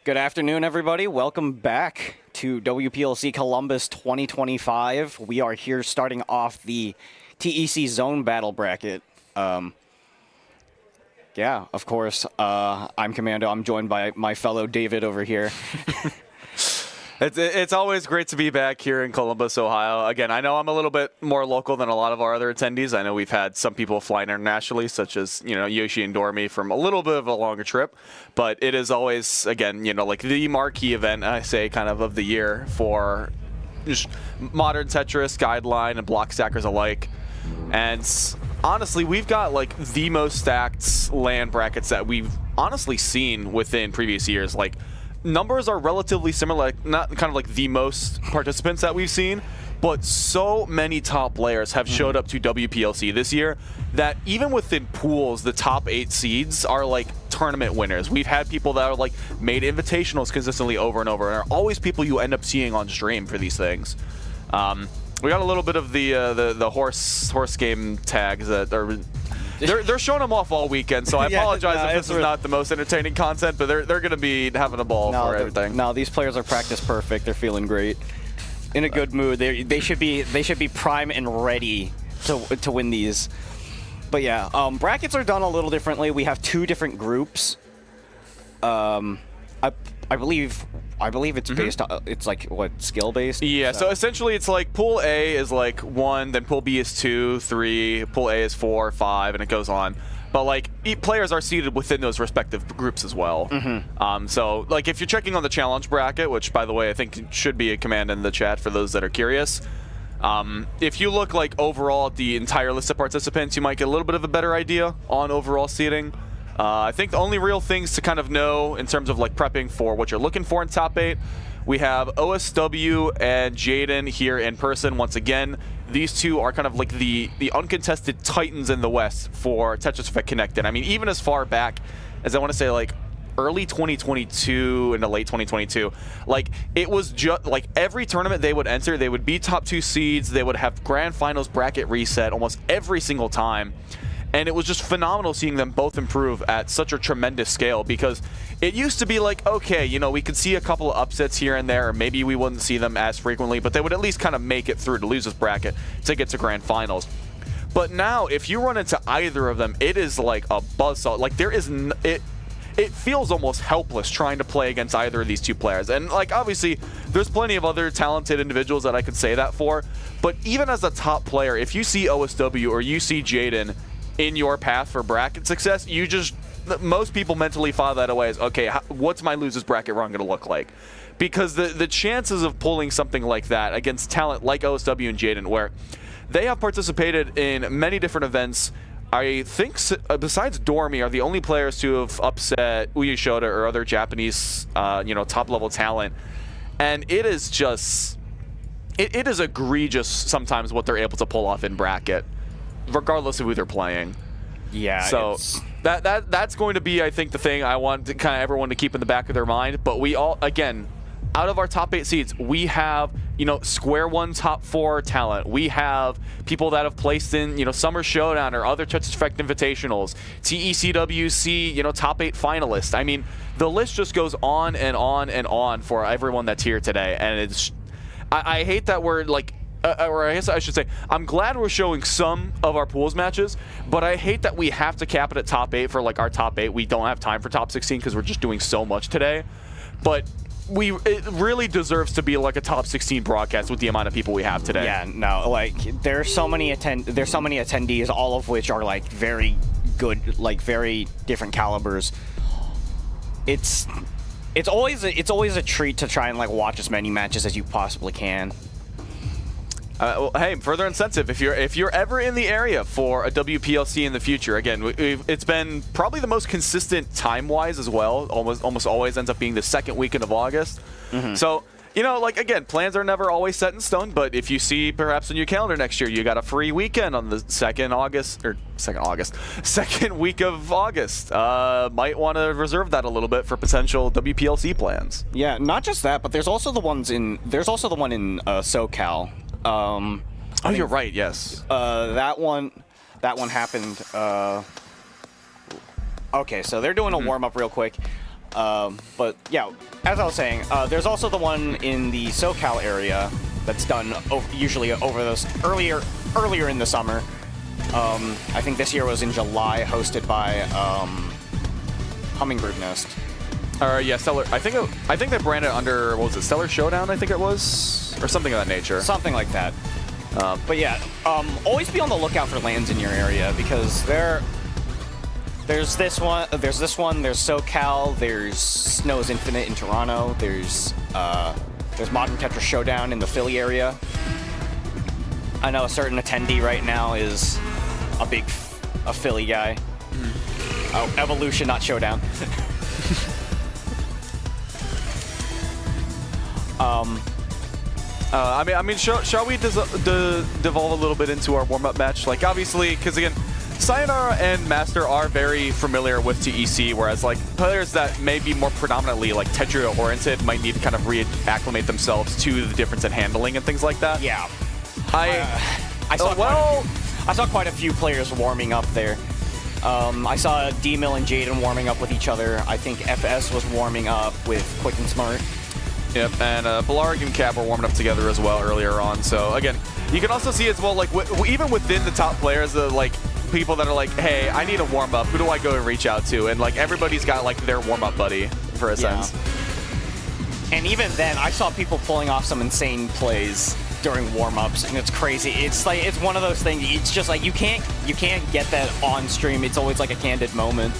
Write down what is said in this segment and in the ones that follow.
Good afternoon, everybody. Welcome back to WPLC Columbus 2025. We are here starting off the TEC Zone Battle Bracket. Yeah, of course. I'm Commando. I'm joined by my fellow David over here. It's always great to be back here in Columbus, Ohio. Again, I know I'm a little bit more local than a lot of our other attendees. I know we've had some people fly internationally, such as, Yoshi and Dormy from a little bit of a longer trip. But it is always, again, like the marquee event, I say, kind of the year for just modern Tetris, Guideline, and block stackers alike. And honestly, we've got like the most stacked LAN brackets that we've honestly seen within previous years. Like, numbers are relatively similar, like not kind of like the most participants that we've seen, but so many top players have showed up to WPLC this year that even within pools, the top 8 seeds are like tournament winners. We've had people that are like made invitationals consistently over and over, and are always people you end up seeing on stream for these things. We got a little bit of the horse game tags that are. They're showing them off all weekend, so I apologize if this is not the most entertaining content, but they're going to be having a ball for everything. No, these players are practice perfect. They're feeling great, in a good mood. They should be prime and ready to win these. But yeah, brackets are done a little differently. We have 2 different groups. I believe it's based on, it's like, what, skill based? Yeah, so essentially it's like Pool A is like 1, then Pool B is 2, 3, Pool A is 4, 5, and it goes on. But like, players are seated within those respective groups as well. So like, if you're checking on the challenge bracket, which by the way I think should be a command in the chat for those that are curious, if you look like overall at the entire list of participants, you might get a little bit of a better idea on overall seating. I think the only real things to kind of know in terms of like prepping for what you're looking for in top 8, we have OSW and Jaden here in person once again. These two are kind of like the uncontested titans in the West for Tetris Effect Connected. I mean, even as far back as I want to say like early 2022 into late 2022, like it was just like every tournament they would enter, they would be top 2 seeds, they would have grand finals bracket reset almost every single time. And it was just phenomenal seeing them both improve at such a tremendous scale, because it used to be like, okay, we could see a couple of upsets here and there, or maybe we wouldn't see them as frequently, but they would at least kind of make it through to losers bracket to get to grand finals. But now, if you run into either of them, it is like a buzzsaw. Like, it feels almost helpless trying to play against either of these 2 players. And like, obviously, there's plenty of other talented individuals that I could say that for, but even as a top player, if you see OSW or you see Jaden in your path for bracket success, most people mentally file that away as, okay, what's my losers bracket run going to look like? Because the chances of pulling something like that against talent like OSW and Jaden, where they have participated in many different events, I think besides Dormy are the only players to have upset Uyu Shota or other Japanese top level talent. And it is just, it is egregious sometimes what they're able to pull off in bracket, regardless of who they're playing. Yeah. So that's going to be, I think, the thing I want to kind of everyone to keep in the back of their mind. But we all, again, out of our top 8 seeds, we have, square one top 4 talent. We have people that have placed in, Summer Showdown or other Tetris Effect Invitationals, TECWC, top 8 finalists. I mean, the list just goes on and on and on for everyone that's here today. And it's, I hate that we're like, or I guess I should say, I'm glad we're showing some of our pools matches, but I hate that we have to cap it at top 8 for like our top 8. We don't have time for top 16 because we're just doing so much today. But it really deserves to be like a top 16 broadcast with the amount of people we have today. Yeah, no, like there's so many attendees, all of which are like very good, like very different calibers. It's always a treat to try and like watch as many matches as you possibly can. Well, hey, further incentive, if you're ever in the area for a WPLC in the future, again, it's been probably the most consistent time-wise as well. Almost always ends up being the second weekend of August. So, like, again, plans are never always set in stone, but if you see perhaps in your calendar next year, you got a free weekend on the second week of August, might want to reserve that a little bit for potential WPLC plans. Yeah, not just that, but there's also the one in SoCal. Oh, you're right. Yes. That one happened. Okay, so they're doing a warm up real quick. But yeah, as I was saying, there's also the one in the SoCal area that's done usually over those earlier in the summer. I think this year was in July, hosted by Hummingbird Nest. Yeah, Stellar. I think they branded it under, what was it, Stellar Showdown, I think it was? Or something of that nature. Something like that. But yeah, always be on the lookout for lands in your area, because there's this one, there's SoCal, there's Snow's Infinite in Toronto, there's Modern Tetris Showdown in the Philly area. I know a certain attendee right now is a Philly guy. Oh, Evolution, not Showdown. I mean, shall we devolve a little bit into our warm-up match? Like, obviously, because again, Sayonara and Master are very familiar with TEC, whereas like players that may be more predominantly like Tetria-oriented might need to kind of reacclimate themselves to the difference in handling and things like that. Yeah. I saw quite a few players warming up there. I saw D-Mill and Jaden warming up with each other. I think FS was warming up with Quick and Smart. Yep, and Balarig and Cab were warming up together as well earlier on. So again, you can also see as well, like even within the top players, like people that are like, hey, I need a warm up. Who do I go and reach out to? And like everybody's got like their warm up buddy for a sense. And even then, I saw people pulling off some insane plays during warm-ups, and it's crazy. It's like, it's one of those things. It's just like you can't get that on stream. It's always like a candid moment.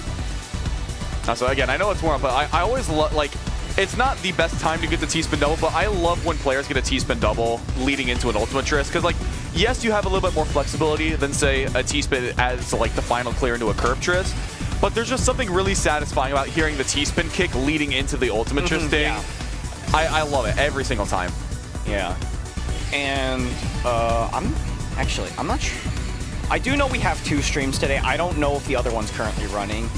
So again, I know it's warm-up, but I always like. It's not the best time to get the T-spin double, but I love when players get a T-spin double leading into an ultimate tris, because like, yes, you have a little bit more flexibility than say a T-spin as like the final clear into a curve tris, but there's just something really satisfying about hearing the T-spin kick leading into the ultimate tris thing. Yeah. I love it every single time. Yeah. And I'm not sure. I do know we have 2 streams today. I don't know if the other one's currently running.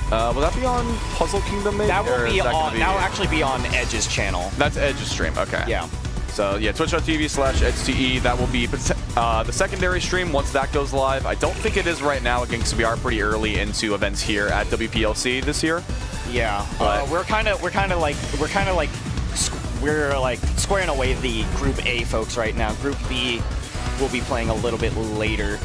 Will that be on Puzzle Kingdom maybe? That will be on. That will actually be on Edge's channel. That's Edge's stream. Okay. Yeah. So yeah, twitch.tv/EdgeTE. That will be the secondary stream once that goes live. I don't think it is right now, again, because we are pretty early into events here at WPLC this year. Yeah. We're squaring away the Group A folks right now. Group B will be playing a little bit later.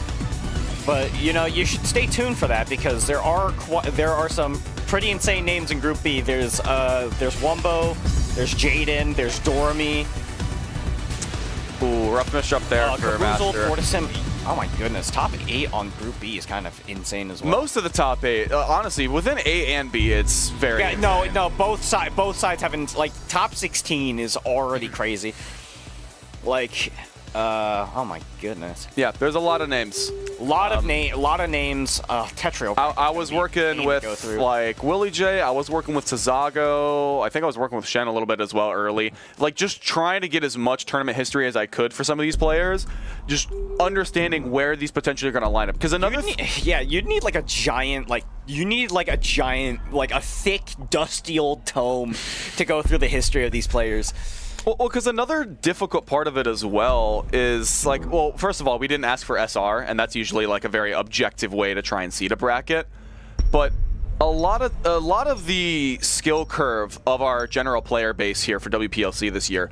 But you know, you should stay tuned for that, because there are some pretty insane names in Group B. There's Wumbo, there's Jaden, there's Dormy. Ooh, rough miss up there for Master. Fortisim. Oh my goodness, top 8 on Group B is kind of insane as well. Most of the top 8, honestly, within A and B, it's very. Yeah, no, both sides haven't, like, top 16 is already crazy. Like, oh my goodness. Yeah, there's a lot of names. A lot of names. Tetrio. I was working with like Willie J. I was working with Tazago. I think I was working with Shen a little bit as well early. Like just trying to get as much tournament history as I could for some of these players. Just understanding where these potentially are going to line up. Because another, you'd need like a giant, like a thick, dusty old tome to go through the history of these players. Well, because another difficult part of it as well is, like, well, first of all, we didn't ask for SR, and that's usually, like, a very objective way to try and seed a bracket. But a lot of the skill curve of our general player base here for WPLC this year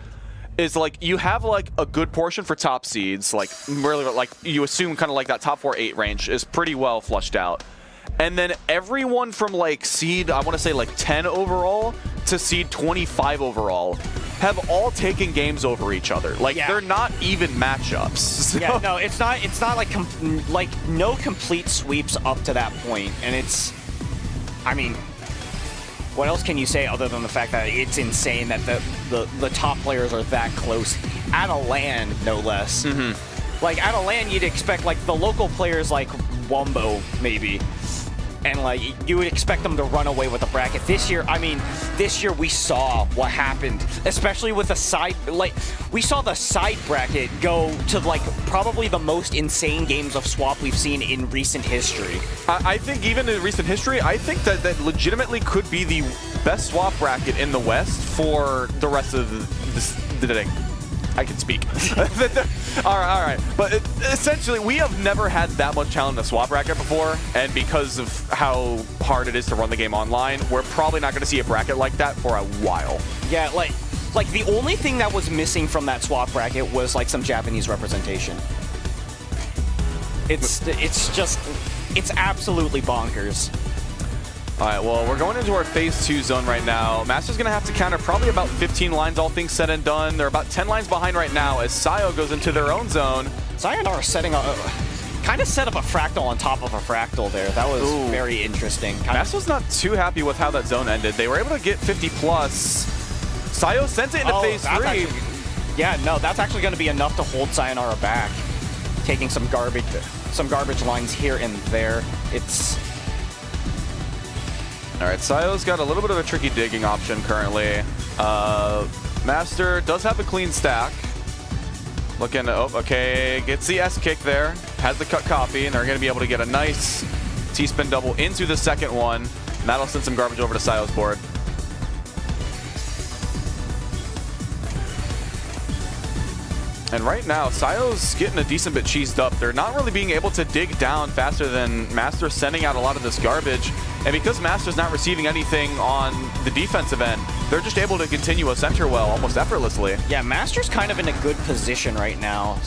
is, like, you have, like, a good portion for top seeds. Like, really, like, you assume kind of, like, that top 4-8 range is pretty well flushed out. And then everyone from, like, seed, I want to say, like, 10 overall to seed 25 overall have all taken games over each other. Like, they're not even matchups. So. Yeah, no, it's not like no complete sweeps up to that point. And it's, I mean, what else can you say other than the fact that it's insane that the top players are that close at a LAN, no less. Mm-hmm. Like, at a LAN, you'd expect, like, the local players like Wumbo, maybe. And, like, you would expect them to run away with the bracket. This year, I mean, we saw what happened, especially with the side, like, we saw the side bracket go to, like, probably the most insane games of swap we've seen in recent history. I think even in recent history, I think that legitimately could be the best swap bracket in the West for the rest of the day. I can speak. all right. But essentially, we have never had that much talent in a swap bracket before, and because of how hard it is to run the game online, we're probably not going to see a bracket like that for a while. Yeah, like the only thing that was missing from that swap bracket was like some Japanese representation. It's absolutely bonkers. All right, well, we're going into our phase 2 zone right now. Master's going to have to counter probably about 15 lines, all things said and done. They're about 10 lines behind right now as Sayo goes into their own zone. Sayonara setting up, kind of set up a fractal on top of a fractal there. That was very interesting. Master's not too happy with how that zone ended. They were able to get 50 plus. Sayo sent it into phase 3. That's actually going to be enough to hold Sayonara back. Taking some garbage lines here and there. All right, Sayo's got a little bit of a tricky digging option currently. Master does have a clean stack. Looking, okay, gets the S kick there. Has the cut copy, and they're going to be able to get a nice T-spin double into the second one. And that'll send some garbage over to Sayo's board. And right now, Sayo's getting a decent bit cheesed up. They're not really being able to dig down faster than Master sending out a lot of this garbage. And because Master's not receiving anything on the defensive end, they're just able to continue a center well almost effortlessly. Yeah, Master's kind of in a good position right now.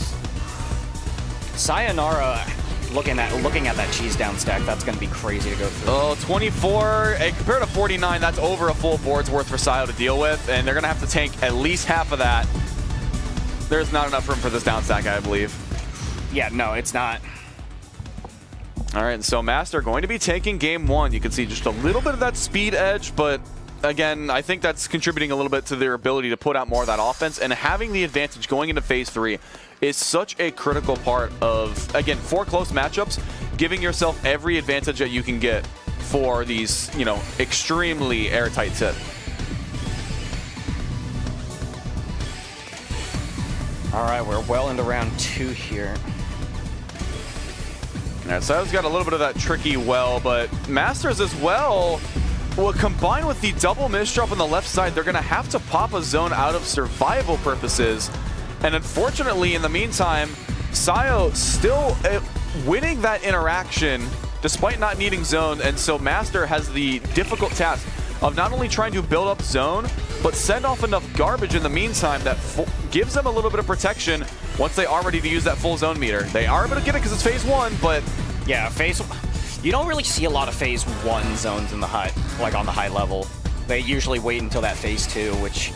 Sayonara looking at that cheese down stack, that's going to be crazy to go through. Oh, 24, compared to 49, that's over a full board's worth for Sayo to deal with, and they're going to have to tank at least half of that. There's not enough room for this down stack, I believe. Yeah, no, it's not. All right, and so Master going to be taking game 1. You can see just a little bit of that speed edge, but again, I think that's contributing a little bit to their ability to put out more of that offense, and having the advantage going into phase 3 is such a critical part of, again, for close matchups, giving yourself every advantage that you can get for these, extremely airtight tip. All right, we're well into round 2 here. All right, Sayo's got a little bit of that tricky well, but Masters as well, combined with the double misdrop on the left side, they're going to have to pop a zone out of survival purposes. And unfortunately, in the meantime, Sayo still winning that interaction despite not needing zone, and so Master has the difficult task of not only trying to build up zone, but send off enough garbage in the meantime that gives them a little bit of protection once they are ready to use that full zone meter. They are able to get it because it's phase 1, but... Yeah, you don't really see a lot of phase 1 zones in the on the high level. They usually wait until that phase 2, which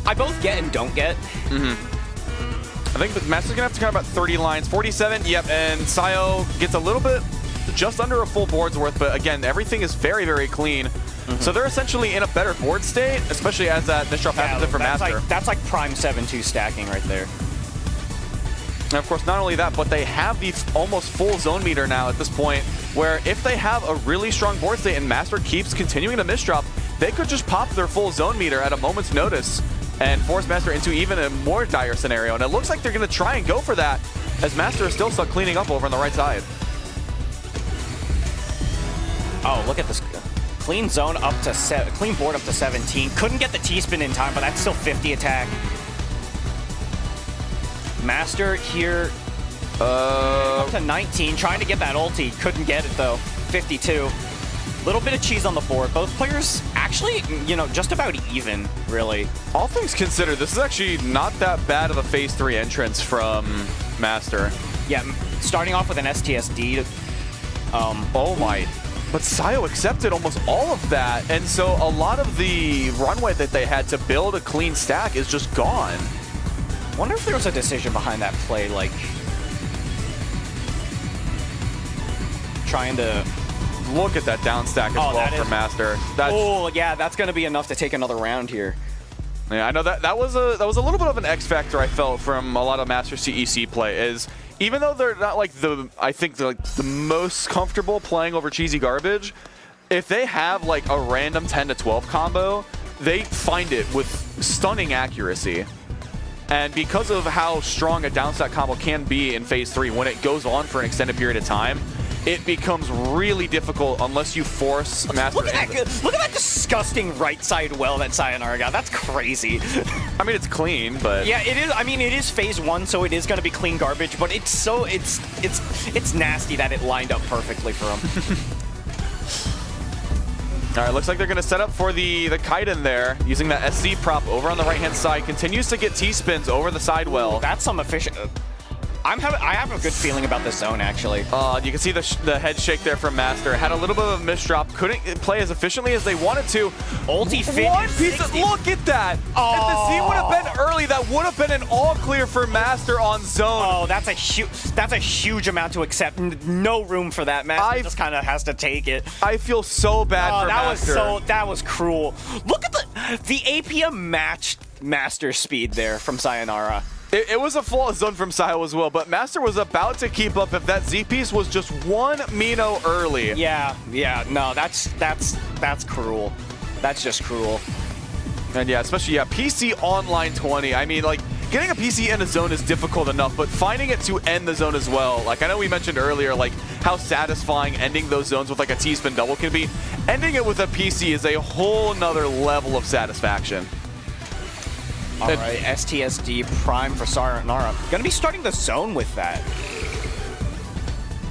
I both get and don't get. I think the Master's gonna have to count about 30 lines. 47, yep, and Sayo gets a little bit, just under a full board's worth, but again, everything is very, very clean. So they're essentially in a better board state, especially as that misdrop happens for Master. That's like prime 7-2 stacking right there. And of course, not only that, but they have the almost full zone meter now at this point, where if they have a really strong board state and Master keeps continuing to misdrop, they could just pop their full zone meter at a moment's notice and force Master into even a more dire scenario. And it looks like they're going to try and go for that, as Master is still stuck cleaning up over on the right side. Oh, look at this. Clean zone up to clean board up to 17. Couldn't get the T-spin in time, but that's still 50 attack. Master here up to 19, trying to get that ulti. Couldn't get it though. 52. Little bit of cheese on the board. Both players actually, just about even, really. All things considered, this is actually not that bad of a phase 3 entrance from Master. Yeah, starting off with an STSD. Oh my. But Sayo accepted almost all of that, and so a lot of the runway that they had to build a clean stack is just gone. Wonder if there was a decision behind that play, like trying to look at that down stack as well for Master. Oh yeah, that's going to be enough to take another round here. Yeah, I know that was a little bit of an X factor I felt from a lot of Master CEC play. Is even though they're not like the most comfortable playing over cheesy garbage, if they have like a random 10 to 12 combo, they find it with stunning accuracy. And because of how strong a down stack combo can be in phase 3 when it goes on for an extended period of time, it becomes really difficult unless you force Master. Look at that disgusting right side well that Sayonara got. That's crazy. I mean, it's clean, but yeah, it is. I mean, it is phase 1, so it is going to be clean garbage. But it's nasty that it lined up perfectly for him. All right, looks like they're going to set up for the kite in there, using that SC prop over on the right-hand side. Continues to get T-spins over the side well. That's some efficient... I have a good feeling about this zone, actually. You can see the head shake there from Master. Had a little bit of a misdrop. Couldn't play as efficiently as they wanted to. Ulti fit. One piece of... Look at that! Oh. If the Z would have been early, that would have been an all clear for Master on zone. Oh, that's a huge amount to accept. No room for that. Master just kind of has to take it. I feel so bad for Master. That was cruel. Look at the APM matched Master speed there from Sayonara. It was a flawless zone from Sayo as well, but Master was about to keep up if that Z-piece was just one Mino early. Yeah, no, that's cruel. That's just cruel. And yeah, especially, PC online 20. I mean, like, getting a PC in a zone is difficult enough, but finding it to end the zone as well. Like, I know we mentioned earlier, like, how satisfying ending those zones with, like, a T-spin double can be. Ending it with a PC is a whole nother level of satisfaction. All right, STSD Prime for Sayonara. Gonna be starting the zone with that.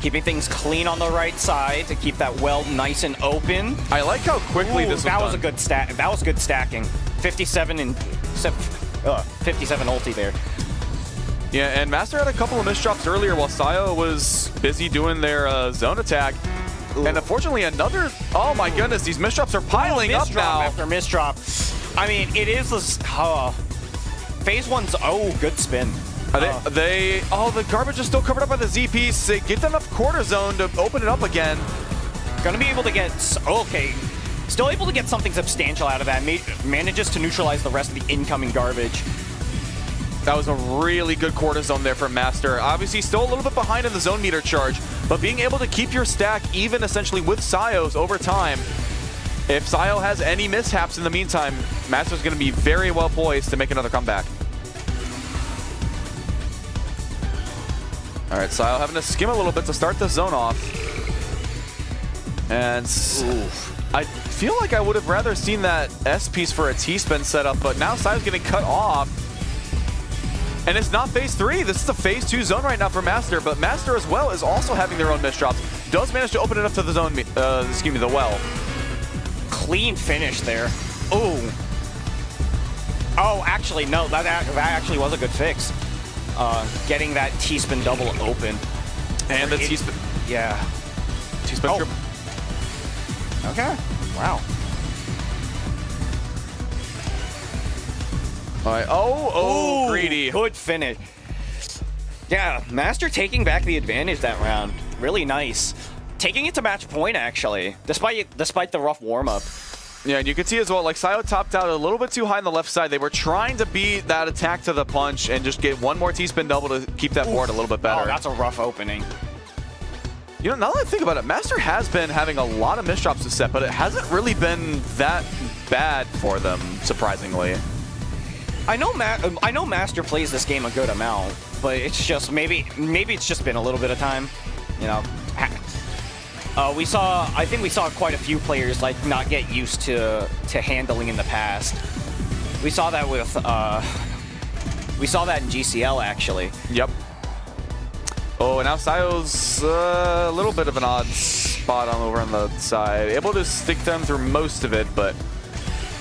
Keeping things clean on the right side to keep that well nice and open. I like how quickly this was that done. Was a good stack. That was good stacking. 57 and 57 ulti there. Yeah, and Master had a couple of misdrops earlier while Sayo was busy doing their zone attack. Ooh. And unfortunately another, oh my goodness, these misdrops are piling up now. After misdrop. I mean, it is this, phase 1's, good spin. The garbage is still covered up by the Z piece. They get enough quarter zone to open it up again. Gonna be able to get, okay. Still able to get something substantial out of that. Manages to neutralize the rest of the incoming garbage. That was a really good quarter zone there from Master. Obviously still a little bit behind in the zone meter charge, but being able to keep your stack even essentially with Sayo's over time. If Sayo has any mishaps in the meantime, Master's going to be very well poised to make another comeback. All right, Sayo having to skim a little bit to start the zone off. And I feel like I would have rather seen that S piece for a T-spin setup, but now Sayo's getting cut off. And it's not phase 3. This is a phase 2 zone right now for Master, but Master as well is also having their own misdrops. Does manage to open it up to the zone, the well. Clean finish there. Oh, actually, no, that actually was a good fix. Getting that T-spin double open. And the T-spin. Yeah. T-spin trip. Okay. Wow. All right. Greedy. Good finish. Yeah, Master taking back the advantage that round. Really nice. Taking it to match point, actually, despite the rough warm-up. Yeah, and you can see as well, like, Sayo topped out a little bit too high on the left side. They were trying to beat that attack to the punch and just get one more T-spin double to keep that board a little bit better. Oh, that's a rough opening. You know, now that I think about it, Master has been having a lot of misdrops to set, but it hasn't really been that bad for them, surprisingly. I know Master plays this game a good amount, but it's just maybe it's just been a little bit of time, you know. I think we saw quite a few players like not get used to handling in the past. We saw that with we saw that in GCL actually. Yep. Oh, and now Sayo's a little bit of an odd spot over on the side. Able to stick them through most of it, but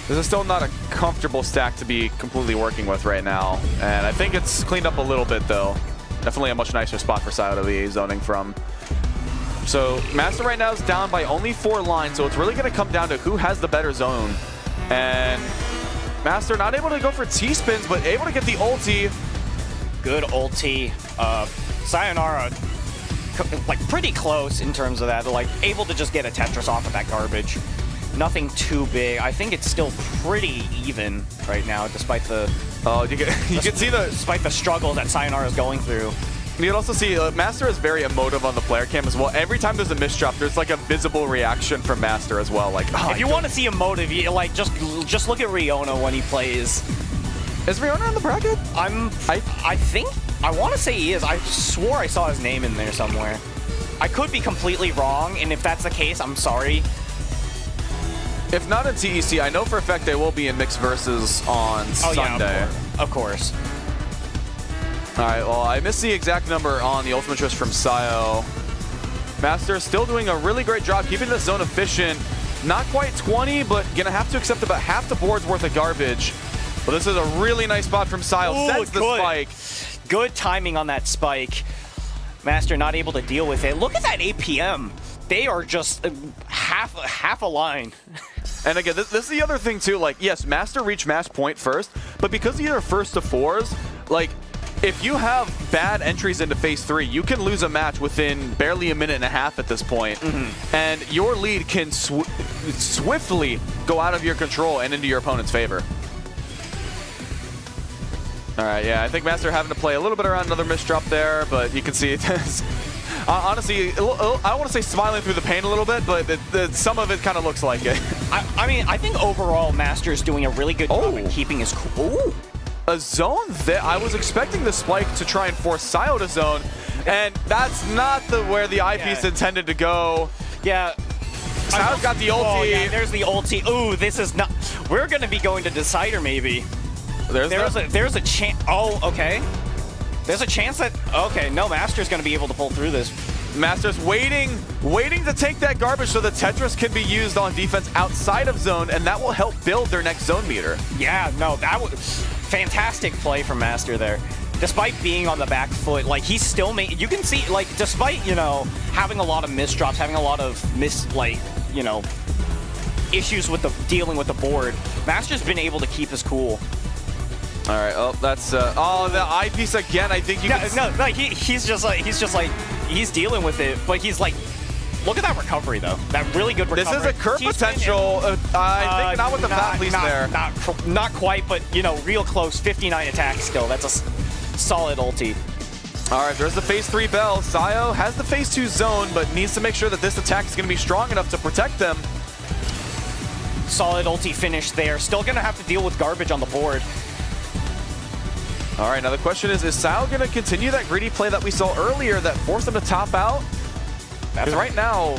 this is still not a comfortable stack to be completely working with right now. And I think it's cleaned up a little bit though. Definitely a much nicer spot for Sayo to be zoning from. So Master right now is down by only 4 lines, so it's really going to come down to who has the better zone. And Master not able to go for T-spins, but able to get the ulti. Good ulti. Sayonara, like, pretty close in terms of that. They're, like, able to just get a Tetris off of that garbage. Nothing too big. I think it's still pretty even right now, despite the... you can see the... Despite the struggles that Sayonara is going through. You can also see Master is very emotive on the player cam as well. Every time there's a misdrop, there's like a visible reaction from Master as well. Like, if you want to see emotive, like just look at Riona when he plays. Is Riona in the bracket? I think I want to say he is. I swore I saw his name in there somewhere. I could be completely wrong, and if that's the case, I'm sorry. If not in TEC, I know for a fact they will be in mixed versus on Sunday. Yeah, of course. All right, well, I missed the exact number on the Ultimate Twist from Sayo. Master still doing a really great job keeping the zone efficient. Not quite 20, but gonna have to accept about half the board's worth of garbage. But this is a really nice spot from Sayo. Sends the spike. Good timing on that spike. Master not able to deal with it. Look at that APM. They are just half a line. And again, this is the other thing too. Like, yes, Master reached match point first, but because these are first to fours, like, if you have bad entries into phase 3, you can lose a match within barely a minute and a half at this point. And your lead can swiftly go out of your control and into your opponent's favor. All right, yeah, I think Master having to play a little bit around another misdrop there, but you can see it has, honestly, I don't want to say smiling through the pain a little bit, but some of it kind of looks like it. I mean, I think overall Master is doing a really good job in keeping his cool. A zone there. I was expecting the spike to try and force Sayo to zone, and that's not where the eyepiece intended to go. Yeah. Sayo's got the ulti. Oh, yeah, there's the ulti. Ooh, this is not. We're going to be going to Decider maybe. There's a chance. Oh, okay. There's a chance that. Okay, no, Master's going to be able to pull through this. Master's waiting to take that garbage so the Tetris can be used on defense outside of zone, and that will help build their next zone meter. Yeah, no, that was fantastic play from Master there. Despite being on the back foot, like, he's still making, you can see, like, despite, you know, having a lot of misdrops, having a lot of issues with dealing with the board, Master's been able to keep his cool. All right, oh, that's, the eyepiece again, I think you can... No, he's just like, he's dealing with it, but he's like, look at that recovery, though. That really good recovery. This is a curve potential. I think not with the fat piece there. Not quite, but, you know, real close. 59 attacks still. That's a solid ulti. All right, there's the phase 3 bell. Sayo has the phase 2 zone, but needs to make sure that this attack is going to be strong enough to protect them. Solid ulti finish there. Still going to have to deal with garbage on the board. All right, now the question is Sayo going to continue that greedy play that we saw earlier that forced him to top out? Because right now,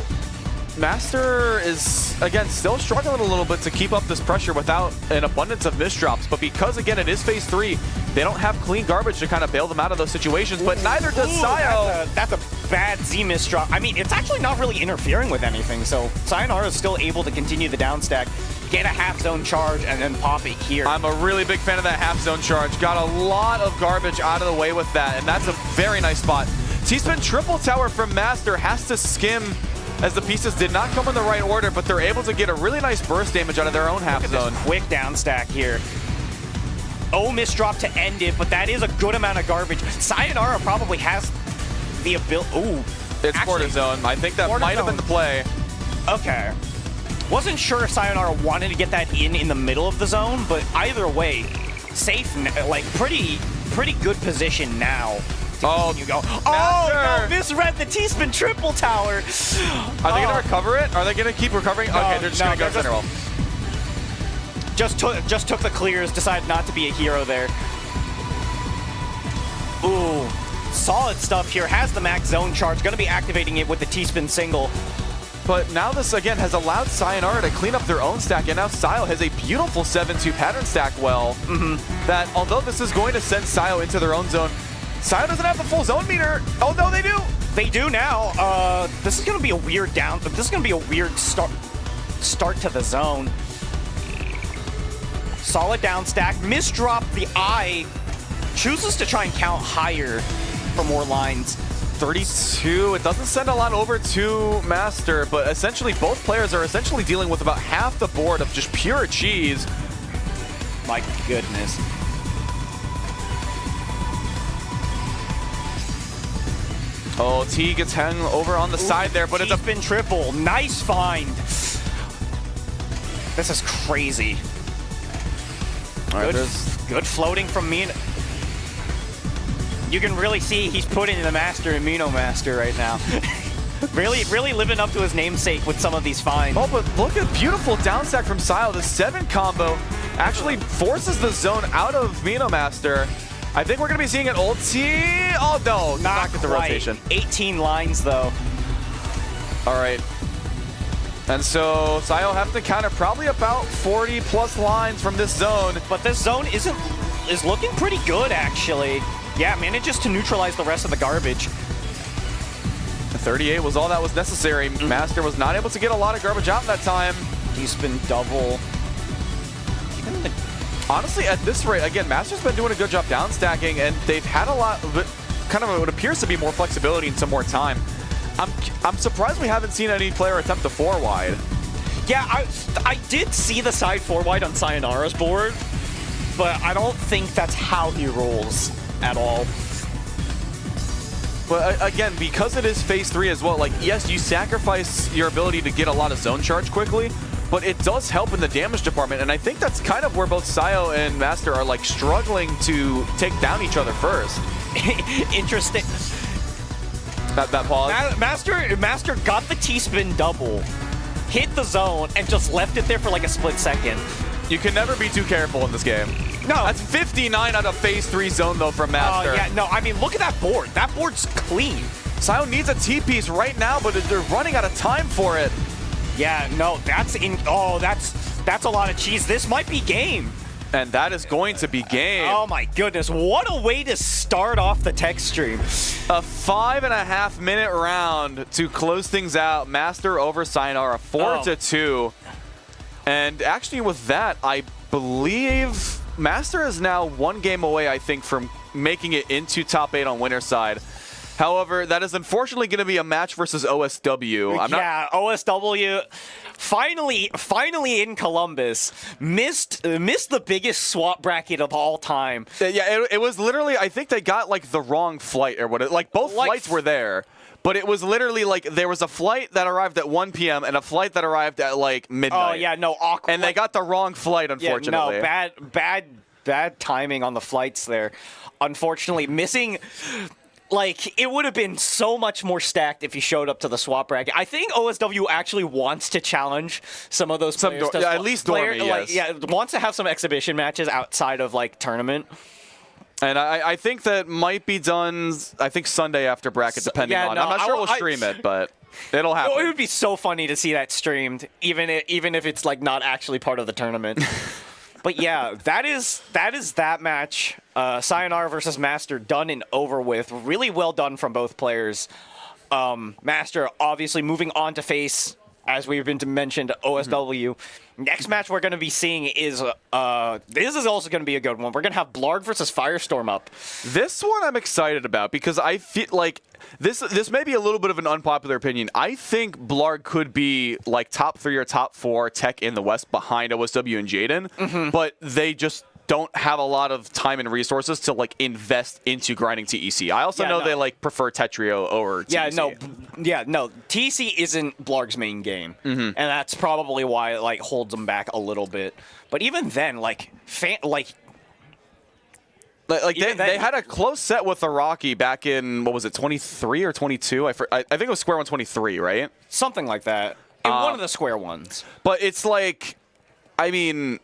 Master is, again, still struggling a little bit to keep up this pressure without an abundance of misdrops. But because, again, it is phase 3, they don't have clean garbage to kind of bail them out of those situations. But neither does Sayo. That's a bad Z misdrop. I mean, it's actually not really interfering with anything. So Sayonara is still able to continue the down stack, get a half zone charge, and then pop it here. I'm a really big fan of that half zone charge. Got a lot of garbage out of the way with that, and that's a very nice spot. T-spin triple tower from Master has to skim as the pieces did not come in the right order, but they're able to get a really nice burst damage out of their own half zone. Quick down stack here. Oh, misdrop to end it, but that is a good amount of garbage. Sayonara probably has the ability. Ooh. It's Porta zone. I think that might have been the play. Okay. Wasn't sure if Sayonara wanted to get that in the middle of the zone, but either way, safe, like pretty good position now. Oh, you go. Oh, no, misread the T-spin triple tower. Are they going to recover it? Are they going to keep recovering? Okay, they're just going to go center wall. Just took the clears, decided not to be a hero there. Ooh, solid stuff here. Has the max zone charge. Going to be activating it with the T-spin single. But now this, again, has allowed Sayonara to clean up their own stack, and now Sayo has a beautiful 7-2 pattern stack that, although this is going to send Sayo into their own zone, Sayo doesn't have the full zone meter. Oh, no, they do. They do now. This is going to be a weird This is going to be a weird start to the zone. Solid down stack. Misdrop the eye. Chooses to try and count higher for more lines. 32. It doesn't send a lot over to Master, but essentially both players are essentially dealing with about half the board of just pure cheese. My goodness. Oh, T gets hung over on the side there, but it's a spin triple. Nice find. This is crazy. All right, good floating from me. You can really see he's putting the Master in Mino Master right now. really living up to his namesake with some of these finds. Oh, but look at beautiful down stack from Sayo. The 7 combo actually forces the zone out of Mino Master. I think we're going to be seeing an ulti. Oh, no, not get the rotation. 18 lines, though. All right. And so Sayo have to counter probably about 40-plus lines from this zone. But this zone is looking pretty good, actually. Yeah, manages to neutralize the rest of the garbage. 38 was all that was necessary. Master was not able to get a lot of garbage out in that time. He's been double. Honestly, at this rate, again, Master's been doing a good job down stacking, and they've had a lot of kind of what appears to be more flexibility and some more time. I'm surprised we haven't seen any player attempt the 4-wide. Yeah, I did see the side 4-wide on Sayonara's board, but I don't think that's how he rolls at all. But again, because it is phase 3 as well, like, yes, you sacrifice your ability to get a lot of zone charge quickly, but it does help in the damage department, and I think that's kind of where both Sayo and Master are, like, struggling to take down each other first. Interesting. That pause. Master got the T-spin double, hit the zone, and just left it there for like a split second. You can never be too careful in this game. No. That's 59 out of phase 3 zone, though, from Master. Yeah, no, I mean, look at that board. That board's clean. Sayo needs a T-piece right now, but they're running out of time for it. Yeah, no, that's a lot of cheese. This might be game. And that is going to be game. Oh my goodness, what a way to start off the tech stream. A 5.5-minute round to close things out. Master over Sayonara, 4-2. And actually with that, I believe Master is now one game away, I think, from making it into top 8 on winner's side. However, that is unfortunately going to be a match versus OSW. OSW finally in Columbus missed the biggest swap bracket of all time. Yeah, it was literally, I think they got like the wrong flight or what. Like both flights were there, but it was literally like there was a flight that arrived at 1 p.m. and a flight that arrived at like midnight. Oh yeah, no, awkward. And they got the wrong flight, unfortunately. Yeah, no, bad timing on the flights there. Unfortunately, missing. Like, it would have been so much more stacked if he showed up to the swap bracket. I think OSW actually wants to challenge some of those players. At least Dormy, yes. Yeah, wants to have some exhibition matches outside of, like, tournament. And I think that might be done, I think, Sunday after bracket, depending on. I'm not sure we'll stream it, but it'll happen. It would be so funny to see that streamed, even if it's, like, not actually part of the tournament. But yeah, that is that match. Sayonara versus Master, done and over with. Really well done from both players. Master obviously moving on to face, as we've been mentioned, OSW. Next match we're going to be seeing is this is also going to be a good one. We're going to have Blarg versus Firestorm up. This one I'm excited about because I feel like this may be a little bit of an unpopular opinion. I think Blarg could be like top 3 or top 4 tech in the West behind OSW and Jaden, but they just don't have a lot of time and resources to like invest into grinding TEC. I also know they like prefer Tetrio over TEC. No, TEC isn't Blarg's main game, and that's probably why it like holds them back a little bit. But even then, they had a close set with Iraqi back in, what was it, 23 or 22? I think it was Square 123, right? Something like that. In one of the Square ones. But it's like, I mean,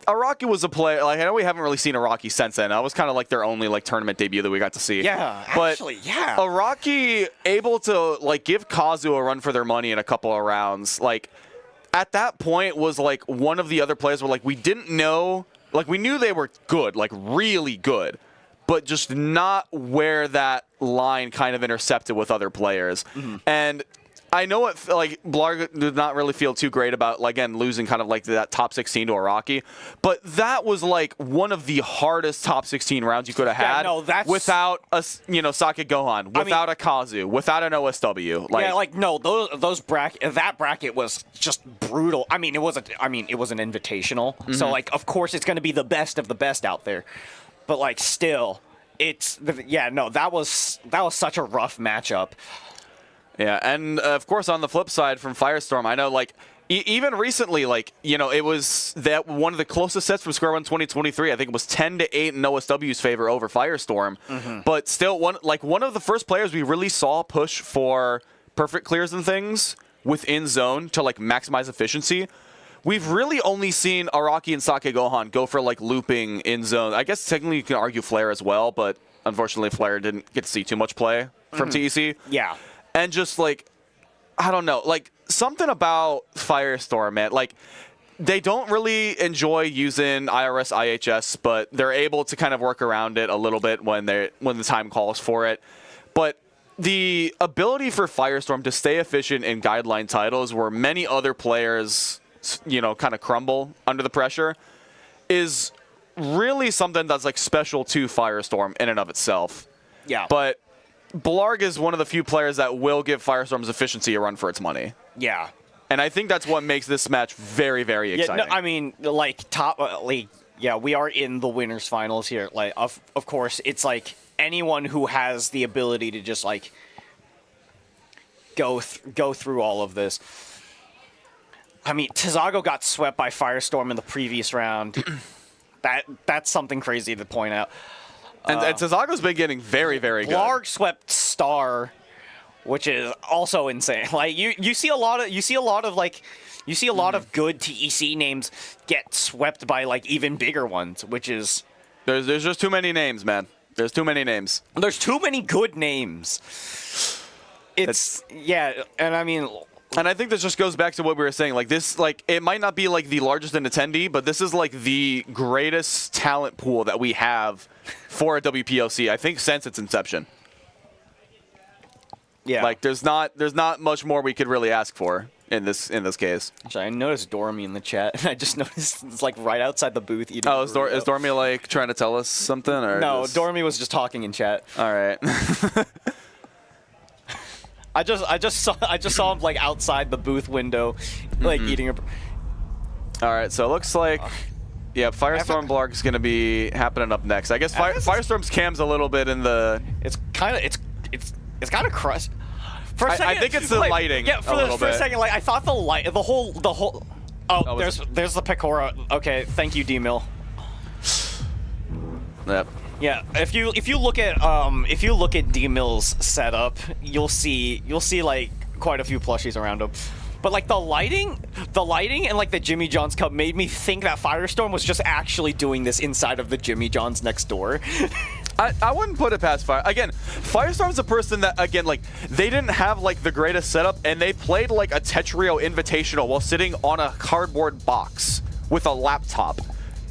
Iraqi was a player. Like, I know we haven't really seen Iraqi since then. That was kind of like their only like tournament debut that we got to see. Yeah, but actually, yeah. Iraqi able to like give Kazu a run for their money in a couple of rounds. Like, at that point was like one of the other players where like we didn't know. Like, we knew they were good, like, really good, but just not where that line kind of intercepted with other players. And I know it, like, Blarg did not really feel too great about, like, again, losing kind of, like, that top 16 to Iraqi, but that was, like, one of the hardest top 16 rounds you could have had without a, Sake Gohan, without a Kazu, without an OSW. That bracket was just brutal. I mean, it was an invitational, so, like, of course it's going to be the best of the best out there, but, like, still, that was such a rough matchup. Yeah, and of course on the flip side from Firestorm, I know like even recently, like, it was that one of the closest sets from Square One 2023. I think it was 10-8 in OSW's favor over Firestorm. But still, one of the first players we really saw push for perfect clears and things within zone to like maximize efficiency. We've really only seen Araki and Sake Gohan go for like looping in zone. I guess technically you can argue Flare as well, but unfortunately Flare didn't get to see too much play from TEC. Yeah. and just like, I don't know, like something about Firestorm, man. Like, they don't really enjoy using IRS IHS, but they're able to kind of work around it a little bit when the time calls for it. But the ability for Firestorm to stay efficient in guideline titles where many other players, kind of crumble under the pressure is really something that's like special to Firestorm in and of itself. Yeah. But Blarg is one of the few players that will give Firestorm's efficiency a run for its money. Yeah. And I think that's what makes this match very, very exciting. Yeah, no, I mean, like, we are in the winners finals here. Like, of course, it's like anyone who has the ability to just like go through all of this. I mean, Tizago got swept by Firestorm in the previous round. That's something crazy to point out. And Tizago's been getting very, very good. Blarg swept Star, which is also insane. Like you see a lot of good TEC names get swept by like even bigger ones, which is there's just too many names, man. There's too many names. There's too many good names. And I mean. And I think this just goes back to what we were saying. Like this, like it might not be like the largest in attendee, but this is like the greatest talent pool that we have for a WPLC. I think since its inception. Yeah. Like there's not much more we could really ask for in this case. Actually, I noticed Dormy in the chat, and I just noticed it's like right outside the booth eating. Oh, is Dormy like trying to tell us something, or no? Dormy was just talking in chat. All right. I just saw him like outside the booth window, like eating a. All right, so it looks like, Firestorm Blarg is going to be happening up next. I guess Firestorm's cam's a little bit in the. It's kind of crushed. For a second, I think it's the lighting. Yeah, for a second, like I thought the whole. Oh, there's the Pecora. Okay, thank you, D-Mill. Yep. Yeah, if you look at D-Mill's setup, you'll see like quite a few plushies around him. But like the lighting and like the Jimmy John's Cup made me think that Firestorm was just actually doing this inside of the Jimmy John's next door. I wouldn't put it past Firestorm's a person that, again, like, they didn't have, like, the greatest setup, and they played, like, a Tetrio Invitational while sitting on a cardboard box with a laptop.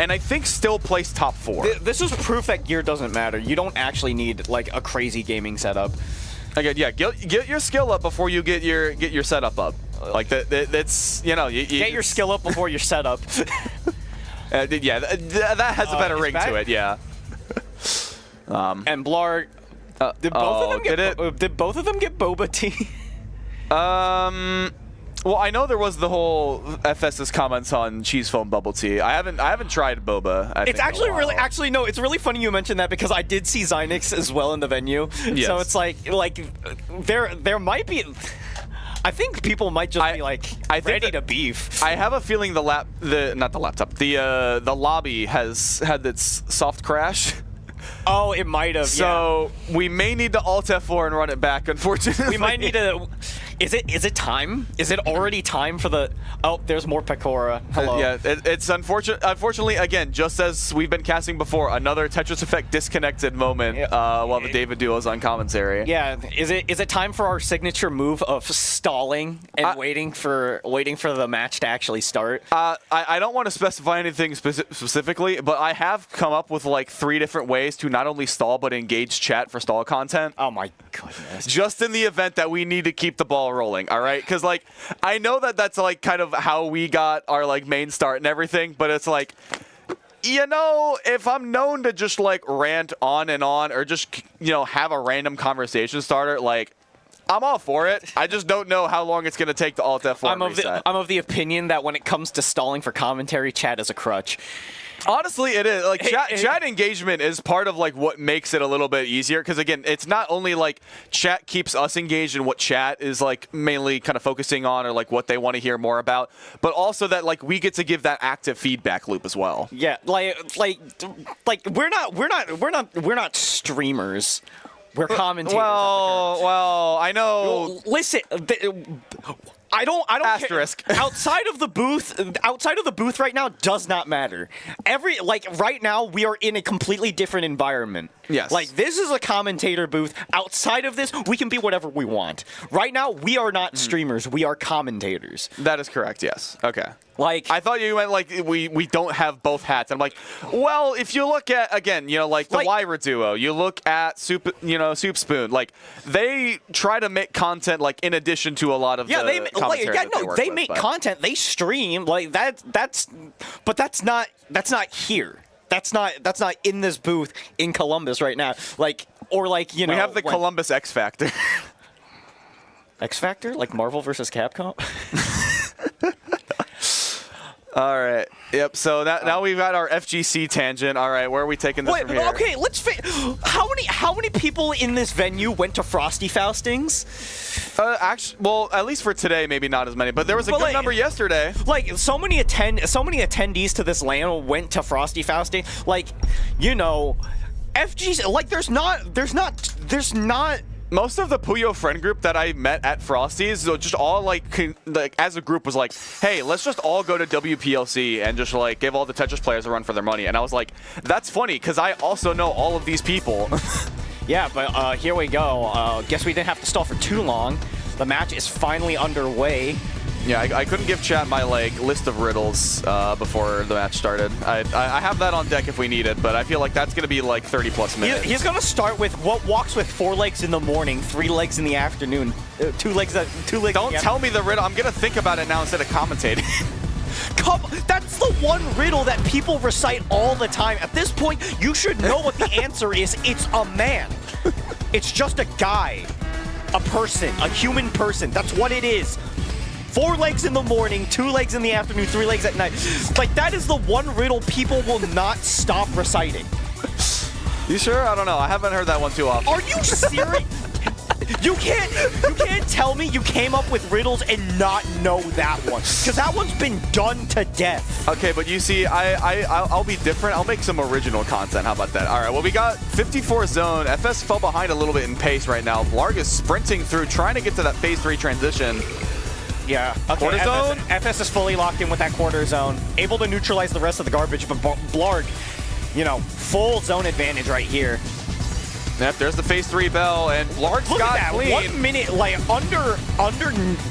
And I think still placed top 4. This is proof that gear doesn't matter. You don't actually need, like, a crazy gaming setup. Again, yeah, get your skill up before you get your setup up. Like, that's, you get your skill up before your setup. That has a better ring to it, yeah. And Blarg, did both of them get boba tea? Well, I know there was the whole FS's comments on cheese foam bubble tea. I haven't tried boba. It's actually no. It's really funny you mentioned that because I did see Zynex as well in the venue. Yes. So it's like there might be. I think people might just be like ready to beef. I have a feeling the lobby has had its soft crash. Oh, it might have. So we may need to Alt F4 and run it back. Unfortunately, we might need to. Is it time? Is it already time for the? Oh, there's more Pecora. Hello. Yeah, it's unfortunate. Unfortunately, again, just as we've been casting before, another Tetris Effect disconnected moment while the David duo is on commentary. Yeah, is it time for our signature move of stalling and waiting for the match to actually start? I don't want to specify anything specifically, but I have come up with like 3 different ways to not only stall but engage chat for stall content. Oh my goodness! Just in the event that we need to keep the ball rolling, all right? Because like I know that's like kind of how we got our like main start and everything, but it's like, if I'm known to just like rant on and on or just have a random conversation starter, like I'm all for it. I just don't know how long it's going to take to Alt F4 I'm of the opinion that when it comes to stalling for commentary, chat is a crutch. Honestly, it is. Like chat engagement is part of like what makes it a little bit easier because again, it's not only like chat keeps us engaged in what chat is like mainly kind of focusing on or like what they want to hear more about, but also that like we get to give that active feedback loop as well. Yeah, like we're not streamers. We're commentators. Well, I know. Listen, I don't Asterisk. care. Outside of the booth right now does not matter. Right now we are in a completely different environment. Yes. Like, this is a commentator booth. Outside of this, we can be whatever we want. Right now, we are not streamers. We are commentators. That is correct, yes. Okay. Like, I thought you meant like we don't have both hats. I'm like, well, if you look at, again, like the Lyra duo, you look at Soup Spoon, like they try to make content like in addition to a lot of the commentary they make content. They stream like that's not here. That's not in this booth in Columbus right now. We have the Columbus X Factor. X Factor, like Marvel versus Capcom. All right. Yep. So now we've got our FGC tangent. All right. Where are we taking this from here? Okay. How many people in this venue went to Frosty Faustings? Actually, well, at least for today, maybe not as many. But there was a good number yesterday. Like so many attendees to this LAN went to Frosty Fausting. Like, FGC. Like, there's not. Most of the Puyo friend group that I met at Frosty's, just all like as a group was like, hey, let's just all go to WPLC and just like give all the Tetris players a run for their money. And I was like, that's funny because I also know all of these people. Yeah, but here we go. Guess we didn't have to stall for too long. The match is finally underway. Yeah, I couldn't give chat my list of riddles before the match started. I have that on deck if we need it, but I feel like that's going to be like 30+ minutes. He's going to start with what walks with 4 legs in the morning, 3 legs in the afternoon, 2 legs. Don't tell me the riddle. I'm going to think about it now instead of commentating. That's the one riddle that people recite all the time. At this point, you should know what the answer is. It's a man. It's just a guy, a person, a human person. That's what it is. 4 legs in the morning, 2 legs in the afternoon, 3 legs at night. Like, that is the one riddle people will not stop reciting. You sure? I don't know. I haven't heard that one too often. Are you serious? You can't tell me you came up with riddles and not know that one, because that one's been done to death. Okay, but you see, I'll be different. I'll make some original content. How about that? All right, well, we got 54 zone. FS fell behind a little bit in pace right now. Blarg is sprinting through, trying to get to that phase 3 transition. Yeah. Okay. Quarter zone? FS is fully locked in with that quarter zone, able to neutralize the rest of the garbage, but Blarg, full zone advantage right here. Yep, there's the phase 3 bell, and Blarg's got clean. 1 minute, like under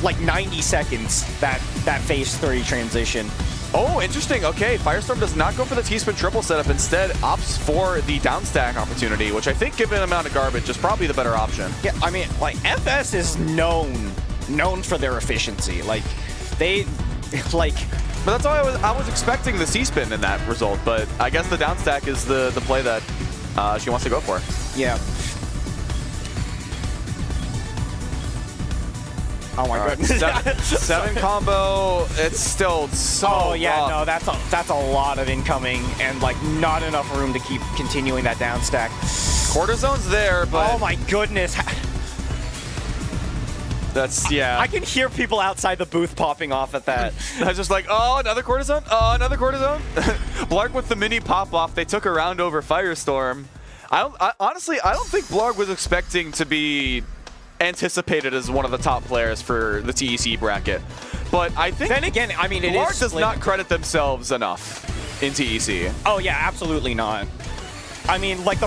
like 90 seconds, that phase 3 transition. Oh, interesting. Okay, Firestorm does not go for the T-spin triple setup. Instead, opts for the downstack opportunity, which I think, given the amount of garbage, is probably the better option. Yeah, I mean, like, FS is known for their efficiency. Like, they, like... But that's why I was expecting the C-spin in that result, but I guess the downstack is the play that she wants to go for. Yeah. Oh my goodness. 7 combo, it's still so rough. No, that's a lot of incoming and like not enough room to keep continuing that downstack. Quarter zone's there, but... Oh my goodness. That's, yeah. I can hear people outside the booth popping off at that. I was just like, oh, another quarter zone? Oh, another quarter zone? Blarg with the mini pop-off. They took a round over Firestorm. Honestly, I don't think Blarg was expecting to be anticipated as one of the top players for the TEC bracket. But I think... Then again, I mean, Blarg does not credit themselves enough in TEC. Oh, yeah, absolutely not. I mean, like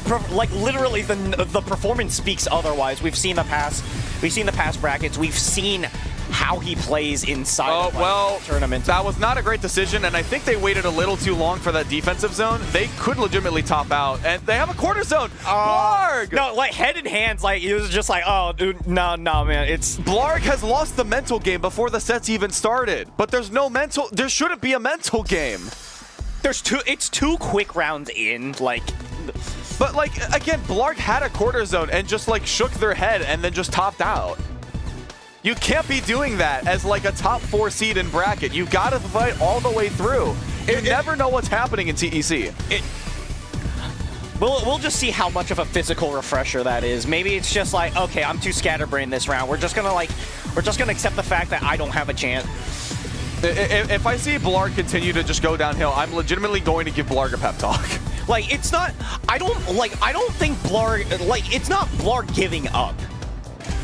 literally the performance speaks otherwise. We've seen the past brackets. We've seen how he plays inside of tournaments. That was not a great decision, and I think they waited a little too long for that defensive zone. They could legitimately top out, and they have a quarter zone. Blarg! No, like head in hands, like it was just like, oh, dude, no, man, it's... Blarg has lost the mental game before the sets even started, but there shouldn't be a mental game. It's 2 quick rounds in, like... But, like, again, Blarg had a quarter zone and just, like, shook their head and then just topped out. You can't be doing that as, like, a top 4 seed in bracket. You gotta fight all the way through. You never know what's happening in TEC. We'll just see how much of a physical refresher that is. Maybe it's just like, okay, I'm too scatterbrained this round. We're just gonna accept the fact that I don't have a chance. If I see Blarg continue to just go downhill, I'm legitimately going to give Blarg a pep talk. Like, it's not... I don't think Blarg... Like, it's not Blarg giving up.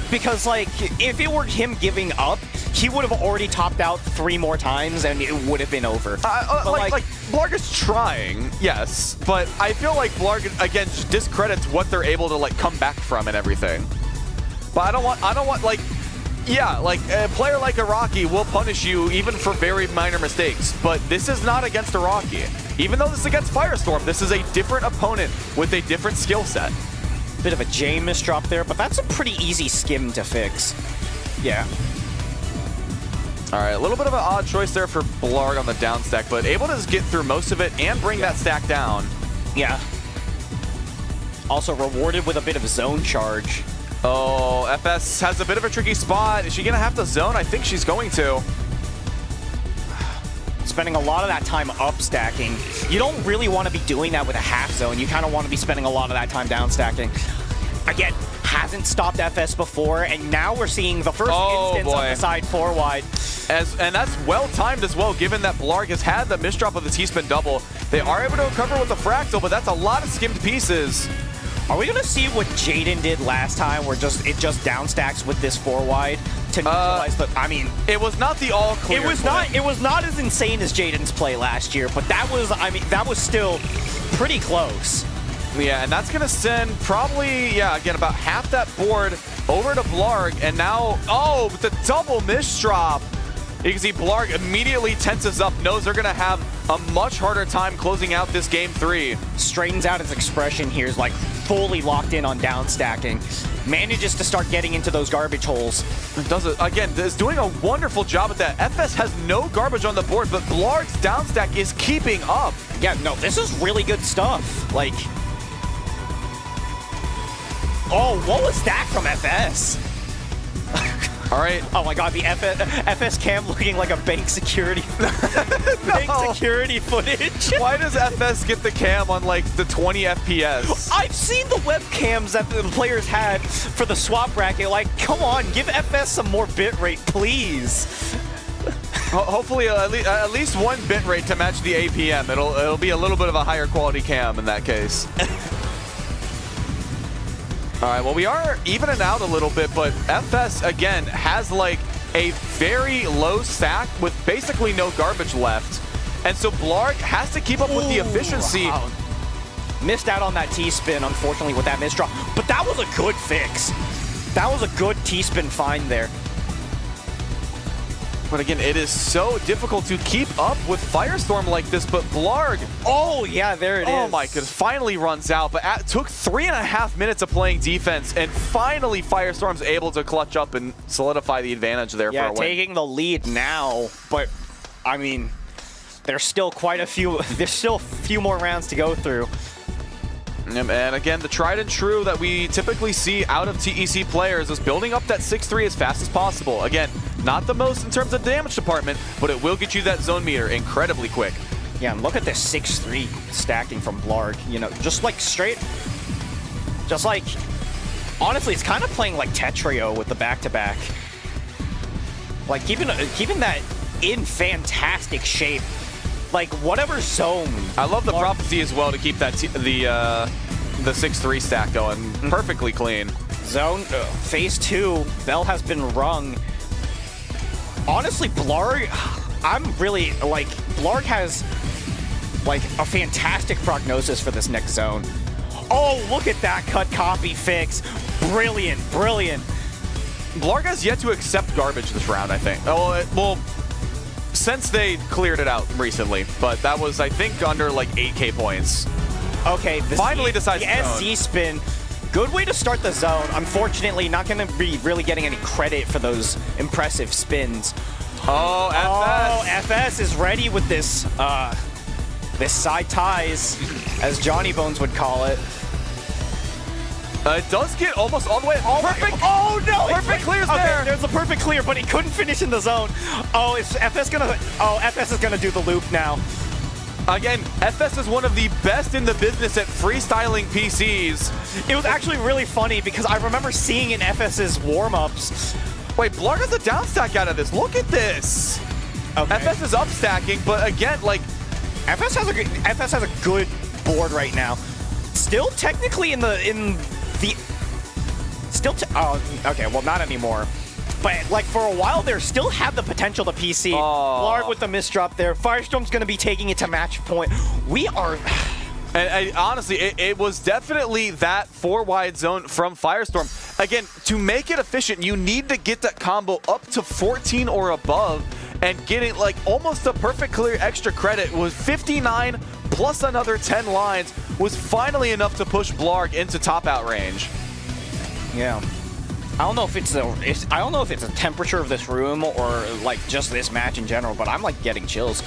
because like if it were him giving up, he would have already topped out 3 more times and it would have been over. Like Blarg is trying, yes, but I feel like Blarg again just discredits what they're able to like come back from and everything. But I don't want like, yeah, like a player like Iraqi will punish you even for very minor mistakes, but this is not against Iraqi. Even though this is against Firestorm, this is a different opponent with a different skill set. Bit of a J misdrop there, but that's a pretty easy skim to fix. Yeah. All right, a little bit of an odd choice there for Blarg on the down stack, but able to just get through most of it and bring that stack down. Yeah. Also rewarded with a bit of zone charge. Oh, FS has a bit of a tricky spot. Is she going to have to zone? I think she's going to. Spending a lot of that time up stacking. You don't really want to be doing that with a half zone. You kind of want to be spending a lot of that time down stacking. Again, hasn't stopped FS before, and now we're seeing the first instance on the side 4 wide. And that's well timed as well, given that Blarg has had the misdrop of the T-spin double. They are able to recover with the fractal, but that's a lot of skimmed pieces. Are we gonna see what Jaden did last time, where it just down stacks with this 4 wide to neutralize the? I mean, it was not the all clear. It was not as insane as Jaden's play last year, but that was, I mean, that was still pretty close. Yeah, and that's gonna send probably, yeah, again about half that board over to Blarg, and now, oh, the double misdrop. You can see Blarg immediately tenses up, knows they're gonna have a much harder time closing out this game 3. Straightens out his expression here, is like fully locked in on down stacking. Manages to start getting into those garbage holes. Does it again, is doing a wonderful job at that. FS has no garbage on the board, but Blarg's down stack is keeping up. Yeah, no, this is really good stuff. Like, oh, what was that from FS? All right. Oh my God, the FS cam looking like a bank security, bank security footage. Why does FS get the cam on like the 20 FPS? I've seen the webcams that the players had for the swap bracket. Like, come on, give FS some more bitrate, please. Hopefully, at least 1 bitrate to match the APM. It'll be a little bit of a higher quality cam in that case. All right, well, we are evening out a little bit, but FS, again, has like a very low stack with basically no garbage left. And so Blarg has to keep up with the efficiency. Wow. Missed out on that T-spin, unfortunately, with that misdraw. But that was a good fix. That was a good T-spin find there. But again, it is so difficult to keep up with Firestorm like this, but Blarg. Oh, yeah, there it is. Oh my goodness, finally runs out, but took 3.5 minutes of playing defense, and finally Firestorm's able to clutch up and solidify the advantage there for a win. Yeah, taking the lead now, but I mean, there's still quite a few, there's still a few more rounds to go through. And again, the tried and true that we typically see out of TEC players is building up that 6-3 as fast as possible. Again, not the most in terms of damage department, but it will get you that zone meter incredibly quick. Yeah, and look at this 6-3 stacking from Blarg. You know, just like straight, just like, honestly, it's kind of playing like Tetrio with the back-to-back. Like keeping that in fantastic shape. Like whatever zone. I love the prophecy as well to keep that the 6-3 stack going perfectly clean. Zone phase 2, bell has been rung. Honestly, Blarg, I'm really like Blarg has like a fantastic prognosis for this next zone. Oh, look at that cut copy fix. Brilliant, brilliant. Blarg has yet to accept garbage this round, I think. Oh, well, since they cleared it out recently, but that was, I think, under like 8K points. Okay, finally decides the SZ spin. Good way to start the zone. Unfortunately, not going to be really getting any credit for those impressive spins. Oh, FS. Oh, FS is ready with this, this side ties, as Johnny Bones would call it. It does get almost all the way. Oh, perfect. Oh no! Perfect clears okay, there. There's a perfect clear, but he couldn't finish in the zone. Oh, is FS gonna? Oh, FS is gonna do the loop now. Again, FS is one of the best in the business at freestyling PCs. It was actually really funny because I remember seeing in FS's warm-ups. Wait, Blarg has a down stack out of this. Look at this. Okay. FS is up stacking, but again, like FS has a good board right now. Still technically in the Still, oh, okay, well, not anymore. But, like, for a while there, still have the potential to PC. Blarg with the misdrop there. Firestorm's going to be taking it to match point. We are... And honestly, it was definitely that 4-wide zone from Firestorm. Again, to make it efficient, you need to get that combo up to 14 or above, and getting like almost a perfect clear extra credit with 59 plus another 10 lines was finally enough to push Blarg into top out range. Yeah. I don't know if it's a temperature of this room or like just this match in general, but I'm like getting chills.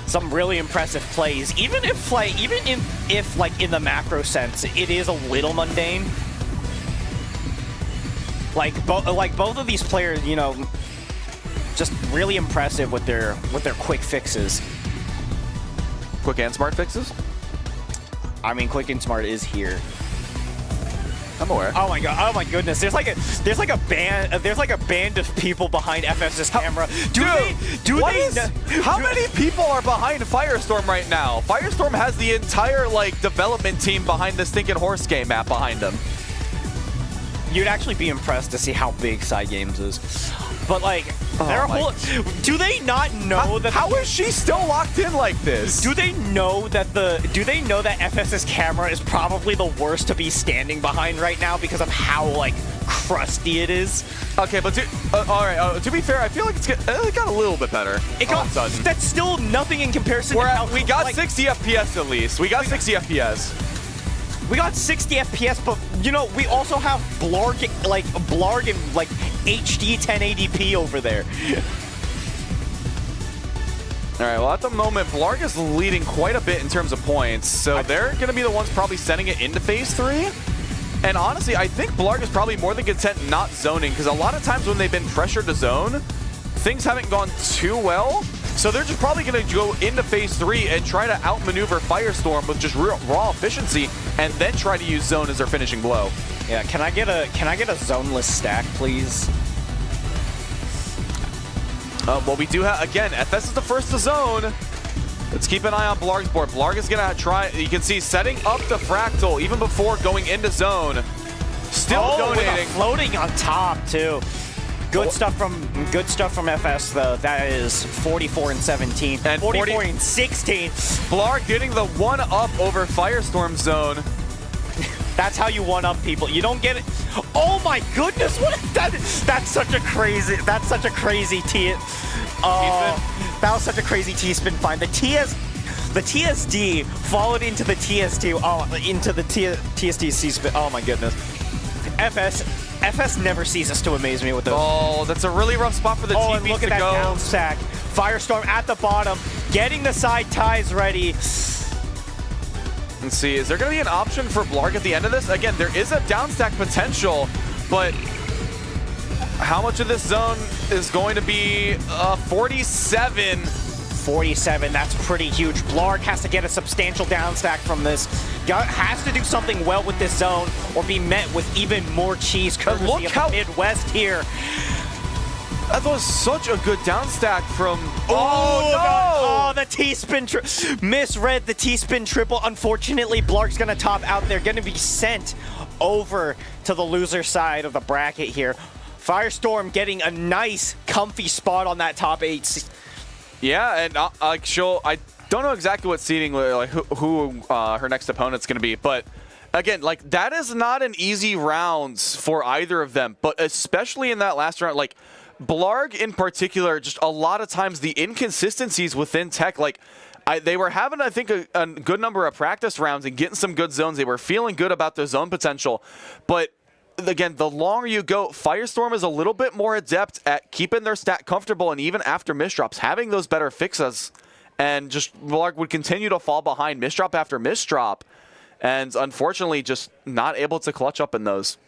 Some really impressive plays, even if in the macro sense it is a little mundane. Like both of these players, you know, just really impressive with their quick fixes. Quick and smart fixes? I mean, quick and smart is here. I'm aware. Oh my god! Oh my goodness! There's like a band of people behind FS's camera. How many people are behind Firestorm right now? Firestorm has the entire like development team behind this thinking horse game map behind them. You'd actually be impressed to see how big Side Games is. But like, do they not know that? How is she still locked in like this? Do they know that FS's camera is probably the worst to be standing behind right now because of how like crusty it is? Okay, but all right. To be fair, I feel like it got a little bit better. That's still nothing in comparison. We got 60 FPS at least. We got 60 FPS. We got 60 FPS, but you know we also have Blarg in like HD 1080p over there. All right. Well, at the moment, Blarg is leading quite a bit in terms of points, so they're going to be the ones probably sending it into phase 3. And honestly, I think Blarg is probably more than content not zoning, because a lot of times when they've been pressured to zone, things haven't gone too well. So they're just probably going to go into phase 3 and try to outmaneuver Firestorm with just raw efficiency, and then try to use zone as their finishing blow. Yeah, can I get a zoneless stack, please? Well, we do have, again, FS is the first to zone. Let's keep an eye on Blarg's board. Blarg is going to try, you can see, setting up the Fractal even before going into zone. Still donating. With a floating on top, too. Good stuff from FS though. That is 44 and 17, and 44 and 16. Blarg getting the 1-up over Firestorm zone. That's how you 1-up people. You don't get it. Oh my goodness! What is that? That's such a crazy T. That was such a crazy T-spin find. The TSD followed into the TST. Into the TSD C-spin. Oh my goodness. FS never ceases to amaze me with those. Oh, that's a really rough spot for the TPs to go. And look at that down stack. Firestorm at the bottom, getting the side ties ready. Let's see, is there going to be an option for Blarg at the end of this? Again, there is a down stack potential, but how much of this zone is going to be 47? 47, that's pretty huge. Blarg has to get a substantial down stack from this. Has to do something well with this zone or be met with even more cheese courtesy of the Midwest here. That was such a good down stack from... Oh, the T-spin misread the T-spin triple. Unfortunately, Blarg's going to top out there, going to be sent over to the loser side of the bracket here. Firestorm getting a nice, comfy spot on that top 8. Yeah, and I don't know exactly what seeding, like who her next opponent's going to be, but again, like that is not an easy rounds for either of them, but especially in that last round, like Blarg in particular, just a lot of times the inconsistencies within tech, like they were having, I think, a good number of practice rounds and getting some good zones. They were feeling good about their zone potential, but again, the longer you go, Firestorm is a little bit more adept at keeping their stack comfortable, and even after misdrops, having those better fixes, and just Blarg would continue to fall behind misdrop after misdrop, and unfortunately just not able to clutch up in those.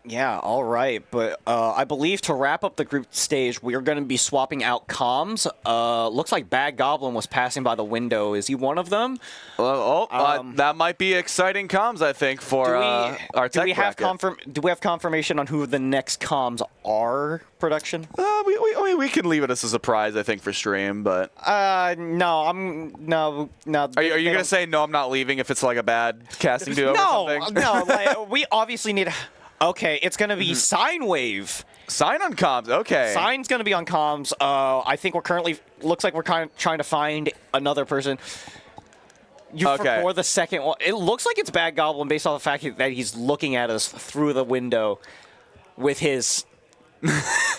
Yeah, all right, but I believe to wrap up the group stage, we're going to be swapping out comms. Looks like Bad Goblin was passing by the window. Is he one of them? That might be exciting comms, I think, for our tech bracket. Do we have confirmation on who the next comms are, production? We we can leave it as a surprise, I think, for stream. But no. are you gonna say no? I'm not leaving if it's like a bad casting duo or something? No. Like, we obviously need. Okay, it's gonna be Sine Wave. Sign on comms. Okay. Sign's gonna be on comms. I think looks like we're kind of trying to find another person. For the second one, it looks like it's Bad Goblin based off the fact that he's looking at us through the window with his.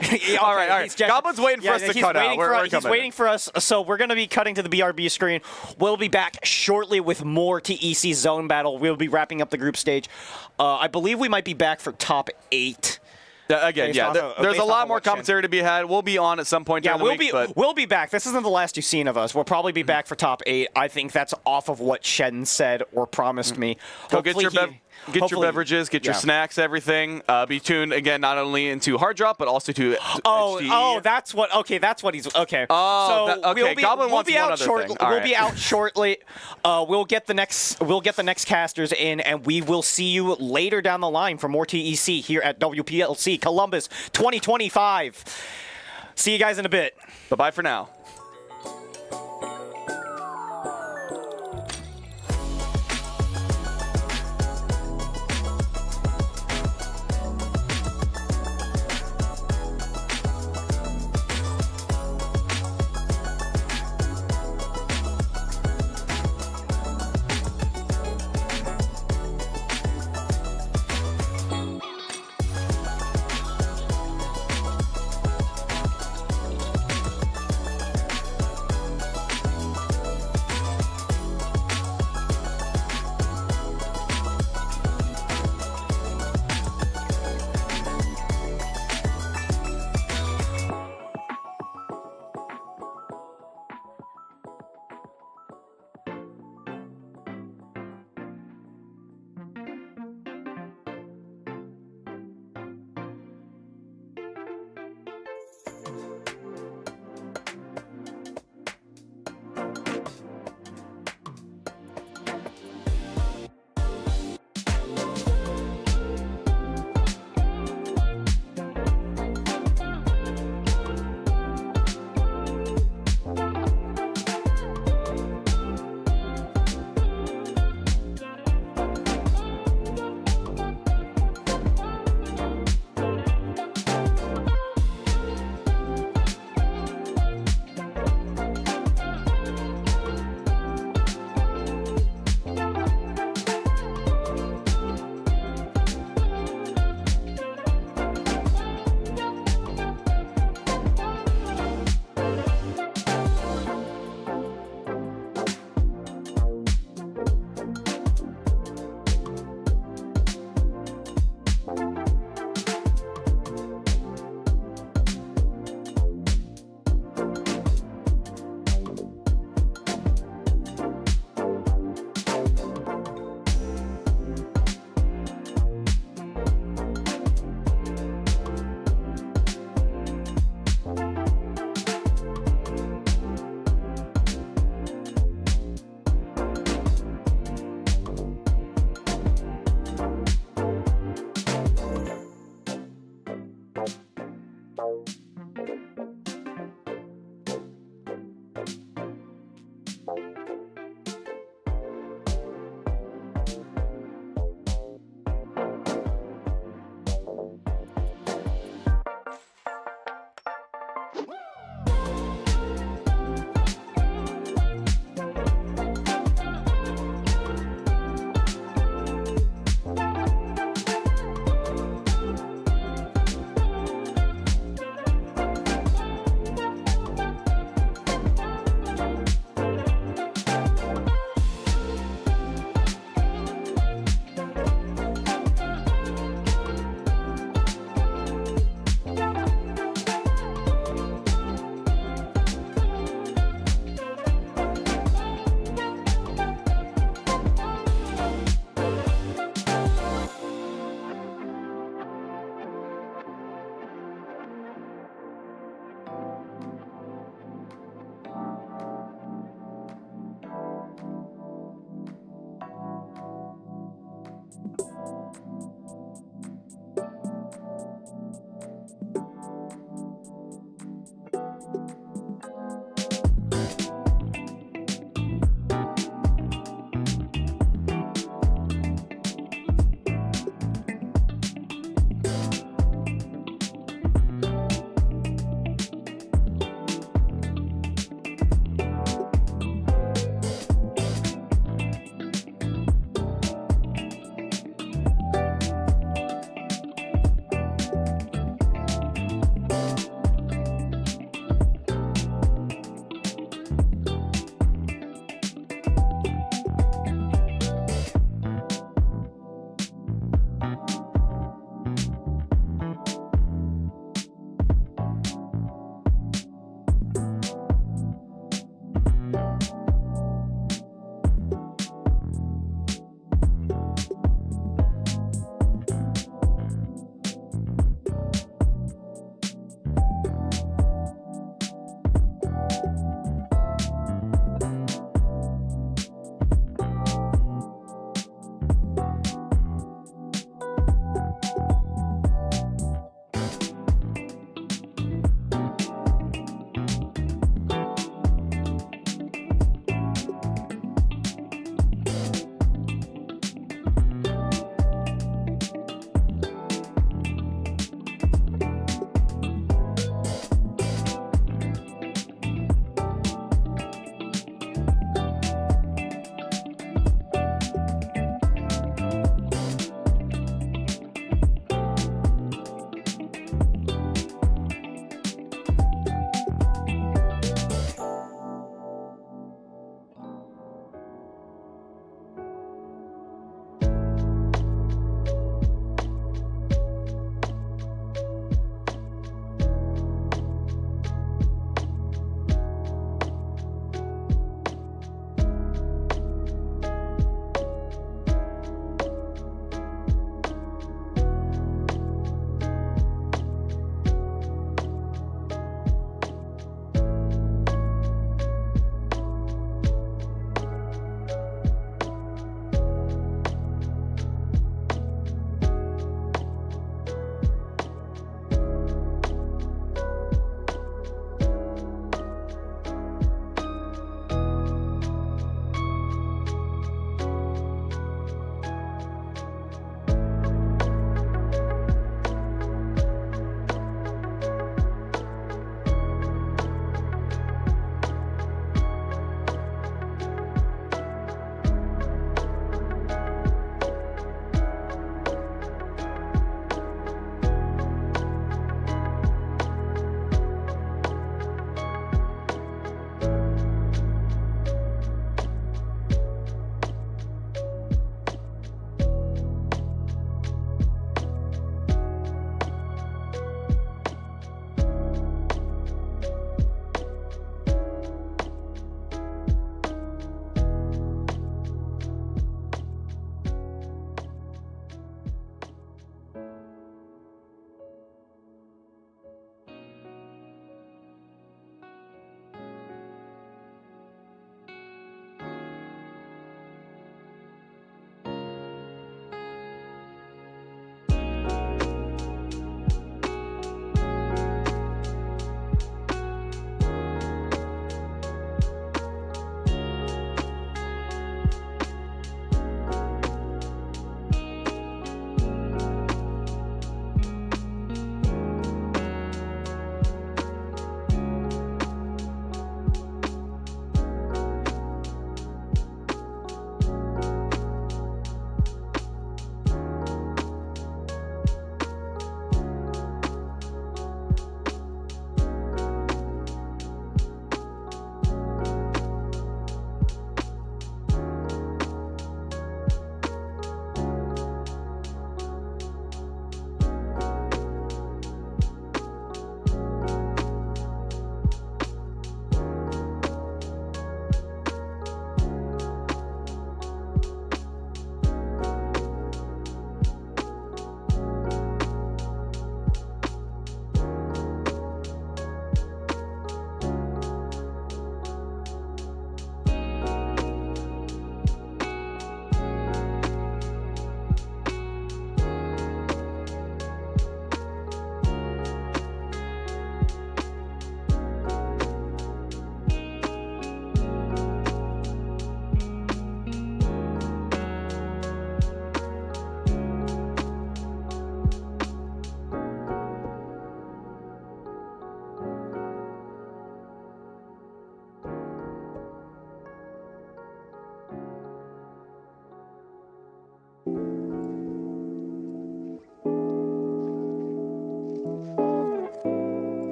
Okay, all right. Goblin's waiting for us to cut out. He's waiting for us, so we're going to be cutting to the BRB screen. We'll be back shortly with more TEC Zone Battle. We'll be wrapping up the group stage. I believe we might be back for top 8. Again, there's a lot more commentary to be had. We'll be on at some point during the week. We'll be back. This isn't the last you've seen of us. We'll probably be back for top 8. I think that's off of what Shen said or promised me. Go get your beverages, get your snacks, everything. Be tuned again, not only into Hard Drop, but also to HDE. That's what. Okay, that's what he's. Okay. Oh, so okay. Goblin wants one other thing. We'll be out shortly. We'll get the next casters in, and we will see you later down the line for more TEC here at WPLC Columbus 2025. See you guys in a bit. Bye for now.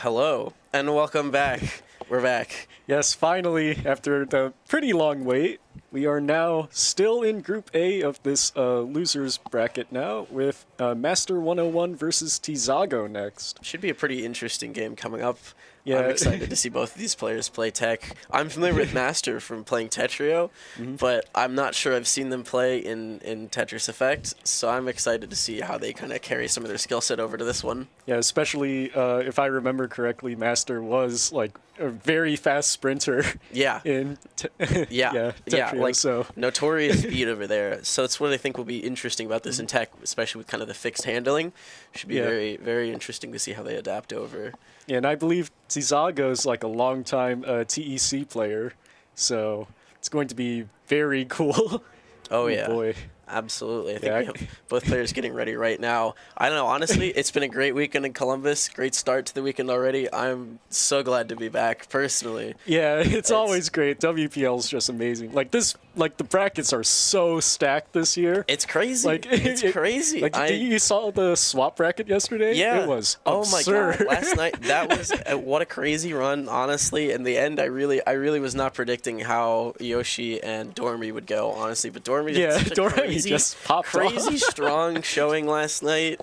Hello, and welcome back. We're back. Yes, finally, after the pretty long wait, we are now still in Group A of this losers bracket now, with Master 101 versus Tizago next. Should be a pretty interesting game coming up. Yeah. I'm excited to see both of these players play Tech. I'm familiar with Master from playing Tetrio, but I'm not sure I've seen them play in Tetris Effect, so I'm excited to see how they kind of carry some of their skill set over to this one. Yeah, especially if I remember correctly, Master was like a very fast sprinter. Yeah. In Tetrio, like so notorious speed over there. So it's what I think will be interesting about this in Tech, especially with kind of the fixed handling. Should be very, very interesting to see how they adapt over. Yeah, and I believe Tizago's like a long-time TEC player, so it's going to be very cool. Oh, yeah. Boy. Absolutely. I think we have both players getting ready right now. I don't know. Honestly, it's been a great weekend in Columbus. Great start to the weekend already. I'm so glad to be back, personally. Yeah, it's always great. WPL is just amazing. Like the brackets are so stacked this year. It's crazy. Like it's crazy. Like you saw the swap bracket yesterday? Yeah. It was absurd. Oh my god! Last night, that was what a crazy run. Honestly, in the end, I really was not predicting how Yoshi and Dormy would go. Honestly, but Dormy did such a Dormy just popped crazy off. strong showing last night.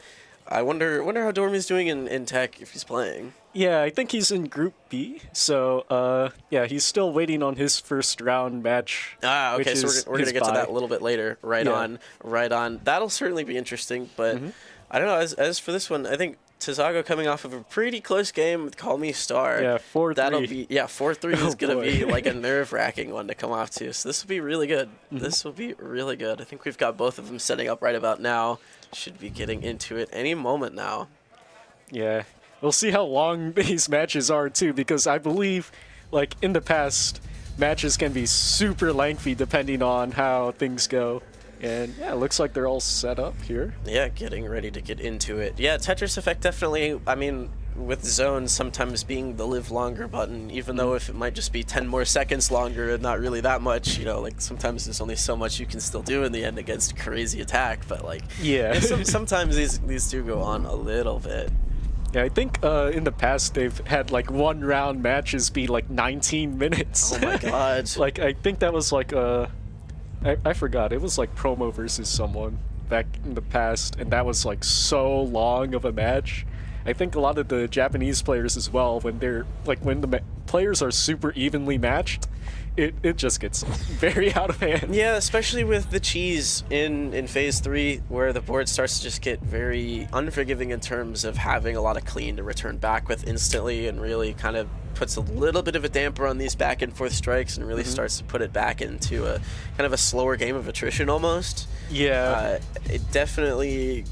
I wonder how Dormy's doing in Tech if he's playing. Yeah, I think he's in Group B. So, yeah, he's still waiting on his first round match. Ah, okay, so we're going to get to that a bye. little bit later. Right on. That'll certainly be interesting, but I don't know. As for this one, I think Tizago coming off of a pretty close game with Call Me Star. Yeah, 4-3. That'll be 4-3 is going to boy. be like a nerve-wracking one to come off to. So this will be really good. This will be really good. I think we've got both of them setting up right about now. Should be getting into it any moment now. Yeah. We'll see how long these matches are, too, because I believe, like, in the past, matches can be super lengthy depending on how things go. And, yeah, it looks like they're all set up here. Yeah, getting ready to get into it. Yeah, Tetris Effect definitely, I mean, with zones sometimes being the live longer button, even though if it might just be 10 more seconds longer and not really that much, you know, like sometimes there's only so much you can still do in the end against a crazy attack, but like, Yeah. sometimes these do go on a little bit. Yeah, I think in the past they've had like 1 round matches be like 19 minutes. Oh my god. Like, I think that was like I forgot. It was like Promo versus someone back in the past, and that was like so long of a match. I think a lot of the Japanese players as well, when they're like when the players are super evenly matched, it just gets very out of hand. Yeah, especially with the cheese in Phase 3, where the board starts to just get very unforgiving in terms of having a lot of clean to return back with instantly, and really kind of puts a little bit of a damper on these back and forth strikes, and really starts to put it back into a kind of a slower game of attrition almost. Yeah. It definitely,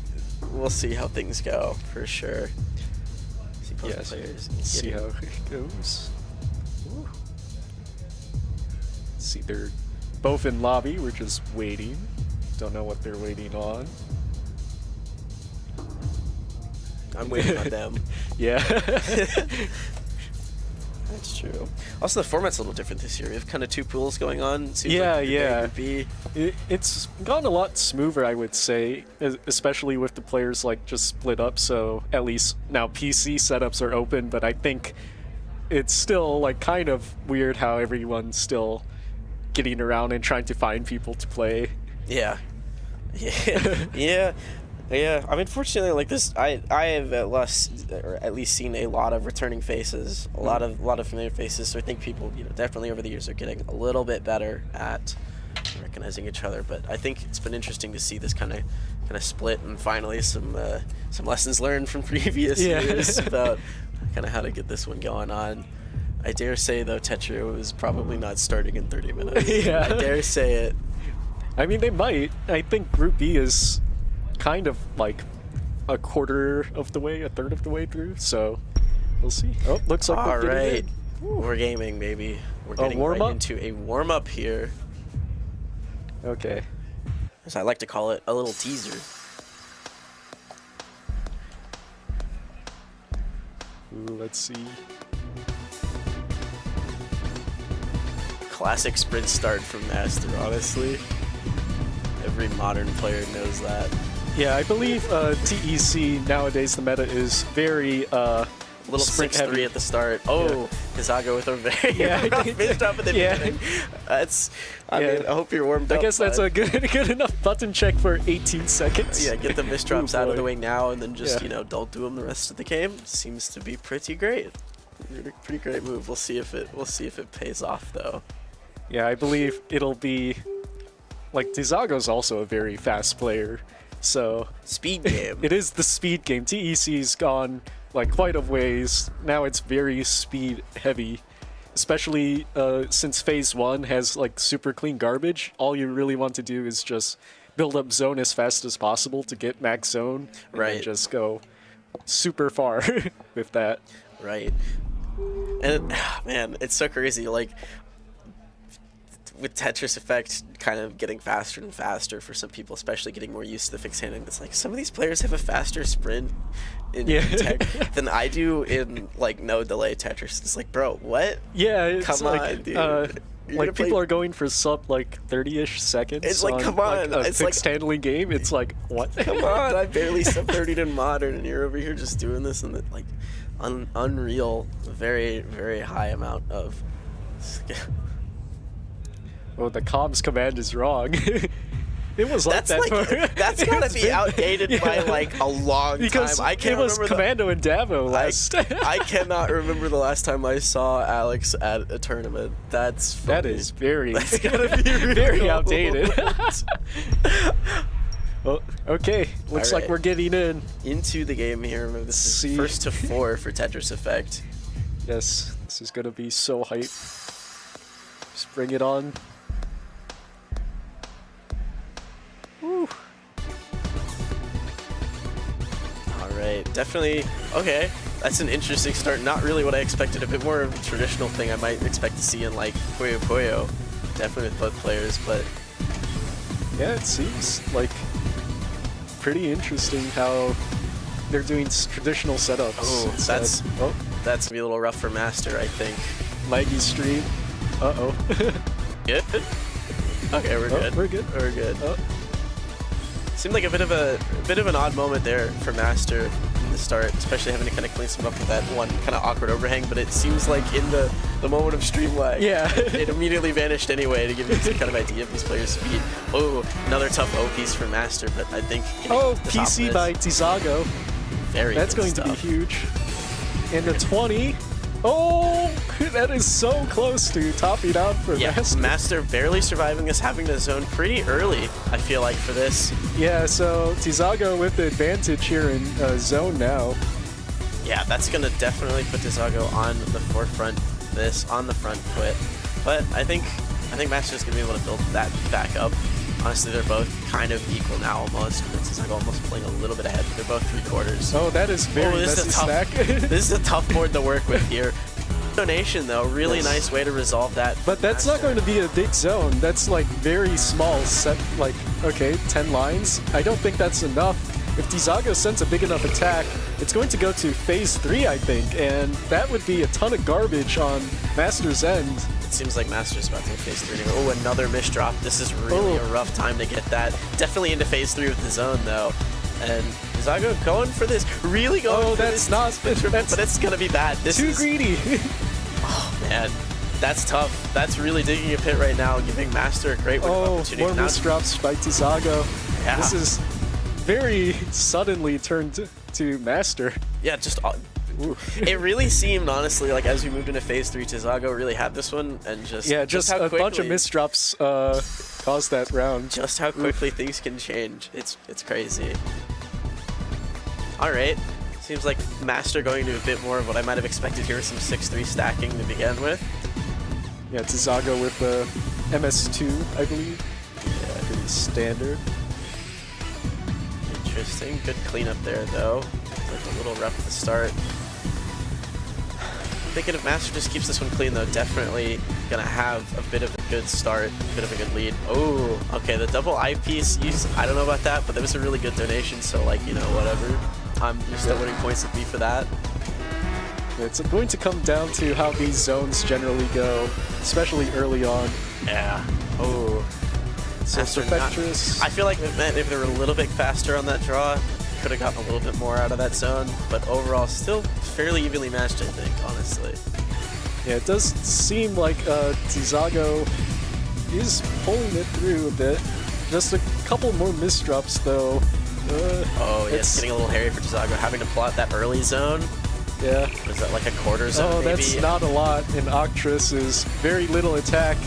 we'll see how things go for sure. See both Yes. players. See how it goes. Ooh. See, they're both in lobby. We're just waiting. Don't know what they're waiting on. I'm waiting on them. Yeah. That's true. Also, the format's a little different this year. We have kind of 2 pools going on. Seems Yeah, like yeah. B. It's gone a lot smoother, I would say, especially with the players like just split up. So at least now PC setups are open, but I think it's still like kind of weird how everyone's still getting around and trying to find people to play. Yeah. Yeah. Yeah. I mean, fortunately, like this, I have at least seen a lot of returning faces, a lot of familiar faces. So I think people, you know, definitely over the years are getting a little bit better at recognizing each other. But I think it's been interesting to see this kind of split, and finally some lessons learned from previous years about kind of how to get this one going on. I dare say, though, Tetrio is probably not starting in 30 minutes. Yeah. I dare say it. I mean, they might. I think Group B is kind of like a third of the way through, so we'll see. Oh, looks like All we're getting right. in. We're gaming, maybe. We're getting right warm-up? into a warm-up here. Okay. As I like to call it, a little teaser. Ooh, let's see. Classic sprint start from Master, honestly. Every modern player knows that. Yeah, I believe TEC nowadays the meta is very Little sprint 6-3 heavy. at the start. Oh, Tizago with a very rough mid-drop at the beginning. I mean, I hope you're warmed up. I guess that's a good enough button check for 18 seconds. Yeah, get the misdrops out of the boy. way now, and then just, Yeah. don't do them the rest of the game. Seems to be pretty great. Pretty great move. We'll see if it pays off, though. Yeah, I believe it'll be like Tizago's also a very fast player, so Speed game. it is the speed game. TEC's gone like quite a ways. Now it's very speed heavy, especially since phase 1 has like super clean garbage. All you really want to do is just build up zone as fast as possible to get max zone, and Right. then just go super far with that. Right. And man, it's so crazy. Like with Tetris Effect kind of getting faster and faster for some people, especially getting more used to the fixed handing. It's like some of these players have a faster sprint in Yeah. tech than I do in like no delay Tetris. It's like, bro, what? Yeah, it's Come like, on, dude. You're gonna like people play- are going for sub like 30-ish seconds. It's like, come on, like, a it's like- fixed handling game. It's like what? Come on, I barely sub 30'd in modern, and you're over here just doing this and like unreal, very very high amount of. Oh, the comms command is wrong. It was like That's that. like for- that's It's gotta be been- outdated by yeah. like a long because time. I can't it was remember Commando and Davo last. I cannot remember the last time I saw Alex at a tournament. That's funny. That is very, That's gotta be very real. outdated. Well, okay, looks like Alright. we're getting in. Into the game here. Remember, this is See. first to 4 for Tetris Effect. Yes, this is gonna be so hype. Just bring it on. Woo. All right, definitely. Okay, that's an interesting start. Not really what I expected. A bit more of a traditional thing I might expect to see in like Puyo Puyo. Definitely with both players, but Yeah, it seems like pretty interesting how they're doing traditional setups. Oh, instead. that's- oh, that's gonna be a little rough for Master, I think. laggy stream. Uh-oh. Good. Okay, we're Oh, good. we're good. We're good. Oh. Seemed like a bit of an odd moment there for Master in the start, especially having to kind of clean some up with that one kind of awkward overhang. But it seems like in the moment of stream lag, Yeah. it immediately vanished anyway to give you some kind of idea of these players' speed. Oh, another tough O piece for Master, but I think getting Oh, to the top of PC this, by Tizago. very That's good going to be stuff. huge. And the 20. Oh, that is so close to topping out for Yeah, Master. Master barely surviving this, having to zone pretty early, I feel like, for this. Yeah, so Tizago with the advantage here in zone now. Yeah, that's going to definitely put Tizago on the forefront, on the front foot. But I think Master's going to be able to build that back up. Honestly, they're both kind of equal now almost. Tizago almost playing a little bit ahead, but they're both 3/4. Oh, that is very this is messy a tough, stack. this is a tough board to work with here. Donation, though, really Yes. nice way to resolve that. But that's not going to be a big zone. That's like very small set, like, okay, 10 lines. I don't think that's enough. If Tizago sends a big enough attack, it's going to go to phase 3, I think, and that would be a ton of garbage on Master's end. It seems like Master's about to phase 3 anyway. Oh, another misdrop. This is really Oh. a rough time to get that. Definitely into phase 3 with the zone, though. And Tizago going for this. Really going Oh, for that's this. not- that's but it's going to be bad. This Too is, greedy. Oh, man. That's tough. That's really digging a pit right now, giving Master a great win Oh, opportunity. more Now- misdrops by Tizago. Yeah. This is very suddenly turned to Master. Yeah, just... Ooh. It really seemed, honestly, like as we moved into phase 3, Tizago really had this one, and just... Yeah, just how a bunch of quickly- misdrops caused that round. Just how quickly things can change. It's crazy. Alright. Seems like Master going to a bit more of what I might have expected here with some 6-3 stacking to begin with. Yeah, Tizago with the MS2, I believe. Yeah, pretty standard. Interesting. Good cleanup there, though. Looked a little rough at the start. Thinking if Master just keeps this one clean, though, definitely gonna have a bit of a good start, a bit of a good lead. Oh, okay, the double eyepiece, I don't know about that, but that was a really good donation, so, like, you know, whatever. You're still winning points with me for that. It's going to come down to how these zones generally go, especially early on. Yeah. Oh. So Master not- Perfectress. I feel like if they were a little bit faster on that draw, could have gotten a little bit more out of that zone, but overall still fairly evenly matched, I think, honestly. Yeah, it does seem like Tizago is pulling it through a bit. Just a couple more misdrops, though. Oh, yeah, it's getting a little hairy for Tizago, having to plot that early zone. Yeah. Was that like a quarter zone, Oh, maybe? that's not a lot, and Cultris is very little attack.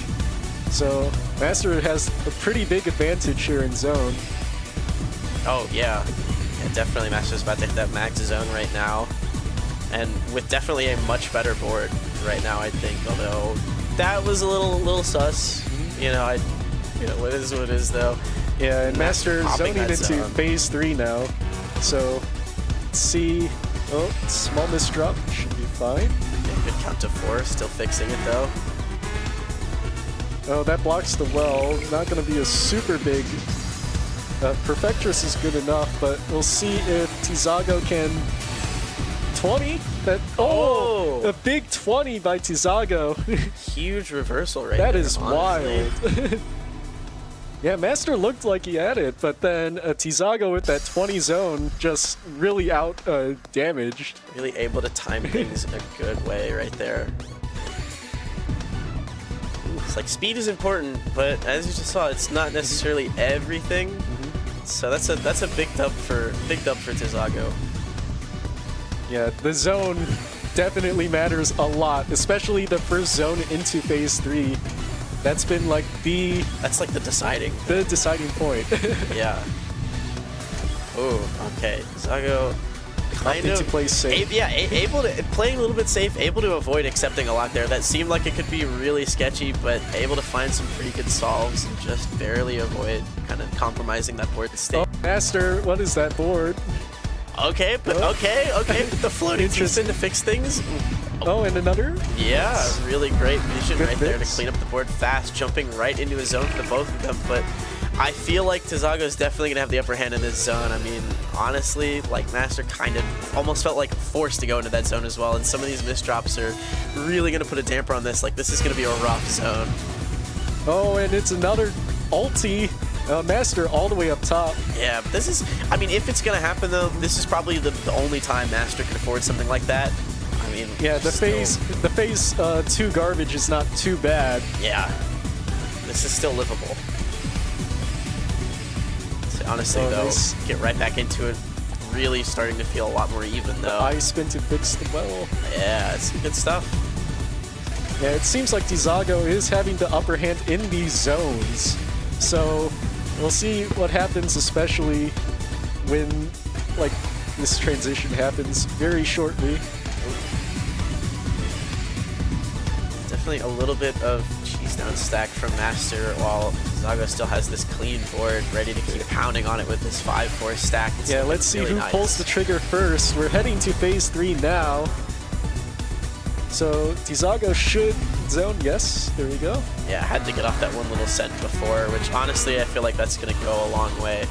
So Master has a pretty big advantage here in zone. Oh, yeah. Yeah, definitely Master's about to hit that max zone right now. And with definitely a much better board right now, I think. Although that was a little sus. You know, what is what it is, though. Yeah, and Master Popping zoning that into zone. phase 3 now. So, let's see. Oh, small misdrop. Should be fine. Yeah, good count to 4. Still fixing it, though. Oh, that blocks the well. Not going to be a super big... Perfectress is good enough, but we'll see if Tizago can... 20? That, oh! A big 20 by Tizago. Huge reversal right That there, is honestly. wild. Yeah, Master looked like he had it, but then Tizago with that 20 zone just really out damaged. Really able to time things in a good way right there. It's like speed is important, but as you just saw, it's not necessarily everything. So that's a big dub for Tizago. Yeah, the zone definitely matters a lot, especially the first zone into phase 3. That's been like That's like the deciding. deciding point. Yeah. Oh, okay. Tizago kind Opting of to play safe. able to playing a little bit safe, able to avoid accepting a lot there. That seemed like it could be really sketchy, but able to find some pretty good solves and just barely avoid kind of compromising that board state. Oh, Master, what is that board? Okay, but okay. The floating spin to fix things. Oh, and another? Yeah, really great vision Good right there to fix. clean up the board fast, jumping right into a zone for the both of them. But I feel like Tizago is definitely going to have the upper hand in this zone. I mean, honestly, like Master kind of almost felt like forced to go into that zone as well. And some of these misdrops are really going to put a damper on this. Like, this is going to be a rough zone. Oh, and it's another ulti. Master all the way up top. Yeah, but this is, I mean, if it's going to happen, though, this is probably the only time Master can afford something like that. I mean, Yeah, the phase 2 garbage is not too bad. Yeah, this is still livable. So honestly, Oh, though, nice. get right back into it. Really starting to feel a lot more even, though. I spin to fix the well. Yeah, it's some good stuff. Yeah, it seems like Tizago is having the upper hand in these zones. So we'll see what happens, especially when like this transition happens very shortly. Definitely a little bit of cheese down stack from Master, while Tizago still has this clean board ready to keep pounding on it with this 5-4 stack. It's Yeah, looking let's see really who nice. pulls the trigger first. We're heading to phase 3 now. So Tizago should zone. Yes, there we go. Yeah, I had to get off that one little set before, which honestly I feel like that's going to go a long way.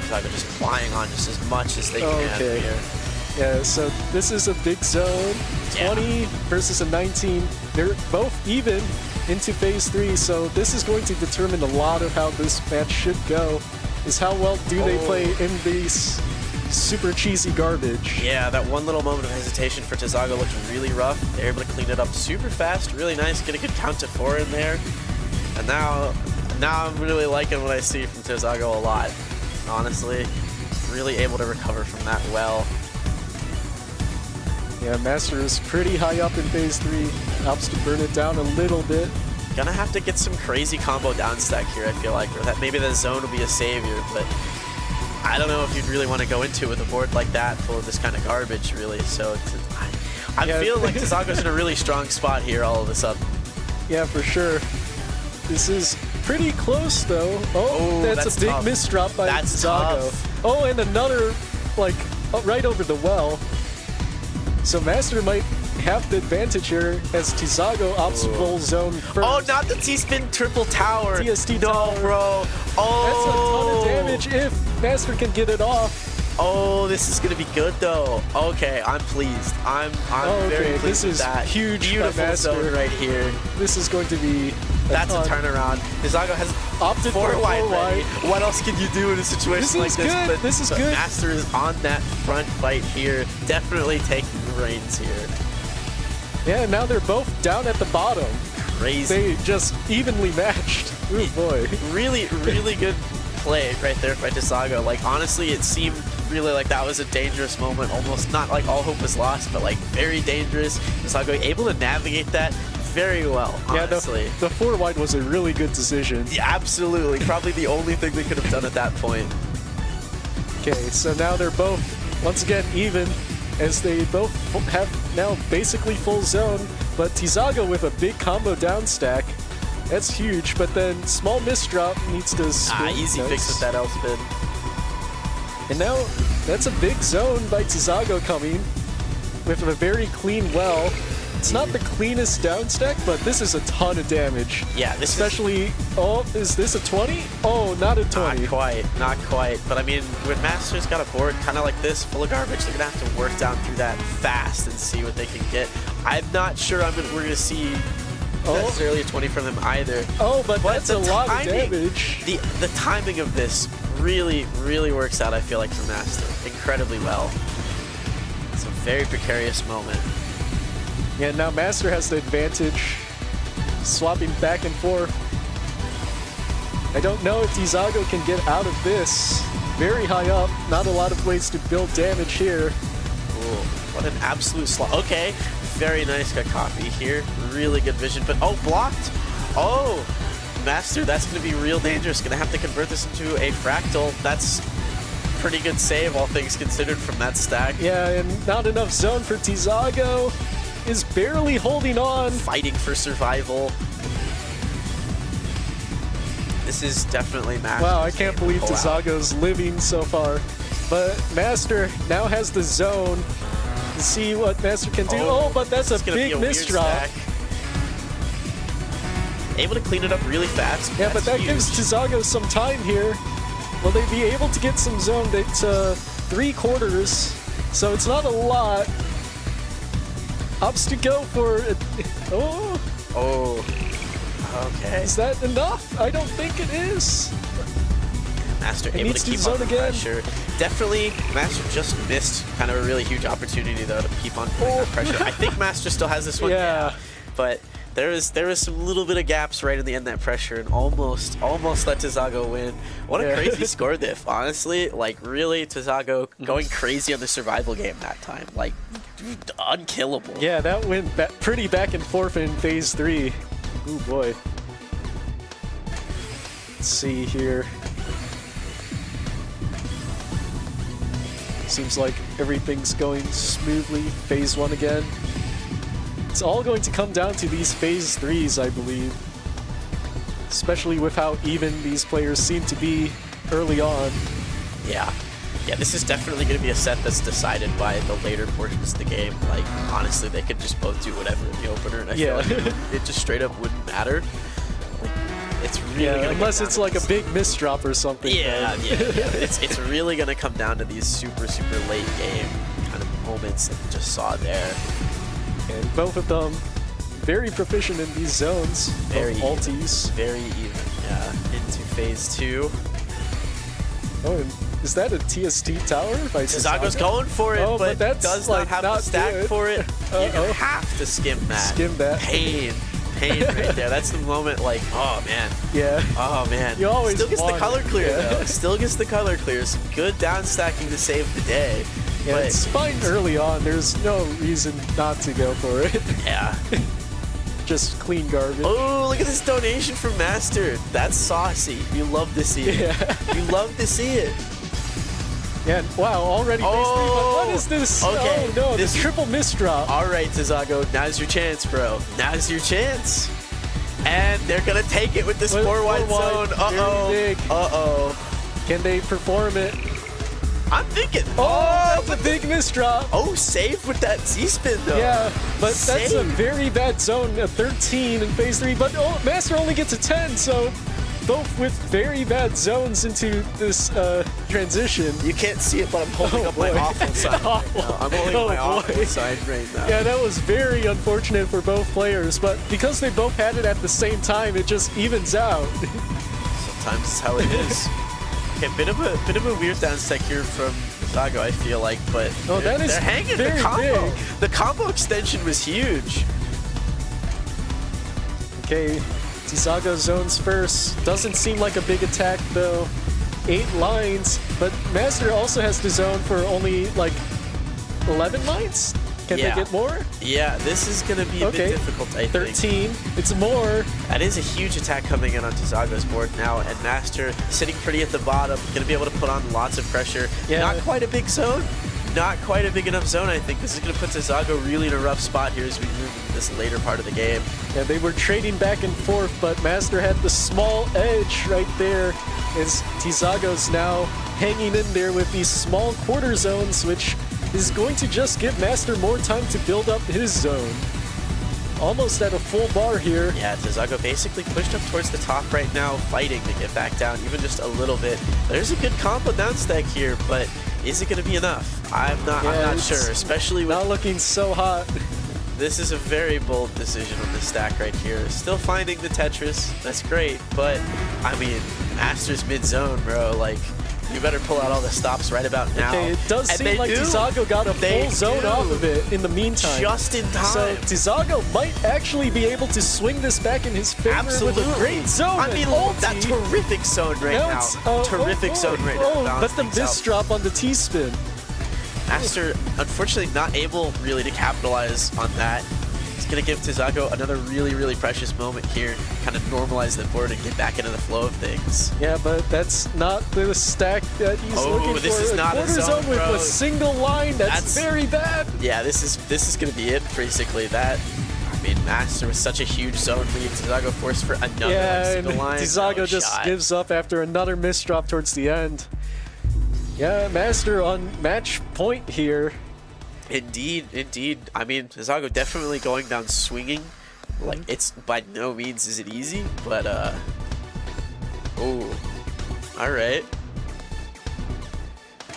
Tizago just flying on just as much as they can Okay. here. Yeah, so this is a big zone. 20 versus a 19. They're both even into phase 3, so this is going to determine a lot of how this match should go. Is how well do they play in these super cheesy garbage. Yeah, that one little moment of hesitation for Tizago looked really rough. They're able to clean it up super fast, really nice, get a good count to 4 in there. And now I'm really liking what I see from Tizago a lot. Honestly, really able to recover from that well. Yeah, Master is pretty high up in phase 3. Helps to burn it down a little bit. Gonna have to get some crazy combo down stack here, I feel like, or that maybe the zone will be a savior, but I don't know if you'd really want to go into with a board like that full of this kind of garbage, really. So I Yeah. feel like Tizago's in a really strong spot here all of a sudden. Yeah, for sure. This is pretty close, though. Oh, that's a big tough. misdrop by That's Tizago. tough. Oh, and another, like, right over the well. So Master might have the advantage here as Tizago obstacle zone first. Oh, not the T-spin triple tower. TST no, tower. bro. That's a ton Oh, of damage if Master can get it off. Oh, this is gonna be good though. Okay, I'm pleased. I'm very Okay, pleased this with is that. huge by Beautiful Master. zone right here. This is going to be That's a ton. turnaround. Tizago has Opted for four wide four ready. wide. What else can you do in a situation like is this? good. This is but good. Master is on that front fight here, definitely taking the reins here. Yeah, now they're both down at the bottom. Crazy. They just evenly matched. Oh boy. Really, really good play right there by Tizago. Like, honestly, it seemed really like that was a dangerous moment. Almost not like all hope was lost, but like very dangerous. Tizago able to navigate that very well, honestly. Yeah, the 4 wide was a really good decision. Yeah, absolutely. Probably the only thing they could have done at that point. Okay, so now they're both, once again, even, as they both have now basically full zone, but Tizago with a big combo down stack. That's huge, but then small misdrop needs to spin. Easy fix with that L spin. And now that's a big zone by Tizago coming with a very clean well. It's not the cleanest down stack, but this is a ton of damage. Yeah, this Especially, oh, is this a 20? Oh, not a 20. Not quite. But I mean, when Master's got a board kind of like this, full of garbage, they're gonna have to work down through that fast and see what they can get. I'm not sure we're gonna see necessarily a 20 from them either. Oh, but that's the a lot of timing- damage. The timing of this really, really works out, I feel like, for Master incredibly well. It's a very precarious moment. Yeah, now Master has the advantage, swapping back and forth. I don't know if Tizago can get out of this. Very high up, not a lot of ways to build damage here. Ooh, what an absolute slot. Okay, very nice got copy here. Really good vision, but oh, blocked. Oh, Master, that's going to be real dangerous. Going to have to convert this into a fractal. That's pretty good save, all things considered, from that stack. Yeah, and not enough zone for Tizago. Is barely holding on. Fighting for survival. This is definitely Master. Wow, I can't believe pull out. Tizago's living so far. But Master now has the zone to see what Master can do. Oh, but that's this a is gonna be big weird misdrop. stack. Able to clean it up really fast. Yeah, but That's that huge. gives Tizago some time here. Will they be able to get some zone? It's 3/4, so it's not a lot. Opts to go for it. Oh, Oh, okay. is that enough? I don't think it is. Master It able needs to to keep zone on the again. pressure. Definitely, Master just missed kind of a really huge opportunity though to keep on putting that pressure. I think Master still has this one. Yeah. But there was some little bit of gaps right in the end of that pressure, and almost let Tizago win. What a Yeah. crazy score diff, honestly. Like, really, Tizago going crazy on the survival game that time. Like, unkillable. Yeah, that went pretty back and forth in phase 3. Oh boy. Let's see here. Seems like everything's going smoothly. Phase 1 again. It's all going to come down to these phase 3s, I believe. Especially with how even these players seem to be early on. Yeah. Yeah, this is definitely going to be a set that's decided by the later portions of the game. Like, honestly, they could just both do whatever in the opener, and I feel like it just straight up wouldn't matter. Like, it's really Yeah, gonna come unless down it's to like a these- big misdrop or something. Yeah, then. yeah. It's really going to come down to these super late game kind of moments that we just saw there. And both of them very proficient in these zones. Very of ultis. Very even, yeah. Into phase 2. Oh, and is that a TST tower by Tizago's Tizago? going for it, Oh, but that's, does like, not have not the stack good. for it. You're Uh-oh. going to have to skim that. Skim that. Pain right there. That's the moment, like, oh, man. Yeah. Oh, man. You always Still gets the want color it, clear, yeah. though. Still gets the color clear. Some good down stacking to save the day. Yeah, but, it's fine early on. There's no reason not to go for it. yeah. Just clean garbage. Oh, look at this donation from Master. That's saucy. You love to see it. Yeah. You love to see it. Yeah, and wow, already phase 3, but what is this? Okay, Oh no, this- the triple misdrop. All right, Tizago, now's your chance, bro. Now's your chance. And they're going to take it with this With 4-wide four-wide, zone. Uh-oh. very big. Uh-oh. Can they perform it? I'm thinking. Oh, that's a big misdrop. Oh, save with that Z-spin, though. Yeah, but that's a Save. very bad zone, a 13 in phase 3, but Master only gets a 10, so both with very bad zones into this transition. You can't see it, but I'm holding up my boy. awful side. Right now. I'm holding Oh, my boy. awful side right now. Yeah, that was very unfortunate for both players, but because they both had it at the same time, it just evens out. Sometimes it's how it is. Okay, bit of a weird down stack here from Zago, I feel like, but Oh, that is they're hanging very the combo. big. The combo extension was huge. Okay, Tizago zones first. Doesn't seem like a big attack though. 8 lines, but Master also has to zone for only like 11 lines? Can Yeah. they get more? Yeah, this is gonna be a Okay. bit difficult, I think. 13. It's more. That is a huge attack coming in on Tizago's board now, and Master sitting pretty at the bottom, gonna be able to put on lots of pressure. Yeah. Not quite a big zone. Not quite a big enough zone, I think. This is gonna put Tizago really in a rough spot here as we move into this later part of the game. Yeah, they were trading back and forth, but Master had the small edge right there as Tizago's now hanging in there with these small quarter zones, which is going to just give Master more time to build up his zone. Almost at a full bar here. Yeah, Tizago basically pushed up towards the top right now, fighting to get back down even just a little bit. There's a good combo down stack here, but is it going to be enough? I'm not it's sure, especially with Not looking so hot. this is a very bold decision on this stack right here. Still finding the Tetris, that's great, but I mean, Master's mid-zone, bro, like, you better pull out all the stops right about now. Okay, it does And seem they like do. Tizago got a They full zone do. off of it in the meantime. Just in time. So Tizago might actually be able to swing this back in his favor Absolutely. with a great zone. I mean, and look, ulti. that terrific zone right now. Terrific zone right now. Oh, Balance but the things out. miss drop on the T-spin. Master, unfortunately, not able really to capitalize on that. It's going to give Tizago another really, really precious moment here, kind of normalize the board and get back into the flow of things. Yeah, but that's not the stack that he's looking this for. is not a quarter zone, with bro. a single line. That's very bad. Yeah, this is going to be it, basically. That, I mean, Master was such a huge zone lead. Tizago forced for another Yeah, and single line. Tizago No just shot. gives up after another miss drop towards the end. Yeah, Master on match point here. Indeed, indeed. I mean, Tizago definitely going down swinging. Like, it's by no means is it easy, but, oh, alright.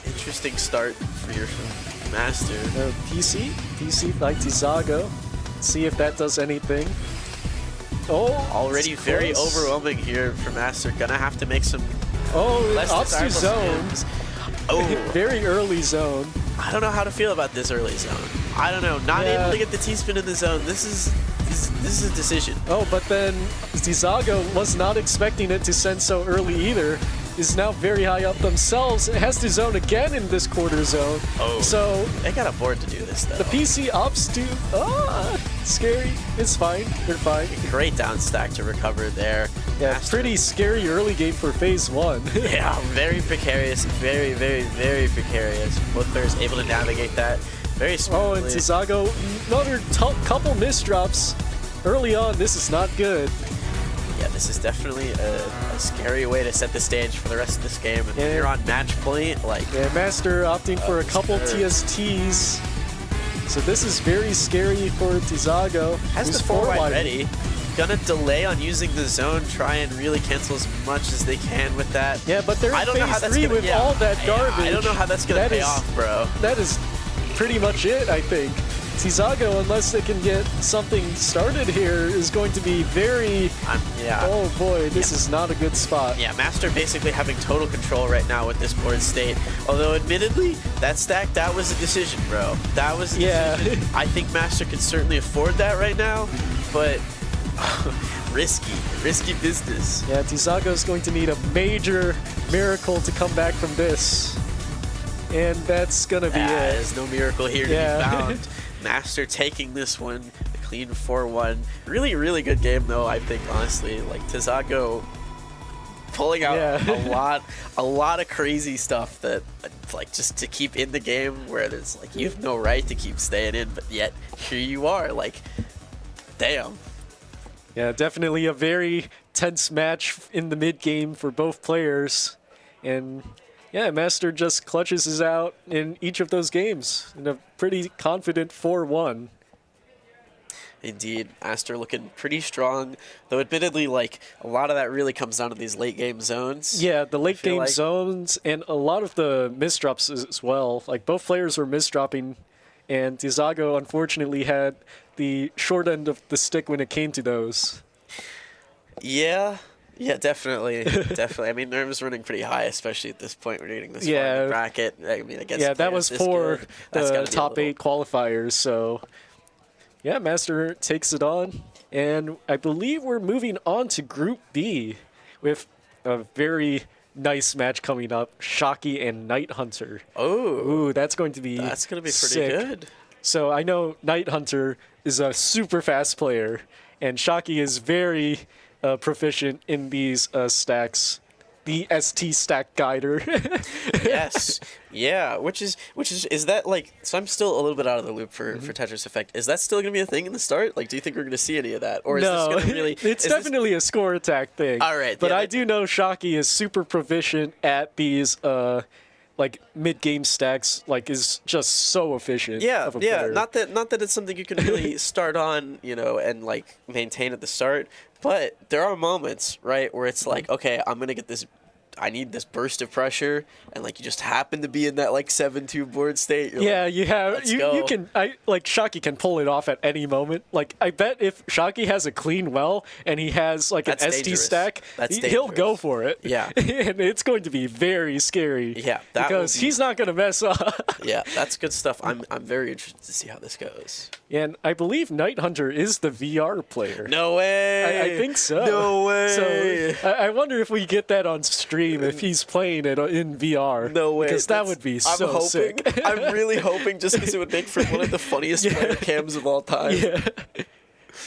Interesting start for your Master. PC like Tizago. See if that does anything. Oh, Already it's very close. overwhelming here for Master. Gonna have to make some Oh, less ops to desirable zone. spins. Oh, Very early zone. I don't know how to feel about this early zone. I don't know. Not Yeah. able to get the T-spin in the zone. This is a decision. Oh, but then Tizago was not expecting it to send so early either. Is now very high up themselves. It has to zone again in this quarter zone. Oh. So They got a board to do this though. the PC ops do. Scary. It's fine. They're fine. Great down stack to recover there. Yeah, Master- pretty scary early game for phase 1. Yeah, very precarious. Very, very, very precarious. Both players able to navigate that very smoothly. Oh, and Tizago, another couple misdrops early on. This is not good. Yeah, this is definitely a scary way to set the stage for the rest of this game. And when Yeah. you're on match point, like, Yeah, Master opting for a couple sure. TSTs. So this is very scary for Tizago. has who's the 4 wide wide. ready. Gonna delay on using the zone, try and really cancel as much as they can with that. Yeah, but they're I in don't know how phase that's 3 gonna, with yeah. all that Yeah, garbage. I don't know how that's gonna That pay is- off, bro. That is pretty much it, I think. Tizago, unless they can get something started here, is going to be very... Yeah. Oh boy, this Yeah. is not a good spot. Yeah, Master basically having total control right now with this board state. Although, admittedly, that stack, that was a decision, bro. That was a Yeah. decision. I think Master could certainly afford that right now, but risky business. Yeah, Tizago is going to need a major miracle to come back from this. And that's gonna be it. There's no miracle here to Yeah. be found. Master taking this one, the clean 4-1. Really, really good game, though, I think, honestly. Like, Tizago pulling out Yeah. a lot of crazy stuff that, like, just to keep in the game where there's, like, you have no right to keep staying in, but yet here you are, like, damn. Yeah, definitely a very tense match in the mid game for both players. And yeah, Master just clutches his out in each of those games in a pretty confident 4-1. Indeed, Aster looking pretty strong, though admittedly, like, a lot of that really comes down to these late game zones. Yeah, the late feel game like- zones and a lot of the misdrops as well. Like, both players were misdropping, and Dizago unfortunately had the short end of the stick when it came to those. Yeah, definitely, definitely. I mean, nerves running pretty high, especially at this point. We're getting this far in Yeah. the bracket. I mean, against Yeah, that was players this for good, that's the gotta be a top little- 8 qualifiers, so yeah, Master takes it on. And I believe we're moving on to Group B with a very nice match coming up, Shocky and Night Hunter. Oh, Ooh, that's going to be that's gonna be pretty sick. good. So I know Night Hunter is a super fast player, and Shocky is very proficient in these stacks. The ST stack guider. Yes, yeah. Which is that like? So I'm still a little bit out of the loop for Tetris Effect. Is that still gonna be a thing in the start? Like, do you think we're gonna see any of that, or is No, this gonna really? it's is definitely a score attack thing. All right, but yeah, I that- do know Shocky is super proficient at these like mid-game stacks. Like, is just so efficient. Yeah, of a yeah. player. Not that it's something you can really start on, and like maintain at the start. But there are moments, right, where it's like, okay, I'm gonna get this. I need this burst of pressure, and like you just happen to be in that like 7-2 board state. You're Yeah, like, you have let's you go. can like Shocky can pull it off at any moment. Like, I bet if Shocky has a clean well and he has like That's an ST dangerous. stack, That's he'll go dangerous. for it. Yeah. And it's going to be very scary. Yeah, that will because be- he's not going to mess up. Yeah, that's good stuff. I'm very interested to see how this goes. And I believe Night Hunter is the VR player. No way. I think so. No way. So I wonder if we get that on stream if he's playing it in VR. No way. Because that That's- would be I'm so hoping, sick. I'm really hoping just because it would make for one of the funniest player cams of all time. Yeah.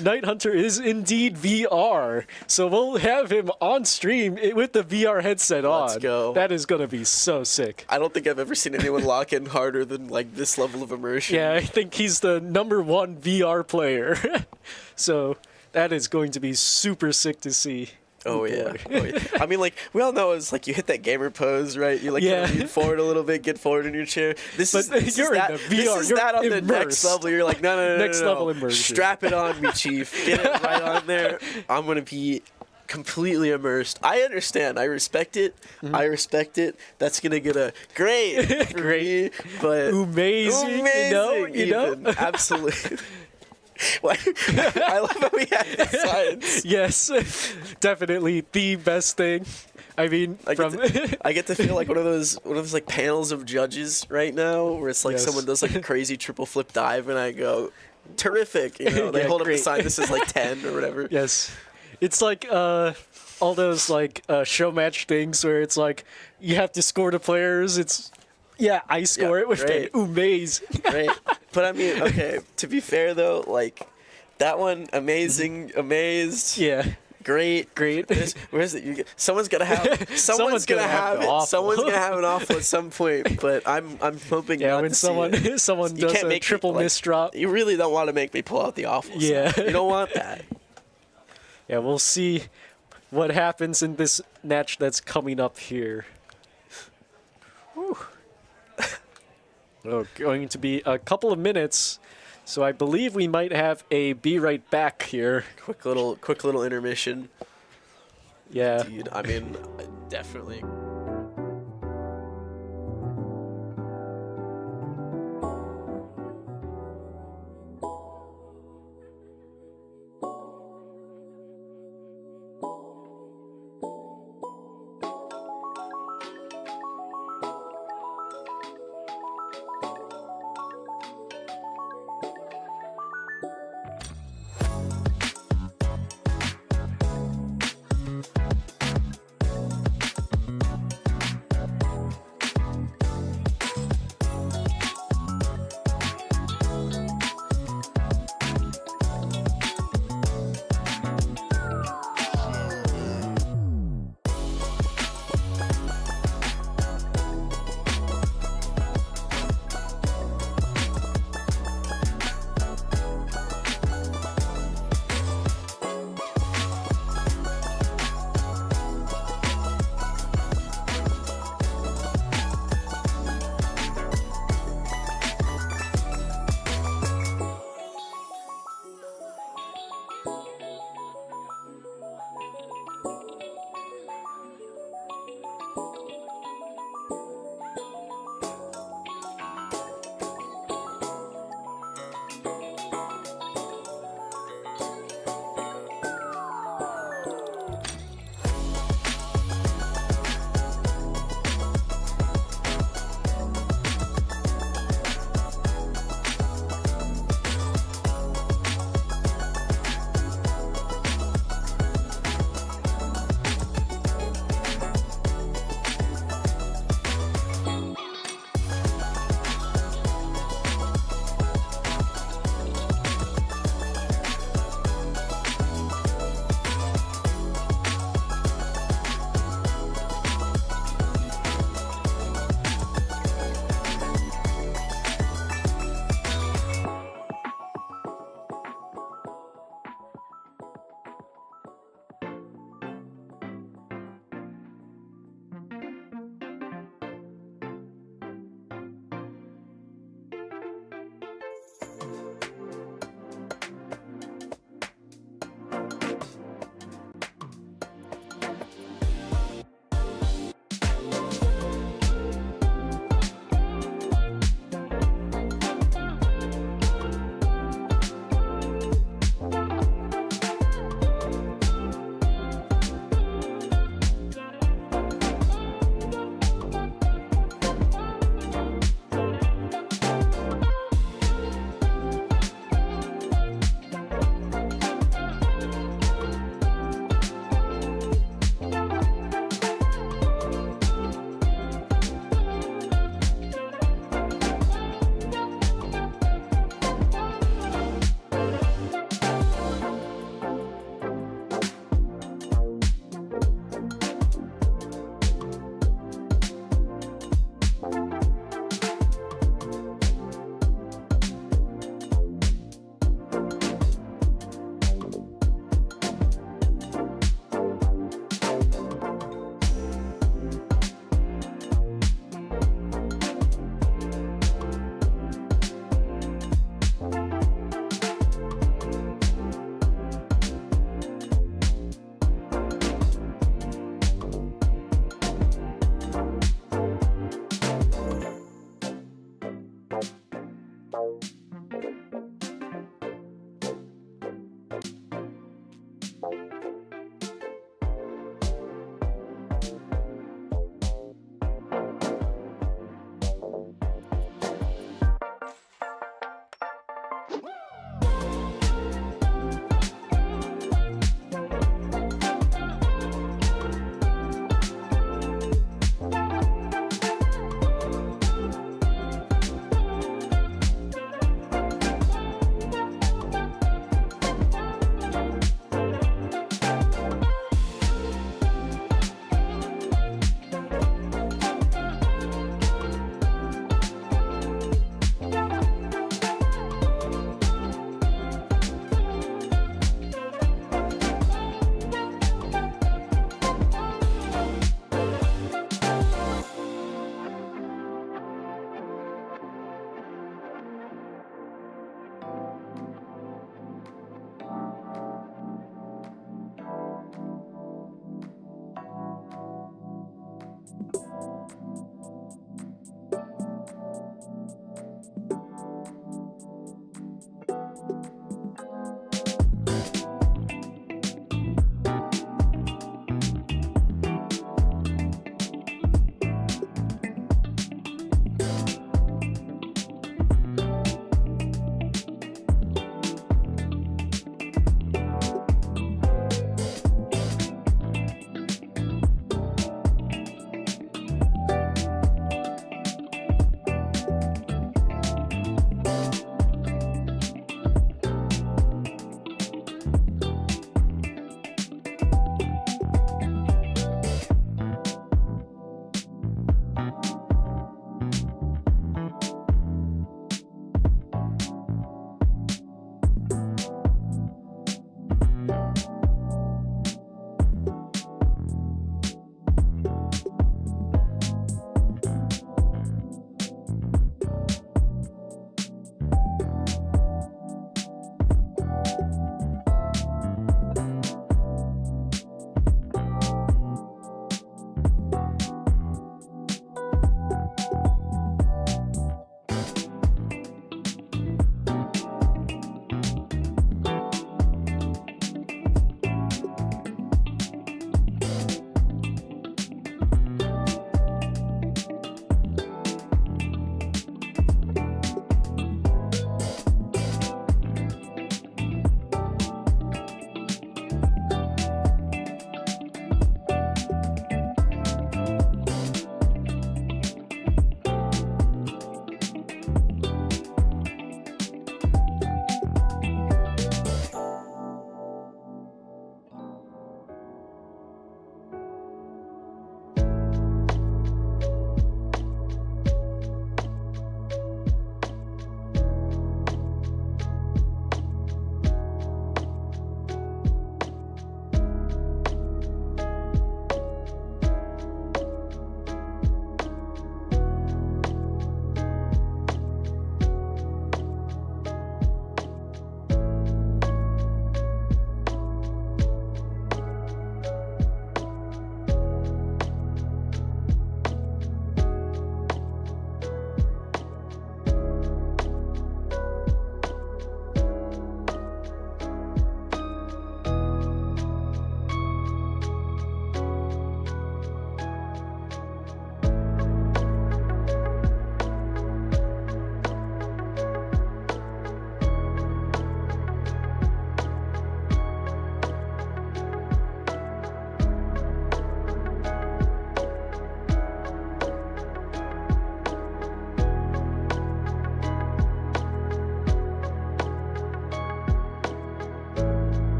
Night Hunter is indeed VR, so we'll have him on stream with the VR headset on. Let's go. That is gonna be so sick. I don't think I've ever seen anyone lock in harder than like this level of immersion. Yeah, I think he's the #1 VR player. So that is going to be super sick to see. Oh yeah. boy. Oh, yeah. I mean, like we all know, it's like you hit that gamer pose, right? You like Yeah. kinda lean forward a little bit, get forward in your chair. This is But this you're is in that. the This VR, is you're that on the next immersed. level. You're like, no. Next no. level immersion. Strap it on me, chief. Get it right on there. I'm gonna be completely immersed. I understand. I respect it. Mm-hmm. I respect it. That's gonna get a great, great, but Amazing, you know? even. Absolutely. Like, I love how we have the signs. Yes, definitely the best thing. I mean, I get to feel like one of those like panels of judges right now, where it's like Yes. someone does like a crazy triple flip dive, and I go, terrific. They Yeah, hold up great. the sign. This is like 10 or whatever. yes, it's like all those like show match things where it's like you have to score the players. It's I score Yeah, it with right. an amazing. Right. But I mean, okay. To be fair though, like that one, amazing, amazed. Yeah, Great. great. Where is it? Someone's gonna have. Someone's gonna have the it. awful. Someone's gonna have an awful at some point. But I'm hoping. Yeah, not when to see it. someone You does can't a make me, triple like, misdrop. You really don't want to make me pull out the awful. Yeah. Stuff. You don't want that. Yeah, we'll see what happens in this match that's coming up here. Whew. Oh, going to be a couple of minutes, so I believe we might have a be right back here. Quick little intermission. Yeah. Dude, I mean, definitely.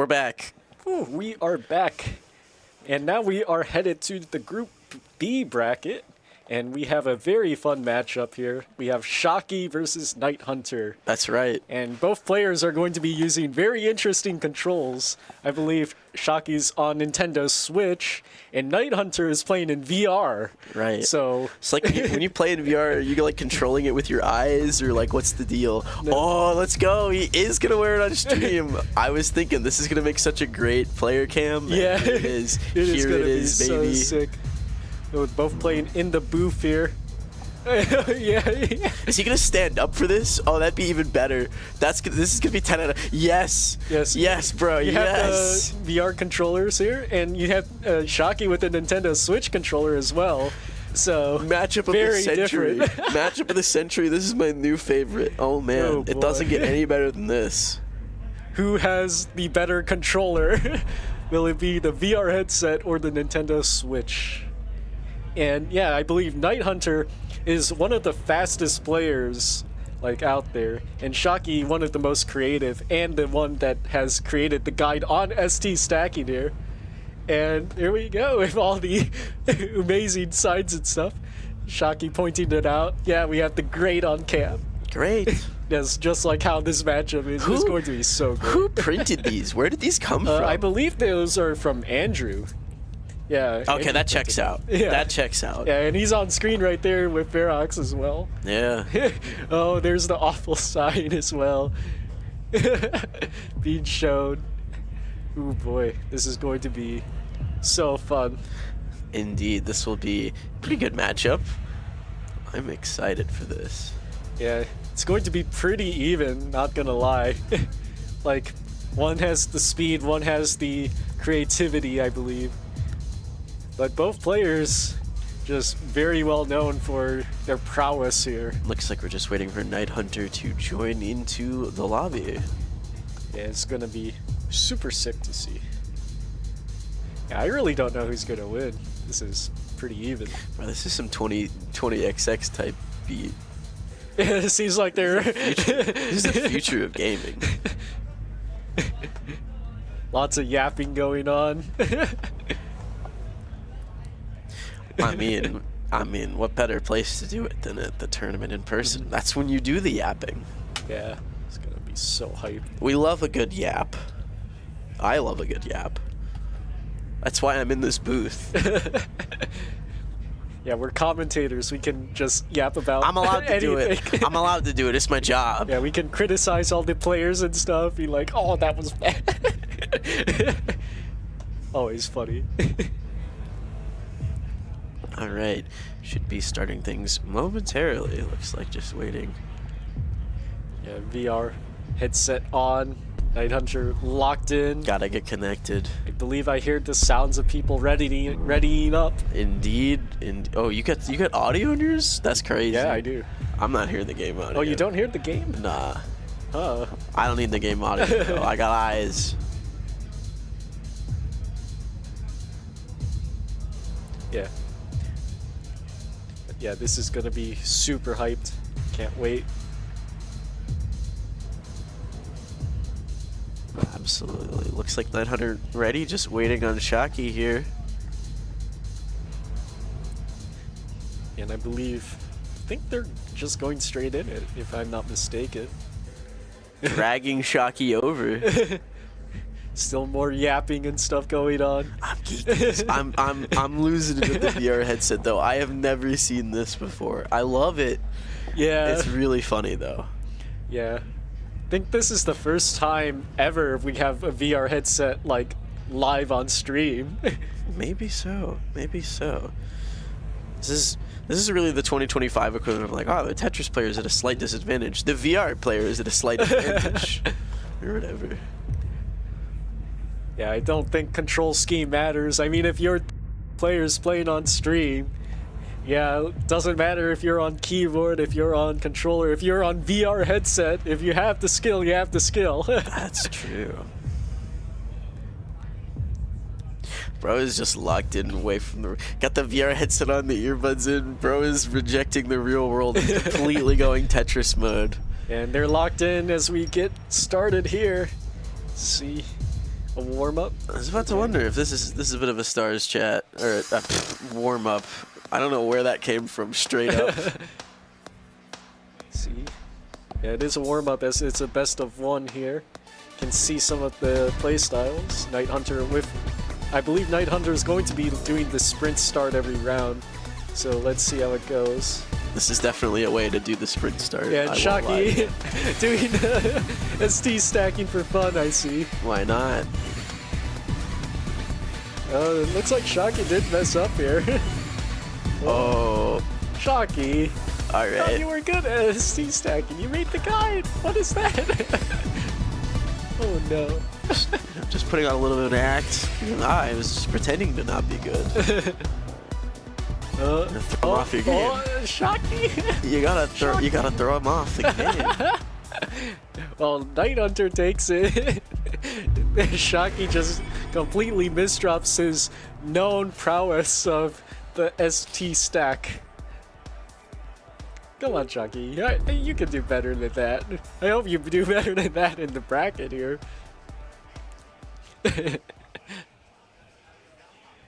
We're back. Ooh, we are back. And now we are headed to the Group B bracket. And we have a very fun matchup here. We have Shocky versus Night Hunter. That's right. And both players are going to be using very interesting controls. I believe Shocky's on Nintendo Switch, and Night Hunter is playing in VR. Right. So It's like when you play in VR, are you like controlling it with your eyes, or like what's the deal? No. Oh, let's go. He is going to wear it on stream. I was thinking this is going to make such a great player cam. yeah, Here it is. it is Here gonna it is, be baby. so sick. We're both playing in the booth here. yeah. Is he gonna stand up for this? Oh, that'd be even better. This is gonna be 10 out of. Yes. Yes, bro. You yes. have the VR controllers here, and you have Shocky with the Nintendo Switch controller as well. So Matchup of the very century. different. Matchup of the century. This is my new favorite. Oh man, Oh, it boy. doesn't get any better than this. Who has the better controller? Will it be the VR headset or the Nintendo Switch? And yeah, I believe Night Hunter is one of the fastest players like out there, and Shocky one of the most creative, and the one that has created the guide on ST stacking here. And here we go with all the amazing signs and stuff. Shocky pointing it out. Yeah, we have the grade on cam. Great. That's just like how this matchup is. It's going to be so good. Who printed these? Where did these come from? I believe those are from Andrew. Yeah. Okay, Andrew that checks printed out. them. Yeah. That checks out. Yeah, and he's on screen right there with Ferox as well. Yeah. Oh, there's the awful sign as well. Being shown. Ooh boy, this is going to be so fun. Indeed, this will be a pretty good matchup. I'm excited for this. Yeah, it's going to be pretty even, not gonna lie. Like, one has the speed, one has the creativity, I believe. But both players just very well known for their prowess here. Looks like we're just waiting for Night Hunter to join into the lobby. Yeah, it's gonna be super sick to see. Yeah, I really don't know who's gonna win. This is pretty even. Bro, this is some 20XX type beat. It seems like they're This is the future of gaming. lots of yapping going on. I mean, what better place to do it than at the tournament in person? That's when you do the yapping. Yeah, it's gonna be so hype. We love a good yap. I love a good yap. That's why I'm in this booth. Yeah, we're commentators. We can just yap about I'm allowed to do it. anything. I'm allowed to do it. It's my job. Yeah, we can criticize all the players and stuff. Be like, oh, that was bad. Always funny. All right. Should be starting things momentarily. Looks like just waiting. Yeah, VR headset on. Night Hunter locked in. Gotta get connected. I believe I heard the sounds of people readying up. Indeed. Oh, you got audio in yours? That's crazy. Yeah, I do. I'm not hearing the game audio. Oh, you don't hear the game? Nah. Huh. I don't need the game audio. Though. I got eyes. Yeah. But yeah, this is gonna be super hyped. Can't wait. Absolutely. Looks like 900 ready, just waiting on Shocky here. And I think they're just going straight in it, if I'm not mistaken. Dragging Shocky over. Still more yapping and stuff going on. I'm geeking this. I'm losing it with the VR headset though. I have never seen this before. I love it. Yeah. It's really funny though. Yeah. I think this is the first time ever we have a VR headset like live on stream. Maybe so. Maybe so. This is really the 2025 equivalent of like, oh, the Tetris player is at a slight disadvantage. The VR player is at a slight advantage. Or whatever. Yeah, I don't think control scheme matters. I mean, if your player's playing on stream, yeah, it doesn't matter if you're on keyboard, if you're on controller, if you're on VR headset. If you have the skill, you have the skill. That's true. Bro is just locked in away from the... Got the VR headset on, the earbuds in. Bro is rejecting the real world and completely going Tetris mode. And they're locked in as we get started here. Let's see a warm-up. I was about to wonder if this is a bit of a stars chat or a warm up. I don't know where that came from. Straight up. See, yeah, it is a warm-up as it's a best of one here. Can see some of the play styles. Night Hunter with, I believe Night Hunter is going to be doing the sprint start every round. So let's see how it goes. This is definitely a way to do the sprint start. Yeah, and I won't Shocky lie. doing ST stacking for fun, I see. Why not? It looks like Shocky did mess up here. Oh, Shocky, all thought right. you were good at ST stacking. You made the guide. What is that? Oh no. Just putting on a little bit of an act. I was just pretending to not be good. Throw him off your game. Shocky. You gotta throw him off the game. Well, Night Hunter takes it. Shocky just completely misdrops his known prowess of the ST stack. Come on, Shocky. You can do better than that. I hope you do better than that in the bracket here.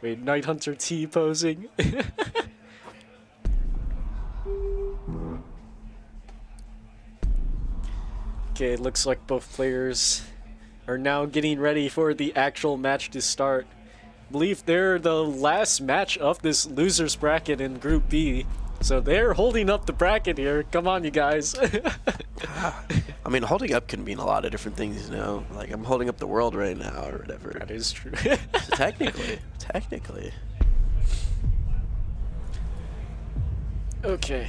Wait, Night Hunter T posing. Okay, it looks like both players are now getting ready for the actual match to start. I believe they're the last match of this losers bracket in Group B. So they're holding up the bracket here. Come on, you guys. I mean, holding up can mean a lot of different things, you know? Like, I'm holding up the world right now or whatever. That is true. So technically. Okay,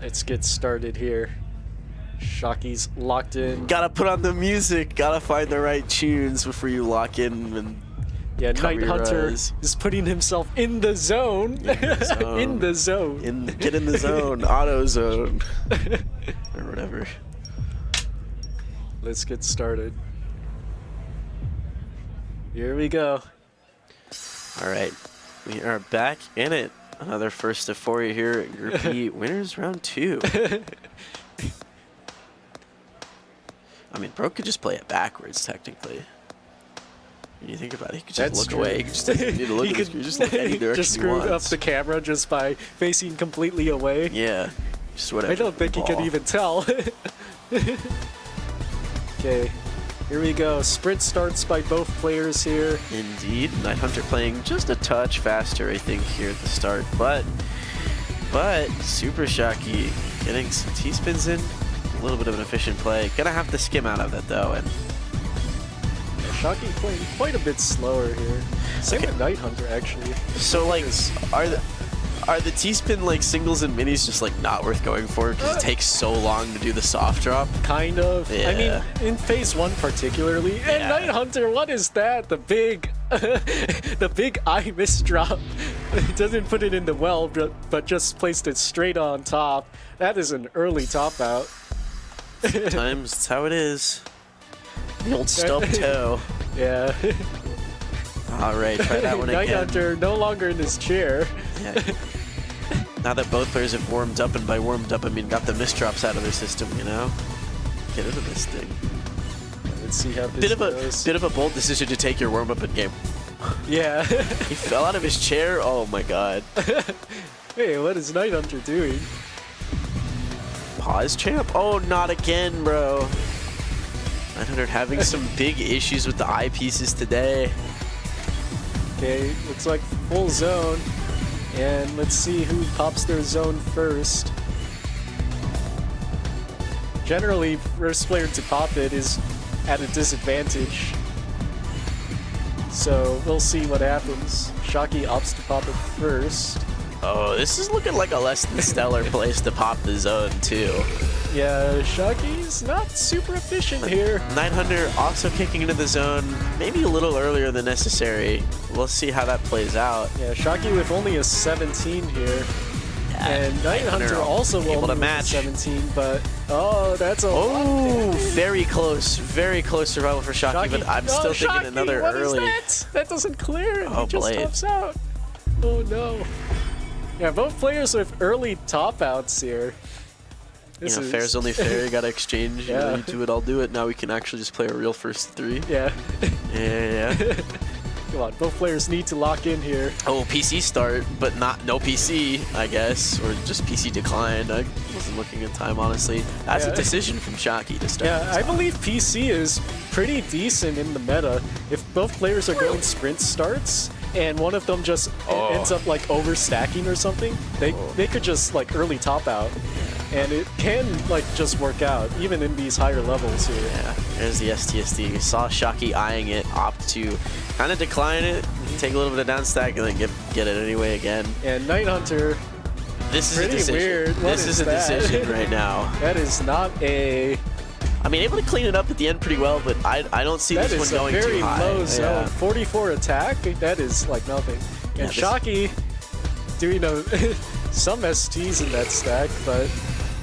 let's get started here. Shocky's locked in. Gotta put on the music. Gotta find the right tunes before you lock in and Yeah, cover Night your Hunter eyes. is putting himself in the zone. In the zone. Get in the zone. Auto zone. Or whatever. Let's get started. Here we go. All right. We are back in it. Another first to 4 here at Group E. Winners round 2. I mean, Bro could just play it backwards, technically. When you think about it, he could just That's look true. away. He just doesn't need to look He at the could screen. Just look any direction just he screw up wants. the camera just by facing completely away. Yeah. Just whatever. I don't think he could Ball. even tell. Okay, here we go. Sprint starts by both players here. Indeed. Night Hunter playing just a touch faster, I think, here at the start. But Super Shocky getting some T-spins in. A little bit of an efficient play. Gonna have to skim out of it, though. And Shocky playing quite a bit slower here. Same with Night Hunter, actually. so, like, are the T-spin, like, singles and minis just, like, not worth going for? Because it takes so long to do the soft drop? Kind of. Yeah. I mean, in phase 1 particularly. And Yeah. Night Hunter, what is that? The big, the big eye misdrop. It doesn't put it in the well, but just placed it straight on top. That is an early top out. Sometimes it's how it is. The old stub toe. Yeah. All right, try that one Night again. Hunter no longer in his chair. Yeah. Now that both players have warmed up, and by warmed up I mean got the misdrops out of their system, you know? Get into this thing. Let's see how this goes. Bit of a bold decision to take your warm up in game. Yeah. He fell out of his chair. Oh my god. Hey, what is Night Hunter doing? Pause champ? Oh, not again, bro. 900 having some big issues with the eyepieces today. Okay, looks like full zone. And let's see who pops their zone first. Generally, first player to pop it is at a disadvantage. So we'll see what happens. Shocky opts to pop it first. Oh, this is looking like a less than stellar place to pop the zone, too. Yeah, Shocky's not super efficient here. 900 also kicking into the zone, maybe a little earlier than necessary. We'll see how that plays out. Yeah, Shocky with only a 17 here. And Night Hunter also able only to with a match. 17, but oh, that's a lot. Oh, very close survival for Shocky, but I'm still thinking Shocky, another what early. is that? That doesn't clear. Oh, he just Blade. tops out. Oh no. Yeah, both players with early top outs here. This is fair's only fair. You gotta exchange. Yeah. You do it, I'll do it. Now we can actually just play a real first three. Yeah. Yeah. Come on, both players need to lock in here. Oh, PC start, but no PC, I guess, or just PC decline. I wasn't looking at time, honestly. That's Yeah. a decision from Shockey to start. Yeah, I believe PC is pretty decent in the meta. If both players are going sprint starts and one of them just ends up like overstacking or something, they could just like early top out. And it can like just work out, even in these higher levels here. Yeah, there's the STSD. You saw Shockey eyeing it, opt to kind of decline it, take a little bit of down stack, and then get it anyway again. And Night Hunter, This is a pretty decision. weird. What This is a that? decision right now. That is not a. I mean, able to clean it up at the end pretty well, but I don't see That this is one a going very too high. low zone. Yeah. 44 attack. That is like nothing. Yeah, And this- Shockey doing some STs in that stack, but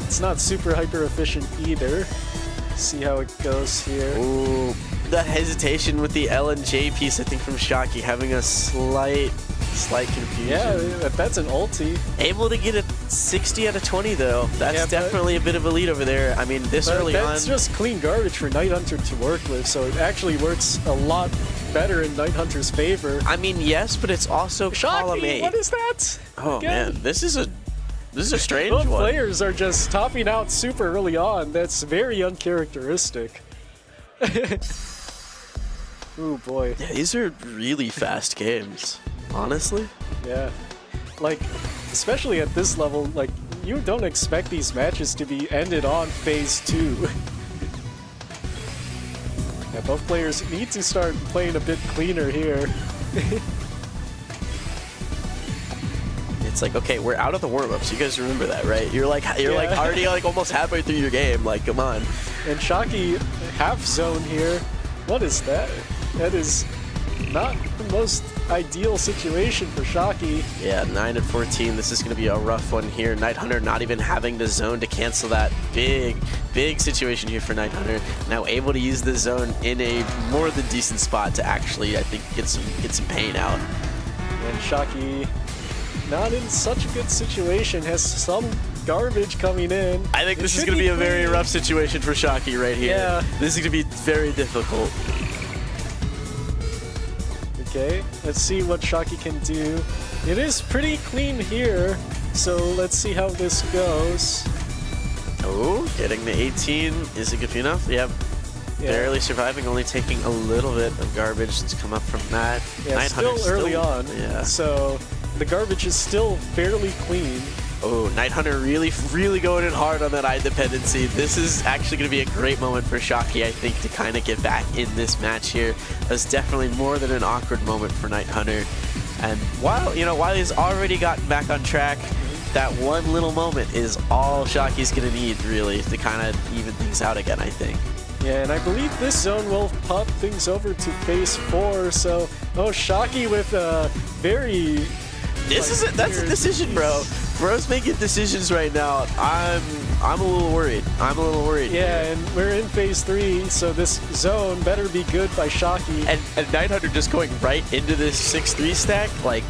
it's not super hyper efficient either. See how it goes here. Ooh, the hesitation with the L and J piece, I think, from Shockey, having a slight confusion. Yeah, that's an ulti. Able to get a 60 out of 20, though. That's Yeah, but- definitely a bit of a lead over there. I mean, this But early on. that's just clean garbage for Night Hunter to work with, so it actually works a lot better in Night Hunter's favor. I mean, yes, but it's also column Shockey, 8. what is that? Oh Again? man, this is a strange Both one. players are just topping out super early on. That's very uncharacteristic. Ooh boy. Yeah, these are really fast games, honestly. Yeah. Like, especially at this level, like, you don't expect these matches to be ended on phase 2. Yeah, both players need to start playing a bit cleaner here. It's like, okay, we're out of the warm-ups. You guys remember that, right? You're like Yeah. already like almost halfway through your game. Like, come on. And Shockey half zone here. What is that? That is not the most ideal situation for Shockey. Yeah, 9 and 14. This is going to be a rough one here. Night Hunter not even having the zone to cancel that. Big situation here for Night Hunter. Now able to use the zone in a more than decent spot to actually, I think, get some pain out. And Shockey not in such a good situation, has some garbage coming in. I think It this is should going to be a clean. very rough situation for Shockey right here. Yeah. This is going to be very difficult. Okay, let's see what Shockey can do. It is pretty clean here, so let's see how this goes. Oh, getting the 18. Is it good enough? Yeah. Barely surviving, only taking a little bit of garbage to come up from that. Yeah, 900 still early on. Yeah. So the garbage is still fairly clean. Oh, Night Hunter really going in hard on that eye dependency. This is actually going to be a great moment for Shockey, I think, to kind of get back in this match here. That's definitely more than an awkward moment for Night Hunter. And while he's already gotten back on track, that one little moment is all Shockey's going to need, really, to kind of even things out again, I think. Yeah, and I believe this zone will pop things over to phase 4. So, Shockey with a very That's a decision, bro. Bro's making decisions right now. I'm a little worried. Yeah, and we're in phase 3, so this zone better be good by Shockey. And 900 just going right into this 6-3 stack, like,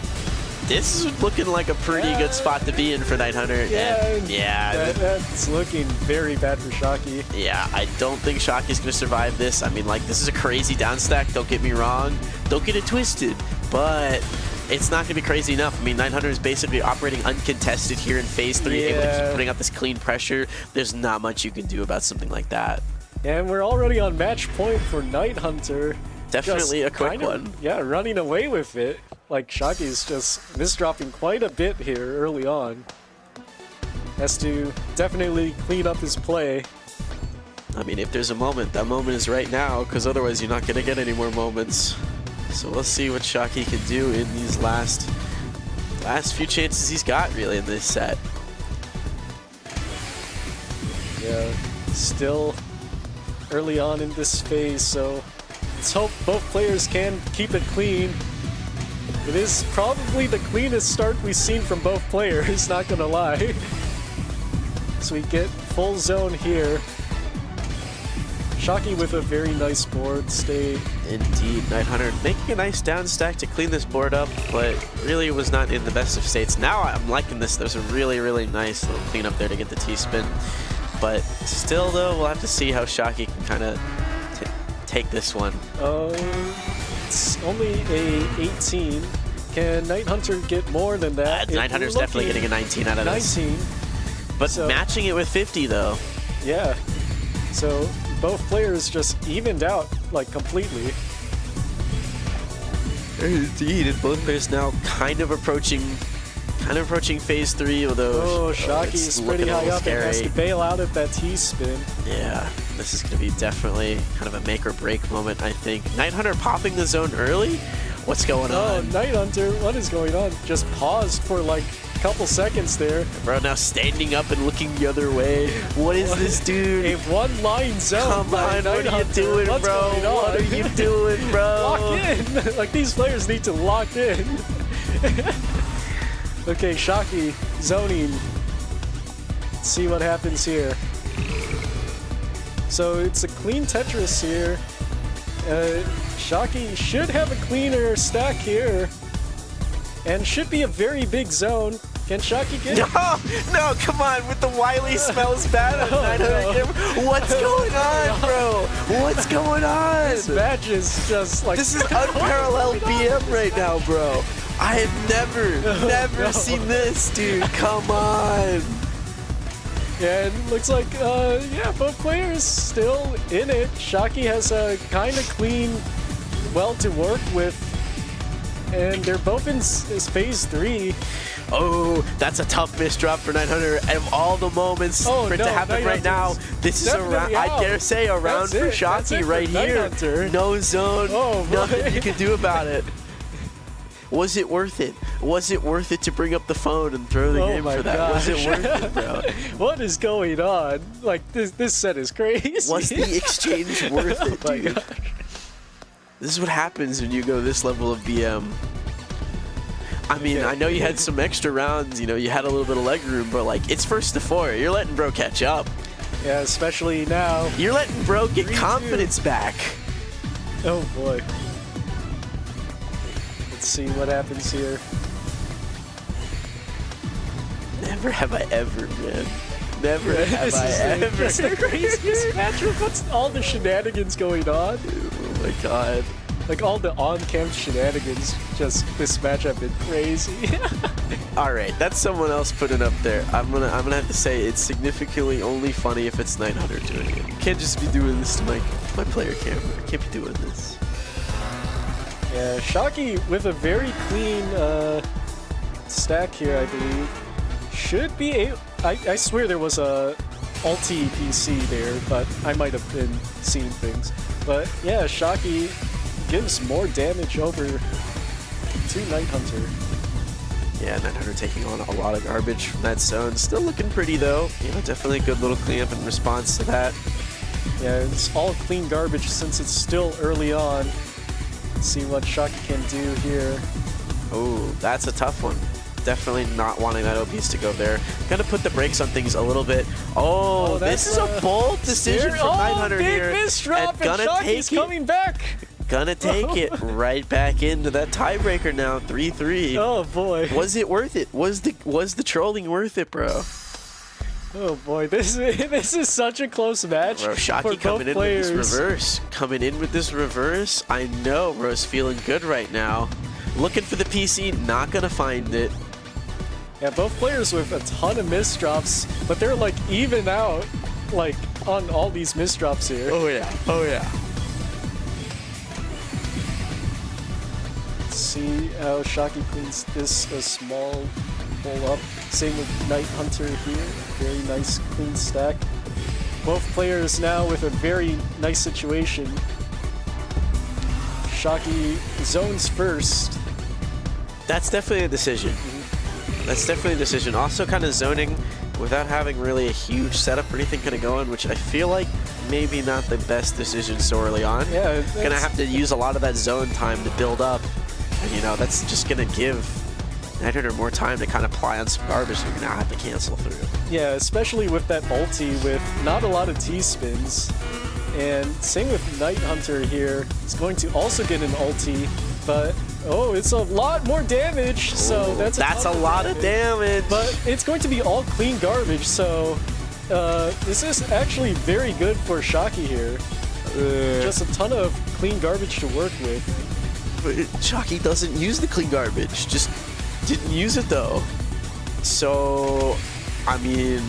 this is looking like a pretty good spot to be in for 900. That's looking very bad for Shockey. Yeah, I don't think Shockey's going to survive this. I mean, like, this is a crazy down stack, don't get me wrong. Don't get it twisted, but it's not going to be crazy enough. I mean, 900 is basically operating uncontested here in phase 3, able to keep putting out this clean pressure. There's not much you can do about something like that. And we're already on match point for Night Hunter. Definitely Just a quick kind of, one. Yeah, running away with it. Like, Shockey's just misdropping quite a bit here early on. Has to definitely clean up his play. I mean, if there's a moment, that moment is right now, because otherwise you're not going to get any more moments. So let's see what Shockey can do in these last few chances he's got, really, in this set. Yeah, still early on in this phase, so let's hope both players can keep it clean. It is probably the cleanest start we've seen from both players, not gonna lie. So we get full zone here. Shockey with a very nice board state. Indeed, 900 making a nice down stack to clean this board up, but really was not in the best of states. Now I'm liking this. There's a really nice little cleanup there to get the T-spin. But still, though, we'll have to see how Shocky can kind of take this one. It's only a 18. Can Night Hunter get more than that? Night Hunter's definitely getting a 19 out of this. 19. But So- matching it with 50, though. Yeah. So both players just evened out like completely. Indeed, and both players now kind of approaching phase 3, although Oh, Shocky is pretty high up and has to bail out at that T-spin. Yeah, this is going to be definitely kind of a make or break moment, I think. Night Hunter popping the zone early? What's going Oh, on? Night Hunter, what is going on? Just paused for like a couple seconds there. Bro, now standing up and looking the other way. What is this, dude? A one-line zone. Come by on, Night what are you Hunter. doing, What's bro? going on? What are you doing, bro? Lock in! Like, these players need to lock in. Okay, Shocky zoning. Let's see what happens here. So it's a clean Tetris here. Shocky should have a cleaner stack here. And should be a very big zone. Can Shocky get it? No, come on, with the Wily smells bad on No, 900 camera. What's going on, bro? What's going on? This match is just like... This is unparalleled BM right now, bro. I have never seen this, dude. Come on. Yeah, it looks like, yeah, both players still in it. Shocky has a kind of clean well to work with. And they're both in phase 3. Oh, that's a tough miss drop for 900. And of all the moments Oh, for it no, to happen right now, Nighthunter's this is a round. definitely I out. dare say a round That's for it. That's Shocky it for right here. Nighthunter. No zone. Oh, boy. Nothing you can do about it. Was it worth it? Was it worth it to bring up the phone and throw the Oh game my for that? Was it gosh. worth it, bro? What is going on? Like, this set is crazy. Was the exchange worth it, Oh my dude? gosh. This is what happens when you go this level of BM. I mean, Yeah. I know you had some extra rounds, you know, you had a little bit of leg room, but like, it's first to 4. You're letting bro catch up. Yeah, especially now. You're letting bro get 3-2. confidence back. Oh boy. Let's see what happens here. Never have I ever, man. Never have This I is just ever. the craziest matchup. What's all the shenanigans going on? Oh my god. Like all the on-cam shenanigans, just this match have been crazy. All right, that's someone else putting up there. I'm gonna have to say it's significantly only funny if it's 900 doing it. You can't just be doing this to my player camera. I can't be doing this. Yeah, Shocky with a very clean stack here, I believe. Should be able... I swear there was a ulti PC there, but I might have been seeing things. But yeah, Shocky gives more damage over to Night Hunter. Yeah, 900 taking on a lot of garbage from that zone. Still looking pretty though. You know, definitely a good little cleanup in response to that. Yeah, it's all clean garbage since it's still early on. Let's see what Shocky can do here. Oh, that's a tough one. Definitely not wanting that OPs to go there. Gonna put the brakes on things a little bit. Oh, this is a bold decision from 900 big here. miss drop, and gonna Shocky's take it. coming back. Gonna take it right back into that tiebreaker now, 3-3. Oh boy. Was it worth it? Was the trolling worth it, bro? Oh boy, this is such a close match. Bro, Shocky for coming both in players. with this reverse. Coming in with this reverse. I know bro's feeling good right now. Looking for the PC, not gonna find it. Yeah, both players with a ton of miss drops, but they're like even out, like on all these miss drops here. Oh yeah, oh yeah. Let's see how Shocky cleans this a small pull up. Same with Night Hunter here. Very nice clean stack. Both players now with a very nice situation. Shocky zones first. That's definitely a decision. That's definitely a decision. Also kind of zoning without having really a huge setup or anything kind of going, which I feel like maybe not the best decision so early on. Yeah, Gonna have to use a lot of that zone time to build up. And you know, that's just gonna give 900 more time to kind of ply on some garbage that you're gonna have to cancel through. Yeah, especially with that ulti with not a lot of T-spins. And same with Night Hunter here. He's going to also get an ulti, but oh, it's a lot more damage, so Ooh, that's a lot of damage. But it's going to be all clean garbage, so this is actually very good for Shockey here. Just a ton of clean garbage to work with. But Shockey doesn't use the clean garbage. Just didn't use it though. So, I mean,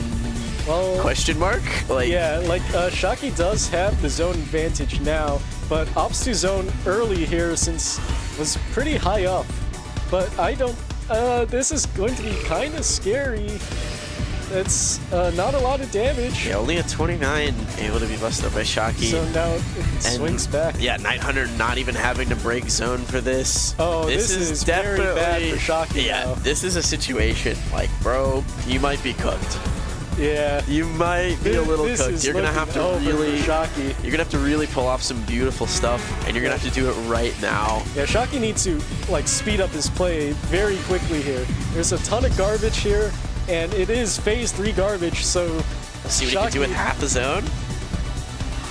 Well, question mark? Like, yeah, like Shockey does have the zone advantage now, but ops to zone early here since was pretty high up. But I don't. This is going to be kind of scary. It's not a lot of damage. yeah, only a 29 able to be busted up by Shockey. So now it swings back. Yeah, 900 not even having to break zone for this. Oh, this is very bad for Shockey Yeah, now. this is a situation like, bro, you might be cooked. Yeah. You might be a little This cooked. is You're gonna have to looking over really, for Shockey. you're gonna have to really pull off some beautiful stuff, and you're gonna have to do it right now. Yeah, Shockey needs to like speed up his play very quickly here. There's a ton of garbage here, and it is phase 3 garbage, so Let's see what he can do with half a zone.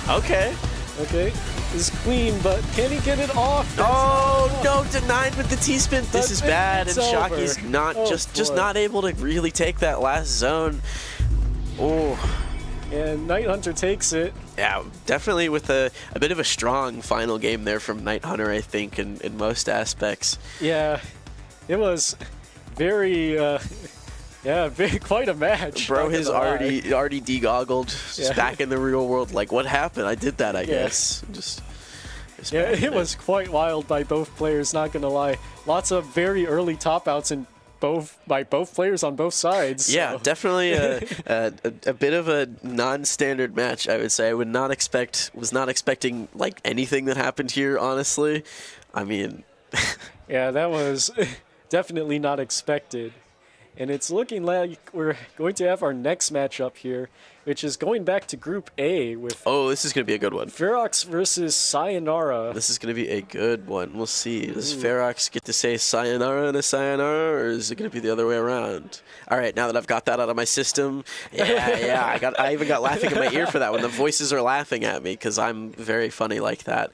Okay. Okay, this is clean, but can he get it off? That's Oh not no, denied with the T-spin. This But is bad, and it's Shockey's over. not Oh, just boy. not able to really take that last zone. Oh. And Night Hunter takes it. Yeah, definitely with a bit of a strong final game there from Night Hunter, I think, in most aspects. Yeah, it was very, yeah, quite a match. Bro not has gonna lie. already de-goggled, just Yeah. back in the real world. Like, what happened? I did that, I Yeah. guess. Just Yeah, back in it was quite wild by both players, not gonna lie. Lots of very early top outs in by both players on both sides. Yeah, so. definitely a bit of a non-standard match, I would say. I was not expecting like anything that happened here, honestly. I mean, Yeah, that was definitely not expected. And it's looking like we're going to have our next matchup here, which is going back to Group A with oh, this is going to be a good one. Ferox versus Sayonara. This is going to be a good one. We'll see. Does Ferox get to say sayonara to sayonara, or is it going to be the other way around? All right, now that I've got that out of my system, yeah, I even got laughing in my ear for that when the voices are laughing at me because I'm very funny like that.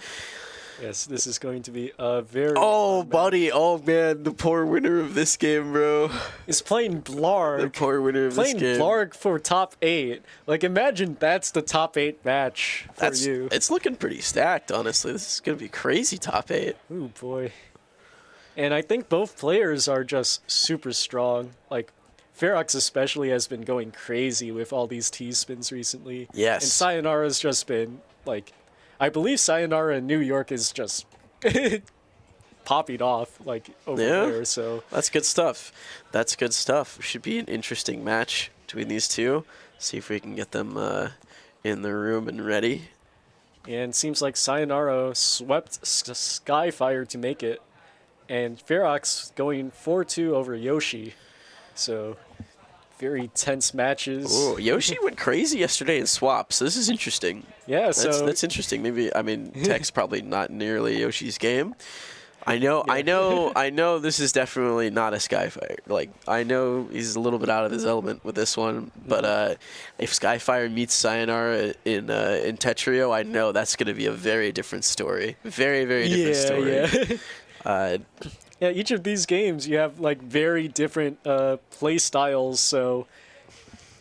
Yes, this is going to be a very Oh, fun match. buddy. Oh, man. The poor winner of this game, bro. Is playing The Blarg. poor winner of this Playing game. Blarg for top 8. Like, imagine that's the top 8 match for you. It's looking pretty stacked, honestly. This is going to be crazy top 8. Ooh, boy. And I think both players are just super strong. Like, Ferox especially has been going crazy with all these T-spins recently. Yes. And Sayonara's just been, like, I believe Sayonara in New York is just popping off, like, over Yeah. there, so... That's good stuff. That's good stuff. Should be an interesting match between these two. See if we can get them in the room and ready. And seems like Sayonara swept Skyfire to make it. And Ferox going 4-2 over Yoshi. So, very tense matches. Oh, Yoshi went crazy yesterday in swaps. So this is interesting. Yeah, so That's interesting. Maybe, I mean, tech's probably not nearly Yoshi's game. I know this is definitely not a Skyfire. Like, I know he's a little bit out of his element with this one, but if Skyfire meets Sayonara in Tetrio, I know that's going to be a very different story. Very, very different story. Yeah. Yeah, each of these games you have like very different play styles, so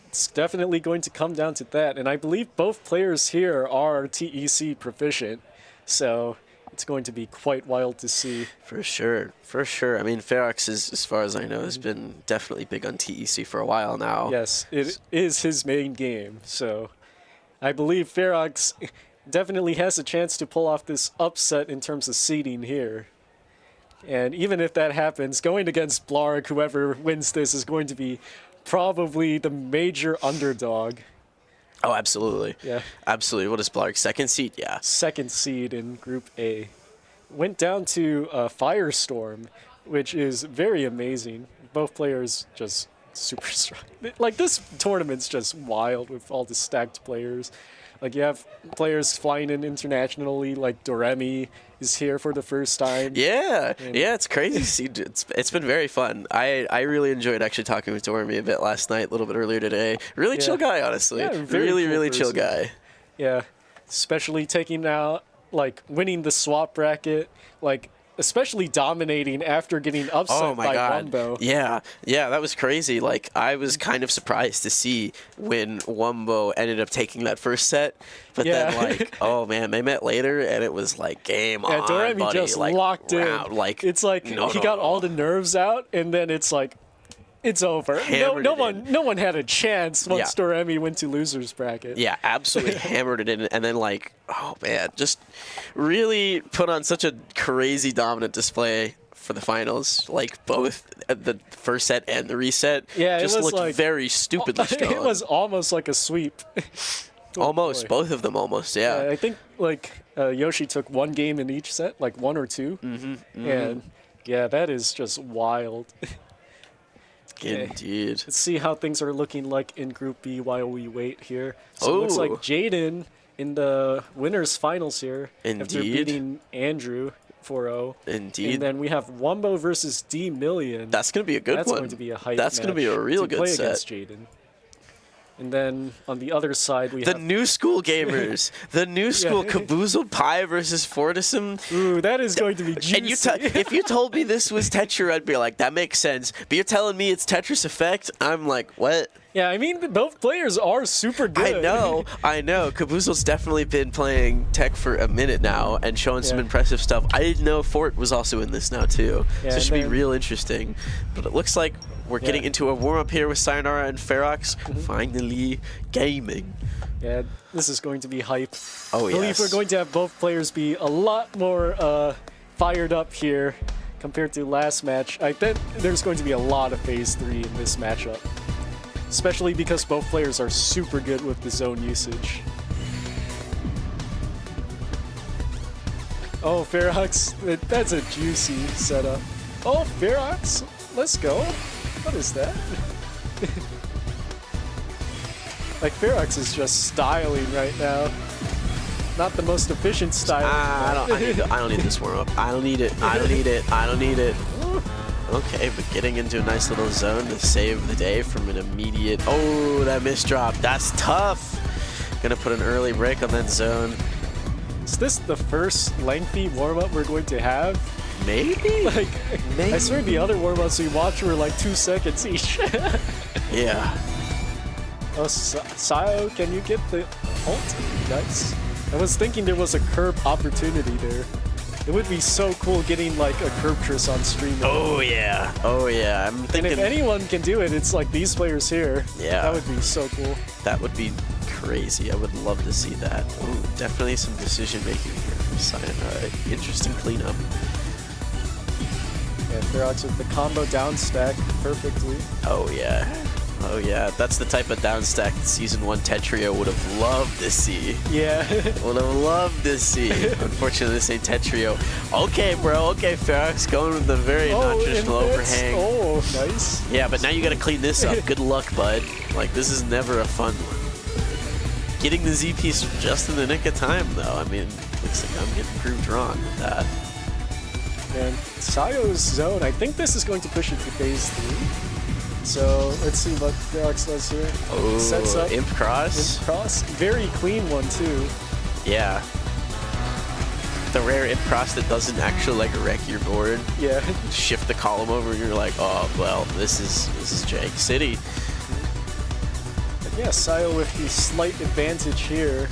it's definitely going to come down to that. And I believe both players here are TEC proficient, so it's going to be quite wild to see. For sure. I mean, Ferox, as far as I know, has been definitely big on TEC for a while now. Yes, it is his main game, so I believe Ferox definitely has a chance to pull off this upset in terms of seeding here. And even if that happens, going against Blarg, whoever wins this is going to be probably the major underdog. Oh, absolutely. Yeah. Absolutely. What is Blarg? Second seed? Yeah. Second seed in Group A. Went down to Firestorm, which is very amazing. Both players just super strong. Like, this tournament's just wild with all the stacked players. Like, you have players flying in internationally, like Doremi is here for the first time. Yeah, it's crazy. See, it's been very fun. I really enjoyed actually talking with Doremi a bit last night, a little bit earlier today. Really chill guy, honestly. Yeah, very really, cool really chill person. guy. Yeah, especially taking out, like, winning the swap bracket. Like, especially dominating after getting upset Oh my by god. Wumbo. Yeah, that was crazy. Like, I was kind of surprised to see when Wumbo ended up taking that first set. But Yeah. then, like, oh man, they met later and it was like, game Yeah, on, Doremi buddy. just Like, locked round, in. Like, It's like he got all the nerves out, and then it's like, it's over. Hammered No it one, in. no one had a chance once Yeah. Doremi went to losers bracket. Yeah, absolutely hammered it in. And then, like, oh man, just really put on such a crazy dominant display for the finals. Like, both the first set and the reset Yeah, it just was looked like- very stupidly strong. It was almost like a sweep. Oh, almost, boy. both of them almost, yeah. I think like Yoshi took one game in each set, like one or two, and yeah, that is just wild. Indeed. Let's see how things are looking like in Group B while we wait here. So it looks like Ooh. Jaden in the winners finals here after Indeed. beating Andrew 4-0. Indeed. And then we have Wumbo versus D Million. That's going to be a good That's one. going to be a hype That's going to be a match real to good play set. against Jaden. And then on the other side we The have new school gamers. The new school Caboozled Pie versus Fortism. Ooh, that is going to be juicy. And if you told me this was Tetra, I'd be like, that makes sense. But you're telling me it's Tetris Effect? I'm like, what? Yeah, I mean, both players are super good. I know. Caboozold's definitely been playing tech for a minute now and showing some Yeah. impressive stuff. I didn't know Fort was also in this now, too. Yeah, So it should be and then- real interesting. But it looks like we're getting into a warm-up here with Sayonara and Ferox. Finally gaming. Yeah, this is going to be hype. Oh, I believe yes. we're going to have both players be a lot more fired up here compared to last match. I bet there's going to be a lot of Phase 3 in this matchup. Especially because both players are super good with the zone usage. Oh, Ferox, that's a juicy setup. Oh, Ferox, let's go. What is that? Like, Ferox is just styling right now. Not the most efficient styling. I don't need this warm-up. I don't need it. I don't need it. I don't need it. Okay, but getting into a nice little zone to save the day from an immediate... Oh, that misdrop. That's tough. Gonna put an early break on that zone. Is this the first lengthy warm-up we're going to have? Maybe? Like, Maybe. I swear the other warm-ups we watched were like 2 seconds each. Yeah. Oh, Sayo, can you get the ult? Nice. I was thinking there was a curb opportunity there. It would be so cool getting like a Cultris on stream. Oh, yeah. Oh, yeah. I'm And thinking if anyone can do it, it's like these players here. Yeah. That would be so cool. that would be crazy. I would love to see that. Ooh, definitely some decision-making here from Sayonara. Interesting cleanup. And Ferox with the combo down stack perfectly. Oh, yeah. Oh, yeah. That's the type of downstack Season 1 Tetrio would have loved to see. Yeah. Would have loved to see. Unfortunately, this ain't Tetrio. Okay, bro. Okay, Ferox going with the very non-traditional and it's- overhang. Oh, nice. Yeah, but now you gotta clean this up. Good luck, bud. Like, this is never a fun one. Getting the Z piece just in the nick of time, though. I mean, looks like I'm getting proved wrong with that. And Sayo's zone, I think this is going to push it to Phase 3. So let's see what Ferox does here. Oh, Sets up Imp Cross. cross. Very clean one, too. Yeah. The rare Imp Cross that doesn't actually, like, wreck your board. Yeah. Shift the column over and you're like, oh, well, this is Jank City. But yeah, Sayo with the slight advantage here.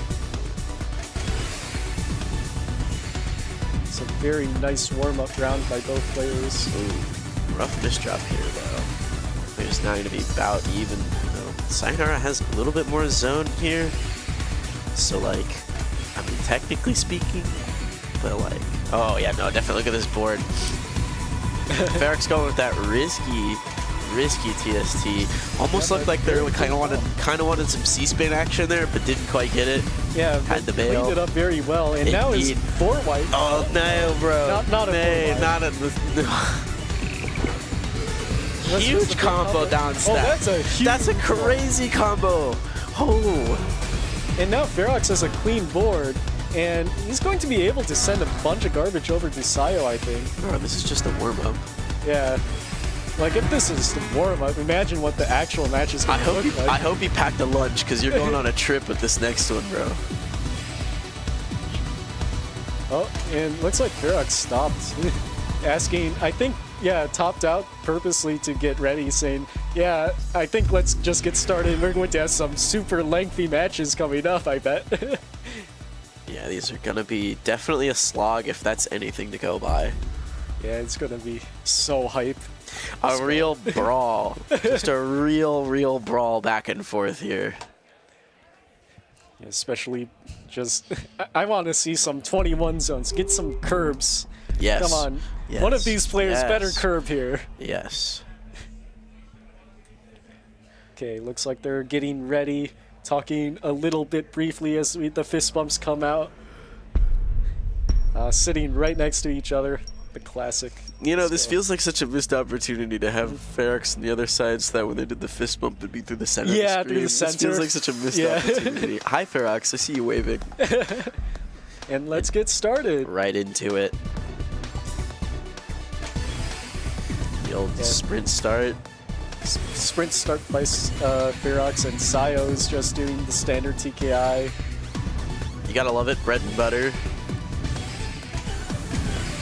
It's a very nice warm-up round by both players. Ooh, rough misdrop here, though. There's now going to be about even. Sayonara has a little bit more zone here. So, like, I mean, technically speaking, but, like, oh, yeah, no, definitely look at this board. Ferox going with that risky TST. Almost looked like they kind of wanted some C-spin action there, but didn't quite get it. Yeah, Had the cleaned bail. it up very well, and now is Indeed. 4 white. Oh, no, bro. Not a Nay, full not a... What's the Huge big combo down Oh, stack. that's a huge That's a crazy combo. Oh. And now Ferox has a clean board, and he's going to be able to send a bunch of garbage over to Sayo, I think. Oh, this is just a warm-up. Yeah. Like, if this is the warm-up, imagine what the actual match is going to look like. I hope he packed a lunch, because you're going on a trip with this next one, bro. Oh, and looks like Ferox stopped. asking, I think, yeah, topped out purposely to get ready, saying, yeah, I think let's just get started. We're going to have some super lengthy matches coming up, I bet. Yeah, these are going to be definitely a slog if that's anything to go by. Yeah, it's going to be so hype. A real brawl. Just a real brawl back and forth here. Yeah, especially just, I want to see some 21 zones. Get some curbs. Yes. Come on. Yes. One of these players Yes. better curb here. Yes. Okay, looks like they're getting ready. Talking a little bit briefly as the fist bumps come out. Sitting right next to each other. The classic. You know, this So- feels like such a missed opportunity to have Ferox on the other side so that when they did the fist bump, it'd be through the center Yeah, of the through screen. the This feels center. like such a missed Yeah. opportunity. Hi, Ferox. I see you waving. And let's get started. Right into it. The old Yeah. sprint start. Sprint start by Ferox, and Sayo is just doing the standard TKI. You gotta love it. Bread and butter.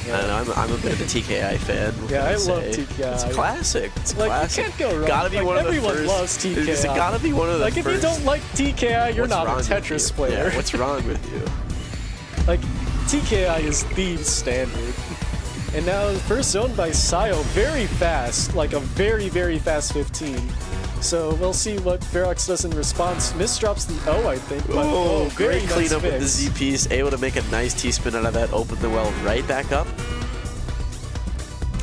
I don't know, I'm a bit of a TKI fan. what Yeah, can I love say? TKI. It's classic. It's Like, classic. you can't go wrong. Gotta be Like, one of the everyone first. loves TKI. It's gotta be one of the Like, first. if you don't like TKI, you're What's not a wrong with Tetris you? player. Yeah, what's wrong with you? Like, TKI is the standard. And now, first zone by Sayo, very fast, like a very fast 15. So we'll see what Ferox does in response. Misdrops the O, I think. But, Oh, very great nice cleanup with the mix. Z piece. Able to make a nice T-spin out of that. Open the well right back up.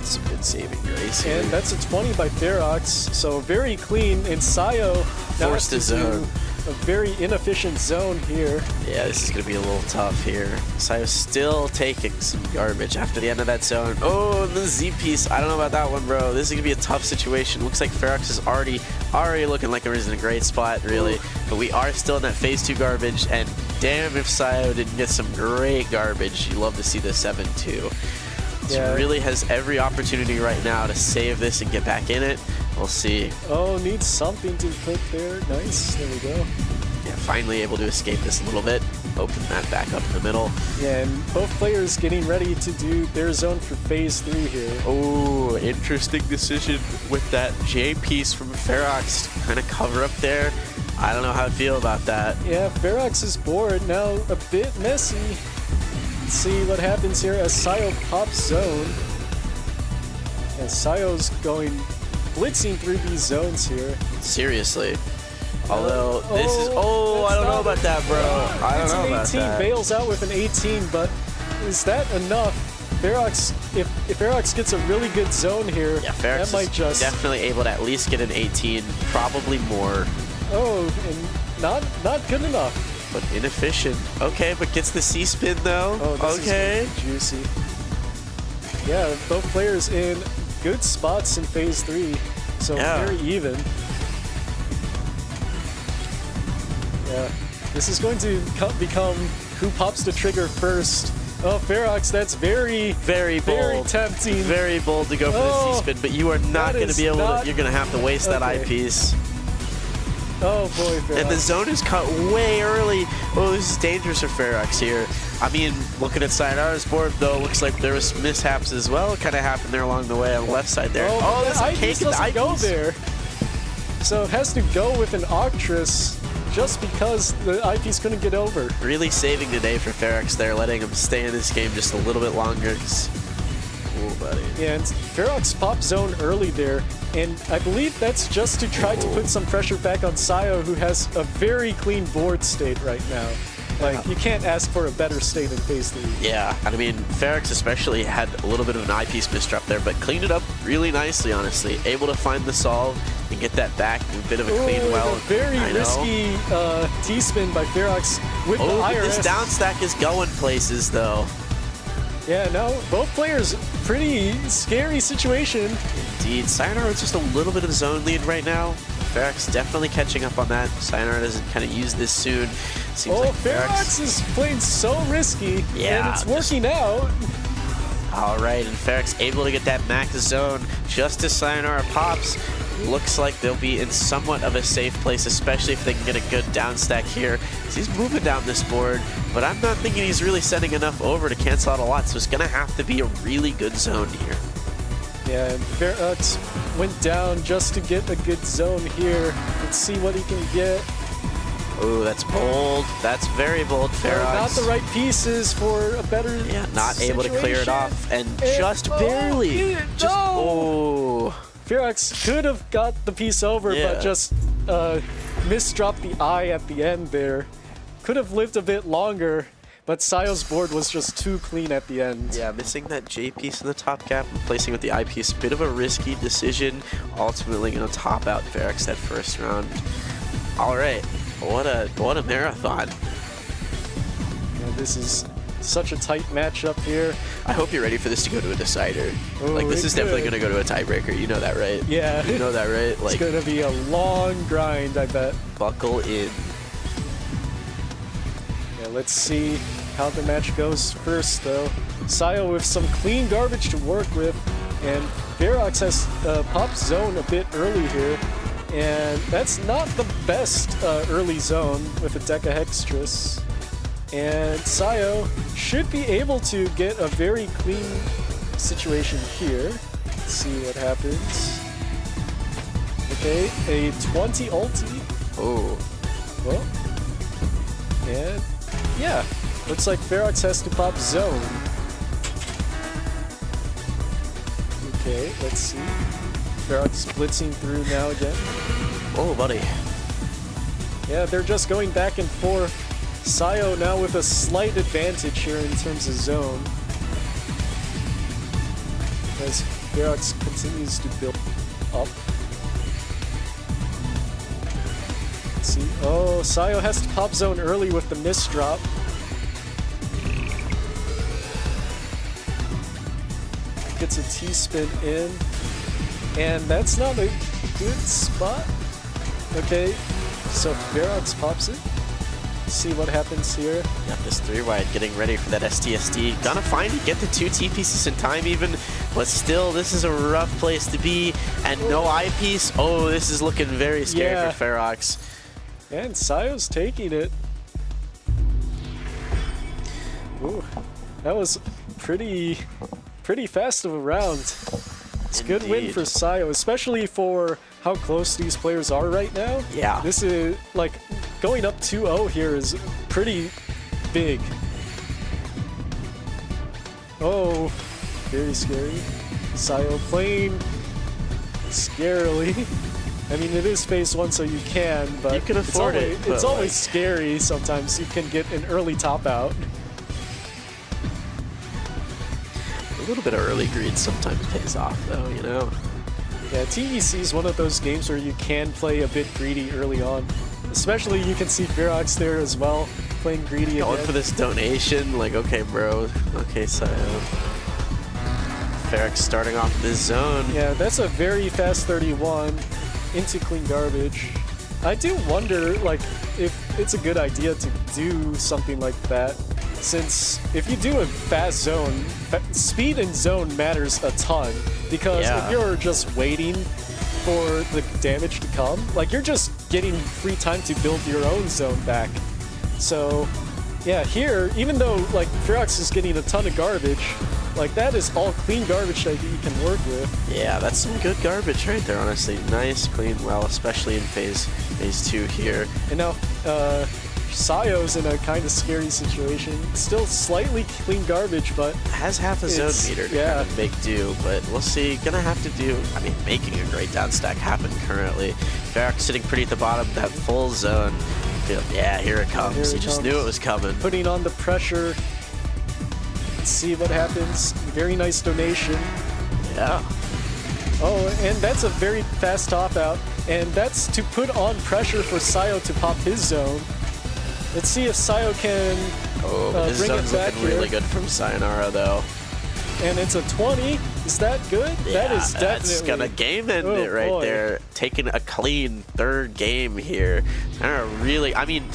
Some good saving grace here. And that's a 20 by Ferox, so very clean. And Sayo now Forced has a to do zone. a very inefficient zone here. Yeah, this is going to be a little tough here. Sayo's still taking some garbage after the end of that zone. Oh, and the Z piece. I don't know about that one, bro. This is going to be a tough situation. Looks like Ferox is already looking like he's in a great spot, really. But we are still in that phase 2 garbage, and damn if Sayo didn't get some great garbage. You love to see the 7-2. Yeah. Really has every opportunity right now to save this and get back in it. We'll see. Oh, needs something to put there. Nice, there we go. Yeah, finally able to escape this a little bit. Open that back up in the middle. Yeah, and both players getting ready to do their zone for phase 3 here. Oh, interesting decision with that J piece from Ferox to kind of cover up there. I don't know how I feel about that. Yeah, Ferox is bored, now a bit messy. Let's see what happens here as Sayo pops zone. And Sayo's going blitzing through these zones here. Seriously. Although this is that's I don't know not- about that, bro. I don't It's know an about 18, that. bails out with an 18, but is that enough? Ferox, if Ferox gets a really good zone here, Yeah, that Ferox might is just definitely able to at least get an 18, probably more, and not good enough. but inefficient. Okay, but gets the C spin though. Oh, this okay. is juicy. Yeah, both players in good spots in phase 3, so Yeah. very even. Yeah, this is going to become who pops the trigger first. Oh, Ferox, that's very Very tempting. Very bold to go for the Oh, C spin, but you are not that going to is be able not- to. You're going to have to waste that Okay. eyepiece. Oh boy, Ferox. And the zone is cut way early. Oh, this is dangerous for Ferox here. I mean, looking at Sayonara's board, though, looks like there was mishaps as well. Kind of happened there along the way on the left side there. Oh, there's the a eyepiece cake in the doesn't go eyepiece. there. So it has to go with an Cultris just because the eyepiece couldn't get over. Really saving the day for Ferox there, letting him stay in this game just a little bit longer. Ooh, buddy. And Ferox popped zone early there, and I believe that's just to try to put some pressure back on Sayo, who has a very clean board state right now. Like, you can't ask for a better state in phase 3. Yeah, and I mean, Ferox especially had a little bit of an eyepiece misdrop there, but cleaned it up really nicely, honestly. Able to find the solve and get that back. A bit of a clean Ooh, well. a very I know. risky T-spin by Ferox with the Oh, but IRS. this down stack is going places, though. Yeah, no, both players, pretty scary situation. Indeed. Sayonara is just a little bit of a zone lead right now. Ferox definitely catching up on that. Sayonara doesn't kind of use this soon. Seems Oh, like Ferox is playing so risky, Yeah, and it's working out. All right, and Ferrex able to get that max zone just as Sayonara pops. Looks like they'll be in somewhat of a safe place, especially if they can get a good down stack here. So he's moving down this board, but I'm not thinking he's really sending enough over to cancel out a lot, so it's going to have to be a really good zone here. Yeah, and Ferrex went down just to get a good zone here. Let's see what he can get. Ooh, that's bold. That's very bold, Ferrex. Not the right pieces for a better not able to clear it off, and just oh, barely. Just, oh. Ferrex could have got the piece over, Yeah. but just misdropped the eye at the end there. Could have lived a bit longer, but Sayo's board was just too clean at the end. Yeah, missing that J piece in the top cap and placing with the I piece, bit of a risky decision. Ultimately going to top out Ferrex that first round. All right, what a marathon. Yeah, this is such a tight matchup here. I hope you're ready for this to go to a decider. Oh, Like, this it is definitely could. going to go to a tiebreaker. You know that, right? Yeah. You know that, right? It's Like, gonna be a long grind, I bet. buckle in. Yeah, let's see how the match goes first, though. Sayo with some clean garbage to work with, and Ferrex has popped zone a bit early here, and that's not the best early zone with a Deca Hextris. And Sayo should be able to get a very clean situation here. Let's see what happens. Okay, a 20 ulti. Oh. Well, and yeah, looks like Ferrex has to pop zone. Okay, let's see. Ferrex blitzing through now again. Oh, buddy. Yeah, they're just going back and forth. Sayo now with a slight advantage here in terms of zone, as Ferrex continues to build up. Let's see. Oh, Sayo has to pop zone early with the misdrop. Gets a T-spin in, and that's not a good spot. Okay, so Ferrex pops it. See what happens here. Got this 3-wide getting ready for that STSD. Gonna find it, get the 2 T-pieces in time even, but still, this is a rough place to be. And no I-piece. Oh, this is looking very scary Yeah. for Ferrex. And Sayo's taking it. Ooh, that was pretty fast of a round. It's a good win Indeed. for Sayo, especially for how close these players are right now. Yeah. This is, like, going up 2-0 here is pretty big. Oh, very scary. Sayo playing scarily. I mean, it is phase 1, so you can, but You can afford it, but, it's always like- scary sometimes. You can get an early top out. A little bit of early greed sometimes pays off, though, you know? Yeah, TEC is one of those games where you can play a bit greedy early on. Especially you can see Ferrex there as well, playing greedy Going again. for this donation, like, okay, bro. Okay, so Ferrex starting off this zone. Yeah, that's a very fast 31 into clean garbage. I do wonder, like, if it's a good idea to do something like that, since if you do a fast zone, speed in zone matters a ton, because Yeah. if you're just waiting for the damage to come, like, you're just getting free time to build your own zone back. So, yeah, here, even though, like, Ferrex is getting a ton of garbage, like, that is all clean garbage that you can work with. Yeah, that's some good garbage right there, honestly. Nice, clean, well, especially in phase 2 here. And now, Sayo's in a kind of scary situation. Still slightly clean garbage, but Has half a zone It's- meter to yeah. kind of make do, but we'll see. Gonna have to do, I mean, making a great down stack happen currently. Ferrex sitting pretty at the bottom, that full zone. Yeah, here it comes. Here it You just comes. knew it was coming. putting on the pressure. Let's see what happens. Very nice donation. Yeah. Oh, and that's a very fast top out, and that's to put on pressure for Sayo to pop his zone. Let's see if Sayo can Oh, but this bring it zone's back looking here. really good from Sayonara, though. And it's a 20. Is that good? Yeah, that is definitely. that's gonna game end Oh, it right boy. there. Taking a clean third game here. Really, I mean,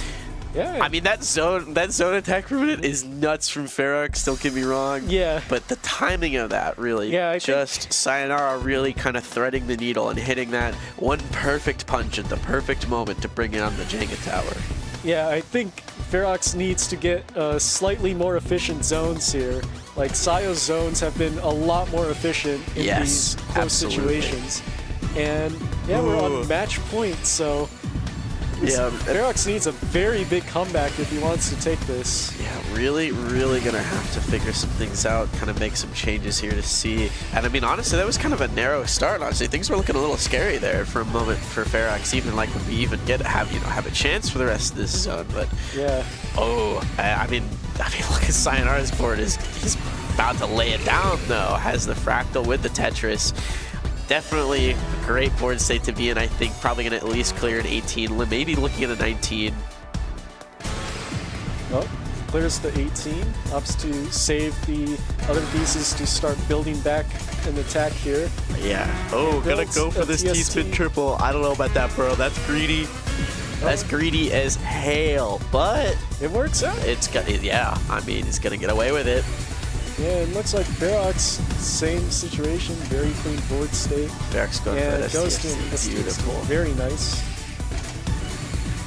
Yeah. I mean, that zone attack per minute is nuts from Ferox, don't get me wrong. Yeah. But the timing of that really, just Sayonara really kind of threading the needle and hitting that one perfect punch at the perfect moment to bring down the Jenga tower. Yeah, I think Ferox needs to get slightly more efficient zones here. Like, Sayo's zones have been a lot more efficient in these close situations. And yeah, we're on match point, so Ferox needs a very big comeback if he wants to take this. Yeah, really gonna have to figure some things out, kind of make some changes here to see. And I mean, honestly, that was kind of a narrow start. Honestly, things were looking a little scary there for a moment for Ferox. Even like when we even have a chance for the rest of this zone. But yeah, I mean, look at Sayonara's board. He's about to lay it down though. Has the fractal with the Tetris. Definitely a great board state to be in. I think probably going to at least clear an 18, maybe looking at a 19. Oh, clears the 18, opts to save the other pieces to start building back an attack here. Yeah. Oh, gonna go for this T-spin triple. I don't know about that, bro. That's greedy. That's greedy as hell, but it works out. Yeah, I mean, he's going to get away with it. Yeah, it looks like Ferox, same situation, very clean board state. Ferox going for that goes to STST. Beautiful. Very nice.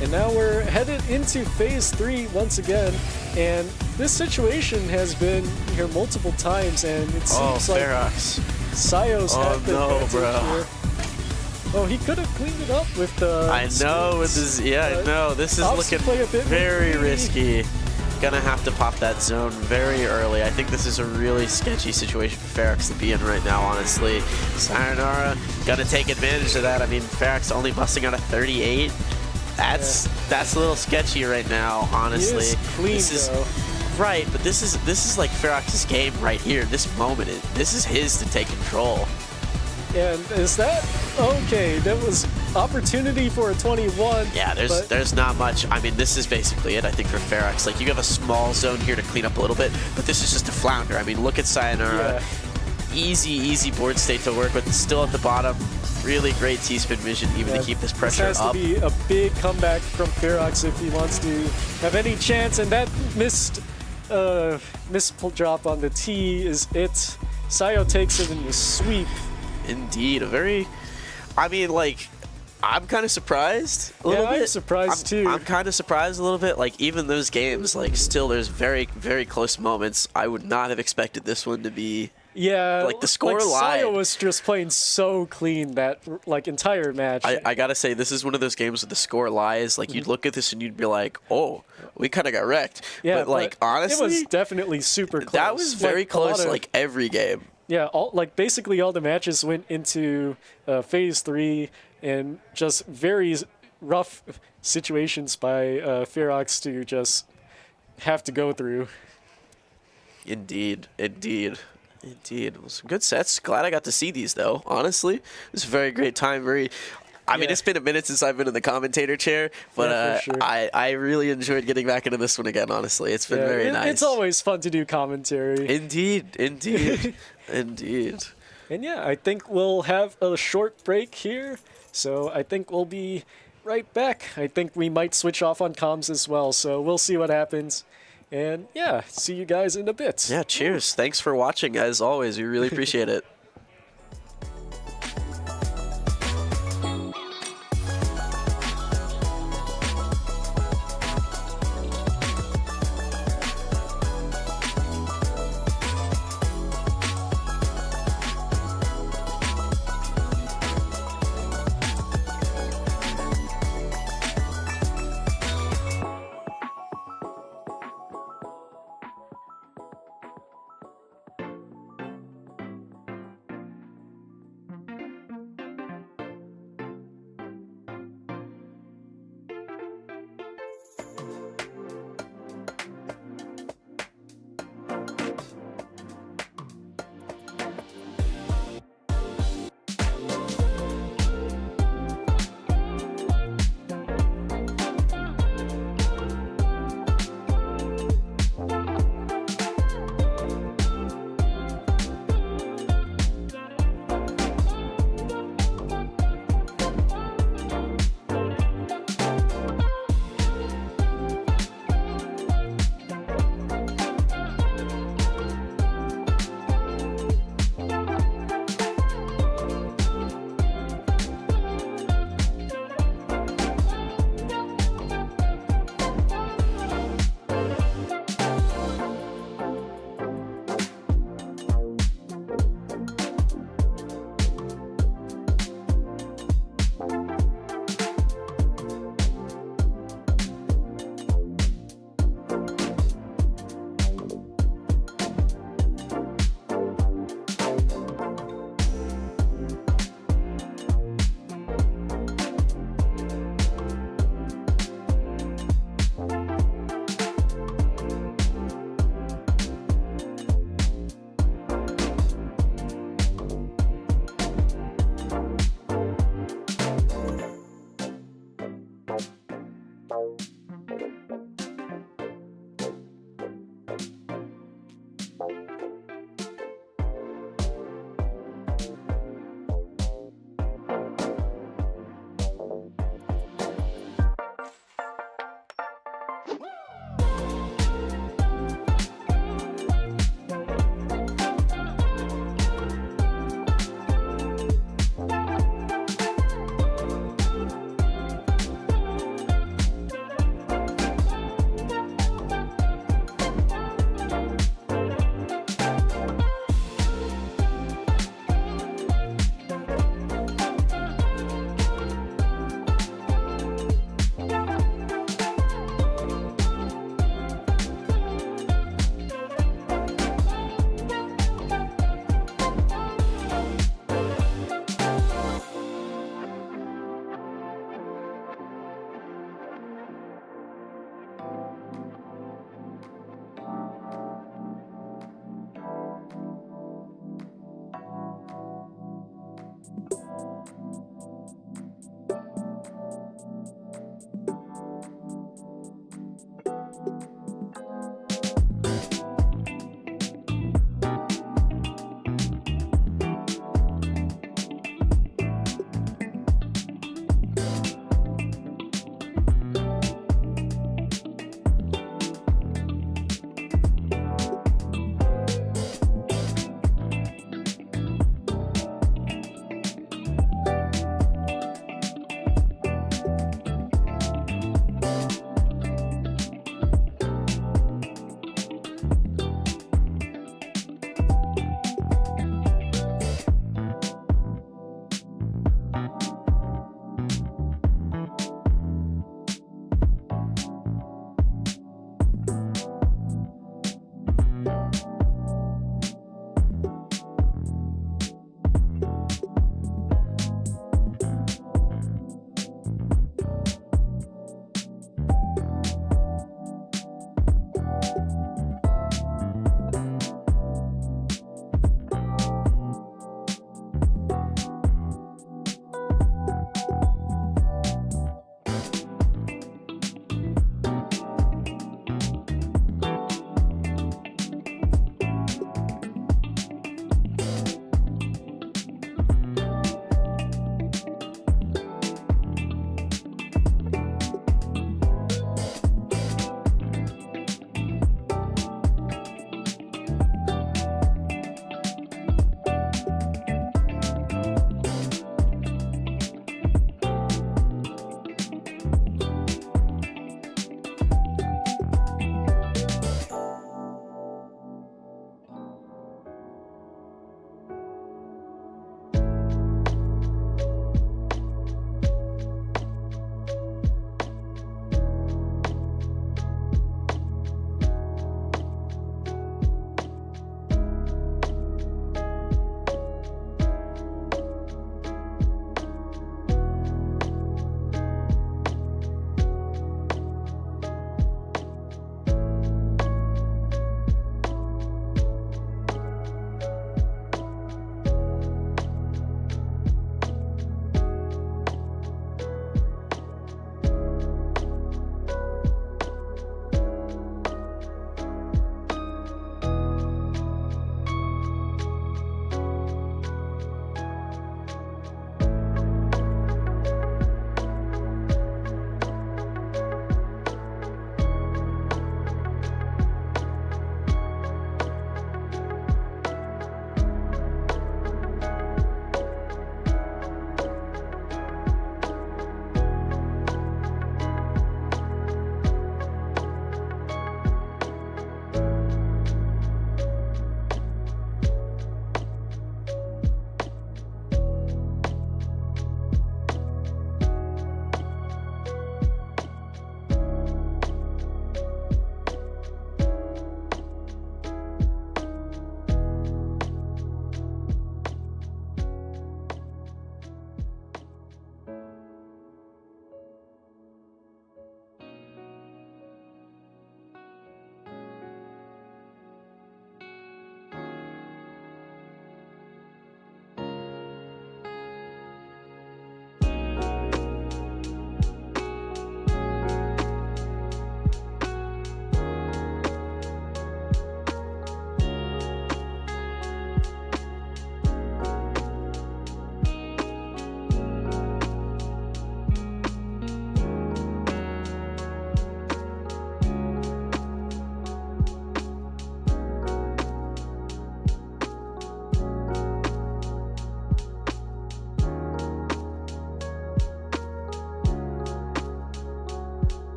And now we're headed into phase 3 once again, and this situation has been here multiple times, and it seems like Ferox. Sayo's had the advantage here. Oh, he could have cleaned it up with the. I know with this. Yeah, I know. This is looking very risky. Gonna have to pop that zone very early. I think this is a really sketchy situation for Ferox to be in right now, honestly. Sayonara gonna take advantage of that. I mean, Ferox only busting out a 38. That's a little sketchy right now, honestly. He is clean, though. Right, but this is like Ferox's game right here. This moment, this is his to take control. And is that okay? That was opportunity for a 21. Yeah, there's not much. I mean, this is basically it, I think, for Ferox. Like, you have a small zone here to clean up a little bit, but this is just a flounder. I mean, look at Sayonara. Yeah. Easy board state to work with. Still at the bottom. Really great T-spin vision, even to keep this pressure up. This has to be a big comeback from Ferox if he wants to have any chance. And that missed drop on the T is it. Sayo takes it in the sweep. Indeed, I mean, like, I'm kind of surprised a little bit. I'm surprised too. I'm kind of surprised a little bit. Like, even those games, like, still there's very close moments. I would not have expected this one to be. Yeah, like the score lied. Sayo was just playing so clean that like entire match. I gotta say, this is one of those games where the score lies. Like, you'd look at this and you'd be like, oh, we kind of got wrecked. Yeah, but like, honestly, it was definitely super close. That was very close, like every game. Yeah, basically all the matches went into phase 3 and just very rough situations by Ferox to just have to go through. Indeed. Well, some good sets. Glad I got to see these, though. Honestly, it was a very great time. I mean, it's been a minute since I've been in the commentator chair, but for sure. I really enjoyed getting back into this one again, honestly. It's been very nice. It's always fun to do commentary. Indeed. And yeah, I think we'll have a short break here, so I think we'll be right back. I think we might switch off on comms as well, so we'll see what happens. And yeah, see you guys in a bit. Yeah, cheers. Thanks for watching, as always. We really appreciate it.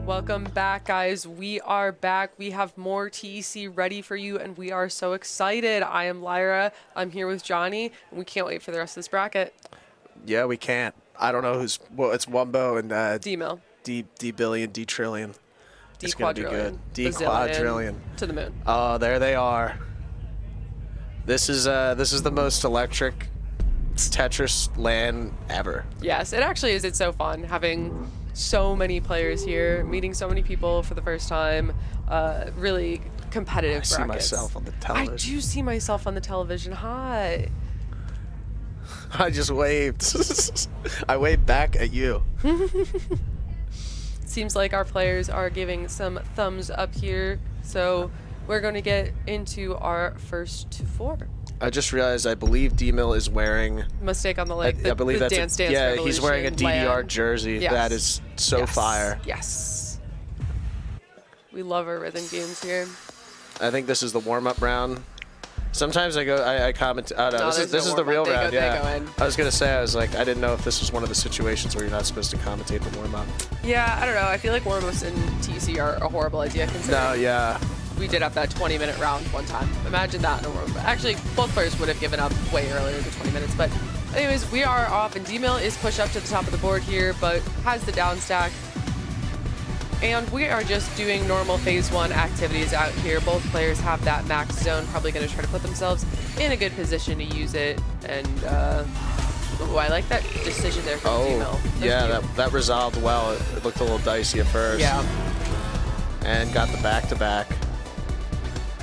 Welcome back, guys. We are back. We have more TEC ready for you, and we are so excited. I am Lyra. I'm here with Johnny, and we can't wait for the rest of this bracket. Yeah, we can't. I don't know who's. Well, it's Wumbo and D-Mill. D billion, D trillion. It's gonna be good. D-quadrillion. D Bazillion. quadrillion. To the moon. Oh, there they are. This is the most electric Tetris LAN ever. Yes, it actually is. It's so fun having so many players here, meeting so many people for the first time. Really competitive I see brackets. myself on the I television. do see myself on the television. Hi. I just waved. I waved back at you. Seems like our players are giving some thumbs up here. So we're going to get into our first 4. I just realized I believe D-Mill is wearing. Mistake on the I leg. believe the that's Dance yeah. He's wearing a Revolution DDR land. jersey. Yes. That is so Yes. fire. Yes. We love our rhythm games here. I think this is the warm-up round. Sometimes I comment. Oh, no, No, this there's is no the real warm-up. round. They go Yeah. in. I was gonna say I was like I didn't know if this was one of the situations where you're not supposed to commentate the warm-up. Yeah, I don't know. I feel like warm-ups in TC are a horrible idea considering No, yeah. we did have that 20-minute round one time. Imagine that in a warm-up. Actually, both players would have given up way earlier than 20 minutes. But anyways, we are off, and D-Mill is pushed up to the top of the board here, but has the down stack. And we are just doing normal phase 1 activities out here. Both players have that max zone, probably going to try to put themselves in a good position to use it. And, ooh, I like that decision there from D-Mill. Yeah, that resolved well. It looked a little dicey at first. Yeah. And got the back-to-back.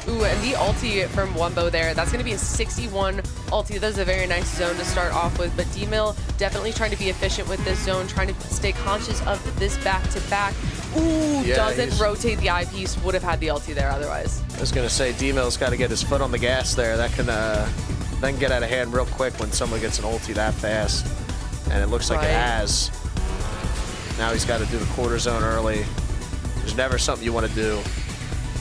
Ooh, and the ulti from Wumbo there, that's going to be a 61 ulti. That's a very nice zone to start off with, but D-Mill definitely trying to be efficient with this zone, trying to stay conscious of this back-to-back. Ooh, Yeah, doesn't rotate the eyepiece. Would have had the ulti there otherwise. I was gonna say D-Mill's got to get his foot on the gas there. That can then get out of hand real quick when someone gets an ulti that fast. And it looks like Right. it has. Now he's got to do the quarter zone early. There's never something you want to do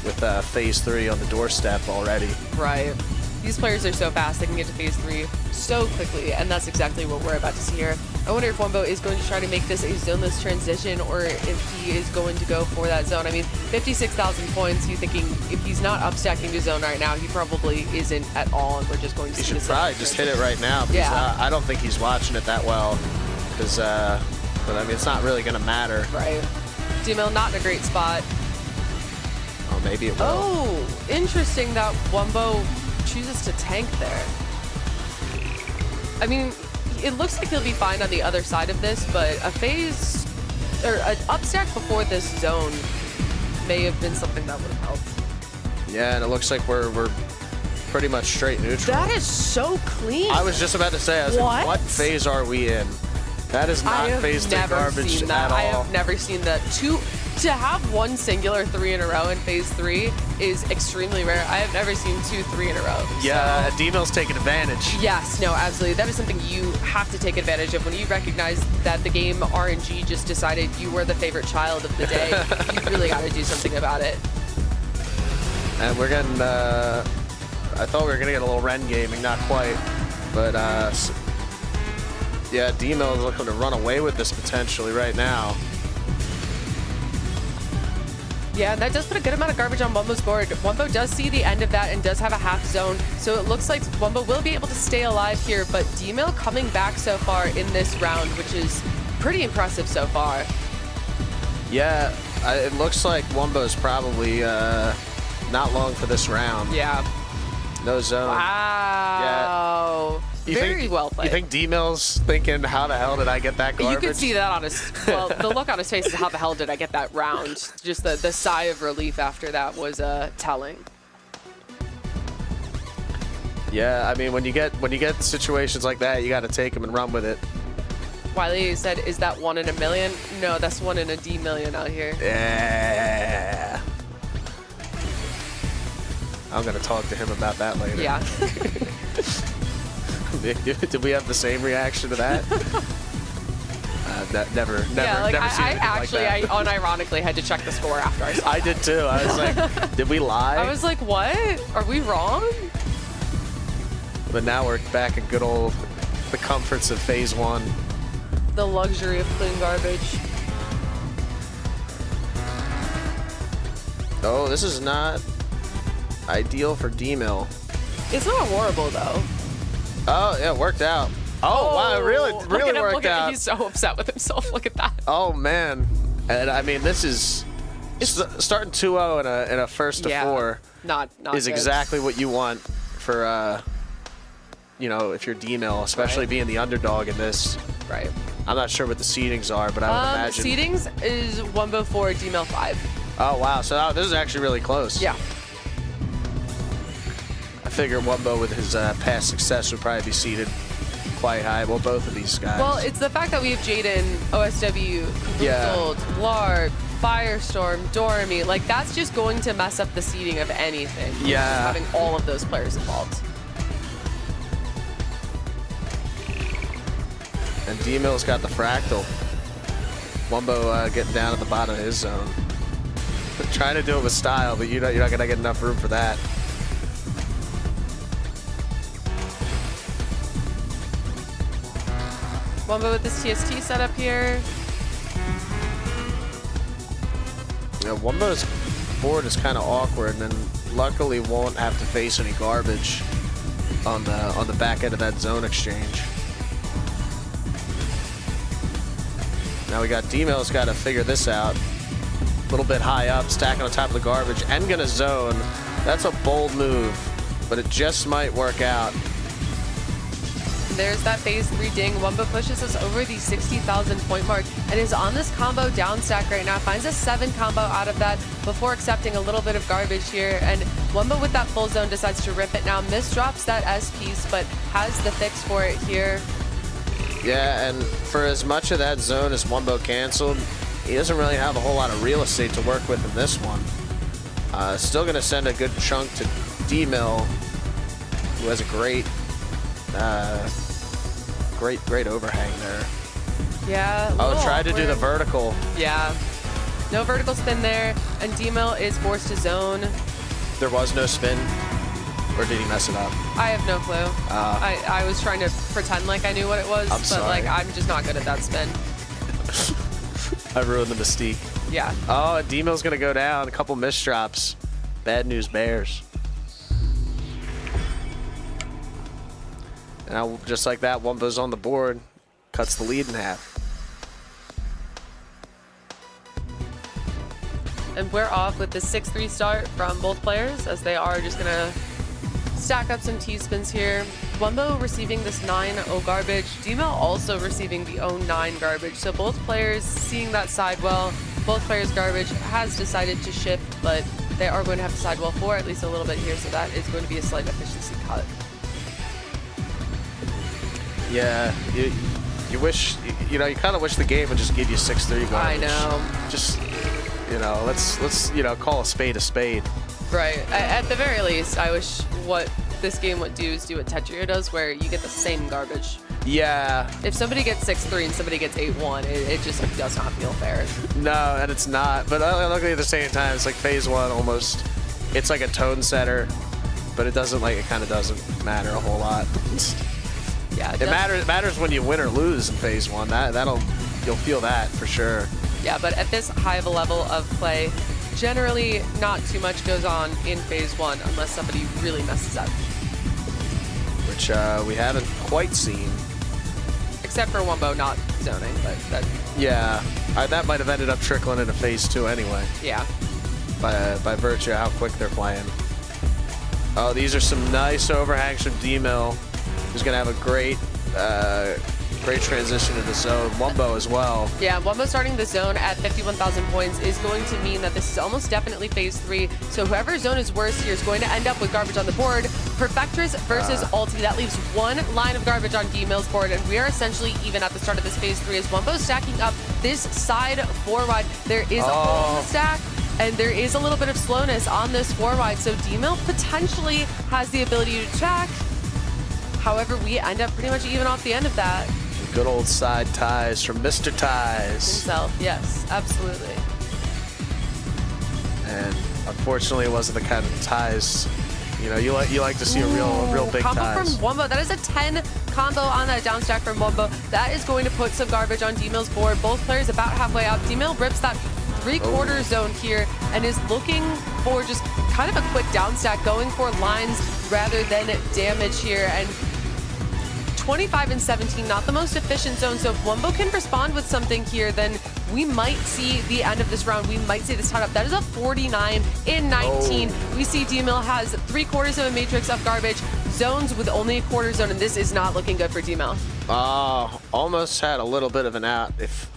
with phase 3 on the doorstep already. Right. These players are so fast, they can get to phase 3 so quickly, and that's exactly what we're about to see here. I wonder if Wumbo is going to try to make this a zoneless transition, or if he is going to go for that zone. I mean, 56,000 points, you're thinking if he's not upstacking to zone right now, he probably isn't at all, and we're just going to He see should this probably just hit it right now. Because, Yeah. I don't think he's watching it that well. Because, but I mean, it's not really going to matter. Right. D-Mill not in a great spot. Oh, maybe it will. Oh, interesting that Wumbo chooses to tank there. I mean, it looks like he'll be fine on the other side of this, but a phase or an upstack before this zone may have been something that would have helped. Yeah, and it looks like we're pretty much straight neutral. That is so clean. I was just about to say, I was like, what phase are we in? That is I not have phase to never garbage seen that. at all. I have never seen that. To have one singular 3 in a row in phase 3 is extremely rare. I have never seen 2 3 in a row. Yeah, D-Mill's taking advantage. Yes, no, absolutely. That is something you have to take advantage of. When you recognize that the game RNG just decided you were the favorite child of the day, you really got to do something about it. And we're getting, I thought we were going to get a little Ren gaming, not quite. But, yeah, D-Mill is looking to run away with this potentially right now. Yeah, that does put a good amount of garbage on Wumbo's board. Wumbo does see the end of that and does have a half zone, so it looks like Wumbo will be able to stay alive here, but D-Mill coming back so far in this round, which is pretty impressive so far. Yeah, it looks like Wumbo's probably not long for this round. Yeah. No zone. Wow. Very well played. You think D-Mill's thinking, how the hell did I get that garbage? You could see that on his, well, the look on his face is how the hell did I get that round? Just the sigh of relief after that was telling. Yeah, I mean, when you get situations like that, you got to take them and run with it. Wiley said, is that 1 in a million? No, that's 1 in a D million out here. Yeah. I'm going to talk to him about that later. Yeah. Did we have the same reaction to that? Never Yeah, like never seen I anything actually, like that. I unironically had to check the score after I saw I did too. I was like, did we lie? I was like, what? Are we wrong? But now we're back in good old, the comforts of phase 1. The luxury of clean garbage. Oh, this is not ideal for D-Mill. It's not horrible though. Oh, yeah, it worked out. Oh, wow, it really look at him, worked look at him. out. He's so upset with himself. Look at that. Oh, man. And I mean, this is starting 2-0 in a first to 4 Not is good. exactly what you want for, you know, if you're D-Mill, especially Right. being the underdog in this. Right. I'm not sure what the seedings are, but I would imagine. Seedings is Wumbo 4, D-Mill 5. Oh, wow. So this is actually really close. Yeah. I figure Wumbo with his past success would probably be seeded quite high. Well, both of these guys. Well, it's the fact that we have Jaden, OSW, Yeah. Gold, Lark, Firestorm, Dormy. Like, that's just going to mess up the seeding of anything. Yeah. Just having all of those players involved. And D-Mill's got the fractal. Wumbo getting down at the bottom of his zone. Trying to do it with style, but you're not going to get enough room for that. Wumbo with this TST setup here. Yeah, Wumbo's board is kind of awkward, and luckily won't have to face any garbage on the back end of that zone exchange. Now we got D-Mill's got to figure this out. A little bit high up, stacking on top of the garbage, and gonna zone. That's a bold move, but it just might work out. There's that phase 3 ding. Wumbo pushes us over the 60,000 point mark and is on this combo down stack right now. Finds a 7 combo out of that before accepting a little bit of garbage here. And Wumbo with that full zone decides to rip it now. Misdrops that S piece, but has the fix for it here. Yeah, and for as much of that zone as Wumbo canceled, he doesn't really have a whole lot of real estate to work with in this one. Still going to send a good chunk to D-Mill, who has a great overhang there. Yeah. Oh, tried to do the vertical. Yeah. No vertical spin there, and D-Mill is forced to zone. There was no spin, or did he mess it up? I have no clue. I was trying to pretend like I knew what it was, I'm but sorry. like I'm just not good at that spin. I ruined the mystique. Yeah. Oh, and D-Mill's going to go down. A couple misdrops. Bad news bears. Now, just like that, Wumbo's on the board. Cuts the lead in half. And we're off with the 6-3 start from both players, as they are just gonna stack up some T-spins here. Wumbo receiving this 9-0 garbage. D-Mill also receiving the 0-9 garbage. So both players seeing that sidewell. Both players' garbage has decided to shift, but they are going to have to sidewell for at least a little bit here. So that is going to be a slight efficiency cut. Yeah, you wish, you kind of wish the game would just give you 6-3 garbage. I know. Just, let's call a spade a spade. Right. At the very least, I wish what this game would do is do what Tetria does, where you get the same garbage. Yeah. If somebody gets 6-3 and somebody gets 8-1, it just does not feel fair. No, and it's not. But luckily at the same time, it's like phase 1 almost. It's like a tone setter, but it kind of doesn't matter a whole lot. Yeah. It matters when you win or lose in phase 1. You'll feel that for sure. Yeah, but at this high of a level of play, generally not too much goes on in phase 1 unless somebody really messes up. Which we haven't quite seen. Except for Wumbo not zoning, but that, Yeah, that might have ended up trickling into phase 2 anyway, yeah. by virtue of how quick they're playing. Oh, these are some nice overhangs from D-Mill, who's going to have a great transition into zone. Wumbo as well. Yeah, Wumbo starting the zone at 51,000 points is going to mean that this is almost definitely phase 3. So whoever's zone is worse here is going to end up with garbage on the board. Perfectress versus Ulti. That leaves one line of garbage on D-Mill's board, and we are essentially even at the start of this phase 3 as Wumbo stacking up this side 4-wide. There is a hole in the stack, and there is a little bit of slowness on this 4-wide, so D-Mill potentially has the ability to track. However, we end up pretty much even off the end of that. Good old side ties from Mr. Ties. Himself, yes, absolutely. And unfortunately, it wasn't the kind of ties, you like to see a real big combo ties. from Wumbo. That is a 10 combo on that down stack from Wumbo. That is going to put some garbage on D-Mill's board. Both players about halfway up. D-Mill rips that 3/4 zone here and is looking for just kind of a quick down stack, going for lines rather than damage here. And 25 and 17, not the most efficient zone. So if Wumbo can respond with something here, then we might see the end of this round. We might see this tied up. That is a 49 in 19. We see D-Mill has 3/4 of a matrix of garbage, zones with only a quarter zone, and this is not looking good for D-Mill. Almost had a little bit of an out if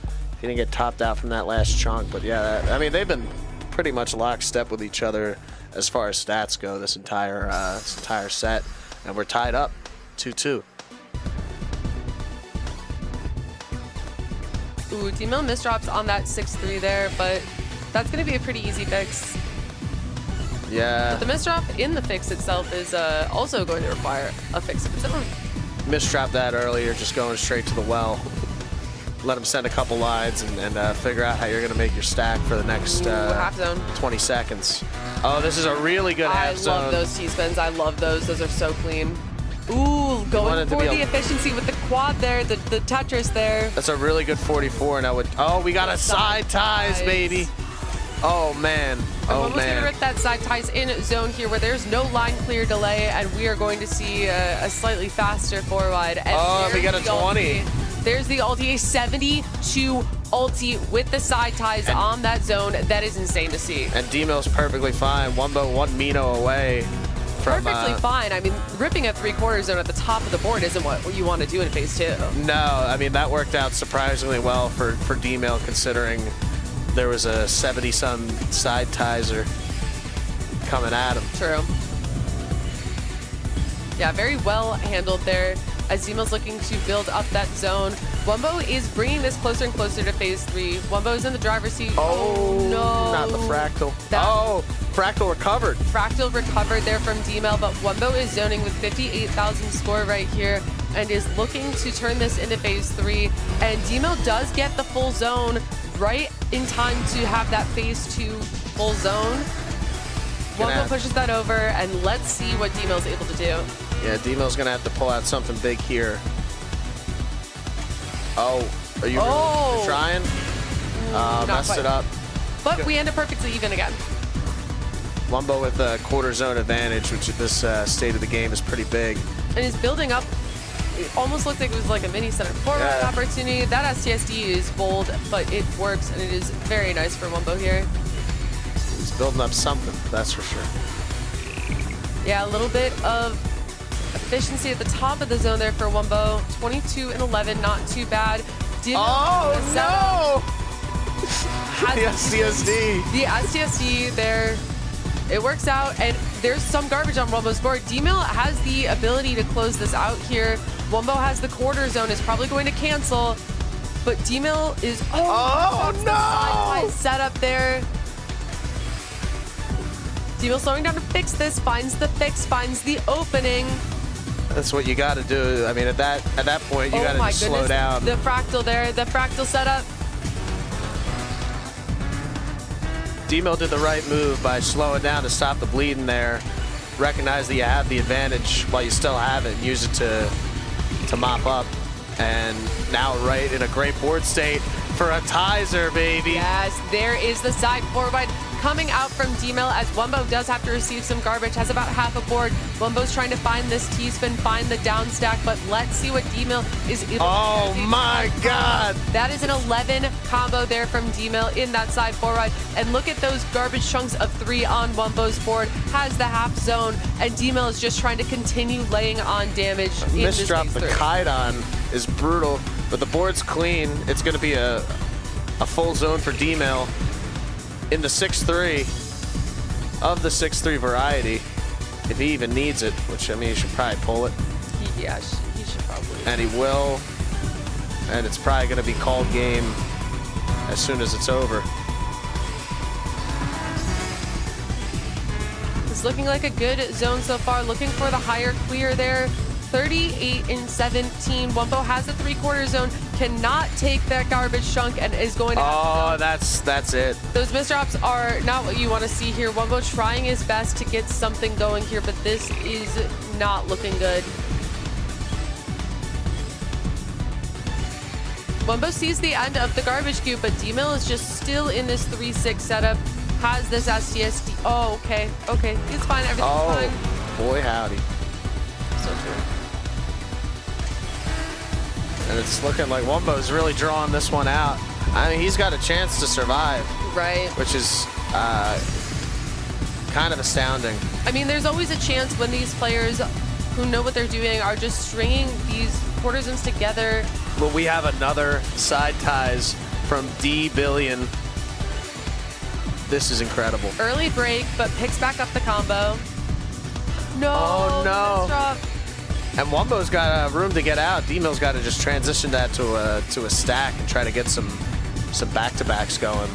he didn't get topped out from that last chunk. But yeah, I mean, they've been pretty much lockstep with each other as far as stats go this entire set, and we're tied up 2-2. Ooh, D-Mill misdrops on that 6-3 there, but that's going to be a pretty easy fix. Yeah. But the misdrop in the fix itself is also going to require a fix of its own. Misdropped that earlier, just going straight to the well. Let him send a couple lines and figure out how you're going to make your stack for the next half zone. 20 seconds. Oh, this is a really good half zone. I love those T-spins. I love those. Those are so clean. Ooh, going for the efficiency with the quad there, the Tetris there. That's a really good 44. Now oh, we got a side ties, baby. Oh man. Oh man. We're going to rip that side ties in zone here where there's no line clear delay, and we are going to see a slightly faster forward. And we got a 20. There's the ulti, a 72 ulti with the side ties on that zone. That is insane to see. And D-Mill's perfectly fine. Wumbo 1 Mino away. Perfectly fine. I mean, ripping a 3/4 zone at the top of the board isn't what you want to do in phase 2. No, I mean, that worked out surprisingly well for D-Mill, considering there was a 70-some side tizer coming at him. True. Yeah, very well handled there as D-Mill's looking to build up that zone. Wumbo is bringing this closer and closer to phase 3. Wumbo is in the driver's seat. Oh, no. Not the Fractal. Oh, Fractal recovered. Fractal recovered there from D-Mill, but Wumbo is zoning with 58,000 score right here and is looking to turn this into phase 3. And D-Mill does get the full zone right in time to have that phase 2 full zone. Wumbo pushes that over, and let's see what D-Mill's able to do. Yeah, D-Mill's gonna have to pull out something big here. Oh, are you really trying? Messed it up. But we end up perfectly even again. Wumbo with a quarter zone advantage, which at this state of the game is pretty big. And he's building up. It almost looked like it was like a mini center forward opportunity. That STSD is bold, but it works, and it is very nice for Wumbo here. He's building up something, that's for sure. Yeah, a little bit of efficiency at the top of the zone there for Wumbo. 22 and 11, not too bad. No! The STSD. The STSD there. It works out, and there's some garbage on Wumbo's board. D-Mill has the ability to close this out here. Wumbo has the quarter zone, is probably going to cancel, but D-Mill is... Oh, no! Set up there. D-Mill slowing down to fix this, finds the fix, finds the opening. That's what you got to do. I mean, at that point, you got to just slow down. The Fractal there, the Fractal setup. D-Mill did the right move by slowing down to stop the bleeding there. Recognize that you have the advantage while you still have it, and use it to mop up. And now right in a great board state for a Tizer, baby. Yes, there is the side forward coming out from D-Mill as Wumbo does have to receive some garbage, has about half a board. Wumbo's trying to find this T-spin, find the down stack, but let's see what D-Mill is able to do. Oh my God! That is an 11 combo there from D-Mill in that side forward. And look at those garbage chunks of 3 on Wumbo's board. Has the half zone, and D-Mill is just trying to continue laying on damage in this Misdrop the Kaidan is brutal, but the board's clean. It's going to be a full zone for D-Mill in the 6-3 of the 6-3 variety, if he even needs it, which, I mean, he should probably pull it. Yeah, he should probably. And he will, and it's probably going to be called game as soon as it's over. It's looking like a good zone so far, looking for the higher clear there. 38 and 17. Wumbo has a 3/4 zone, cannot take that garbage chunk, and is going to have to that's it. Those misdrops are not what you want to see here. Wumbo trying his best to get something going here, but this is not looking good. Wumbo sees the end of the garbage cube, but D-Mill is just still in this 3-6 setup. has this STSD. Oh, okay. Okay. It's fine. Everything's fine. Boy, howdy. So true. And it's looking like Wumbo's really drawing this one out. I mean, he's got a chance to survive, Right. which is kind of astounding. I mean, there's always a chance when these players who know what they're doing are just stringing these quarter zones together. Well, we have another side ties from D Billion. This is incredible. Early break, but picks back up the combo. No. Oh, no. Drop. And Wumbo's got room to get out. D-Mill's got to just transition that to a stack and try to get some back-to-backs going.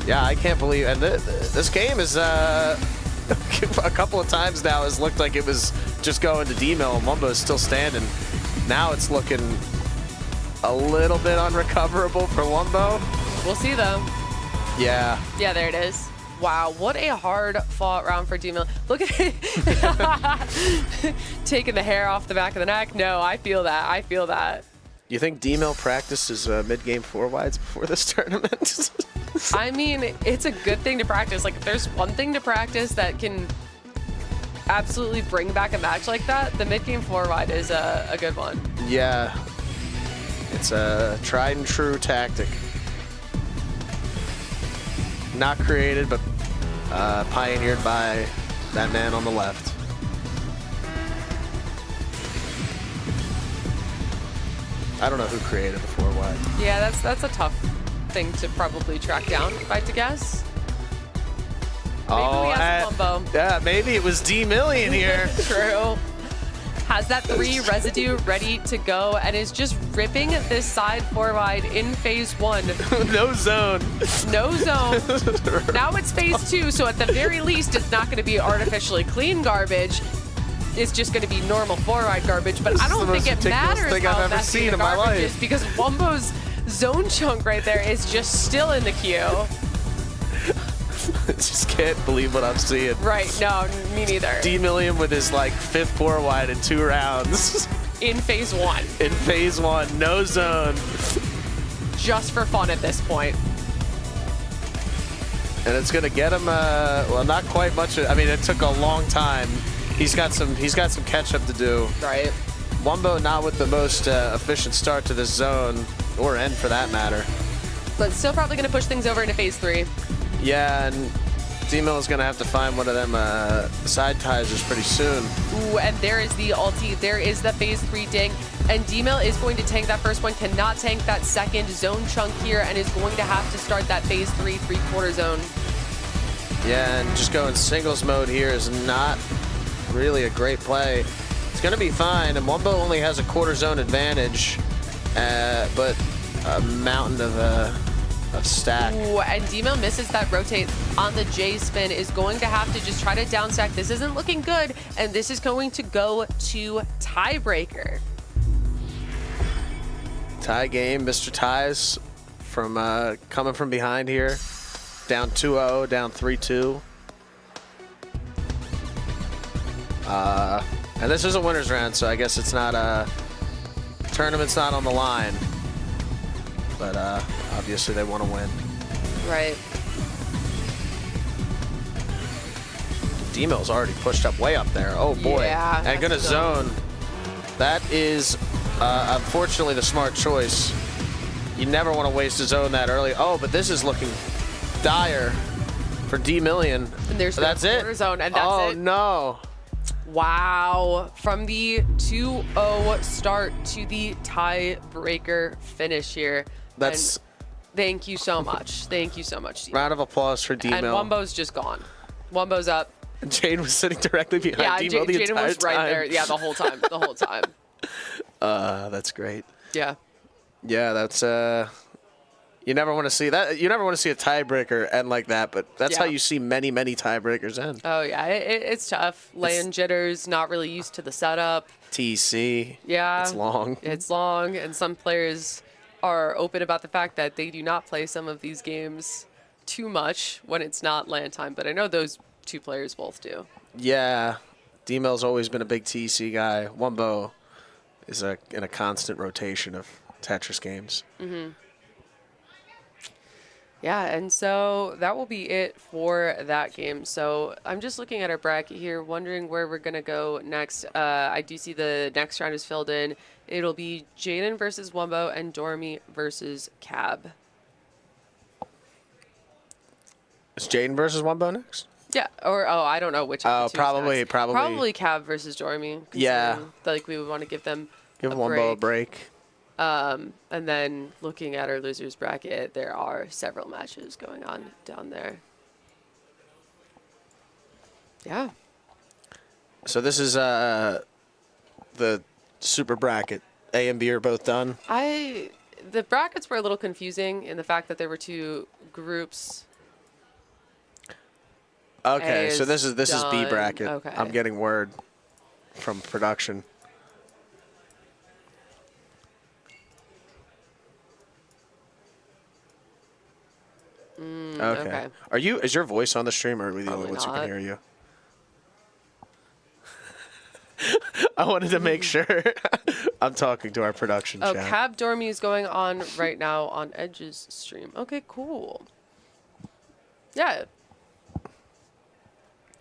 Yeah, I can't believe. And this game is a couple of times now has looked like it was just going to D-Mill, and Wumbo's still standing. Now it's looking a little bit unrecoverable for Wumbo. We'll see, though. Yeah. Yeah, there it is. Wow, what a hard-fought round for D-Mill. Look at it. Taking the hair off the back of the neck. No, I feel that. I feel that. You think D-Mill practices mid-game 4-wides before this tournament? I mean, it's a good thing to practice. Like, if there's one thing to practice that can absolutely bring back a match like that, the mid-game 4-wide is a good one. Yeah. It's a tried and true tactic. Not created, but pioneered by that man on the left. I don't know who created the 4-wide. Yeah, that's a tough thing to probably track down, if I had to guess. Maybe we have Wumbo. Yeah, maybe it was D-Million here. True. Has that 3 residue ready to go and is just ripping this side 4-wide in phase 1. No zone. No zone. Now it's phase 2, so at the very least, it's not going to be artificially clean garbage. It's just going to be normal 4-wide garbage, but I don't think it matters thing how I've ever messy seen the in my garbage life. is because Wumbo's zone chunk right there is just still in the queue. Just can't believe what I'm seeing. Right, no, me neither. D-Million with his like 5th 4-wide in 2 rounds. In phase 1. In phase 1, no zone. Just for fun at this point. And it's gonna get him well, not quite much. I mean, it took a long time. He's got some catch up to do. Right. Wumbo not with the most efficient start to this zone, or end for that matter. But still probably going to push things over into phase 3. Yeah, and D-Mill is gonna have to find one of them side tisers pretty soon. Ooh, and there is the ulti. There is the phase 3 ding. And D-Mill is going to tank that first one, cannot tank that second zone chunk here, and is going to have to start that phase 3 3/4 zone. Yeah, and just going singles mode here is not really a great play. It's gonna be fine, and Wumbo only has a quarter zone advantage, but a mountain of stack. Ooh, and D-Mill misses that rotate on the J spin, is going to have to just try to down stack. This isn't looking good, and this is going to go to tiebreaker. Tie game, Mr. Ties from coming from behind here. Down 2-0, down 3-2. And this is a winner's round, so I guess it's not tournament's not on the line. But obviously they want to win. Right. D-Mill's already pushed up way up there. Oh boy. Yeah, and gonna that's zone. That is unfortunately the smart choice. You never want to waste a zone that early. Oh, but this is looking dire for D-Million. And there's that's the it. quarter zone, and that's oh it. no. Wow. From the 2-0 start to the tiebreaker finish here. That's And thank you so much. Thank you so much. D-Mill. round of applause for And D-Mill. Wumbo's just gone. Wumbo's up. Jade was sitting directly behind Yeah, D-Mill the Jaden entire was right time. there. Yeah, the whole time. The whole time. That's great. Yeah. Yeah, that's you never want to see that. You never want to see a tiebreaker end like that, but that's how Yeah. you see many tiebreakers end. Oh, yeah. It's tough. Land jitters, not really used to the setup. TC. Yeah. It's long. It's long, and some players are open about the fact that they do not play some of these games too much when it's not land time, but I know those two players both do. Yeah. D-Mill's always been a big TC guy. Wumbo is in a constant rotation of Tetris games. Yeah, and so that will be it for that game. So I'm just looking at our bracket here, wondering where we're going to go next. I do see the next round is filled in. It'll be Jaden versus Wumbo and Dormy versus Cab. Is Jaden versus Wumbo next? Yeah, or I don't know which. Of the two is probably. next. Probably Cab versus Dormy. Yeah. Like we would want to give them Wumbo a break. And then looking at our losers bracket, there are several matches going on down there. Yeah. So this is the super bracket. A and B are both done. The brackets were a little confusing in the fact that there were two groups. Okay, A so this is B done. bracket. Okay. I'm getting word from production. Okay. Okay. Is your voice on the stream, or are we the Probably only ones who not. can hear you? I wanted to make sure. I'm talking to our production Oh, chat. Cab Dormy is going on right now on Edge's stream. Okay, cool. Yeah.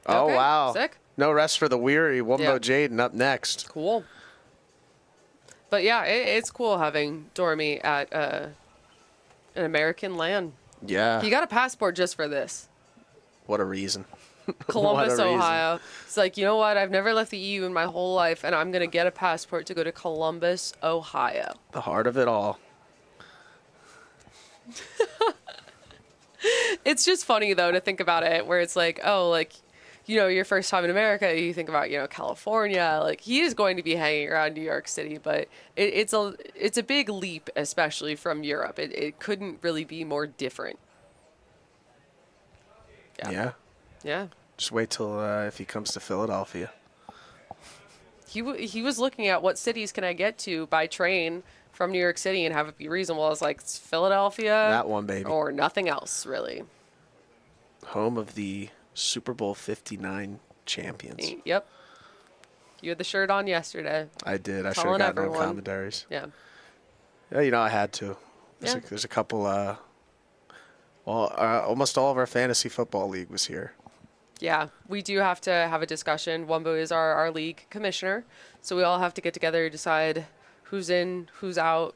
Oh, Okay, wow. sick. No rest for the weary. Wumbo Yeah. Jaden up next. Cool. But yeah, it's cool having Dormy at an American land. Yeah. He got a passport just for this. What a reason. Columbus, What a reason. Ohio. It's like, you know what? I've never left the EU in my whole life, and I'm going to get a passport to go to Columbus, Ohio. The heart of it all. It's just funny, though, to think about it, where it's like, oh, like, you know, your first time in America, you think about, you know, California. Like, he is going to be hanging around New York City, but it's a big leap, especially from Europe. It couldn't really be more different. Yeah. Yeah. Just wait till if he comes to Philadelphia. He was looking at what cities can I get to by train from New York City and have it be reasonable. I was like, it's Philadelphia. That one, baby. Or nothing else, really. Home of the Super Bowl 59 champions. Yep. You had the shirt on yesterday. I did. I should have Telling gotten on everyone. commentaries. Yeah. Yeah, you know, I had to. Yeah. There's a couple. Almost all of our fantasy football league was here. Yeah, we do have to have a discussion. Wumbo is our league commissioner, so we all have to get together, decide who's in, who's out.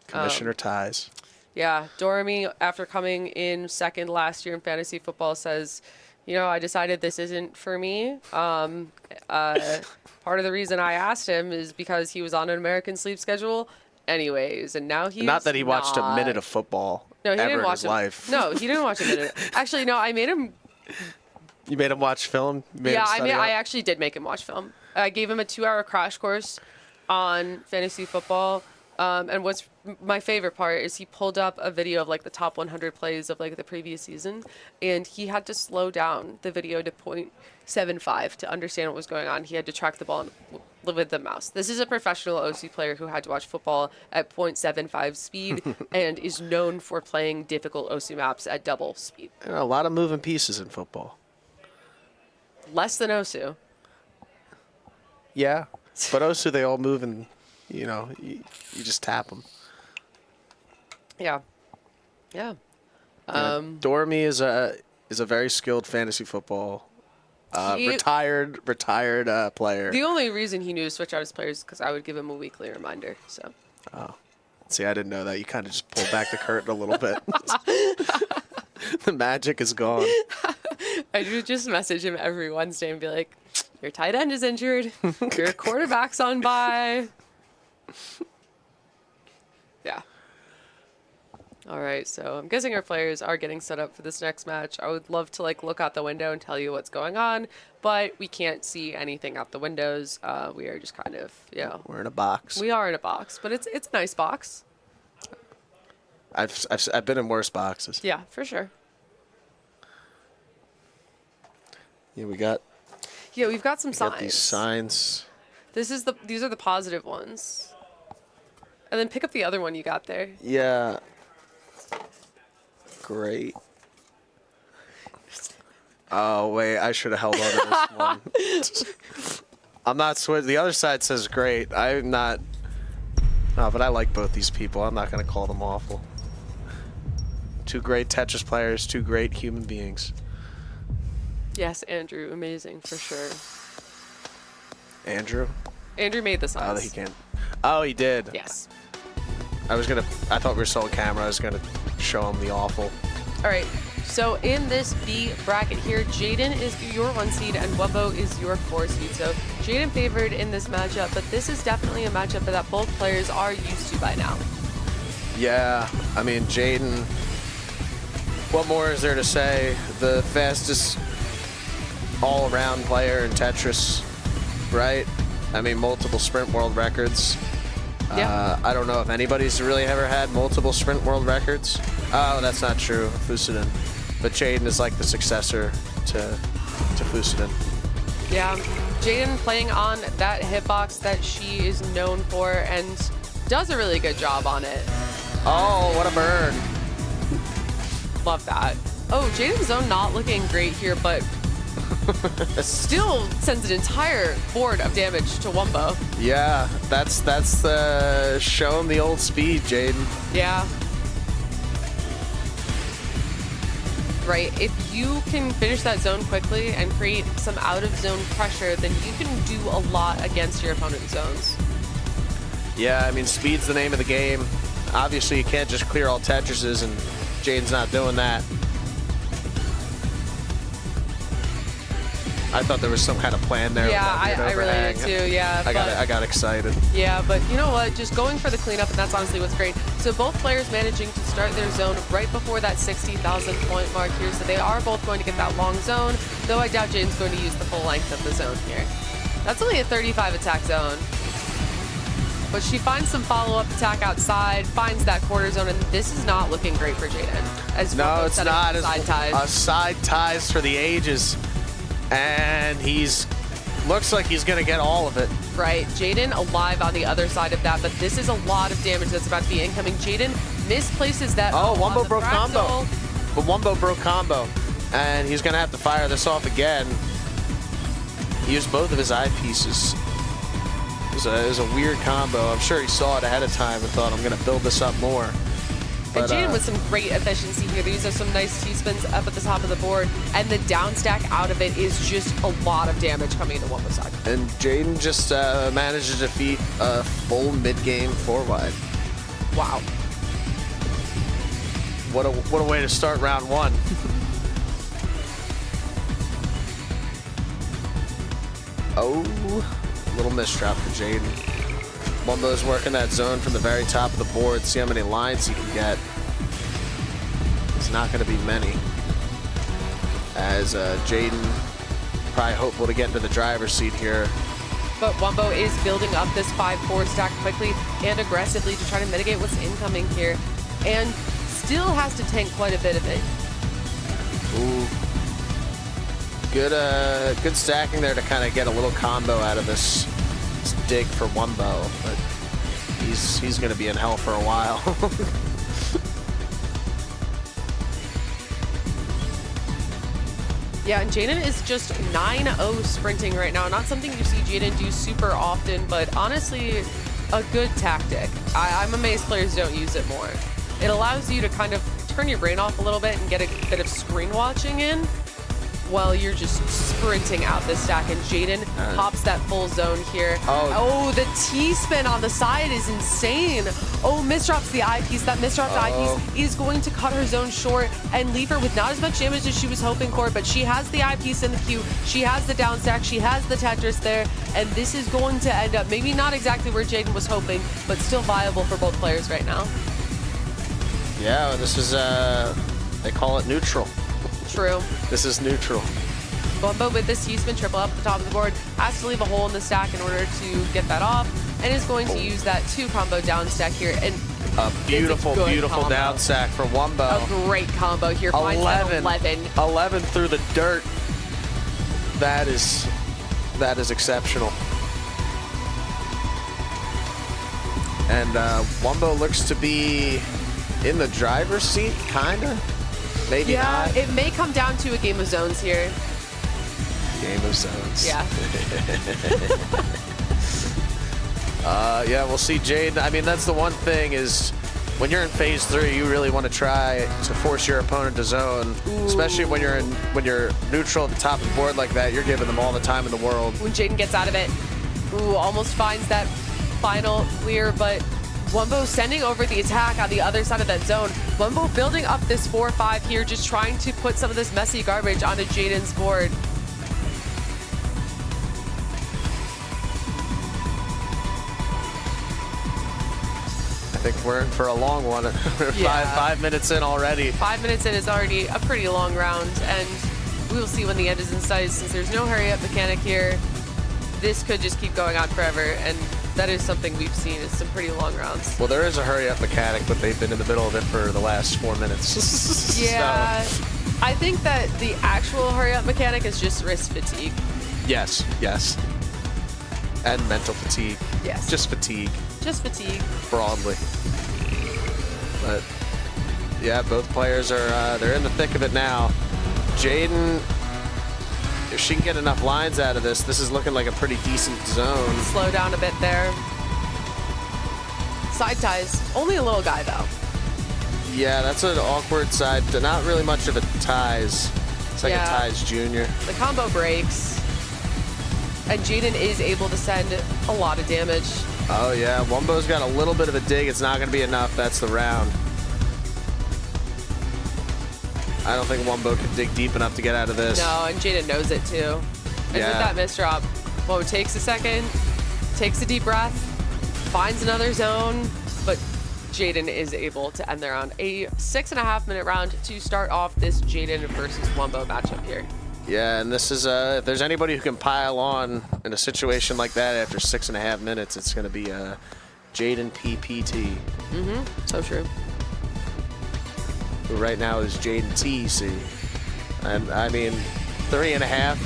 Commissioner ties. Yeah, Dormy, after coming in second last year in fantasy football, says, you know, I decided this isn't for me. Part of the reason I asked him is because he was on an American sleep schedule anyways, and now he's Not that he watched a not. minute of football No, he ever didn't in watch his him. life. No, he didn't watch a minute. Actually, no, I made him. You made him watch film? You made him Yeah, study up? I actually did make him watch film. I gave him a 2-hour crash course on fantasy football. And what's my favorite part is he pulled up a video of like the top 100 plays of like the previous season, and he had to slow down the video to 0.75 to understand what was going on. He had to track the ball with the mouse. This is a professional OC player who had to watch football at 0.75 speed and is known for playing difficult OC maps at double speed. You know, a lot of moving pieces in football. Less than OSU. Yeah, but also they all move and, you know, you just tap them. Yeah. Yeah. Dormy is a very skilled fantasy football retired player. The only reason he knew to switch out his players is because I would give him a weekly reminder. So. See, I didn't know that. You kind of just pulled back the curtain a little bit. The magic is gone. I would just message him every Wednesday and be like, your tight end is injured. Your quarterback's on bye. Yeah. All right, so I'm guessing our players are getting set up for this next match. I would love to like look out the window and tell you what's going on, but we can't see anything out the windows. We are just kind of, you know. We're in a box. We are in a box, but it's a nice box. I've been in worse boxes. Yeah, for sure. Yeah, we've got some signs. these signs. These are the positive ones. And then pick up the other one you got there. Yeah. Great. Oh, wait. I should have held on to this one. I'm not switching. The other side says great. I'm not. No, but I like both these people. I'm not going to call them awful. Two great Tetris players, two great human beings. Yes, Andrew, amazing for sure. Andrew? Andrew made the Oh, signs. he can't. Oh, he did. Yes. I thought we were still on camera. I was gonna show him the awful. All right. So in this B bracket here, Jaden is your 1 seed and Wumbo is your 4 seed. So Jaden favored in this matchup, but this is definitely a matchup that both players are used to by now. Yeah, I mean, Jaden, what more is there to say? The fastest all-around player in Tetris, right? I mean, multiple sprint world records. Yeah. I don't know if anybody's really ever had multiple sprint world records. Oh, that's not true, Fusadin. But Jaden is like the successor to Fusadin. Yeah. Jaden playing on that hitbox that she is known for and does a really good job on it. Oh, what a burn. Love that. Oh, Jaden's zone not looking great here, but still sends an entire board of damage to Wumbo. Yeah, that's the show him the old speed, Jaden. Yeah. Right, if you can finish that zone quickly and create some out-of-zone pressure, then you can do a lot against your opponent's zones. Yeah, I mean, speed's the name of the game. Obviously, you can't just clear all Tetrises, and Jaden's not doing that. I thought there was some kind of plan there. Yeah, with that weird I really did overhang. too, yeah. I got excited. Yeah, but you know what? Just going for the cleanup, and that's honestly what's great. So both players managing to start their zone right before that 60,000 point mark here. So they are both going to get that long zone, though I doubt Jaden's going to use the full length of the zone here. That's only a 35 attack zone. But she finds some follow-up attack outside, finds that quarter zone, and this is not looking great for Jaden. As No, Wumbo it's setting not. up side ties. A side ties for the ages. And looks like he's going to get all of it. Right, Jaden alive on the other side of that, but this is a lot of damage that's about to be incoming. Jaden misplaces that. Oh, on Wumbo the broke combo. fractal. But Wumbo broke combo. And he's going to have to fire this off again. He used both of his eyepieces. It was a weird combo. I'm sure he saw it ahead of time and thought, I'm going to build this up more. And But, Jaden with some great efficiency here. These are some nice T-spins up at the top of the board, and the down stack out of it is just a lot of damage coming into Wumbo's side. And Jaden just managed to defeat a full mid-game 4-wide. Wow. What a way to start round one. Oh, little mistrap for Jaden. Wumbo's working that zone from the very top of the board. See how many lines he can get. It's not going to be many. As Jaden probably hopeful to get into the driver's seat here. But Wumbo is building up this 5-4 stack quickly and aggressively to try to mitigate what's incoming here, and still has to tank quite a bit of it. Ooh. Good stacking there to kind of get a little combo out of this dig for Wumbo, but he's going to be in hell for a while. Yeah, and Jaden is just 9-0 sprinting right now. Not something you see Jaden do super often, but honestly, a good tactic. I'm amazed players don't use it more. It allows you to kind of turn your brain off a little bit and get a bit of screen watching in while you're just sprinting out this stack, and Jaden pops that full zone here. Oh, the T-spin on the side is insane. Oh, misdrops the eyepiece. That misdropped eyepiece is going to cut her zone short and leave her with not as much damage as she was hoping for, but she has the eyepiece in the queue. She has the down stack. She has the Tetris there, and this is going to end up maybe not exactly where Jaden was hoping, but still viable for both players right now. Yeah, this is, they call it neutral. True. This is neutral. Wumbo with this T-spin triple up at the top of the board has to leave a hole in the stack in order to get that off, and is going to use that 2-combo down stack here. And A beautiful, good beautiful combo. down stack for Wumbo. A great combo here. Finds that 11. 11 through the dirt. That is exceptional. And Wumbo looks to be in the driver's seat, kinda. Maybe Yeah, not. it may come down to a game of zones here. Game of zones. Yeah. Yeah, we'll see Jaden. I mean, that's the one thing is when you're in phase 3, you really want to try to force your opponent to zone, especially when you're neutral at the top of the board like that. You're giving them all the time in the world. When Jaden gets out of it, almost finds that final clear, but Wumbo sending over the attack on the other side of that zone. Wumbo building up this 4-5 here, just trying to put some of this messy garbage onto Jaden's board. I think we're in for a long one. Yeah. five minutes in already. 5 minutes in is already a pretty long round, and we will see when the end is in sight. Since there's no hurry up mechanic here, this could just keep going on forever, and that is something we've seen is some pretty long rounds. Well, there is a hurry up mechanic, but they've been in the middle of it for the last 4 minutes. Yeah, So, I think that the actual hurry up mechanic is just wrist fatigue. yes. And mental fatigue. Yes. Just fatigue, Just fatigue. broadly. But yeah, both players are they're in the thick of it now. Jaden, if she can get enough lines out of this is looking like a pretty decent zone. Slow down a bit there. Side ties. Only a little guy, though. Yeah, that's an awkward side. Not really much of a ties. It's like Yeah. a ties junior. The combo breaks, and Jaden is able to send a lot of damage. Oh yeah, Wumbo's got a little bit of a dig. It's not going to be enough. That's the round. I don't think Wumbo can dig deep enough to get out of this. No, and Jaden knows it too. And Yeah. with that misdrop, Wumbo takes a second, takes a deep breath, finds another zone, but Jaden is able to end the round. A 6.5 minute round to start off this Jaden versus Wumbo matchup here. Yeah, and this is if there's anybody who can pile on in a situation like that after 6.5 minutes, it's going to be Jaden PPT, So true. who right now is Jaden TC. And I mean, 3.5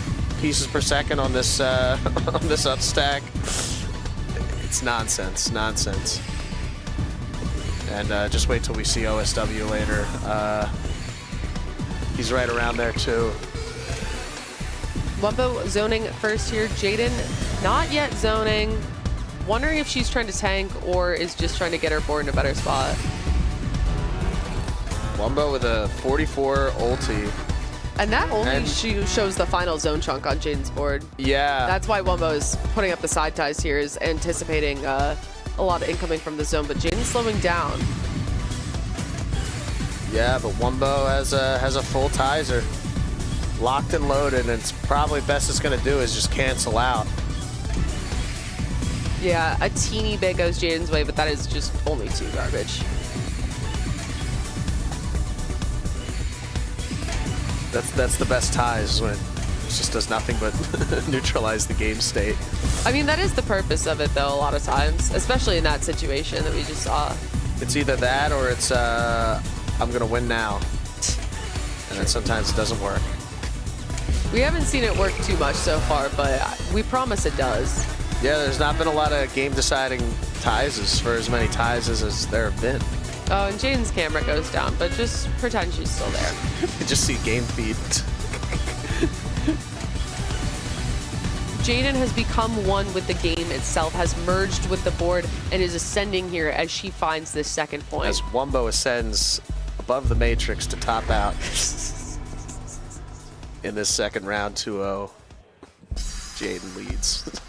pieces per second on this on this up stack. It's nonsense. And just wait till we see OSW later. He's right around there too. Wumbo zoning first here. Jaden not yet zoning. Wondering if she's trying to tank or is just trying to get her board in a better spot. Wumbo with a 44 ulti. And that only And- shows the final zone chunk on Jaden's board. Yeah. That's why Wumbo is putting up the side ties here, is anticipating a lot of incoming from the zone, but Jaden's slowing down. Yeah, but Wumbo has a full tizer. Locked and loaded, and it's probably best it's gonna do is just cancel out. Yeah, a teeny bit goes Jaden's way, but that is just only 2 garbage. That's the best ties, when it just does nothing but neutralize the game state. I mean, that is the purpose of it, though, a lot of times, especially in that situation that we just saw. It's either that or it's I'm gonna win now. And then sometimes it doesn't work. We haven't seen it work too much so far, but we promise it does. Yeah, there's not been a lot of game-deciding ties for as many ties as there have been. Oh, and Jaden's camera goes down, but just pretend she's still there. You just see game feed. Jaden has become one with the game itself, has merged with the board, and is ascending here as she finds this second point. As Wumbo ascends above the matrix to top out in this second round 2-0. Jaden leads.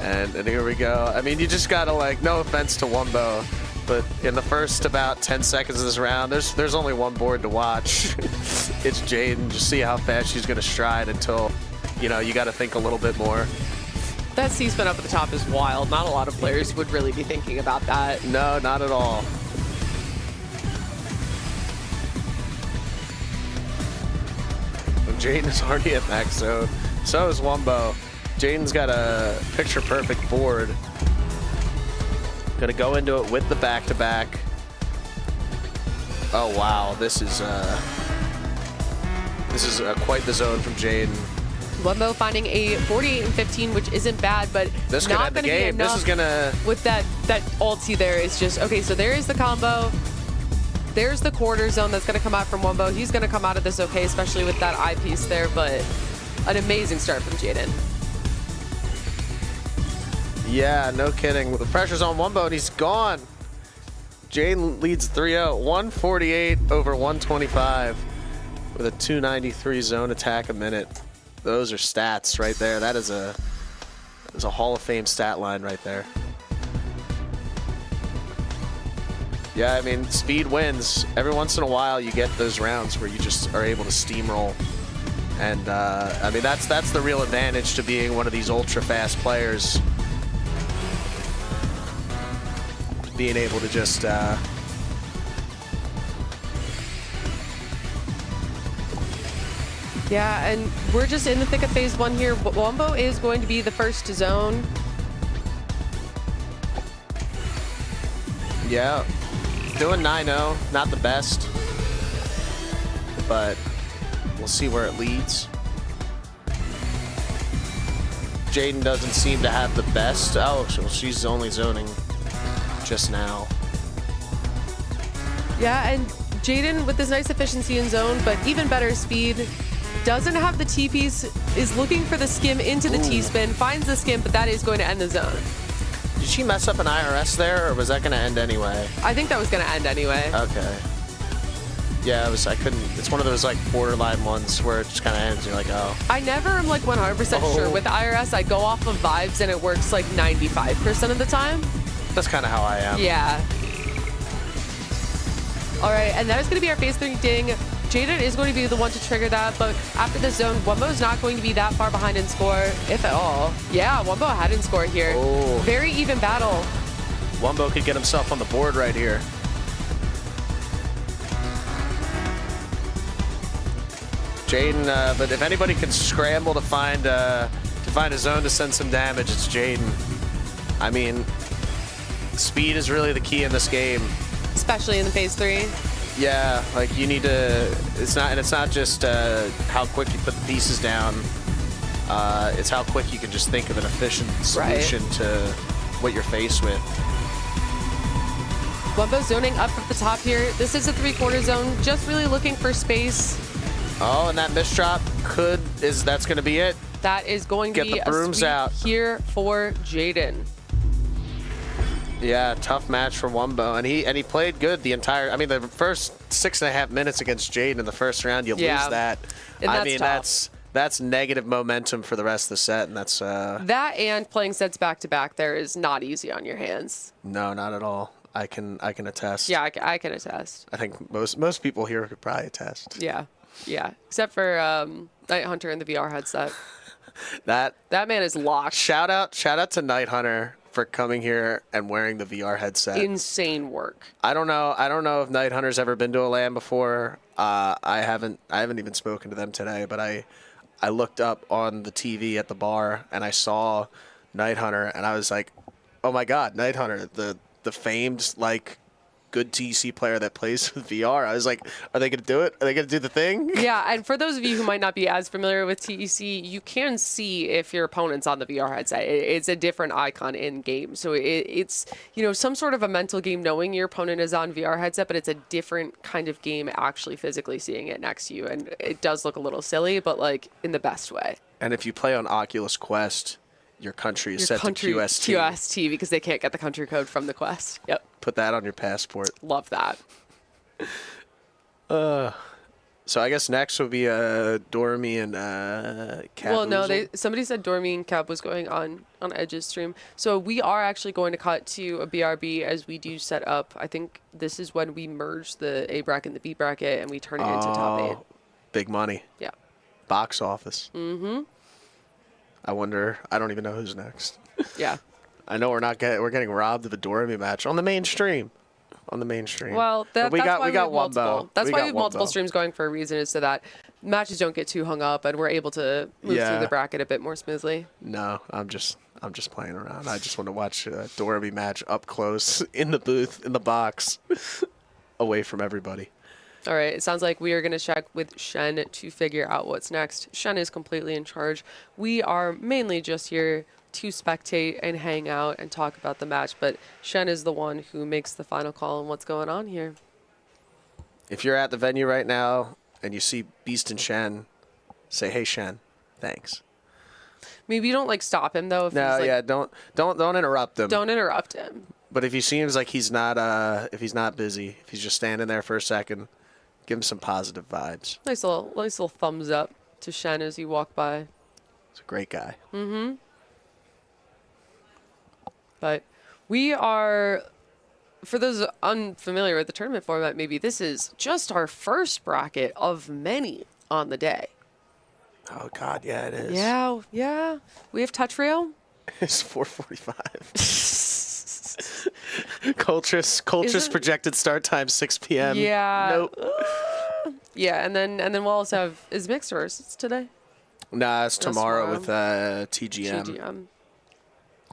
And here we go. I mean, you just gotta, like, no offense to Wumbo, but in the first about 10 seconds of this round, there's only one board to watch. It's Jaden. Just see how fast she's gonna stride until, you know, you gotta think a little bit more. That C-spin up at the top is wild. Not a lot of players would really be thinking about that. No, not at all. Jaden is already at max zone. So is Wumbo. Jaden's got a picture-perfect board. Gonna go into it with the back-to-back. Oh wow, this is quite the zone from Jaden. Wumbo finding a 48-15, which isn't bad, but This could not end the going to be game. enough. This is gonna. With that ulti there is just, okay, so there is the combo. There's the quarter zone that's going to come out from Wumbo. He's going to come out of this okay, especially with that eyepiece there, but an amazing start from Jaden. Yeah, no kidding. The pressure's on Wumbo, and he's gone. Jaden leads 3-0, 148 over 125 with a 293 zone attack a minute. Those are stats right there. That is a Hall of Fame stat line right there. Yeah, I mean, speed wins. Every once in a while, you get those rounds where you just are able to steamroll. And, I mean, that's the real advantage to being one of these ultra-fast players. Being able to just... Yeah, and we're just in the thick of phase 1 here. Wumbo is going to be the first to zone. Yeah, doing 9-0, not the best, but we'll see where it leads. Jaden doesn't seem to have the best. Oh, so she's only zoning just now. Yeah, and Jaden with this nice efficiency in zone, but even better speed. Doesn't have the T-piece, is looking for the skim into the T-spin, finds the skim, but that is going to end the zone. Did she mess up an IRS there, or was that going to end anyway? I think that was going to end anyway. Okay. Yeah, I couldn't, it's one of those like borderline ones where it just kind of ends, and you're like, oh. I never am like 100% sure. With IRS, I go off of vibes and it works like 95% of the time. That's kind of how I am. Yeah. All right, and that is going to be our phase 3 ding. Jaden is going to be the one to trigger that, but after the zone, Wumbo's not going to be that far behind in score, if at all. Yeah, Wumbo had in score here. Oh. Very even battle. Wumbo could get himself on the board right here. Jaden, but if anybody can scramble to find a zone to send some damage, it's Jaden. I mean, speed is really the key in this game. Especially in the phase 3. Yeah, like you need to. It's not just how quick you put the pieces down. It's how quick you can just think of an efficient solution to what you're faced with. Wumbo zoning up at the top here. This is a 3-quarter zone, just really looking for space. Oh, and that misdrop that's going to be it. That is going to be Get the brooms out here for Jaden. Yeah, tough match for Wumbo, and he played good the entire. I mean, the first 6.5 minutes against Jaden in the first round, you lose that. And I mean, tough. that's negative momentum for the rest of the set, and that's that and playing sets back to back there is not easy on your hands. No, not at all. I can attest. Yeah, I can attest. I think most people here could probably attest. Yeah, except for Night Hunter in the VR headset. that man is locked. Shout out to Night Hunter for coming here and wearing the VR headset. Insane work. I don't know if Night Hunter's ever been to a LAN before. I haven't even spoken to them today, but I looked up on the TV at the bar and I saw Night Hunter and I was like, oh my god, Night Hunter, the famed like good TC player that plays with VR. I was like, are they going to do it? Are they going to do the thing? Yeah, and for those of you who might not be as familiar with TEC, you can see if your opponent's on the VR headset. It's a different icon in game. So it's, some sort of a mental game knowing your opponent is on VR headset, but it's a different kind of game actually physically seeing it next to you. And it does look a little silly, but like in the best way. And if you play on Oculus Quest, your country is set to QST. QST because they can't get the country code from the Quest. Yep. Put that on your passport. Love that. So I guess next will be Dormy and Cab. Well, no, somebody said Dormy and Cab was going on Edge's stream. So we are actually going to cut to a BRB as we do set up. I think this is when we merge the A bracket and the B bracket and we turn it into top 8. Big money. Yeah. Box office. Mm-hmm. I wonder. I don't even know who's next. Yeah. I know we're getting robbed of a Dormy match on the main stream. Well, that's why we have multiple. That's why we have multiple streams going for a reason, is so that matches don't get too hung up and we're able to move through the bracket a bit more smoothly. No, I'm just playing around. I just want to watch a Dormy match up close in the booth in the box, away from everybody. All right, it sounds like we are going to check with Shen to figure out what's next. Shen is completely in charge. We are mainly just here to spectate and hang out and talk about the match, but Shen is the one who makes the final call on what's going on here. If you're at the venue right now and you see Beast and Shen, say, hey, Shen, thanks. Maybe you don't like stop him though. If No, he's, like, yeah, don't interrupt him. Don't interrupt him. But if he seems like he's not if he's not busy, if he's just standing there for a second, give him some positive vibes. Nice little thumbs up to Shen as you walk by. He's a great guy. But we are, for those unfamiliar with the tournament format, maybe this is just our first bracket of many on the day. Oh God, yeah, it is. Yeah. We have touch rail. It's 4:45. Cultris projected start time 6 p.m. Yeah. Nope. Yeah, and then we'll also have, is mixed versus today? Nah, it's tomorrow tomorrow. with TGM. TGM.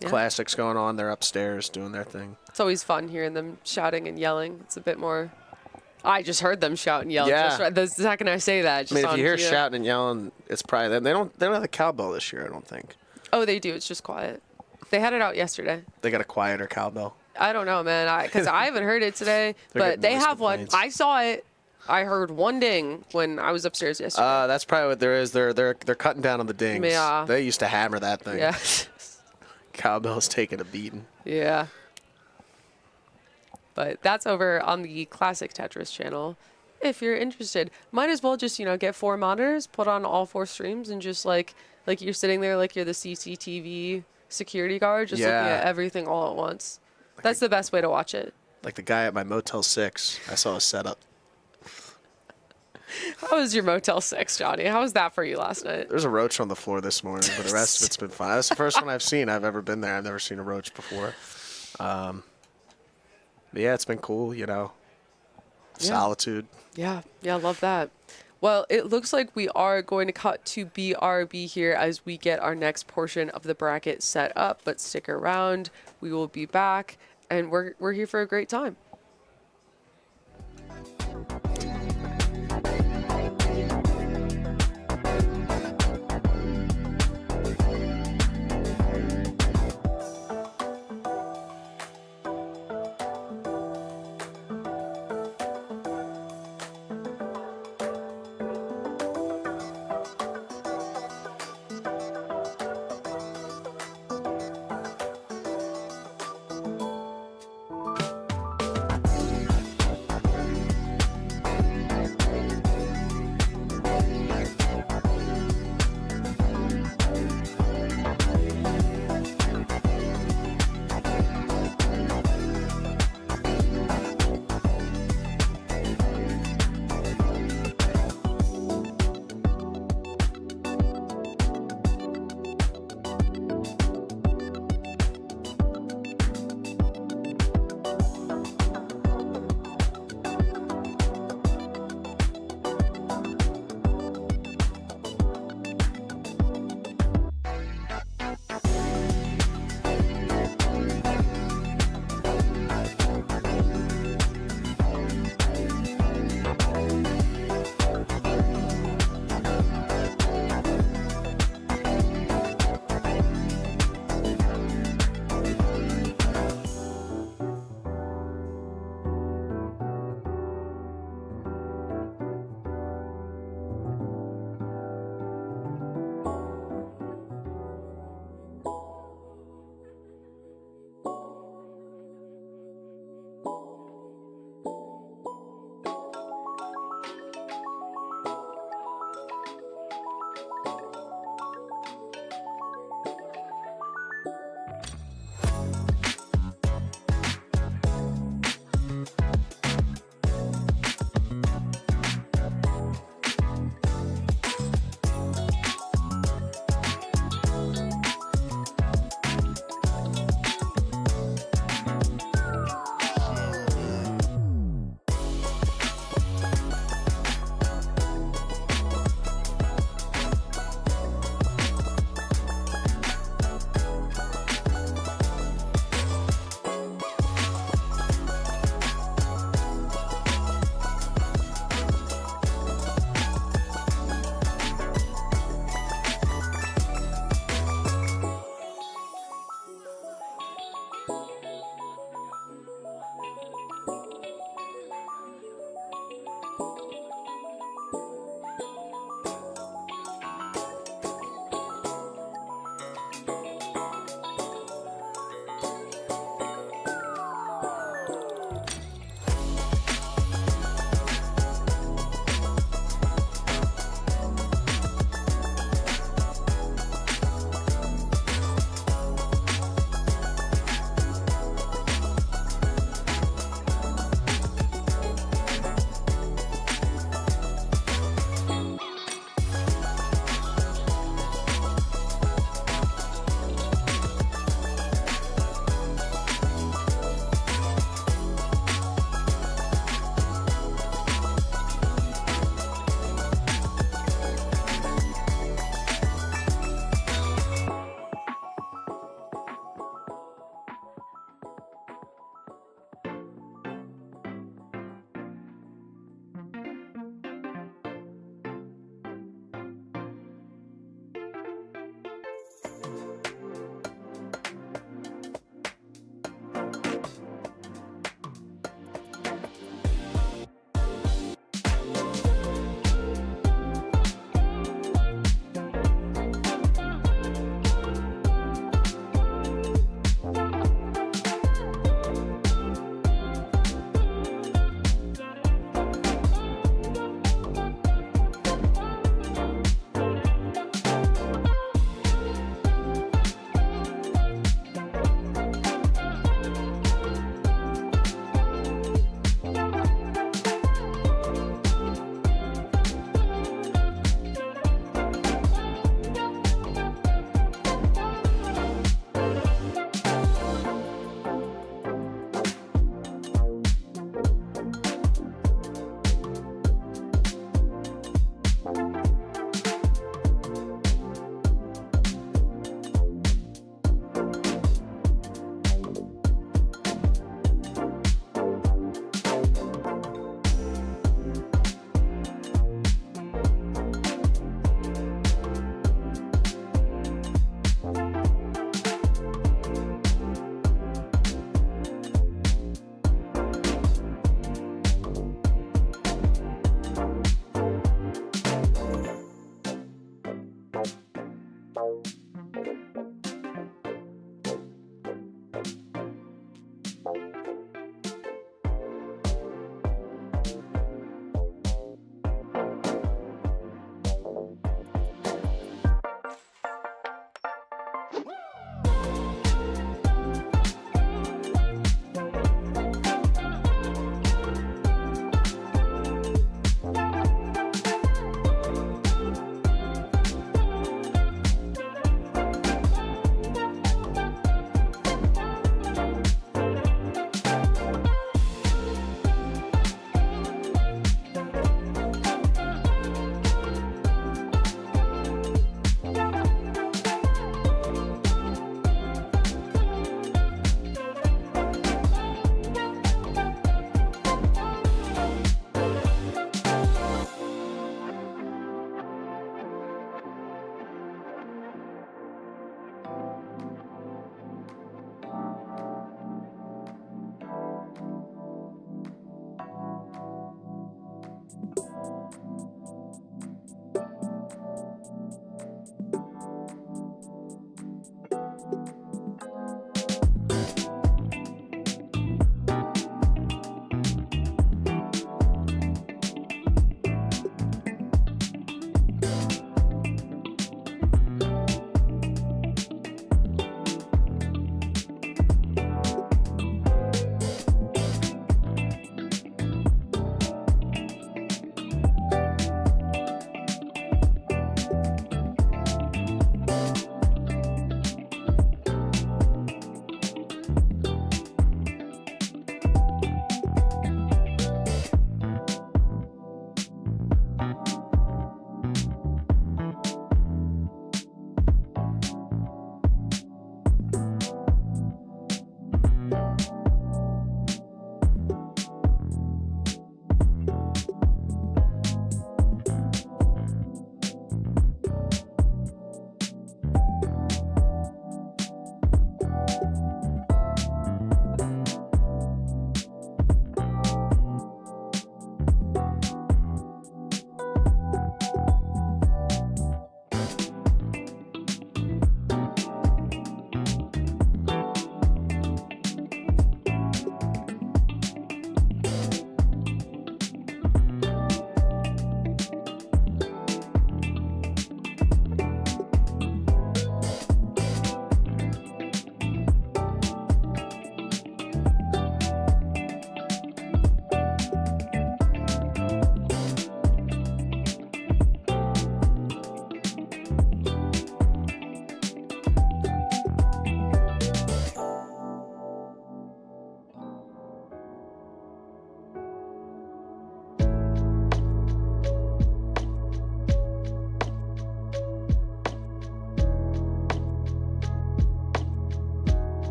Yeah. Classics going on. They're upstairs doing their thing. It's always fun hearing them shouting and yelling. It's a bit more. I just heard them shout and yell. Yeah. Just the second I say that. Just I mean, if on you hear cue. shouting and yelling, it's probably them. They don't have the cowbell this year, I don't think. Oh, they do. It's just quiet. They had it out yesterday. They got a quieter cowbell. I don't know, man. Because I haven't heard it today, They're but getting they noise have one. complaints. I saw it. I heard one ding when I was upstairs yesterday. That's probably what there is. They're cutting down on the dings. Yeah. They used to hammer that thing. Yeah. Cowbell's taking a beating. Yeah. But that's over on the Classic Tetris channel. If you're interested, might as well just, get 4 monitors, put on all 4 streams, and just like you're sitting there like you're the CCTV security guard, just looking at everything all at once. That's the best way to watch it. Like the guy at my Motel 6. I saw a setup. How was your Motel 6, Johnny? How was that for you last night? There's a roach on the floor this morning, but the rest of it's been fine. That's the first one I've ever been there. I've never seen a roach before. But yeah, it's been cool, Solitude. Yeah, love that. Well, it looks like we are going to cut to BRB here as we get our next portion of the bracket set up, but stick around. We will be back, and we're here for a great time.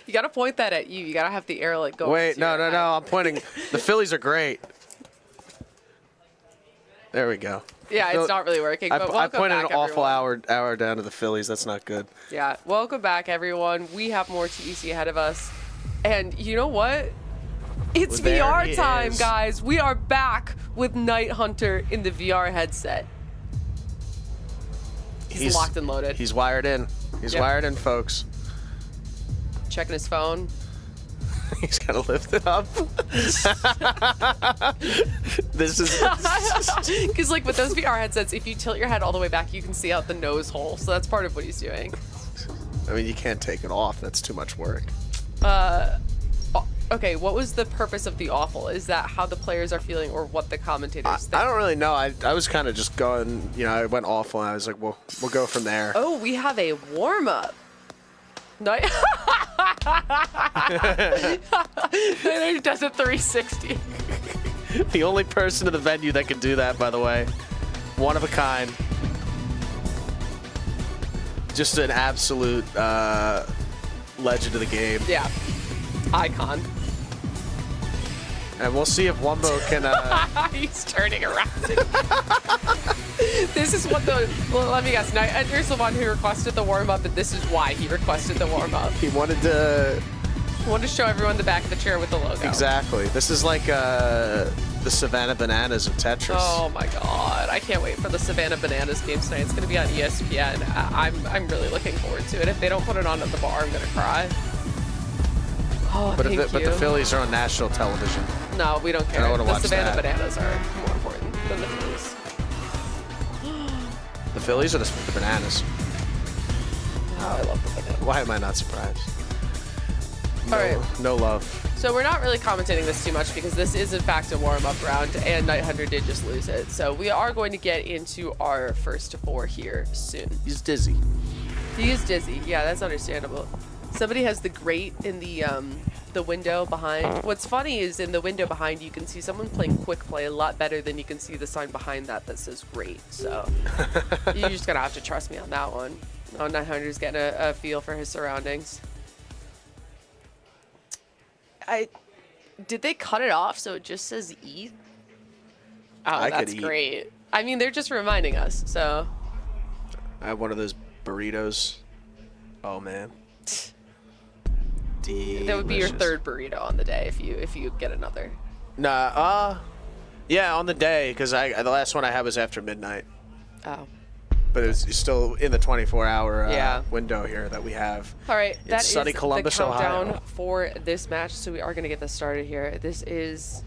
You gotta point that at you. You gotta have the arrow like go. Wait, to no, your no, head. no. I'm pointing. The Phillies are great. There we go. Yeah, it's not really working. But I welcome pointed back, an awful everyone. hour down to the Phillies. That's not good. Yeah, welcome back, everyone. We have more TEC ahead of us, and you know what? It's Well, there VR he time, is. guys. We are back with Night Hunter in the VR headset. He's locked and loaded. He's wired in. He's Yep. wired in, folks. Checking his phone. He's gotta lift it up. This is. Because like with those VR headsets, if you tilt your head all the way back, you can see out the nose hole. So that's part of what he's doing. I mean, you can't take it off. That's too much work. Okay, what was the purpose of the awful? Is that how the players are feeling, or what the commentators think? I don't really know. I was kind of just going. I went awful, and I was like, we'll go from there. Oh, we have a warm up. Night. He does a 360. The only person in the venue that can do that, by the way. One of a kind. Just an absolute legend of the game. Yeah. Icon. And we'll see if Wumbo can. He's turning around. This is what the. Well, let me guess. Night Hunter's the one who requested the warm up, and this is why he requested the warm up. He wanted to. I wanted to show everyone the back of the chair with the logo. Exactly. This is like the Savannah Bananas of Tetris. Oh my god. I can't wait for the Savannah Bananas game tonight. It's going to be on ESPN. I'm really looking forward to it. If they don't put it on at the bar, I'm going to cry. Oh, But, thank you. but the Phillies are on national television. No, we don't care. I don't wanna The watch Savannah that. Bananas are more important than the Phillies. The Phillies or the Bananas? Oh, I love the Bananas. Why am I not surprised? No, All right. no love. So we're not really commentating this too much because this is in fact a warm-up round, and Night Hunter did just lose it. So we are going to get into our first four here soon. He's dizzy. He is dizzy. Yeah, that's understandable. Somebody has the grate in the window behind. What's funny is in the window behind you can see someone playing quick play a lot better than you can see the sign behind that says grate. So you're just gonna have to trust me on that one. Oh, Night Hunter's getting a feel for his surroundings. Did they cut it off so it just says eat? Oh, I could that's eat. great. I mean, they're just reminding us. So I have one of those burritos. Oh man. that would be your Delicious. third burrito on the day if you get another. Nah, yeah, on the day, because the last one I had was after midnight. Oh. But it's still in the 24-hour Yeah. window here that we have. All right, that It's sunny is Columbus, the countdown Ohio. for this match, so we are going to get this started here. This is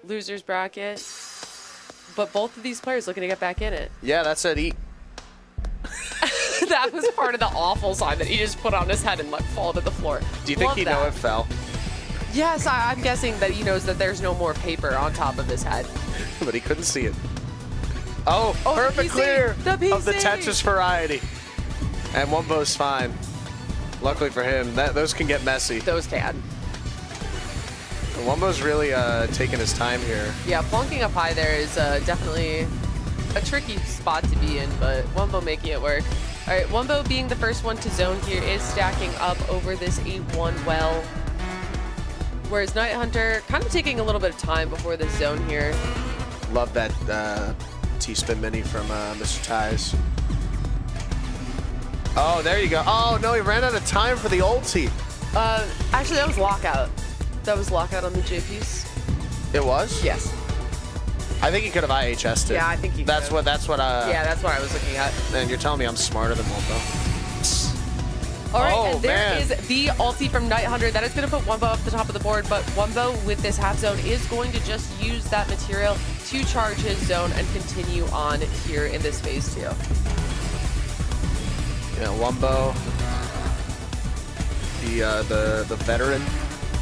losers bracket, but both of these players looking to get back in it. Yeah, that said eat. That was part of the awful sign that he just put on his head and let fall to the floor. Do you think Love he that. know it fell? Yes, I'm guessing that he knows that there's no more paper on top of his head. But he couldn't see it. Oh, Oh, the perfect PC, clear the of the PC. Tetris variety. And Wumbo's fine. Luckily for him, those can get messy. Those can. Wumbo's really taking his time here. Yeah, plunking up high there is definitely a tricky spot to be in, but Wumbo making it work. All right, Wumbo being the first one to zone here is stacking up over this 8-1 well. Whereas Night Hunter kind of taking a little bit of time before the zone here. Love that T-spin mini from Mr. Ties. Oh, there you go. Oh, no, he ran out of time for the ulti. Actually, that was lockout. That was lockout on the J piece. It was? Yes. I think he could have IHS'd it. Yeah, I think he That's could. what Yeah, that's what I was looking at. And you're telling me I'm smarter than Wumbo. All right, Oh, and there man. is the ulti from Night Hunter. That is going to put Wumbo up the top of the board, but Wumbo with this half zone is going to just use that material to charge his zone and continue on here in this phase 2. Yeah, Wumbo. The veteran.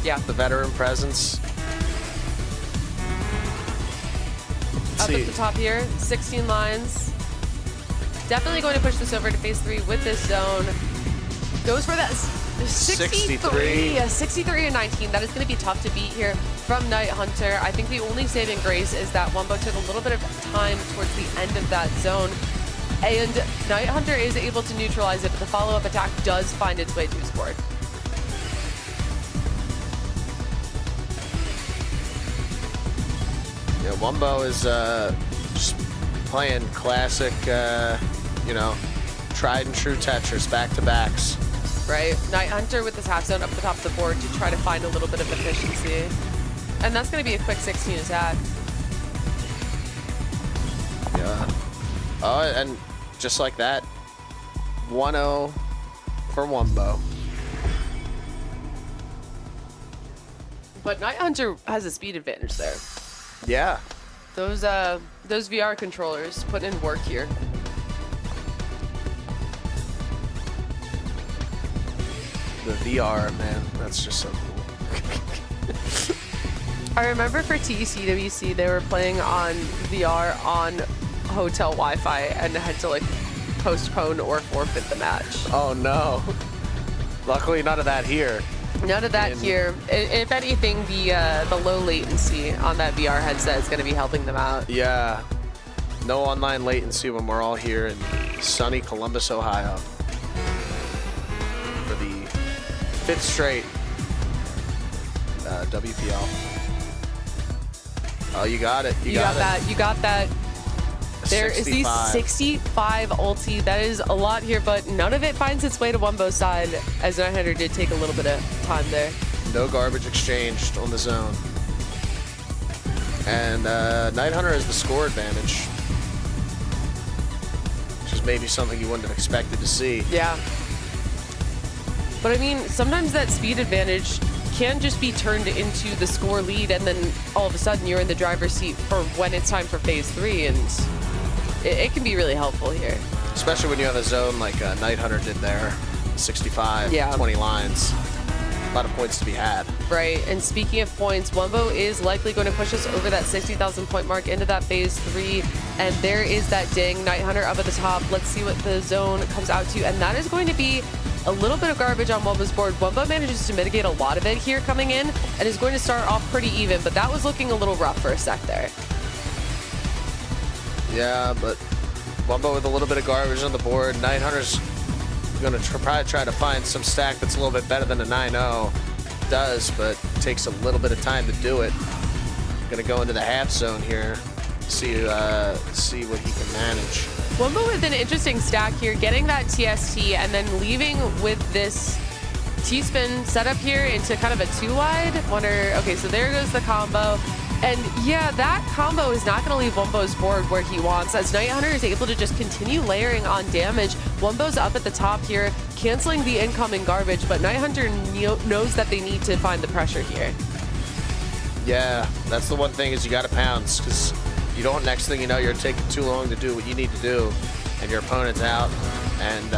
Yeah. The veteran presence. Up at the top here, 16 lines. Definitely going to push this over to phase 3 with this zone. Goes for that 63. Yeah, 63 and 19. That is going to be tough to beat here from Night Hunter. I think the only saving grace is that Wumbo took a little bit of time towards the end of that zone. And Night Hunter is able to neutralize it, but the follow-up attack does find its way to his board. Wumbo is just playing classic, you know, tried and true Tetris back-to-backs. Right? Night Hunter with this half zone up the top of the board to try to find a little bit of efficiency. And that's going to be a quick 16 attack. Yeah. Oh, and just like that, 1-0 for Wumbo. But Night Hunter has a speed advantage there. Yeah. Those VR controllers put in work here. The VR, man, that's just so cool. I remember for TCWC, they were playing on VR on hotel Wi-Fi and had to like postpone or forfeit the match. Oh no. Luckily, none of that here. None of that here. If anything, the low latency on that VR headset is going to be helping them out. Yeah. No online latency when we're all here in sunny Columbus, Ohio. For the 5th straight WPL. Oh, you got it. You got that. You got that. There is the 65. 65 ulti. That is a lot here, but none of it finds its way to Wumbo's side, as 900 did take a little bit of time there. No garbage exchanged on the zone. And Night Hunter has the score advantage, which is maybe something you wouldn't have expected to see. Yeah. But I mean, sometimes that speed advantage can just be turned into the score lead, and then all of a sudden you're in the driver's seat for when it's time for phase 3, and it can be really helpful here. Especially when you have a zone like Night Hunter did there, 65, Yeah. 20 lines. A lot of points to be had. Right, and speaking of points, Wumbo is likely going to push us over that 60,000 point mark into that phase 3, and there is that ding. Night Hunter up at the top. Let's see what the zone comes out to, and that is going to be a little bit of garbage on Wumbo's board. Wumbo manages to mitigate a lot of it here coming in, and is going to start off pretty even, but that was looking a little rough for a sec there. Yeah, but Wumbo with a little bit of garbage on the board. Night Hunter's going to probably try to find some stack that's a little bit better than a 9-0 does, but takes a little bit of time to do it. Going to go into the half zone here, see what he can manage. Wumbo with an interesting stack here, getting that TST and then leaving with this T-spin setup here into kind of a 2-wide. Okay, so there goes the combo. And yeah, that combo is not going to leave Wumbo's board where he wants, as Night Hunter is able to just continue layering on damage. Wumbo's up at the top here, canceling the incoming garbage, but Night Hunter knows that they need to find the pressure here. Yeah, that's the one thing is you got to pounce, because you don't, next thing you know, you're taking too long to do what you need to do, and your opponent's out and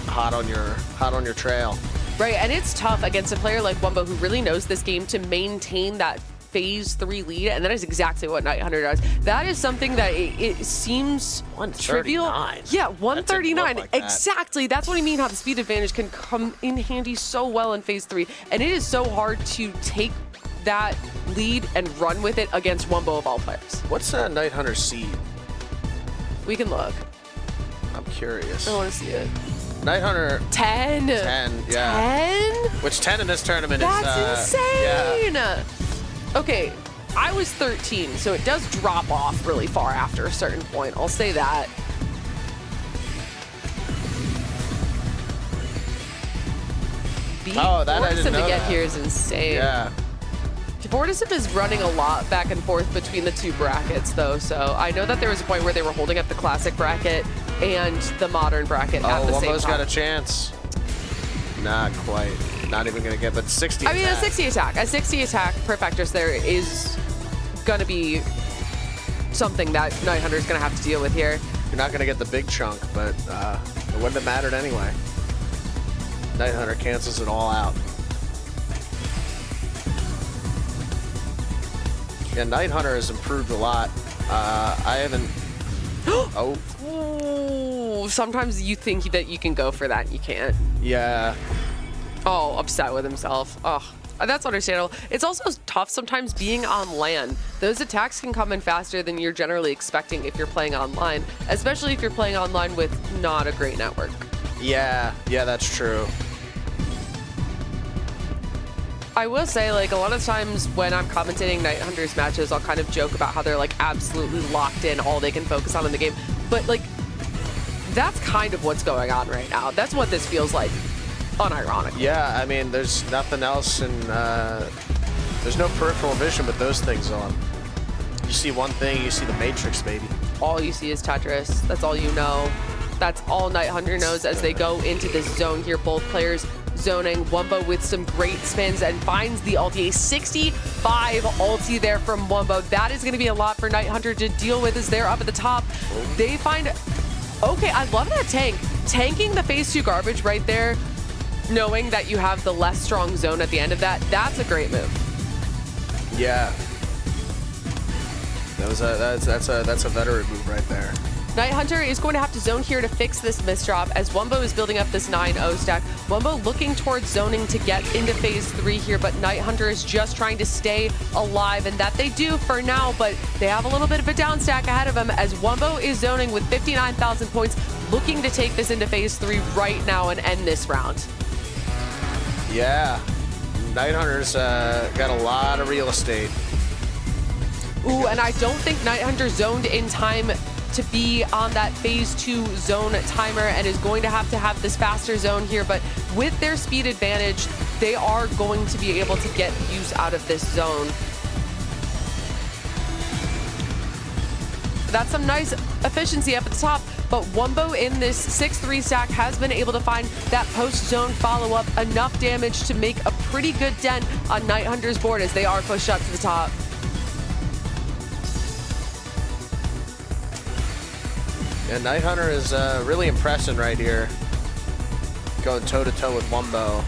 hot on your trail. Right, and it's tough against a player like Wumbo who really knows this game to maintain that phase 3 lead, and that is exactly what Night Hunter does. That is something that it seems trivial. 139. Yeah, 139. Like that. Exactly. That's what I mean, how the speed advantage can come in handy so well in phase 3. And it is so hard to take that lead and run with it against Wumbo of all players. What's Night Hunter's seed? We can look. I'm curious. I want to see it. Night Hunter 10. 10, yeah. 10? Which 10 in this tournament That's is insane. Yeah. Okay, I was 13, so it does drop off really far after a certain point. I'll say that. Oh, that I Fortism didn't know to get that. here is insane. Yeah. Fortism is running a lot back and forth between the two brackets, though. So I know that there was a point where they were holding up the classic bracket and the modern bracket at the same Wumbo's time. got a chance. Not quite. Not even going to get, but 60 I mean, attack. a 60 attack. A 60 attack per Vectress there is going to be something that Night Hunter is going to have to deal with here. You're not going to get the big chunk, but it wouldn't have mattered anyway. Night Hunter cancels it all out. Yeah, Night Hunter has improved a lot. I haven't... Oh. Ooh, sometimes you think that you can go for that and you can't. Yeah. Oh, upset with himself. Oh, that's understandable. It's also tough sometimes being on LAN. Those attacks can come in faster than you're generally expecting if you're playing online, especially if you're playing online with not a great network. Yeah, that's true. I will say, like, a lot of times when I'm commentating Night Hunters matches, I'll kind of joke about how they're, like, absolutely locked in, all they can focus on in the game. But, like, that's kind of what's going on right now. That's what this feels like, unironically. Yeah, I mean, there's nothing else, and there's no peripheral vision with those things on. You see one thing, you see the Matrix, baby. All you see is Tetris. That's all you know. That's all Night Hunter knows as they go into this zone here. Both players zoning. Wumbo with some great spins and finds the ulti. A 65 ulti there from Wumbo. That is going to be a lot for Night Hunter to deal with as they're up at the top. They find... Okay, I love that tank. Tanking the phase 2 garbage right there, knowing that you have the less strong zone at the end of that, that's a great move. Yeah. That's a veteran move right there. Night Hunter is going to have to zone here to fix this misdrop as Wumbo is building up this 9-0 stack. Wumbo looking towards zoning to get into phase 3 here, but Night Hunter is just trying to stay alive, and that they do for now, but they have a little bit of a down stack ahead of them as Wumbo is zoning with 59,000 points, looking to take this into phase 3 right now and end this round. Yeah. Night Hunter's got a lot of real estate. Ooh, and I don't think Night Hunter zoned in time to be on that phase 2 zone timer and is going to have this faster zone here, but with their speed advantage, they are going to be able to get use out of this zone. That's some nice efficiency up at the top, but Wumbo in this 6-3 stack has been able to find that post-zone follow-up, enough damage to make a pretty good dent on Night Hunter's board as they are pushed up to the top. And Night Hunter is really impressing right here. Going toe-to-toe with Wumbo.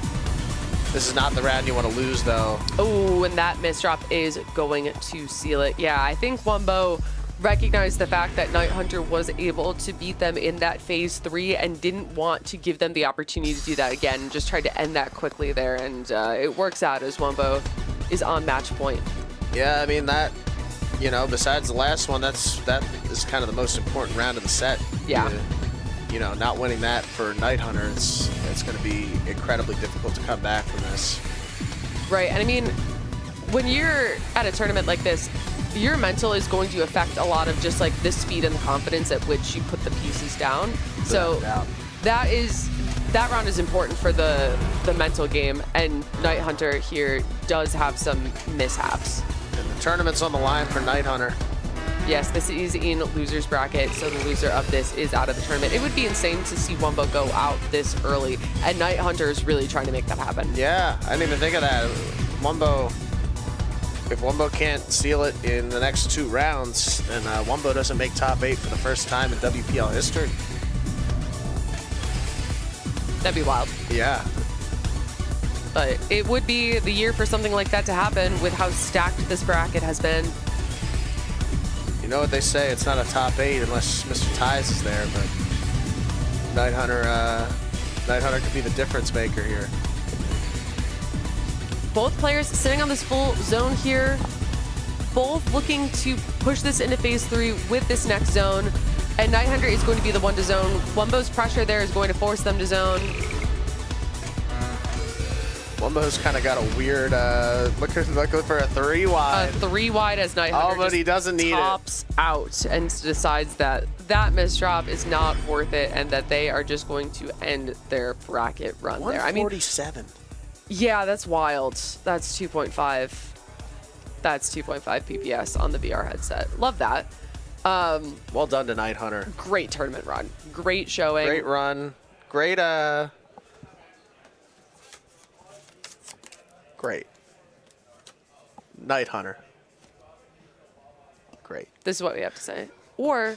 This is not the round you want to lose, though. Oh, and that misdrop is going to seal it. Yeah, I think Wumbo recognized the fact that Night Hunter was able to beat them in that phase 3 and didn't want to give them the opportunity to do that again. Just tried to end that quickly there, and it works out as Wumbo is on match point. Yeah, I mean, that, you know, besides the last one, that is kind of the most important round of the set. Yeah. You know, not winning that for Night Hunter, it's going to be incredibly difficult to come back from this. Right, and I mean, when you're at a tournament like this, your mental is going to affect a lot of just like the speed and the confidence at which you put the pieces down. So that round is important for the mental game, and Night Hunter here does have some mishaps. And the tournament's on the line for Night Hunter. Yes, this is in loser's bracket, so the loser of this is out of the tournament. It would be insane to see Wumbo go out this early, and Night Hunter is really trying to make that happen. Yeah, I didn't even think of that. Wumbo, if Wumbo can't seal it in the next 2 rounds, then Wumbo doesn't make top 8 for the first time in WPL history. That'd be wild. Yeah. But it would be the year for something like that to happen with how stacked this bracket has been. You know what they say, it's not a top 8 unless Mr. Ties is there, but Night Hunter could be the difference maker here. Both players sitting on this full zone here, both looking to push this into phase 3 with this next zone, and Night Hunter is going to be the one to zone. Wumbo's pressure there is going to force them to zone. Wumbo's kind of got a weird, looking for a 3 wide. A 3 wide as Night Hunter but he doesn't need it. tops out and decides that that misdrop is not worth it and that they are just going to end their bracket run there. I mean, 147. yeah, that's wild. That's 2.5. That's 2.5 PPS on the VR headset. Love that. Well done to Night Hunter. Great tournament run. Great showing. Great run. Great, great. Night Hunter. Great. This is what we have to say. Or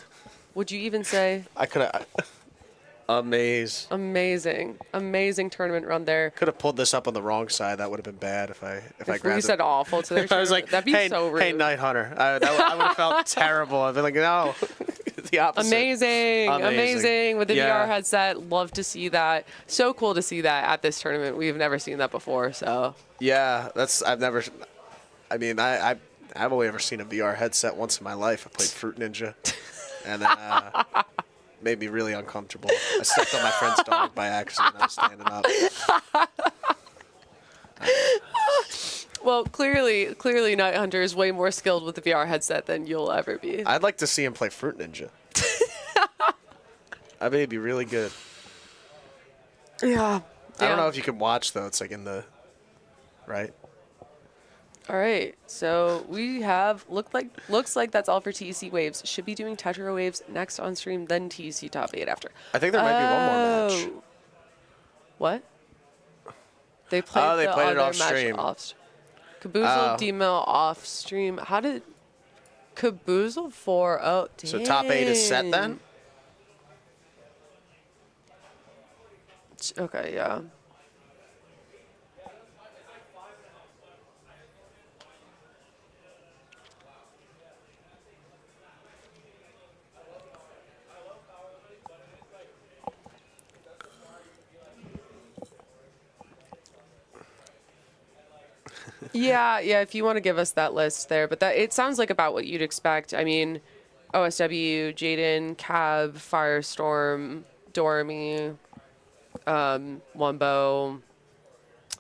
would you even say I could have. Amazing. amazing tournament run there? Could have pulled this up on the wrong side. That would have been bad if I If grabbed we said it. awful to their I was like, that'd be hey, so rude. hey, Night Hunter. I would have felt terrible. I'd be like, no, the opposite. Amazing with the Yeah. VR headset. Love to see that. So cool to see that at this tournament. We've never seen that before. So Yeah, I've only ever seen a VR headset once in my life. I played Fruit Ninja, and then made me really uncomfortable. I stepped on my friend's dog by accident. I was standing up. Well, clearly, Night Hunter is way more skilled with the VR headset than you'll ever be. I'd like to see him play Fruit Ninja. I bet he'd be really good. Yeah. I don't know if you can watch though. It's like in the right. All right, so we have looks like that's all for TEC Waves. Should be doing Tetra Waves next on stream, then TEC Top 8 after. I think there might be one more match. Oh. What? They played. Oh, they the played it other off match stream. Caboozle D-Mill off stream. How did Caboozle 4? Oh, dang. So top 8 is set then? Okay, yeah. Yeah, if you want to give us that list there. But that it sounds like about what you'd expect. I mean, OSW, Jaden, Cab, Firestorm, Dormy, Wumbo,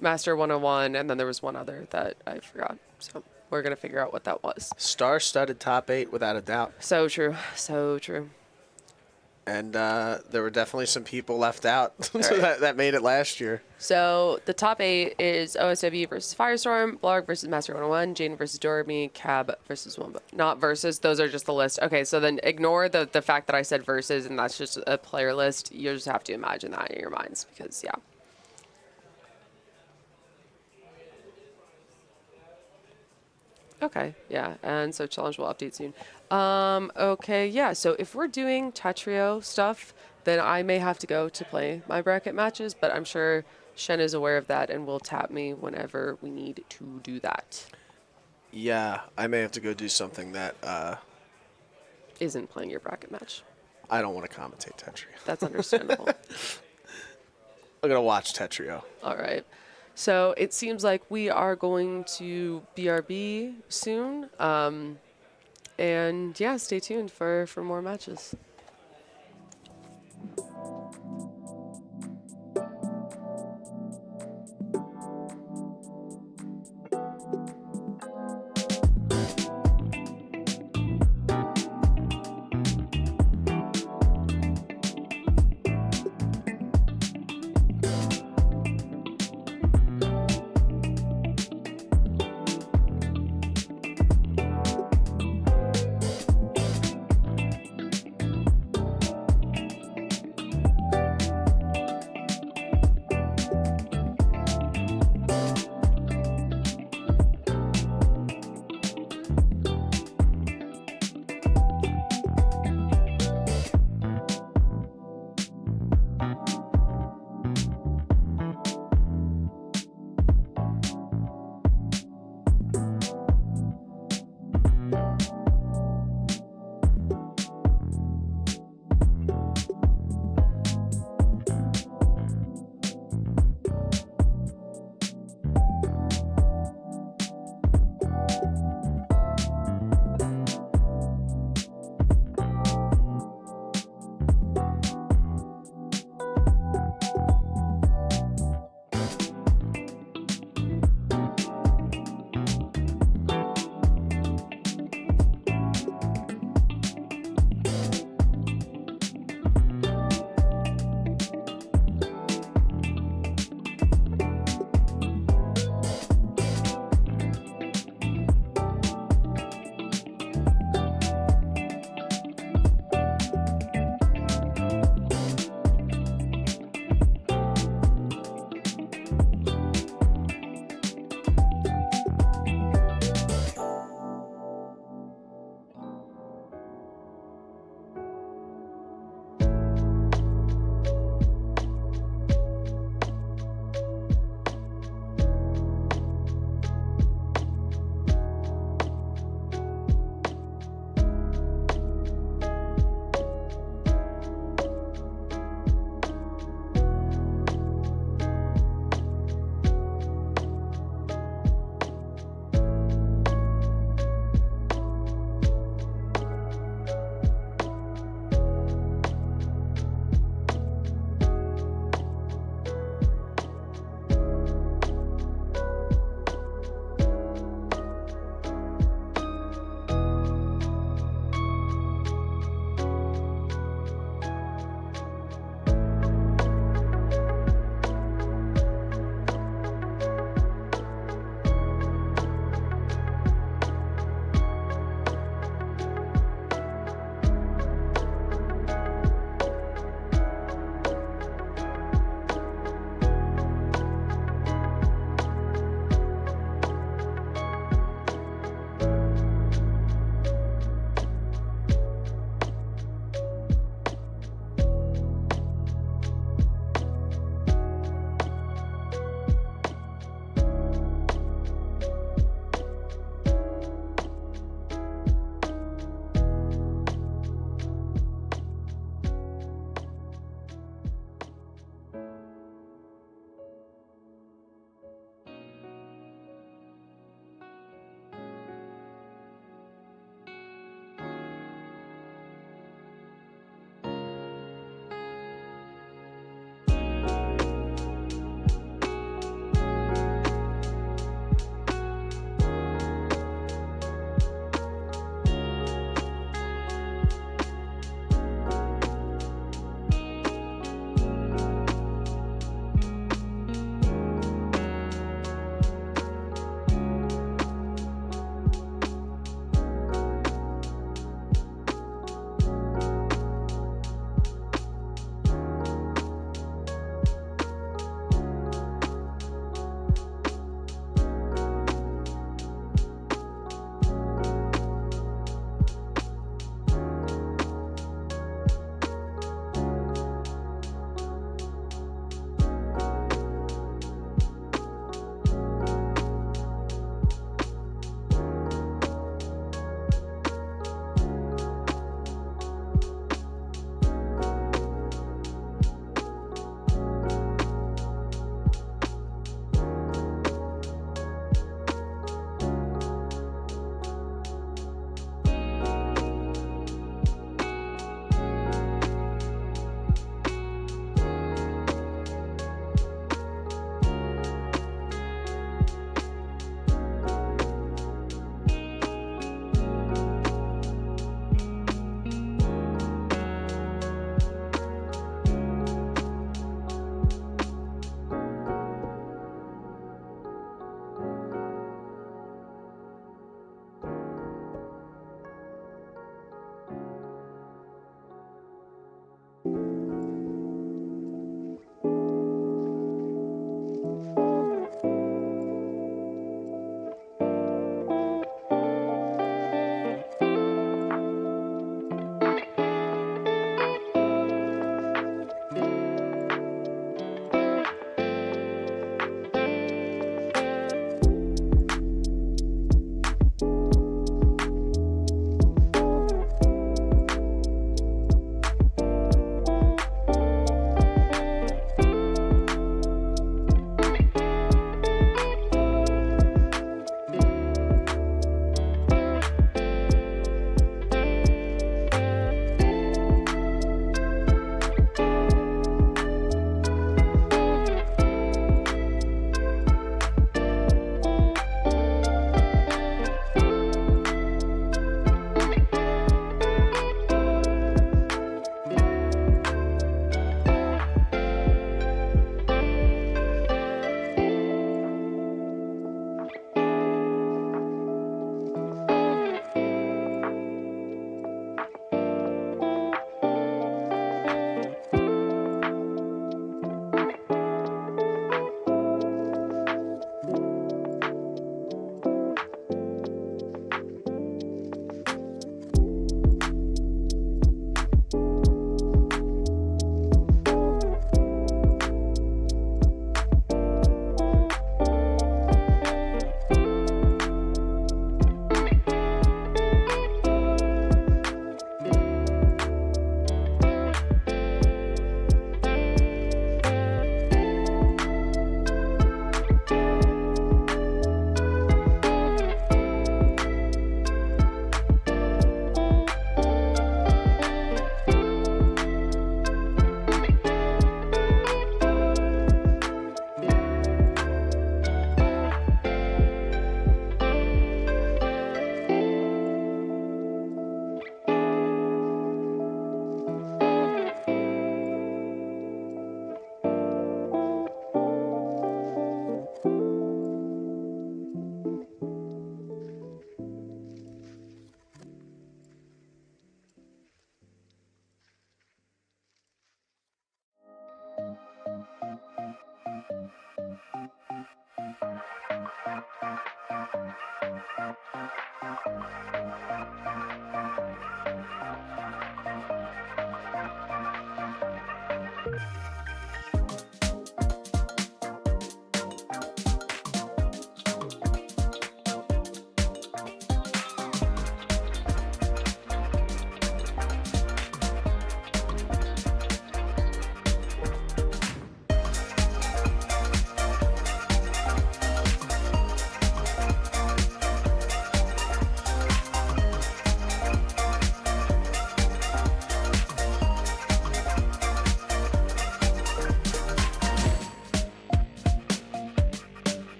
Master 101, and then there was one other that I forgot. So we're going to figure out what that was. Star-studded top 8 without a doubt. So true. So true. And there were definitely some people left out Right. that made it last year. So the top 8 is OSW versus Firestorm, Blarg versus Master 101, Jaden versus Dormy, Cab versus Wumbo. Not versus, those are just the list. Okay, so then ignore the fact that I said versus and that's just a player list. You just have to imagine that in your minds because, yeah. Okay, yeah, and so challenge will update soon. Okay, yeah, so if we're doing Tetrio stuff, then I may have to go to play my bracket matches, but I'm sure Shen is aware of that and will tap me whenever we need to do that. Yeah, I may have to go do something that Isn't playing your bracket match. I don't want to commentate Tetrio. That's understandable. I'm going to watch Tetrio. All right. So it seems like we are going to BRB soon. And yeah, stay tuned for more matches.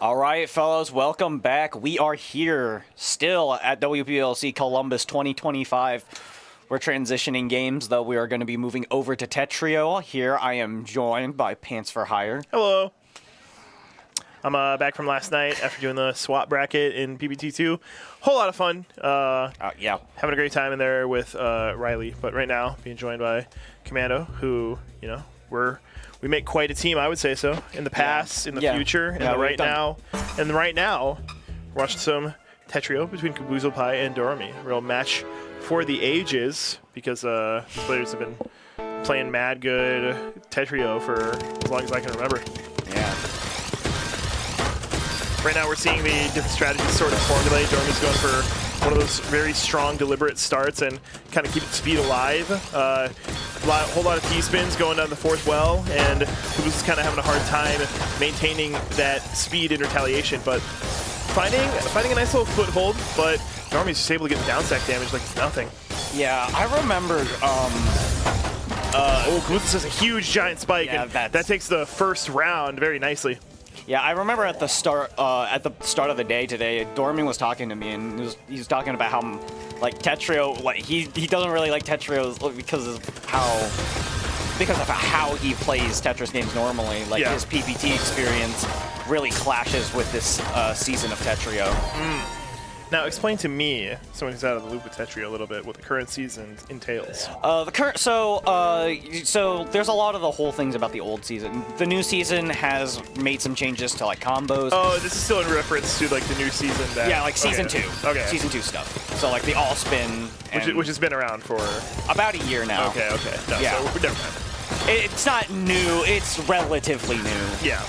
All right, fellas, welcome back. We are here still at WPLC Columbus 2025. We're transitioning games, though we are going to be moving over to Tetrio. Here I am joined by Pants for Hire. Hello. I'm back from last night after doing the swap bracket in PBT2. Whole lot of fun. Yeah. Having a great time in there with Riley. But right now, being joined by Commando, who, we make quite a team, I would say so. In the past, in the future, and the right now. And right now, we're watching some Tetrio between Kaboozled Pie and Dormy. A real match for the ages, because these players have been playing mad good Tetrio for as long as I can remember. Yeah. Right now we're seeing the different strategies sort of formulate. Dormy's going for one of those very strong, deliberate starts and kind of keeping speed alive. Whole lot of T-spins going down the fourth well, and Caboose is kind of having a hard time maintaining that speed in retaliation, but finding a nice little foothold, but Dormy's just able to get the downstack damage like it's nothing. Yeah, I remember... Caboose has a huge giant spike, Yeah, and that takes the first round very nicely. Yeah, I remember at the start of the day today, Dormy was talking to me, and he was talking about how, like, Tetrio, like, he doesn't really like Tetrio because of how he plays Tetris games normally. Like, his PPT experience really clashes with this season of Tetrio. Now, explain to me, someone who's out of the loop with Tetrio a little bit, what the current season entails. So there's a lot of the whole things about the old season. The new season has made some changes to like combos. Oh, this is still in reference to like the new season. Yeah, like season 2. Okay. Season 2 stuff. So like the all spin, which has been around for about a year now. Okay. No, Yeah. So never mind. It's not new. It's relatively new. Yeah.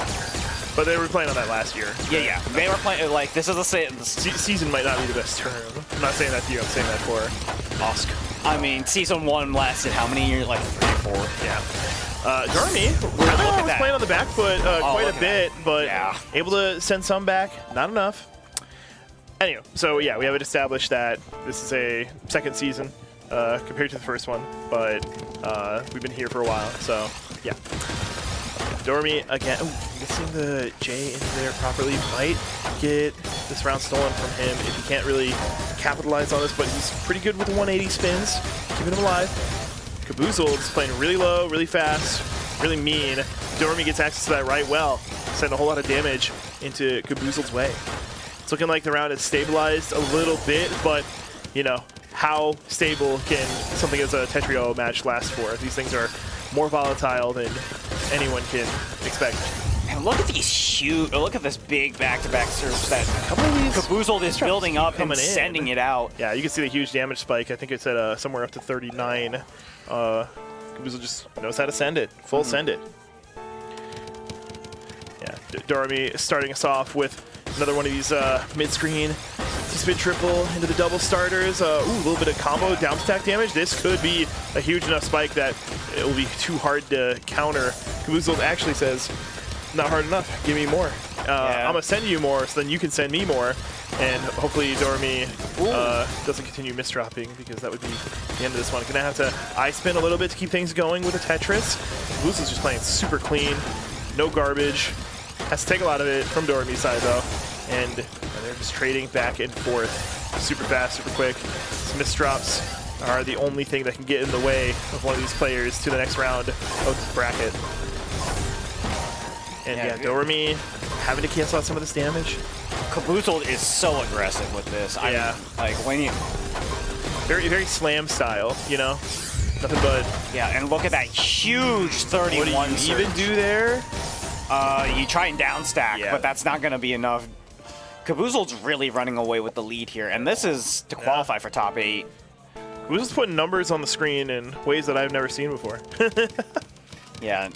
But they were playing on that last year. Yeah. They were playing like this is the season might not be the best term. I'm not saying that to you. I'm saying that for Oscar. I mean, season 1 lasted how many years? Like 3 or 4. Yeah. Dormy was playing on the back foot quite a bit, but able to send some back. Not enough. Anyway, so yeah, we have it established that this is a second season compared to the first one, but we've been here for a while, so yeah. Dormy again. Ooh, missing the J into there properly. Might get this round stolen from him if he can't really capitalize on this, but he's pretty good with the 180 spins, keeping him alive. Kaboozled is playing really low, really fast, really mean. Dormy gets access to that right well, sending a whole lot of damage into Kaboozold's way. It's looking like the round is stabilized a little bit, but, how stable can something as a Tetrio match last for? These things are more volatile than anyone can expect. And look at these look at this big back-to-back serves that Kaboozled is building up and sending it out. Yeah, you can see the huge damage spike. I think it's at somewhere up to 39. Kaboozled just knows how to send it. Full send it. Yeah, Dormy starting us off with another one of these mid-screen T-spin triple into the double starters. A little bit of combo down stack damage. This could be a huge enough spike that it will be too hard to counter. Kaboozled actually says, not hard enough, give me more. I'm going to send you more so then you can send me more. And hopefully Dormy doesn't continue misdropping, because that would be the end of this one. Going to have to I-spin a little bit to keep things going with the Tetris. Kaboozold's just playing super clean, no garbage. Has to take a lot of it from Dormy's side though. And they're just trading back and forth. Super fast, super quick. Some misdrops are the only thing that can get in the way of one of these players to the next round of this bracket. And yeah, Dormy having to cancel out some of this damage. Kaboozled is so aggressive with this. Yeah. Like when you... Very, very slam style, Nothing but... Yeah, and look at that huge 31 What do you even do there? You try and down stack, but that's not going to be enough. Kaboozold's really running away with the lead here, and this is to qualify for top 8. Kaboozled's putting numbers on the screen in ways that I've never seen before. Yeah,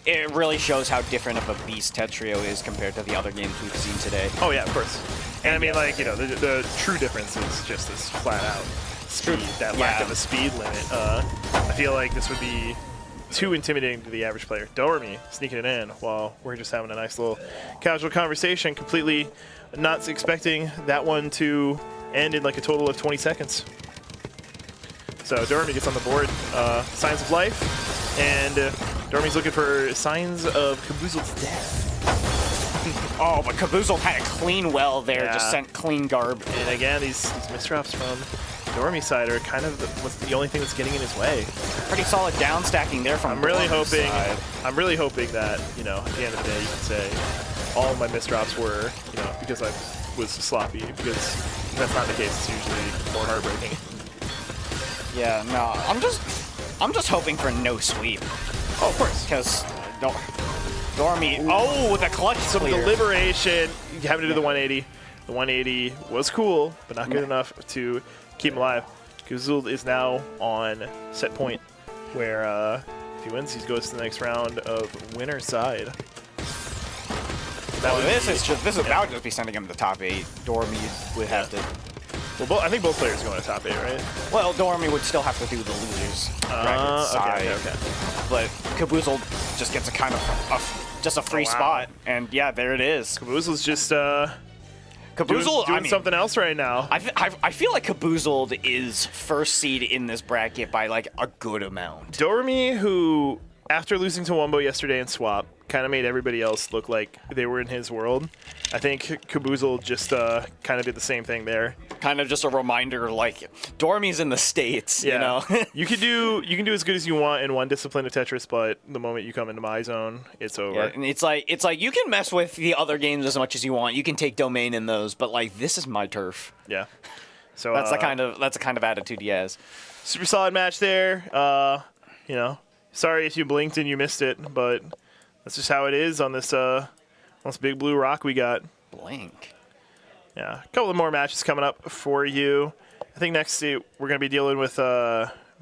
it really shows how different of a beast Tetrio is compared to the other games we've seen today. Oh yeah, of course. And I mean, like, the true difference is just this flat out speed, that lack of a speed limit. I feel like this would be too intimidating to the average player. Dormy sneaking it in while we're just having a nice little casual conversation, completely not expecting that one to end in like a total of 20 seconds. So Dormy gets on the board, Signs of Life, and Dormy's looking for Signs of Kaboozold's Death. Oh, but Caboozle had a clean well there, Yeah. just sent clean garb. And again, these misdrops from Dormy side are kind of what's the only thing that's getting in his way. Pretty solid down stacking there from I'm really Dormy's hoping. side. I'm really hoping that at the end of the day, you can say all of my misdrops were because I was sloppy. Because that's not the case. It's usually more heartbreaking. Yeah, no, I'm just hoping for no sweep. Oh, of course. Because Dormy, oh, with a clutch Some clear. deliberation. Having to do the 180. The 180 was cool, but not good enough to keep him alive. Guzul is now on set point, where if he wins, he goes to the next round of winner's side. Well, that would just be sending him to top 8. Dormy would have to. Well, I think both players go on to top 8, right? Well, Dormy would still have to do the losers bracket side, Okay. but Caboozle just gets a kind of just a free wow. spot, and yeah, there it is. Caboozle's just Caboozle, doing I mean, something else right now. I feel like Caboozled is first seed in this bracket by like a good amount. Dormy, who after losing to Wumbo yesterday in Swap, kind of made everybody else look like they were in his world. I think Caboozle just kind of did the same thing there. Kind of just a reminder, like Dormy's in the States, you know. you can do as good as you want in one discipline of Tetris, but the moment you come into my zone, it's over. Yeah, and it's like you can mess with the other games as much as you want. You can take domain in those, but like this is my turf. Yeah. So That's the kind of attitude he has. super solid match there. Sorry if you blinked and you missed it, but that's just how it is on this big blue rock we got. Blink. Yeah, a couple of more matches coming up for you. I think next we're going to be dealing with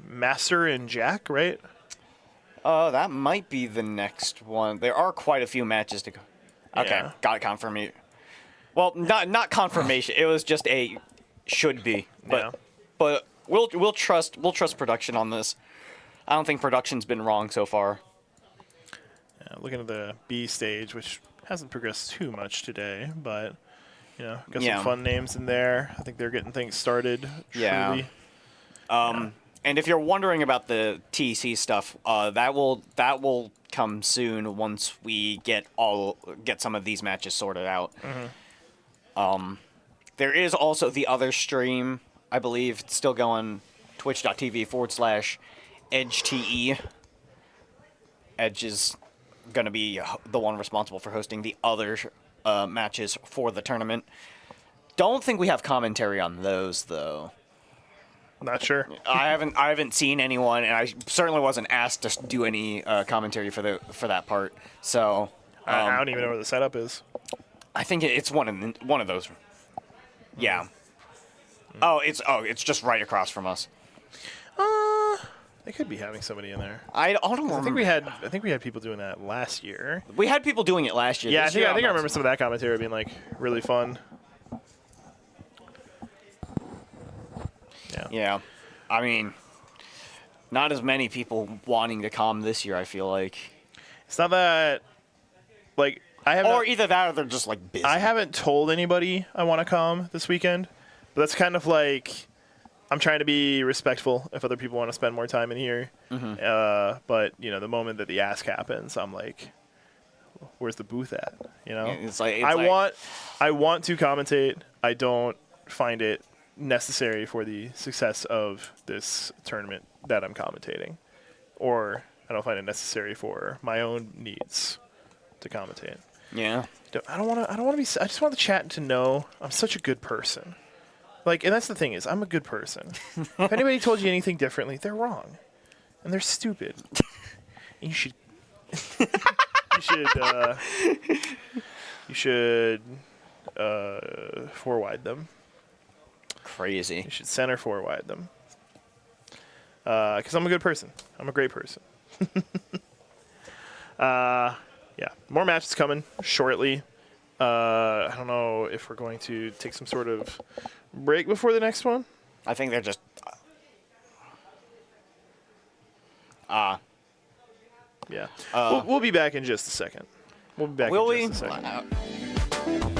Master and Jack, right? That might be the next one. There are quite a few matches to go. Okay, Yeah. got confirmation. Well, not confirmation. It was just a should be. But we'll trust production on this. I don't think production's been wrong so far. Looking at the B stage, which hasn't progressed too much today, but got Yeah. some fun names in there. I think they're getting things started. Yeah. Truly. And if you're wondering about the TEC stuff, that will come soon once we get some of these matches sorted out. There is also the other stream, I believe, it's still going, twitch.tv/EdgeTE. Edge is going to be the one responsible for hosting the other matches for the tournament. Don't think we have commentary on those, though. Not sure. I haven't seen anyone, and I certainly wasn't asked to do any commentary for that part. So I don't even know where the setup is. I think it's one of those. Yeah. It's just right across from us. They could be having somebody in there. I don't remember. I think we had people doing that last year. We had people doing it last year. Yeah, This I year, think I I'm not- remember some of that commentary being like really fun. Yeah. I mean, not as many people wanting to come this year, I feel like. It's not that like I have Or either that or they're just like busy. I haven't told anybody I want to come this weekend, but that's kind of like I'm trying to be respectful if other people want to spend more time in here. But the moment that the ask happens, I'm like, where's the booth at? It's like I want to commentate. I don't find it necessary for the success of this tournament that I'm commentating, or I don't find it necessary for my own needs to commentate. Yeah. I don't want to be. I just want the chat to know I'm such a good person. Like, and that's the thing is, I'm a good person. If anybody told you anything differently, they're wrong, and they're stupid. And you should. You should four-wide them. Crazy. You should center four-wide them. Because I'm a good person. I'm a great person. Yeah, more matches coming shortly. I don't know if we're going to take some sort of break before the next one. I think they're just. Yeah, we'll be back in just a second. We'll be back Will in we? just a second.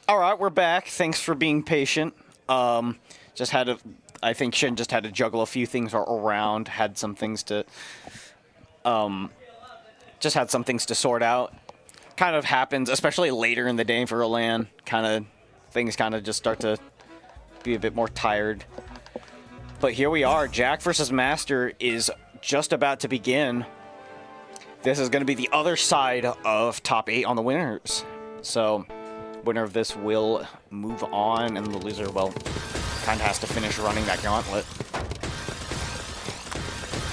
All right, we're back. Thanks for being patient. I think Shin just had to juggle a few things around. Had some things to sort out. Kind of happens, especially later in the day for Olan. Things just start to be a bit more tired. But here we are. Jack versus Master is just about to begin. This is going to be the other side of top 8 on the winners. So, winner of this will move on, and the loser, well, kind of has to finish running that gauntlet.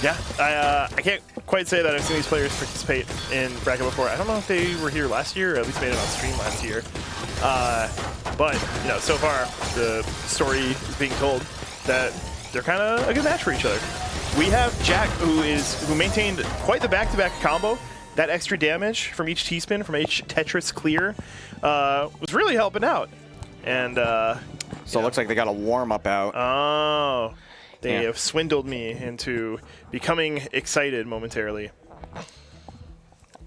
Yeah, I can't quite say that I've seen these players participate in bracket before. I don't know if they were here last year, or at least made it on stream last year. But so far the story is being told that they're kind of a good match for each other. We have Jack, who maintained quite the back-to-back combo. That extra damage from each T-spin, from each Tetris clear, was really helping out. And so it looks like they got a warm-up out. Oh, they have swindled me into becoming excited momentarily.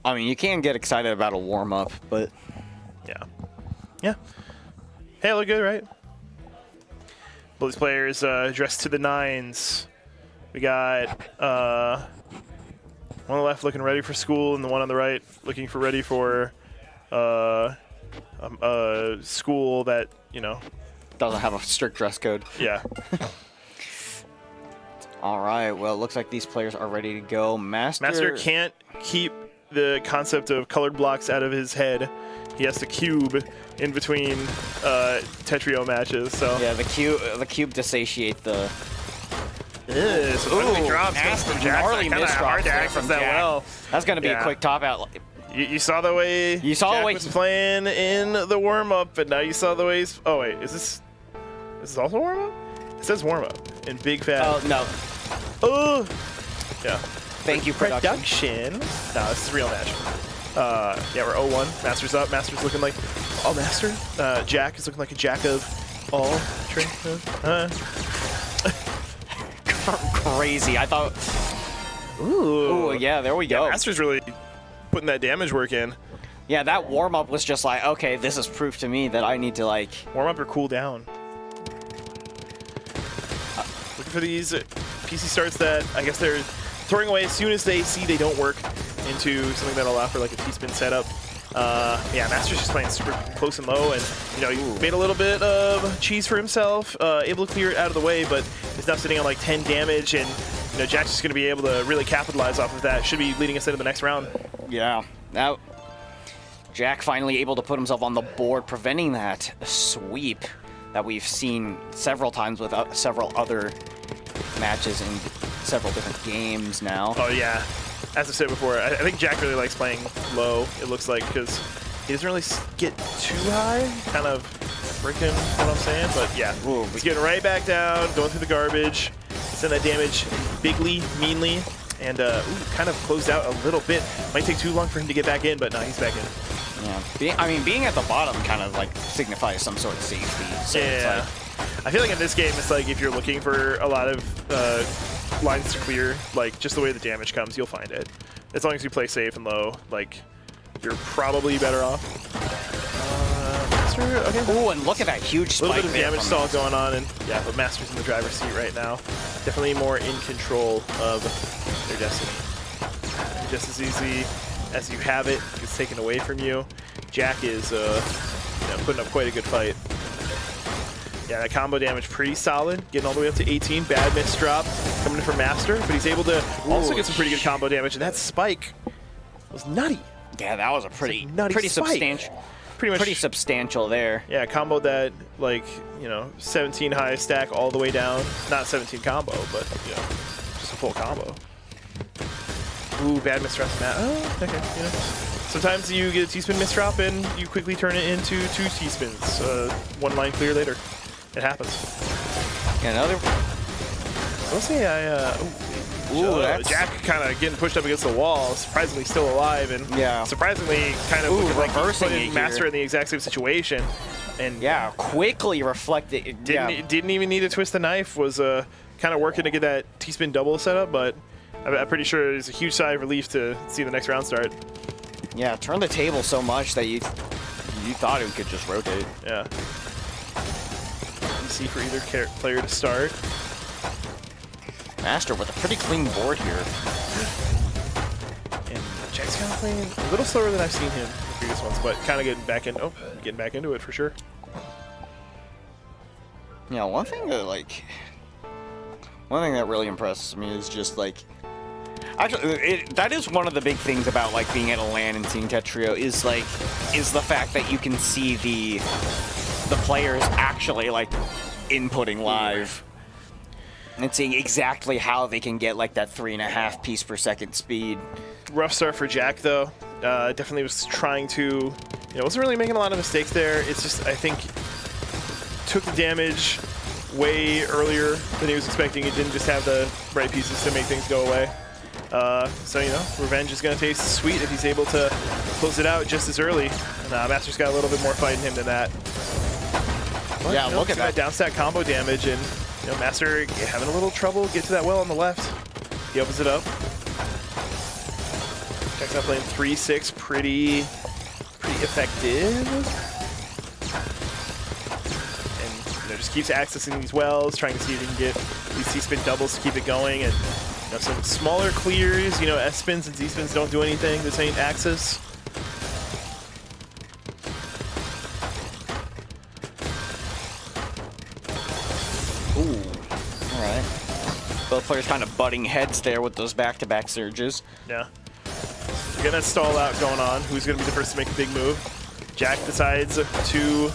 I mean, you can get excited about a warm-up, but yeah. Hey, look good, right? Both these players dressed to the nines. We got one on the left looking ready for school, and the one on the right looking ready for a school that doesn't have a strict dress code. Yeah. All right. Well, it looks like these players are ready to go. Master can't keep the concept of colored blocks out of his head. He has to cube in between Tetrio matches. So yeah, the cube to satiate the. So ugly drops nasty, from Jack. gnarly Kinda hard to access that well. That's going to be a quick top out. You saw the way Jack was playing in the warm-up, and now you saw the way he's... Oh, wait. Is this also warm-up? It says warm-up in big fat... Oh, no. Oh! Yeah. Thank you, production. No, this is a real match. Yeah, we're 0-1. Master's up. Master's looking like... Oh, Master. Jack is looking like a jack of all trades. Crazy. I thought... Ooh, yeah, there we go. Yeah, Master's really putting that damage work in. Yeah, that warm-up was just like, okay, this is proof to me that I need to, like... Warm up or cool down. Looking for these PC starts that I guess they're throwing away as soon as they see they don't work into something that'll allow for like a T-spin setup. Yeah, Master's just playing super close and low, and he made a little bit of cheese for himself, able to clear it out of the way, but is now sitting on like 10 damage, and Jack's just going to be able to really capitalize off of that. Should be leading us into the next round. Yeah. Now, Jack finally able to put himself on the board, preventing that sweep that we've seen several times with several other matches in several different games now. Oh, yeah. As I said before, I think Jack really likes playing low, it looks like, because he doesn't really get too high, kind of freaking what I'm saying, but yeah. Ooh, he's getting right back down, going through the garbage, send that damage bigly, meanly, and kind of closed out a little bit. Might take too long for him to get back in, but no, he's back in. Yeah, being at the bottom kind of like signifies some sort of safety. So Yeah. it's like, I feel like in this game, it's like if you're looking for a lot of lines to clear, like just the way the damage comes, you'll find it. As long as you play safe and low, like you're probably better off. Master, okay. ooh, and look at that huge A spike little bit of there damage from stall Master. going on, and yeah, but Master's in the driver's seat right now. Definitely more in control of their destiny. Just as easy as you have it, it's taken away from you. Jack is putting up quite a good fight. Yeah, that combo damage pretty solid, getting all the way up to 18. Bad miss drop coming in from Master, but he's able to also get some pretty good combo damage, and that spike was nutty. Yeah, that was a pretty nutty spike. substantial. Pretty much Pretty substantial there. Yeah, combo that, like, 17 high stack all the way down. Not 17 combo, but, just a full combo. Ooh, bad misdrop from that. Oh, okay, Sometimes you get a T-spin misdrop and you quickly turn it into 2 T-spins. One line clear later. It happens. Yeah, another. I'll say Ooh, Jack kind of getting pushed up against the wall, surprisingly still alive, and Yeah. surprisingly kind of Ooh, looking like he's reversing putting it Master here. in the exact same situation. And Yeah, quickly reflected. Didn't even need to twist the knife, was kind of working to get that T-spin double set up, but I'm pretty sure it's a huge sigh of relief to see the next round start. Yeah, turn the table so much that you thought it could just rotate. Yeah. Easy for either player to start. Master with a pretty clean board here. And Jack's kind of playing a little slower than I've seen him in the previous ones, but kind of getting back into it for sure. Yeah, one thing that really impresses me is just like, actually, that is one of the big things about like being at a LAN and seeing Tetrio is the fact that you can see the players actually like inputting live and seeing exactly how they can get like that 3.5 piece per second speed. Rough start for Jack though. Definitely was trying to, wasn't really making a lot of mistakes there. It's just, I think, took the damage way earlier than he was expecting. It didn't just have the right pieces to make things go away. So, revenge is going to taste sweet if he's able to close it out just as early. And Master's got a little bit more fight in him than that. But, Yeah, look at that downstack combo damage, and Master having a little trouble. Get to that well on the left. He opens it up. Jack's now playing 3-6, pretty effective. And just keeps accessing these wells, trying to see if he can get these C-spin doubles to keep it going, and some smaller clears. S-spins and Z-spins don't do anything. This ain't Axis. Alright. Both players kind of butting heads there with those back-to-back surges. Yeah. We're getting that stall out going on. Who's going to be the first to make a big move? Jack decides to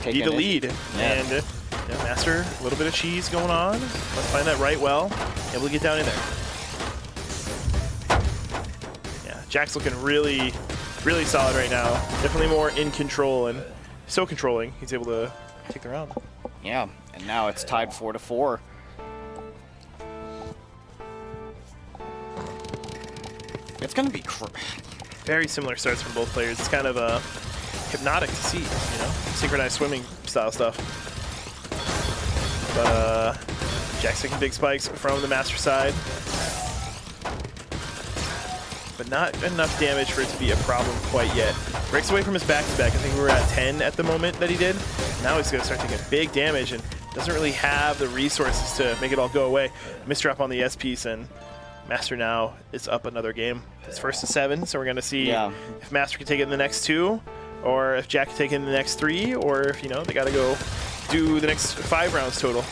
be the lead. Yeah. And Master, a little bit of cheese going on. Let's find that right well. Able to get down in there. Yeah, Jack's looking really, really solid right now. Definitely more in control and so controlling. He's able to take the round. Yeah, and now it's tied 4-4. It's gonna be Very similar starts from both players. It's kind of hypnotic to see, synchronized swimming style stuff. But Jack's taking big spikes from the Master side. But not enough damage for it to be a problem quite yet. Breaks away from his back-to-back. I think we were at 10 at the moment that he did. Now he's going to start taking big damage and doesn't really have the resources to make it all go away. Misdrop on the S piece, and Master now is up another game. It's first to 7, so we're going to see if Master can take it in the next 2, or if Jack can take it in the next 3, or if, they got to go do the next 5 rounds total.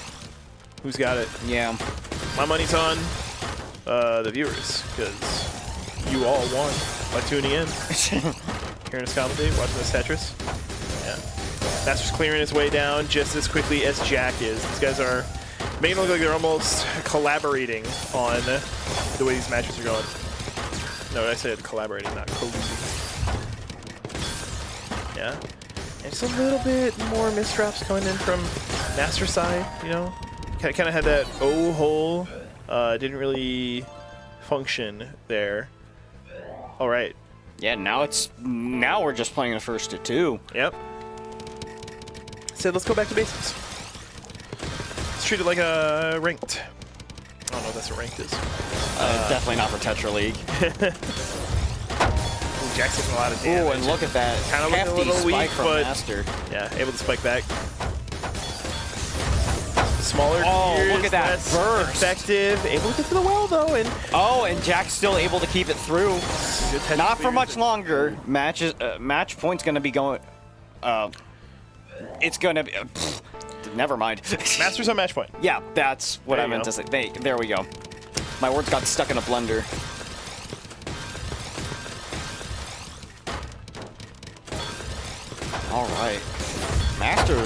who's got it. Yeah. My money's on the viewers, because you all won by tuning in. Hearing us commentate, watching this Tetris. Yeah. Master's clearing his way down just as quickly as Jack is. These guys are making it look like they're almost collaborating on the way these matches are going. No, I said collaborating, not colluding. Yeah. And just a little bit more misdrops coming in from Master's side, you know? Kind of had that O hole. Didn't really function there. All right. Yeah, now we're just playing the first to 2. Yep. Said let's go back to basics. Let's treat it like a ranked. I don't know if that's what ranked is. Definitely not for Tetra League. Ooh, Jack's taking a lot of damage. Ooh, and look at that Kind of looking a hefty little spike weak, from but Master. yeah, able to spike back. Smaller Oh, gears, look at that less burst. effective. Able to get to the well though, and And Jack's still able to keep it through. good Tetris Not for leaders. much longer. Match point's gonna be going. It's gonna be. Never mind. Masters on match point. Yeah, that's what There I you meant go. to say. There we go. My words got stuck in a blender. All right, Master,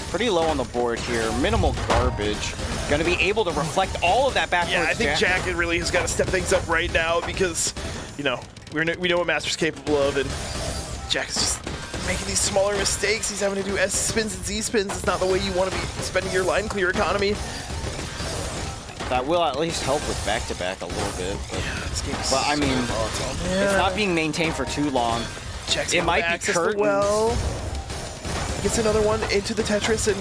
pretty low on the board here. Minimal garbage. Gonna be able to reflect all of that backwards. Yeah, I think Jack really has got to step things up right now because, you know, we know what Master's capable of, and Jack is just making these smaller mistakes. He's having to do S spins and Z spins. It's not the way you want to be spending your line clear economy. That will at least help with back-to-back a little bit. This game is But I mean, it's not being maintained for too long. Jack's it able might to be access the curtains. well. Gets another one into the Tetris, and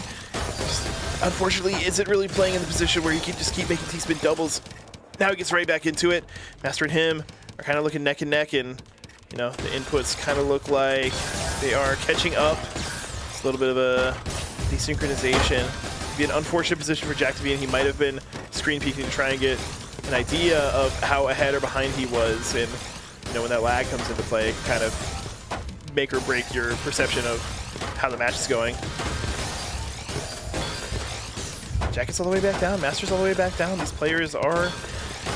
just, unfortunately isn't really playing in the position where he can just keep making T-spin doubles. Now he gets right back into it. Master and him are kind of looking neck and neck, and you know the inputs kind of look like they are catching up. It's a little bit of a desynchronization. It'd be an unfortunate position for Jack to be in. He might have been screen peeking to try and get an idea of how ahead or behind he was, and you know when that lag comes into play, it can kind of make or break your perception of how the match is going. Jack is all the way back down. Master's all the way back down. These players are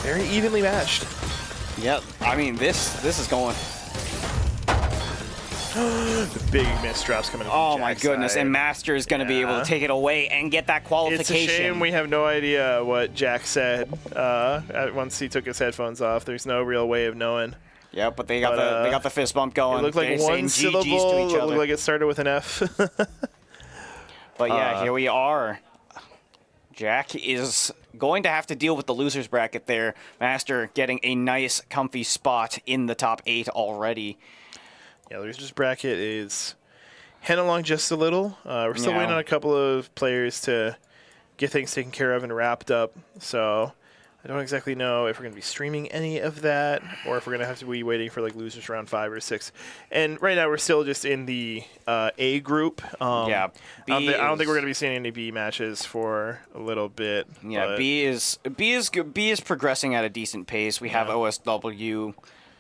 very evenly matched. Yep. I mean, this is going. The big miss drops coming in from Oh my Jack's goodness! side. And Master is going to be able Yeah. to take it away and get that It's qualification. a shame we have no idea what Jack said once he took his headphones off. There's no real way of knowing. Yeah, but they got But, they got the fist bump going. It looked like They're one saying syllable. GGs to each It other. looked like it started with an F. But yeah, here we are. Jack is going to have to deal with the losers bracket there. Master getting a nice, comfy spot in the top 8 already. Yeah, the losers bracket is heading along just a little. We're still Yeah. waiting on a couple of players to get things taken care of and wrapped up. So I don't exactly know if we're going to be streaming any of that or if we're going to have to be waiting for like losers round 5 or 6. And right now we're still just in the A group. Yeah, I don't B think we're is- going to be seeing any B matches for a little bit. Yeah, but B is progressing at a decent pace. We have OSW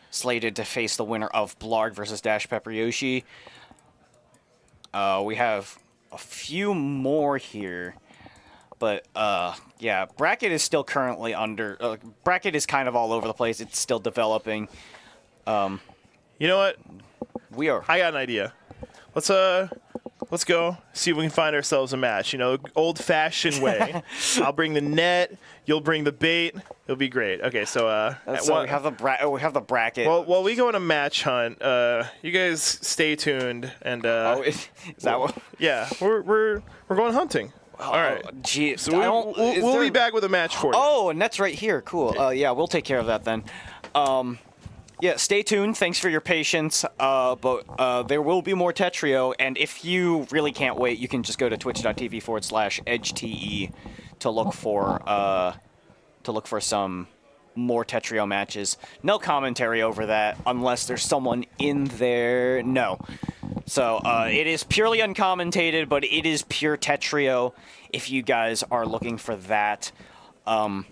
slated to face the winner of Blarg versus Dash Pepper Yoshi. We have a few more here, but yeah, bracket is still currently under. Bracket is kind of all over the place. It's still developing. you know what? We are. I got an idea. Let's go see if we can find ourselves a match. You know, old-fashioned way. I'll bring the net. You'll bring the bait. It'll be great. Okay, so So we have the bracket. well, while we go on a match hunt, you guys stay tuned and is that what? yeah, we're going hunting. All right. Geez, So we'll be back with a match for you. Oh, and that's right here. Cool. Yeah, we'll take care of that then. Yeah, stay tuned. Thanks for your patience. But there will be more Tetrio, and if you really can't wait, you can just go to twitch.tv/EdgeTE to look for some more Tetrio matches. No commentary over that unless there's someone in there. No. So it is purely uncommentated, but it is pure Tetrio if you guys are looking for that. I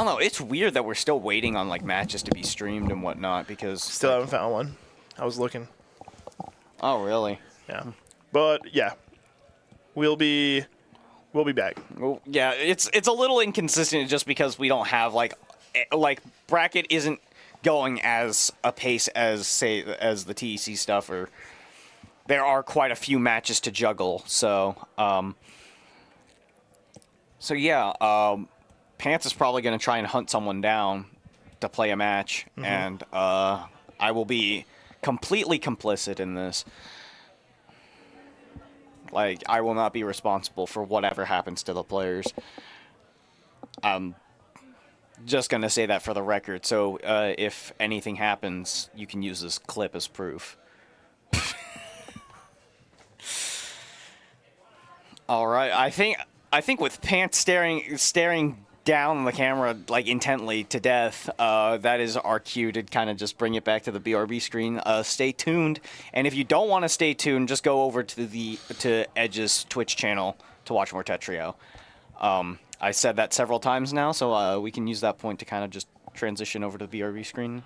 don't know. It's weird that we're still waiting on like matches to be streamed and whatnot because. Still haven't found one. I was looking. Oh really? Yeah. But yeah, we'll be We'll be back. Well, yeah, it's a little inconsistent just because we don't have like bracket isn't going as a pace as the TEC stuff, or there are quite a few matches to juggle. So Pants is probably going to try and hunt someone down to play a match, and I will be completely complicit in this. Like, I will not be responsible for whatever happens to the players. I'm just going to say that for the record. So if anything happens, you can use this clip as proof. All right. I think with Pants staring down the camera like intently to death, that is our cue to kind of just bring it back to the BRB screen. Stay tuned, and if you don't want to stay tuned, just go over to Edge's Twitch channel to watch more Tetrio. I said that several times now, so we can use that point to kind of just transition over to the BRB screen.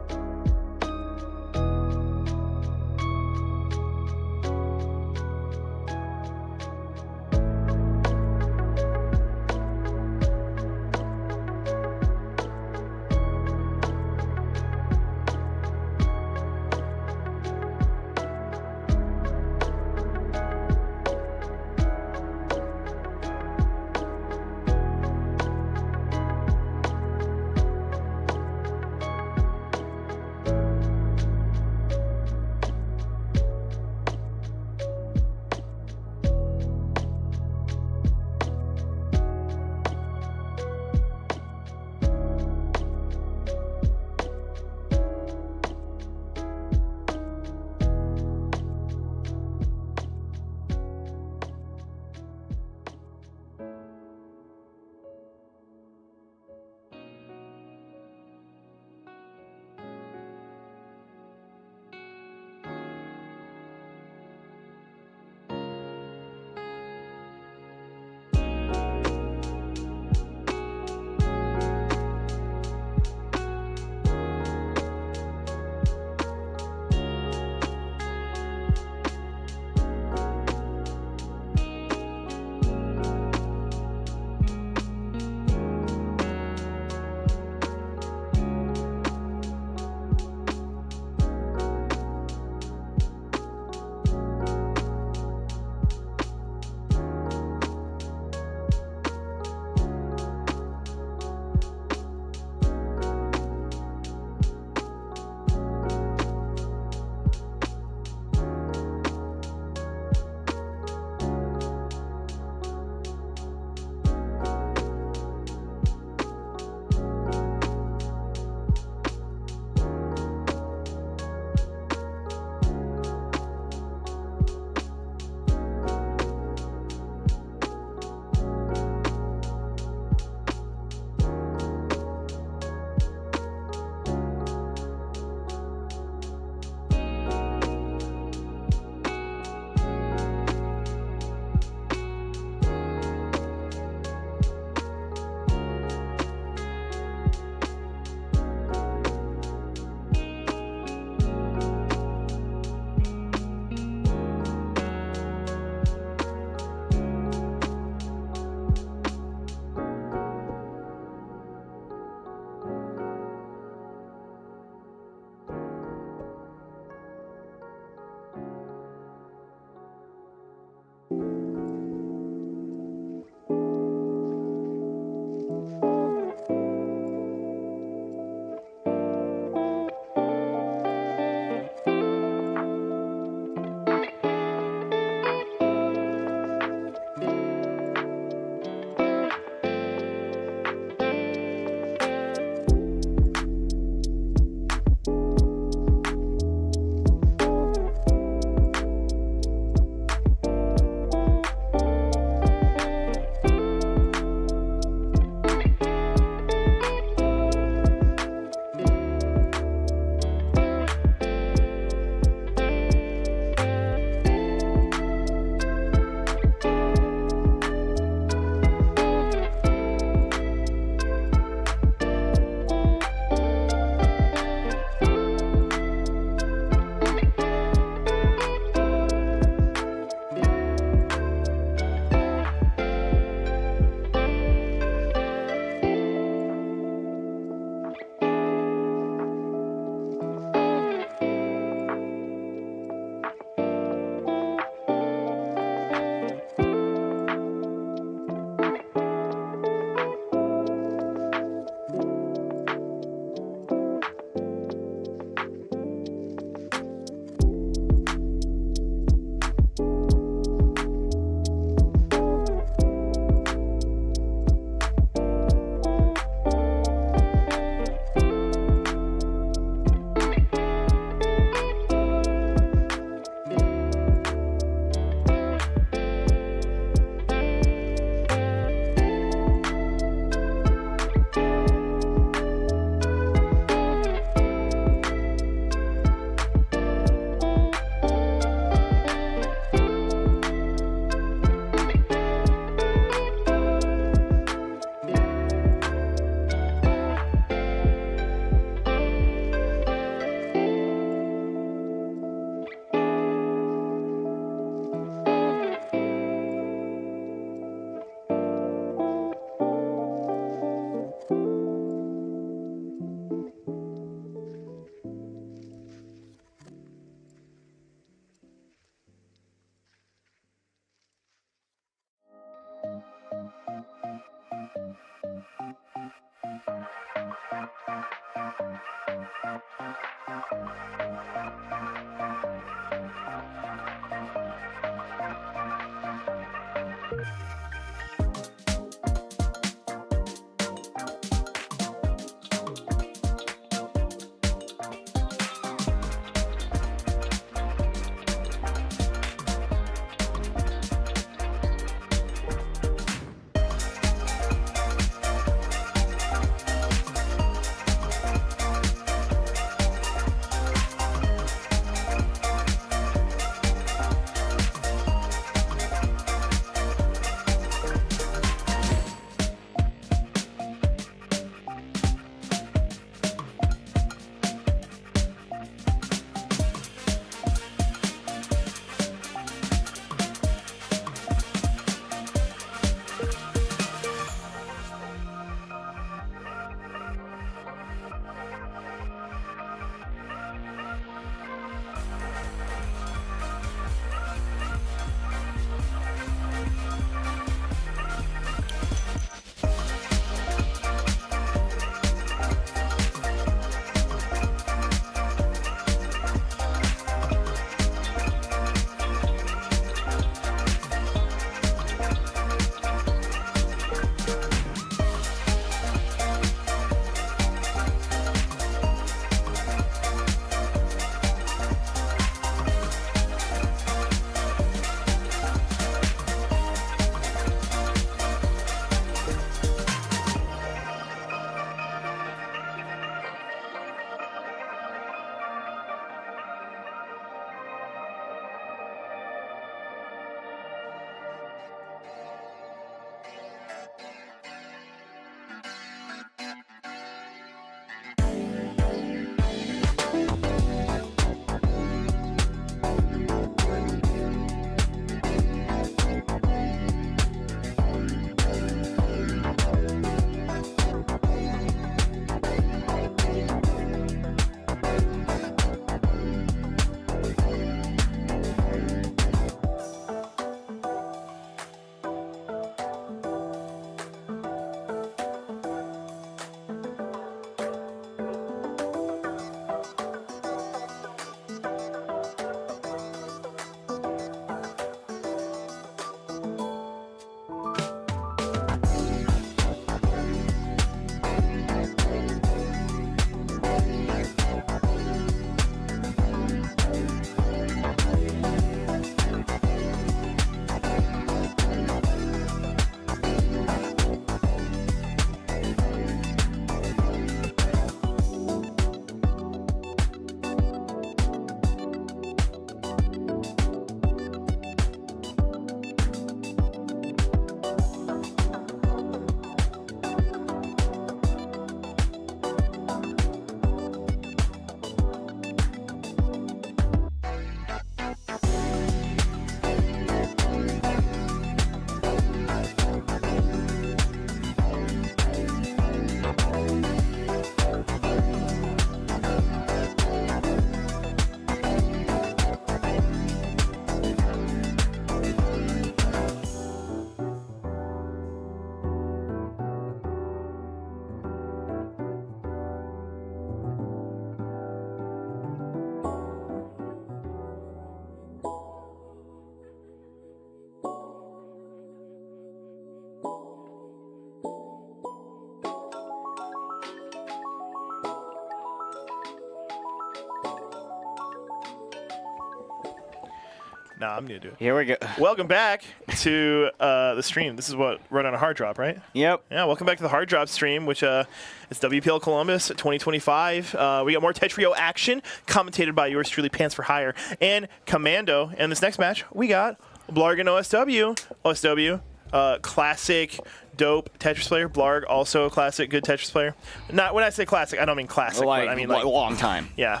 Nah, I'm going to do it. Here we go. Welcome back to the stream. This is what Run on a Hard Drop, right? Yep. Yeah, welcome back to the Hard Drop stream, which is WPL Columbus 2025. We got more Tetrio action, commentated by yours truly, Pants for Hire, and Commando. And this next match, we got Blarg and OSW. OSW, classic, dope Tetris player. Blarg, also a classic, good Tetris player. Not when I say classic, I don't mean classic, Like, but I mean like long time. Yeah.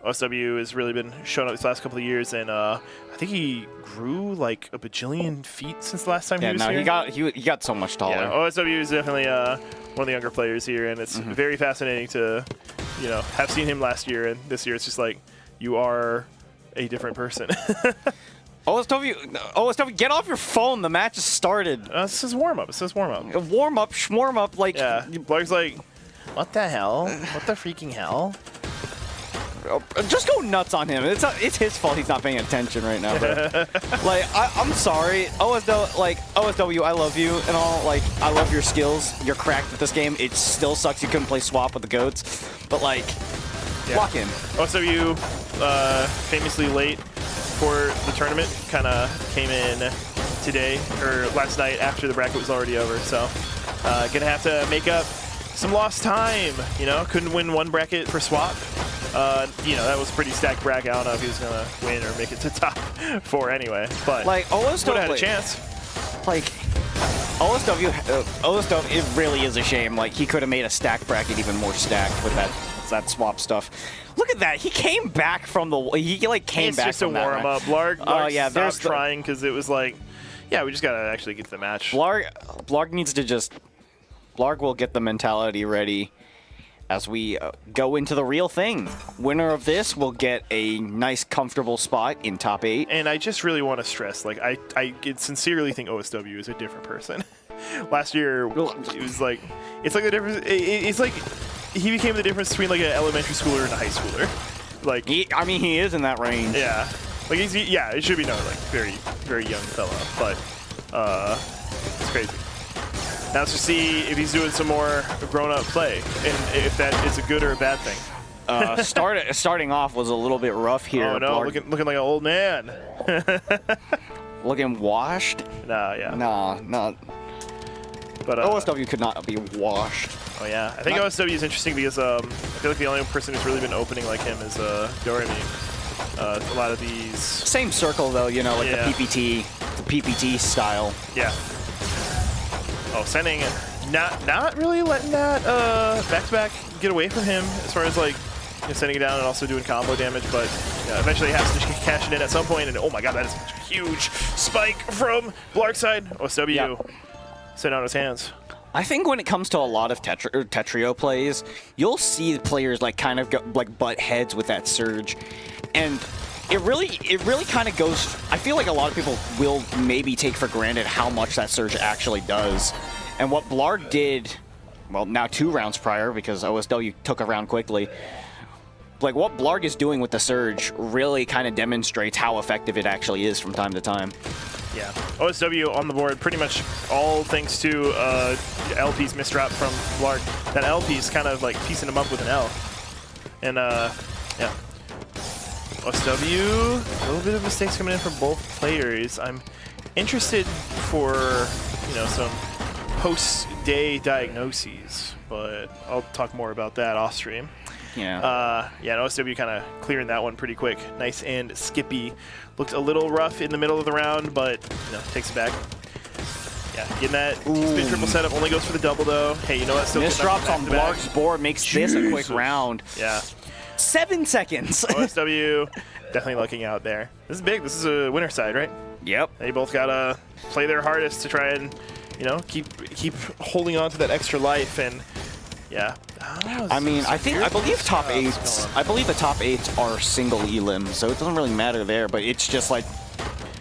OSW has really been showing up these last couple of years, and I think he grew like a bajillion feet since the last time he was here. He got so much taller. Yeah, OSW is definitely one of the younger players here, and it's very fascinating to, have seen him last year, and this year it's just like you are a different person. OSW, get off your phone. The match has started. This is warm up. It says warm up. Warm up, shwarm up, like. Yeah. Blarg's like, what the hell? What the freaking hell? Just go nuts on him. It's his fault he's not paying attention right now, bro. Like, I'm sorry. OSW, I love you and all. Like, I love your skills. You're cracked at this game. It still sucks you couldn't play swap with the goats. But, like, lock in. OSW, famously late for the tournament, kind of came in today, or last night after the bracket was already over. So, gonna have to make up some lost time. You know, couldn't win one bracket for swap. You know, that was a pretty stacked bracket. I don't know if he was going to win or make it to top 4 anyway. But like, OSW would have had a chance. Like, OSW, it really is a shame. Like, he could have made a stacked bracket even more stacked with that swap stuff. Look at that. He came back from the... He, like, came back from that. It's just a warm-up. Blarg yeah, stopped trying because it was like, yeah, we just got to actually get to the match. Blarg needs to just... Blarg will get the mentality ready as we go into the real thing. Winner of this will get a nice, comfortable spot in top 8. And I just really want to stress, like, I sincerely think OSW is a different person. Last year, it was like, it's like the difference. It's like he became the difference between like an elementary schooler and a high schooler. Like, I mean, he is in that range. Yeah, like it should be known, like very, very young fella, but it's crazy. Now let's just see if he's doing some more grown-up play, and if that is a good or a bad thing. Starting off was a little bit rough here. Oh no, looking like an old man. Looking washed? Nah, yeah. Nah, not. But OSW could not be washed. Oh yeah, I think OSW is interesting because I feel like the only person who's really been opening like him is Doremi. A lot of these. Same circle though, you know, like the PPT style. Yeah. Oh, sending, not really letting that back-to-back get away from him as far as like sending it down and also doing combo damage, but eventually he has to cash it in at some point. And oh my god, that is a huge spike from Blarg's side. OSW sitting on his hands. I think when it comes to a lot of Tetrio plays, you'll see players like kind of like butt heads with that surge, and it really kind of goes. I feel like a lot of people will maybe take for granted how much that surge actually does, and what Blarg did, well, now 2 rounds prior because OSW took a round quickly. Like what Blarg is doing with the surge really kind of demonstrates how effective it actually is from time to time. Yeah, OSW on the board pretty much all thanks to LP's misdrop from Blarg. That LP is kind of like piecing him up with an L, and yeah. OSW, a little bit of mistakes coming in from both players. I'm interested for, you know, some post-day diagnoses, but I'll talk more about that off stream. Yeah. Yeah, and OSW kind of clearing that one pretty quick. Nice and skippy. Looked a little rough in the middle of the round, but, you know, takes it back. Yeah, getting that spin triple setup. Only goes for the double, though. Hey, you know what? Still misdrops on Blarg's board makes this a quick round. Yeah. 7 seconds. OSW definitely looking out there. This is big. This is a winner side, right? Yep. They both gotta play their hardest to try and, you know, keep holding on to that extra life. And yeah, I mean, I believe top 8s. I believe the top 8s are single elim, so it doesn't really matter there. But it's just like,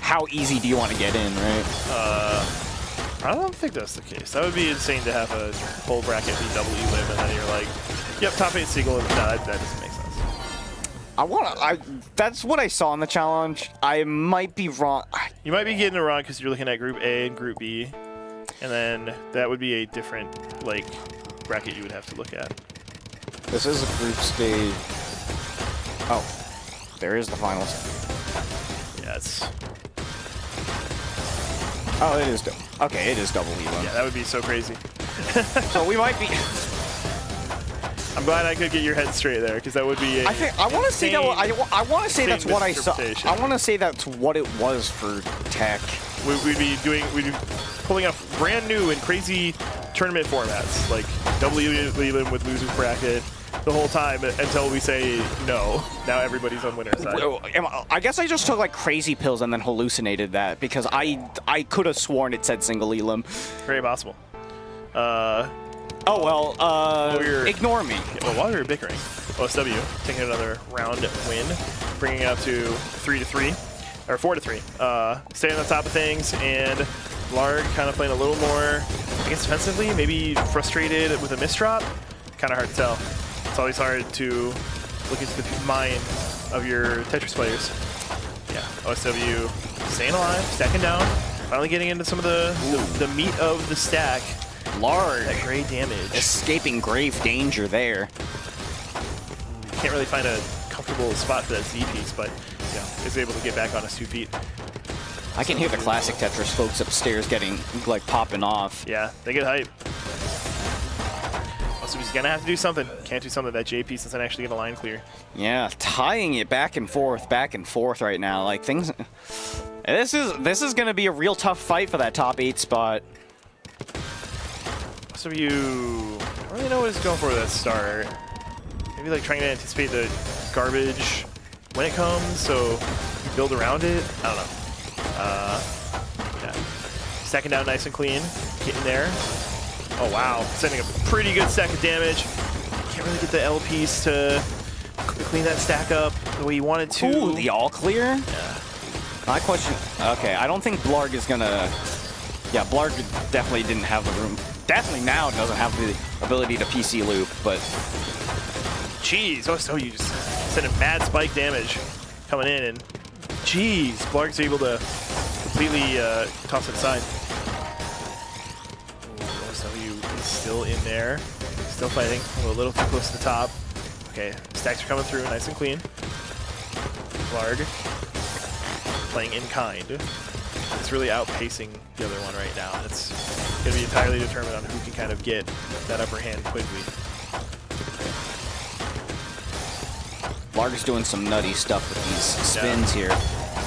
how easy do you want to get in, right? I don't think that's the case. That would be insane to have a whole bracket be double elim, and then you're like, yep, top 8 single. No, that doesn't make sense. That's what I saw in the challenge. I might be wrong. You might be getting it wrong because you're looking at Group A and Group B, and then that would be a different like bracket you would have to look at. This is a group stage. Oh, there is the finals. Yeah, it's. Oh, it is. Okay, it is double elim. Yeah, that would be so crazy. So we might be. I'm glad I could get your head straight there, because that would be. I want to say that. I want to say that's what I saw. I want to say that's what it was for Tech. We'd be pulling up brand new and crazy tournament formats, like double elim with losers bracket, the whole time until we say no. Now everybody's on winner's side. I guess I just took like crazy pills and then hallucinated that because I could have sworn it said single elim. Very possible. Oh, well, ignore me. Yeah, well, while we were bickering, OSW taking another round win, bringing it up to 3-3. or 4-3. Staying on top of things, and Blarg kind of playing a little more, I guess, defensively, maybe frustrated with a misdrop. Kind of hard to tell. It's always hard to look into the mind of your Tetris players. Yeah, OSW staying alive, stacking down, finally getting into some of the meat of the stack. Blarg. That great damage. Escaping grave danger there. Can't really find a comfortable spot for that Z piece, but you know, is able to get back on his 2 feet. I can hear the classic Tetris folks upstairs getting, like, popping off. Yeah, they get hype. Also, he's gonna have to do something. Can't do something. That J piece isn't actually gonna line clear. Yeah, tying it back and forth right now. Like, things... This is gonna be a real tough fight for that top 8 spot. Most of you don't really know what he's going for with that start. Maybe like trying to anticipate the garbage when it comes, so you build around it. I don't know. Yeah. Stacking down nice and clean. Getting there. Oh wow, sending a pretty good stack of damage. Can't really get the L piece to clean that stack up the way you wanted to. Ooh, the all clear? Yeah. My question... Okay, I don't think Blarg is gonna... Yeah, Blarg definitely didn't have the room. Definitely now doesn't have the ability to PC loop, but... Jeez, OSW just sending mad spike damage coming in, and jeez, Blarg's able to completely toss it aside. OSW is still in there, still fighting, a little too close to the top. Okay, stacks are coming through, nice and clean. Blarg playing in kind. It's really outpacing the other one right now. It's going to be entirely determined on who can kind of get that upper hand quickly. Blarg is doing some nutty stuff with these spins here.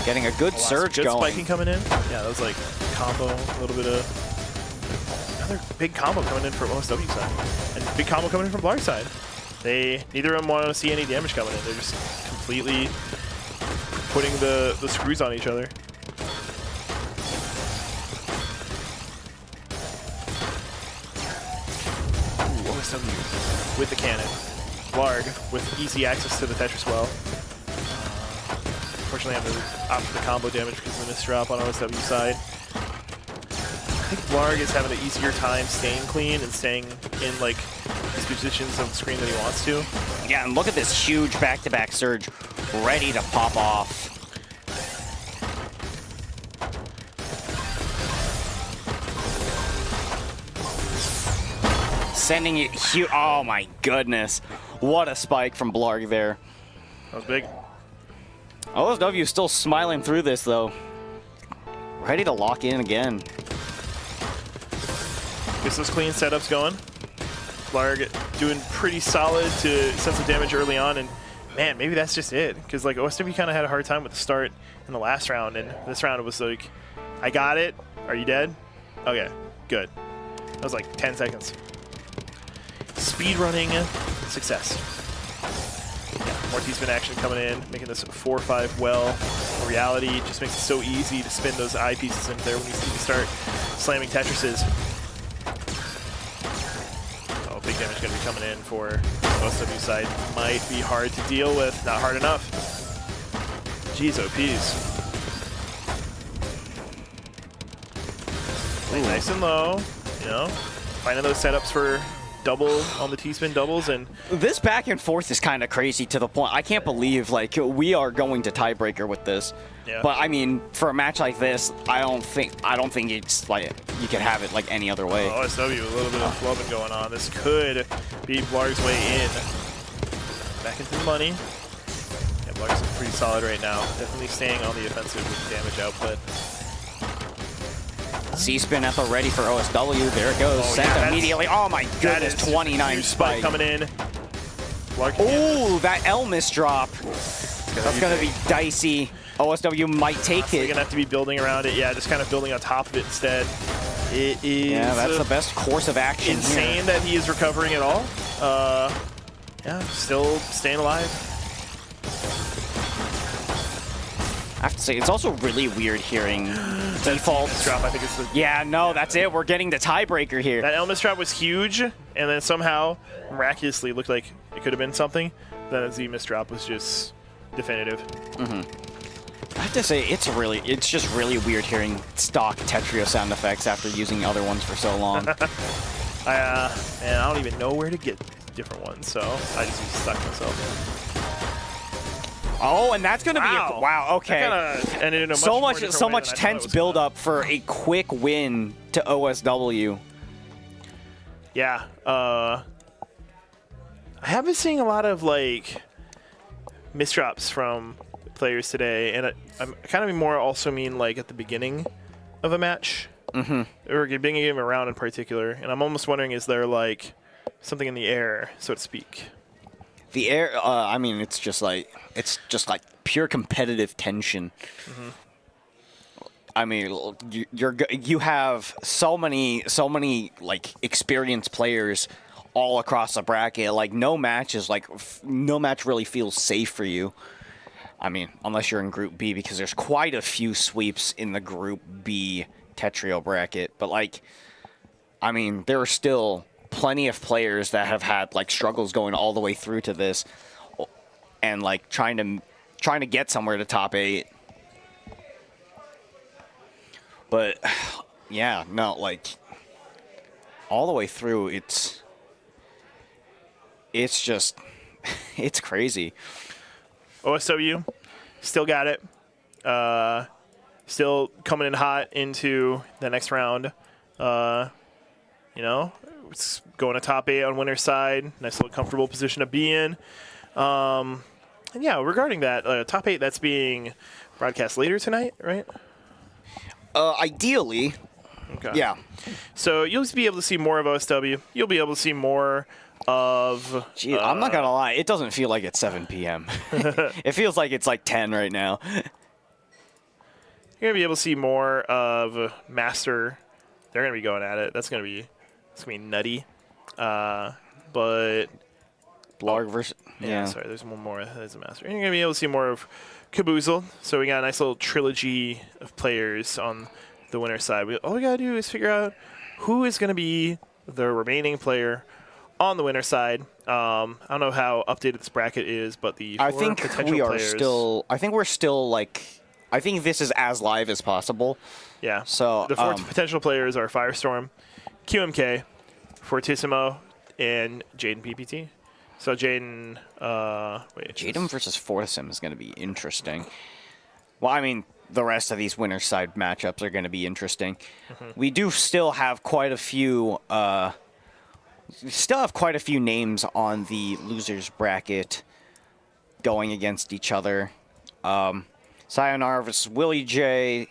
Getting a good surge good going. Spiking coming in. Yeah, that was like combo, a little bit of another big combo coming in from OSW side. And big combo coming in from Blarg's side. Neither of them want to see any damage coming in. They're just completely putting the screws on each other. Ooh, OSW with the cannon. Blarg with easy access to the Tetris well. Unfortunately, I'm going to opt for the combo damage because of the misdrop on OSW side. I think Blarg is having an easier time staying clean and staying in like these positions on the screen that he wants to. Yeah, and look at this huge back-to-back surge ready to pop off. Sending it huge. Oh my goodness. What a spike from Blarg there. That was big. OSW still smiling through this though. Ready to lock in again. Gets those clean setups going. Blarg doing pretty solid to send some damage early on, and man, maybe that's just it. Because like OSW kind of had a hard time with the start in the last round, and this round it was like, I got it. Are you dead? Okay, good. That was like 10 seconds. Speed running success. Yeah, more T-spin action coming in, making this 4-5 well. In reality, just makes it so easy to spin those eye pieces in there when you start slamming Tetrises. Oh, big damage going to be coming in for OSW side. Might be hard to deal with. Not hard enough. Jeez, OPs. Playing nice and low, you know, finding those setups for double on the T-spin doubles, and This back and forth is kind of crazy to the point. I can't believe like we are going to tiebreaker with this. Yeah. But I mean, for a match like this, I don't think it's like you can have it like any other way. OSW, a little bit of flubbing going on. This could be Blarg's way in. Back into the money. Yeah, Blarg's pretty solid right now. Definitely staying on the offensive with the damage output. C-spin at the ready for OSW. There it goes. Oh, Sent yeah, immediately. Oh my That goodness, is 29 huge spike. coming in. Blarg Oh, that L misdrop. That's going to be dicey. OSW might take You're it. going to have to be building around it. Yeah, just kind of building on top of it instead. It is Yeah, that's the best course of action insane here. that he is recovering at all. Yeah, still staying alive. I have to say, it's also really weird hearing defaults. Drop, I think it's the Yeah, no, that's it. We're getting the tiebreaker here. That Elmis trap was huge, and then somehow, miraculously, looked like it could have been something. Then a Z miss drop was just definitive. I have to say, it's just really weird hearing stock Tetrio sound effects after using other ones for so long. Man, I don't even know where to get different ones, so I just use stock myself. Oh, and that's gonna be wow. Okay. That kinda ended in a So much tense build up for a quick win to OSW. Yeah. I have been seeing a lot of like misdrops from players today, and I'm kind of more also mean like at the beginning of a match, or beginning of a round in particular. And I'm almost wondering, is there like something in the air, so to speak? The air. I mean, it's just like pure competitive tension. I mean, you have so many like experienced players all across the bracket. Like no match really feels safe for you. I mean, unless you're in Group B, because there's quite a few sweeps in the Group B Tetrio bracket. But like, I mean, there are still plenty of players that have had like struggles going all the way through to this, and like trying to get somewhere to top 8. But yeah, no, like all the way through, it's just it's crazy. OSW still got it. Still coming in hot into the next round. It's going to top 8 on winner's side. Nice little comfortable position to be in. And yeah, regarding that, top 8 that's being broadcast later tonight, right? Ideally, okay. Yeah. So you'll be able to see more of OSW. You'll be able to see more of... Gee, I'm not going to lie. It doesn't feel like it's 7 p.m. It feels like it's like 10 right now. You're going to be able to see more of Master. They're going to be going at it. That's going to be nutty. But... Blarg versus... Yeah, sorry, there's one more. There's a Master. And you're going to be able to see more of Caboozled. So we got a nice little trilogy of players on the winner's side. All we got to do is figure out who is going to be the remaining player on the winner's side. I don't know how updated this bracket is, but the four potential players... I think we're still like... I think this is as live as possible. Yeah. So the 4 potential players are Firestorm, QMK, Fortissimo, and Jaden PPT. So Jaden, Jaden versus Fortissimo is going to be interesting. Well, I mean, the rest of these winner's side matchups are going to be interesting. We do still have quite a few. Quite a few names on the losers bracket going against each other. Sayonara versus Willie J.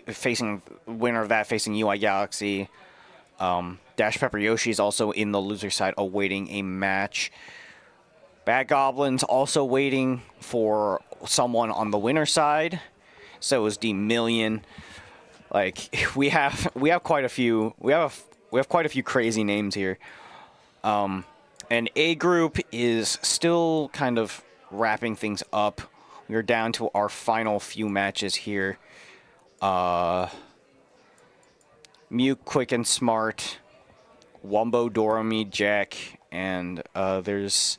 Facing winner of that facing UI Galaxy. Dash Pepper Yoshi is also in the loser side awaiting a match. Bad Goblins also waiting for someone on the winner side. So is D Million. Like we have quite a few quite a few crazy names here. And A group is still kind of wrapping things up. We're down to our final few matches here. Mew, Quick and Smart, Wumbo, Dorami, Jack, and there's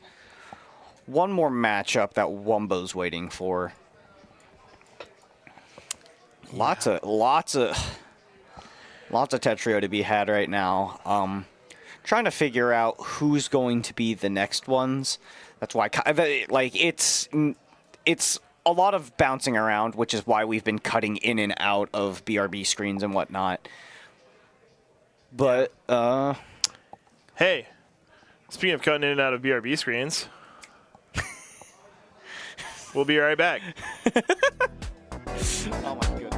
one more matchup that Wumbo's waiting for. Lots of Tetrio to be had right now. Trying to figure out who's going to be the next ones. That's why, like, it's a lot of bouncing around, which is why we've been cutting in and out of BRB screens and whatnot. But, Hey, speaking of cutting in and out of BRB screens, we'll be right back. oh my goodness.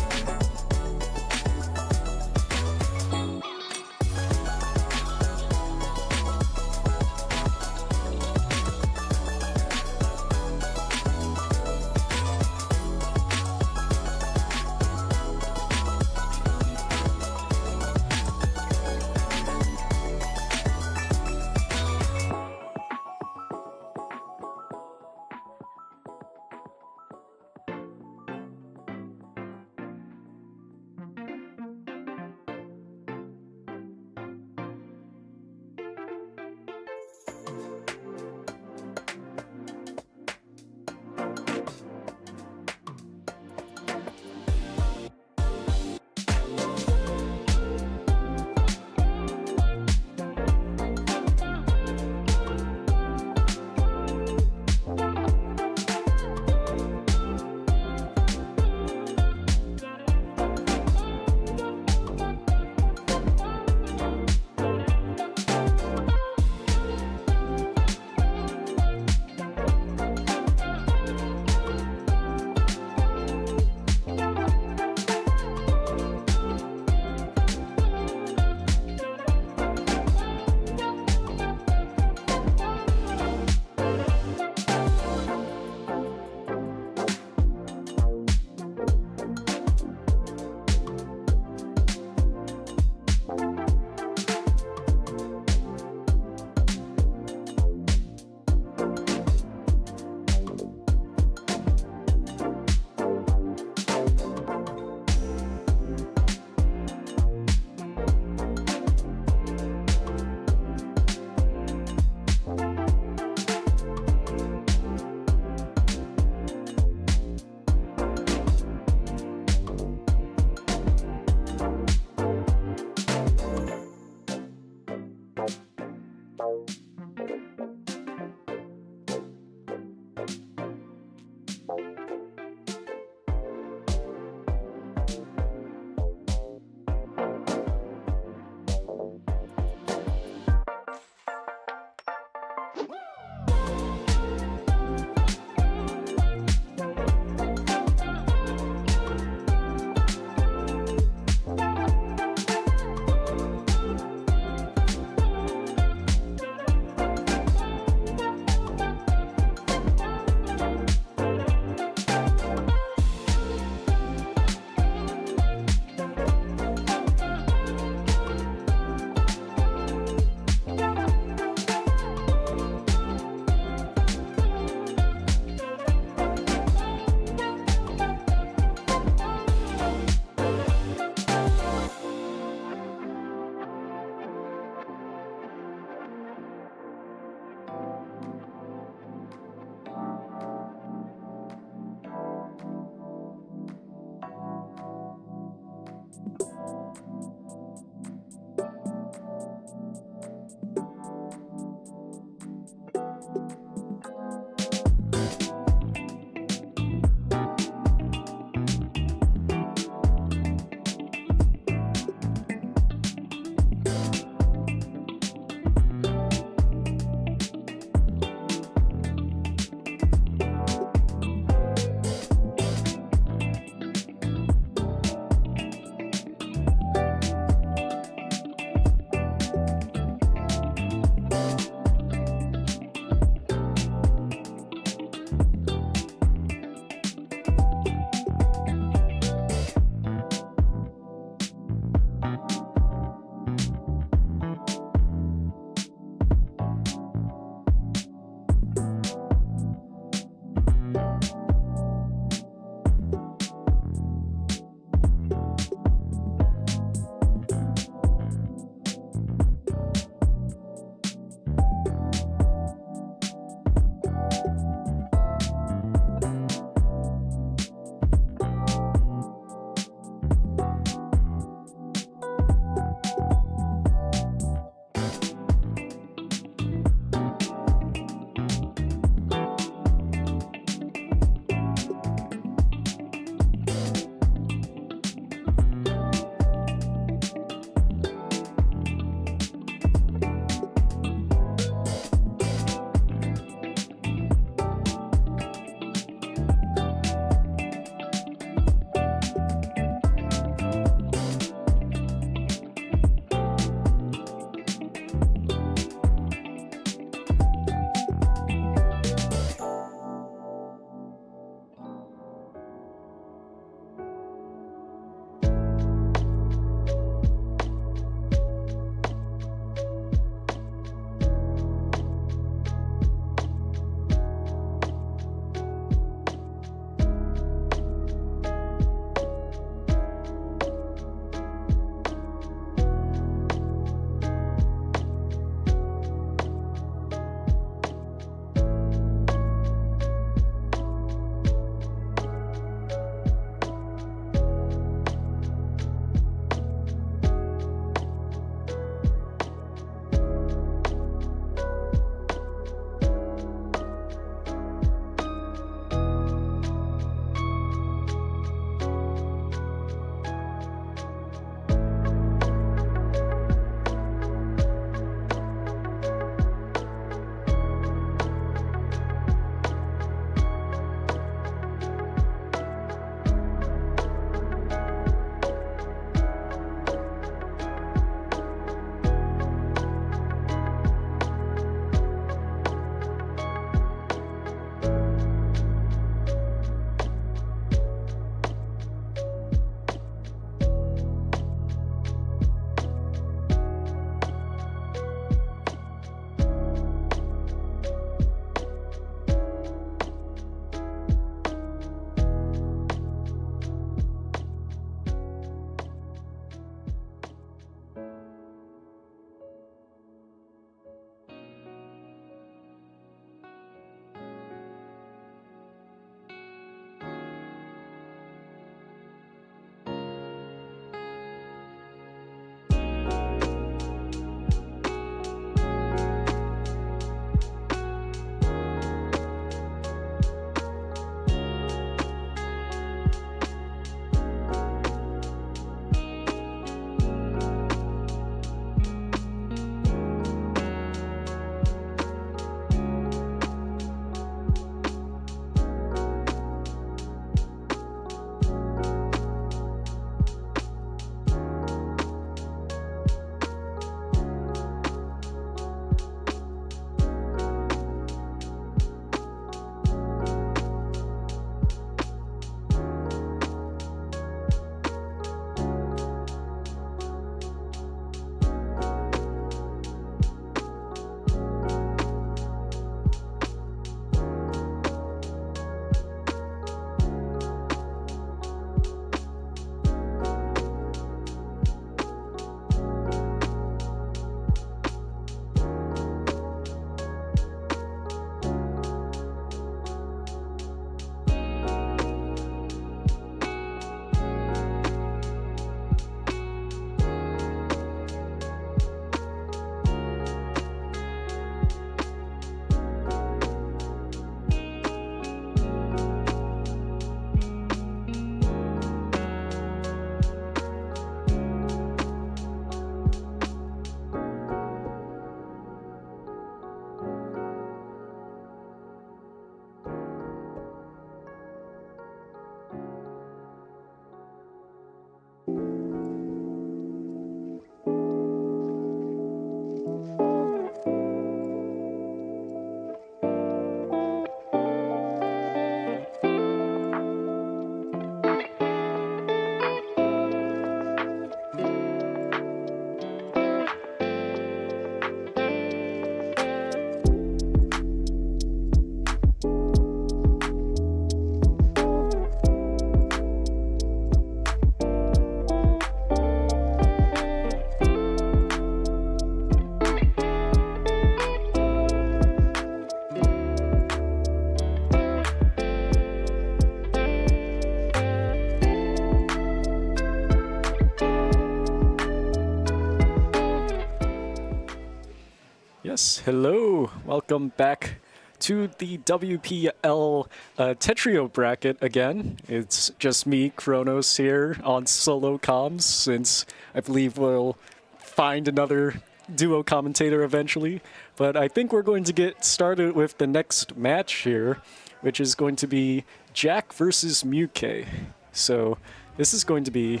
Yes, hello. Welcome back to the WPL Tetrio bracket again. It's just me, Kronos, here on solo comms, since I believe we'll find another duo commentator eventually. But I think we're going to get started with the next match here, which is going to be Jack versus Muke. So this is going to be a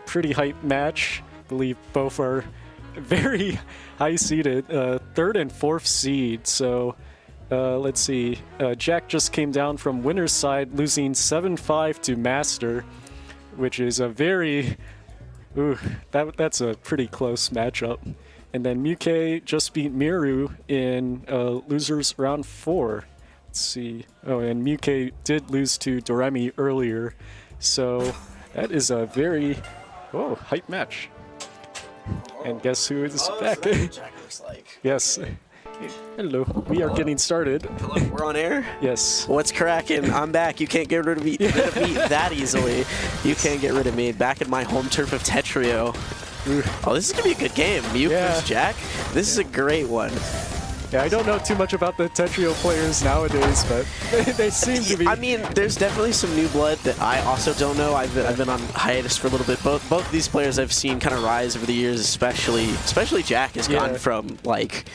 pretty hype match. I believe both are very high seeded, third and fourth seed. So let's see. Jack just came down from winner's side, losing 7-5 to Master, which is a very, that's a pretty close matchup. And then Muke just beat Miru in losers round 4. Let's see. Oh, and Muke did lose to Doremi earlier. So that is a very, hype match. And guess who is back? Jack looks like. Yes. Hello. We are getting started. Hello, we're on air? Yes. What's cracking? I'm back. You can't get rid of me that easily. You can't get rid of me. Back in my home turf of Tetrio. Oh, this is going to be a good game. Muke versus Jack. This is a great one. Yeah, I don't know too much about the Tetrio players nowadays, but they seem to be. I mean, there's definitely some new blood that I also don't know. I've been on hiatus for a little bit. Both of these players I've seen kind of rise over the years, especially Jack has gone from like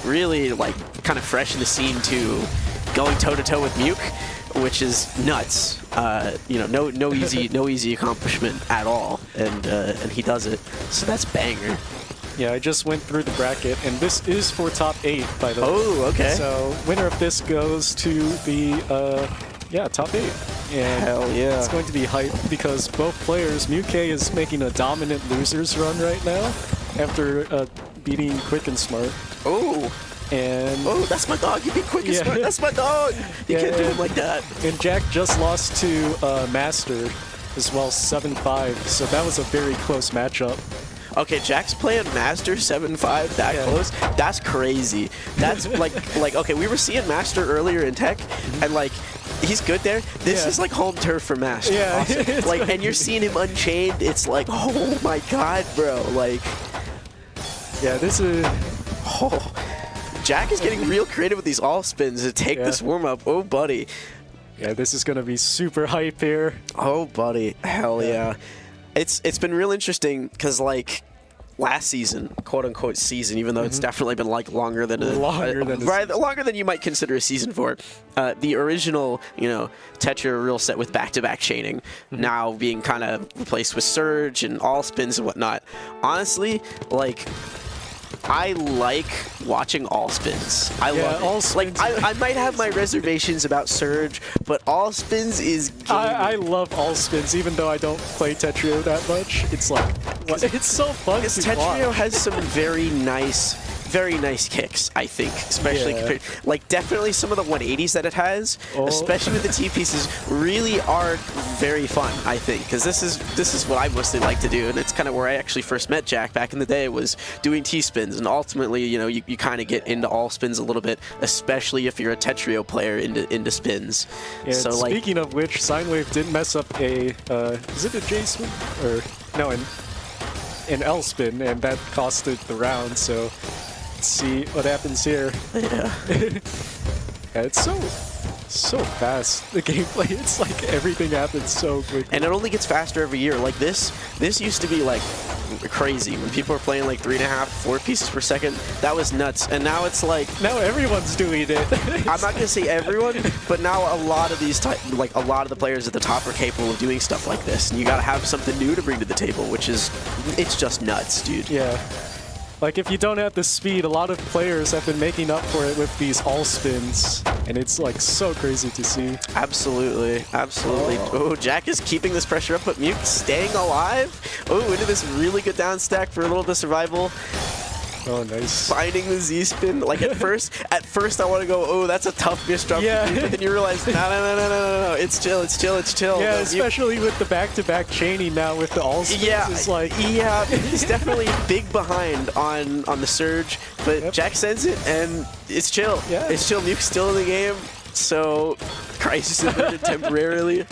really like kind of fresh in the scene to going toe to toe with Muke, which is nuts. No easy accomplishment at all, and he does it. So that's banger. Yeah, I just went through the bracket, and this is for top 8, by the way. Oh, okay. So winner of this goes to the top 8. And hell yeah. It's going to be hype because both players, Muke is making a dominant losers run right now after beating Quick and Smart. Oh. And that's my dog. You beat Quick and Smart. That's my dog. You can't do him like that. And Jack just lost to Master as well, 7-5. So that was a very close matchup. Okay, Jack's playing Master 7-5 that close. That's crazy. That's like okay, we were seeing Master earlier in Tech, and like he's good there. This is like home turf for Master. Yeah, awesome. Like, and you're seeing him unchained. It's like, oh my god, bro. Like, yeah, this is. Oh, Jack is getting real creative with these all spins to take this warm up. Oh, buddy. Yeah, this is gonna be super hype here. Oh, buddy. Hell yeah. It's been real interesting because like last season, quote unquote season, even though it's definitely been like longer than you might consider a season for. The original, Tetra real set with back-to-back chaining, now being kind of replaced with Surge and all spins and whatnot. Honestly, like, I like watching all spins. I love it. All spins. Like, I might have my reservations about Surge, but all spins is gaming. I love all spins, even though I don't play Tetrio that much. It's like, it's so fun to Tetrio watch. has some very nice kicks, I think, especially compared, like definitely some of the 180s that it has, especially with the T pieces, really are very fun, I think, because this is what I mostly like to do, and it's kind of where I actually first met Jack back in the day, was doing T spins, and ultimately, you kind of get into all spins a little bit, especially if you're a Tetrio player into spins. Yeah, so speaking of which, Sinewave did mess up a is it a J spin or no, an L spin, and that costed the round. So. See what happens here. Yeah. It's so fast, the gameplay. It's like everything happens so quickly. And it only gets faster every year. Like this used to be like crazy when people were playing like 3.5, 4 pieces per second. That was nuts. And now it's like, now everyone's doing it. I'm not gonna say everyone, but now a lot of the players at the top are capable of doing stuff like this. And you gotta have something new to bring to the table, it's just nuts, dude. Yeah. Like, if you don't have the speed, a lot of players have been making up for it with these all spins, and it's like so crazy to see. Absolutely. Oh, Jack is keeping this pressure up, but Muke staying alive. Oh, into this really good down stack for a little bit of survival. Oh, nice. Finding the Z-spin. Like, at first I want to go, oh, that's a tough misdrop. Yeah. But then you realize, no. It's chill. Yeah, especially with the back-to-back chaining now with the all spins. Yeah, it's like... yeah, he's definitely big behind on the Surge, but Jack sends it, and it's chill. Yeah. It's chill. Muke's still in the game, so Crisis averted temporarily.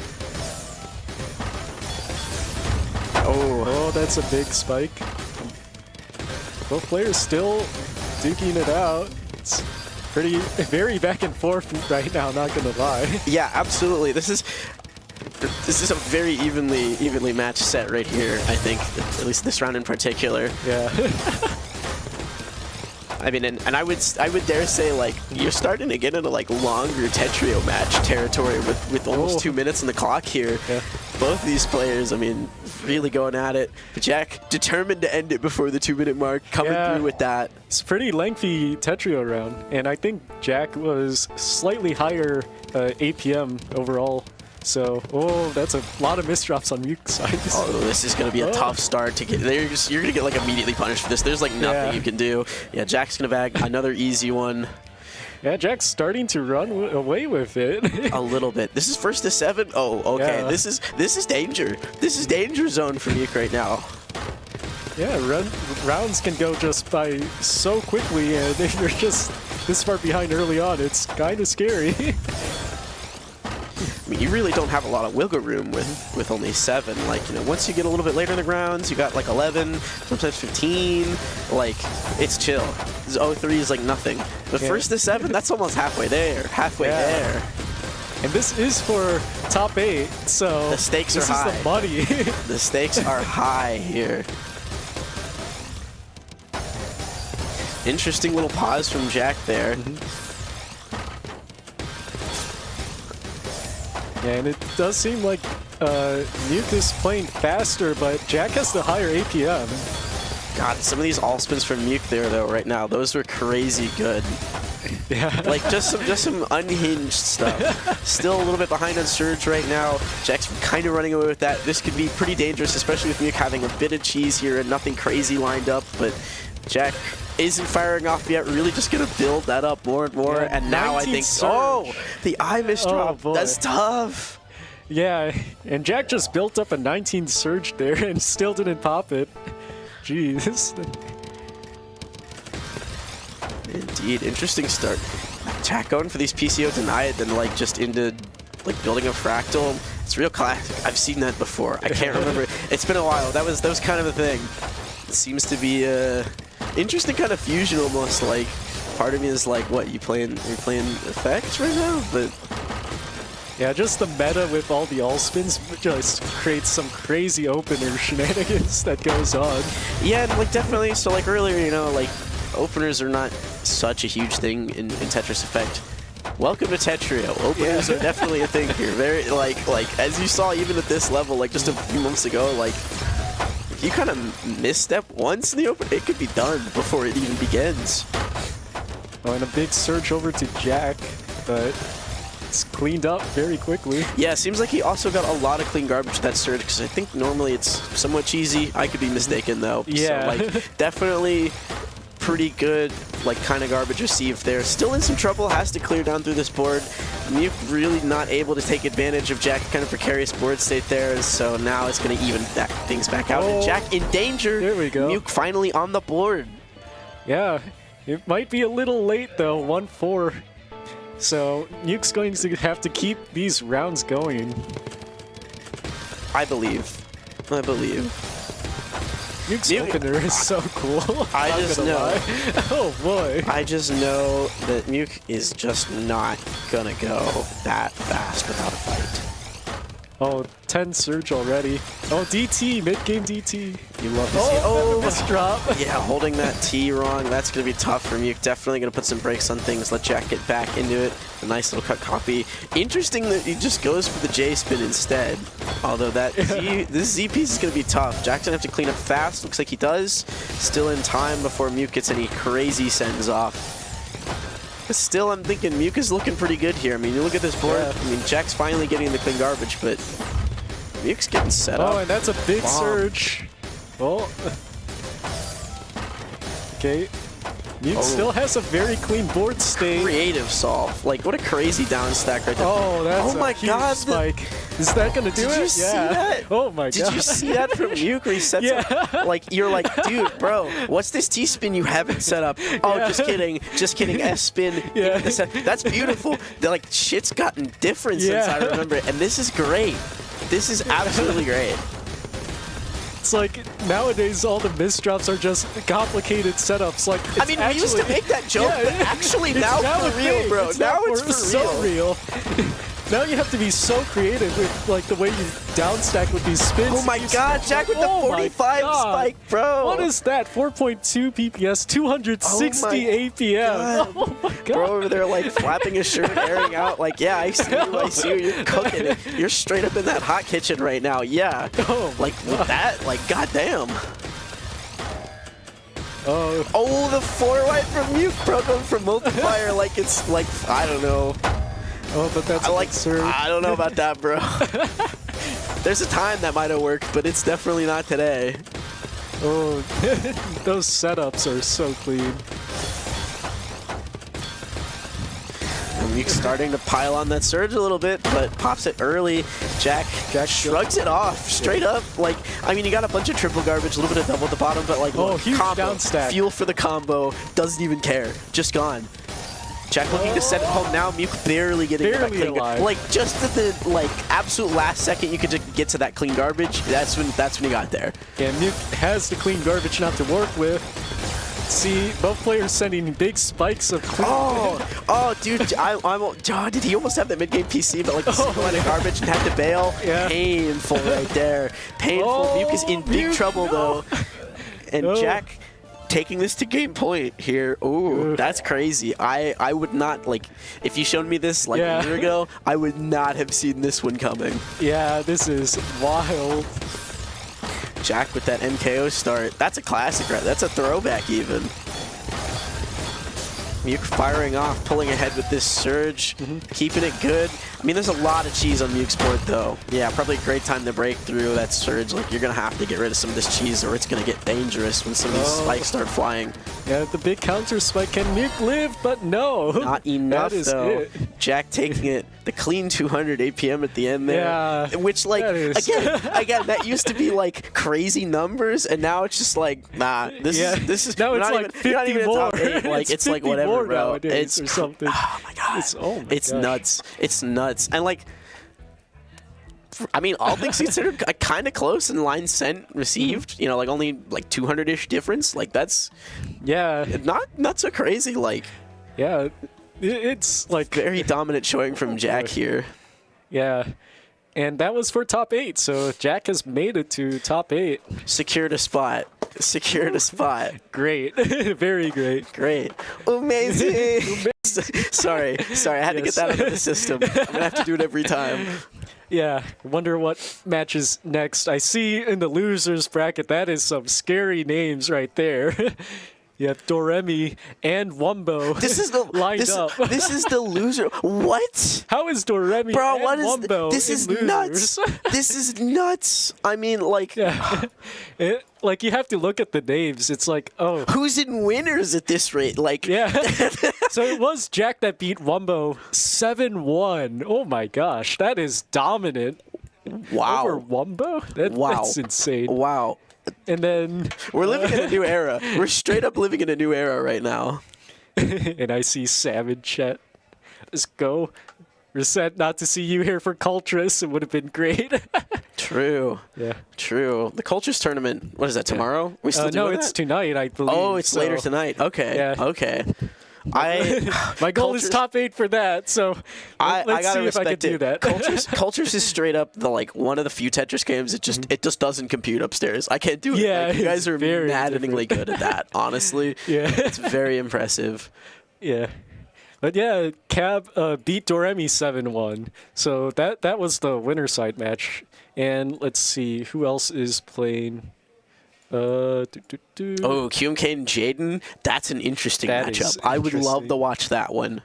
Oh, that's a big spike. Both players still duking it out. It's very back and forth right now, not gonna lie. Yeah, absolutely. This is a very evenly matched set right here, I think, at least this round in particular. Yeah. I mean, and I would dare say, like, you're starting to get into, like, longer Tetrio match territory with almost 2 minutes on the clock here. Yeah. Both these players, I mean, really going at it. But Jack, determined to end it before the 2-minute mark, coming through with that. It's a pretty lengthy Tetrio round, and I think Jack was slightly higher APM overall. So, that's a lot of misdrops on Muke's side. Oh, this is going to be a tough start to get. You're going to get, like, immediately punished for this. There's, like, nothing you can do. Yeah, Jack's going to bag another easy one. Yeah, Jack's starting to run away with it. A little bit. This is first to 7. Oh, okay. Yeah. This is danger. This is danger zone for Muke right now. Yeah, rounds can go just by so quickly, and if you're just this far behind early on, it's kind of scary. I mean, you really don't have a lot of wiggle room with only 7. Like, you know, once you get a little bit later in the rounds, you got like 11, sometimes 15. Like, it's chill. This 0-3 is like nothing. But first to 7, that's almost halfway there. There. And this is for top 8, so the stakes are this high. This is the money. The stakes are high here. Interesting little pause from Jack there. Yeah, and it does seem like Muke is playing faster, but Jack has the higher APM. God, some of these all spins from Muke there though right now, those were crazy good. Yeah. Like just some unhinged stuff. Still a little bit behind on Surge right now. Jack's kind of running away with that. This could be pretty dangerous, especially with Muke having a bit of cheese here and nothing crazy lined up, but Jack isn't firing off yet, really just gonna build that up more and more, and now I think, surge. The eye misdrop, boy. that's tough. Yeah, and Jack just built up a 19 surge there and still didn't pop it. Jeez. Indeed, interesting start. Jack going for these PCO denied, then like just into like building a fractal. It's real classic. I've seen that before. I can't remember. It's been a while. That was kind of a thing. It seems to be interesting kind of fusion almost. Like part of me is like, what, you're playing effects right now? But yeah, just the meta with all the all spins just creates some crazy opener shenanigans that goes on. yeah, and like definitely. So like earlier, you know, like openers are not such a huge thing in Tetris Effect. Welcome to Tetrio. Openers are definitely a thing here. Very like as you saw even at this level, like just a few months ago, like if you kind of misstep once in the open, it could be done before it even begins. Oh, and a big surge over to Jack, but it's cleaned up very quickly. Yeah, seems like he also got a lot of clean garbage with that surge, because I think normally it's somewhat cheesy. I could be mistaken though. Yeah. So like definitely pretty good, like kind of garbage received there. Still in some trouble, has to clear down through this board. Muke really not able to take advantage of Jack's kind of precarious board state there, so now it's going to even things back out. And Jack in danger. There we go. Muke finally on the board. Yeah, it might be a little late though, 1-4. So Muke's going to have to keep these rounds going. I believe. Muke's opener is so cool. I Not just gonna know. lie. Oh boy. I just know that Muke is just not gonna go that fast without a fight. Oh, 10 surge already. Oh, DT, mid-game DT. You love to see Miss drop. Yeah, holding that T wrong, that's going to be tough for Muke. Definitely going to put some brakes on things, let Jack get back into it. A nice little cut copy. Interesting that he just goes for the J spin instead. Although that this Z piece is going to be tough. Jack's going to have to clean up fast. Looks like he does. Still in time before Muke gets any crazy sends off. But still, I'm thinking Muke is looking pretty good here. I mean, you look at this board. Yeah. I mean, Jack's finally getting the clean garbage, but Muke's getting set up. Oh, and that's a big Bomb. surge. Oh. Okay. Muke still has a very clean board state. Creative solve. Like, what a crazy down stack right there. Oh, that's my a huge God, spike. Is that gonna do it? Did you see that? Oh my god. Did you see that from Muke where he sets up? Like, you're like, dude, bro, what's this T-spin you haven't set up? Oh, just kidding. Just kidding. S-spin. Yeah. That's beautiful. They're like, shit's gotten different since I remember it. And this is great. This is absolutely great. It's like nowadays all the misdrops are just complicated setups. Like I mean, we used to make that joke, but actually now for real, bro. Now it's for so real. Now you have to be so creative with like the way you downstack with these spins. Oh my God, Jack with the 45 spike, bro. What is that? 4.2 PPS, 260 APM. Oh my God. Bro over there like flapping his shirt, airing out like, yeah, I see you, I see you. You're cooking it. You're straight up in that hot kitchen right now. Yeah. Oh like with that, like goddamn. Oh, the 4-white from Muke, bro, going for multiplier like it's like, I don't know. Oh, but that's I like, absurd. I don't know about that, bro. There's a time that might have worked, but it's definitely not today. Oh, those setups are so clean. Muke's starting to pile on that surge a little bit, but pops it early. Jack shrugs it off straight up. Like, I mean, you got a bunch of triple garbage, a little bit of double at the bottom, but like, huge combo, down stack. fuel for the combo, doesn't even care. Just gone. Jack looking to send it home now. Muke barely getting Barely that clean. alive. Like just at the absolute last second, you could just get to that clean garbage. That's when he got there. Yeah, Muke has the clean garbage not to work with. See, both players sending big spikes of clean. Oh, dude, did he almost have that mid-game PC, but like the single line of garbage and had to bail? Yeah. Painful right there. Painful. Muke is in big trouble though, and Jack taking this to game point here. Ooh, that's crazy. I would not, like, if you showed me this like a year ago, I would not have seen this one coming. Yeah, this is wild. Jack with that MKO start. That's a classic, right? That's a throwback even. Muke firing off, pulling ahead with this surge, keeping it good. I mean, there's a lot of cheese on Muke's board, though. Yeah, probably a great time to break through that surge. Like, you're going to have to get rid of some of this cheese, or it's going to get dangerous when some of these spikes start flying. Yeah, the big counter spike. Can Muke live? But no. Not enough, that is though. it. Jack taking it. The clean 200 APM at the end there. Yeah, which, like, again, that used to be, like, crazy numbers, and now it's just like, nah, this is now it's like even, 50 not even more. Top 8. Like, it's like, 50 whatever, more bro. Nowadays It's or something. Oh, my God. It's gosh. Nuts. It's nuts. And, like, I mean, all things considered, kind of close in line sent received. You know, like only like 200-ish difference. Like that's not so crazy. Like it's like very dominant showing from Jack here. Yeah, and that was for top 8. So Jack has made it to top 8. Secured a spot. Great, very great. Great, amazing. sorry, I had to get that out of the system. I'm gonna have to do it every time. Yeah, wonder what matches next. I see in the losers bracket, that is some scary names right there. You have Doremi and Wumbo. This is the lined up. This is the loser. What? How is Doremi Bro, and what is Wumbo this? Is losers? nuts. This is nuts. I mean, like, like you have to look at the names. It's like, oh, who's in winners at this rate? Like, yeah. So it was Jack that beat Wumbo 7-1. Oh my gosh, that is dominant. Wow. Over Wumbo? That's insane. Wow. And then we're living in a new era. We're straight up living in a new era right now. And I see Sam in chat. Let's go. We're sad not to see you here for Cultris. It would have been great. True. Yeah. True. The Cultris tournament. What is that, tomorrow? We still doing it's that? tonight, I believe. Oh, it's later tonight. Okay. Yeah. Okay. My goal is top 8 for that, so let's see if I can do that. Cultris is straight up the one of the few Tetris games. It just doesn't compute upstairs. I can't do it. Yeah, like, you guys are maddeningly different. good at that. Honestly, it's very impressive. Yeah, but yeah, Cab beat Doremi 7-1, so that was the winner side match. And let's see who else is playing. Oh, QMK and Jaden. That's an interesting matchup. I would love to watch that one.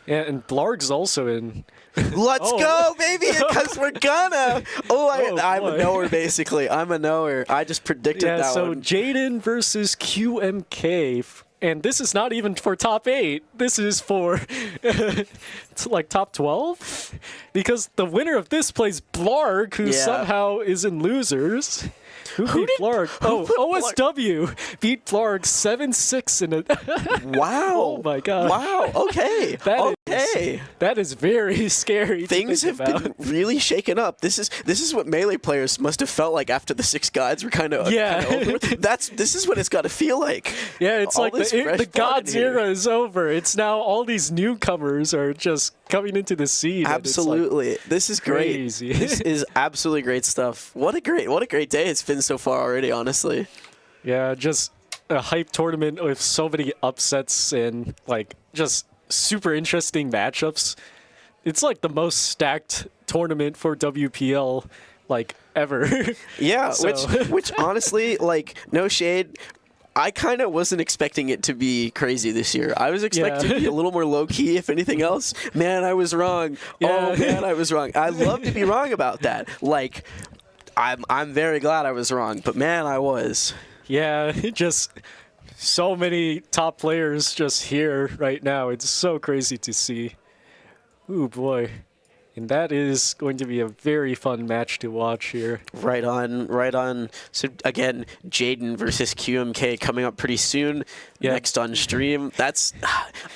Yeah, and Blarg's also in. Let's go, baby, because we're gonna. I'm a knower, basically. I'm a knower. I just predicted that one. So Jaden versus QMK. And this is not even for top 8. This is for like top 12, because the winner of this plays Blarg, who somehow is in losers. Who beat Flarg? Oh, OSW beat Flarg 7-6 in a. Wow. Oh my god. Wow. Okay. That is very scary. Things have been really shaken up. This is what Melee players must have felt like after the 6 gods were kind of over with. This is what it's got to feel like. Yeah, it's All like this the fresh blood gods in here. era is over. It's now all these newcomers are just coming into the scene. and it's like Absolutely. This is great. crazy. This is absolutely great stuff. What a great day it's been so far already, honestly. Yeah, just a hype tournament with so many upsets and like just super interesting matchups. It's like the most stacked tournament for WPL like ever. Yeah, So- which honestly, like, no shade, I kind of wasn't expecting it to be crazy this year. I was expecting it to be a little more low-key, if anything else. Man, I was wrong. Yeah. Oh, man, I was wrong. I love to be wrong about that. Like, I'm very glad I was wrong, but man, I was. Yeah, just so many top players just here right now. It's so crazy to see. Ooh boy. And that is going to be a very fun match to watch here. Right on. So again, Jaden versus QMK coming up pretty soon. Yeah. Next on stream.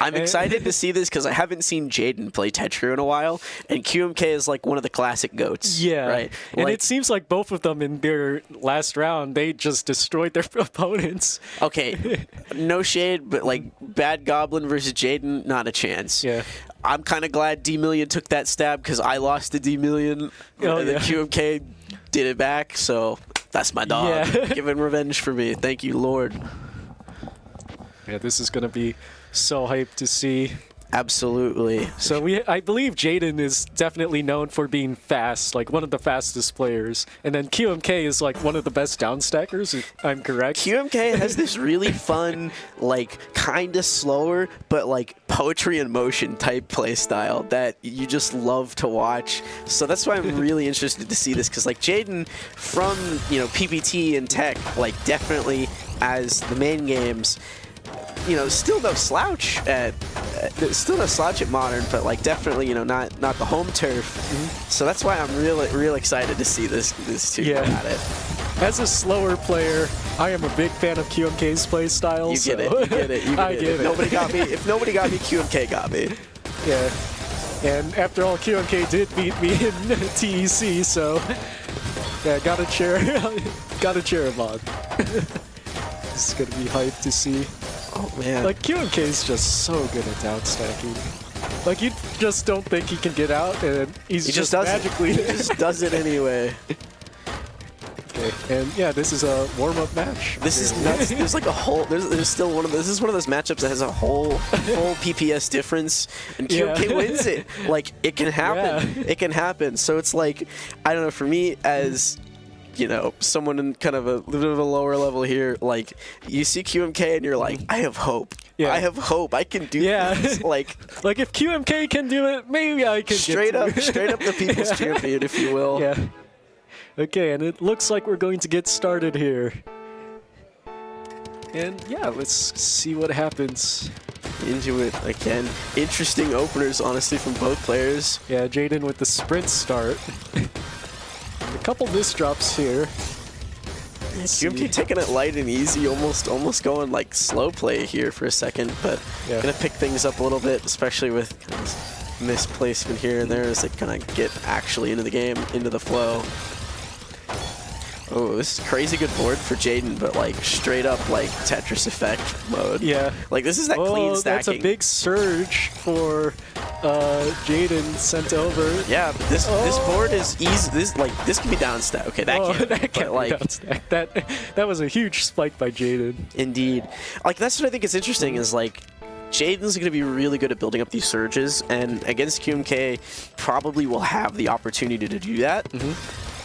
I'm excited to see this because I haven't seen Jaden play Tetra in a while, and QMK is like one of the classic goats. Yeah, right. And Like, it seems like both of them in their last round, they just destroyed their opponents. okay, no shade, but like Bad Goblin versus Jaden, not a chance. Yeah. I'm kind of glad D Million took that stab because I lost to D Million, Oh, and then yeah. QMK did it back. So that's my dog Yeah. giving revenge for me. Thank you, Lord. Yeah, this is going to be so hyped to see. Absolutely. So I believe Jaden is definitely known for being fast, like one of the fastest players. And then QMK is like one of the best downstackers, if I'm correct. QMK has this really fun, like, kind of slower, but like poetry in motion type play style that you just love to watch. So that's why I'm really interested to see this, because like Jaden from, PPT and Tech, like definitely as the main games, still no slouch at Modern, but like definitely, not the home turf. So that's why I'm real excited to see this two go at it. As a slower player, I am a big fan of QMK's play style. You get it. I get it. Nobody got me. If nobody got me, QMK got me. Yeah. And after all, QMK did beat me in TEC, so yeah, gotta cheer him on. This is gonna be hyped to see. Oh man. Like QMK is just so good at downstacking. Like you just don't think he can get out, and he just does magically it. He just does it anyway. Okay, and yeah, this is a warm-up match. This is nuts. There's like a whole. There's still this is one of those matchups that has a whole PPS difference, and QMK wins it. Like it can happen. Yeah. It can happen. So it's like, I don't know. For me, as someone in kind of a little bit of a lower level here, like you see QMK and you're like, I have hope. Yeah. I have hope. I can do this. Like if QMK can do it, maybe I can. straight up the people's champion, if you will. Yeah. Okay, and it looks like we're going to get started here. And yeah, let's see what happens. Into it again. Interesting openers, honestly, from both players. Yeah, Jaden with the sprint start. A couple misdrops here. QMK taking it light and easy, almost going like slow play here for a second, but gonna pick things up a little bit, especially with kind of misplacement here and there as they kind of get actually into the game, into the flow. Oh, this is crazy good board for Jaden, but like straight up like Tetris effect mode. Yeah. Like this is that clean stacking. That's a big surge for Jaden sent over. Yeah, but this board is easy. This can be down stack. Okay, that can't. But, be down stack. That was a huge spike by Jaden. Indeed. Like that's what I think is interesting is like Jaden's going to be really good at building up these surges, and against QMK probably will have the opportunity to do that.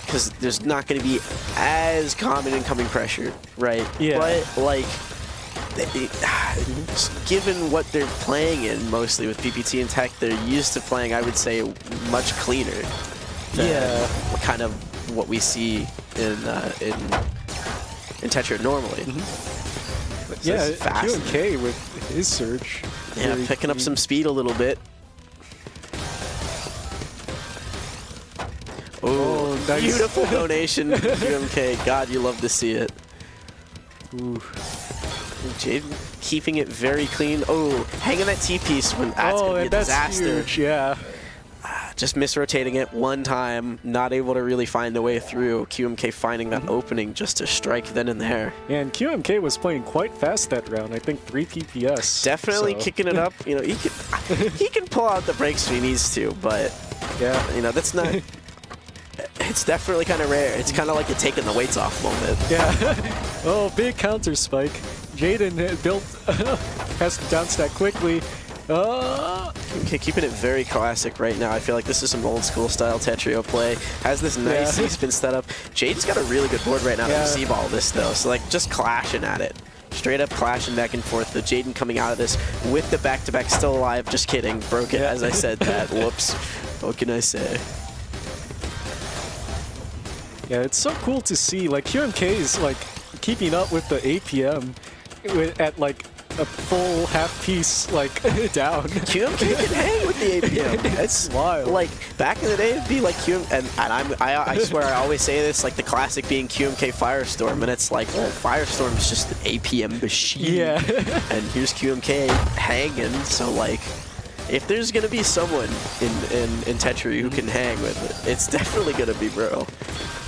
Because there's not going to be as common incoming pressure, right? Yeah. But, like, given what they're playing in mostly with PPT and Tech, they're used to playing, I would say, much cleaner than kind of what we see in Tetra normally. So Yeah, it's fast. QMK with his surge. Yeah, Very picking up clean. some speed a little bit. Oh, nice. Beautiful donation, QMK. God, you love to see it. Ooh. Jaden keeping it very clean. Oh, hanging that T-piece when that's going to be a and that's disaster. huge, yeah. Just misrotating it one time, not able to really find a way through. QMK finding that opening just to strike then and there. Yeah, and QMK was playing quite fast that round. I think 3 PPS. Definitely so. kicking it up. You know, he can pull out the breaks if he needs to, but Yeah. you know, that's not. It's definitely kind of rare. It's kind of like a taking the weights off moment. Yeah. Oh, big counter spike. Jaden built has to downstack quickly. Okay, keeping it very classic right now. I feel like this is some old school style Tetrio play. Has this nice spin setup. Jaden's got a really good board right now to receive all this though. So like just clashing at it. Straight up clashing back and forth. The Jaden coming out of this with the back-to-back still alive. Just kidding. Broke it as I said that. Whoops. What can I say? Yeah, it's so cool to see. Like QMK is like keeping up with the APM at like a full half piece like down. QMK can hang with the APM. It's wild. Like back in the day, it'd be like I swear I always say this, like the classic being QMK Firestorm, and it's like, well, Firestorm is just an APM machine. Yeah. And here's QMK hanging. So like, if there's gonna be someone in Tetri who can hang with it, it's definitely gonna be Bro.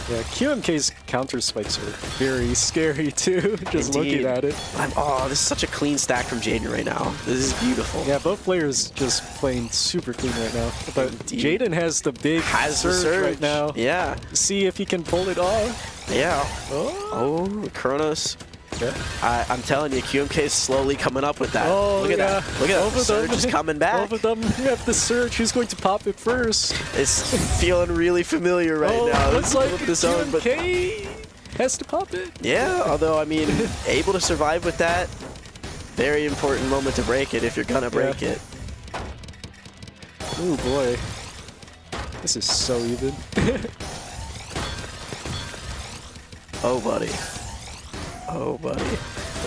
Yeah, QMK's counter spikes are very scary too, just Indeed. looking at it. Oh, this is such a clean stack from Jaden right now. This is beautiful. Yeah, both players just playing super clean right now. But Indeed. Jaden has the big surge right now. Yeah. See if he can pull it off. Yeah. Oh, Kronos. yeah. I'm telling you, QMK is slowly coming up with that. Oh, Look at yeah. that. Look at that. The surge is coming back. Both of them have the surge. Who's going to pop it first? It's feeling really familiar right now. Looks like With the zone, but QMK has to pop it. yeah, although, I mean, able to survive with that, very important moment to break it if you're going to break it. Oh, boy. This is so even. Oh, buddy. Oh, buddy.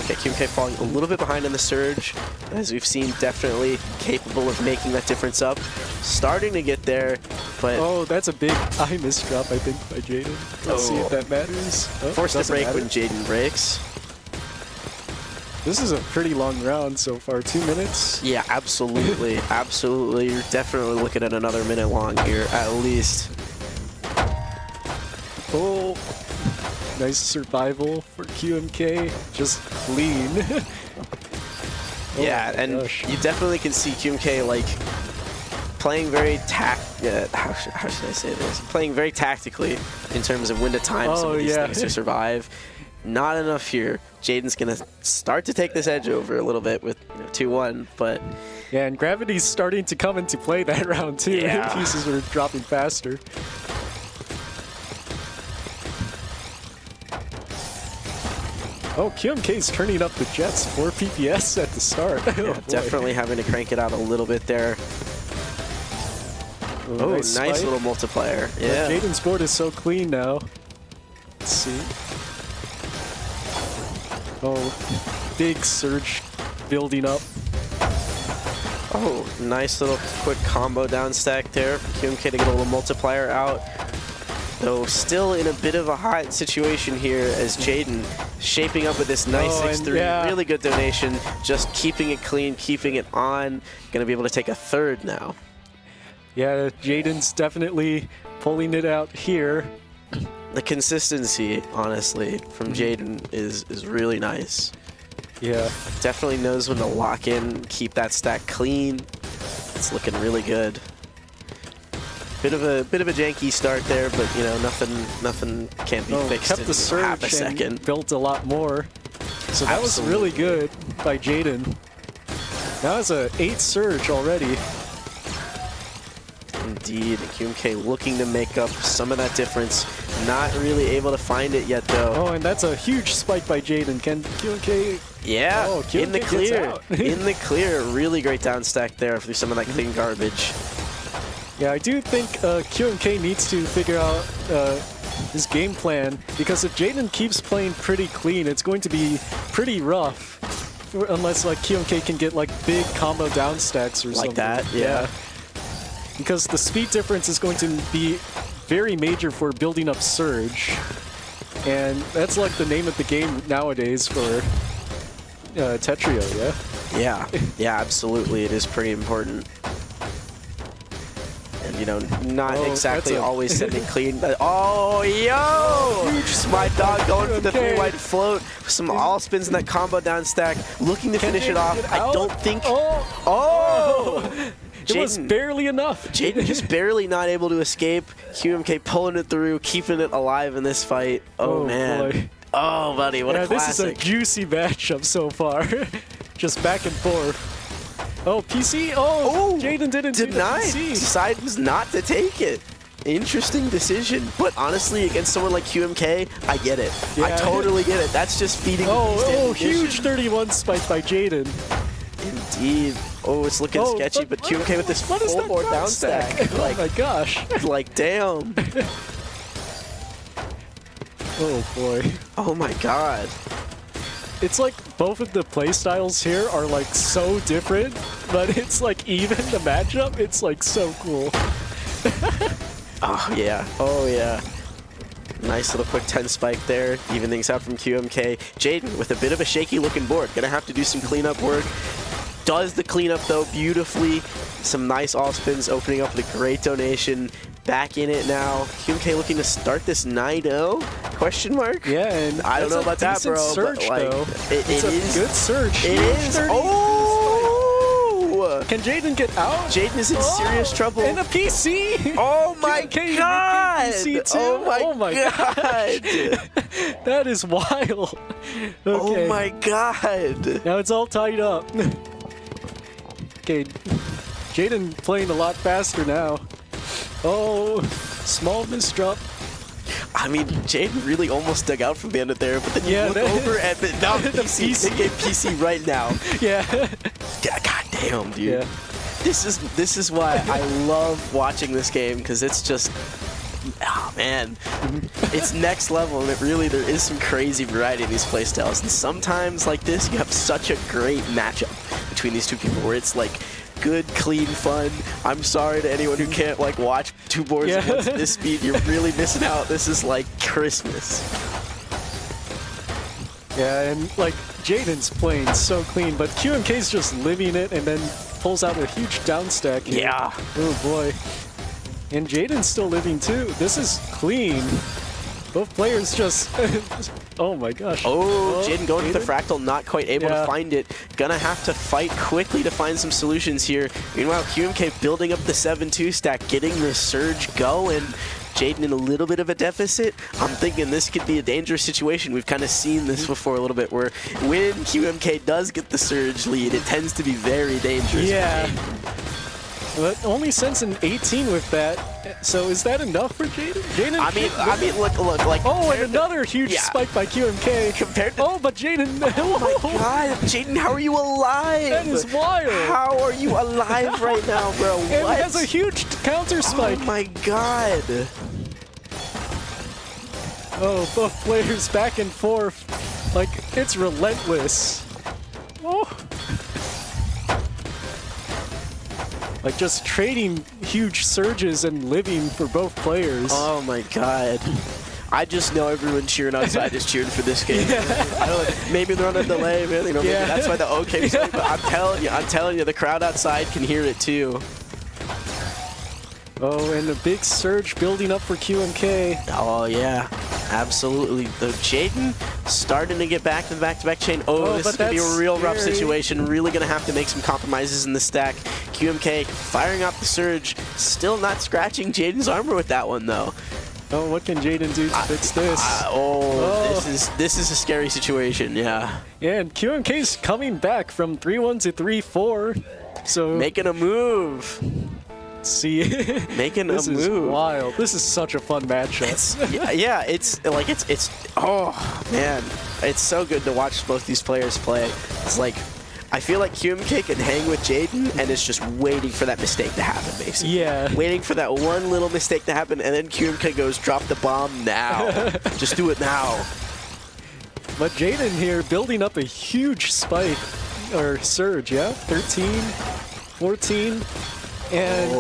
Okay, QMK falling a little bit behind in the surge, as we've seen, definitely capable of making that difference up. Starting to get there, but Oh, that's a big eye misdrop, I think, by Jaden. Let's see if that matters. Oh, forced to doesn't break matter. when Jaden breaks. This is a pretty long round so far, 2 minutes. Yeah, absolutely. Absolutely. You're definitely looking at another minute long here, at least. Oh, nice survival for QMK. Just clean. Yeah, and gosh. you definitely can see QMK like playing very how should I say this? Playing very tactically in terms of when to time some of these things to survive. Not enough here. Jaden's gonna start to take this edge over a little bit with 2-1, but Yeah, and gravity's starting to come into play that round too. Yeah. Pieces are dropping faster. Oh, QMK's turning up the Jets 4 PPS at the start. yeah, definitely having to crank it out a little bit there. Oh, nice spike. little multiplier. Yeah. Jaden's board is so clean now. Let's see. Oh, big surge building up. Oh, nice little quick combo down stack there. QMK to get a little multiplier out. Though still in a bit of a hot situation here as Jaden shaping up with this nice 6-3. yeah. Really good donation. Just keeping it clean, keeping it on. Gonna be able to take a third now. Yeah, Jaden's definitely pulling it out here. The consistency, honestly, from Jaden is really nice. Yeah. Definitely knows when to lock in, keep that stack clean. It's looking really good. Bit of a janky start there, but you know nothing can't be fixed kept in the surge half a second. and built a lot more. So that was really good by Jaden. That was a 8 surge already. Indeed, QMK looking to make up some of that difference. Not really able to find it yet, though. Oh, and that's a huge spike by Jaden. Can QMK? Yeah, Oh, QMK in the gets clear. out. In the clear. Really great down stack there through some of that clean garbage. Yeah, I do think QMK needs to figure out his game plan, because if Jaden keeps playing pretty clean, it's going to be pretty rough. Unless like QMK can get like big combo down stacks or something. Like that, yeah. Because the speed difference is going to be very major for building up surge. And that's like the name of the game nowadays for Tetrio, yeah? Yeah, absolutely. It is pretty important. And, you know, not exactly always sending clean. Oh, yo! Just my dog going for the 3-wide float. Some all spins in that combo down stack. Looking to finish it off. I don't think... Oh! It was barely enough. Jaden just barely not able to escape. QMK pulling it through, keeping it alive in this fight. Oh man. Boy. Oh, buddy, what a classic. This is a juicy matchup so far. Just back and forth. Oh, PC. Oh, Jaden didn't deny. Do the PC. Decides not to take it. Interesting decision, but honestly, against someone like QMK, I get it. Yeah. I totally get it. That's just feeding. Oh, huge 31 spike by Jaden. Indeed. Oh, it's looking sketchy, but QMK with this full board down stack. Like, oh my gosh. Like, damn. Oh boy. Oh my god. It's like both of the playstyles here are like so different, but it's like even the matchup, it's like so cool. Oh yeah. Oh yeah. Nice little quick 10 spike there. Even things out from QMK. Jaden with a bit of a shaky looking board. Gonna have to do some cleanup work. Does the cleanup though beautifully. Some nice all spins opening up with a great donation. Back in it now. QMK looking to start this 9-0? Question mark? Yeah, and I don't know about that, bro. Surge, but like, though. It is good surge. It is. Oh! Can Jaden get out? Jaden is in serious trouble. And a PC. Oh my god! Oh my god! That is wild. Okay. Oh my god! Now it's all tied up. Okay, Jaden playing a lot faster now. Oh, small misdrop. I mean, Jaden really almost dug out from the end of there, but then you look over at the PC. They gave PC right now. Yeah. God damn, dude. Yeah. This is why I love watching this game, because it's just, oh man, it's next level, and there is some crazy variety in these playstyles. And sometimes like this, you have such a great matchup between these two people, where it's like good, clean fun. I'm sorry to anyone who can't like watch two boards at once at this speed. You're really missing out. This is like Christmas. Yeah, and like Jaden's playing so clean, but QMK's just living it and then pulls out a huge down stack here. Yeah. Oh boy. And Jaden's still living too. This is clean. Both players just... oh my gosh. Oh, Jaden going with the fractal, not quite able to find it. Gonna have to fight quickly to find some solutions here. Meanwhile, QMK building up the 7-2 stack, getting the surge going. Jaden in a little bit of a deficit. I'm thinking this could be a dangerous situation. We've kind of seen this before a little bit, where when QMK does get the surge lead, it tends to be very dangerous. Yeah. But only since an 18 with that. So is that enough for Jaden? I mean, look, like. Oh, and another huge spike by QMK. Compared to. Oh, but Jaden. Oh my God, Jaden, how are you alive? That is wild. How are you alive right now, bro? And what? He has a huge counter spike. Oh my God. Oh, both players back and forth. Like, it's relentless. Oh. Like, just trading huge surges and living for both players. Oh my God. I just know everyone cheering outside is cheering for this game. I don't know, maybe they're on a delay, man. You know, maybe that's why the OK is but I'm telling you, the crowd outside can hear it too. Oh, and a big surge building up for QMK. Oh, yeah. Absolutely. Though Jaden starting to get back to the back-to-back chain. Oh, this is going to be a real rough situation. Really going to have to make some compromises in the stack. QMK firing out the surge. Still not scratching Jaden's armor with that one, though. Oh, what can Jaden do to fix this? This is a scary situation, yeah. Yeah, and QMK's coming back from 3-1 to 3-4. So making a move. See, making a move. This is wild. This is such a fun matchup. It's oh man, it's so good to watch both these players play. It's like, I feel like QMK can hang with Jaden and is just waiting for that mistake to happen, basically. Yeah. Waiting for that one little mistake to happen, and then QMK goes, drop the bomb now. Just do it now. But Jaden here building up a huge spike, or surge, yeah? 13, 14. And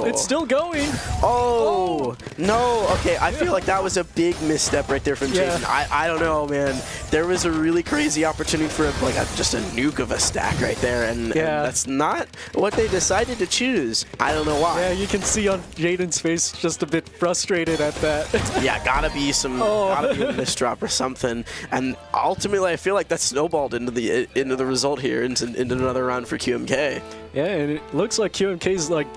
it's still going. Oh, no. Okay, I feel like that was a big misstep right there from Yeah. Jaden. I don't know, man. There was a really crazy opportunity for just a nuke of a stack right there, and that's not what they decided to choose. I don't know why. Yeah, you can see on Jaden's face just a bit frustrated at that. Yeah, gotta be a misdrop or something. And ultimately, I feel like that snowballed into the result here, into another round for QMK. Yeah, and it looks like QMK's like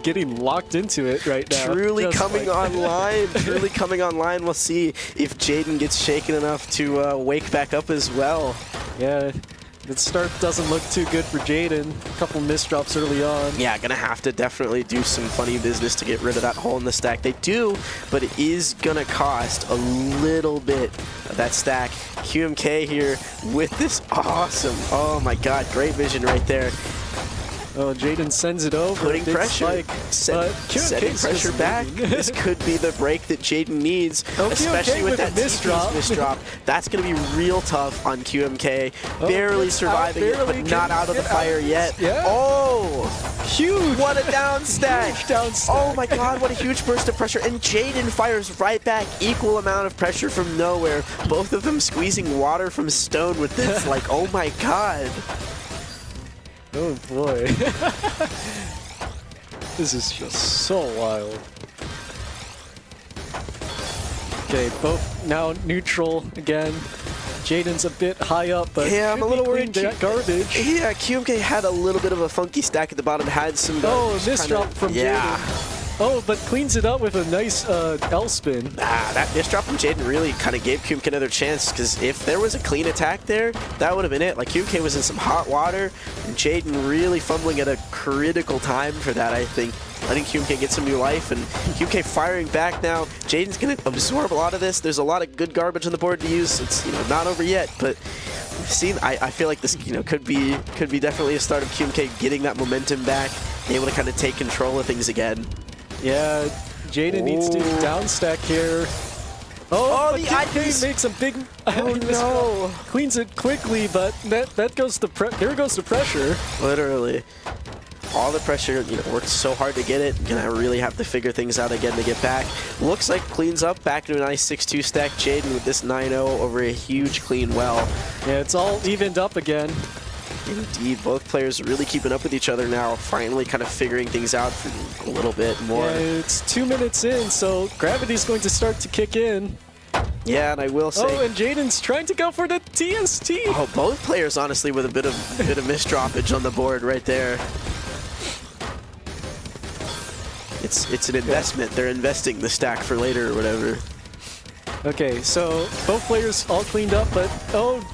getting locked into it right now. Truly Just coming online. Truly coming online. We'll see if Jaden gets shaken enough to wake back up as well. Yeah, the start doesn't look too good for Jaden. A couple misdrops early on. Yeah, gonna have to definitely do some funny business to get rid of that hole in the stack. They do, but it is gonna cost a little bit of that stack. QMK here with this awesome, oh my god, great vision right there. Oh, Jaden sends it over. Putting big pressure, spike, setting pressure back. This could be the break that Jaden needs, especially with that misdrop. That's going to be real tough on QMK. Barely surviving it, but not out of the fire yet. Yeah. Oh, Huge! what a down stack. Huge down stack. Oh my god, what a huge burst of pressure. And Jaden fires right back, equal amount of pressure from nowhere. Both of them squeezing water from stone with this, like, oh my god. Oh boy. This is just so wild. Okay, both now neutral again. Jaden's a bit high up, but yeah, I'm a little worried. Garbage. Yeah, QMK had a little bit of a funky stack at the bottom, had some garbage. Oh, misdrop from Jaden. Oh, but cleans it up with a nice L spin. That misdrop from Jaden really kind of gave QMK another chance, because if there was a clean attack there, that would have been it. Like, QMK was in some hot water, and Jaden really fumbling at a critical time for that, I think. Letting QMK get some new life, and QMK firing back now. Jaden's going to absorb a lot of this. There's a lot of good garbage on the board to use. It's not over yet, but see, I feel like this could be definitely a start of QMK getting that momentum back, able to kind of take control of things again. Yeah, Jaden needs to downstack here. Oh, the QMK makes a big. Oh no! Cleans it quickly, but that goes to there goes the pressure. Literally, all the pressure. Worked so hard to get it. Gonna really have to figure things out again to get back. Looks like cleans up back to a nice 6-2 stack. Jaden with this 9-0 over a huge clean well. Yeah, it's all evened up again. Indeed, both players really keeping up with each other now, finally kind of figuring things out for a little bit more. Yeah, it's 2 minutes in, so gravity's going to start to kick in. Yeah, and I will say... Oh, and Jaden's trying to go for the TST! Oh, both players, honestly, with a bit of misdroppage on the board right there. It's an investment. They're investing the stack for later or whatever. Okay, so both players all cleaned up, but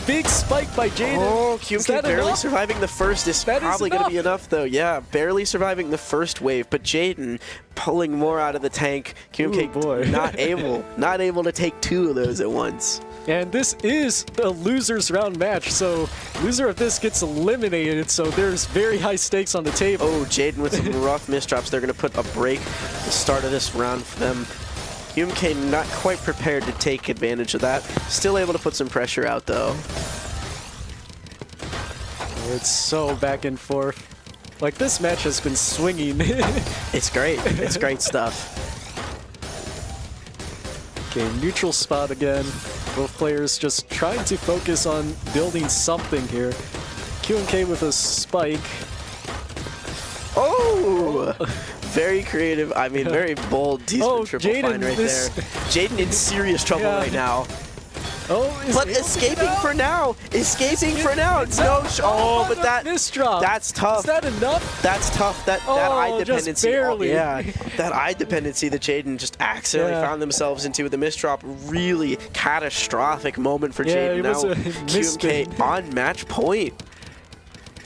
big spike by Jaden. Oh, QMK barely surviving the first is probably going to be enough, though. Yeah, barely surviving the first wave, but Jaden pulling more out of the tank. QMK not able to take two of those at once. And this is the loser's round match, so loser of this gets eliminated, so there's very high stakes on the table. Oh, Jaden with some rough misdrops. They're going to put a break at the start of this round for them. QMK not quite prepared to take advantage of that. Still able to put some pressure out, though. It's so back and forth. Like, this match has been swinging. It's great. It's great stuff. Okay, neutral spot again. Both players just trying to focus on building something here. QMK with a spike. Oh! Very creative. I mean, very bold T-spin triple find right there. Jaden in serious trouble right now. Oh, but escaping for now. Escaping for now. No, but that misdrop. That's tough. Is that enough? That's tough. That eye dependency. Just barely. Yeah, that eye dependency that Jaden just accidentally found themselves into with the misdrop. Really catastrophic moment for Jaden. Now QMK on match point.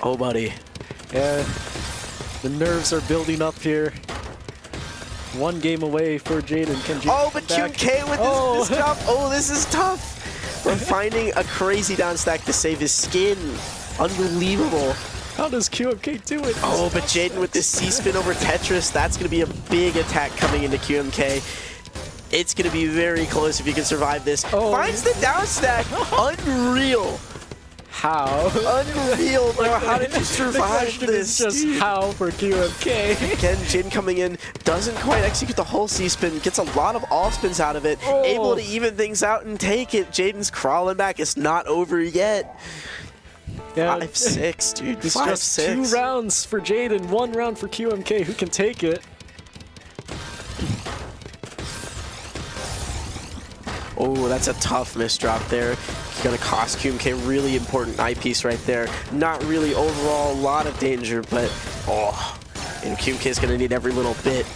Oh, buddy. Yeah. The nerves are building up here. One game away for Jaden. Oh, but QMK with this misdrop. Oh, this is tough. We're finding a crazy downstack to save his skin. Unbelievable. How does QMK do it? Oh, but Jaden with this C-spin over Tetris. That's going to be a big attack coming into QMK. It's going to be very close if you can survive this. Finds the downstack. Unreal. how. Unreal, bro. How did you The survive question this? is just dude? how for QMK. Again, Jaden coming in, doesn't quite execute the whole C-spin, gets a lot of all-spins out of it, able to even things out and take it. Jaden's crawling back. It's not over yet. Yeah, 5-6, dude. it's 5-6. just 2 rounds for Jaden, 1 round for QMK. Who can take it? Oh, that's a tough misdrop there. Gonna cost QMK really important eyepiece right there. Not really overall a lot of danger, but and QMK is gonna need every little bit.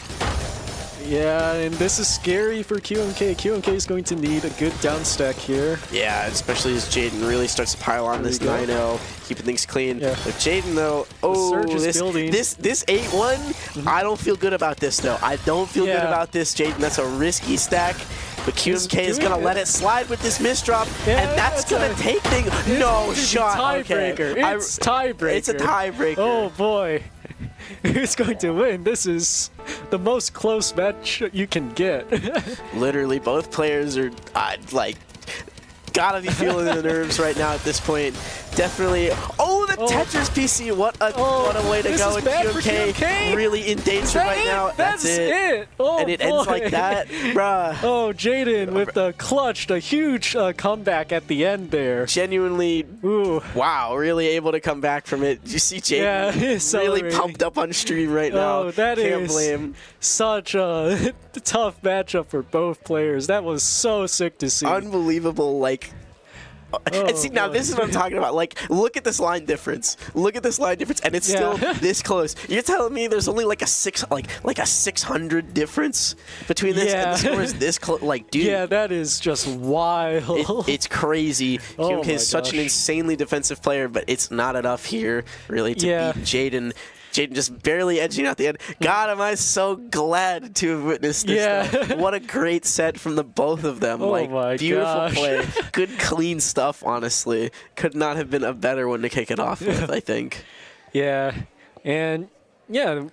Yeah, and this is scary for QMK. QMK is going to need a good down stack here. Yeah, especially as Jaden really starts to pile on this 9-0, keeping things clean. Yeah. But Jaden though, surge is building. this 8-1, I don't feel good about this though. I don't feel good Yeah. about this, Jaden. That's a risky stack. But QMK is doing gonna it. let it slide with this misdrop, Yeah, and that's gonna take things. No shot. Tiebreaker. Okay. It's tiebreaker. It's a tiebreaker. Oh boy. Who's going to win? This is the most close match you can get. Literally, both players are like gotta be feeling the nerves right now at this point. Definitely. Oh, the Tetris PC! What a way to this go! is And bad for QMK. really in danger right now. That's it. Oh, and it ends like boy. that, bruh. Oh, Jaden with the clutch, a huge comeback at the end there. Genuinely, Ooh. wow! Really able to come back from it. You see Jaden Yeah, he's really celebrating. pumped up on stream right now. Oh, that Can't is blame. such a tough matchup for both players. That was so sick to see. Unbelievable, like. And see, now boy. this is what I'm talking about. Like, look at this line difference. Look at this line difference, and it's Yeah. still this close. You're telling me there's only like a 600 difference between this and the score is this close? Like, dude, Yeah, that is just wild. it's crazy. Oh QMK my is such an gosh. insanely defensive player, but it's not enough here really to Yeah. beat Jaden. Jaden just barely edging out the end. God, am I so glad to have witnessed this. Yeah. though. What a great set from the both of them. Oh like, my beautiful gosh. play. Good, clean stuff, honestly. Could not have been a better one to kick it off with, I think. Yeah, and yeah,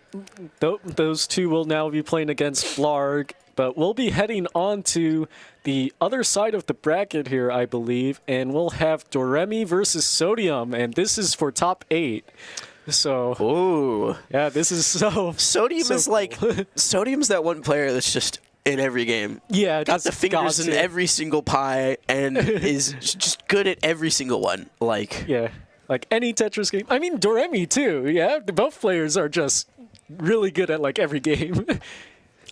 those two will now be playing against Flarg, but we'll be heading on to the other side of the bracket here, I believe, and we'll have Doremi versus Sodium, and this is for top 8. So, Ooh. yeah, this is so... Sodium so is like, Sodium's that one player that's just in every game. Yeah, Got the just fingers in to. every single pie and is just good at every single one. Like, Yeah, like any Tetris game. I mean, Doremi too, yeah? Both players are just really good at like every game.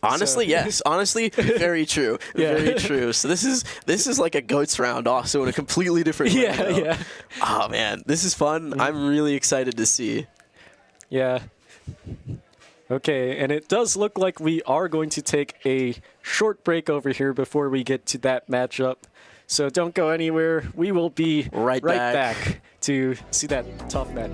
honestly, So- yes. Honestly, very true. Yeah. Very true. So this is like a GOATS round also in a completely different way. Yeah, though. yeah. Oh, man. This is fun. I'm really excited to see. Yeah. Okay, and it does look like we are going to take a short break over here before we get to that matchup. So don't go anywhere. We will be Right back. back to see that tough match.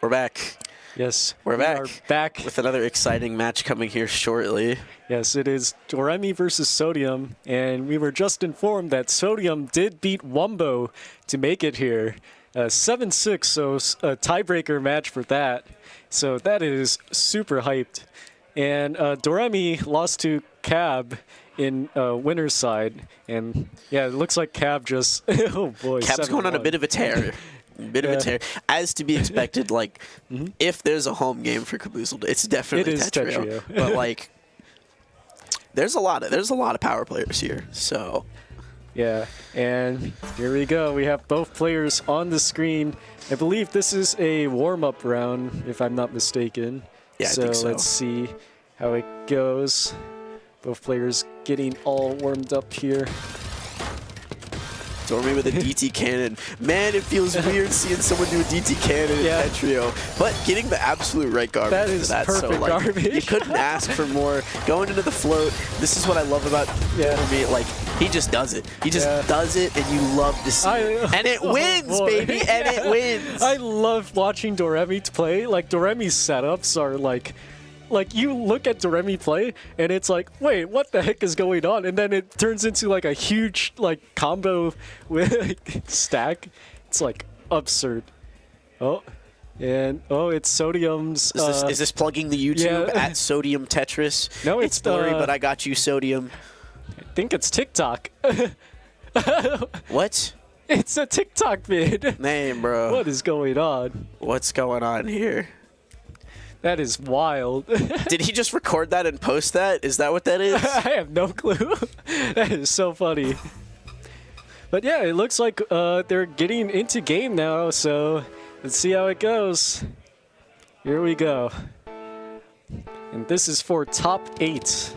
We're back. Yes, We're we back. are back. With another exciting match coming here shortly. Yes, it is Doremi versus Sodium, and we were just informed that Sodium did beat Wumbo to make it here. 7-6, so a tiebreaker match for that. So that is super hyped. And Doremi lost to Cab in winner's side, and yeah, it looks like Cab just oh boy, Cab's going on a bit of a tear. Bit of a tear, as to be expected. Like, if there's a home game for Caboozled, it's definitely Tetrio. But like, there's a lot of power players here. So, yeah, and here we go. We have both players on the screen. I believe this is a warm-up round, if I'm not mistaken. Yeah, I think so. Let's see how it goes. Both players getting all warmed up here. Doremi with a DT cannon. Man, it feels weird seeing someone do a DT cannon in Tetrio. But getting the absolute right garbage That is for that. perfect so, like, garbage. You couldn't ask for more. Going into the float, this is what I love about Doremi. Like, he just does it. He just does it, and you love to see it. And it wins, baby, and it wins. I love watching Doremi play. Like, Doremi's setups are like you look at Doremi play and it's like, wait, what the heck is going on? And then it turns into like a huge like combo with stack. It's like absurd. Oh, and it's Sodium's. Is this plugging the YouTube yeah. at Sodium Tetris? No, it's blurry, but I got you, Sodium. I think it's TikTok. What? It's a TikTok vid. Man, bro. What is going on? What's going on here? That is wild. Did he just record that and post that? Is that what that is? I have no clue. That is so funny. But yeah, it looks like they're getting into game now, so let's see how it goes. Here we go. And this is for top 8.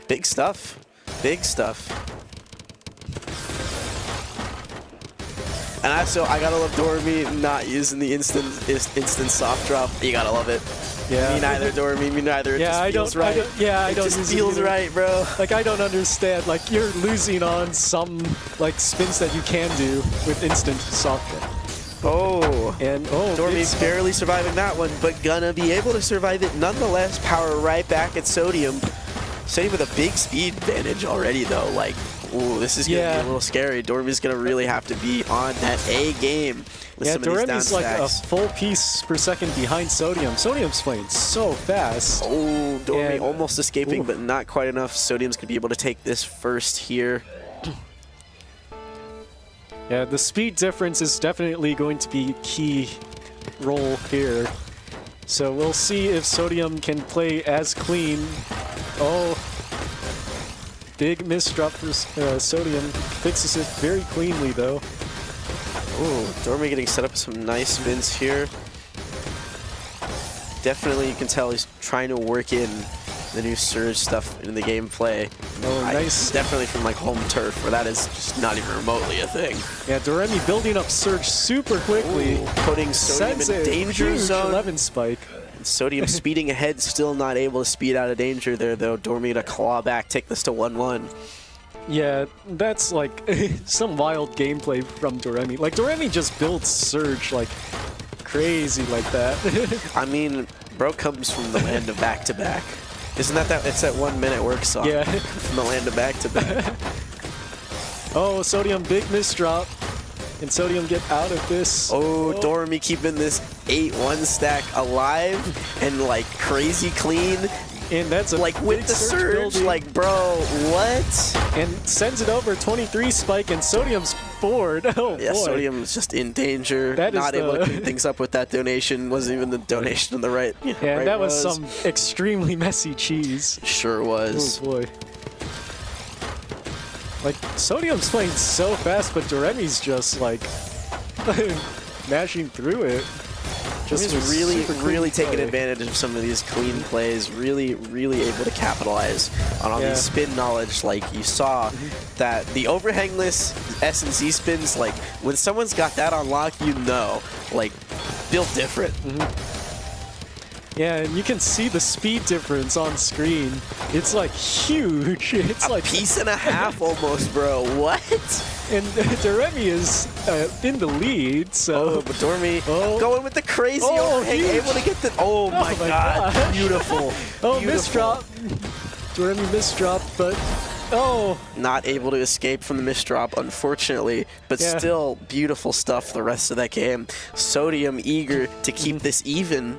Big stuff. Big stuff. And also, I gotta love Doremi not using the instant soft drop. You gotta love it. Yeah. Me neither, Doremi. Me neither. It just feels right. I don't. It just feels right, bro. Like, I don't understand. Like, you're losing on some like spins that you can do with instant soft drop. Oh. And Doremi barely surviving that one, but gonna be able to survive it nonetheless. Power right back at Sodium. Sodium with a big speed advantage already, though. Like, ooh, this is gonna be a little scary. Doremi's gonna really have to be on that A game with some of these down Doremi's like a stacks. full piece per second behind Sodium. Sodium's playing so fast. Oh, Doremi And- almost escaping, but not quite enough. Sodium's gonna be able to take this first here. Yeah, the speed difference is definitely going to be a key role here. So we'll see if Sodium can play as clean. Oh, big misdrop for Sodium. Fixes it very cleanly, though. Ooh, Doremi getting set up with some nice spins here. Definitely, you can tell he's trying to work in the new Surge stuff in the gameplay. Oh, nice. Definitely from like home turf, where that is just not even remotely a thing. Yeah, Doremi building up Surge super quickly. Ooh, putting Sodium Sends in a danger huge zone. 11 spike. Sodium speeding ahead, still not able to speed out of danger there, though. Doremi to claw back, take this to 1-1. Yeah, that's like some wild gameplay from Doremi. Like, Doremi just builds Surge like crazy like that. I mean, bro comes from the land of back-to-back. Isn't that it's that 1 minute work song? Yeah. From the land of back-to-back. Oh, Sodium, big misdrop. Can Sodium get out of this? Oh, Doremi keeping this 8-1 stack alive and like crazy clean. And that's a Like with big the surge, building. like bro, what? And sends it over 23 spike, and Sodium's bored. Oh Yeah, boy. Sodium's just in danger. That is not able the- to clean things up with that donation. Wasn't even the donation on the right. Yeah, right that was some extremely messy cheese. Sure Oh was. boy. Like, Sodium's playing so fast, but Doremi's just like mashing through it. Just with really, super clean really taking play. advantage of some of these clean plays. Really, really able to capitalize on all Yeah. these spin knowledge. Like you saw that the overhangless S and Z spins. Like when someone's got that on lock, you know, like built different. Yeah, and you can see the speed difference on screen. It's like huge. It's A like piece and a half almost, bro. What? And Doremi is in the lead, so... Oh, but Dormy going with the crazy Oh, overhang, huge. able to get the... Oh, my my God. gosh. Beautiful. Oh, Beautiful. misdrop. Doremi misdrop, but... Oh, Not able to escape from the misdrop, unfortunately, but Yeah. still beautiful stuff the rest of that game. Sodium eager to keep this even.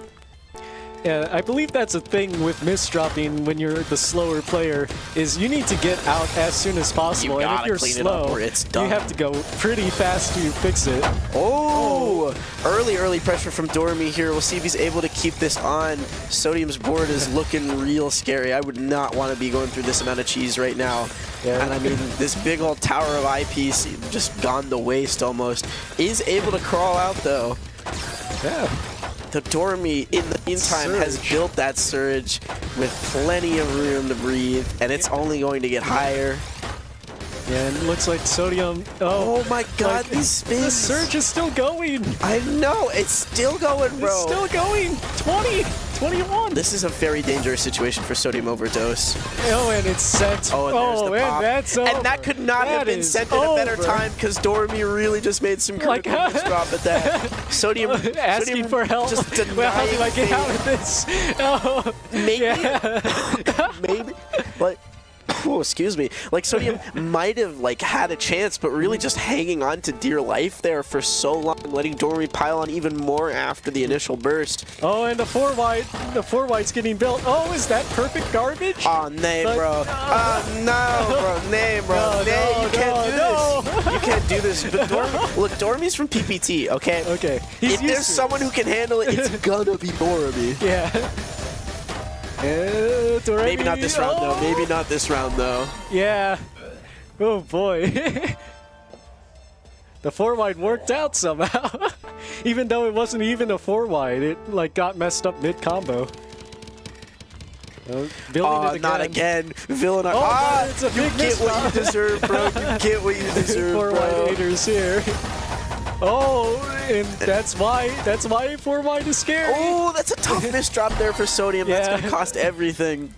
yeah, I believe that's a thing with misdropping when you're the slower player, is you need to get out as soon as possible. You And if gotta you're clean it up slow, or it's you done. have to go pretty fast to fix it. Oh! Early pressure from Dormy here. We'll see if he's able to keep this on. Sodium's board is looking real scary. I would not want to be going through this amount of cheese right now. Yeah. And I mean, this big old tower of eyepiece just gone to waste almost. Is able to crawl out though. Yeah. The Dormy, in the meantime, has Surge. built that surge with plenty of room to breathe, and it's only going to get higher. Yeah, and it looks like Sodium... Oh my God, like, these spins! The surge is still going. I know, it's still going, bro. It's still going. 20, 21. This is a very dangerous situation for Sodium Overdose. Oh, and it's sent. Oh, and there's the pop. and that's over. And that could not have That been is sent at a better over. time because Dormy really just made some Like, critical drop at that. Sodium Asking Sodium for help. Just denying Well, how do I get things. out of this? Oh, Maybe. yeah. Maybe. But oh, excuse me. Like Sodium might have like had a chance, but really just hanging on to dear life there for so long, letting Dormy pile on even more after the initial burst. Oh, and the 4-wide. The 4-wide's getting built. Oh, is that perfect garbage? Oh, nay, But- bro. Oh, no, bro. Nay, bro. No, Nay, no, you can't no, do no. this. You can't do this. But Dormy, look, Dormy's from PPT, okay? Okay. He's If used there's to it. someone who can handle it, it's gonna be Dormy. Yeah. Doremi. Maybe not this round, though. Maybe not this round, though. Yeah. Oh, boy. The 4-wide worked out somehow. Even though it wasn't even a 4-wide, it like got messed up mid-combo. Building it Not again. Villain. Oh, but it's a you big get what you misstop. deserve, bro. You get what you deserve, 4-wide bro. haters here. Oh, and that's why 4-wide is scary. Oh, that's a tough misdrop there for Sodium. That's Yeah. gonna cost everything.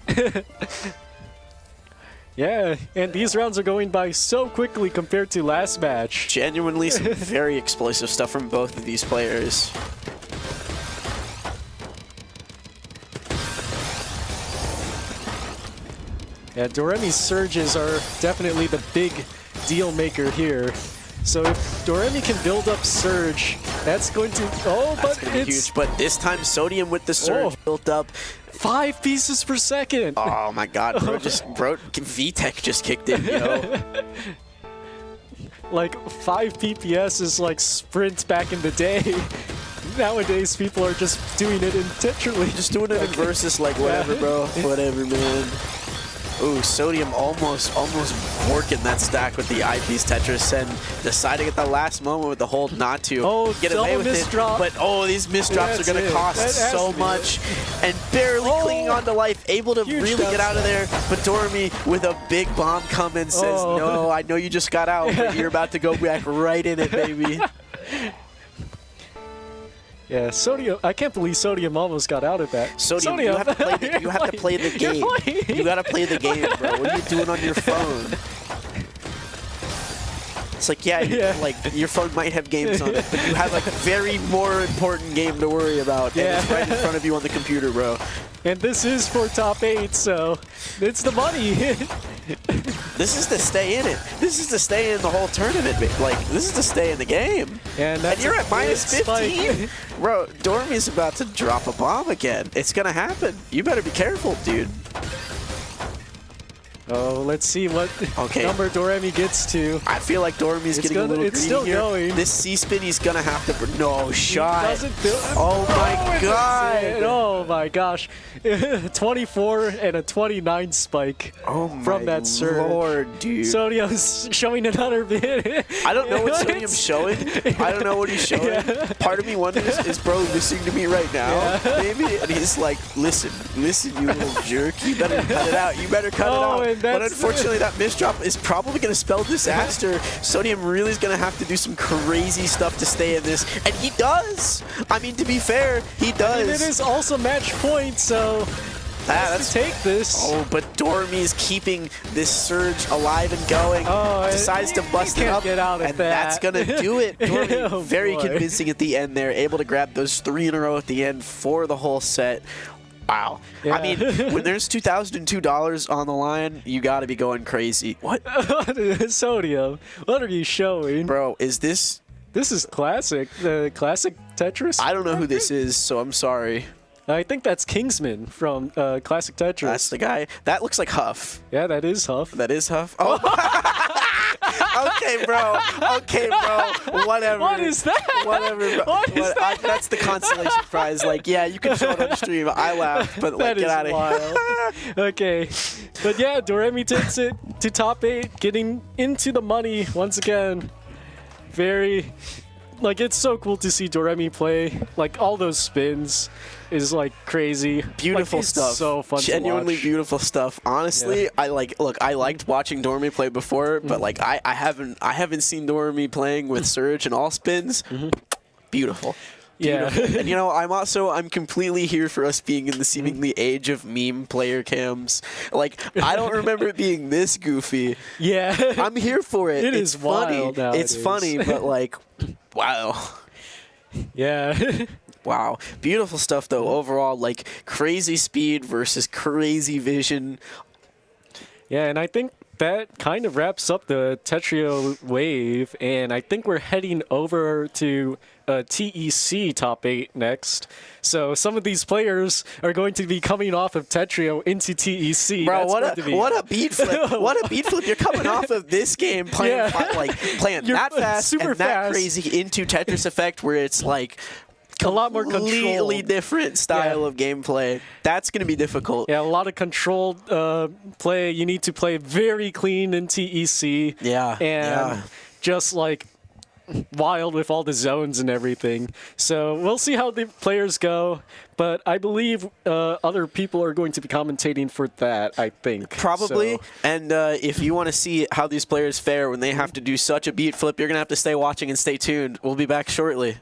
Yeah, and these rounds are going by so quickly compared to last match. Genuinely some very explosive stuff from both of these players. Yeah, Doremi's surges are definitely the big deal maker here. So if Doremi can build up surge, that's going to... Oh, That's but gonna be it's huge. But this time Sodium with the surge built up. 5 pieces per second. Oh my God, bro! VTech just kicked in, yo. Like 5 PPS is like sprint back in the day. Nowadays, people are just doing it intentionally. Just doing it in versus, like whatever, bro. Whatever, man. Ooh, Sodium almost working that stack with the eyepiece Tetris and deciding at the last moment with the hold not to Oh, get away double with misdrop. it. But oh, these misdrops That's are gonna it. cost That has so to be much, and barely clinging on to life, able to Huge really get out of downside. there. But Dormy with a big bomb coming says, Oh. "No, I know you just got out, but you're about to go back right in it, baby." Yeah, Sodium. I can't believe Sodium almost got out of that. Sodium, you have to play the, you have to play the You're game. playing. You gotta play the game, bro. What are you doing on your phone? It's like, yeah, like your phone might have games on it, but you have a very more important game to worry about, and it's Yeah. right in front of you on the computer, bro. And this is for top 8, so it's the money. This is to stay in it. This is to stay in the whole tournament. Like, this is to stay in the game. And And you're at minus big spike. 15? Bro, Dormy's about to drop a bomb again. It's gonna happen. You better be careful, dude. Oh, let's see what Okay. number Doremi gets to. I feel like Dormy's getting a little it's greedy still here. going. This C-spin, he's gonna have to... No shot. Doesn't do it. Oh my it's God. it. Oh my gosh. 24 and a 29 spike Oh my from that surge. Lord, dude. Sodium's showing another bit. I don't know what Sodium's showing. I don't know what he's showing. Yeah. Part of me wonders, is bro listening to me right now? Maybe? And he's like, listen, you little jerk. You better cut it out. You better cut it Oh, out. and But that's- unfortunately, that misdrop is probably going to spell disaster. Sodium really is going to have to do some crazy stuff to stay in this. And he does. I mean, to be fair, he does. And it is also match point, so That's take this. Oh, but Dormy's keeping this surge alive and going. Oh, decides to bust it can't up, get out of and that. that's gonna do it. Dormy, Oh, very boy. convincing at the end there, able to grab those 3 in a row at the end for the whole set. Wow. Yeah. I mean, when there's $2,002 on the line, you got to be going crazy. What, Sodium, what are you showing? bro? Is this? This is classic. The classic Tetris. I don't know who this is, so I'm sorry. I think that's Kingsman from Classic Tetris. That's the guy. That looks like Huff. Yeah, that is Huff. That is Huff. Oh. Okay, bro. Okay, bro. Whatever. What is that? Whatever. Bro. What is that? That's the consolation prize. Like, yeah, you can show it on stream. I laughed, but like, That get is out of wild. here. Okay. But yeah, Doremi takes it to top 8, getting into the money once again. Very, like, it's so cool to see Doremi play. Like, all those spins is like crazy. Beautiful Like, it's stuff. So fun Genuinely to watch. beautiful stuff. Honestly, Yeah. I liked watching Dormy play before, but like I haven't seen Dormy playing with Surge and all spins. Beautiful. Yeah. Beautiful. And you know, I'm completely here for us being in the seemingly age of meme player cams. Like, I don't remember it being this goofy. Yeah. I'm here for it. It It's is funny. wild It's nowadays. funny, but like, wow. Yeah. Wow. Beautiful stuff, though, overall. Like, crazy speed versus crazy vision. Yeah, and I think that kind of wraps up the Tetrio wave, and I think we're heading over to TEC top 8 next. So some of these players are going to be coming off of Tetrio into TEC. Bro, That's going to be- what a beat flip. What a beat flip. You're coming off of this game playing, Yeah. playing You're that fast super and that fast. crazy into Tetris Effect, where it's like a lot more completely control. different style Yeah. of gameplay. That's going to be difficult. Yeah, a lot of controlled play. You need to play very clean in TEC. Yeah, And yeah. just like wild with all the zones and everything. So we'll see how the players go. But I believe other people are going to be commentating for that, I think. Probably. So, And if you want to see how these players fare when they have to do such a beat flip, you're going to have to stay watching and stay tuned. We'll be back shortly.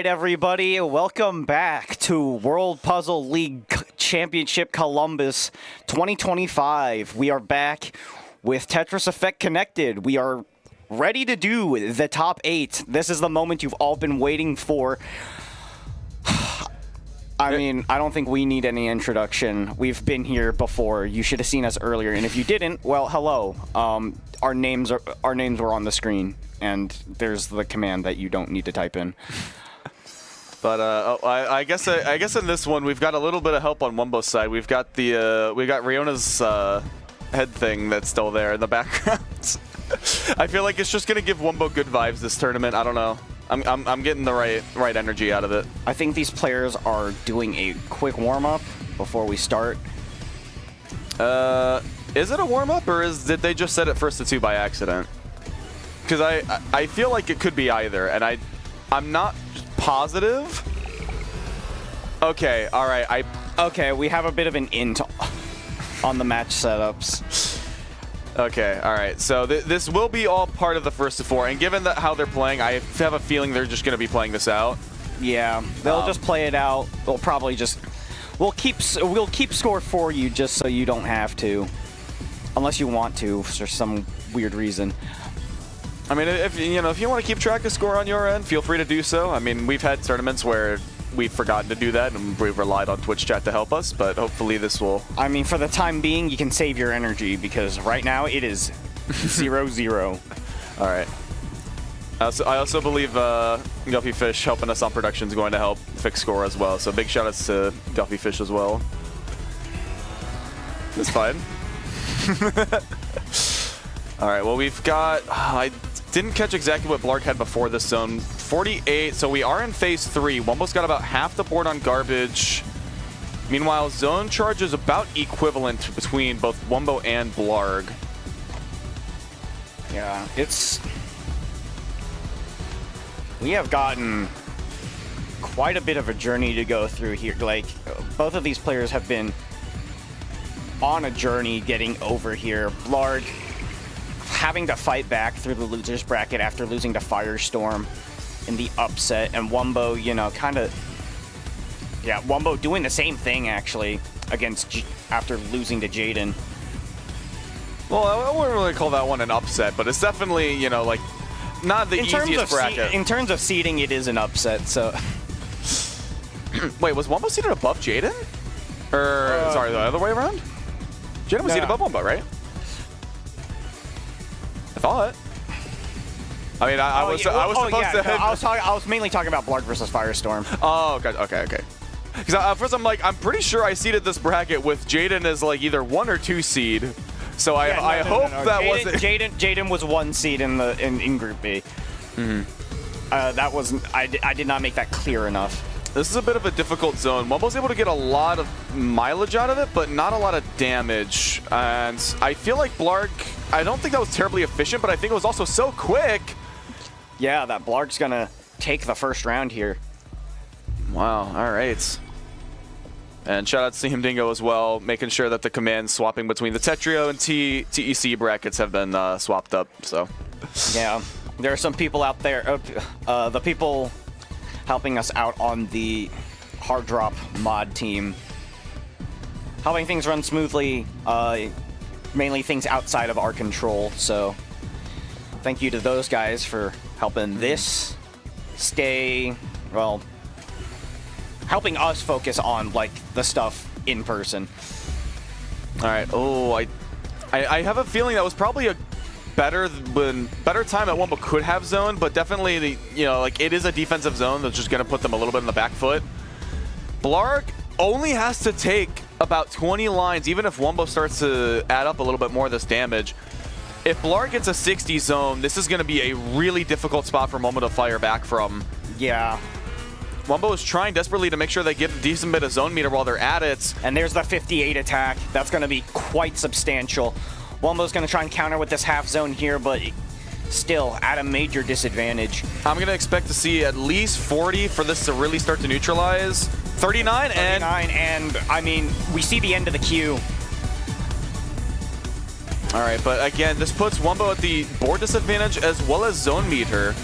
right, everybody, welcome back to World Puzzle League Championship Columbus 2025. We are back with Tetris Effect Connected. We are ready to do the top 8. This is the moment you've all been waiting for. I mean, I don't think we need any introduction. We've been here before. You should have seen us earlier, and if you didn't, well, hello. Our names were on the screen, and there's the command that you don't need to type in. But I guess in this one we've got a little bit of help on Wumbo's side. We've got Riona's head thing that's still there in the background. I feel like it's just gonna give Wumbo good vibes this tournament. I don't know. I'm getting the right energy out of it. I think these players are doing a quick warm-up before we start. Is it a warm-up, or did they just set it first to 2 by accident? Because I feel like it could be either, and I'm not positive. Okay, all right. Okay, we have a bit of an int on the match setups. Okay, all right. So this will be all part of the first to 4, and given that how they're playing, I have a feeling they're just going to be playing this out. Yeah, they'll just play it out. They'll probably just we'll keep score for you just so you don't have to, unless you want to for some weird reason. I mean, if you want to keep track of score on your end, feel free to do so. I mean, we've had tournaments where we've forgotten to do that, and we've relied on Twitch chat to help us, but hopefully this will... I mean, for the time being, you can save your energy, because right now it is 0-0. All right. I also believe Guppy Fish helping us on production is going to help fix score as well, so big shout-outs to Guppy Fish as well. It's fine. All right, well, we've got... I didn't catch exactly what Blarg had before this zone. 48, so we are in phase 3. Wumbo's got about half the board on garbage. Meanwhile, zone charge is about equivalent between both Wumbo and Blarg. Yeah, we have gotten quite a bit of a journey to go through here. Like, both of these players have been on a journey getting over here. Blarg having to fight back through the loser's bracket after losing to Firestorm in the upset, and Wumbo, Wumbo doing the same thing actually after losing to Jaden. Well, I wouldn't really call that one an upset, but it's definitely, like, not the easiest bracket. In terms of seeding, it is an upset, so... Wait, was Wumbo seeded above Jaden? Or, sorry, the other way around? Jaden was seeded above Wumbo, right? I thought. I mean, I was supposed to. I was mainly talking about Blarg versus Firestorm. Oh, okay. Because at first I'm pretty sure I seeded this bracket with Jaden as like either 1 or 2 seed. So I hope that wasn't. Jaden was 1 seed in Group B. Mm-hmm. That wasn't. I did not make that clear enough. This is a bit of a difficult zone. Wumbo's able to get a lot of mileage out of it, but not a lot of damage. And I feel like Blarg, I don't think that was terribly efficient, but I think it was also so quick. Yeah, that Blarg's gonna take the first round here. Wow, all right. And shout out to Him Dingo as well, making sure that the commands swapping between the Tetrio and TEC brackets have been swapped up, so. Yeah, there are some people out there, the people helping us out on the hard drop mod team, helping things run smoothly, mainly things outside of our control, so thank you to those guys for helping this stay, well, helping us focus on like the stuff in person. All right. Oh, I have a feeling that was probably a better time that Wumbo could have zoned, but definitely it is a defensive zone that's just going to put them a little bit in the back foot. Blarg only has to take about 20 lines, even if Wumbo starts to add up a little bit more of this damage. If Blarg gets a 60 zone, this is going to be a really difficult spot for Wumbo to fire back from. Yeah. Wumbo is trying desperately to make sure they get a decent bit of zone meter while they're at it. And there's the 58 attack. That's going to be quite substantial. Wumbo's going to try and counter with this half zone here, but still at a major disadvantage. I'm going to expect to see at least 40 for this to really start to neutralize. 39 and I mean, we see the end of the queue. All right, but again, this puts Wumbo at the board disadvantage as well as zone meter.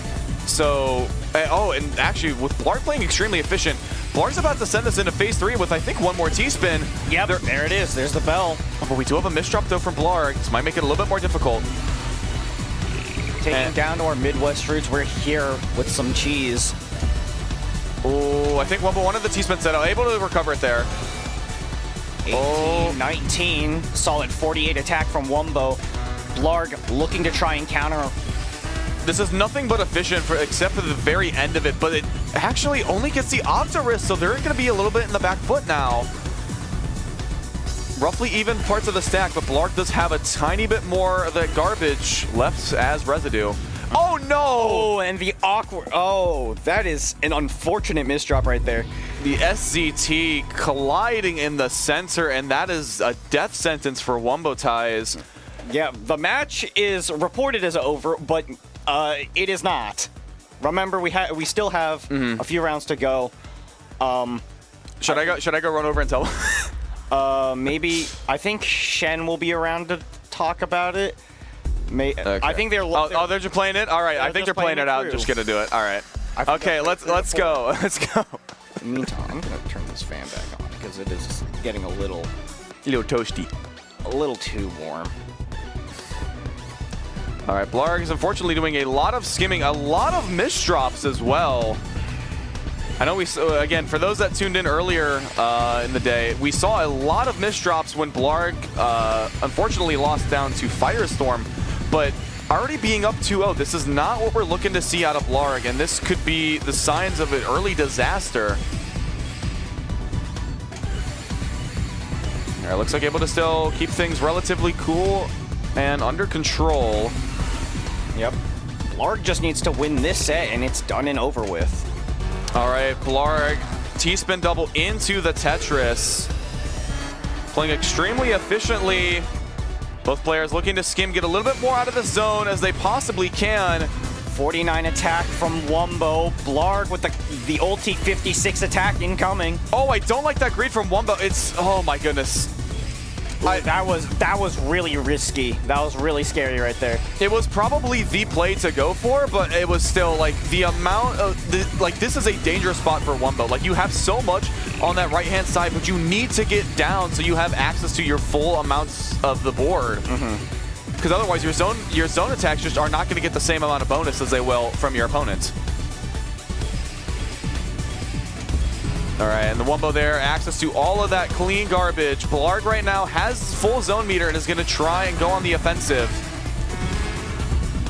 So Oh, and actually, with Blarg playing extremely efficient, Blarg's about to send this into phase 3 with, I think, one more T-spin. Yep, there it is. There's the bell. Oh, but we do have a misdrop, though, from Blarg. This might make it a little bit more difficult. Taking down to our Midwest roots. We're here with some cheese. Oh, I think Wumbo wanted the T-spin set out. Able to recover it there. 18, 19. Solid 48 attack from Wumbo. Blarg looking to try and counter. This is nothing but efficient except for the very end of it, but it actually only gets the Octarist, so they're going to be a little bit in the back foot now. Roughly even parts of the stack, but Blarg does have a tiny bit more of the garbage left as residue. Oh no! Oh, and the awkward. Oh, that is an unfortunate misdrop right there. The SZT colliding in the center, and that is a death sentence for Wumbo Ties. Yeah, the match is reported as over, but it is not. Remember, we still have a few rounds to go. Should I go run over and tell them? Maybe I think Shen will be around to talk about it. Okay. I think they're. Oh, they're just playing it. All right, I think they're playing it out. through. Just gonna do it. All right. Okay, let's go. Let's go. In the meantime, I'm gonna turn this fan back on because it is getting a little toasty. A little too warm. All right, Blarg is unfortunately doing a lot of skimming, a lot of misdrops as well. I know again, for those that tuned in earlier in the day, we saw a lot of misdrops when Blarg unfortunately lost down to Firestorm, but already being up 2-0, this is not what we're looking to see out of Blarg, and this could be the signs of an early disaster. All right, looks like able to still keep things relatively cool and under control. Yep. Blarg just needs to win this set, and it's done and over with. All right, Blarg, T-spin double into the Tetris. Playing extremely efficiently. Both players looking to skim, get a little bit more out of the zone as they possibly can. 49 attack from Wumbo. Blarg with the ulti 56 attack incoming. Oh, I don't like that greed from Wumbo. It's, oh my goodness. Ooh, that was really risky. That was really scary right there. It was probably the play to go for, but it was still like the amount of this is a dangerous spot for Wumbo. Like, you have so much on that right hand side, but you need to get down so you have access to your full amounts of the board. Because otherwise your zone attacks just are not going to get the same amount of bonus as they will from your opponents. All right, and the Wumbo there, access to all of that clean garbage. Blarg right now has full zone meter and is going to try and go on the offensive.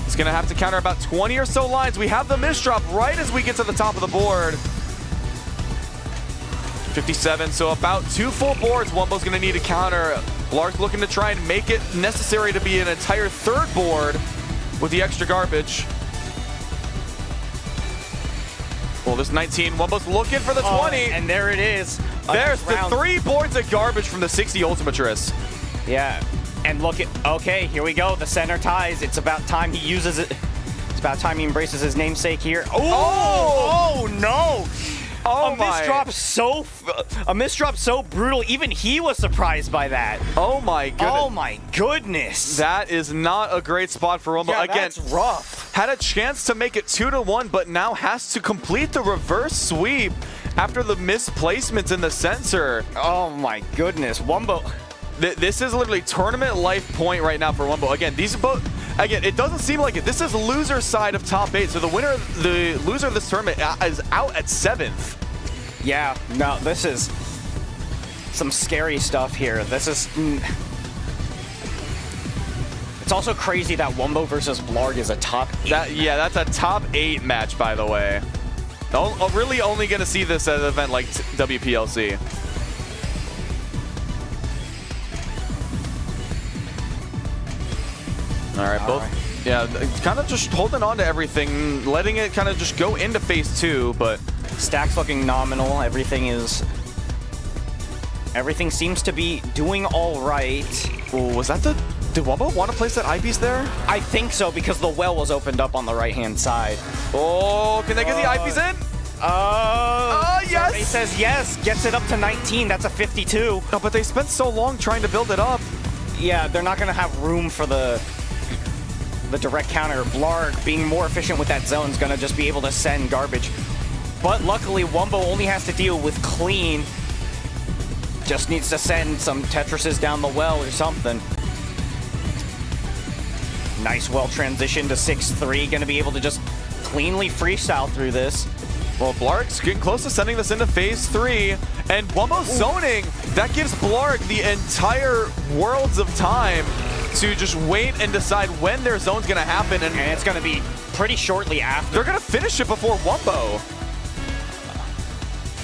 It's going to have to counter about 20 or so lines. We have the misdrop right as we get to the top of the board. 57, so about 2 full boards Wumbo's going to need to counter. Blarg's looking to try and make it necessary to be an entire 3rd board with the extra garbage. Well, this 19, Wumbo's looking for the 20. And there it is. There's the 3 boards of garbage from the 60 Ultimatress. Yeah, and look at, okay, here we go. The center ties. It's about time he uses it. It's about time he embraces his namesake here. Oh no! Oh a misdrop so brutal. Even he was surprised by that. Oh my goodness. Oh my goodness. That is not a great spot for Wumbo. Yeah, again, that's rough. Had a chance to make it 2-1, but now has to complete the reverse sweep after the misplacements in the sensor. Oh my goodness, Wumbo. This is literally tournament life point right now for Wumbo. Again, these both. Again, it doesn't seem like it. This is loser side of top 8, so the loser of this tournament is out at 7th. Yeah, no, this is some scary stuff here. This is. It's also crazy that Wumbo versus Blarg is a top 8. Yeah, that's a top 8 match, by the way. Really only going to see this at an event like WPLC. All right, yeah, kind of just holding on to everything, letting it kind of just go into phase 2, but Stack's looking nominal. Everything seems to be doing all right. Oh, was that did Wumbo want to place that eyepiece there? I think so, because the well was opened up on the right-hand side. Oh, can they get the eyepiece in? Yes! He says yes, gets it up to 19. That's a 52. Oh, but they spent so long trying to build it up. Yeah, they're not going to have room for the the direct counter. Blarg, being more efficient with that zone, is going to just be able to send garbage. But luckily, Wumbo only has to deal with clean. Just needs to send some Tetrises down the well or something. Nice well transition to 6-3. Going to be able to just cleanly freestyle through this. Well, Blarg's getting close to sending this into phase 3, and Wumbo's zoning. That gives Blarg the entire worlds of time to just wait and decide when their zone's going to happen. And it's going to be pretty shortly after. They're going to finish it before Wumbo.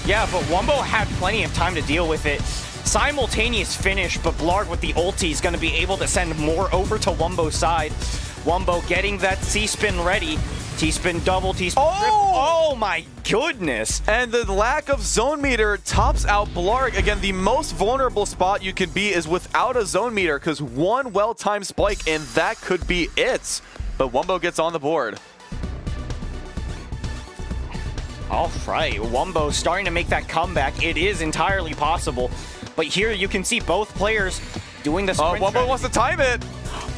Yeah, but Wumbo had plenty of time to deal with it. Simultaneous finish, but Blarg with the ulti is going to be able to send more over to Wumbo's side. Wumbo getting that C-spin ready. T-spin double, T-spin triple. Oh my goodness. And the lack of zone meter tops out Blarg. Again, the most vulnerable spot you can be is without a zone meter, because one well-timed spike and that could be it. But Wumbo gets on the board. All right, Wumbo starting to make that comeback. It is entirely possible. But here you can see both players doing the sprint. Wumbo wants to time it.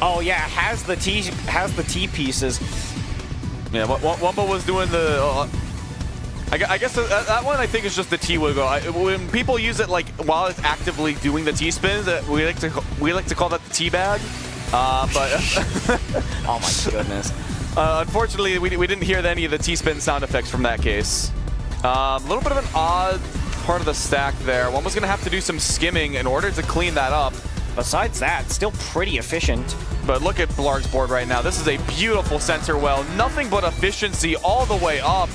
Oh yeah, has the T pieces. Yeah, Wumbo was doing the. I guess that one I think is just the T wiggle. When people use it like while it's actively doing the T spins, we like to call that the T bag. But oh my goodness. Unfortunately, we didn't hear any of the T spin sound effects from that case. A little bit of an odd part of the stack there. One was going to have to do some skimming in order to clean that up. Besides that, still pretty efficient. But look at Blarg's board right now. This is a beautiful center well. Nothing but efficiency all the way up.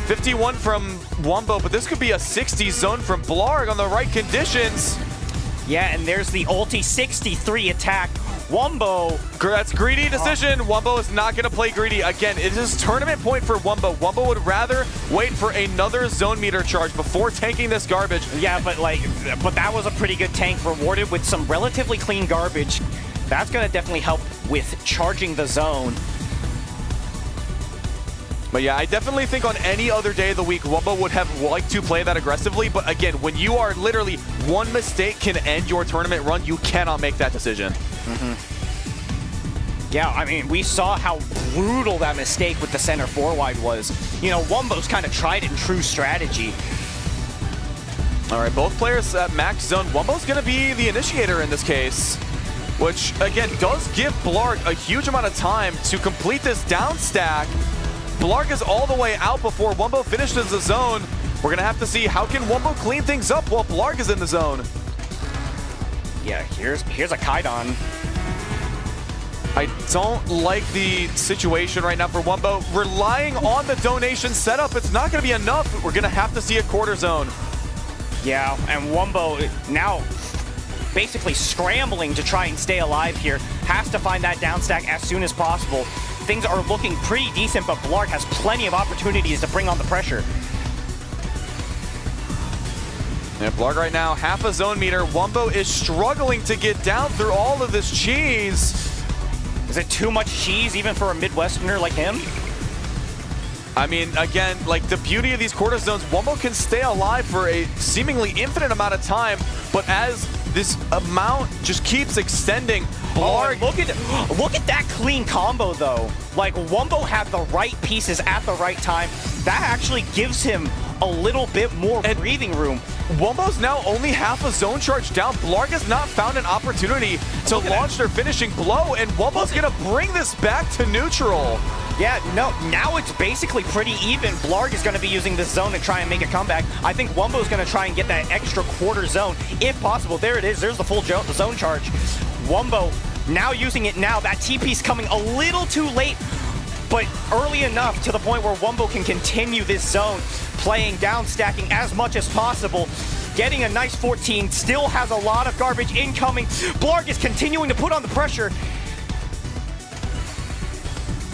51 from Wumbo, but this could be a 60 zone from Blarg on the right conditions. Yeah, and there's the ulti 63 attack. Wumbo. That's greedy decision. Wumbo is not going to play greedy. Again, it is tournament point for Wumbo. Wumbo would rather wait for another zone meter charge before tanking this garbage. Yeah, but that was a pretty good tank, rewarded with some relatively clean garbage. That's going to definitely help with charging the zone. But yeah, I definitely think on any other day of the week, Wumbo would have liked to play that aggressively. But again, when you are literally one mistake can end your tournament run, you cannot make that decision. Yeah, I mean, we saw how brutal that mistake with the center 4-wide was. You know, Wumbo's kind of tried and true strategy. All right, both players at max zone. Wumbo's going to be the initiator in this case, which, again, does give Blarg a huge amount of time to complete this down stack. Blarg is all the way out before Wumbo finishes the zone. We're going to have to see how can Wumbo clean things up while Blarg is in the zone. Yeah, here's a Kaidon. I don't like the situation right now for Wumbo. Relying on the donation setup, it's not going to be enough. We're going to have to see a quarter zone. Yeah, and Wumbo now basically scrambling to try and stay alive here. Has to find that down stack as soon as possible. Things are looking pretty decent, but Blarg has plenty of opportunities to bring on the pressure. Yeah, Blarg right now, half a zone meter. Wumbo is struggling to get down through all of this cheese. Is it too much cheese even for a Midwesterner like him? I mean, again, like the beauty of these quarter zones, Wumbo can stay alive for a seemingly infinite amount of time, but as this amount just keeps extending, Blarg... Oh, look at that clean combo, though. Like, Wumbo had the right pieces at the right time. That actually gives him a little bit more breathing room. Wumbo's now only half a zone charge down. Blarg has not found an opportunity to launch their finishing blow, and Wumbo's going to bring this back to neutral. Yeah, no, now it's basically pretty even. Blarg is going to be using this zone to try and make a comeback. I think Wumbo's going to try and get that extra quarter zone, if possible. There it is. There's the full zone charge. Wumbo now using it now. That TP's coming a little too late, but early enough to the point where Wumbo can continue this zone, playing down, stacking as much as possible. Getting a nice 14, still has a lot of garbage incoming. Blarg is continuing to put on the pressure.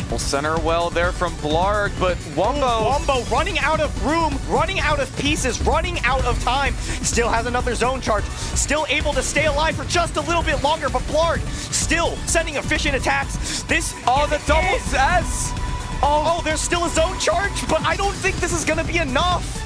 Well, center well there from Blarg, but Wumbo running out of room, running out of pieces, running out of time. Still has another zone charge. Still able to stay alive for just a little bit longer, but Blarg still sending efficient attacks. The double S. Oh, there's still a zone charge, but I don't think this is going to be enough.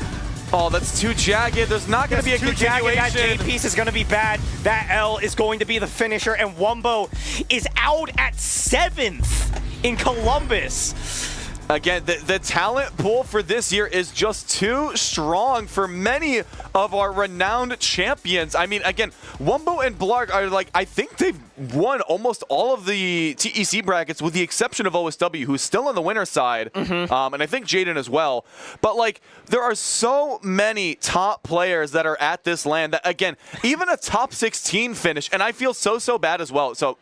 Oh, that's too jagged. There's not going to be a continuation. That J piece is going to be bad. That L is going to be the finisher, and Wumbo is out at 7th in Columbus. Again, the talent pool for this year is just too strong for many of our renowned champions. I mean, again, Wumbo and Blarg are like, I think they've won almost all of the TEC brackets with the exception of OSW, who's still on the winner's side, and I think Jaden as well. But, like, there are so many top players that are at this LAN that, again, even a top 16 finish, and I feel so bad as well. So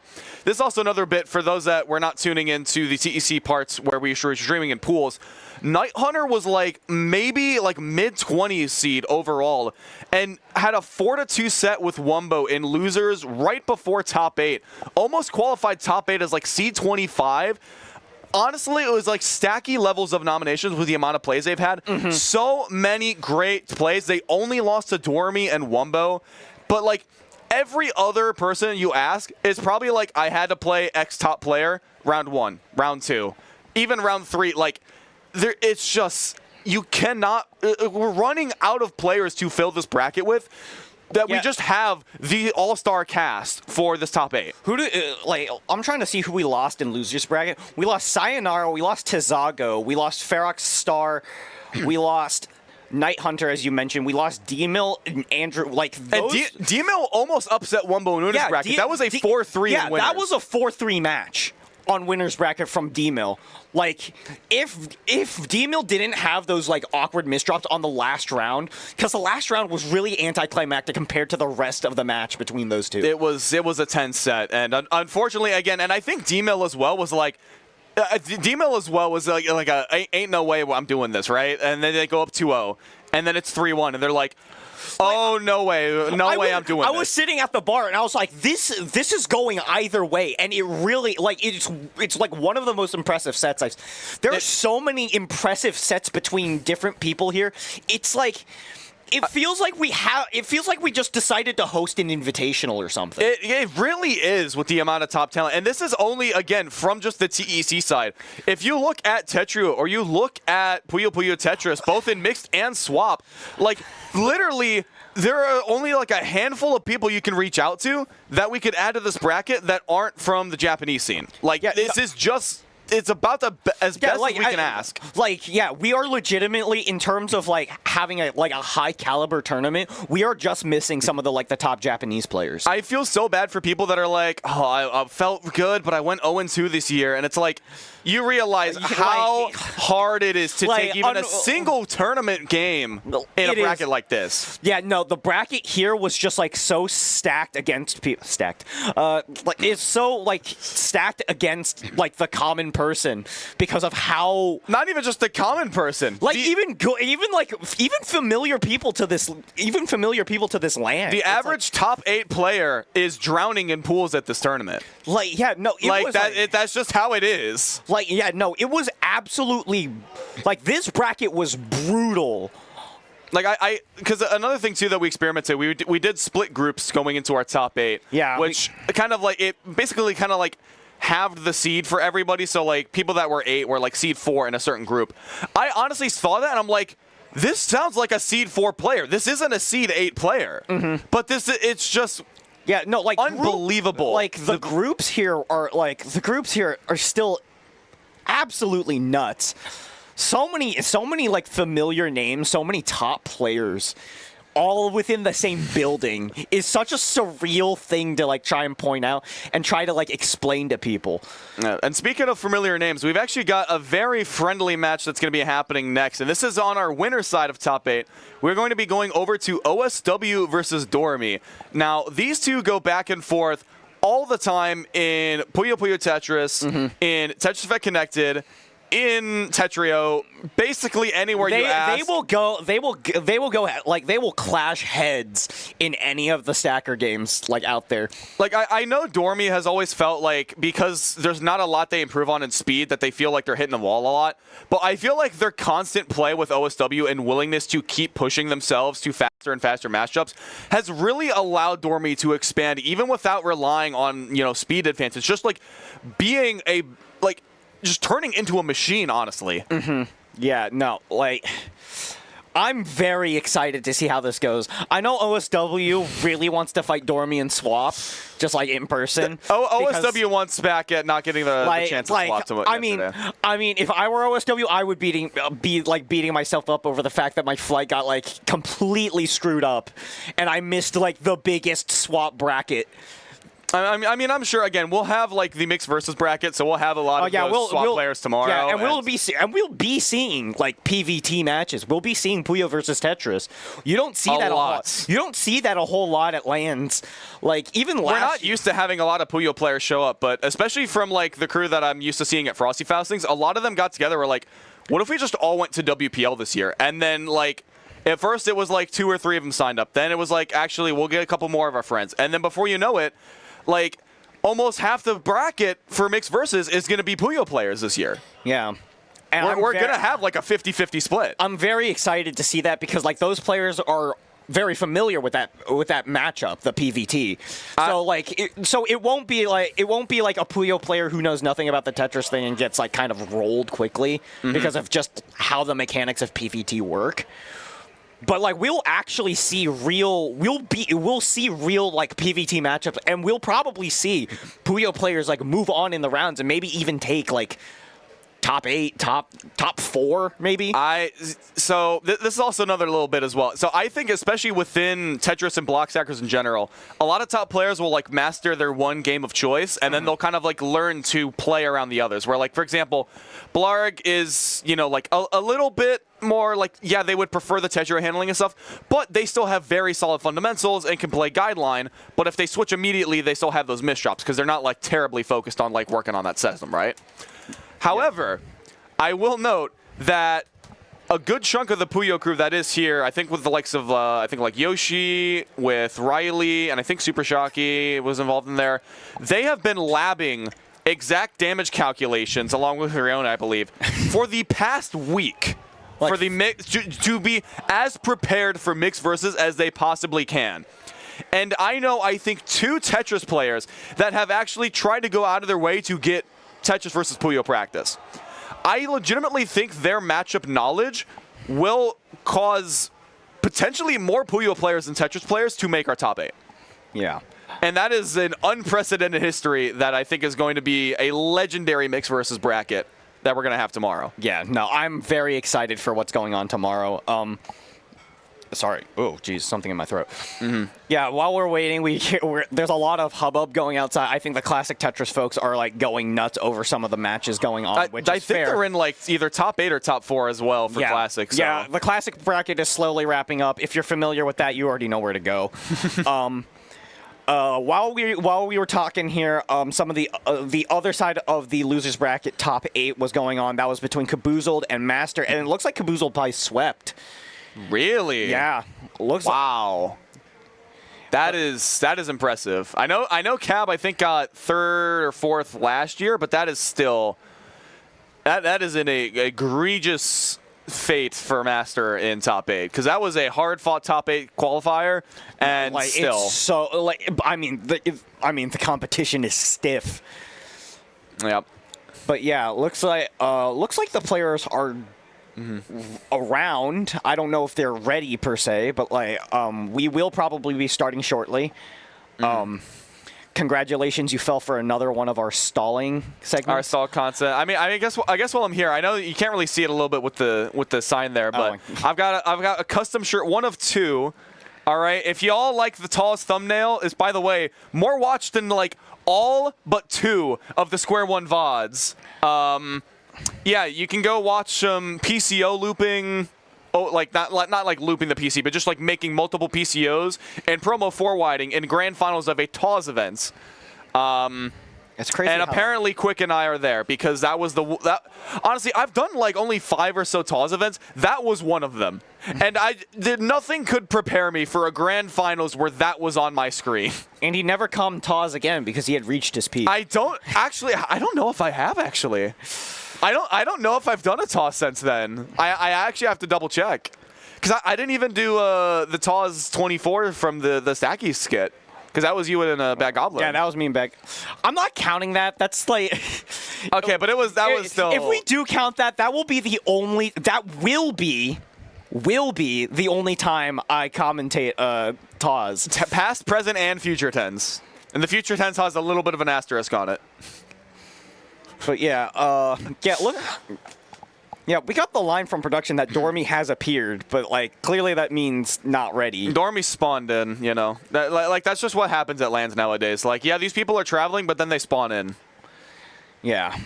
this is also another bit for those that were not tuning into the TEC parts where we were streaming in pools. Night Hunter was like maybe like mid-20s seed overall and had a 4-2 set with Wumbo in losers right before top 8. Almost qualified top 8 as like seed 25. Honestly, it was like stacky levels of nominations with the amount of plays they've had. So many great plays. They only lost to Dormy and Wumbo, but like every other person you ask is probably like, I had to play X top player round 1, round 2, even round 3. Like, it's just, you cannot, we're running out of players to fill this bracket with. That we just have the all-star cast for this top 8. Who do I'm trying to see who we lost in losers bracket. We lost Sayonara, we lost Tizago, we lost Ferox Star, we lost Night Hunter, as you mentioned. We lost D-Mill and Andrew. Like those. And D-Mill almost upset Wumbo in winners bracket. That was a 4-3 in winners. That was a 4-3 match on winners bracket from D-Mill. Like, if D-Mill didn't have those, like, awkward misdrops on the last round, because the last round was really anticlimactic compared to the rest of the match between those two. It was a tense set, and unfortunately, again, and I think D-Mill as well was like, D-Mill as well was like ain't no way I'm doing this, right? And then they go up 2-0, and then it's 3-1, and they're like, oh, no way I'm doing this. I was sitting at the bar, and I was like, this is going either way, and it really, like, it's like one of the most impressive sets there are so many impressive sets between different people here. It's like, it feels like we just decided to host an invitational or something. It really is with the amount of top talent. And this is only, again, from just the TEC side. If you look at Tetrio or you look at Puyo Puyo Tetris, both in mixed and swap, like, literally, there are only like a handful of people you can reach out to that we could add to this bracket that aren't from the Japanese scene. Like, this is just... It's about as best as we can ask. Like, yeah, we are legitimately, in terms of, like, having a high caliber tournament, we are just missing some of the, like, the top Japanese players. I feel so bad for people that are like, oh, I felt good, but I went 0-2 this year. And it's like, you realize how hard it is to take even a single tournament game in a bracket like this. Yeah, no, the bracket here was just, like, so stacked against people. It's so, like, stacked against, like, the common person because of how... Not even just the common person. Like, even familiar people to this... Even familiar people to this land. The average top 8 player is drowning in pools at this tournament. Like, yeah, no... That's just how it is. Like, yeah, no, it was absolutely... Like, this bracket was brutal. Like, because another thing, too, that we experimented, we did split groups going into our top 8. Yeah. Which kind of, like, it basically kind of, like, halved the seed for everybody. So, like, people that were 8 were, like, seed 4 in a certain group. I honestly saw that, and I'm like, this sounds like a seed 4 player. This isn't a seed 8 player. But it's just... Yeah, no, like... Unbelievable. The groups here are still absolutely nuts. So many like familiar names, so many top players, all within the same building is such a surreal thing to like try and point out and try to like explain to people. And speaking of familiar names, we've actually got a very friendly match that's going to be happening next, and this is on our winner side of top 8. We're going to be going over to OSW versus Dormy. Now, these two go back and forth all the time in Puyo Puyo Tetris, in Tetris Effect Connected, in Tetrio, basically anywhere you ask. They will clash heads in any of the stacker games like out there. Like I know Dormy has always felt like, because there's not a lot they improve on in speed, that they feel like they're hitting the wall a lot. But I feel like their constant play with OSW and willingness to keep pushing themselves to faster and faster matchups has really allowed Dormy to expand even without relying on, speed advances. Just like being just turning into a machine, honestly. Yeah, no, like, I'm very excited to see how this goes. I know OSW really wants to fight Dormy and Swap, just like in person. OSW wants back at not getting the chance to swap to I mean, if I were OSW, I would be beating myself up over the fact that my flight got like completely screwed up, and I missed like the biggest swap bracket. I mean, I'm sure. Again, we'll have like the mixed versus bracket, so we'll have a lot of those swap players tomorrow. Yeah, and we'll be seeing like PVT matches. We'll be seeing Puyo versus Tetris. You don't see that a lot. You don't see that a whole lot at LANs. Like even we're not used to having a lot of Puyo players show up, but especially from like the crew that I'm used to seeing at Frosty Faustings, a lot of them got together. Were like, what if we just all went to WPL this year? And then like. At first, it was like 2 or 3 of them signed up. Then it was like, actually, we'll get a couple more of our friends. And then before you know it, like almost half the bracket for mixed versus is going to be Puyo players this year. Yeah. And we're going to have like a 50-50 split. I'm very excited to see that because like those players are very familiar with that matchup, the PVT. So it won't be like a Puyo player who knows nothing about the Tetris thing and gets like kind of rolled quickly because of just how the mechanics of PVT work. But like we'll actually see we'll see real like PVT matchups, and we'll probably see Puyo players like move on in the rounds and maybe even take like top 8, top 4, maybe. So this is also another little bit as well. So I think especially within Tetris and block stackers in general, a lot of top players will like master their one game of choice, and then they'll kind of like learn to play around the others. Where like for example, Blarg is like a little bit more like they would prefer the Tetra handling and stuff, but they still have very solid fundamentals and can play guideline. But if they switch immediately, they still have those miss drops because they're not like terribly focused on like working on that system, right? However, I will note that a good chunk of the Puyo crew that is here, I think with the likes of, like Yoshi, with Riley, and I think Super Shocky was involved in there, they have been labbing exact damage calculations, along with her own, I believe, for the past week. For the mix, to be as prepared for mixed versus as they possibly can. And I think 2 Tetris players that have actually tried to go out of their way to get Tetris versus Puyo practice. I legitimately think their matchup knowledge will cause potentially more Puyo players than Tetris players to make our top 8. Yeah. And that is an unprecedented history that I think is going to be a legendary mixed versus bracket that we're going to have tomorrow. Yeah, no, I'm very excited for what's going on tomorrow. Sorry. Oh, geez, something in my throat. Yeah, while we're waiting, there's a lot of hubbub going outside. I think the classic Tetris folks are like going nuts over some of the matches going on, which I is think fair. they're in like either top 8 or top 4 as well for classic. So. Yeah, the classic bracket is slowly wrapping up. If you're familiar with that, you already know where to go. While we were talking here, some of the other side of the losers bracket top 8 was going on. That was between Caboozled and Master, and it looks like Caboozled probably swept. Really? Yeah. Wow. That is impressive. I know Cab I think got 3rd or 4th last year, but that is still that is an egregious fate for Master in top 8 because that was a hard fought top 8 qualifier, and like, still it's so like the competition is stiff. Yep. But yeah, looks like the players are around. I don't know if they're ready per se, but like we will probably be starting shortly. Congratulations, you fell for another one of our stalling segments. Our stall content. I guess while I'm here, I know you can't really see it a little bit with the sign there, but I've got a custom shirt, one of 2. All right, if y'all like the tallest thumbnail, is by the way more watched than like all but 2 of the Square One VODs. Yeah, you can go watch some PCO looping. Oh, like not like looping the PC, but just like making multiple PCOs and promo 4-widing in grand finals of a TAWS events. It's crazy. And apparently Quick and I are there because that was honestly, I've done like only 5 or so TAWS events. That was one of them. And nothing could prepare me for a grand finals where that was on my screen. And he never come TAWS again because he had reached his peak. I don't know if I have actually. I don't know if I've done a TAWS since then. I actually have to double check because I didn't even do the TAWS 24 from the Stacky skit because that was you and Bad Goblin. Yeah, that was me and Bad. I'm not counting that. That's like okay, but that was still. If we do count that, that will be will be the only time I commentate TAWS. Past, present, and future tense. And the future tense has a little bit of an asterisk on it. But yeah, look. Yeah, we got the line from production that Dormy has appeared, but like clearly that means not ready. Dormy spawned in, you know. That's just what happens at LANs nowadays. Like, yeah, these people are traveling, but then they spawn in. Yeah.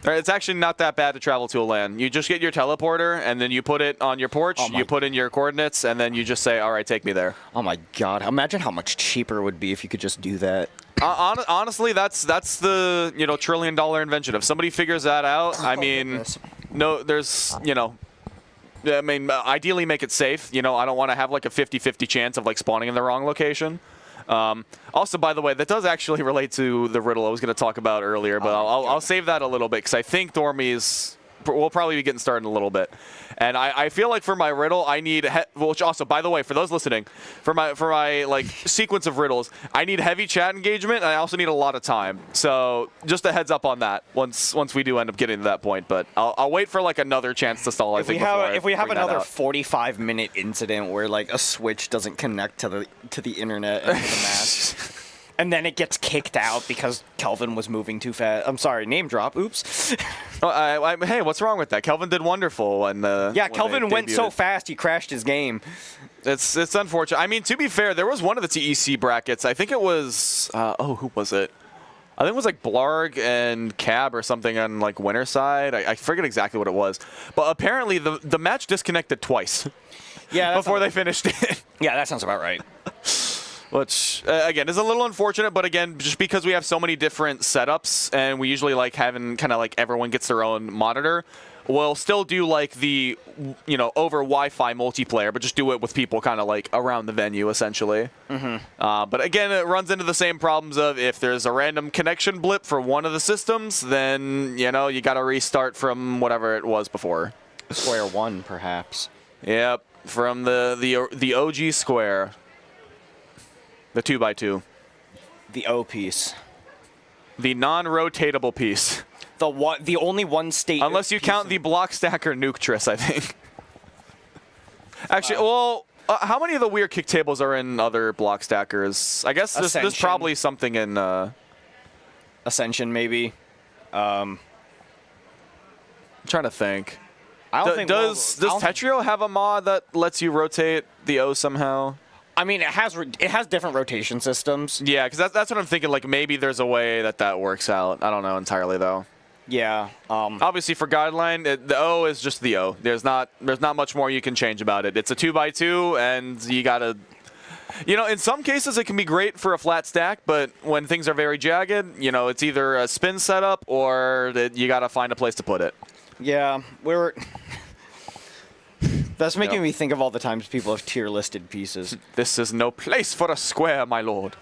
It's actually not that bad to travel to a LAN. You just get your teleporter, and then you put it on your porch, you put in your coordinates, and then you just say, all right, take me there. Oh my god, imagine how much cheaper it would be if you could just do that. Honestly, that's the, you know, $1 trillion invention. If somebody figures that out, I mean, no, there's, you know, I mean, ideally make it safe. You know, I don't want to have like a 50-50 chance of like spawning in the wrong location. Also, by the way, that does actually relate to the riddle I was going to talk about earlier, but I'll save that a little bit because I think Dormy's we'll probably be getting started in a little bit. And I feel like for my riddle, I need, which also, by the way, for those listening, for my like sequence of riddles, I need heavy chat engagement, and I also need a lot of time. So just a heads up on that once we do end up getting to that point. But I'll wait for like another chance to stall. If we have another 45-minute incident where like a switch doesn't connect to the internet and to the match. And then it gets kicked out because Kelvin was moving too fast. I'm sorry, name drop. Oops. Hey, what's wrong with that? Kelvin did wonderful. And yeah, Kelvin went so fast he crashed his game. It's unfortunate. I mean, to be fair, there was one of the TEC brackets. I think it was who was it? I think it was like Blarg and Cab or something on like winner side. I forget exactly what it was. But apparently the match disconnected twice. Yeah. Before they finished it. Yeah, that sounds about right. Which, again, is a little unfortunate, but again, just because we have so many different setups and we usually like having kind of like everyone gets their own monitor, we'll still do like the, you know, over Wi-Fi multiplayer, but just do it with people kind of like around the venue, essentially. Mm-hmm. But again, it runs into the same problems of if there's a random connection blip for one of the systems, then, you know, you got to restart from whatever it was before. Square one, perhaps. Yep, from the OG square. The 2x2. The O piece. The non-rotatable piece. The only one state. Unless you count the block stacker Nuctris, I think. Actually, well, how many of the weird kick tables are in other block stackers? I guess there's probably something in Ascension, maybe. I'm trying to think. I don't think does Tetrio have a mod that lets you rotate the O somehow? I mean, it has different rotation systems. Yeah, because that's what I'm thinking. Like maybe there's a way that works out. I don't know entirely though. Yeah. Obviously, for guideline, the O is just the O. There's not much more you can change about it. It's a 2x2, and you gotta. You know, in some cases it can be great for a flat stack, but when things are very jagged, you know, it's either a spin setup or you gotta find a place to put it. Yeah, That's making me think of all the times people have tier-listed pieces. This is no place for a square, my lord.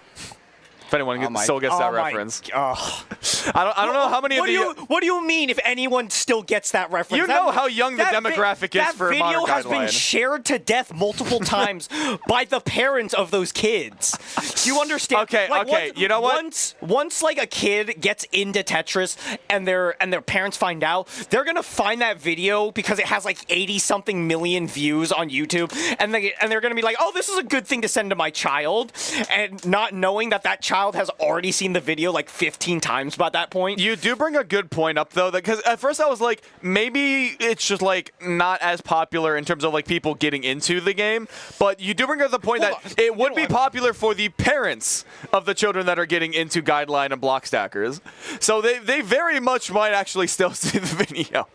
If anyone still gets that reference. I don't know how many of you... What do you mean if anyone still gets that reference? You know how young the demographic is for Modern Guideline. That video has been shared to death multiple times by the parents of those kids. Do you understand? Okay, you know what? Once like a kid gets into Tetris and their parents find out, they're gonna find that video because it has like 80-something million views on YouTube, and they're gonna be like, oh, this is a good thing to send to my child, and not knowing that child has already seen the video like 15 times by that point. You do bring a good point up though, because at first I was like, maybe it's just like not as popular in terms of like people getting into the game, but you do bring up the point that it would be popular for the parents of the children that are getting into guideline and block stackers. So they very much might actually still see the video.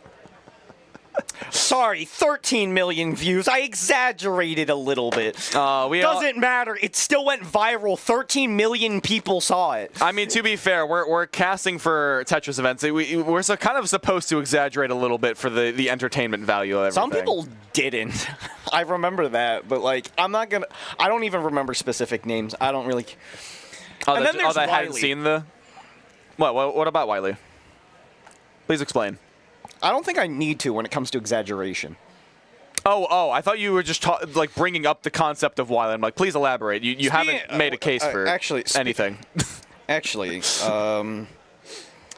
Sorry, 13 million views. I exaggerated a little bit. Doesn't matter. It still went viral. 13 million people saw it. I mean, to be fair, we're casting for Tetris events. We're kind of supposed to exaggerate a little bit for the entertainment value of everything. Some people didn't. I remember that, but like, I don't even remember specific names. I don't really. And then there's Wiley. I hadn't seen the. What about Wiley? Please explain. I don't think I need to when it comes to exaggeration. Oh! I thought you were just like bringing up the concept of Wiley. I'm like, please elaborate. You haven't made a case for anything. Actually,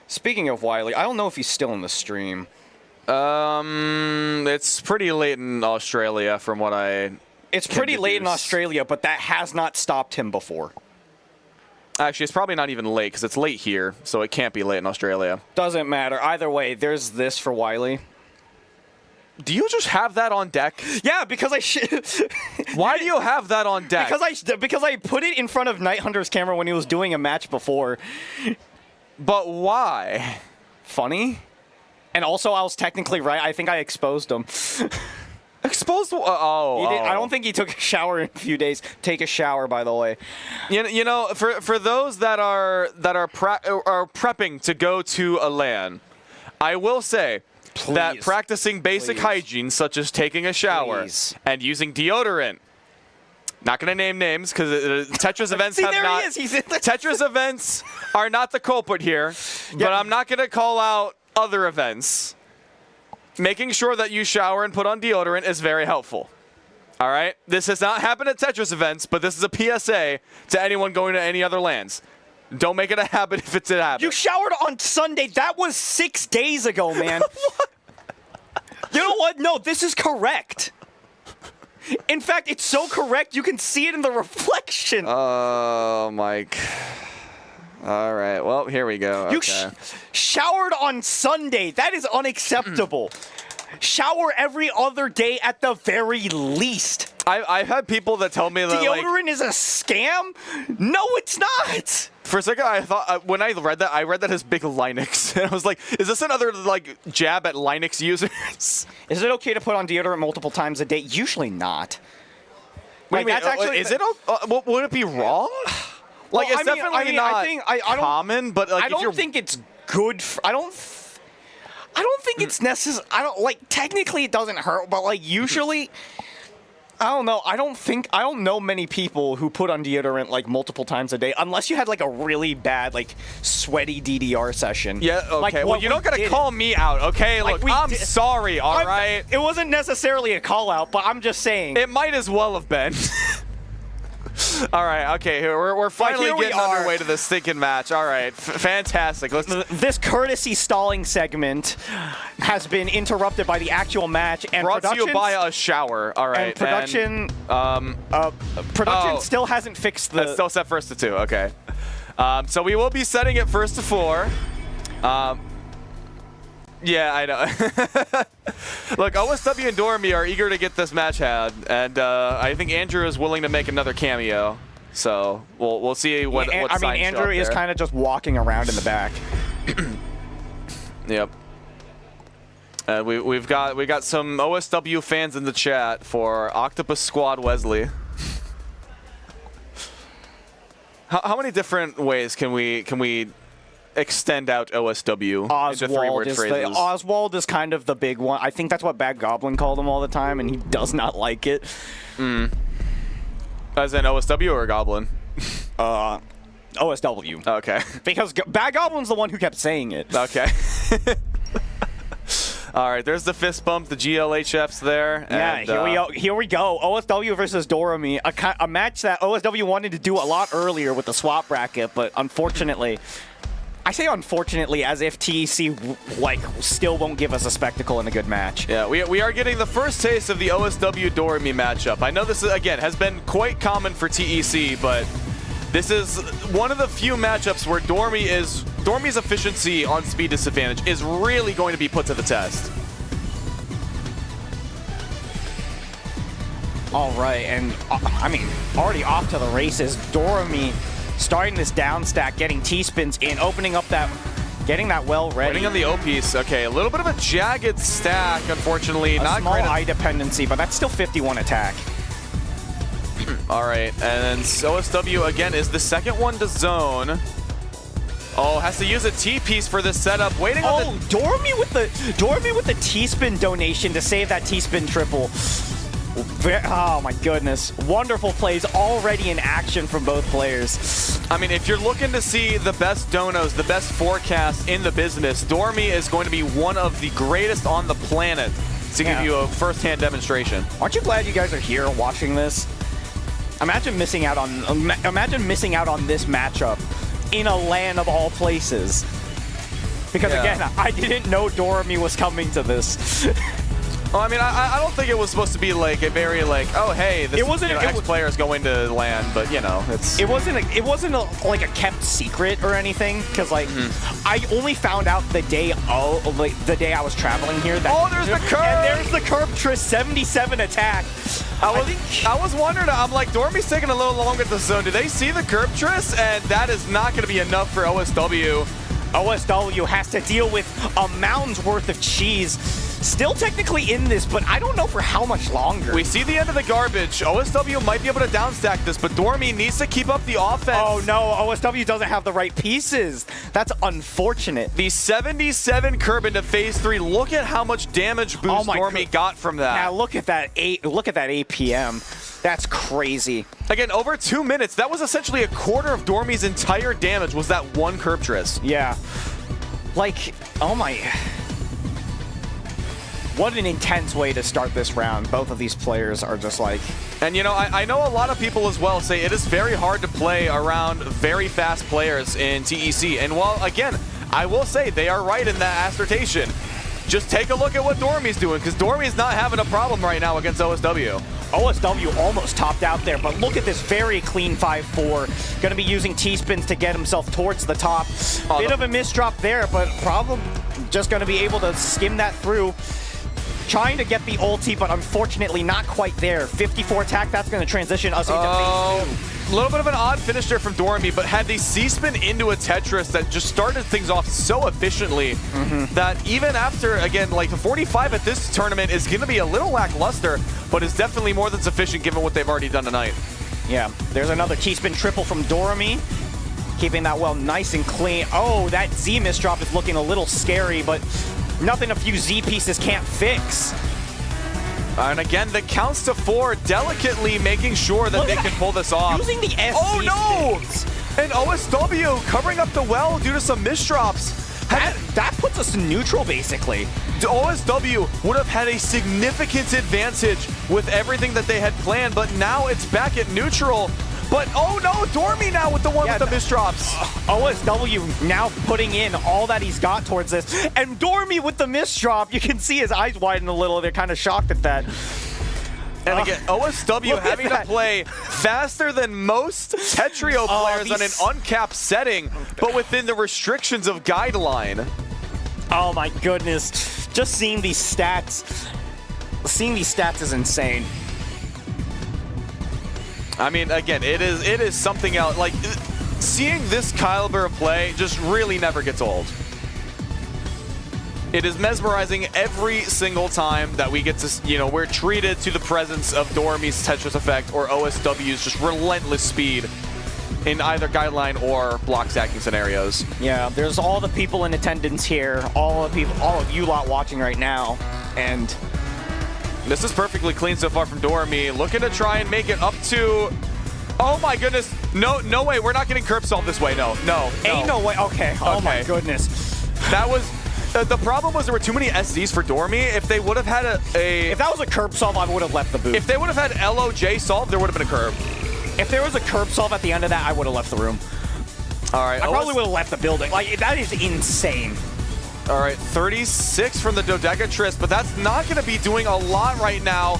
speaking of Wiley, I don't know if he's still in the stream. It's pretty late in Australia from what I... It's pretty late in deduce. Australia, but that has not stopped him before. Actually, it's probably not even late because it's late here, so it can't be late in Australia. Doesn't matter. Either way, there's this for Wiley. Do you just have that on deck? Yeah, because Why do you have that on deck? because I put it in front of Night Hunter's camera when he was doing a match before. But why? Funny. And also, I was technically right. I think I exposed him. Exposed? He did, I don't think he took a shower in a few days. Take a shower, by the way. You know, for those that are prepping to go to a LAN, I will say that practicing basic hygiene, such as taking a shower and using deodorant. Not going to name names because Tetris events have there not. He is. He's in there. Tetris events are not the culprit here, but I'm not going to call out other events. Making sure that you shower and put on deodorant is very helpful. All right? This has not happened at Tetris events, but this is a PSA to anyone going to any other lands. Don't make it a habit if it's a habit. You showered on Sunday. That was 6 days ago, man. You know what? No, this is correct. In fact, it's so correct you can see it in the reflection. Oh, Mike. All right. Well, here we go. You Okay. showered on Sunday. That is unacceptable. Shower every other day at the very least. I've had people that tell me that Deodorant is a scam? No, it's not. For a second, I thought when I read that as big Linux, and I was like, "Is this another jab at Linux users?" Is it okay to put on deodorant multiple times a day? Usually not. Wait, That's actually is it? Would it be wrong? Well, It's definitely not I don't, common, but I don't think it's good. I don't think it's necessary. Technically it doesn't hurt, but usually. I don't know. I don't know many people who put on deodorant multiple times a day, unless you had a really bad sweaty DDR session. Yeah. Okay. Well, you don't gotta call me out. Okay. Look, I'm sorry. All right. It wasn't necessarily a call out, but I'm just saying. It might as well have been. All right. Okay. We're finally getting underway to this stinking match. All right. Fantastic. This courtesy stalling segment has been interrupted by the actual match and brought to you by a shower. All right. And production still hasn't fixed the. It's still set first to 2. Okay. So we will be setting it first to 4. Yeah, I know. Look, OSW and Dormy are eager to get this match had, and I think Andrew is willing to make another cameo. So we'll see what. I mean, Andrew is kind of just walking around in the back. Yep. We got some OSW fans in the chat for Octopus Squad Wesley. How many different ways can we extend out OSW into 3-word phrases? Oswald is kind of the big one. I think that's what Bad Goblin called him all the time, and he does not like it. As in OSW or Goblin? OSW. Okay. Because Bad Goblin's the one who kept saying it. Okay. All right, there's the fist bump, the GLHFs there. Yeah, and, here we go. OSW versus Dorami, a match that OSW wanted to do a lot earlier with the swap bracket, but unfortunately, I say unfortunately as if TEC still won't give us a spectacle and a good match. Yeah, we are getting the first taste of the OSW Dorami matchup. I know this again has been quite common for TEC, but this is one of the few matchups where Dormi's efficiency on speed disadvantage is really going to be put to the test. All right, and I mean, already off to the races. Dorami starting this down stack, getting T-spins in, opening up that, getting that well ready. Waiting on the O-piece. Okay, a little bit of a jagged stack, unfortunately. A not small great eye dependency, but that's still 51 attack. All right, and then OSW again is the second one to zone. Oh, has to use a T-piece for this setup. Waiting on the... Dorami with the T-spin donation to save that T-spin triple. Oh my goodness. Wonderful plays already in action from both players. I mean, if you're looking to see the best donos, the best forecast in the business, Dorami is going to be one of the greatest on the planet to give you a first-hand demonstration. Aren't you glad you guys are here watching this? Imagine missing out on this matchup in a LAN of all places. Because Yeah. again, I didn't know Dormy was coming to this. Well, I mean, I don't think it was supposed to be like a very like, oh hey, this It wasn't- you know, it X was- player is going to land, but you know, it's It wasn't like a kept secret or anything, because like I only found out the day I was traveling here. That, Oh, there's the curve! And there's the Cultris 77 attack. I was wondering. I'm like, Dormy's taking a little longer at the zone. Do they see the Cultris? And that is not going to be enough for OSW. OSW has to deal with a mountain's worth of cheese. Still technically in this, but I don't know for how much longer. We see the end of the garbage. OSW might be able to downstack this, but Dormy needs to keep up the offense. Oh no, OSW doesn't have the right pieces. That's unfortunate. The 77 curb into phase 3. Look at how much damage boost Oh my Dormy got from that. Now look at that APM. That's crazy. Again, over 2 minutes. That was essentially a quarter of Dormy's entire damage was that one Cultris. Yeah. Like, oh my. What an intense way to start this round. Both of these players are just like... And you know, I know a lot of people as well say it is very hard to play around very fast players in TEC. And while, again, I will say they are right in that assertion. Just take a look at what Dormy's doing, because Dormy's not having a problem right now against OSW. OSW almost topped out there, but look at this very clean 5-4. Going to be using T-spins to get himself towards the top. Bit of a misdrop there, but probably just going to be able to skim that through. Trying to get the ulti, but unfortunately not quite there. 54 attack, that's going to transition us into phase 2. A little bit of an odd finish there from Dormy, but had the C-spin into a Tetris that just started things off so efficiently that even after, again, like the 45 at this tournament is going to be a little lackluster, but is definitely more than sufficient given what they've already done tonight. Yeah, there's another T-spin triple from Dormy. Keeping that well nice and clean. Oh, that Z misdrop is looking a little scary, but nothing a few Z pieces can't fix. And again, the counts to 4, delicately making sure that they can pull this off. Using the SC Oh no! spins. And OSW covering up the well due to some misdrops. That puts us in neutral, basically. OSW would have had a significant advantage with everything that they had planned, but now it's back at neutral. But oh no, Dormy now with the one with the misdrops. OSW now putting in all that he's got towards this. And Dormy with the misdrop, you can see his eyes widen a little. They're kind of shocked at that. And again, OSW having to play faster than most Tetrio players on an uncapped setting, but within the restrictions of guideline. Oh my goodness. Just seeing these stats. Seeing these stats is insane. I mean, again, it is something else. Like, seeing this caliber of play just really never gets old. It is mesmerizing every single time that we get to, you know, we're treated to the presence of Dormy's Tetris effect or OSW's just relentless speed in either guideline or block stacking scenarios. Yeah, there's all the people in attendance here, all of you lot watching right now, and this is perfectly clean so far from Dormy, looking to try and make it up to... Oh my goodness. No way. We're not getting curb solved this way. No. Ain't no way. Okay. Oh my goodness. That was... the problem was there were too many SDs for Dormy. If they would have had If that was a curb solve, I would have left the booth. If they would have had LOJ solve, there would have been a curb. If there was a curb solve at the end of that, I would have left the room. All right. I probably would have left the building. Like, that is insane. All right, 36 from the Dodecatrist, but that's not going to be doing a lot right now.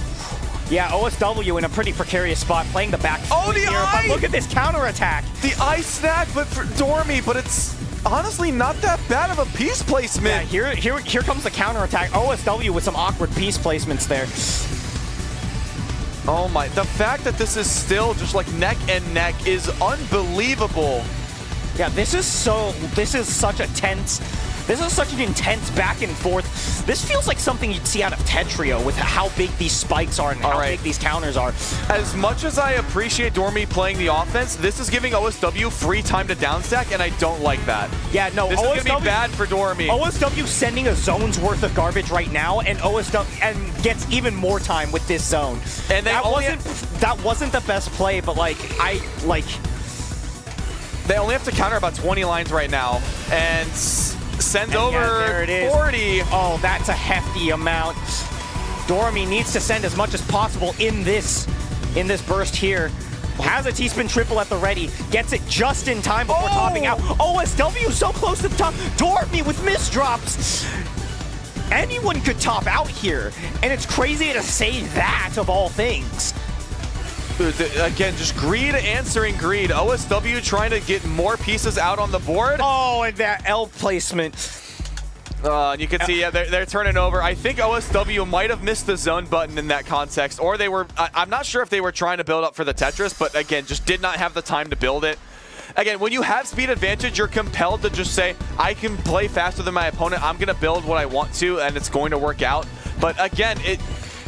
Yeah, OSW in a pretty precarious spot, playing the back. Oh, the here, eye! But look at this counterattack. The eye snack, but for Dormy, but it's honestly not that bad of a piece placement. Yeah, here comes the counterattack. OSW with some awkward piece placements there. Oh my, the fact that this is still just like neck and neck is unbelievable. Yeah, this is such an intense back and forth. This feels like something you'd see out of Tetrio with how big these spikes are and how big these counters are. As much as I appreciate Dormy playing the offense, this is giving OSW free time to downstack, and I don't like that. Yeah, no, this is going to be bad for Dormy. OSW sending a zone's worth of garbage right now, and OSW gets even more time with this zone. And that wasn't the best play, but they only have to counter about 20 lines right now, and send over there it is. 40. Oh, that's a hefty amount. Dormy needs to send as much as possible in this burst here. has a T-spin triple at the ready, gets it just in time before topping out. OSW so close to the top. Dormy with misdrops. Anyone could top out here, and it's crazy to say that of all things. Again, just greed answering greed. OSW trying to get more pieces out on the board. Oh, and that L placement. You can see, yeah, they're turning over. I think OSW might have missed the zone button in that context, or they were, I'm not sure if they were trying to build up for the Tetris, but again, just did not have the time to build it. Again, when you have speed advantage, you're compelled to just say, I can play faster than my opponent, I'm going to build what I want to, and it's going to work out. But again,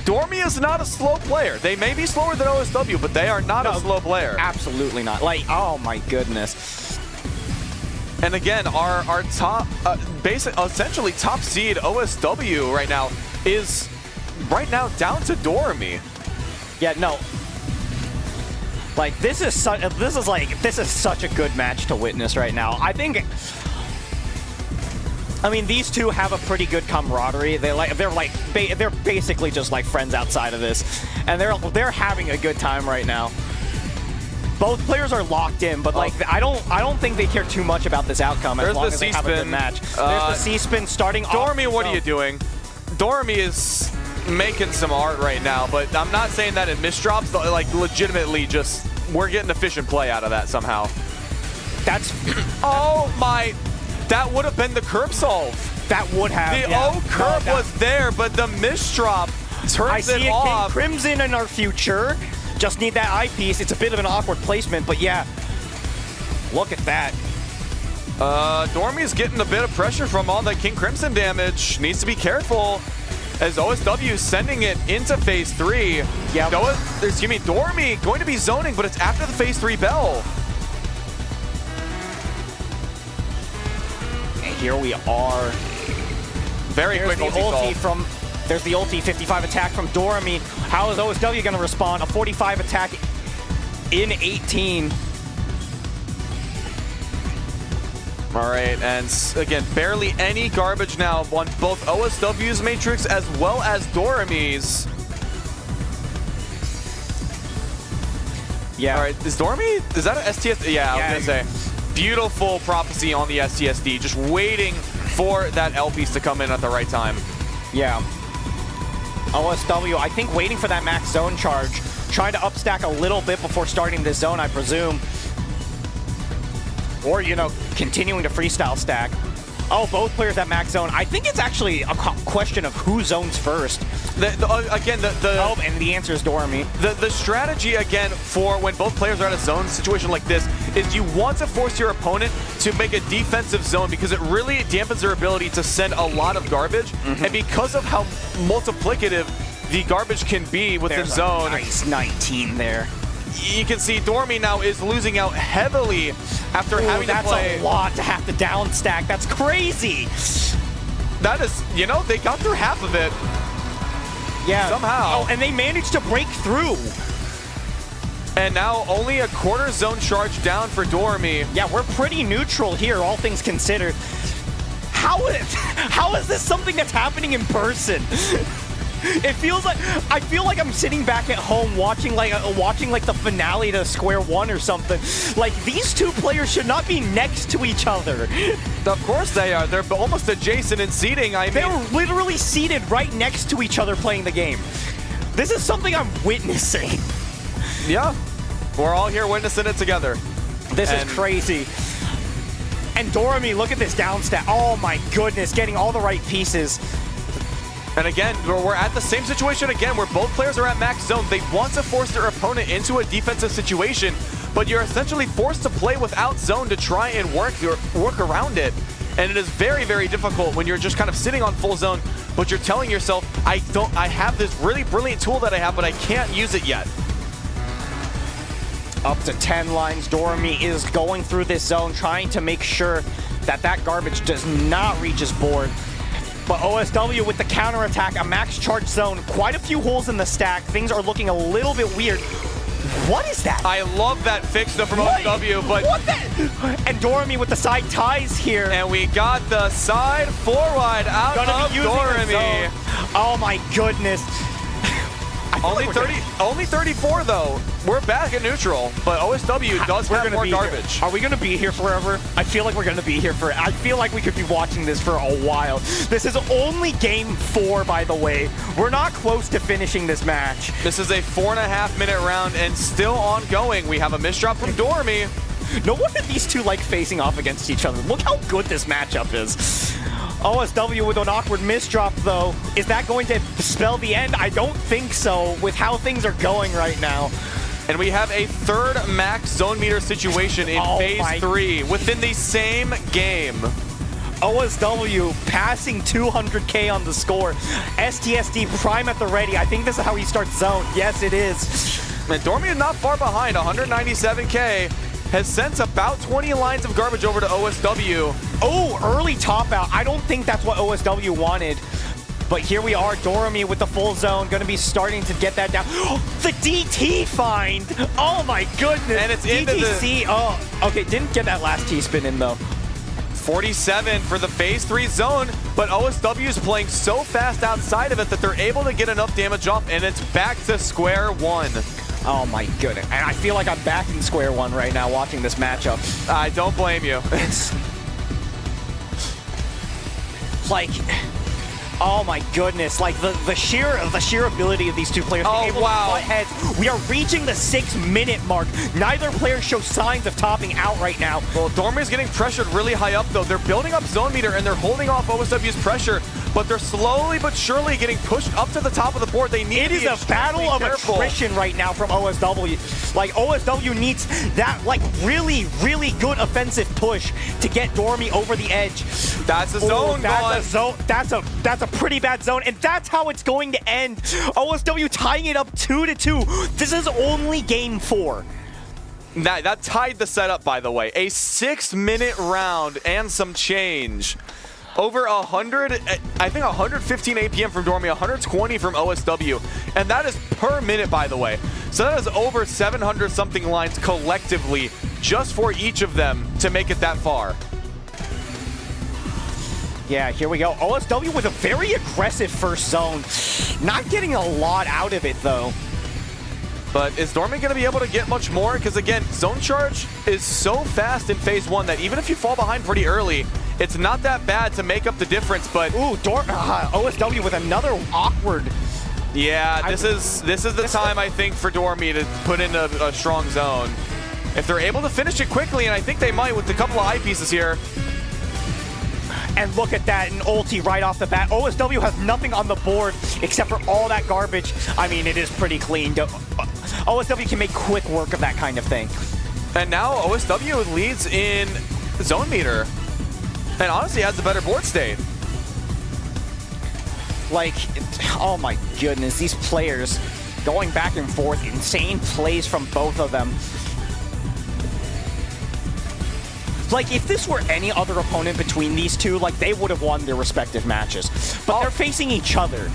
Dormy is not a slow player. They may be slower than OSW, but they are not a slow player. Absolutely not. Like, oh my goodness. And again, our top, essentially top seed OSW right now is down to Dormy. Yeah, no. Like this is such a good match to witness right now. I mean, these two have a pretty good camaraderie. They're basically just like friends outside of this, and they're having a good time right now. Both players are locked in, but like I don't think they care too much about this outcome as long as they have a good match. There's the C-spin starting off. Dormy, what are you doing? Dormy is making some art right now, but I'm not saying that in misdrops. Like legitimately, just we're getting efficient play out of that somehow. That's oh my! That would have been the curb solve. That would have. The O curb was there, but the misdrop turns it off. King Crimson in our future. Just need that eyepiece. It's a bit of an awkward placement, but yeah. Look at that. Dormy's getting a bit of pressure from all that King Crimson damage. Needs to be careful as OSW is sending it into phase 3. Yeah. Dormy going to be zoning, but it's after the phase 3 bell. And here we are. Very quick ulti from. There's the ulti 55 attack from Dormy. How is OSW going to respond? A 45 attack in 18. All right, and again, barely any garbage now on both OSW's Matrix as well as Dormy's. Yeah. All right, is that an STS? Yeah, I was going to say. Beautiful prophecy on the STSD, just waiting for that L piece to come in at the right time. Yeah. OSW, I think, waiting for that max zone charge. Trying to upstack a little bit before starting this zone, I presume. Or, you know, continuing to freestyle stack. Oh, both players at max zone. I think it's actually a question of who zones first. And the answer is Dormy. The strategy, again, for when both players are at a zone situation like this is you want to force your opponent to make a defensive zone because it really dampens their ability to send a lot of garbage. And because of how multiplicative the garbage can be within zone. Nice 19 there. You can see Dormy now is losing out heavily after having to play. That's a lot to have to down stack. That's crazy. That is, you know, they got through half of it. Yeah. Somehow. Oh, and they managed to break through. And now only a quarter zone charge down for Dormy. Yeah, we're pretty neutral here, all things considered. How is this something that's happening in person? It feels like I feel like I'm sitting back at home watching like the finale to Square One or something. Like these two players should not be next to each other. Of course they are. They're almost adjacent in seating. They're literally seated right next to each other playing the game. This is something I'm witnessing. Yeah, we're all here witnessing it together. This is crazy. And Dormy, look at this down stat. Oh my goodness, getting all the right pieces. And again, we're at the same situation again where both players are at max zone. They want to force their opponent into a defensive situation, but you're essentially forced to play without zone to try and work around it. And it is very, very difficult when you're just kind of sitting on full zone, but you're telling yourself, I have this really brilliant tool that I have, but I can't use it yet. Up to 10 lines, Dormy is going through this zone, trying to make sure that that garbage does not reach his board. But OSW with the counterattack, a max charge zone, quite a few holes in the stack. Things are looking a little bit weird. What is that? I love that fix though from OSW, but... What the? And Dormy with the side ties here. And we got the side forward out of Dormy. Oh my goodness. Only 34 though. We're back at neutral, but OSW does have more garbage. Are we gonna be here forever? I feel like we're gonna be here for. I feel like we could be watching this for a while. This is only game 4, by the way. We're not close to finishing this match. This is a 4.5-minute round and still ongoing. We have a misdrop from Dormy. No wonder these two like facing off against each other. Look how good this matchup is. OSW with an awkward misdrop, though. Is that going to spell the end? I don't think so, with how things are going right now. And we have a third max zone meter situation in phase 3 within the same game. OSW passing 200K on the score. STSD prime at the ready. I think this is how he starts zone. Yes, it is. And Dormy is not far behind, 197K. Has sent about 20 lines of garbage over to OSW. Oh, early top out. I don't think that's what OSW wanted. But here we are, Dormy with the full zone, going to be starting to get that down. The DT find! Oh my goodness! And it's into DTC. Oh, okay, didn't get that last T-spin in though. 47 for the phase 3 zone, but OSW is playing so fast outside of it that they're able to get enough damage off, and it's back to square one. Oh my goodness. And I feel like I'm back in square one right now watching this matchup. I don't blame you. It's like, oh my goodness, like the sheer ability of these two players. Oh wow. To butt heads. We are reaching the 6-minute mark. Neither player shows signs of topping out right now. Well, Dormy's getting pressured really high up though. They're building up zone meter and they're holding off OSW's pressure, but they're slowly but surely getting pushed up to the top of the board. They need It is a battle of attrition right now from OSW. Like, OSW needs that, like, really, really good offensive push to get Dormy over the edge. That's a zone, that's a zone. That's a pretty bad zone, and that's how it's going to end. OSW tying it up 2-2. This is only game 4. That tied the setup, by the way. A 6-minute round and some change. Over 100, I think 115 APM from Dormy, 120 from OSW. And that is per minute, by the way. So that is over 700 something lines collectively just for each of them to make it that far. Yeah, here we go. OSW with a very aggressive first zone. Not getting a lot out of it, though. But is Dormy going to be able to get much more? Because again, zone charge is so fast in phase 1 that even if you fall behind pretty early, it's not that bad to make up the difference. But ooh, OSW with another awkward. Yeah, this is the time I think for Dormy to put in a strong zone. If they're able to finish it quickly, and I think they might with a couple of eyepieces here. And look at that, an ulti right off the bat. OSW has nothing on the board except for all that garbage. I mean, it is pretty clean. OSW can make quick work of that kind of thing. And now OSW leads in zone meter. And honestly has the better board state. Like, oh my goodness, these players going back and forth. Insane plays from both of them. Like, if this were any other opponent between these two, like, they would have won their respective matches. But they're facing each other.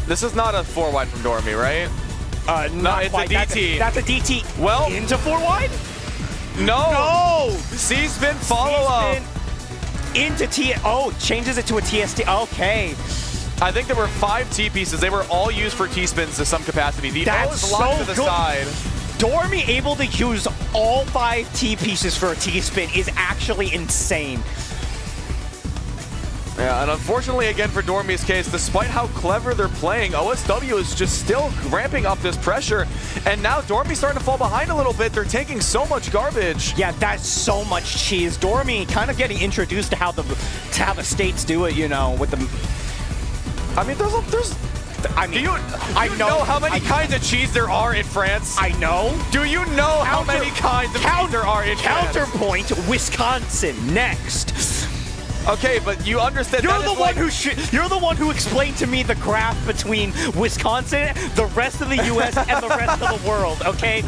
This is not a 4-wide from Dormy, right? No, it's quite. a DT. That's a DT. Well, into 4-wide? No! C-spin follow-up. Into T. Oh, changes it to a TST. Okay. I think there were 5 T-pieces. They were all used for T-spins to some capacity. The O is locked to the side. Dormy able to use all 5 T-pieces for a T-spin is actually insane. Yeah, and unfortunately, again, for Dormy's case, despite how clever they're playing, OSW is just still ramping up this pressure. And now Dormy's starting to fall behind a little bit. They're taking so much garbage. Yeah, that's so much cheese. Dormy kind of getting introduced to how the states do it, you know, with the... I mean, there's I mean, do you know how many kinds of cheese there are in France? I know. Do you know how many kinds of cheese there are in France? Counterpoint, Wisconsin, next. Okay, but you understand you're the one who explained to me the graph between Wisconsin, the rest of the U.S., and the rest of the world, okay?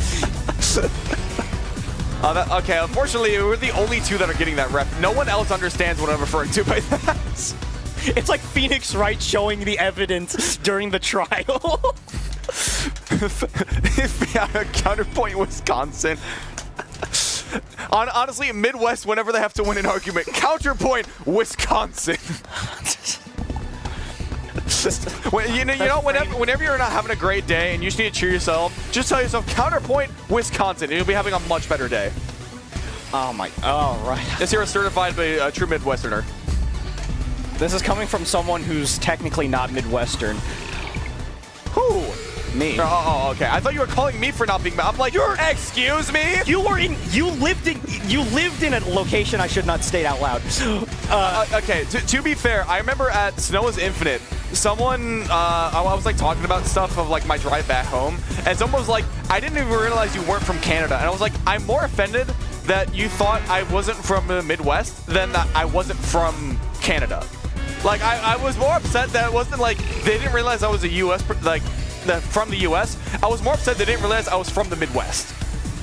Okay, unfortunately, we're the only two that are getting that rep. No one else understands what I'm referring to by that. It's like Phoenix Wright showing the evidence during the trial. Counterpoint Wisconsin. Honestly, Midwest, whenever they have to win an argument, counterpoint Wisconsin. Whenever you're not having a great day and you just need to cheer yourself, just tell yourself counterpoint Wisconsin, and you'll be having a much better day. Oh right. This here is certified by a true Midwesterner. This is coming from someone who's technically not Midwestern. Who? Me. Oh, okay. I thought you were calling me for not being. I'm like, excuse me. You lived in a location I should not state out loud. Okay. To be fair, I remember at Snow is Infinite, someone I was like talking about stuff of like my drive back home, and someone was like, I didn't even realize you weren't from Canada, and I was like, I'm more offended that you thought I wasn't from the Midwest than that I wasn't from Canada. Like I was more upset that it wasn't like they didn't realize I was a U.S. From the U.S. I was more upset they didn't realize I was from the Midwest.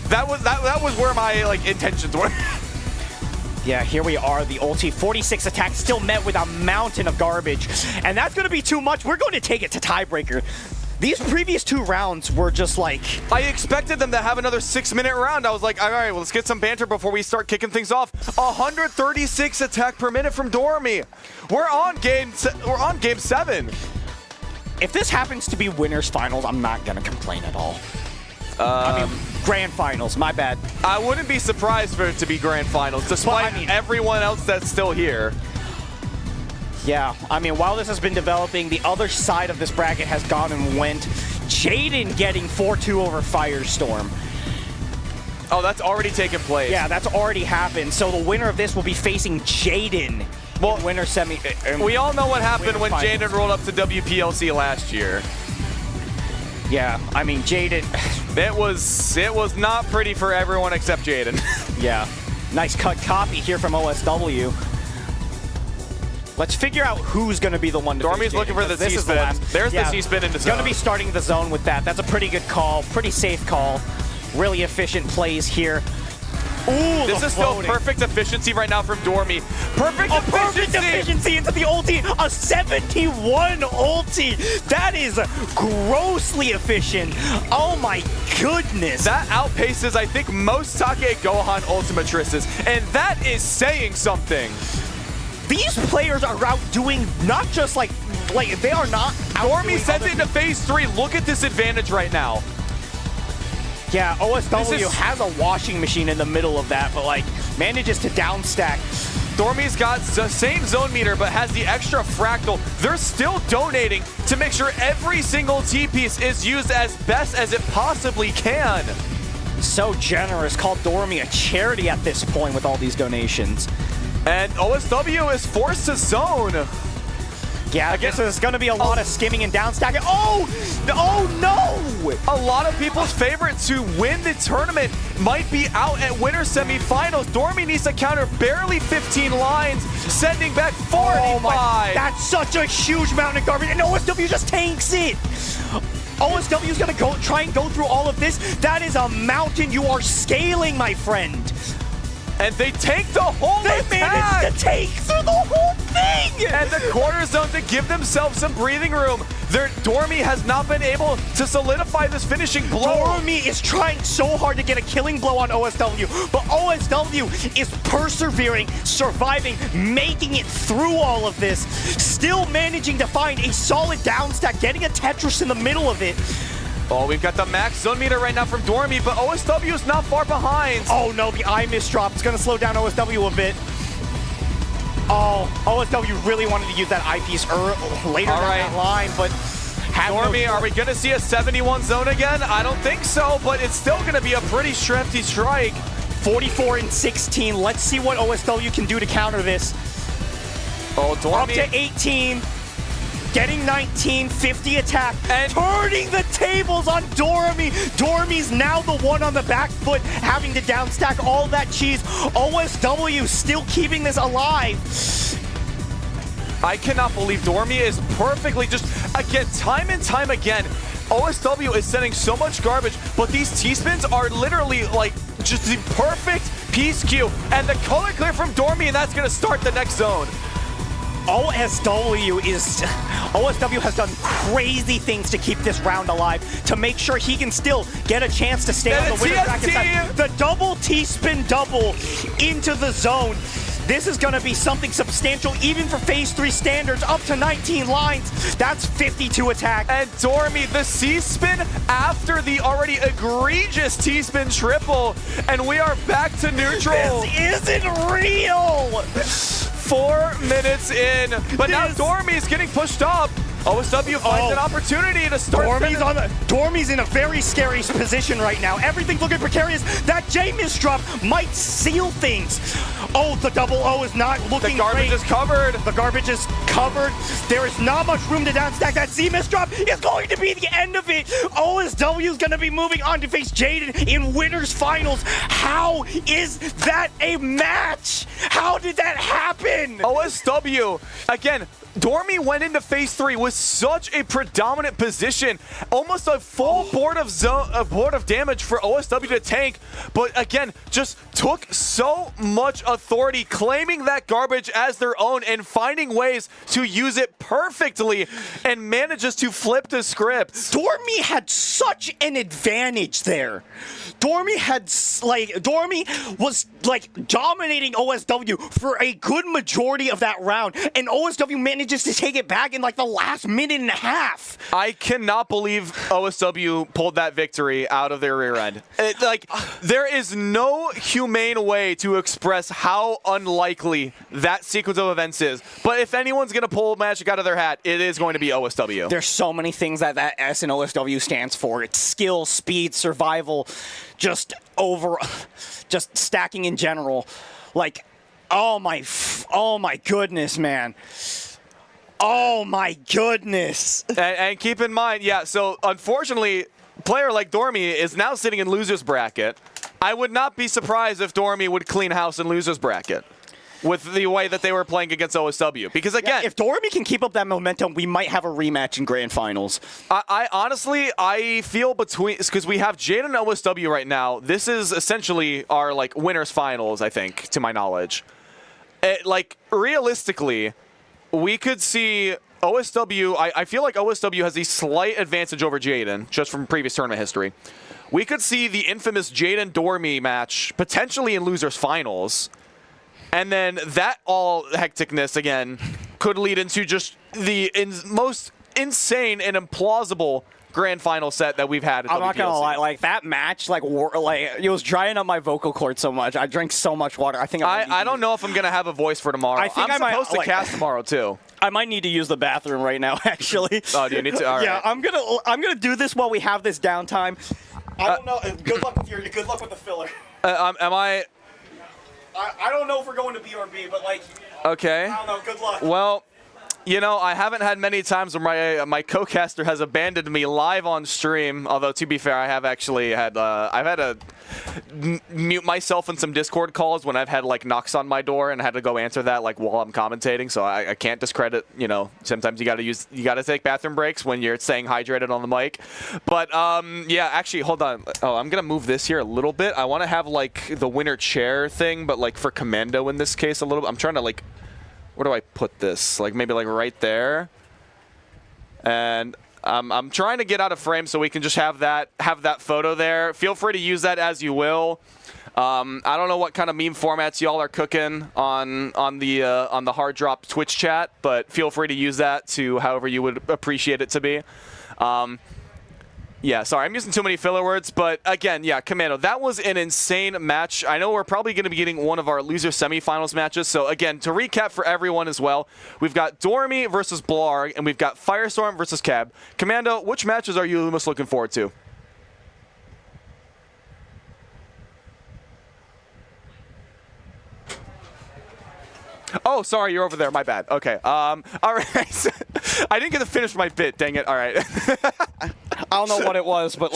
That was where my like intentions were. Yeah, here we are. The ulti 46 attack still met with a mountain of garbage, and that's going to be too much. We're going to take it to tiebreaker. These previous 2 rounds were just like... I expected them to have another 6-minute round. I was like, all right, well, let's get some banter before we start kicking things off. 136 attack per minute from Dormy. We're on game 7. If this happens to be winners finals, I'm not going to complain at all. I mean, grand finals, my bad. I wouldn't be surprised for it to be grand finals, despite everyone else that's still here. Yeah, I mean, while this has been developing, the other side of this bracket has gone and went. Jaden getting 4-2 over Firestorm. Oh, that's already taken place. Yeah, that's already happened. So the winner of this will be facing Jaden. Well, winner semi. We all know what happened when Jaden rolled up to WPLC last year. Yeah, I mean, Jaden. It was not pretty for everyone except Jaden. Yeah, nice cut copy here from OSW. Let's figure out who's going to be the one to Dormy's looking for the C-spin. There's the C-spin in the zone. Going to be starting the zone with that. That's a pretty good call, pretty safe call. Really efficient plays here. Ooh, this is still perfect efficiency right now from Dormy. Perfect efficiency into the ulti. A 71 ulti. That is grossly efficient. Oh my goodness. That outpaces, I think, most Take Gohan Ultimatrices, and that is saying something. These players are out doing not just like they are not. Dormy sends it into phase 3. Look at this advantage right now. Yeah, OSW has a washing machine in the middle of that, but like manages to downstack. Dormy's got the same zone meter, but has the extra fractal. They're still donating to make sure every single T-piece is used as best as it possibly can. So generous. Called Dormy a charity at this point with all these donations. And OSW is forced to zone. Yeah, I guess there's going to be a lot of skimming and downstacking. Oh no! A lot of people's favorites to win the tournament might be out at winter semifinals. Dormy needs to counter barely 15 lines, sending back 45. That's such a huge mountain of garbage, and OSW just tanks it. OSW is going to try and go through all of this. That is a mountain you are scaling, my friend. And they take the whole attack. They managed to take through the whole thing! And the corner zone to give themselves some breathing room. Dormy has not been able to solidify this finishing blow. Dormy is trying so hard to get a killing blow on OSW, but OSW is persevering, surviving, making it through all of this, still managing to find a solid downstack, getting a Tetris in the middle of it. Oh, we've got the max zone meter right now from Dormy, but OSW is not far behind. Oh no, the eye misdrop. It's going to slow down OSW a bit. Oh, OSW really wanted to use that eyepiece later down that line, but... Dormy, are we going to see a 71 zone again? I don't think so, but it's still going to be a pretty hefty strike. 44 and 16. Let's see what OSW can do to counter this. Oh, Dormy. Up to 18. Getting 19, 50 attack, and turning the tables on Dormy. Dormy's now the one on the back foot, having to downstack all that cheese. OSW still keeping this alive. I cannot believe Dormy is perfectly just, again, time and time again, OSW is sending so much garbage, but these T-spins are literally like just the perfect piece queue. And the color clear from Dormy, and that's going to start the next zone. OSW has done crazy things to keep this round alive to make sure he can still get a chance to stay on the winner bracket side. The double T-spin double into the zone. This is going to be something substantial, even for Phase 3 standards, up to 19 lines. That's 52 attack. And Dormy, the C-spin after the already egregious T-spin triple, and we are back to neutral. This isn't real! 4 minutes in, but now Dormy's getting pushed up. OSW finds an opportunity to start. Dormy's in a very scary position right now. Everything's looking precarious. That J misdrop might seal things. Oh, the double O is not looking great. The garbage is covered. The garbage is covered. There is not much room to downstack. That Z misdrop is going to be the end of it. OSW is going to be moving on to face Jaden in winners finals. How is that a match? How did that happen? OSW, again, Dormy went into Phase 3 with such a predominant position, almost a full board of damage for OSW to tank, but again, just took so much authority, claiming that garbage as their own and finding ways to use it perfectly, and manages to flip the script. Dormy had such an advantage there. Dormy was dominating OSW for a good majority of that round, and OSW manages to take it back in the last minute and a half. I cannot believe OSW pulled that victory out of their rear end. There is no humane way to express how unlikely that sequence of events is. But if anyone's going to pull magic out of their hat, it is going to be OSW. There's so many things that S in OSW stands for. It's skill, speed, survival, just stacking in general. Oh my goodness, man. Oh my goodness. And keep in mind, so unfortunately, a player like Dormy is now sitting in loser's bracket. I would not be surprised if Dormy would clean house in loser's bracket with the way that they were playing against OSW. Because again, if Dormy can keep up that momentum, we might have a rematch in grand finals. I honestly feel because we have Jaden and OSW right now, this is essentially our winners finals, I think, to my knowledge. Realistically, we could see OSW, I feel like OSW has a slight advantage over Jaden, just from previous tournament history. We could see the infamous Jaden-Dormy match potentially in losers finals. And then that all hecticness, again, could lead into just the most insane and implausible grand final set that we've had at I'm WPLC. not gonna lie, that match, it was drying up my vocal cords so much. I drank so much water. I don't know if I'm gonna have a voice for tomorrow. I'm supposed to cast tomorrow too. I might need to use the bathroom right now, actually. Oh, do you need to? All right. Yeah, I'm gonna do this while we have this downtime. I don't know. Good luck with the filler. Am I? I don't know if we're going to BRB, but Okay. I don't know. Good luck. Well, I haven't had many times where my co-caster has abandoned me live on stream. Although to be fair, I have actually had I've had to mute myself in some Discord calls when I've had knocks on my door and I had to go answer that while I'm commentating. So I can't discredit. Sometimes you got to take bathroom breaks when you're staying hydrated on the mic. But actually, hold on. Oh, I'm gonna move this here a little bit. I want to have the winner chair thing, but for Commando in this case a little bit. I'm trying to where do I put this? Maybe right there. And I'm trying to get out of frame so we can just have that photo there. Feel free to use that as you will. I don't know what kind of meme formats y'all are cooking on the Hard Drop Twitch chat, but feel free to use that to however you would appreciate it to be. Yeah, sorry, I'm using too many filler words, but again, Commando, that was an insane match. I know we're probably going to be getting one of our loser semifinals matches, so again, to recap for everyone as well, we've got Dormy versus Blarg, and we've got Firestorm versus Cab. Commando, which matches are you most looking forward to? Oh, sorry, you're over there. My bad. Okay. All right. I didn't get to finish my bit. Dang it. All right. I don't know what it was, but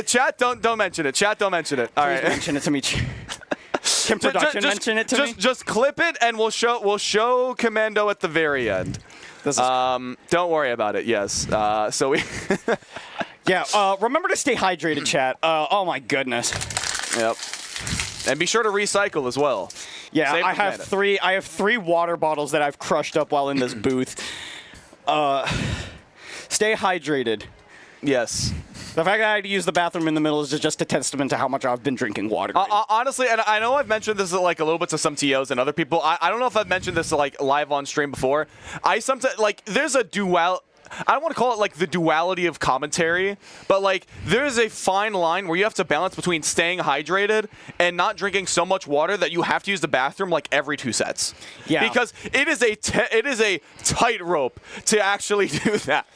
chat, don't mention it. Chat, don't mention it. All right. Mention it to me. Can production mention it to me? Just clip it, and we'll show Commando at the very end. Don't worry about it. Yes. So we. Yeah. Remember to stay hydrated, chat. Oh my goodness. Yep. And be sure to recycle as well. Yeah, I have three water bottles that I've crushed up while in this booth. Stay hydrated. Yes. The fact that I had to use the bathroom in the middle is just a testament to how much I've been drinking water. Honestly, and I know I've mentioned this like a little bit to some TOs and other people. I don't know if I've mentioned this like live on stream before. I sometimes like there's a I don't want to call it like the duality of commentary, but like there is a fine line where you have to balance between staying hydrated and not drinking so much water that you have to use the bathroom like every 2 sets. Yeah. Because it is a tightrope to actually do that.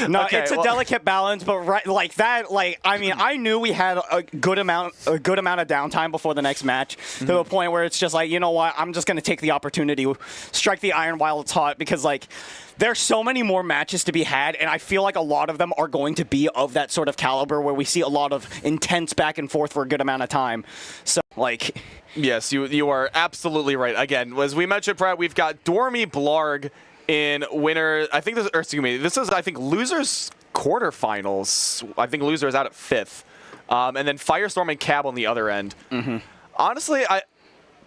No, Okay, it's a delicate balance, but like that, like I mean, I knew we had a good amount of downtime before the next match, to a point where it's just like, you know what, I'm just gonna take the opportunity, strike the iron while it's hot, because like there's so many more matches to be had, and I feel like a lot of them are going to be of that sort of caliber where we see a lot of intense back and forth for a good amount of time. So like, yes, you are absolutely right. Again, as we mentioned, Brad, we've got Dormy Blarg in winner. I think this, or excuse me, this is losers quarterfinals. I think loser is out at 5th, and then Firestorm and Cab on the other end. Honestly,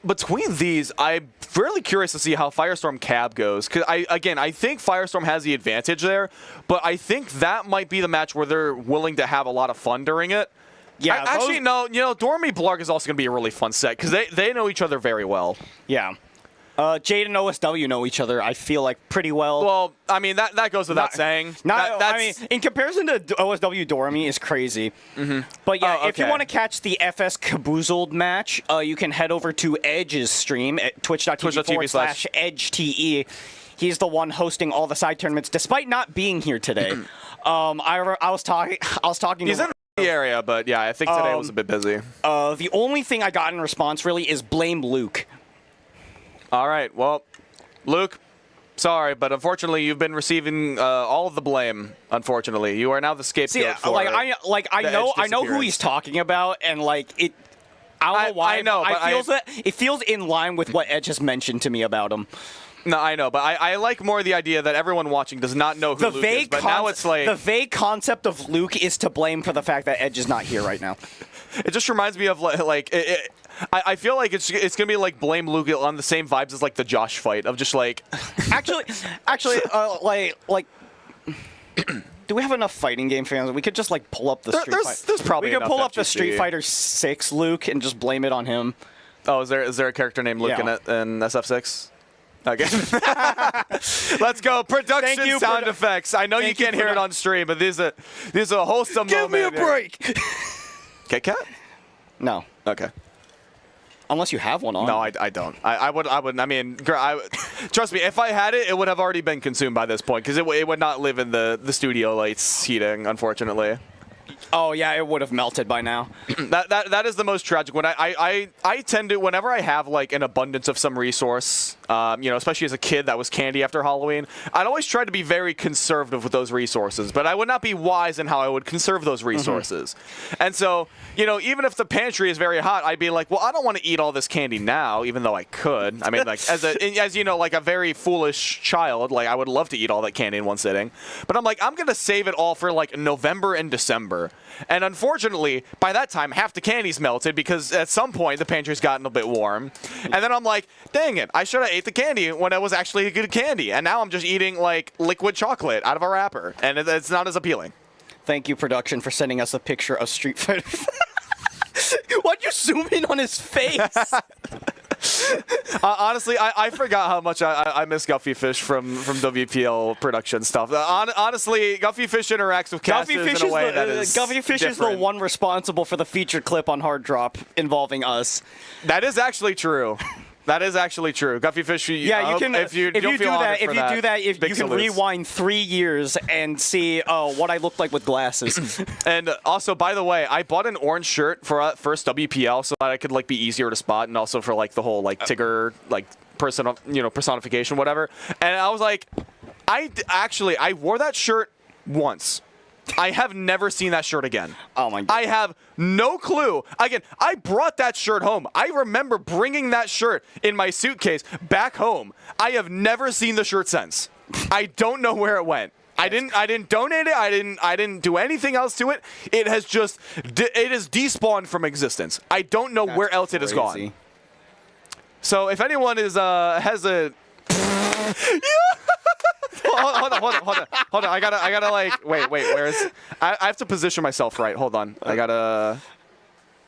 between these, I'm fairly curious to see how Firestorm Cab goes. Because I think Firestorm has the advantage there, but I think that might be the match where they're willing to have a lot of fun during it. yeah, Actually, no. You know, Dormy Blarg is also going to be a really fun set because they know each other very well. yeah. Jade and OSW know each other, I feel like, pretty well. Well, I mean, that goes without saying. I mean, in comparison to OSW Dormy is crazy. But yeah, if you okay. want to catch the FS Caboozled match, you can head over to Edge's stream at twitch.tv/EdgeTE. He's the one hosting all the side tournaments, despite not being here today. I was talking. He's to in the area, but yeah, I think today was a bit busy. the only thing I got in response really is blame Luke. All right, well, Luke, sorry, but unfortunately, you've been receiving all of the blame. Unfortunately, you are now the scapegoat. See, for I know who he's talking about, and like it. I don't know why. I know, but it feels in line with what Edge has mentioned to me about him. No, I know, but I like more the idea that everyone watching does not know who Luke is. But now it's like the vague concept of Luke is to blame for the fact that Edge is not here right now. It just reminds me of I feel like it's gonna be like blame Luke on the same vibes as like the Josh fight of just like actually, do we have enough fighting game fans? We could just like pull up the Street Fighter. There's probably we could enough pull up the FGC. Street Fighter 6 Luke and just blame it on him. Oh, is there a character named Luke Yeah. in SF6? Okay. Let's go. Production Thank you, sound effects. I know you can't hear it on stream, but these are wholesome Give me a moment here. break. Kit Kat? No, Okay. unless you have one on. No, I don't. I would. I mean, trust me. If I had it, it would have already been consumed by this point because it would not live in the studio lights heating, unfortunately. Oh yeah, it would have melted by now. That is the most tragic one. I tend to, whenever I have like an abundance of some resource, especially as a kid that was candy after Halloween, I'd always try to be very conservative with those resources, but I would not be wise in how I would conserve those resources. And so, even if the pantry is very hot, I'd be like, well, I don't want to eat all this candy now, even though I could. I mean, like as you know, like a very foolish child, like I would love to eat all that candy in one sitting, but I'm like, I'm gonna save it all for like November and December. And unfortunately, by that time, half the candy's melted because at some point the pantry's gotten a bit warm. And then I'm like, dang it, I should have ate the candy when it was actually good candy. And now I'm just eating like liquid chocolate out of a wrapper, and it's not as appealing. Thank you, production, for sending us a picture of Street Fighter. Why'd you zoom in on his face? Honestly, I forgot how much I miss Guffy Fish from WPL production stuff. Honestly, Guffy Fish interacts with casters in a way that is Guffy Fish is the different. one responsible for the featured clip on Hard Drop involving us. That is actually true. That is actually true. Guffy Fish. Yeah, you can. If you do that, you can salutes. rewind 3 years and see what I looked like with glasses. And also, by the way, I bought an orange shirt for first WPL so that I could like be easier to spot, and also for like the whole like Tigger like personification, whatever. And I was like, I wore that shirt once. I have never seen that shirt again. Oh my God. I have no clue. Again, I brought that shirt home. I remember bringing that shirt in my suitcase back home. I have never seen the shirt since. I don't know where it went. I didn't donate it. I didn't do anything else to it. It has just it is despawned from existence. I don't know where else it has gone. So if anyone is has a hold on. I gotta like wait. Where's I have to position myself right. Hold on. I gotta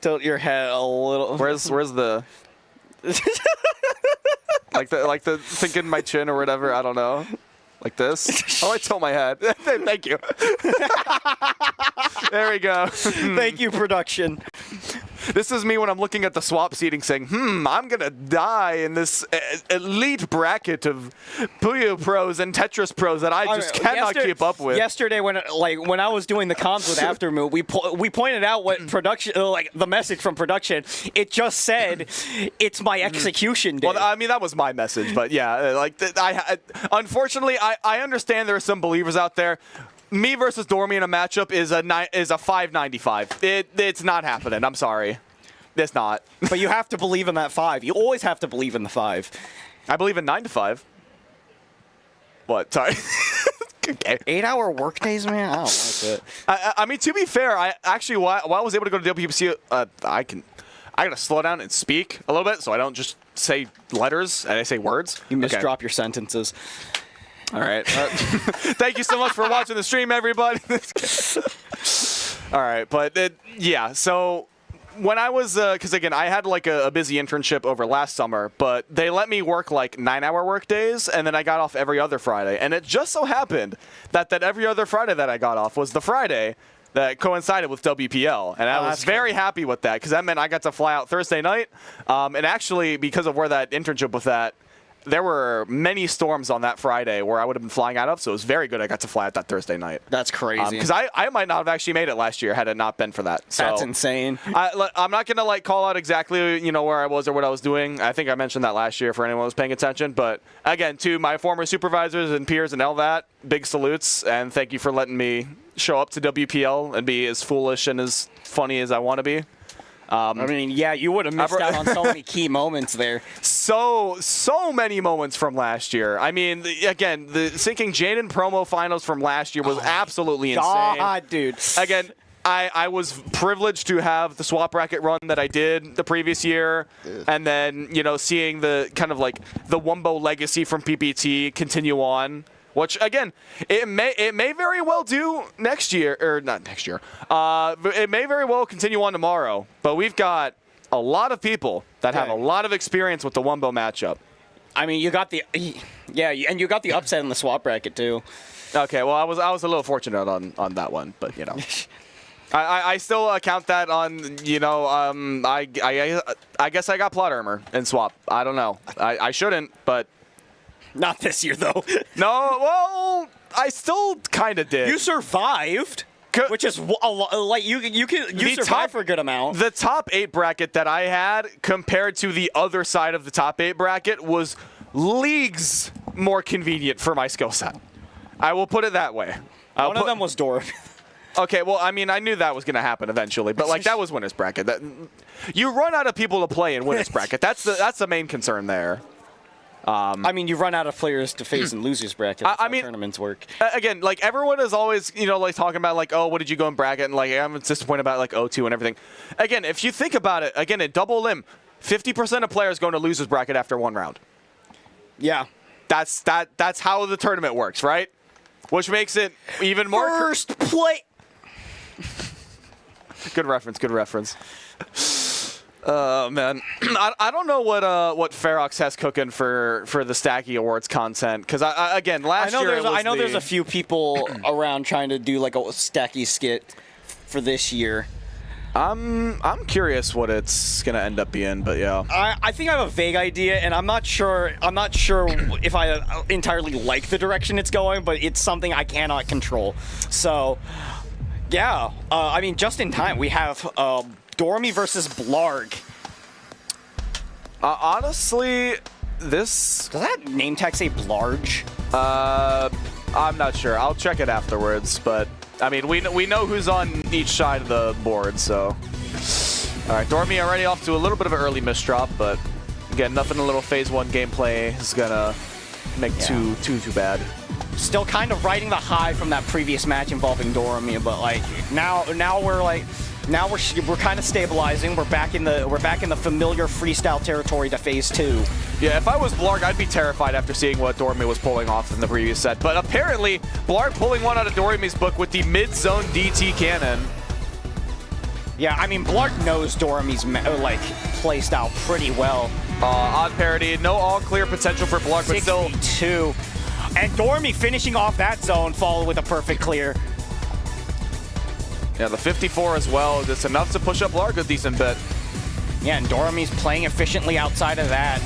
tilt your head a little. Where's the like the thinking my chin or whatever. I don't know. Like this. Oh, I tilt my head. Thank you. There we go. Thank you, production. This is me when I'm looking at the swap seating saying, I'm going to die in this elite bracket of Puyo pros and Tetris pros that I just cannot keep up with. Yesterday, when I was doing the comms with Aftermoon, we pointed out what production, like the message from production, it just said, it's my execution day. Well, I mean, that was my message, but yeah, unfortunately, I understand there are some believers out there. Me versus Dormy in a matchup is a 595. It's not happening. I'm sorry. It's not. But you have to believe in that 5. You always have to believe in the 5. I believe in 9 to 5. What? Sorry. Okay. 8-hour work days, man? I don't like it. I mean, to be fair, I actually, while I was able to go to WPLC, I gotta slow down and speak a little bit so I don't just say letters and I say words. You misdrop your sentences. All right. Thank you so much for watching the stream, everybody. All right, but yeah, so when I was, because again, I had like a busy internship over last summer, but they let me work like 9-hour work days, and then I got off every other Friday. And it just so happened that every other Friday that I got off was the Friday that coincided with WPL. And I was very happy with that, because that meant I got to fly out Thursday night. And actually, because of where that internship was at, there were many storms on that Friday where I would have been flying out of, so it was very good I got to fly out that Thursday night. That's crazy. Because I might not have actually made it last year had it not been for that. So that's insane. I'm not going to like call out exactly where I was or what I was doing. I think I mentioned that last year for anyone who was paying attention. But again, to my former supervisors and peers and all that, big salutes, and thank you for letting me show up to WPL and be as foolish and as funny as I want to be. I mean, yeah, you would have missed out on so many key moments there. So many moments from last year. I mean, again, the sinking Jaden promo finals from last year was absolutely insane. God, dude. Again, I was privileged to have the swap bracket run that I did the previous year, and then seeing the kind of like the Wumbo legacy from PPT continue on. Which again, it may very well do next year, or not next year. It may very well continue on tomorrow. But we've got a lot of people that have a lot of experience with the Wumbo matchup. I mean, you got the and you got the upset in the swap bracket too. Okay, well I was a little fortunate on that one, but I still count that on I guess I got plot armor in swap. I don't know. I shouldn't, but. Not this year, though. No, well, I still kind of did. You survived, which is a lot. Like you survived for a good amount. The top 8 bracket that I had compared to the other side of the top 8 bracket was leagues more convenient for my skill set. I will put it that way. One of them was Dora. Okay, well, I mean, I knew that was going to happen eventually, but like that was winners bracket. You run out of people to play in winners bracket. That's the main concern there. I mean, you run out of players to face in losers bracket. That's how tournaments work. Again, like everyone is always, like talking about like, oh, what did you go in bracket? And like, I'm disappointed about like O2 and everything. Again, if you think about it, again, in double limb, 50% of players go into losers bracket after 1 round. Yeah. That's how the tournament works, right? Which makes it even more. First play. Good reference. Oh man, I don't know what Ferox has cooking for the Stacky Awards content, because again last year I know there's a few people around trying to do like a Stacky skit for this year. I'm curious what it's gonna end up being, but yeah. I think I have a vague idea, and I'm not sure if I entirely like the direction it's going, but it's something I cannot control. So yeah, I mean, just in time we have. Dormy versus Blarg. Honestly, this... Does that name tag say Blarg? I'm not sure. I'll check it afterwards, but... I mean, we know who's on each side of the board, so... Alright, Dormy already off to a little bit of an early misdrop, but... Again, nothing a little Phase 1 gameplay is gonna make too bad. Still kind of riding the high from that previous match involving Dormy, but like, now we're like... Now we're kind of stabilizing. We're back in the familiar freestyle territory to phase 2. Yeah, if I was Blarg, I'd be terrified after seeing what Dormy was pulling off in the previous set. But apparently, Blarg pulling one out of Dormy's book with the mid-zone DT cannon. Yeah, I mean, Blarg knows Dormy's play style pretty well. Odd parity, no all-clear potential for Blarg, but still... 62. And Dormy finishing off that zone, followed with a perfect clear. Yeah, the 54 as well. That's enough to push up Blarg a decent bit. Yeah, and Dormy's playing efficiently outside of that.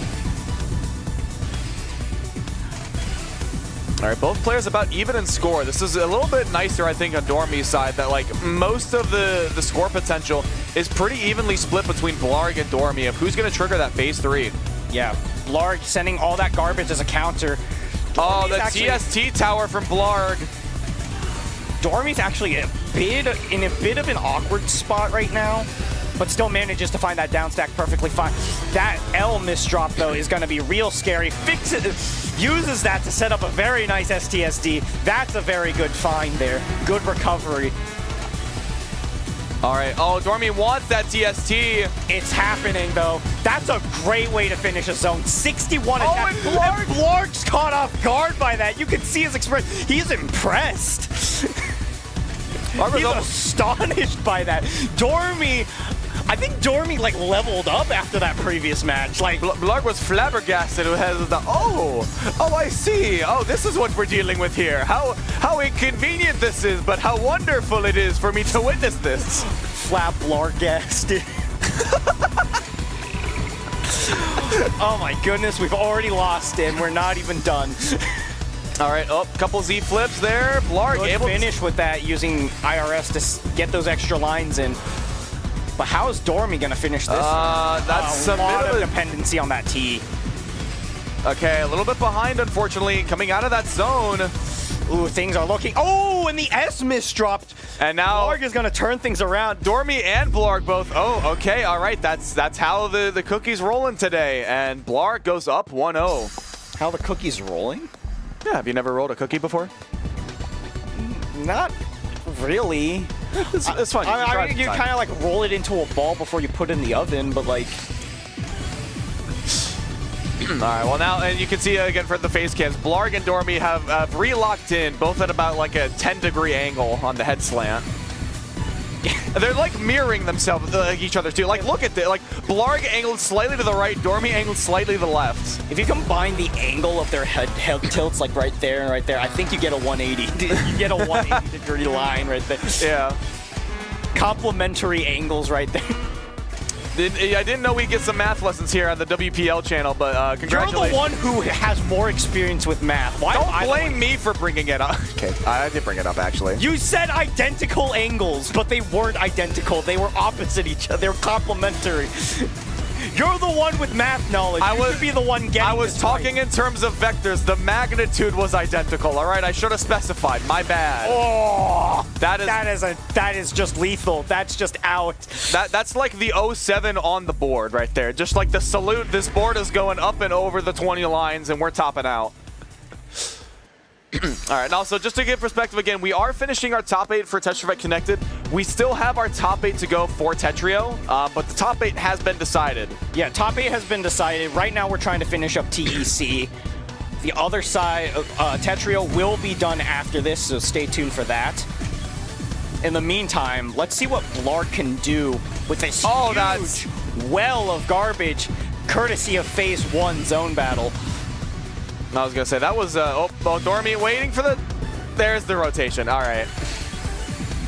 All right, both players about even in score. This is a little bit nicer, I think, on Dormy's side, that like most of the score potential is pretty evenly split between Blarg and Dormy of who's going to trigger that phase 3. Yeah, Blarg sending all that garbage as a counter. Oh, the TST tower from Blarg. Dormy's actually in a bit of an awkward spot right now, but still manages to find that down stack perfectly fine. That L misdrop, though, is going to be real scary. Uses that to set up a very nice STSD. That's a very good find there. Good recovery. All right. Oh, Dormy wants that TST. It's happening, though. That's a great way to finish a zone. 61 attack. And Blarg's caught off guard by that. You can see his expression. He's impressed. He's astonished by that. Dormy, I think Dormy leveled up after that previous match. Blarg was flabbergasted. Oh, I see. Oh, this is what we're dealing with here. How inconvenient this is, but how wonderful it is for me to witness this. Flabbergasted. Oh my goodness, we've already lost him. We're not even done. All right, couple Z flips there. Blarg Good able finish with that, using IRS to get those extra lines in. But how is Dormy gonna finish this? That's a lot of dependency on that T. Okay, a little bit behind, unfortunately, coming out of that zone. Ooh, things are looking. Oh, and the S misdropped. And now Blarg is gonna turn things around. Dormy and Blarg both. Oh, okay, all right. That's how the cookie's rolling today. And Blarg goes up 1-0. How the cookie's rolling? Yeah, have you never rolled a cookie before? Not really. It's fun. I mean, you kind of like roll it into a ball before you put it in the oven, but like... All right, well now, and you can see again for the face cams, Blarg and Dormy have re-locked in, both at about like a 10-degree angle on the head slant. They're like mirroring themselves, each other too. Like, look at this. Like, Blarg angled slightly to the right, Dormy angled slightly to the left. If you combine the angle of their head tilts, like right there and right there, I think you get a 180. You get a 180-degree line right there. Yeah. Complementary angles right there. I didn't know we'd get some math lessons here on the WPL channel, but congratulations. You're the one who has more experience with math. Why Don't blame me for bringing it up. Okay, I did bring it up, actually. You said identical angles, but they weren't identical. They were opposite each other. They were complementary. You're the one with math knowledge. You should be the one getting I was talking in terms of vectors. The magnitude was identical, all right? I should have specified. My bad. Oh, that is just lethal. That's just out. That's like the 07 on the board right there. Just like the salute. This board is going up and over the 20 lines, and we're topping out. All right, now, so just to give perspective again, we are finishing our top 8 for Tetrafight Connected. We still have our top 8 to go for Tetrio, but the top 8 has been decided. Yeah, top 8 has been decided. Right now, we're trying to finish up TEC. The other side, Tetrio will be done after this, so stay tuned for that. In the meantime, let's see what Blarg can do with this huge well of garbage, courtesy of Phase 1 zone battle. I was gonna say that was Dormy waiting for the. There's the rotation. All right.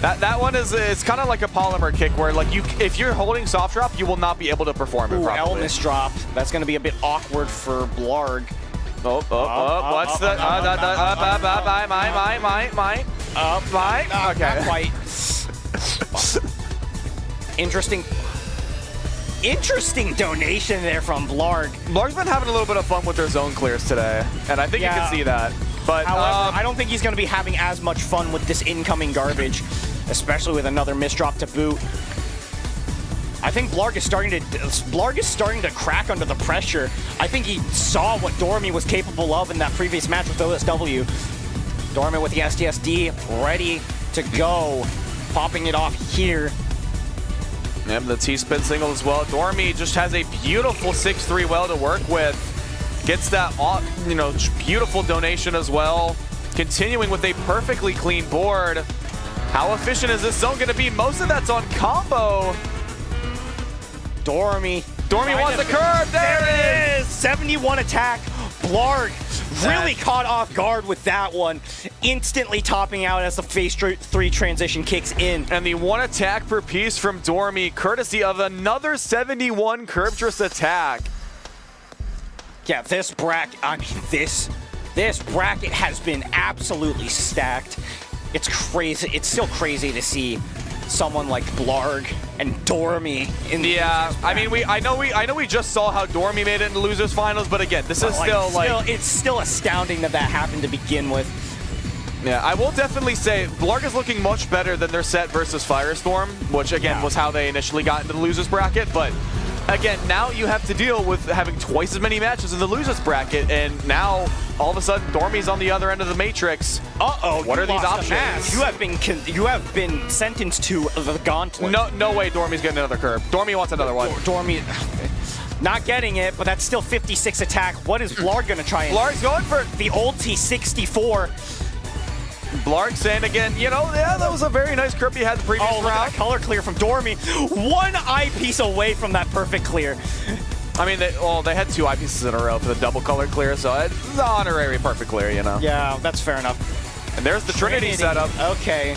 That one is it's kind of like a polymer kick where like if you're holding soft drop, you will not be able to perform it properly. L misdrop. That's gonna be a bit awkward for Blarg. What's the? Okay. Not quite. Interesting donation there from Blarg. Blarg's been having a little bit of fun with their zone clears today, and I think you can see that. But however, I don't think he's going to be having as much fun with this incoming garbage, especially with another misdrop to boot. I think Blarg is starting to crack under the pressure. I think he saw what Dormy was capable of in that previous match with OSW. Dormy with the STSD ready to go, popping it off here. Yep, the T-spin single as well. Dormy just has a beautiful 6-3 well to work with. Gets that, beautiful donation as well. Continuing with a perfectly clean board. How efficient is this zone going to be? Most of that's on combo. Dormy wants the curve. There it is. 71 attack. Blarg really caught off guard with that one. Instantly topping out as the phase 3 transition kicks in. And the 1 attack per piece from Dormy, courtesy of another 71 Cultris attack. Yeah, this bracket, this bracket has been absolutely stacked. It's crazy. It's still crazy to see someone like Blarg and Dormy in the I mean, I know we just saw how Dormy made it in the losers finals, but again, this is it's still astounding that happened to begin with. Yeah, I will definitely say Blarg is looking much better than their set versus Firestorm, which again was how they initially got into the losers bracket, but again, now you have to deal with having twice as many matches in the losers bracket, and now all of a sudden Dormy's on the other end of the matrix. What are these options? You have been sentenced to the gauntlet. No way Dormy's getting another curve. Dormy wants another one. Dormy not getting it, but that's still 56 attack. What is Blarg gonna try? Blarg's going for the old T64. Blarg saying again, that was a very nice curve he had the previous round. Look at that color clear from Dormy. 1 eyepiece away from that perfect clear. I mean, they had 2 eyepieces in a row for the double color clear, so it's the honorary perfect clear, Yeah, that's fair enough. And there's the Trinity setup. Okay.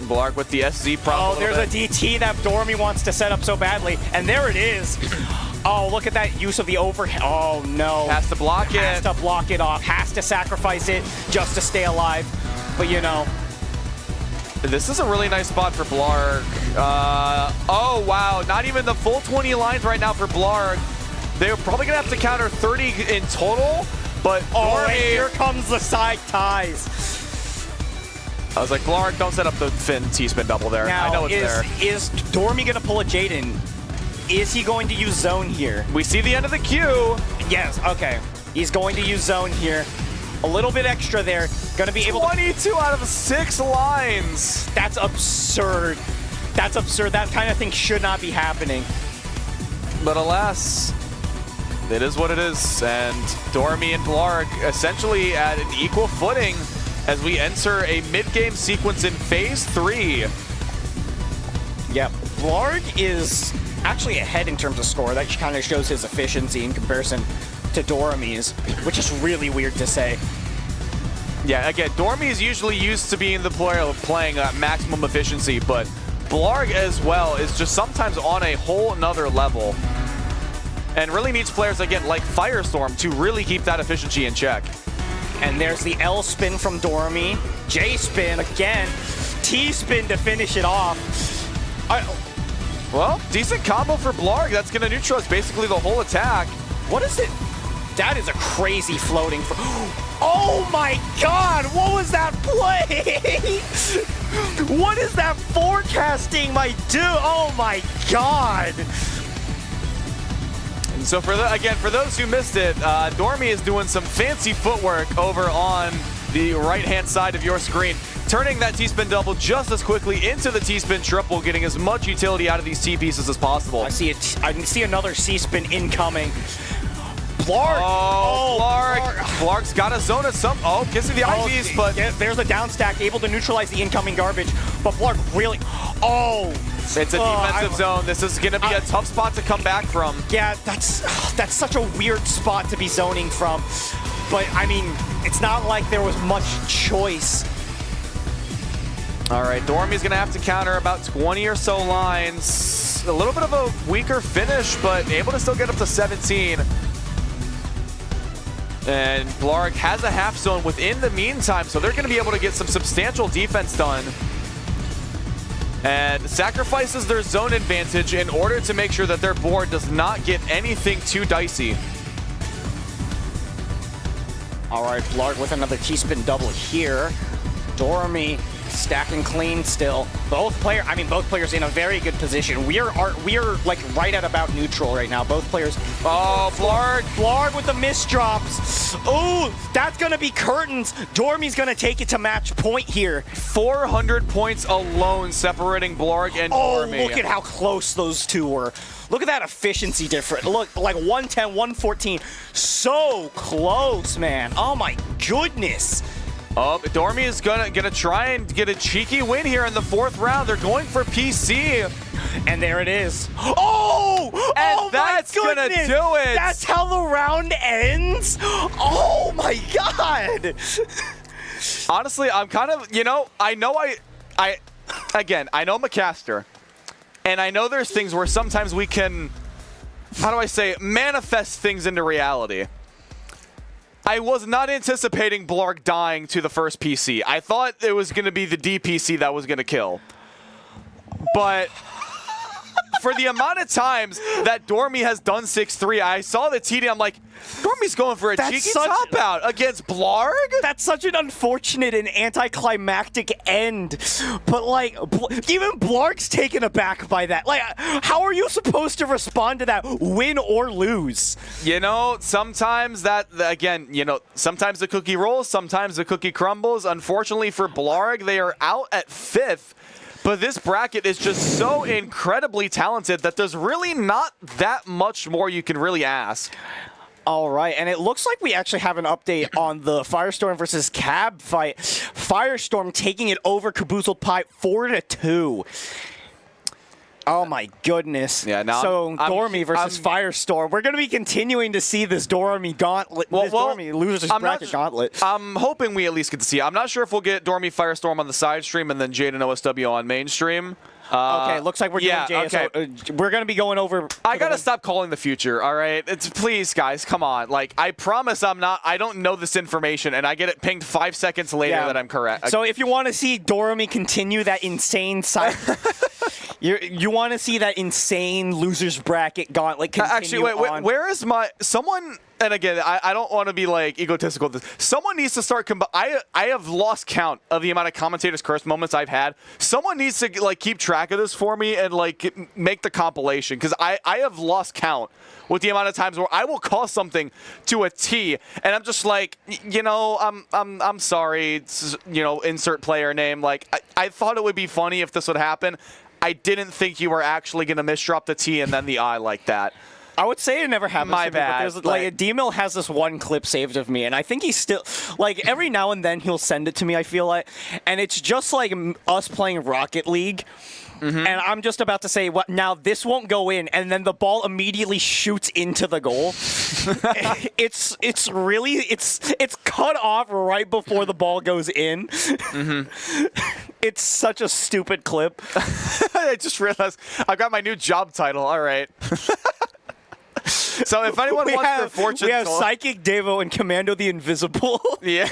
Blarg with the SZ problem. There's a DT that Dormy wants to set up so badly, and there it is. Oh, look at that use of the overhead. Oh, no. Has to block it. Has to block it off. Has to sacrifice it just to stay alive. But, This is a really nice spot for Blarg. Oh, wow. Not even the full 20 lines right now for Blarg. They're probably going to have to counter 30 in total. But and here comes the side ties. I was like, Blarg, don't set up the Finn T-spin double there. Now, I know it's there. Is Dormy going to pull a Jaden? Is he going to use zone here? We see the end of the queue. Yes, okay. He's going to use zone here. A little bit extra there. Going to be able to... 22 out of 6 lines. That's absurd. That's absurd. That kind of thing should not be happening. But alas, it is what it is. And Dormy and Blarg essentially at an equal footing as we enter a mid-game sequence in phase 3. Yep. Blarg is actually ahead in terms of score. That kind of shows his efficiency in comparison to Dormy's, which is really weird to say. Yeah, again, Dormy is usually used to being the player playing at maximum efficiency, but Blarg as well is just sometimes on a whole nother level and really needs players, again, like Firestorm to really keep that efficiency in check. And there's the L spin from Dormy. J spin again. T spin to finish it off. Well, decent combo for Blarg. That's going to neutralize basically the whole attack. What is it? That is a crazy floating. Oh my God! What was that play? What is that forecasting, my dude? Oh my God! And so for those who missed it, Dormy is doing some fancy footwork over on the right-hand side of your screen, turning that T-spin double just as quickly into the T-spin triple, getting as much utility out of these T-pieces as possible. I see another C-spin incoming. Blarg! Blarg's got a zone of some. Oh, kissing the IVs, but there's a down stack, able to neutralize the incoming garbage. But Blarg really. It's a defensive zone. This is going to be a tough spot to come back from. Yeah, that's such a weird spot to be zoning from. But I mean, it's not like there was much choice. All right, Dormy's going to have to counter about 20 or so lines. A little bit of a weaker finish, but able to still get up to 17. And Blarg has a half zone within the meantime, so they're going to be able to get some substantial defense done. And sacrifices their zone advantage in order to make sure that their board does not get anything too dicey. All right, Blarg with another T-spin double here. Dormy stacking clean still. Both players in a very good position. We are like right at about neutral right now. Both players. Oh, Blarg with the misdrops. Oh, that's gonna be curtains. Dormy's gonna take it to match point here. 400 points alone separating Blarg and Dormy. Oh, look at how close those two were. Look at that efficiency difference. Look, like 110, 114. So close, man. Oh my goodness. Oh, Dormy is gonna try and get a cheeky win here in the 4th round. They're going for PC. And there it is. Oh! And oh that's my gonna goodness. do it. That's how the round ends? Oh my god! Honestly, I'm kind of, I know I'm a caster. And I know there's things where sometimes we can, manifest things into reality. I was not anticipating Blarg dying to the first PC. I thought it was going to be the DPC that was going to kill. But for the amount of times that Dormy has done 6-3, I saw the TD, I'm like, Dormy's going for a cheeky top out against Blarg? That's such an unfortunate and anticlimactic end. But, like, even Blarg's taken aback by that. Like, how are you supposed to respond to that, win or lose? Sometimes sometimes the cookie rolls, sometimes the cookie crumbles. Unfortunately for Blarg, they are out at 5th. But this bracket is just so incredibly talented that there's really not that much more you can really ask. All right, and it looks like we actually have an update on the Firestorm versus Cab fight. Firestorm taking it over Caboozled Pie 4-2. Oh my goodness. Yeah, now so Dormy versus Firestorm. We're going to be continuing to see this Dormy gauntlet. Dormy losers bracket gauntlet. I'm hoping we at least get to see it. I'm not sure if we'll get Dormy Firestorm on the side stream and then Jade and OSW on mainstream. Okay, looks like we're doing JSO. Okay. We're going to be going over. I got to stop calling the future, all right? Please, guys, come on. Like, I promise I don't know this information, and I get it pinged 5 seconds later that I'm correct. So if you want to see Dormy continue that insane side. You want to see that insane losers bracket gauntlet continue Actually, wait, where is someone? And again, I don't want to be like egotistical with this. Someone needs to start. I have lost count of the amount of commentators curse moments I've had. Someone needs to like keep track of this for me and like make the compilation because I have lost count with the amount of times where I will call something to a T and I'm just like, I'm sorry, insert player name. Like I thought it would be funny if this would happen. I didn't think you were actually going to misdrop the T and then the I like that. I would say it never happens. My to bad. Me, but D-Mill has this one clip saved of me, and I think he's still like every now and then he'll send it to me. I feel like, and it's just like us playing Rocket League. Mm-hmm. And I'm just about to say, "What now? This won't go in," and then the ball immediately shoots into the goal. it's cut off right before the ball goes in. Mm-hmm. It's such a stupid clip. I just realized I've got my new job title. All right. So if anyone wants their fortune, we have Psychic Devo and Commando the Invisible. Yeah.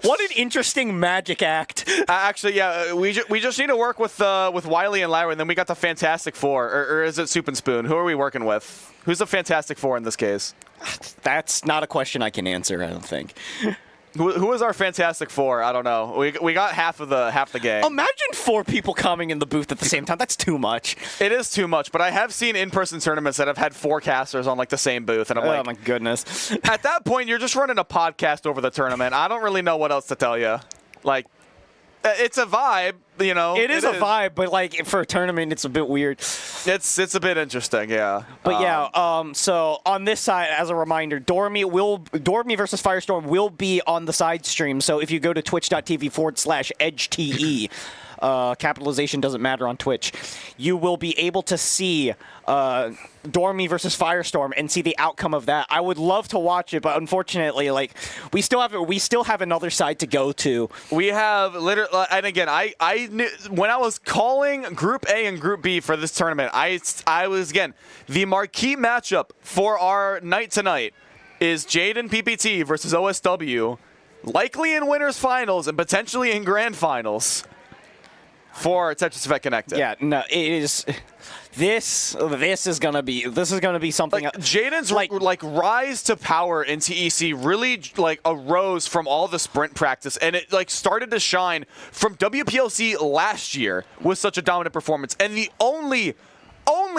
What an interesting magic act. Actually, yeah, we just need to work with Wiley and Lyra, and then we got the Fantastic Four, or is it Soup and Spoon? Who are we working with? Who's the Fantastic Four in this case? That's not a question I can answer, I don't think. Who is our Fantastic Four? I don't know. We got half the gang. Imagine 4 people coming in the booth at the same time. That's too much. It is too much, but I have seen in-person tournaments that have had 4 casters on like the same booth, and I'm like, oh my goodness. At that point, you're just running a podcast over the tournament. I don't really know what else to tell you. Like, it's a vibe, It is a vibe, but like for a tournament, it's a bit weird. It's a bit interesting, yeah. But so on this side, as a reminder, Dormy versus Firestorm will be on the side stream. So if you go to twitch.tv/EdgeTE, capitalization doesn't matter on Twitch, you will be able to see Dormy versus Firestorm and see the outcome of that. I would love to watch it, but unfortunately, like we still have another side to go to. We have literally, and again, I knew when I was calling Group A and Group B for this tournament, I was again the marquee matchup for our night tonight is Jade and PPT versus OSW, likely in winners finals and potentially in grand finals. for Tetris Effect Connected. Yeah, no, it is. This is gonna be something. Like Jaden's like rise to power in TEC really like arose from all the sprint practice, and it like started to shine from WPLC last year with such a dominant performance. And the only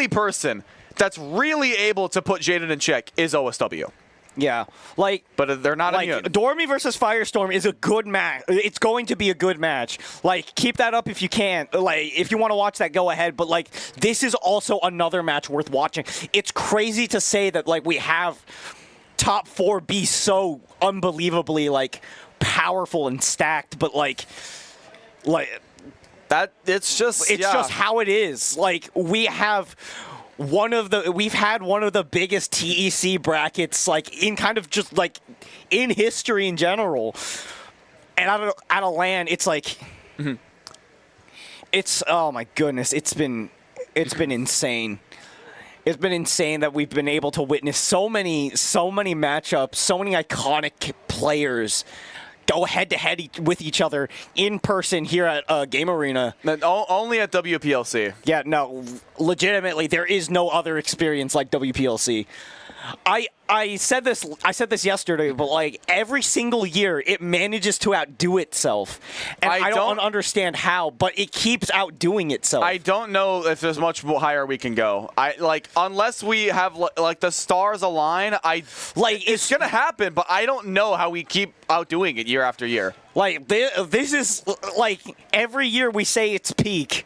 person that's really able to put Jaden in check is OSW. Yeah, like, but they're not like immune. Dormy versus Firestorm is a good match. It's going to be a good match. Like, keep that up if you can. Like, if you want to watch that, go ahead. But like, this is also another match worth watching. It's crazy to say that like we have top 4 be so unbelievably like powerful and stacked, but like that it's just how it is. Like we've had one of the biggest TEC brackets, like in kind of just like in history in general, and out of LAN, it's like, it's oh my goodness, it's been insane. It's been insane that we've been able to witness so many matchups, so many iconic players go head-to-head with each other in person here at Game Arena. Only at WPLC. Yeah, no, legitimately, there is no other experience like WPLC. I said this yesterday, but like every single year, it manages to outdo itself, and I don't understand how, but it keeps outdoing itself. I don't know if there's much higher we can go. Unless we have like the stars align, it's gonna happen, but I don't know how we keep outdoing it year after year. Like this is like every year we say it's peak.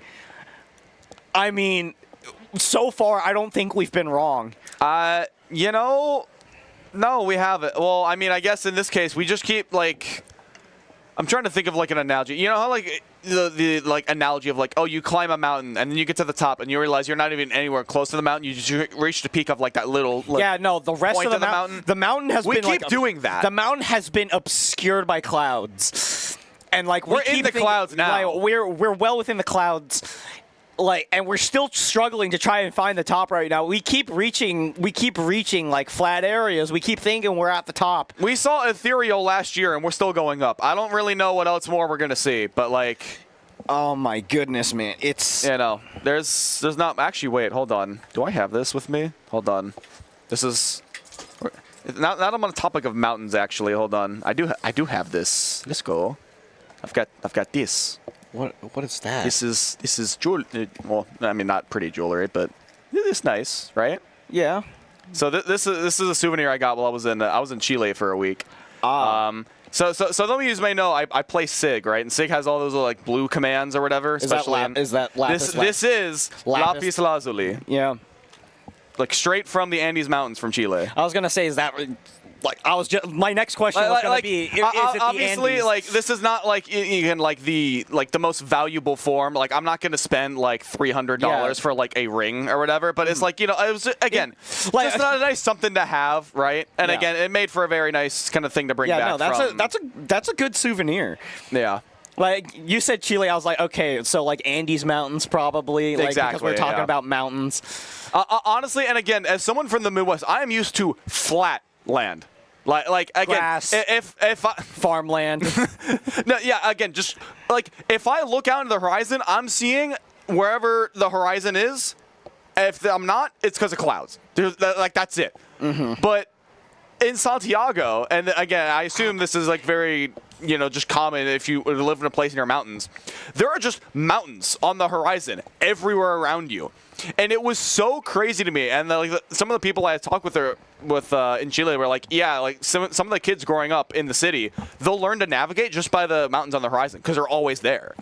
I mean, so far I don't think we've been wrong. No, we haven't. Well, I mean, I guess in this case, we just keep, like, I'm trying to think of, like, an analogy. You know how, like, the like, analogy of, like, oh, you climb a mountain, and then you get to the top, and you realize you're not even anywhere close to the mountain. You just reach the peak of, like, that little, like, yeah, no, the rest point of the mountain. The mountain has we been, keep doing that. The mountain has been obscured by clouds. And, like, we're in the clouds now. Like, we're well within the clouds. Like, and we're still struggling to try and find the top right now. We keep reaching like flat areas. We keep thinking we're at the top. We saw Ethereal last year, and we're still going up. I don't really know what else more we're gonna see, but like, oh my goodness, man, it's there's not actually. Wait, hold on. Do I have this with me? Hold on. This is now I'm on the topic of mountains. Actually, hold on. I do have this. Let's go. I've got this. What is that? This is jewelry. Well, I mean, not pretty jewelry, but it's nice, right? Yeah. So this is a souvenir I got while I was in Chile for a week. So some of you may know I play SIG, right? And SIG has all those like blue commands or whatever. Is that lapis? This is lapis lazuli. Yeah. Like straight from the Andes Mountains from Chile. I was gonna say, is that like my next question was gonna be? Is it the obviously, Andes? like this is not like even like the most valuable form. Like I'm not gonna spend like $300 for like a ring or whatever. But it's like it was again just not a nice something to have, right? And again, it made for a very nice kind of thing to bring back. Yeah, no, that's a good souvenir. Yeah. Like you said, Chile. I was like, okay, so like Andes Mountains probably. Like, exactly. Because we're talking about mountains. Honestly, and again, as someone from the Midwest, I am used to flat land. Like again, grass, if farmland. No, yeah, again, just like if I look out into the horizon, I'm seeing wherever the horizon is. If I'm not, it's because of clouds. Like that's it. But in Santiago, and again, I assume this is like very just common if you live in a place near mountains. There are just mountains on the horizon everywhere around you. And it was so crazy to me. And some of the people I talked with in Chile were like, yeah, like some of the kids growing up in the city, they'll learn to navigate just by the mountains on the horizon because they're always there.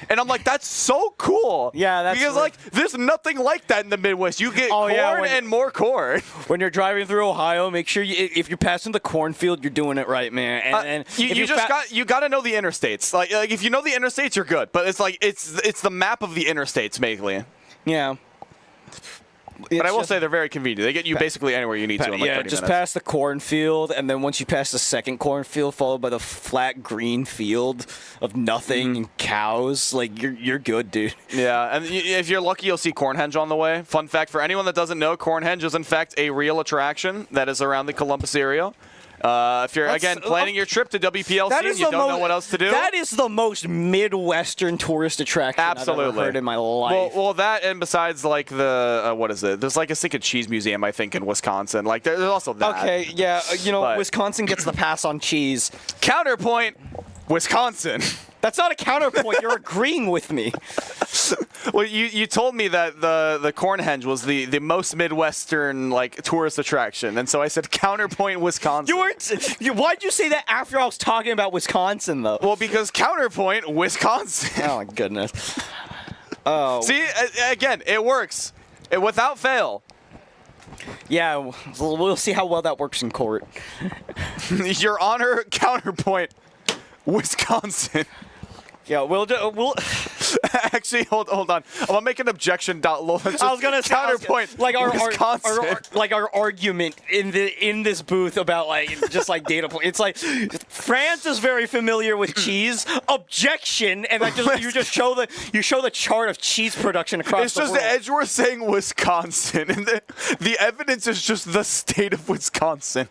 And I'm like, that's so cool. Yeah, that's because like there's nothing like that in the Midwest. You get corn and more corn. When you're driving through Ohio, make sure if you're passing the cornfield, you're doing it right, man. And you got to know the interstates. Like if you know the interstates, you're good. But it's like it's the map of the interstates mainly. Yeah. But I will say they're very convenient. They get you basically anywhere you need to in like 30 minutes. Just past the cornfield, and then once you pass the second cornfield, followed by the flat green field of nothing and cows, like you're good, dude. Yeah, and if you're lucky, you'll see Cornhenge on the way. Fun fact for anyone that doesn't know, Cornhenge is in fact a real attraction that is around the Columbus area. If you're again planning your trip to WPLC and you don't know what else to do, that is the most Midwestern tourist attraction I've ever heard in my life. Well, that and besides like the what is it? There's like a Secret Cheese Museum I think in Wisconsin. Like there's also that. Okay, yeah, Wisconsin gets the pass on cheese. Counterpoint, Wisconsin. That's not a counterpoint. You're agreeing with me. Well, you told me that the Cornhenge was the most Midwestern like tourist attraction, and so I said counterpoint Wisconsin. Why'd you say that after I was talking about Wisconsin though? Well, because counterpoint Wisconsin. Oh my goodness. Oh. See, again, it works without fail. Yeah, we'll see how well that works in court. Your Honor, counterpoint Wisconsin. Yeah, we'll actually hold on. I'm gonna make an objection. I was gonna say counterpoint. Like Wisconsin. our argument in this booth about just data point. It's like France is very familiar with cheese. Objection, and you show the chart of cheese production across the world. It's just Edgeworth saying Wisconsin, and the evidence is just the state of Wisconsin.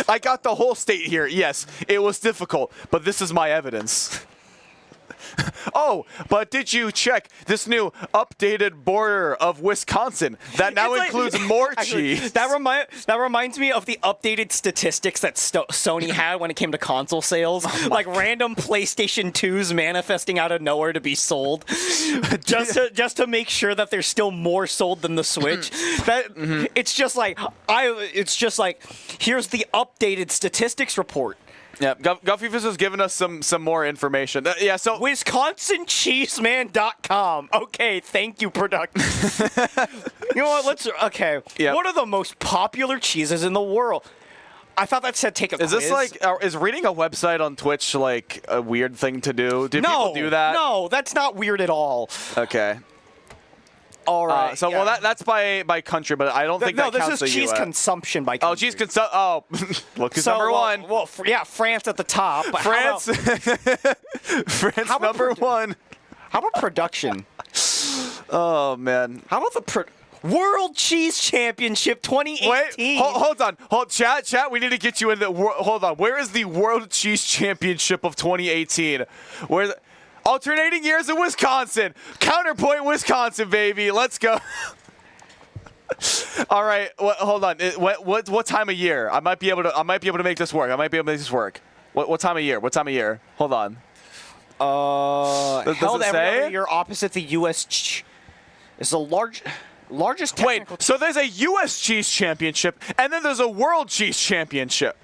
I got the whole state here. Yes, it was difficult, but this is my evidence. Oh, but did you check this new updated border of Wisconsin that now includes more cheese? That reminds me of the updated statistics that Sony had when it came to console sales, random PlayStation 2s manifesting out of nowhere to be sold, just to make sure that there's still more sold than the Switch. It's just like here's the updated statistics report. Yeah, Guffyfist has given us some more information. Yeah, so WisconsinCheeseman.com. Okay, thank you, production. You know what? Yep. What are the most popular cheeses in the world? I thought that said take a quiz. Is this is reading a website on Twitch like a weird thing to do? Do people do that? No, that's not weird at all. Okay. All right. Well, that's by country, but I don't think that counts. No, this is cheese consumption by country. Oh, cheese consumption. Oh, look who's number one. Well, France at the top. But France. France number one. How about production? Oh man. How about the World Cheese Championship 2018? Wait, hold on. Chat. We need to get you in the. Hold on. Where is the World Cheese Championship of 2018? Where's alternating years in Wisconsin. Counterpoint Wisconsin, baby. Let's go. All right. Hold on. What time of year? I might be able to make this work. What time of year? Hold on. Held every other year opposite the U.S. It's the largest technical. Wait. So there's a U.S. Cheese Championship, and then there's a World Cheese Championship.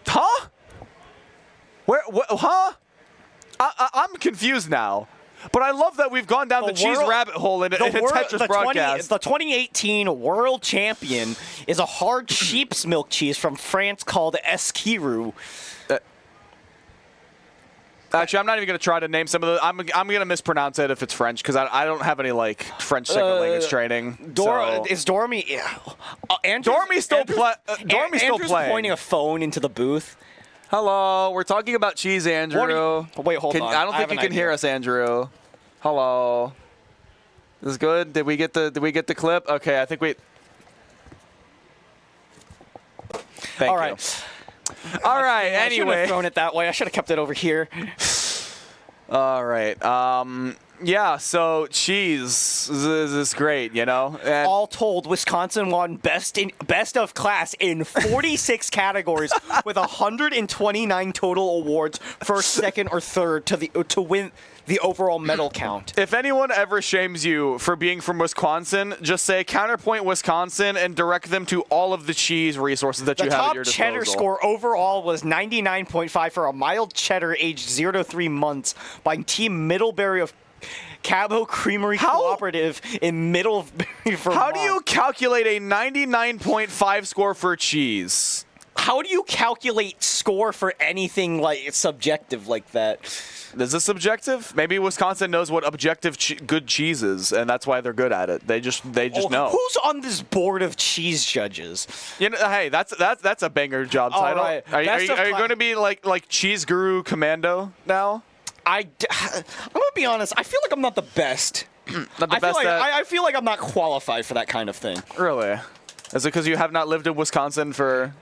Huh? Huh? I'm confused now, but I love that we've gone down the cheese rabbit hole in a Tetris broadcast. The 2018 world champion is a hard sheep's milk cheese from France called Esquirou. Actually, I'm not even going to try to name some of the. I'm going to mispronounce it if it's French because I don't have any French second language training. Is Dormy? Dormy's still playing. Andrew's pointing a phone into the booth. Hello, we're talking about cheese, Andrew. Wait, hold on. I don't think you can hear us, Andrew. Hello. This is good. Did we get the clip? Okay, I think we. Thank All you. right. All right. I shouldn't Anyway, have thrown it that way. I should have kept it over here. all right. Yeah. So cheese is great, you know. And all told, Wisconsin won best of class in 46 categories with 129 total awards, first, second, or third to win the overall medal count. if anyone ever shames you for being from Wisconsin, just say counterpoint Wisconsin and direct them to all of the cheese resources that you have at your disposal. The top cheddar score overall was 99.5 for a mild cheddar aged 0 to 3 months by Team Middlebury of Cabo Creamery Cooperative in Middlebury, Vermont. How do you calculate a 99.5 score for cheese? How do you calculate score for anything subjective like that? Is this subjective? Maybe Wisconsin knows what objective good cheese is, and that's why they're good at it. They just know. Who's on this board of cheese judges? You know, hey, that's a banger job title. All right. Are you going to be like Cheese Guru Commando now? I'm gonna be honest. I feel like I'm not the best. Not the best. I feel like I'm not qualified for that kind of thing. Really? Is it because you have not lived in Wisconsin for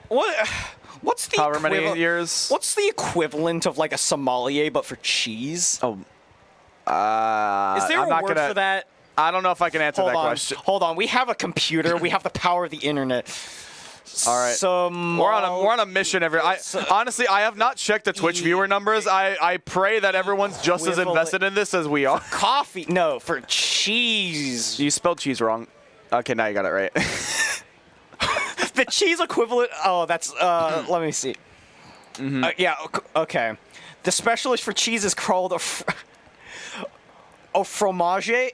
What's the however many years? What's the equivalent of like a sommelier but for cheese? Oh, Is there I'm a not word gonna, for that? I don't know if I can answer that question. Hold on. We have a computer. We have the power of the internet. All right. We're on a mission. Honestly, I have not checked the Twitch viewer numbers. I pray that everyone's just as invested in this as we are. Coffee. No, for cheese. You spelled cheese wrong. Okay, now you got it right. The cheese equivalent. Oh, that's. Let me see. Yeah. Okay. The specialist for cheese is called a fromage.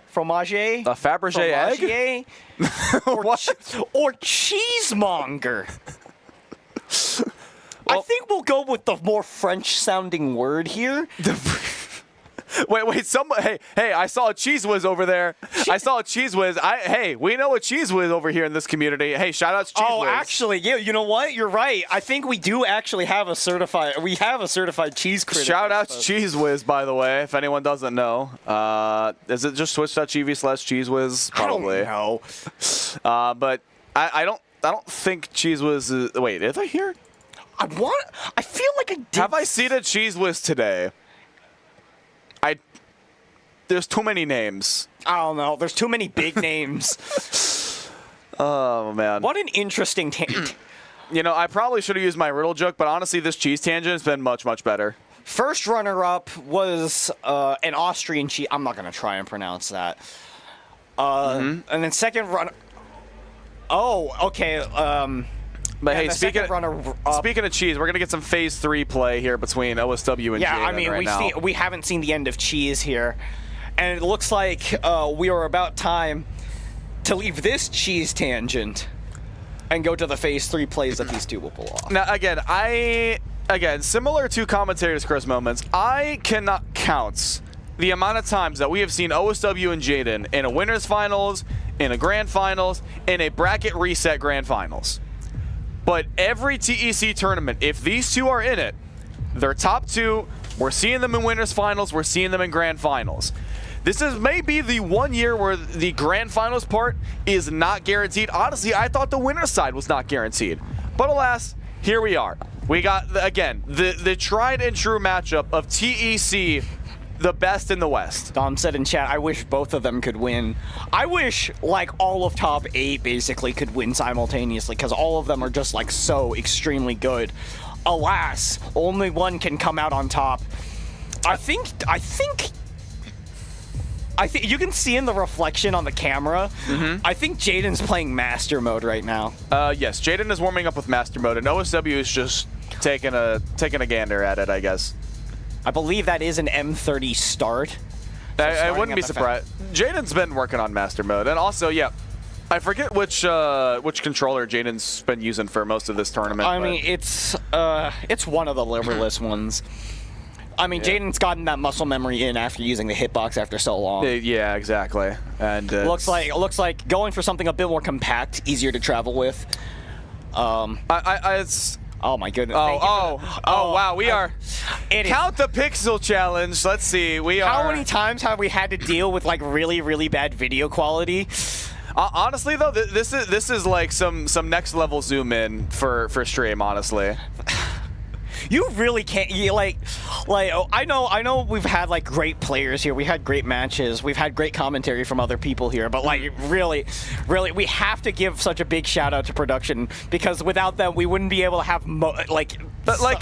Fromage. A Fabergé egg. Or cheesemonger. I think we'll go with the more French-sounding word here. Wait, hey, I saw a Cheese Whiz over there. I saw a Cheese Whiz. Hey, we know a Cheese Whiz over here in this community. Hey, shout out to Cheese Whiz. Oh, actually, yeah, you know what? You're right. I think we do actually have a certified cheese critic. Shout out to Cheese Whiz, by the way, if anyone doesn't know. Is it just twitch.tv/Cheese Whiz? Probably. I don't know. But I don't think Cheese Whiz is... Wait, is I here? I feel like I did. Have I seen a Cheese Whiz today? There's too many names. I don't know. There's too many big names. Oh, man. What an interesting tangent. You know, I probably should have used my riddle joke, but honestly, this cheese tangent has been much, much better. First runner-up was an Austrian cheese. I'm not going to try and pronounce that. And then second runner... Oh, okay. But hey, speaking of cheese, we're gonna get some Phase 3 play here between OSW and yeah. Jaden I mean, we haven't seen the end of cheese here, and it looks like we are about time to leave this cheese tangent and go to the Phase 3 plays that these two will pull off. Now, again, similar to commentators' Chris moments, I cannot count the amount of times that we have seen OSW and Jaden in a winners finals, in a grand finals, in a bracket reset grand finals. But every TEC tournament, if these two are in it, they're top two. We're seeing them in winners finals. We're seeing them in grand finals. This is maybe the 1 year where the grand finals part is not guaranteed. Honestly, I thought the winner's side was not guaranteed. But alas, here we are. We got, again, the tried and true matchup of TEC, the best in the West. Dom said in chat, I wish both of them could win. I wish, like, all of top 8 basically could win simultaneously, because all of them are just, like, so extremely good. Alas, only one can come out on top. I think you can see in the reflection on the camera, I think Jaden's playing Master Mode right now. Yes, Jaden is warming up with Master Mode, and OSW is just taking a gander at it, I guess. I believe that is an M30 start. So I wouldn't be surprised. Jaden's been working on Master Mode, and also, yeah, I forget which controller Jaden's been using for most of this tournament. I mean, it's one of the liberalist ones. I mean, yeah. Jaden's gotten that muscle memory in after using the hitbox after so long. Yeah, exactly. And looks like going for something a bit more compact, easier to travel with. It's. Oh my goodness. Wow, we are. Count the pixel challenge. Let's see. How many times have we had to deal with like really, really bad video quality? Honestly, though, this is like some next level zoom in for stream. Honestly. You really can't. I know we've had like great players here. We had great matches. We've had great commentary from other people here. But like, really, we have to give such a big shout out to production, because without them, we wouldn't be able to have But like,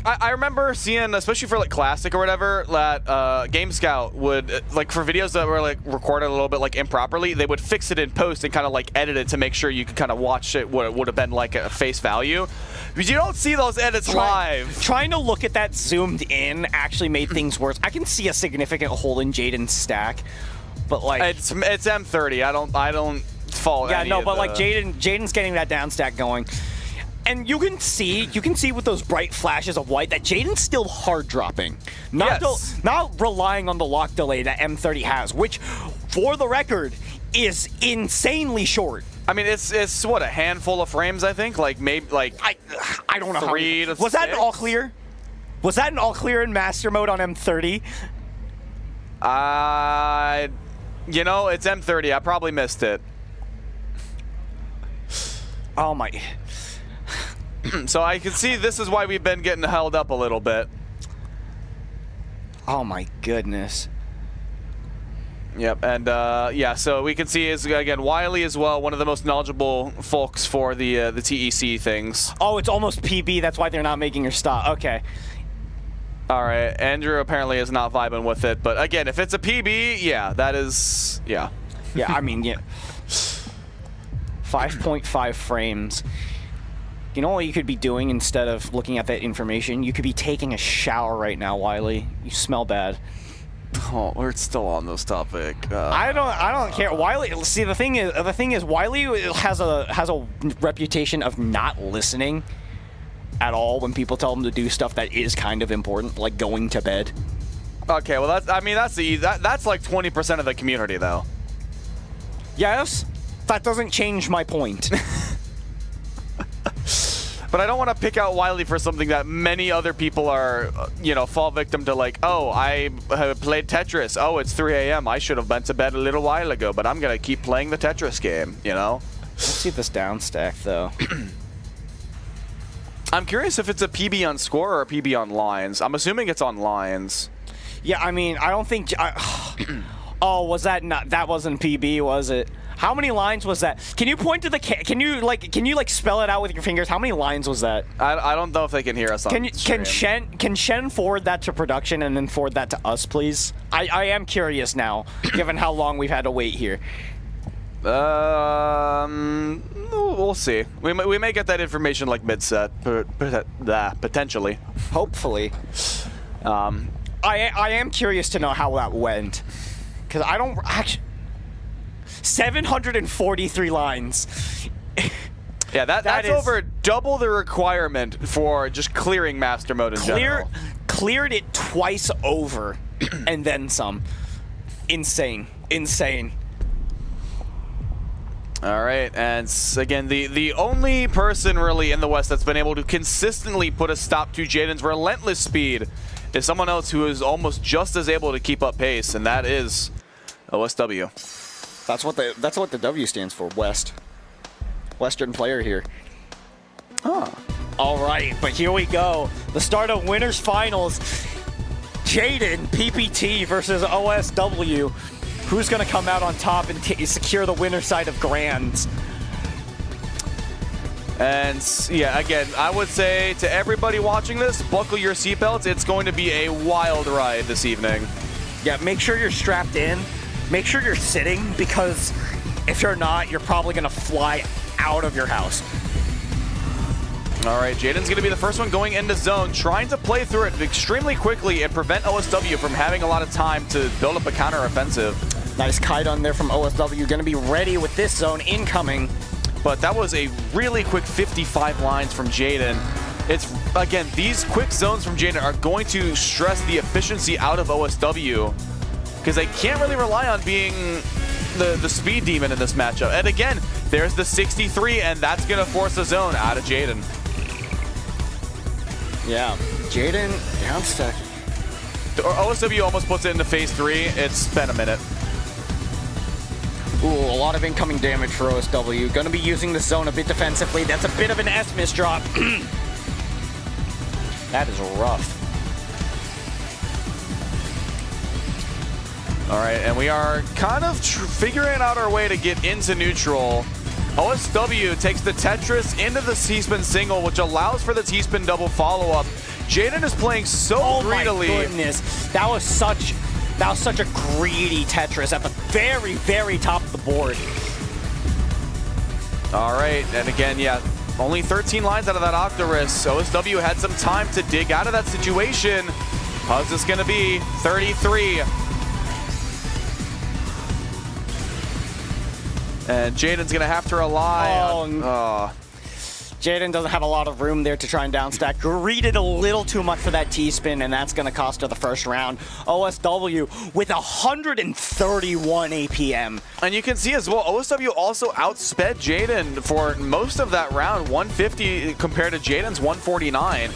I remember seeing, especially for like Classic or whatever, that Game Scout would like for videos that were like recorded a little bit like improperly, they would fix it in post and kind of like edit it to make sure you could kind of watch it what it would have been like at face value. But you don't see those edits live. Trying to look at that zoomed in actually made things worse. I can see a significant hole in Jaden's stack, but like it's M30. I don't fault. Yeah, no, but like Jaden's getting that down stack going, and you can see with those bright flashes of white that Jaden's still hard dropping, not relying on the lock delay that M30 has, which, for the record, is insanely short. I mean, it's what, a handful of frames, I think? Like, maybe, like... I don't know 3 to 6? Was that an all clear? Was that an all clear in Master Mode on M30? You know, it's M30. I probably missed it. Oh my. So I can see this is why we've been getting held up a little bit. Oh my goodness. Yep, and yeah, so we can see is again Wiley as well, one of the most knowledgeable folks for the TEC things. Oh, it's almost PB. That's why they're not making her stop. Okay. All right, Andrew apparently is not vibing with it, but again, if it's a PB, yeah, that is yeah. Yeah, I mean, yeah. 5.5 frames. You know what you could be doing instead of looking at that information? You could be taking a shower right now, Wiley. You smell bad. Oh, we're still on this topic. I don't care. Wiley. See, the thing is, Wiley has a reputation of not listening at all when people tell him to do stuff that is kind of important, like going to bed. Okay, well that's like 20% of the community though. Yes, that doesn't change my point. But I don't want to pick out Wiley for something that many other people are, fall victim to, like, oh, I have played Tetris. Oh, it's 3 a.m. I should have been to bed a little while ago, but I'm going to keep playing the Tetris game, Let's see this down stack, though. I'm curious if it's a PB on score or a PB on lines. I'm assuming it's on lines. Yeah, I mean, I don't think... oh, was that not... That wasn't PB, was it? How many lines was that? Can you point to the... Can you spell it out with your fingers? How many lines was that? I don't know if they can hear us on stream. Can Shen forward that to production and then forward that to us, please? I am curious now, given how long we've had to wait here. We'll see. We may get that information like mid-set, potentially. Hopefully. I am curious to know how that went, because I don't actually. 743 lines. Yeah, that's over double the requirement for just clearing master mode in general. Cleared it twice over, and then some. Insane. All right, and again, the only person really in the West that's been able to consistently put a stop to Jaden's relentless speed is someone else who is almost just as able to keep up pace, and that is OSW. That's what the W stands for, West. Western player here. Oh. All right, but here we go. The start of Winners Finals. Jaden, PPT versus OSW. Who's going to come out on top and secure the winner's side of Grands? And yeah, again, I would say to everybody watching this, buckle your seatbelts. It's going to be a wild ride this evening. Yeah, make sure you're strapped in. Make sure you're sitting, because if you're not, you're probably going to fly out of your house. All right, Jaden's going to be the first one going into zone, trying to play through it extremely quickly and prevent OSW from having a lot of time to build up a counteroffensive. Nice kite on there from OSW. Going to be ready with this zone incoming. But that was a really quick 55 lines from Jaden. It's, again, these quick zones from Jaden are going to stress the efficiency out of OSW, because they can't really rely on being the speed demon in this matchup. And again, there's the 63, and that's going to force a zone out of Jaden. Yeah, Jaden, downstack. OSW almost puts it into phase 3. It's been a minute. Ooh, a lot of incoming damage for OSW. Going to be using the zone a bit defensively. That's a bit of an S-miss drop. That is rough. All right, and we are kind of figuring out our way to get into neutral. OSW takes the Tetris into the T-spin single, which allows for the T-spin double follow-up. Jaden is playing so greedily. Oh my goodness, that was such a greedy Tetris at the very, very top of the board. All right, and again, yeah, only 13 lines out of that Octorus. OSW had some time to dig out of that situation. How's this gonna be? 33. And Jaden's going to have to rely on... Jaden doesn't have a lot of room there to try and downstack. Greeted a little too much for that T-spin, and that's going to cost her the first round. OSW with 131 APM. And you can see as well, OSW also outsped Jaden for most of that round, 150 compared to Jaden's 149.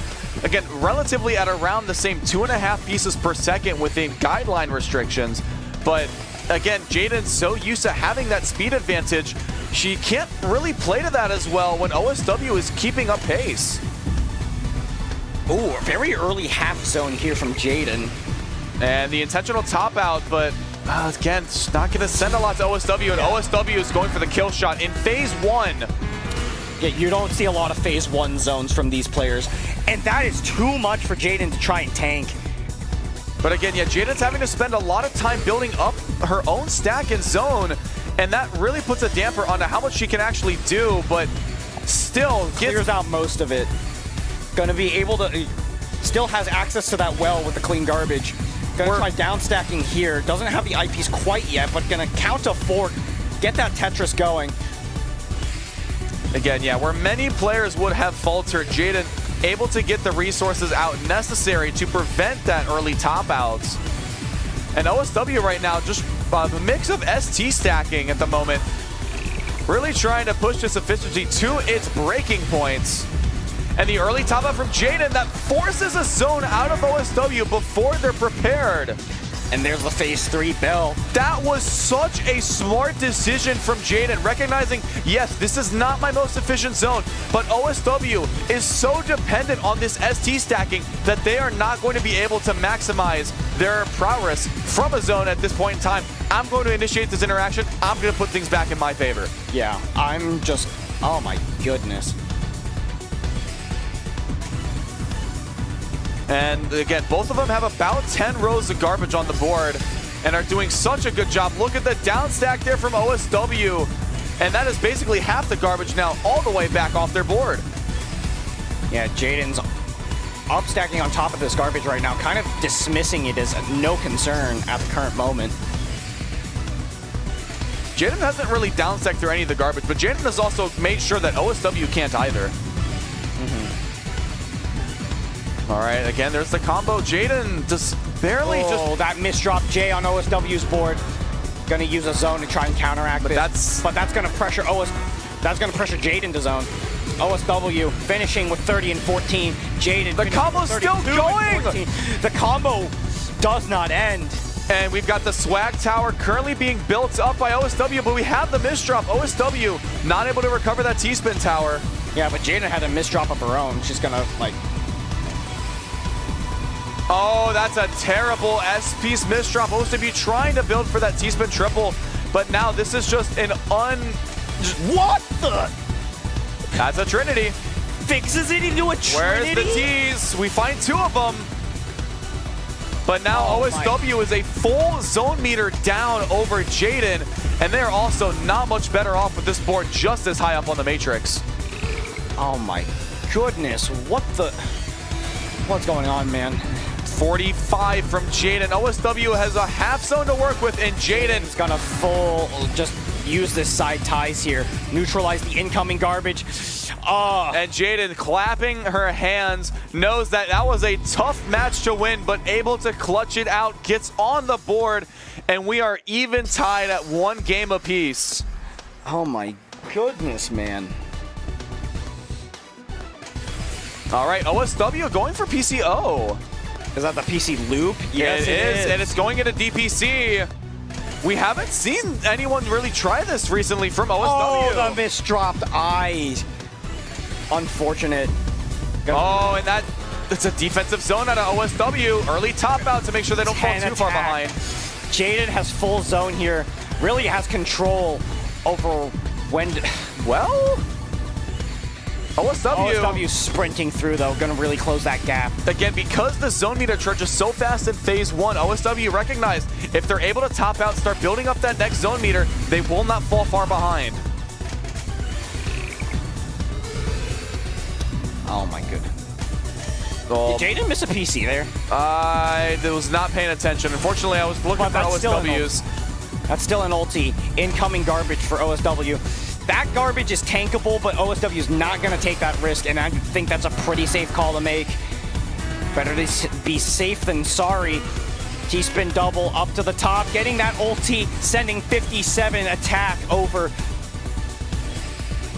Again, relatively at around the same 2.5 pieces per second within guideline restrictions, but again, Jaden's so used to having that speed advantage she can't really play to that as well when OSW is keeping up pace. Ooh, a very early half zone here from Jaden. And the intentional top out, but again, it's not going to send a lot to OSW, and OSW is going for the kill shot in phase 1. Yeah, you don't see a lot of phase 1 zones from these players, and that is too much for Jaden to try and tank. But again, yeah, Jaden's having to spend a lot of time building up her own stack in zone, and that really puts a damper onto how much she can actually do, but still Clears out most of it. Gonna be able to, still has access to that well with the clean garbage. Gonna try down stacking here. Doesn't have the eyepiece quite yet, but gonna count a fork, get that Tetris going. Again, yeah, where many players would have faltered, Jaden able to get the resources out necessary to prevent that early top outs. And OSW right now, just a mix of ST stacking at the moment, really trying to push this efficiency to its breaking points. And the early top out from Jaden that forces a zone out of OSW before they're prepared. And there's the phase 3 bell. That was such a smart decision from Jaden, recognizing, yes, this is not my most efficient zone, but OSW is so dependent on this ST stacking that they are not going to be able to maximize their prowess from a zone at this point in time. I'm going to initiate this interaction. I'm going to put things back in my favor. Yeah, I'm just, oh my goodness. And again, both of them have about 10 rows of garbage on the board and are doing such a good job. Look at the down stack there from OSW. And that is basically half the garbage now all the way back off their board. Yeah, Jaden's up stacking on top of this garbage right now, kind of dismissing it as no concern at the current moment. Jaden hasn't really down stacked through any of the garbage, but Jaden has also made sure that OSW can't either. All right, again, there's the combo. Jaden just barely that misdrop J on OSW's board. Gonna use a zone to try and counteract this. But that's gonna pressure that's gonna pressure Jaden to zone. OSW finishing with 30 and 14. Jaden. The combo's still going. The combo does not end. And we've got the swag tower currently being built up by OSW, but we have the misdrop. OSW not able to recover that T-spin tower. Yeah, but Jaden had a misdrop of her own. She's gonna like. Oh, that's a terrible S-piece misdrop. OSW trying to build for that T-spin triple, but now this is just an What the? That's a Trinity. Fixes it into a Trinity? Where's the T's? We find 2 of them. But now OSW is a full zone meter down over Jaden, and they're also not much better off with this board just as high up on the matrix. Oh my goodness, what's going on, man? 45 from Jaden. OSW has a half zone to work with, and Jaden's gonna just use this side ties here, neutralize the incoming garbage. And Jaden clapping her hands, knows that that was a tough match to win, but able to clutch it out, gets on the board, and we are even tied at 1 game apiece. Oh my goodness, man. All right, OSW going for PCO. Is that the PC loop? Yes, it is, and it's going into DPC. We haven't seen anyone really try this recently from OSW. Oh, the misdropped eyes. Unfortunate. Oh, and that's a defensive zone out of OSW. Early top out to make sure they don't fall too far behind. Jaden has full zone here. Really has control over when. Well, OSW sprinting through, though, gonna really close that gap. Again, because the zone meter charges so fast in phase 1, OSW recognized if they're able to top out, start building up that next zone meter, they will not fall far behind. Oh my goodness. Did Jaden miss a PC there? I was not paying attention. Unfortunately, I was looking for OSW's. That's still an ulti. Incoming garbage for OSW. That garbage is tankable, but OSW is not going to take that risk, and I think that's a pretty safe call to make. Better to be safe than sorry. T-spin double up to the top, getting that ulti, sending 57 attack over.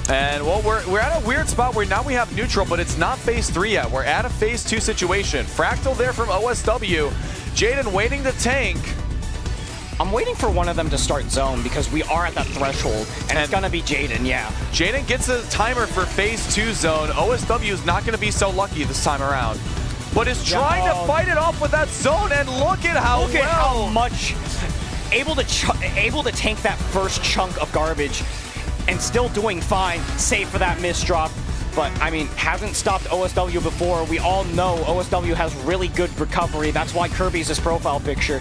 And well, we're at a weird spot where now we have neutral, but it's not phase 3 yet. We're at a phase 2 situation. Fractal there from OSW. Jaden waiting to tank. I'm waiting for one of them to start zone because we are at that threshold, and it's gonna be Jaden, yeah. Jaden gets a timer for phase 2 zone. OSW is not going to be so lucky this time around, but is trying to fight it off with that zone, and look at how how much able to tank that first chunk of garbage and still doing fine, save for that miss drop. But, I mean, hasn't stopped OSW before. We all know OSW has really good recovery. That's why Kirby's his profile picture.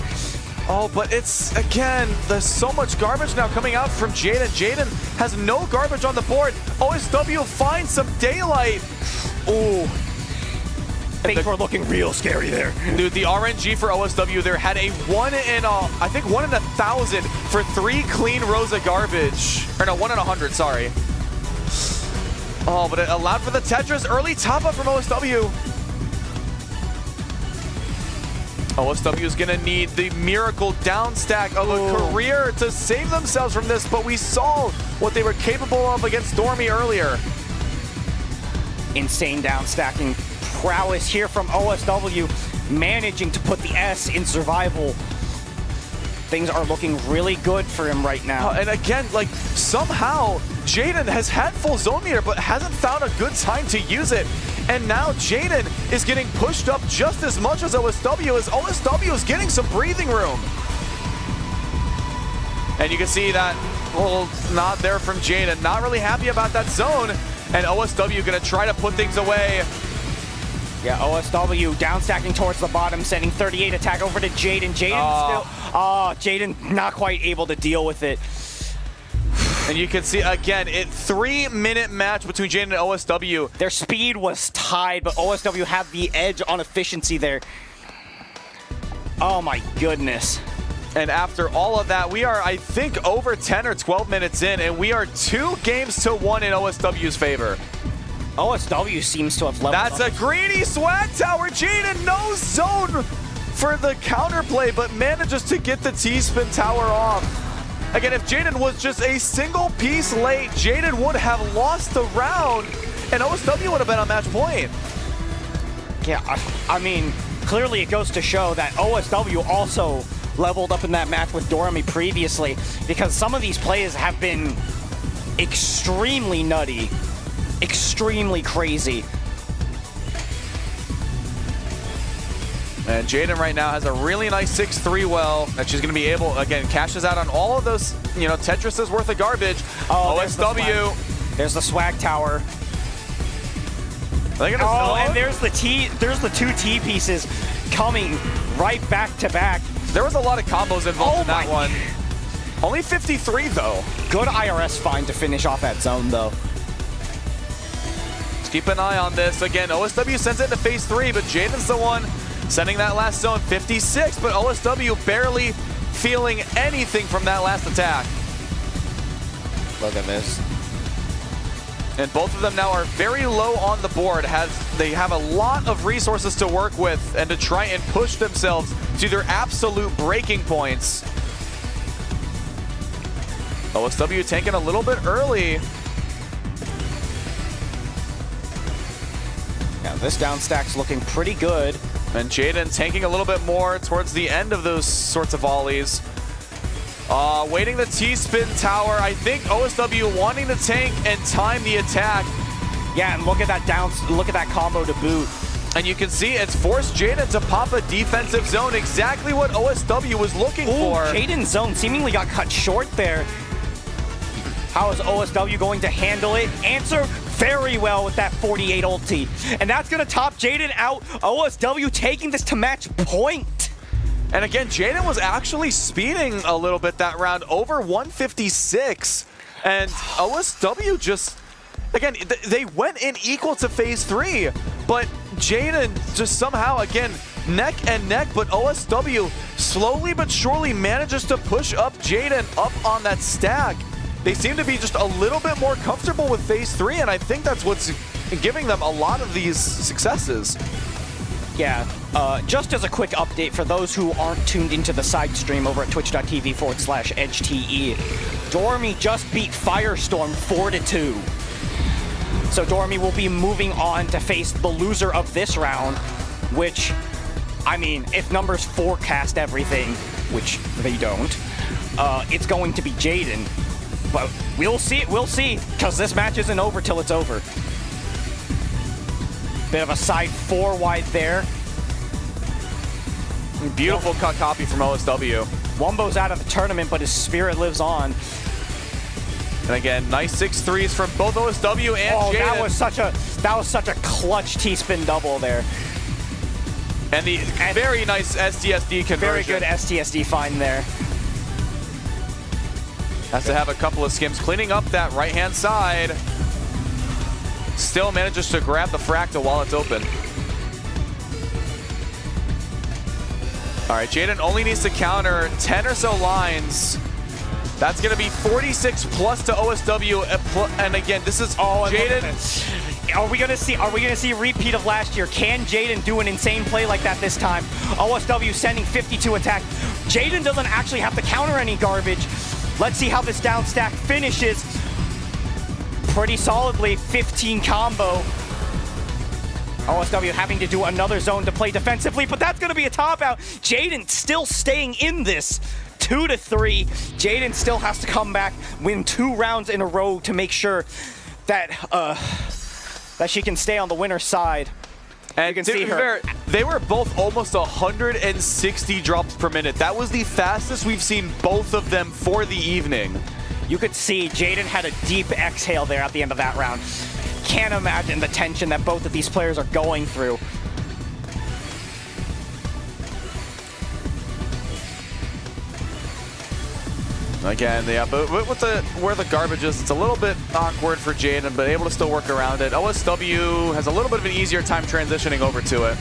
Oh, but it's, again, there's so much garbage now coming out from Jaden. Jaden has no garbage on the board. OSW finds some daylight. Ooh. Things were looking real scary there. Dude, the RNG for OSW there had a 1 in, I think 1 in 1,000 for 3 clean rows of garbage. Or no, 1 in 100, sorry. Oh, but it allowed for the Tetris early top up from OSW. OSW is going to need the miracle down stack of a career to save themselves from this, but we saw what they were capable of against Dormy earlier. Insane down stacking prowess here from OSW, managing to put the S in survival. Things are looking really good for him right now. And again, like, somehow Jaden has had full zone meter but hasn't found a good time to use it. And now Jaden is getting pushed up just as much as OSW is getting some breathing room. And you can see that little nod there from Jaden, not really happy about that zone. And OSW gonna try to put things away. Yeah, OSW down stacking towards the bottom, sending 38 attack over to Jaden. Jaden not quite able to deal with it. And you can see, again, 3-minute match between Jaden and OSW. Their speed was tied, but OSW had the edge on efficiency there. Oh my goodness. And after all of that, we are, I think, over 10 or 12 minutes in, and we are 2 games to 1 in OSW's favor. OSW seems to have leveled That's up. a greedy swag tower. Jaden, no zone for the counterplay, but manages to get the T-spin tower off. Again, if Jaden was just a single piece late, Jaden would have lost the round, and OSW would have been on match point. Yeah, I mean, clearly it goes to show that OSW also leveled up in that match with Dormy previously, because some of these plays have been extremely nutty, extremely crazy. And Jaden right now has a really nice 6-3 well that she's going to be able, again, cashes out on all of those, Tetris's worth of garbage. OSW. There's the swag tower. Are they gonna zone? And there's the 2 T pieces coming right back to back. There was a lot of combos involved in that one. Only 53 though. Good IRS find to finish off that zone though. Let's keep an eye on this. Again, OSW sends it into phase 3, but Jaden's the one sending that last zone. 56, but OSW barely feeling anything from that last attack. Look at this. And both of them now are very low on the board. They have a lot of resources to work with and to try and push themselves to their absolute breaking points. OSW tanking a little bit early. Yeah, this down stack's looking pretty good. And Jaden tanking a little bit more towards the end of those sorts of volleys. Waiting the T-spin tower. I think OSW wanting to tank and time the attack. Yeah, and look at that combo to boot. And you can see it's forced Jaden to pop a defensive zone, exactly what OSW was looking for. Jaden's zone seemingly got cut short there. How is OSW going to handle it? Answer very well with that 48 ulti. And that's going to top Jaden out. OSW taking this to match point. And again, Jaden was actually speeding a little bit that round, over 156. And OSW just, again, they went in equal to phase 3, but Jaden just somehow, again, neck and neck, but OSW slowly but surely manages to push up Jaden up on that stack. They seem to be just a little bit more comfortable with phase 3, and I think that's what's giving them a lot of these successes. Yeah, just as a quick update for those who aren't tuned into the side stream over at twitch.tv/EdgeTE, Dormy just beat Firestorm 4-2. So Dormy will be moving on to face the loser of this round, which, I mean, if numbers forecast everything, which they don't, it's going to be Jaden. But we'll see, because this match isn't over till it's over. Bit of a side 4 wide there. Beautiful cut copy from OSW. Wumbo's out of the tournament, but his spirit lives on. And again, nice 6-3s from both OSW and Oh, Jaden. that was such a clutch T-spin double there. And the very nice STSD conversion. Very good STSD find there. Has to have a couple of skims cleaning up that right-hand side. Still manages to grab the fractal while it's open. All right, Jaden only needs to counter 10 or so lines. That's going to be 46 plus to OSW. And again, this is Jaden. Are we gonna see a repeat of last year? Can Jaden do an insane play like that this time? OSW sending 52 attack. Jaden doesn't actually have to counter any garbage. Let's see how this down stack finishes. Pretty solidly, 15 combo. OSW having to do another zone to play defensively, but that's gonna be a top out. Jaden still staying in this. 2-3. Jaden still has to come back, win 2 rounds in a row to make sure that that she can stay on the winner's side. And you can to see be her. fair, they were both almost 160 drops per minute. That was the fastest we've seen both of them for the evening. You could see Jaden had a deep exhale there at the end of that round. Can't imagine the tension that both of these players are going through. Again, yeah, but with where the garbage is, it's a little bit awkward for Jaden, but able to still work around it. OSW has a little bit of an easier time transitioning over to it.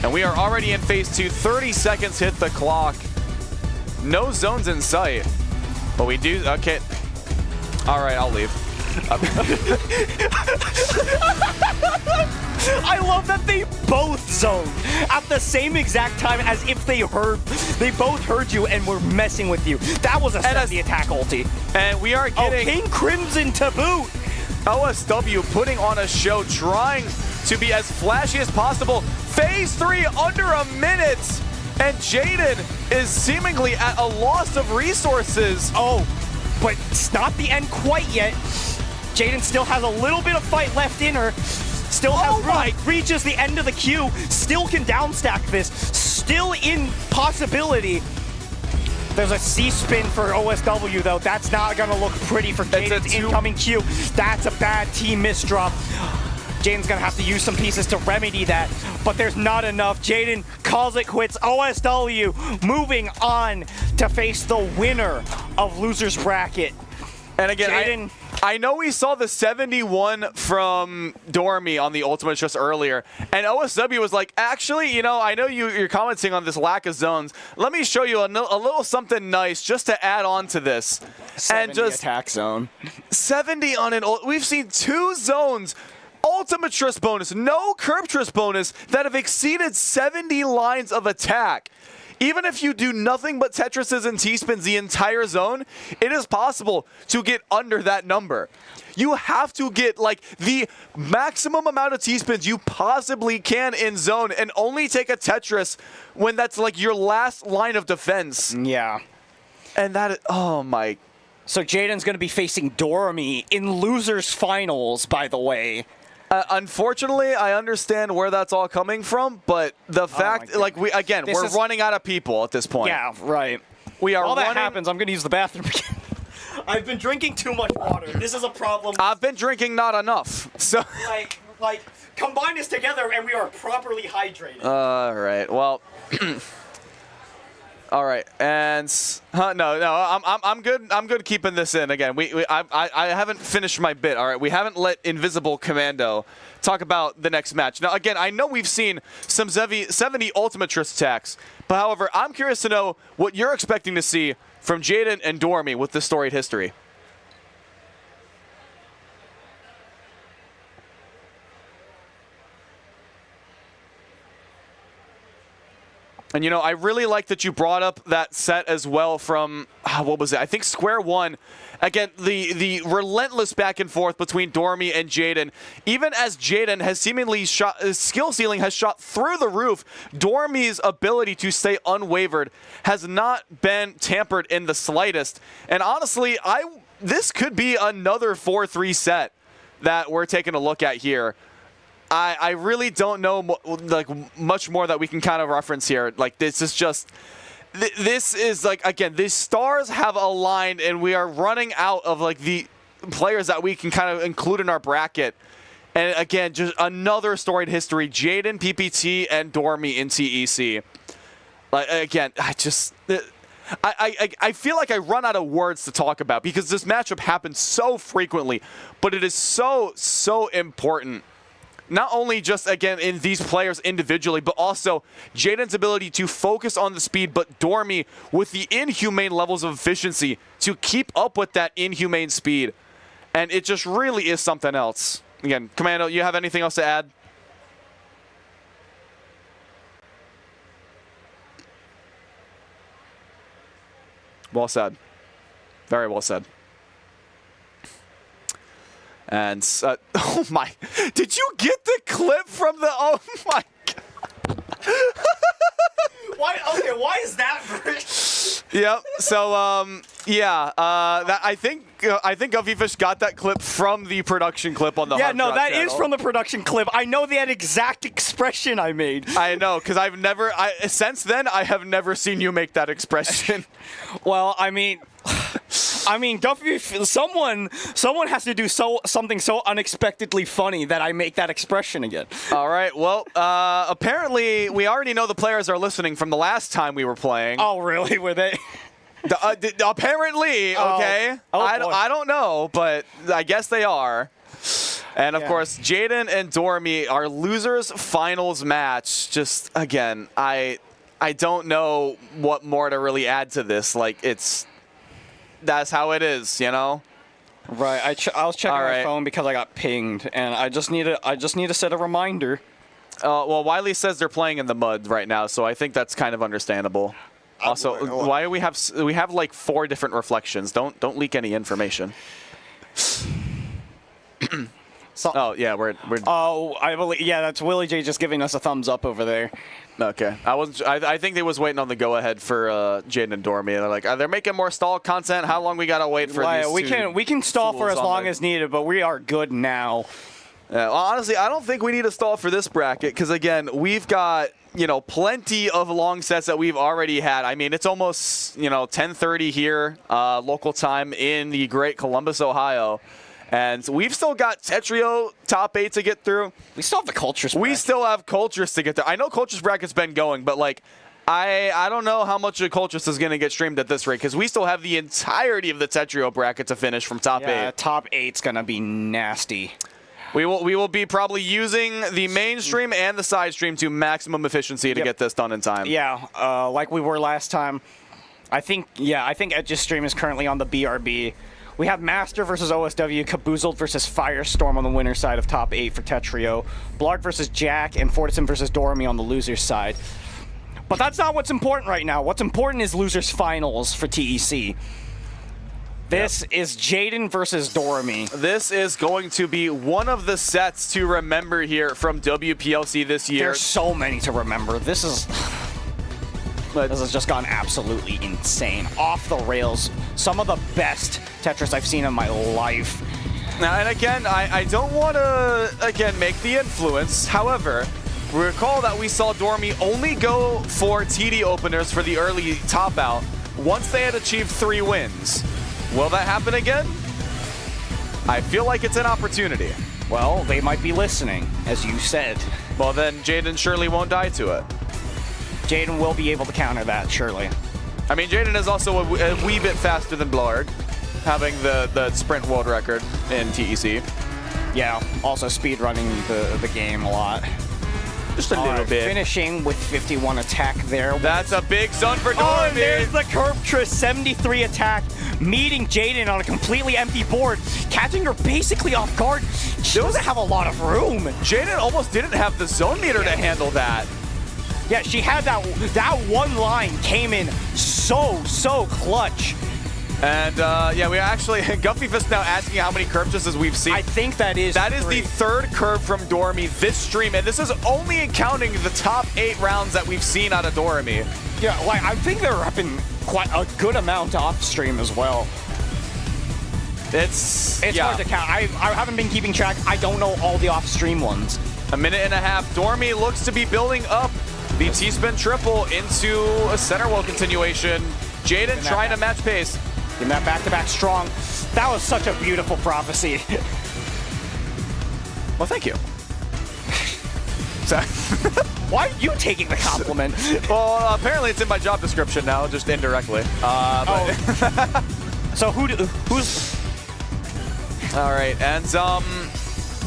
And we are already in phase 2. 30 seconds hit the clock. No zones in sight. But we do, okay. All right, I'll leave. I love that they both zoned at the same exact time as if they both heard you and were messing with you. That was a the attack ulti. And we are getting King Crimson to boot. OSW putting on a show, trying to be as flashy as possible. Phase 3 under a minute. And Jaden is seemingly at a loss of resources. Oh, but it's not the end quite yet. Jaden still has a little bit of fight left in her. Still has reaches the end of the queue. Still can downstack this. Still in possibility. There's a C-spin for OSW though. That's not gonna look pretty for Jaden's incoming queue. That's a bad team misdrop. Jaden's gonna have to use some pieces to remedy that, but there's not enough. Jaden calls it quits. OSW moving on to face the winner of Loser's Bracket. And again, Jaden, I know we saw the 71 from Dormy on the Ultimate just earlier, and OSW was like, actually, you know, I know you're commenting on this lack of zones. Let me show you a little something nice just to add on to this. 70 and just attack zone. 70 on an we've seen 2 zones, Ultimatris bonus, no Cultris bonus, that have exceeded 70 lines of attack. Even if you do nothing but Tetrises and T-spins the entire zone, it is possible to get under that number. You have to get like the maximum amount of T-spins you possibly can in zone and only take a Tetris when that's like your last line of defense. Yeah. And that is, oh my. So Jaden's going to be facing Dormy in Losers Finals, by the way. Unfortunately, I understand where that's all coming from, but the fact, like, we're running out of people at this point. Yeah, right. We are While running. that happens, I'm going to use the bathroom again. I've been drinking too much water. This is a problem. I've been drinking not enough. So. Like, combine this together and we are properly hydrated. All right. Well. All right, and I'm good. I'm good keeping this in. Again, I haven't finished my bit. All right, we haven't let Invisible Commando talk about the next match. Now, again, I know we've seen some 70 Ultimatris attacks, but however, I'm curious to know what you're expecting to see from Jaden and Dormy with this storied history. And, you know, I really like that you brought up that set as well from, what was it? I think Square One. Again, the relentless back and forth between Dormy and Jaden. Even as Jaden has seemingly shot, his skill ceiling has shot through the roof, Dormy's ability to stay unwavered has not been tampered in the slightest. And honestly, this could be another 4-3 set that we're taking a look at here. I really don't know much more that we can kind of reference here. Like, this is just, this is like, again, these stars have aligned and we are running out of like the players that we can kind of include in our bracket. And again, just another storied history. Jaden, PPT, and Dormy in TEC. Like, again, I feel like I run out of words to talk about because this matchup happens so frequently, but it is so important. Not only just, again, in these players individually, but also Jaden's ability to focus on the speed, but Dormy with the inhumane levels of efficiency to keep up with that inhumane speed. And it just really is something else. Again, Commando, you have anything else to add? Well said. Very well said. And, oh my, did you get the clip from the, oh my God. Why is that version? Yep, so, yeah, I think Guffyfish got that clip from the production clip on the Yeah, Hard no, Rock that channel. is from the production clip. I know that exact expression I made. I know, because since then, I have never seen you make that expression. Well, I mean, Duffy, someone has to do something so unexpectedly funny that I make that expression again. All right, well, apparently we already know the players are listening from the last time we were playing. Oh, really? Were they? Apparently, okay. Oh, I don't know, but I guess they are. And, of course, Jaden and Dormy, our losers finals match. Just, again, I don't know what more to really add to this. Like, that's how it is, you know? Right. I was checking my phone because I got pinged, and I just need to set a reminder. Well, Wiley says they're playing in the mud right now, so I think that's kind of understandable. Also, why do we have like 4 different reflections? Don't leak any information. Oh yeah, we're. Oh, I believe. Yeah, that's Willie J just giving us a thumbs up over there. Okay, I think they was waiting on the go ahead for Jaden and Dormy. They're like, they're making more stall content. How long we gotta wait for these? We can stall for as long as needed, but we are good now. Well, honestly, I don't think we need to stall for this bracket because again, we've got plenty of long sets that we've already had. I mean, it's almost 10:30 here local time in the great Columbus, Ohio. And we've still got Tetrio top 8 to get through. We still have the Cultris bracket. We still have Cultris to get there. I know Cultris bracket's been going, but like, I don't know how much of Cultris is going to get streamed at this rate because we still have the entirety of the Tetrio bracket to finish from top 8. Yeah, top 8's going to be nasty. We will be probably using the mainstream and the side stream to maximum efficiency to get this done in time. Yeah, like we were last time. I think Edge's stream is currently on the BRB. We have Master versus OSW, Caboozled versus Firestorm on the winner's side of top 8 for Tetrio, Blarg versus Jack, and Fortison versus Dormy on the loser's side. But that's not what's important right now. What's important is losers finals for TEC. This is Jaden versus Dormy. This is going to be one of the sets to remember here from WPLC this year. There's so many to remember. This has just gone absolutely insane. Off the rails. Some of the best Tetris I've seen in my life. Now, and again, I don't want to, make the influence. However, recall that we saw Dormy only go for TD openers for the early top out once they had achieved 3 wins. Will that happen again? I feel like it's an opportunity. Well, they might be listening, as you said. Well, then Jaden surely won't die to it. Jaden will be able to counter that, surely. I mean, Jaden is also a wee bit faster than Blarg, having the sprint world record in TEC. Yeah, also speedrunning the game a lot. Just a little bit. Finishing with 51 attack there. That's a big zone for Dormy. Oh, and there's the Cultris 73 attack, meeting Jaden on a completely empty board, catching her basically off guard. She doesn't have a lot of room. Jaden almost didn't have the zone meter to handle that. Yeah, she had that one line came in so clutch. And yeah, we actually Guffy Fist now asking how many curve chases we've seen. I think that is the third curve from Dormy this stream, and this is only counting the top 8 rounds that we've seen out of Dormy. Yeah, like I think there have been quite a good amount off stream as well. It's hard to count. I haven't been keeping track. I don't know all the off stream ones. A minute and a half. Dormy looks to be building up the T-spin triple into a center wheel continuation. Jaden trying to match pace. In that back-to-back strong. That was such a beautiful prophecy. Well, thank you. Why are you taking the compliment? Well, apparently it's in my job description now, just indirectly. So who's... All right, and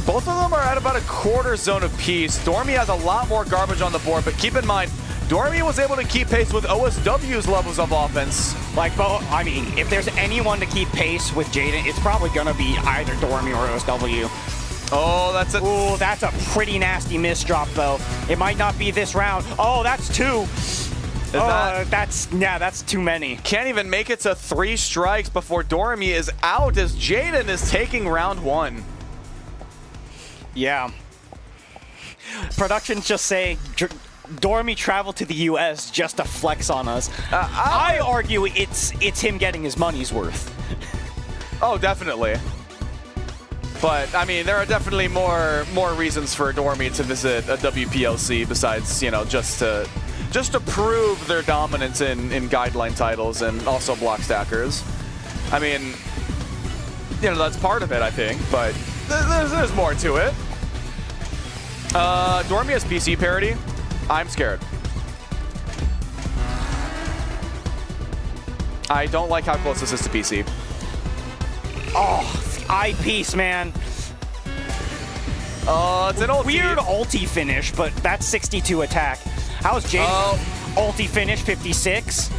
both of them are at about a quarter zone apiece. Dormy has a lot more garbage on the board, but keep in mind, Dormy was able to keep pace with OSW's levels of offense. Like, I mean, if there's anyone to keep pace with Jaden, it's probably gonna be either Dormy or OSW. Oh, that's a pretty nasty miss drop, though. It might not be this round. Oh, that's 2. That's too many. Can't even make it to 3 strikes before Dormy is out as Jaden is taking round 1. Yeah. Productions just say Dormy traveled to the U.S. just to flex on us. I argue it's him getting his money's worth. Oh, definitely. But I mean, there are definitely more reasons for Dormy to visit a WPLC besides, you know, just to prove their dominance in guideline titles and also block stackers. I mean, you know, that's part of it, I think, but there's more to it. Dormy has PC parity. I'm scared. I don't like how close this is to PC. Oh, eyepiece, man. It's an ulti. Weird ulti finish, but that's 62 attack. How's Jaden? Ulti finish, 56.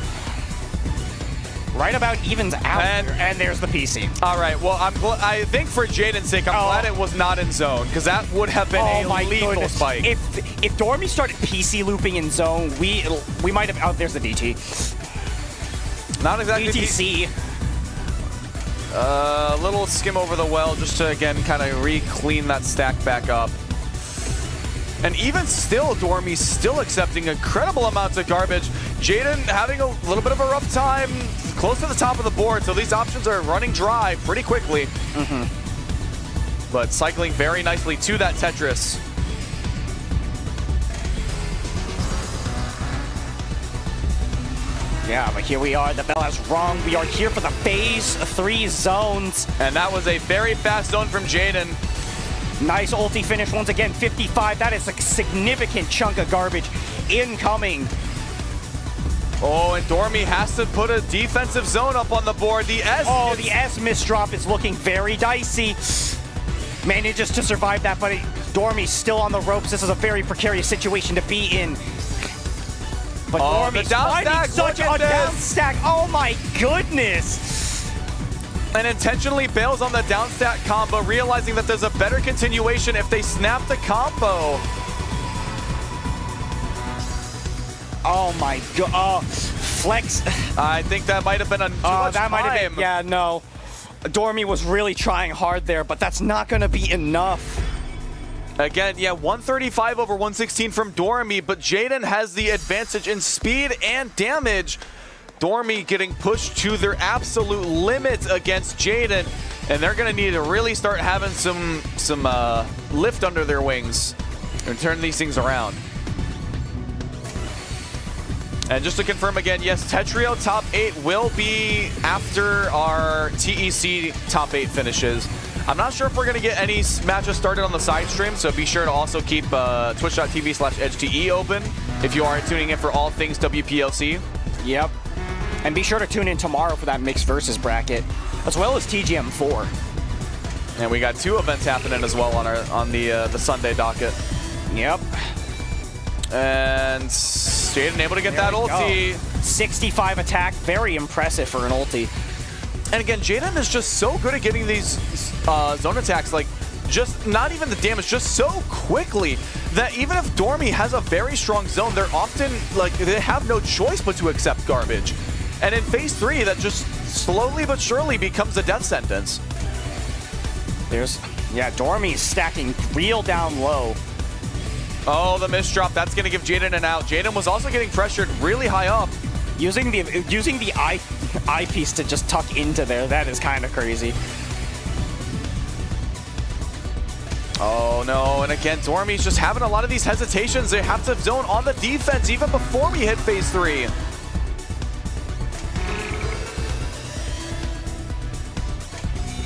Right about evens out, and there's the PC. All right, well, I think for Jaden's sake, I'm glad it was not in zone, because that would have been a lethal spike. If Dormy started PC looping in zone, we might have. Oh, there's the DT. Not exactly DTC. A little skim over the well just to, again, kind of re-clean that stack back up. And even still, Dormy's still accepting incredible amounts of garbage. Jaden having a little bit of a rough time, close to the top of the board, so these options are running dry pretty quickly. But cycling very nicely to that Tetris. Yeah, but here we are. The bell has rung. We are here for the phase 3 zones. And that was a very fast zone from Jaden. Nice ulti finish once again, 55. That is a significant chunk of garbage incoming. Oh, and Dormy has to put a defensive zone up on the board. The S. Oh, the S misdrop is looking very dicey. Manages to survive that, but Dormy's still on the ropes. This is a very precarious situation to be in. But Dormy's finding such a down stack. Oh my goodness. And intentionally bails on the down stack combo, realizing that there's a better continuation if they snap the combo. Oh my god. Flex. I think that might have been too much time. Might have been, yeah, no. Dormy was really trying hard there, but that's not going to be enough. Again, yeah, 135 over 116 from Dormy, but Jaden has the advantage in speed and damage. Dormy getting pushed to their absolute limit against Jaden, and they're going to need to really start having some lift under their wings and turn these things around. And just to confirm again, yes, Tetrio top 8 will be after our TEC top 8 finishes. I'm not sure if we're going to get any matches started on the side stream, so be sure to also keep twitch.tv/edgete open if you are tuning in for all things WPLC. Yep. And be sure to tune in tomorrow for that mixed versus bracket, as well as TGM4. And we got 2 events happening as well on the Sunday docket. Yep. And Jaden able to get that ulti. 65 attack, very impressive for an ulti. And again, Jaden is just so good at getting these zone attacks, like just not even the damage, just so quickly. that even if Dormy has a very strong zone, they're often, like, they have no choice but to accept garbage. And in phase 3, that just slowly but surely becomes a death sentence. Yeah, Dormy's stacking real down low. Oh, the misdrop. That's going to give Jaden an out. Jaden was also getting pressured really high up. Using the eyepiece to just tuck into there, that is kind of crazy. Oh, no. And again, Dormy's just having a lot of these hesitations. They have to zone on the defense even before we hit phase 3.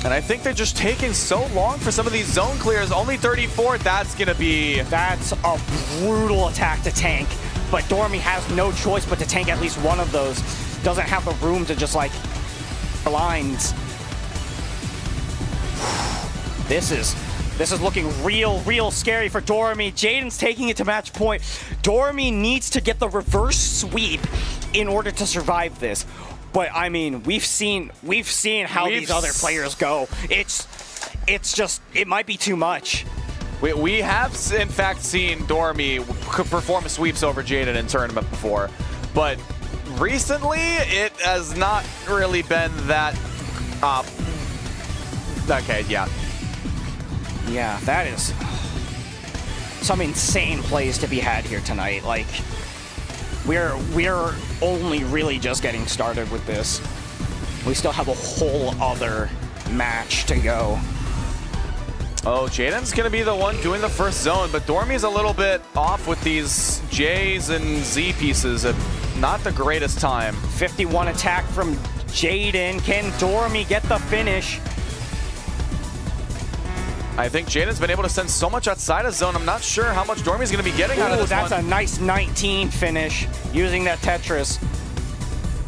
And I think they're just taking so long for some of these zone clears. Only 34, that's going to be... That's a brutal attack to tank. But Dormy has no choice but to tank at least one of those. Doesn't have the room to just, like, lines. This is looking real scary for Dormy. Jaden's taking it to match point. Dormy needs to get the reverse sweep in order to survive this. But I mean, we've seen how these other players go. It's just, it might be too much. We have, in fact, seen Dormy perform sweeps over Jaden in tournament before. But recently, it has not really been that... okay, yeah. Yeah, that is some insane plays to be had here tonight. Like, we're only really just getting started with this. We still have a whole other match to go. Oh, Jaden's going to be the one doing the first zone, but Dormy's a little bit off with these J's and Z pieces at not the greatest time. 51 attack from Jaden. Can Dormy get the finish? I think Jaden's been able to send so much outside of zone. I'm not sure how much Dormy's going to be getting out of this that's one. a nice 19 finish using that Tetris.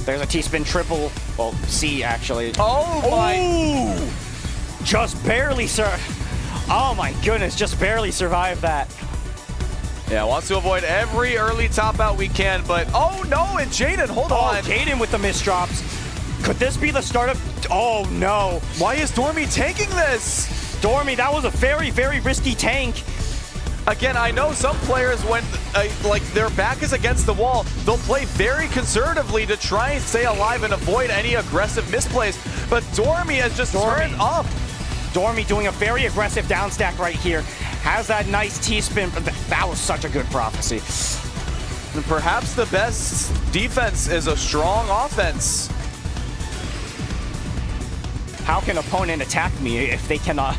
There's a T-spin triple. Well, C, actually. Oh, my. Ooh! Just barely, sir. Oh, my goodness. Just barely survived that. Yeah, wants to avoid every early top out we can, but oh, no, and Jaden, hold on. Jaden with the misdrops. Could this be the start of... Oh, no. Why is Dormy taking this? Dormy, that was a very risky tank. Again, I know some players, when like their back is against the wall, they'll play very conservatively to try and stay alive and avoid any aggressive misplays. But Dormy has just turned up. Dormy doing a very aggressive down stack right here. Has that nice T-spin. That was such a good prophecy. And perhaps the best defense is a strong offense. How can opponent attack me if they cannot?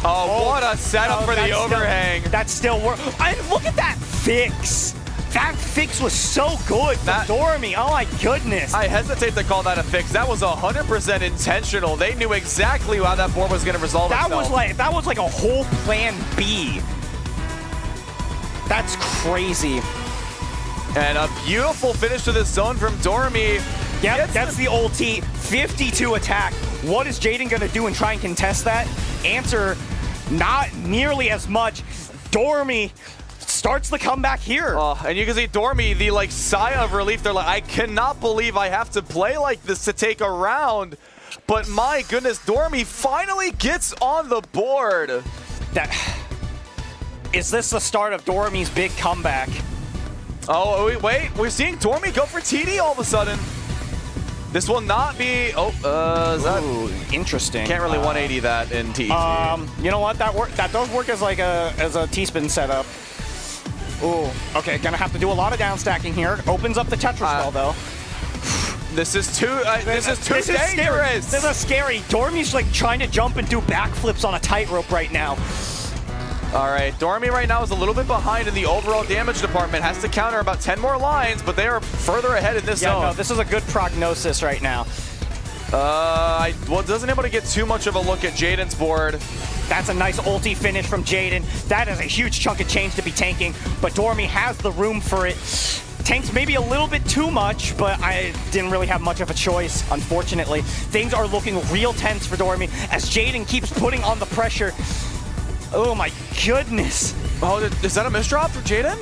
Oh, what a setup for the overhang. That still works. Look at that fix. That fix was so good for Dormy. Oh my goodness. I hesitate to call that a fix. That was 100% intentional. They knew exactly how that board was going to resolve itself. That was like a whole plan B. That's crazy. And a beautiful finish to this zone from Dormy. Yep, that's the ulti. 52 attack. What is Jaden going to do and try and contest that? Answer, not nearly as much. Dormy starts the comeback here. And you can see Dormy, the like sigh of relief. They're like, I cannot believe I have to play like this to take a round. But my goodness, Dormy finally gets on the board. Is this the start of Dormy's big comeback? Oh, wait, we're seeing Dormy go for TD all of a sudden. This will not be. Oh, is that? Ooh, interesting. Can't really 180 that in TEC. You know what? That does work as like a T-spin setup. Ooh. Okay, gonna have to do a lot of down stacking here. Opens up the Tetris well though. This is too. This is too dangerous. Scary. This is scary. Dormy's like trying to jump and do backflips on a tightrope right now. All right, Dormy right now is a little bit behind in the overall damage department. Has to counter about 10 more lines, but they are further ahead in this zone. No, this is a good prognosis right now. Wasn't able to get too much of a look at Jaden's board. That's a nice ulti finish from Jaden. That is a huge chunk of change to be tanking, but Dormy has the room for it. Tanks maybe a little bit too much, but I didn't really have much of a choice, unfortunately. Things are looking real tense for Dormy as Jaden keeps putting on the pressure. Oh my goodness. Oh, is that a misdrop for Jaden?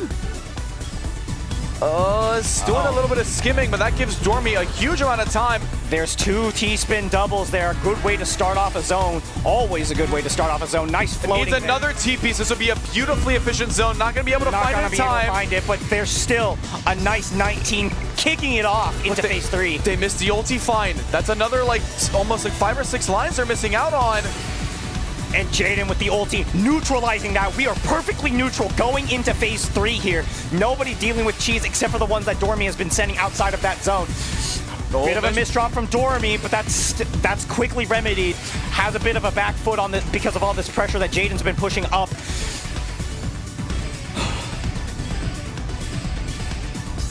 It's doing a little bit of skimming, but that gives Dormy a huge amount of time. There's 2 T-spin doubles there. Good way to start off a zone. Always a good way to start off a zone. Nice floating. Needs another T-piece. This would be a beautifully efficient zone. Not going to be able to find it in time. Not going to be able to find it, but there's still a nice 19 kicking it off into phase 3. They missed the ulti find. That's another, like, almost like 5 or 6 lines they're missing out on. And Jaden with the ulti, neutralizing that. We are perfectly neutral going into phase 3 here. Nobody dealing with cheese except for the ones that Dormy has been sending outside of that zone. Bit of a misdrop from Dormy, but that's quickly remedied. Has a bit of a back foot on this because of all this pressure that Jaden's been pushing up.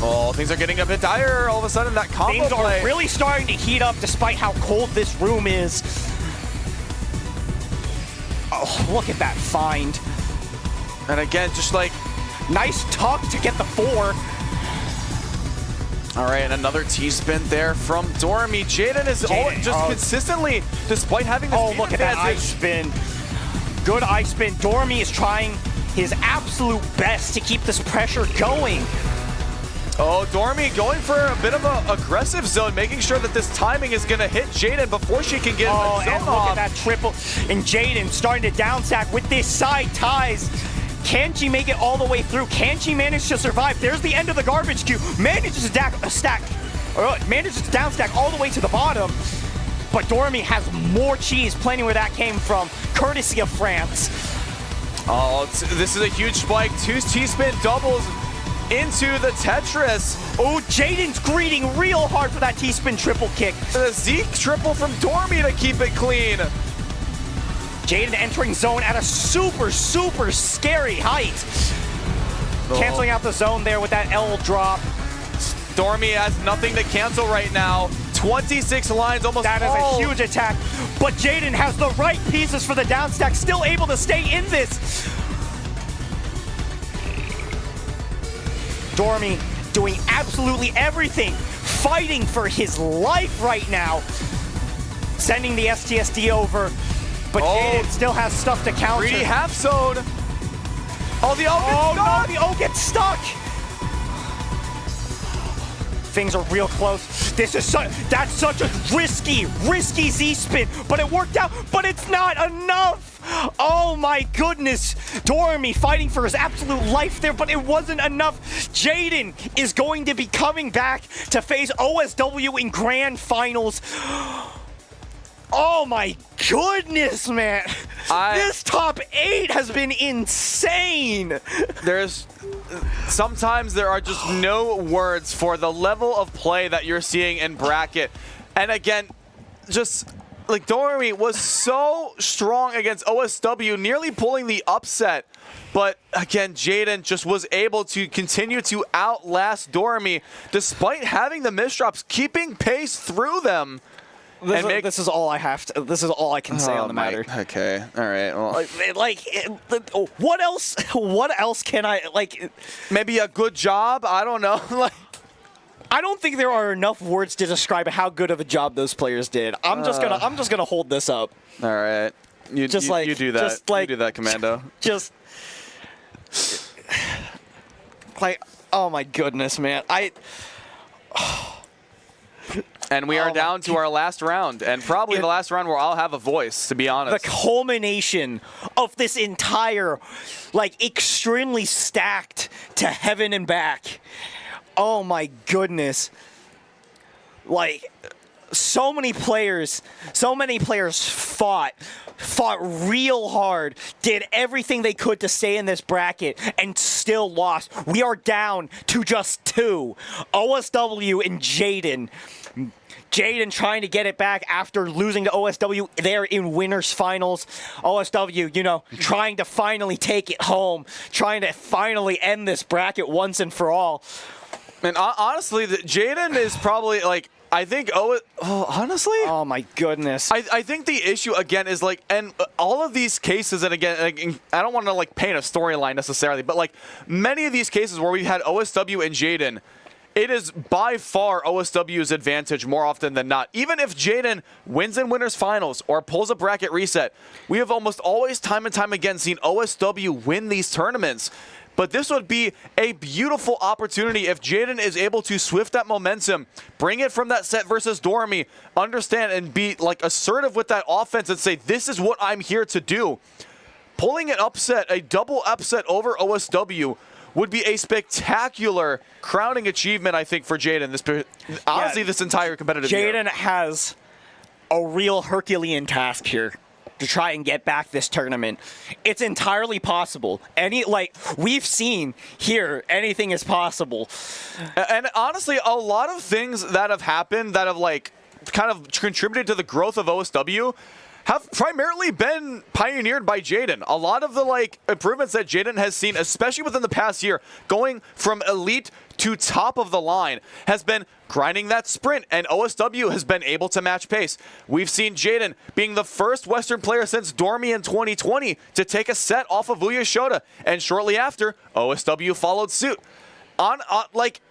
Oh, things are getting a bit dire. All of a sudden, that combo Things play. are really starting to heat up despite how cold this room is. Oh, look at that find. And again, just like... Nice tuck to get the 4. All right, and another T-spin there from Dormy. Jaden is consistently, despite having this look at that ice spin. Good ice spin. Dormy is trying his absolute best to keep this pressure going. Oh, Dormy going for a bit of an aggressive zone, making sure that this timing is going to hit Jaden before she can get the zone and look off. at that triple. And Jaden starting to down stack with this side ties. Can she make it all the way through? Can she manage to survive? There's the end of the garbage queue. Manages to manages to down stack all the way to the bottom. But Dormy has more cheese, plenty where that came from, courtesy of France. Oh, this is a huge spike. 2 T-spin doubles into the Tetris. Oh, Jaden's greeting real hard for that T-spin triple kick. The Zeke triple from Dormy to keep it clean. Jaden entering zone at a super, super scary height. Canceling out the zone there with that L drop. Dormy has nothing to cancel right now. 26 lines, almost That is all. a huge attack, but Jaden has the right pieces for the downstack, still able to stay in this. Dormy doing absolutely everything, fighting for his life right now. Sending the STSD over, but Jaden still has stuff to counter. Greedy half zone. Oh, the O gets stuck. No, the O gets stuck. Things are real close. That's such a risky Z-spin, but it worked out, but it's not enough. Oh my goodness. Dormy fighting for his absolute life there, but it wasn't enough. Jaden is going to be coming back to face OSW in grand finals. Oh my goodness, man. This top 8 has been insane. Sometimes there are just no words for the level of play that you're seeing in bracket. And again, just like Dormy was so strong against OSW, nearly pulling the upset. But again, Jaden just was able to continue to outlast Dormy despite having the misdrops, keeping pace through them. This is all I have to. This is all I can say on the matter. Okay, all right. Well, what else? What else can I like? Maybe a good job. I don't know. I don't think there are enough words to describe how good of a job those players did. I'm just gonna hold this up. All right. You do that. You do that, Commando. Just like, oh my goodness, man. And we are down to our last round, and probably the last round where I'll have a voice, to be honest. The culmination of this entire, like, extremely stacked to heaven and back. Oh my goodness. Like, so many players fought real hard, did everything they could to stay in this bracket, and still lost. We are down to just 2. OSW and Jaden. Jaden trying to get it back after losing to OSW there in winners finals. OSW, you know, trying to finally take it home, trying to finally end this bracket once and for all. And honestly, Jaden is probably like, I think, honestly? Oh my goodness. I think the issue, again, is like, and all of these cases, and again, I don't want to like paint a storyline necessarily, but like many of these cases where we've had OSW and Jaden, it is by far OSW's advantage more often than not. Even if Jaden wins in winners finals or pulls a bracket reset, we have almost always time and time again seen OSW win these tournaments. but this would be a beautiful opportunity if Jaden is able to swift that momentum, bring it from that set versus Dormy, understand and be like assertive with that offense and say, this is what I'm here to do. Pulling an upset, a double upset over OSW would be a spectacular crowning achievement, I think, for Jaden. Honestly, this entire competitive year. Jaden has a real Herculean task here to try and get back this tournament. It's entirely possible. We've seen here, anything is possible. And honestly, a lot of things that have happened that have like kind of contributed to the growth of OSW have primarily been pioneered by Jaden. A lot of the like improvements that Jaden has seen, especially within the past year, going from elite to top of the line, has been grinding that sprint, and OSW has been able to match pace. We've seen Jaden being the first Western player since Dormy in 2020 to take a set off of Vuya Shota, and shortly after, OSW followed suit.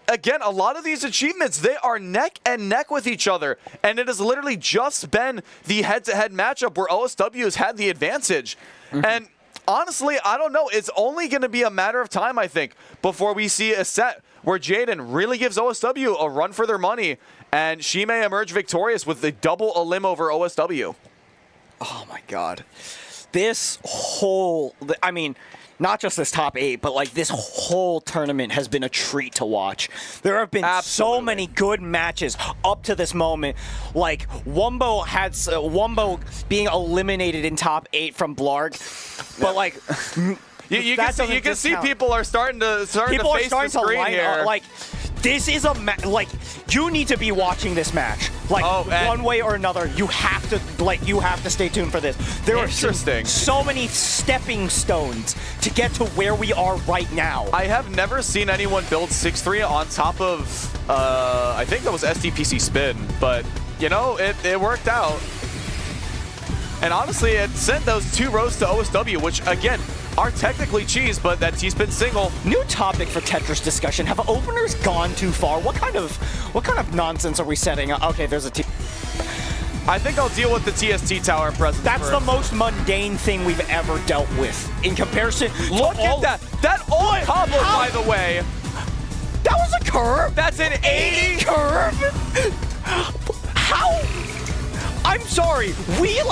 Again, a lot of these achievements, they are neck and neck with each other, and it has literally just been the head-to-head matchup where OSW has had the advantage. And honestly, I don't know. It's only going to be a matter of time, I think, before we see a set where Jaden really gives OSW a run for their money, and she may emerge victorious with the double elim over OSW. Oh my God. This whole, I mean, not just this top 8, but like this whole tournament has been a treat to watch. There have been so many good matches up to this moment. Like Wumbo Wumbo being eliminated in top 8 from Blarg, but like you can see people are starting to face the screen here. Like this is you need to be watching this match. Like one way or another, you have to stay tuned for this. There are so many stepping stones to get to where we are right now. I have never seen anyone build 6-3 on top of I think that was SDPC Spin, but you know, it worked out. And honestly, it sent those 2 rows to OSW, which again are technically cheese, but that T-spin single. New topic for Tetris discussion. Have openers gone too far? What kind of nonsense are we setting up? Okay, there's a T. I think I'll deal with the TST tower presence. That's the most mundane thing we've ever dealt with in comparison. Look at that. That old combo, by the way. That was a curve. That's an 80 curve. How? I'm sorry. We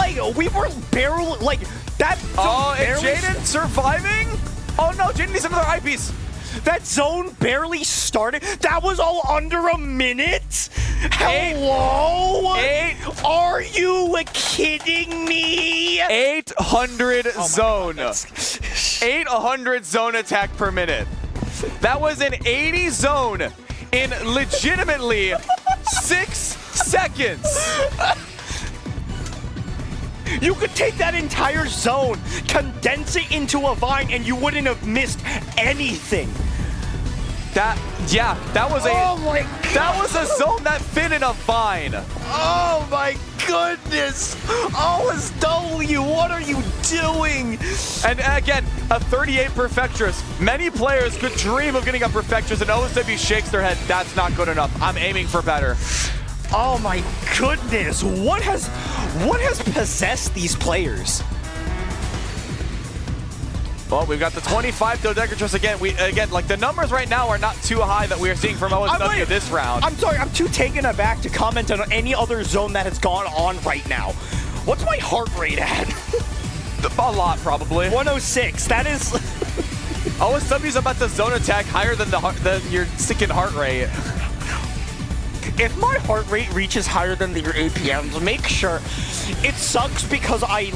were barely like that. And Jaden surviving? Oh no, Jaden needs another eyepiece. That zone barely started. That was all under a minute. Hello? 8. Are you kidding me? 800 zone. 800 zone attack per minute. That was an 80 zone in legitimately 6 seconds. You could take that entire zone, condense it into a vine, and you wouldn't have missed anything. That was that was a zone that fit in a vine. Oh my goodness! OSW, what are you doing? And again, a 38 Perfectress. Many players could dream of getting a Perfectress, and OSW shakes their head. That's not good enough. I'm aiming for better. Oh my goodness! What has possessed these players? Well, we've got the 25 Dodecatress again. Like the numbers right now are not too high that we are seeing from OSW this round. I'm sorry, I'm too taken aback to comment on any other zone that has gone on right now. What's my heart rate at? A lot, probably. 106. That is. OSW's about to zone attack higher than your sickened heart rate. If my heart rate reaches higher than your APMs, make sure. It sucks because I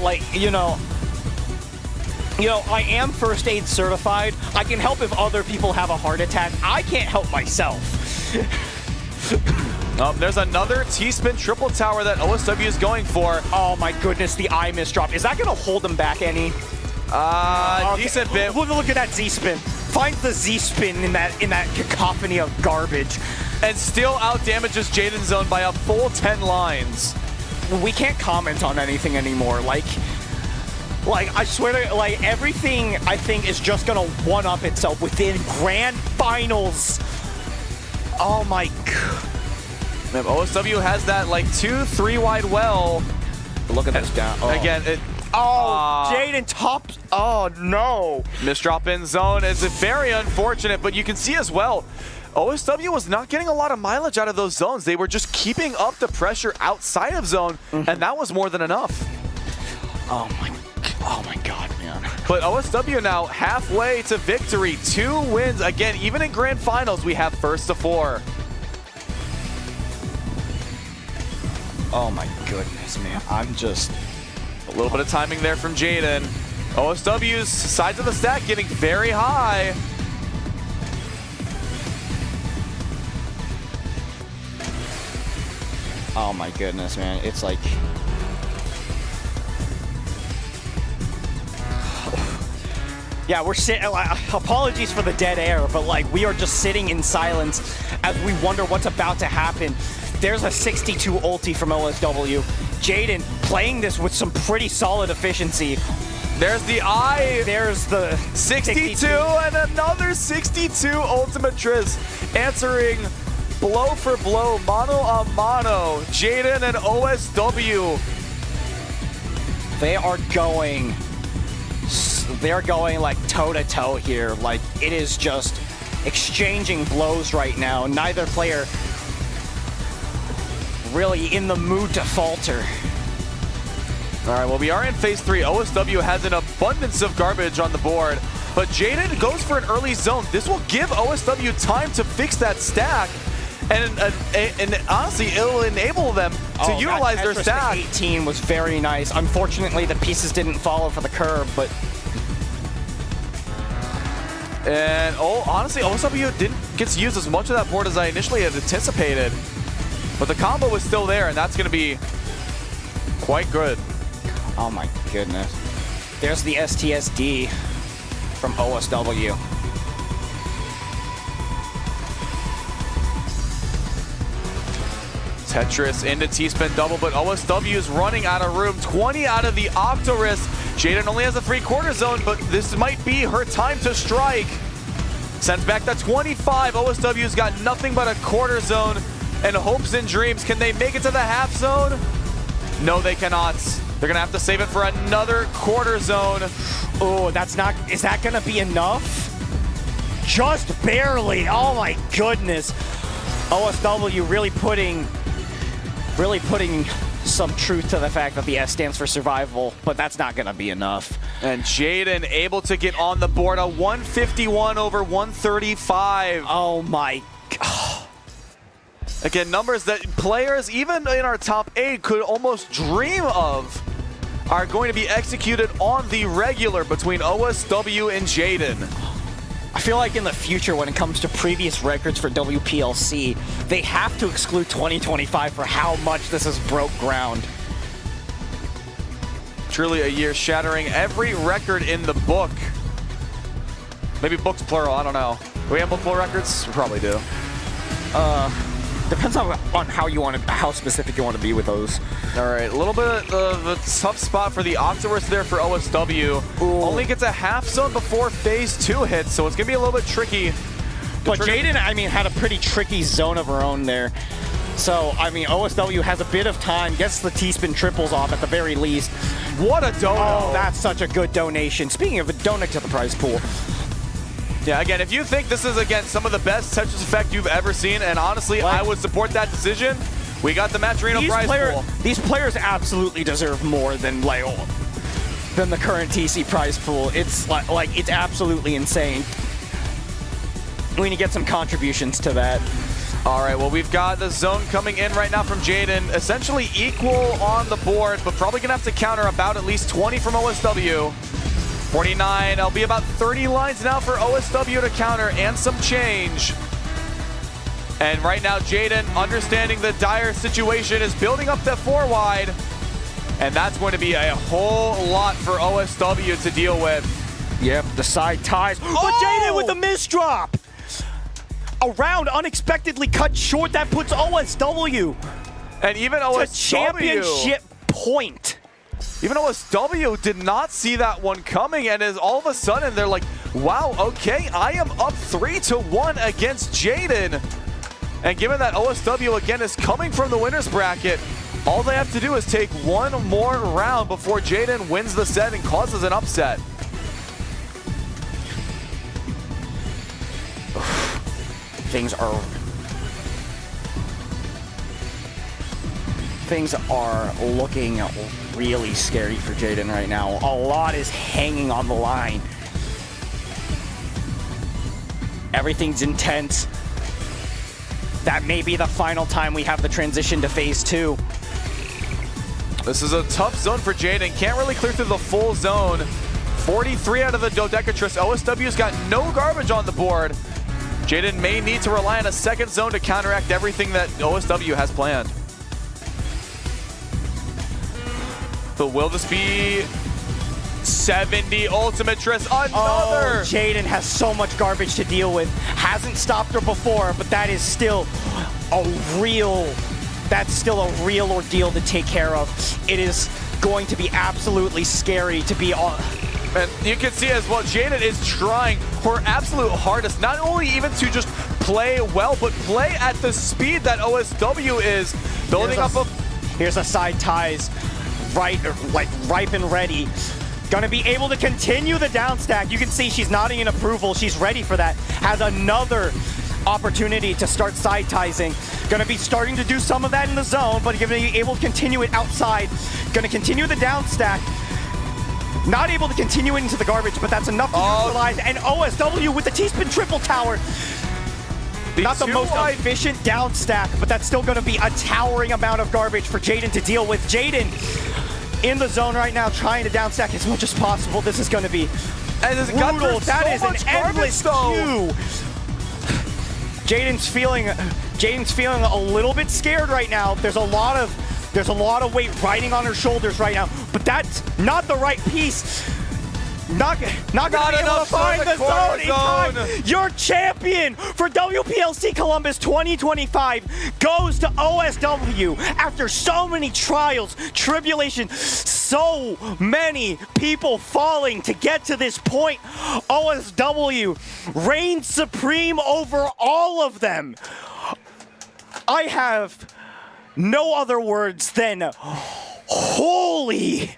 I am first aid certified. I can help if other people have a heart attack. I can't help myself. There's another T-spin triple tower that OSW is going for. Oh my goodness, the eye misdrop. Is that going to hold them back any? Okay. Decent bit. Look at that Z-spin. Finds the Z-spin in that cacophony of garbage. And still out-damages Jaden's zone by a full 10 lines. We can't comment on anything anymore. Like I swear to everything I think is just gonna one-up itself within grand finals. Oh my god. OSW has that 2-3 wide well. Look at this down. Oh. Again, Oh, Jaden top. Oh, no. Misdrop in zone is very unfortunate, but you can see as well, OSW was not getting a lot of mileage out of those zones. They were just keeping up the pressure outside of zone, and that was more than enough. Oh my God, man. But OSW now halfway to victory. 2 wins. Again, even in grand finals, we have first to 4. Oh my goodness, man. I'm just... A little bit of timing there from Jaden. OSW's sides of the stack getting very high. Oh my goodness, man. It's like... Yeah, we're sitting. Apologies for the dead air, but like we are just sitting in silence as we wonder what's about to happen. There's a 62 ulti from OSW. Jaden playing this with some pretty solid efficiency. There's the eye. There's the 62 and another 62 ultimate Triss answering blow for blow, mano a mano. Jaden and OSW. They're going like toe to toe here. Like it is just exchanging blows right now. Neither player really in the mood to falter. All right, well, we are in phase 3. OSW has an abundance of garbage on the board, but Jaden goes for an early zone. This will give OSW time to fix that stack, and honestly, it'll enable them to utilize their stack. 18 was very nice. Unfortunately, the pieces didn't follow for the curve, but... And honestly, OSW didn't get to use as much of that board as I initially had anticipated, but the combo was still there, and that's going to be quite good. Oh my goodness. There's the STSD from OSW. Tetris into T-spin double, but OSW is running out of room. 20 out of the Octorus. Jaden only has a 3/4 zone, but this might be her time to strike. Sends back the 25. OSW's got nothing but a 1/4 zone and hopes and dreams. Can they make it to the half zone? No, they cannot. They're gonna have to save it for another 1/4 zone. Oh, that's not, is that gonna be enough? Just barely, oh my goodness. OSW really putting some truth to the fact that the S stands for survival, but that's not gonna be enough. And Jaden able to get on the board, a 151 over 135. Oh my God. Again, numbers that players, even in our top 8, could almost dream of, are going to be executed on the regular between OSW and Jaden. I feel like in the future, when it comes to previous records for WPLC, they have to exclude 2025 for how much this has broke ground. Truly a year shattering every record in the book. Maybe books plural, I don't know. Do we have multiple records? We probably do. Depends on how specific you want to be with those. All right, a little bit of a tough spot for the Octorus there for OSW. Ooh. Only gets a half zone before phase 2 hits, so it's gonna be a little bit tricky. But Jaden, I mean, had a pretty tricky zone of her own there. So, I mean, OSW has a bit of time, gets the T-spin triples off at the very least. What a dono! Oh, that's such a good donation. Speaking of a donate to the prize pool. Yeah, again, if you think this is, again, some of the best Tetris effect you've ever seen, and honestly, I would support that decision, we got the Maturino prize pool. These players absolutely deserve more than the current TC prize pool. It's like it's absolutely insane. We need to get some contributions to that. All right, well, we've got the zone coming in right now from Jaden, essentially equal on the board, but probably gonna have to counter about at least 20 from OSW. 49, it'll be about 30 lines now for OSW to counter and some change. And right now, Jaden, understanding the dire situation, is building up that 4 wide. And that's going to be a whole lot for OSW to deal with. Yep, the side ties. Oh! But Jaden with the misdrop! A round unexpectedly cut short. That puts OSW And even to OSW. championship point. Even OSW did not see that one coming, and is all of a sudden they're like, wow, okay, I am up 3-1 against Jaden. And given that OSW again is coming from the winner's bracket, All they have to do is take one more round before Jaden wins the set and causes an upset. Things are looking really scary for Jaden right now. A lot is hanging on the line. Everything's intense. That may be the final time we have the transition to phase 2. This is a tough zone for Jaden. Can't really clear through the full zone. 43 out of the Dodecatris. OSW's got no garbage on the board. Jaden may need to rely on a second zone to counteract everything that OSW has planned. But will this be 70 Ultimatris? Another! Oh, Jaden has so much garbage to deal with. Hasn't stopped her before, but that is still a real ordeal to take care of. It is going to be absolutely scary to be on. And you can see as well, Jaden is trying her absolute hardest, not only even to just play well, but play at the speed that OSW is building up. Here's a side ties, ripe and ready. Gonna be able to continue the down stack. You can see she's nodding in approval. She's ready for that. Has another opportunity to start side tizing. Gonna be starting to do some of that in the zone, but gonna be able to continue it outside. Gonna continue the down stack. Not able to continue it into the garbage, but that's enough to neutralize. And OSW with the T-spin triple tower. Not the most efficient down stack, but that's still gonna be a towering amount of garbage for Jaden to deal with. Jaden in the zone right now, trying to down stack as much as possible. This is gonna be brutal. That is an endless queue. Jaden's feeling a little bit scared right now. There's a lot of weight riding on her shoulders right now, but that's not the right piece. Not gonna be able to find the zone in time. Your champion for WPLC Columbus 2025 goes to OSW after so many trials, tribulations, so many people falling to get to this point. OSW reigns supreme over all of them. I have no other words than holy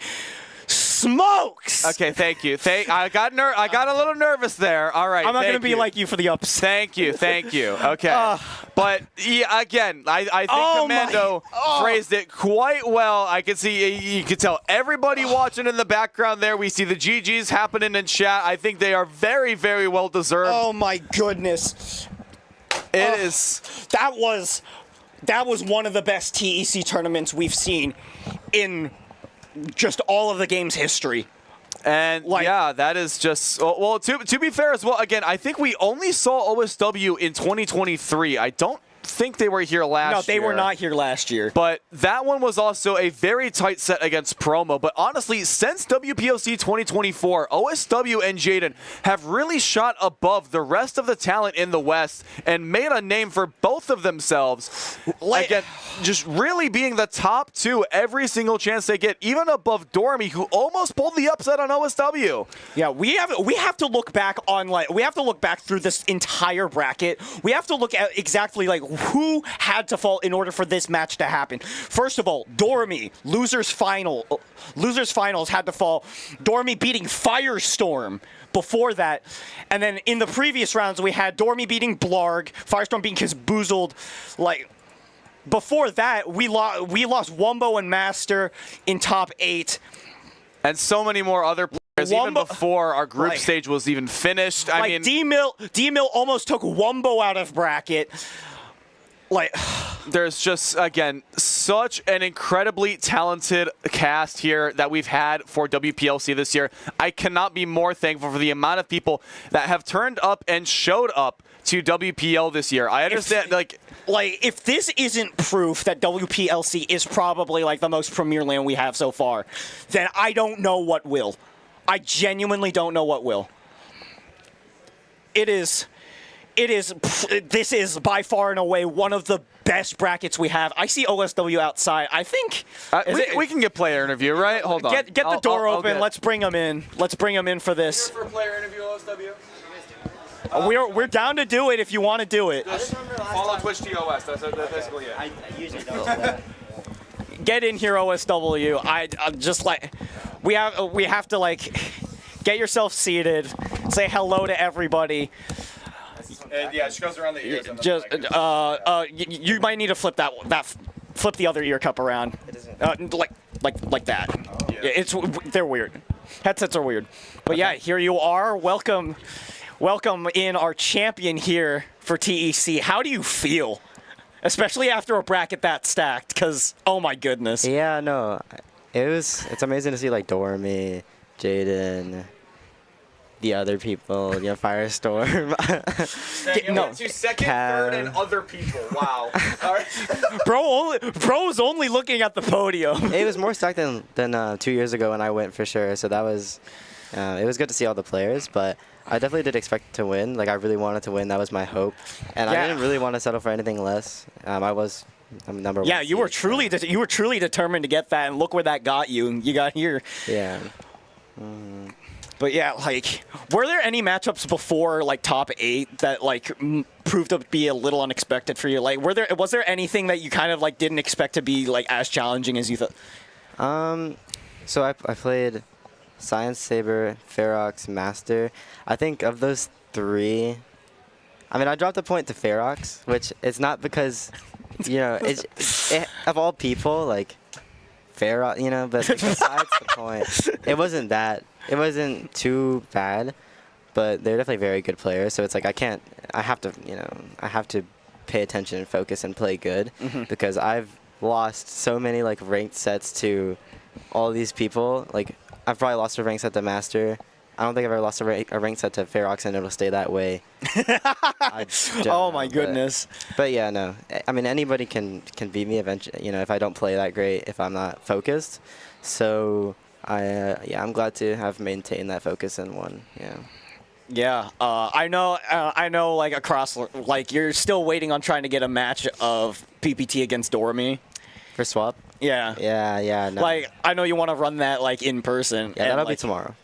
smokes! Okay, thank you. I got a little nervous there. All right, I'm not gonna be like you for the ups. Thank you. Okay, but yeah, again, I think Commando phrased it quite well. I can see, you can tell everybody watching in the background there. We see the GGs happening in chat. I think they are very, very well deserved. Oh my goodness! It is. That was one of the best TEC tournaments we've seen in just all of the game's history. And yeah, that is just, well, to be fair as well, again, I think we only saw OSW in 2023. I don't think they were here last year. No, they were not here last year. But that one was also a very tight set against Promo. But honestly, since WPLC 2024, OSW and Jaden have really shot above the rest of the talent in the West and made a name for both of themselves. Again, just really being the top two every single chance they get, even above Dormy, who almost pulled the upset on OSW. Yeah, we have to look back on, we have to look back through this entire bracket. We have to look at exactly who had to fall in order for this match to happen. First of all, Dormy, losers finals had to fall. Dormy beating Firestorm before that. And then in the previous rounds, we had Dormy beating Blarg, Firestorm beating Kazboozled. Before that, we lost Wumbo and Master in top 8. And so many more other players, even before our group stage was even finished. I mean, D-Mill almost took Wumbo out of bracket. There's just, again, such an incredibly talented cast here that we've had for WPLC this year. I cannot be more thankful for the amount of people that have turned up and showed up to WPL this year. I understand, if this isn't proof that WPLC is probably the most premier land we have so far, then I don't know what will. I genuinely don't know what will. This is by far and away one of the best brackets we have. I see OSW outside. I think we can get player interview, right? Hold on. Get the door open. Let's bring them in. Let's bring them in for this. Here for a player interview, OSW. We're down to do it if you want to do it. Just follow Twitch TOS. That's basically it. I usually don't. get in here, OSW. I'm just like, we have to like get yourself seated, say hello to everybody. Yeah, she goes around the ears. Just you might need to flip flip the other ear cup around, like that. They're weird. Headsets are weird. But yeah, here you are. Welcome in our champion here for TEC. How do you feel, especially after a bracket that stacked? Because oh my goodness. Yeah, no, it's amazing to see like Dormy, Jaden, the other people, Firestorm. No, to second, third, and other people. Wow. All right. Bro's only looking at the podium. It was more stacked than 2 years ago when I went for sure. So that was, it was good to see all the players, but I definitely did expect to win. Like I really wanted to win. That was my hope, and I didn't really want to settle for anything less. I'm number one. Yeah, you were truly determined to get that, and look where that got you. You got here. Yeah. But yeah, like, were there any matchups before like top 8 that like proved to be a little unexpected for you? Like, was there anything that you kind of like didn't expect to be like as challenging as you thought? So I played Science Saber, Ferox, Master. I think of those 3, I mean, I dropped a point to Ferox, which it's not because, of all people, like, Ferox, but besides the point, it wasn't too bad, but they're definitely very good players, so it's like I have to pay attention and focus and play good, because I've lost so many, like, ranked sets to all these people. Like, I've probably lost a ranked set to Master. I don't think I've ever lost a ranked set to Ferox, and it'll stay that way. Oh my goodness. But yeah, no. I mean, anybody can beat me eventually, if I don't play that great, if I'm not focused. So, I'm glad to have maintained that focus and won. Yeah. Yeah, I know, like, across, like, you're still waiting on trying to get a match of PPT against Dormy. For swap? Yeah. Yeah, no. Like, I know you want to run that, like, in person. Yeah, that'll be tomorrow.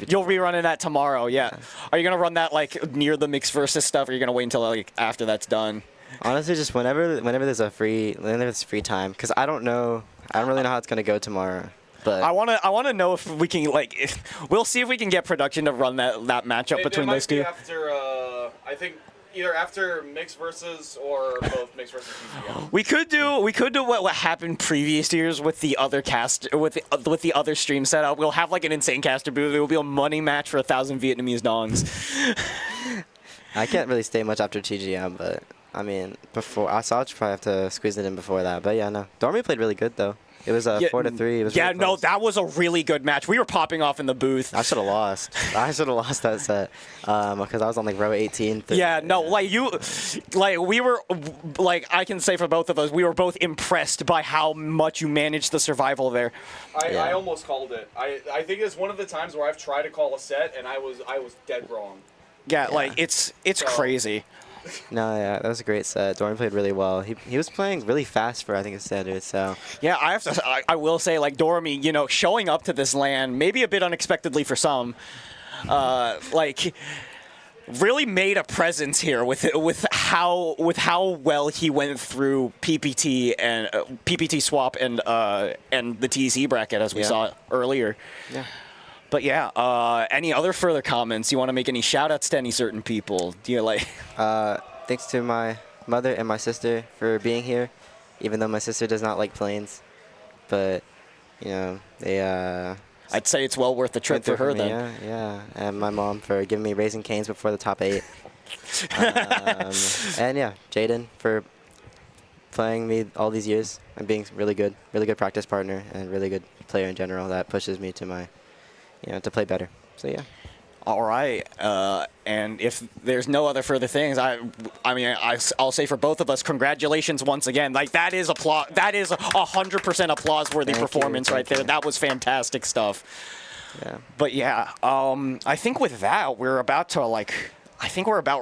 You'll be running that tomorrow, yeah. Are you going to run that, like, near the mixed versus stuff, or are you going to wait until, like, after that's done? Honestly, just whenever there's free time, because I don't really know how it's going to go tomorrow. But I want to know if we can, like, we'll see if we can get production to run that matchup between those two. After, I think either after mixed versus or both mixed versus PCM. We could do what happened previous years with the other with the other stream setup. We'll have like an insane caster booth. It will be a money match for 1,000 Vietnamese dongs. I can't really stay much after TGM, but I mean, I'll probably have to squeeze it in before that. But yeah, no. Dormy played really good though. It was 4-3. It was really no, that was a really good match. We were popping off in the booth. I should have lost. I should have lost that set because I was on like row 18. Yeah, no, we were, like, I can say for both of us, we were both impressed by how much you managed the survival there. I almost called it. I think it's one of the times where I've tried to call a set and I was dead wrong. Yeah, like it's crazy. No, yeah, that was a great set. Dormy played really well. He was playing really fast for, I think, his standards. So yeah, I will say, like, Dormy, showing up to this LAN, maybe a bit unexpectedly for some, like, really made a presence here with how well he went through PPT and PPT swap and the TZ bracket as we saw earlier. Yeah. But yeah, any other further comments? You want to make any shout-outs to any certain people? Do you like? Thanks to my mother and my sister for being here, even though my sister does not like planes. But, they... I'd say it's well worth the trip for her then. Yeah. And my mom for giving me Raising Cane's before the top 8. And yeah, Jaden for playing me all these years and being really good practice partner and really good player in general. That pushes me to my... to play better. So yeah. All right. And if there's no other further things, I'll say for both of us, congratulations once again. Like, that is applause. That is 100% applause-worthy performance right there. That was fantastic stuff. Yeah. But yeah, I think with that, we're about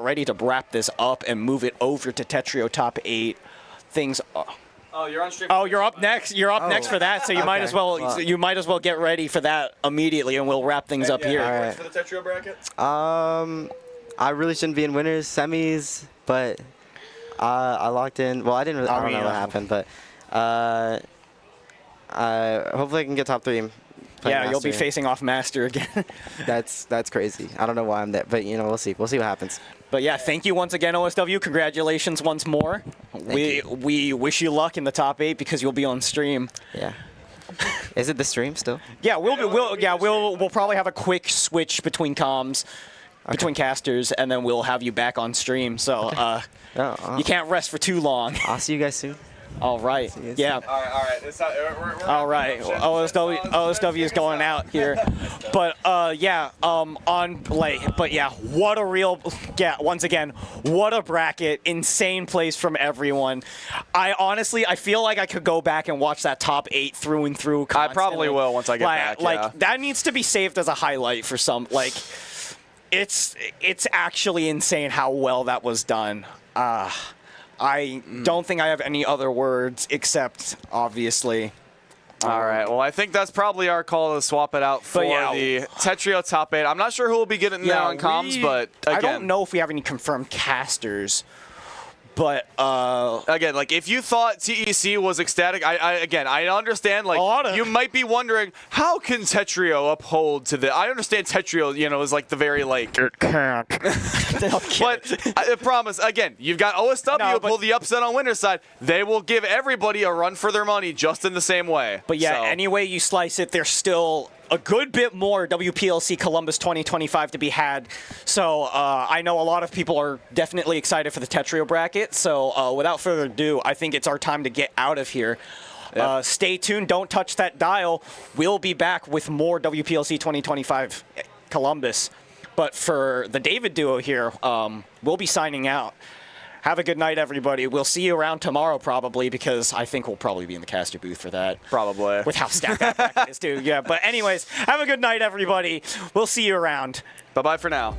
ready to wrap this up and move it over to Tetrio top 8. Things. Oh, you're on stream. Oh, you're up next. You're up next for that. So you might as well get ready for that immediately, and we'll wrap things up here. All right. For the Tetrio bracket. I really shouldn't be in winners semis, but I locked in. Well, I didn't. Really, I don't know what happened, but Hopefully I can get top 3. And play Yeah, you'll be Master. facing off Master again. That's crazy. I don't know why I'm there, but we'll see. We'll see what happens. But yeah, thank you once again, OSW. Congratulations once more. We wish you luck in the top 8 because you'll be on stream. Yeah. Is it the stream still? Yeah, we'll probably have a quick switch between comms, between casters, and then we'll have you back on stream. So you can't rest for too long. I'll see you guys soon. All right. See you Yeah. All right. It's not, we're All right. OSW is going out here, but what a real once again, what a bracket, insane plays from everyone. I feel like I could go back and watch that top 8 through and through. I probably will once I get back. Yeah. That needs to be saved as a highlight for some. It's actually insane how well that was done. I don't think I have any other words except, obviously. All right. Well, I think that's probably our call to swap it out for the Tetrio top 8. I'm not sure who will be getting there on comms, but again, I don't know if we have any confirmed casters. But again, if you thought TEC was ecstatic, I understand. You might be wondering, how can Tetrio uphold to the? I understand Tetrio, is the very it can't. But I promise, again, you've got OSW pull the upset on winner's side. They will give everybody a run for their money, just in the same way. But yeah, any way you slice it, there's still a good bit more WPLC Columbus 2025 to be had. So I know a lot of people are definitely excited for the Tetrio bracket. So without further ado, I think it's our time to get out of here. Yep. Stay tuned. Don't touch that dial. We'll be back with more WPLC 2025 Columbus. But for the David duo here, we'll be signing out. Have a good night, everybody. We'll see you around tomorrow, probably, because I think we'll probably be in the caster booth for that. Probably. With how stacked that bracket is, too. Yeah, but anyways, have a good night, everybody. We'll see you around. Bye-bye for now.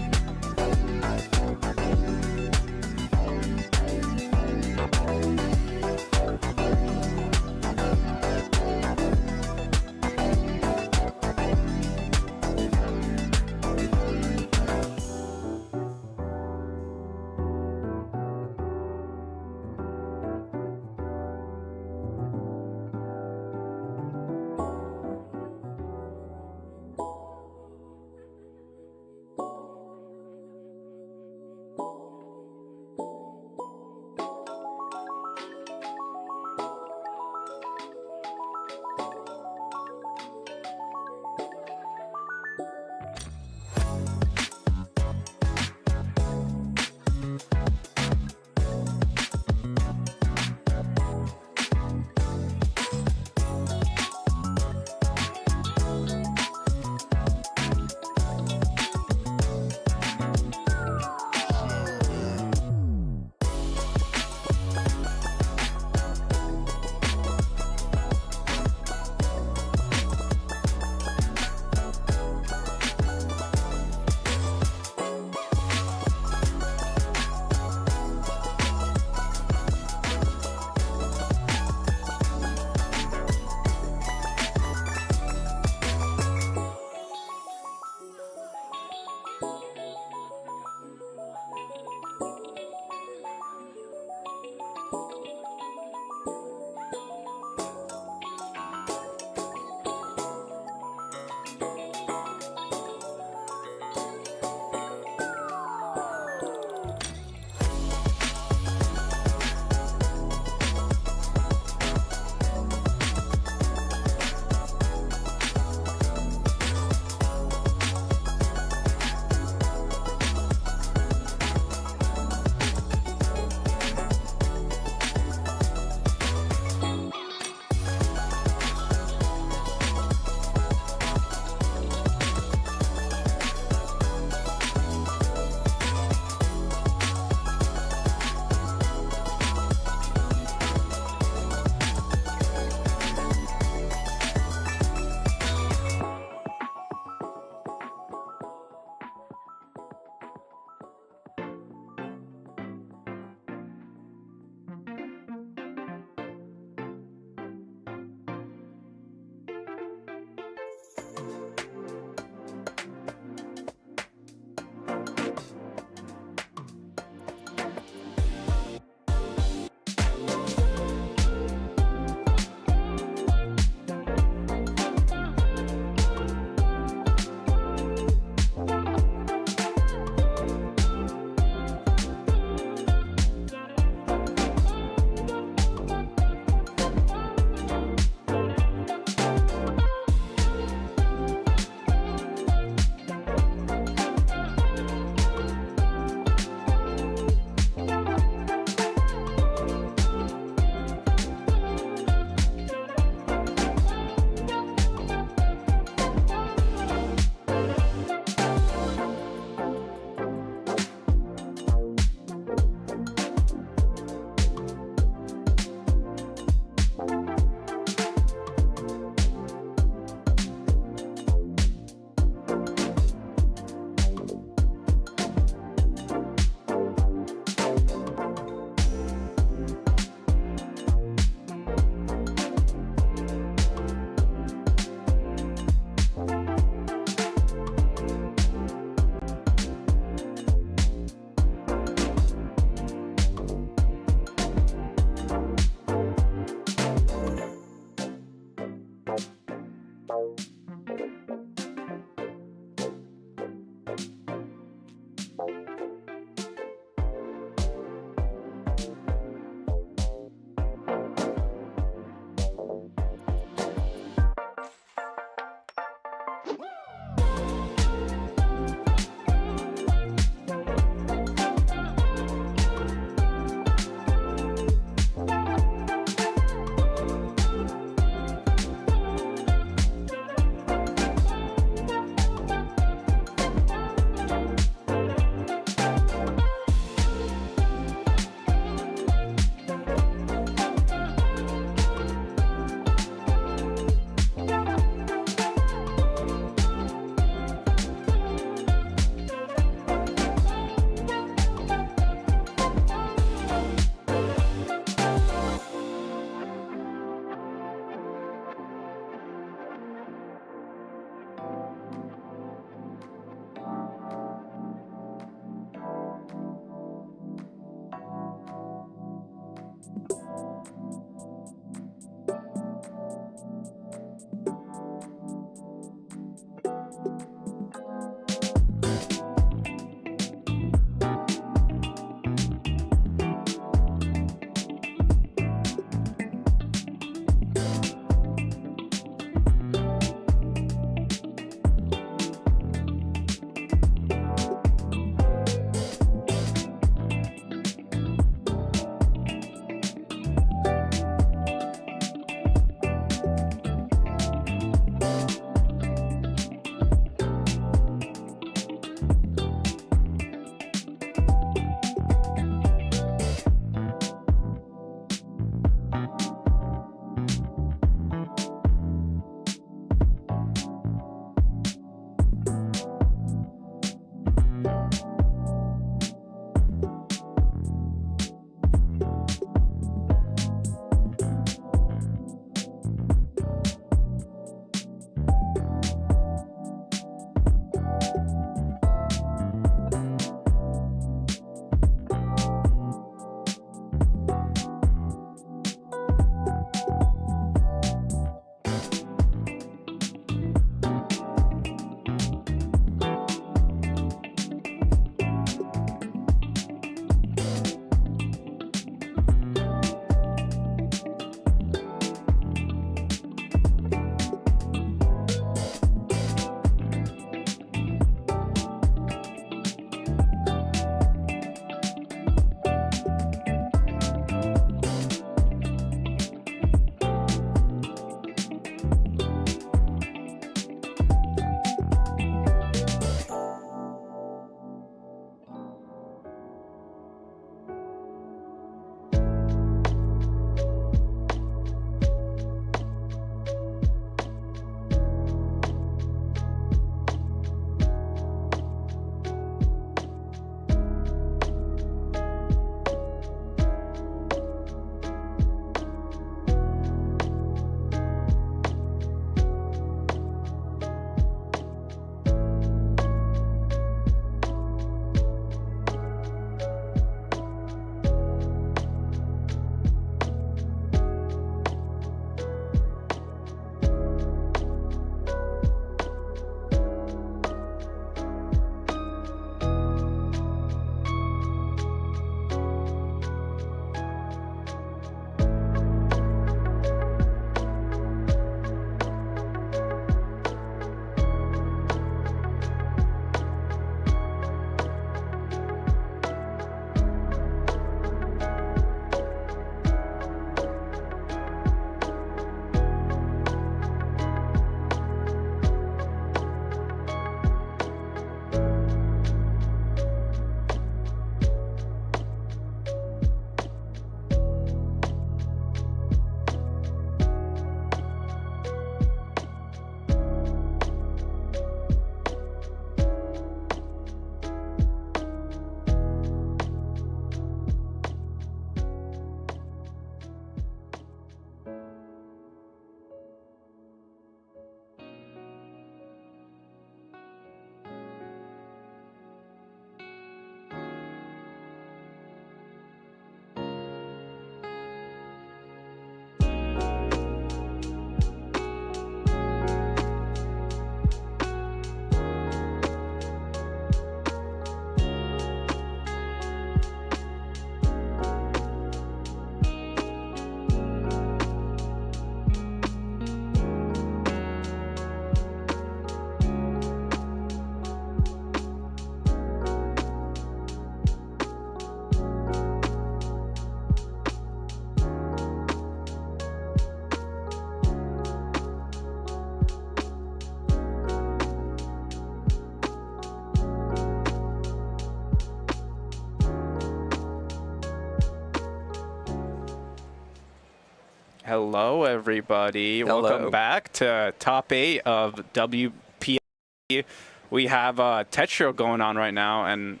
Hello, everybody. Hello. Welcome back to Top 8 of WPLC. We have Tetrio going on right now, and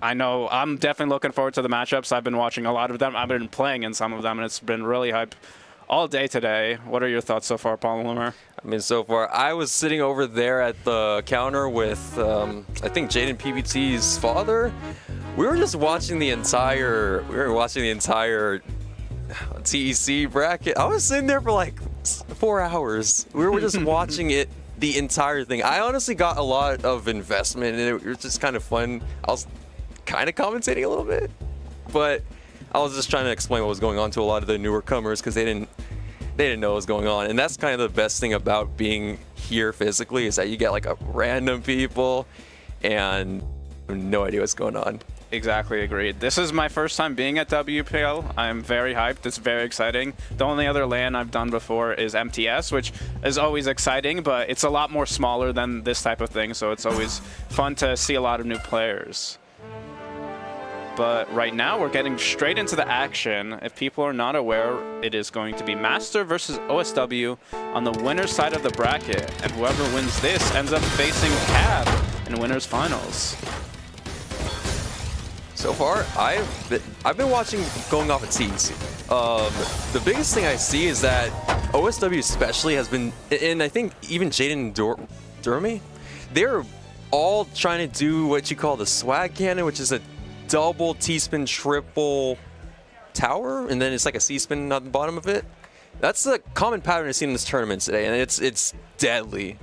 I know I'm definitely looking forward to the matchups. I've been watching a lot of them. I've been playing in some of them, and it's been really hype all day today. What are your thoughts so far, Polymer? I mean, so far, I was sitting over there at the counter with, I think, Jaden PBT's father. We were just watching the entire, TEC bracket. I was sitting there for like 4 hours. We were just watching it, the entire thing. I honestly got a lot of investment, and it was just kind of fun. I was kind of commentating a little bit, but I was just trying to explain what was going on to a lot of the newer comers because they didn't know what was going on. And that's kind of the best thing about being here physically, is that you get like a random people and no idea what's going on. Exactly, agreed. This is my first time being at WPL. I'm very hyped. It's very exciting. The only other LAN I've done before is MTS, which is always exciting, but it's a lot more smaller than this type of thing, so it's always fun to see a lot of new players. But right now, we're getting straight into the action. If people are not aware, it is going to be Master versus OSW on the winner's side of the bracket. And whoever wins this ends up facing Cab in winners finals. So far, I've been watching going off of TEC. The biggest thing I see is that OSW especially has been, and I think even Jaden and Durmy, they're all trying to do what you call the swag cannon, which is a double T-spin triple tower, and then it's like a C-spin on the bottom of it. That's the common pattern I've seen in this tournament today, and it's deadly.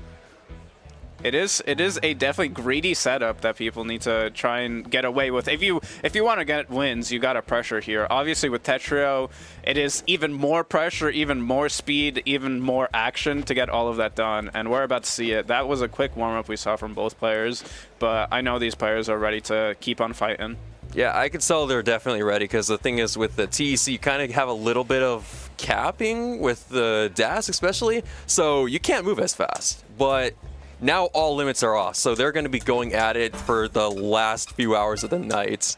It is a definitely greedy setup that people need to try and get away with. If you want to get wins, you got to pressure here. Obviously with Tetrio, it is even more pressure, even more speed, even more action to get all of that done, and we're about to see it. That was a quick warm-up we saw from both players, but I know these players are ready to keep on fighting. Yeah, I could tell they're definitely ready, because the thing is with the TEC, you kind of have a little bit of capping with the DAS especially, so you can't move as fast. But now all limits are off, so they're going to be going at it for the last few hours of the night.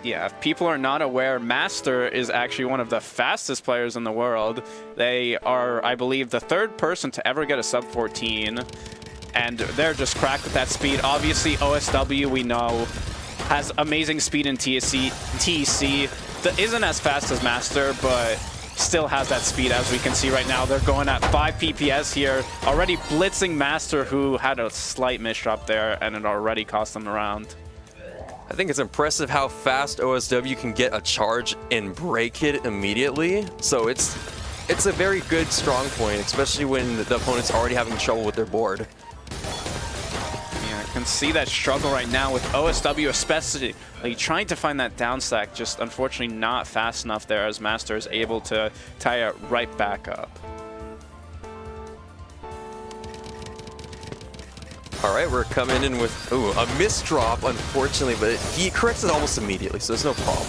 Yeah, if people are not aware, Master is actually one of the fastest players in the world. They are, I believe, the third person to ever get a sub 14, and they're just cracked with that speed. Obviously, OSW, we know, has amazing speed in TEC that isn't as fast as Master, but still has that speed. As we can see right now, they're going at 5 PPS here, already blitzing Master, who had a slight misdrop there, and it already cost them a round. I think it's impressive how fast OSW can get a charge and break it immediately. So it's a very good strong point, especially when the opponent's already having trouble with their board. Can see that struggle right now with OSW, especially trying to find that down stack, just unfortunately not fast enough there, as Master is able to tie it right back up. All right, we're coming in with a misdrop, unfortunately, but he corrects it almost immediately, so there's no problem.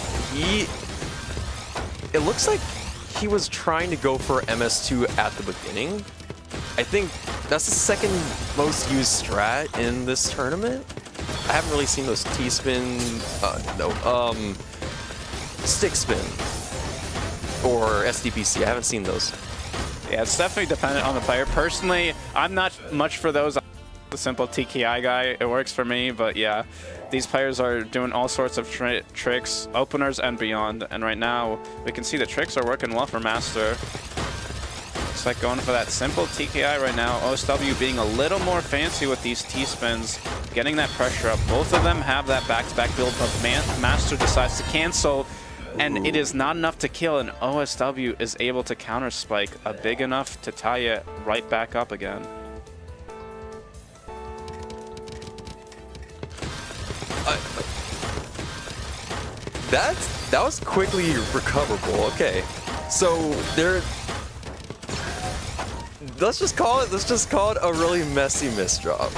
It looks like he was trying to go for MS2 at the beginning. I think that's the second most used strat in this tournament. I haven't really seen those T-spin, stick spin or SDPC. I haven't seen those. Yeah, it's definitely dependent on the player. Personally, I'm not much for those. I'm the simple TKI guy. It works for me, but yeah, these players are doing all sorts of tricks, openers and beyond. And right now, we can see the tricks are working well for Master. Looks like going for that simple TKI right now. OSW being a little more fancy with these T-spins, getting that pressure up. Both of them have that back-to-back build, but Master decides to cancel, and it is not enough to kill, and OSW is able to counter-spike big enough to tie it right back up again. That was quickly recoverable. Okay, so let's just call it a really messy misdrop.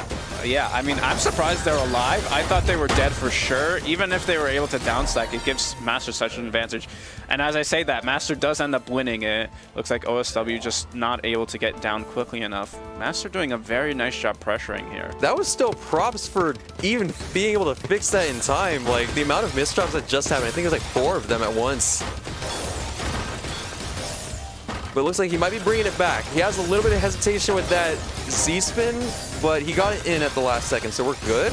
Yeah, I mean, I'm surprised they're alive. I thought they were dead for sure. Even if they were able to downstack, it gives Master such an advantage. And as I say that, Master does end up winning it. Looks like OSW just not able to get down quickly enough. Master doing a very nice job pressuring here. That was still props for even being able to fix that in time. Like, the amount of misdrops that just happened, I think it was like 4 of them at once. but it looks like he might be bringing it back. He has a little bit of hesitation with that Z-spin, but he got it in at the last second, so we're good.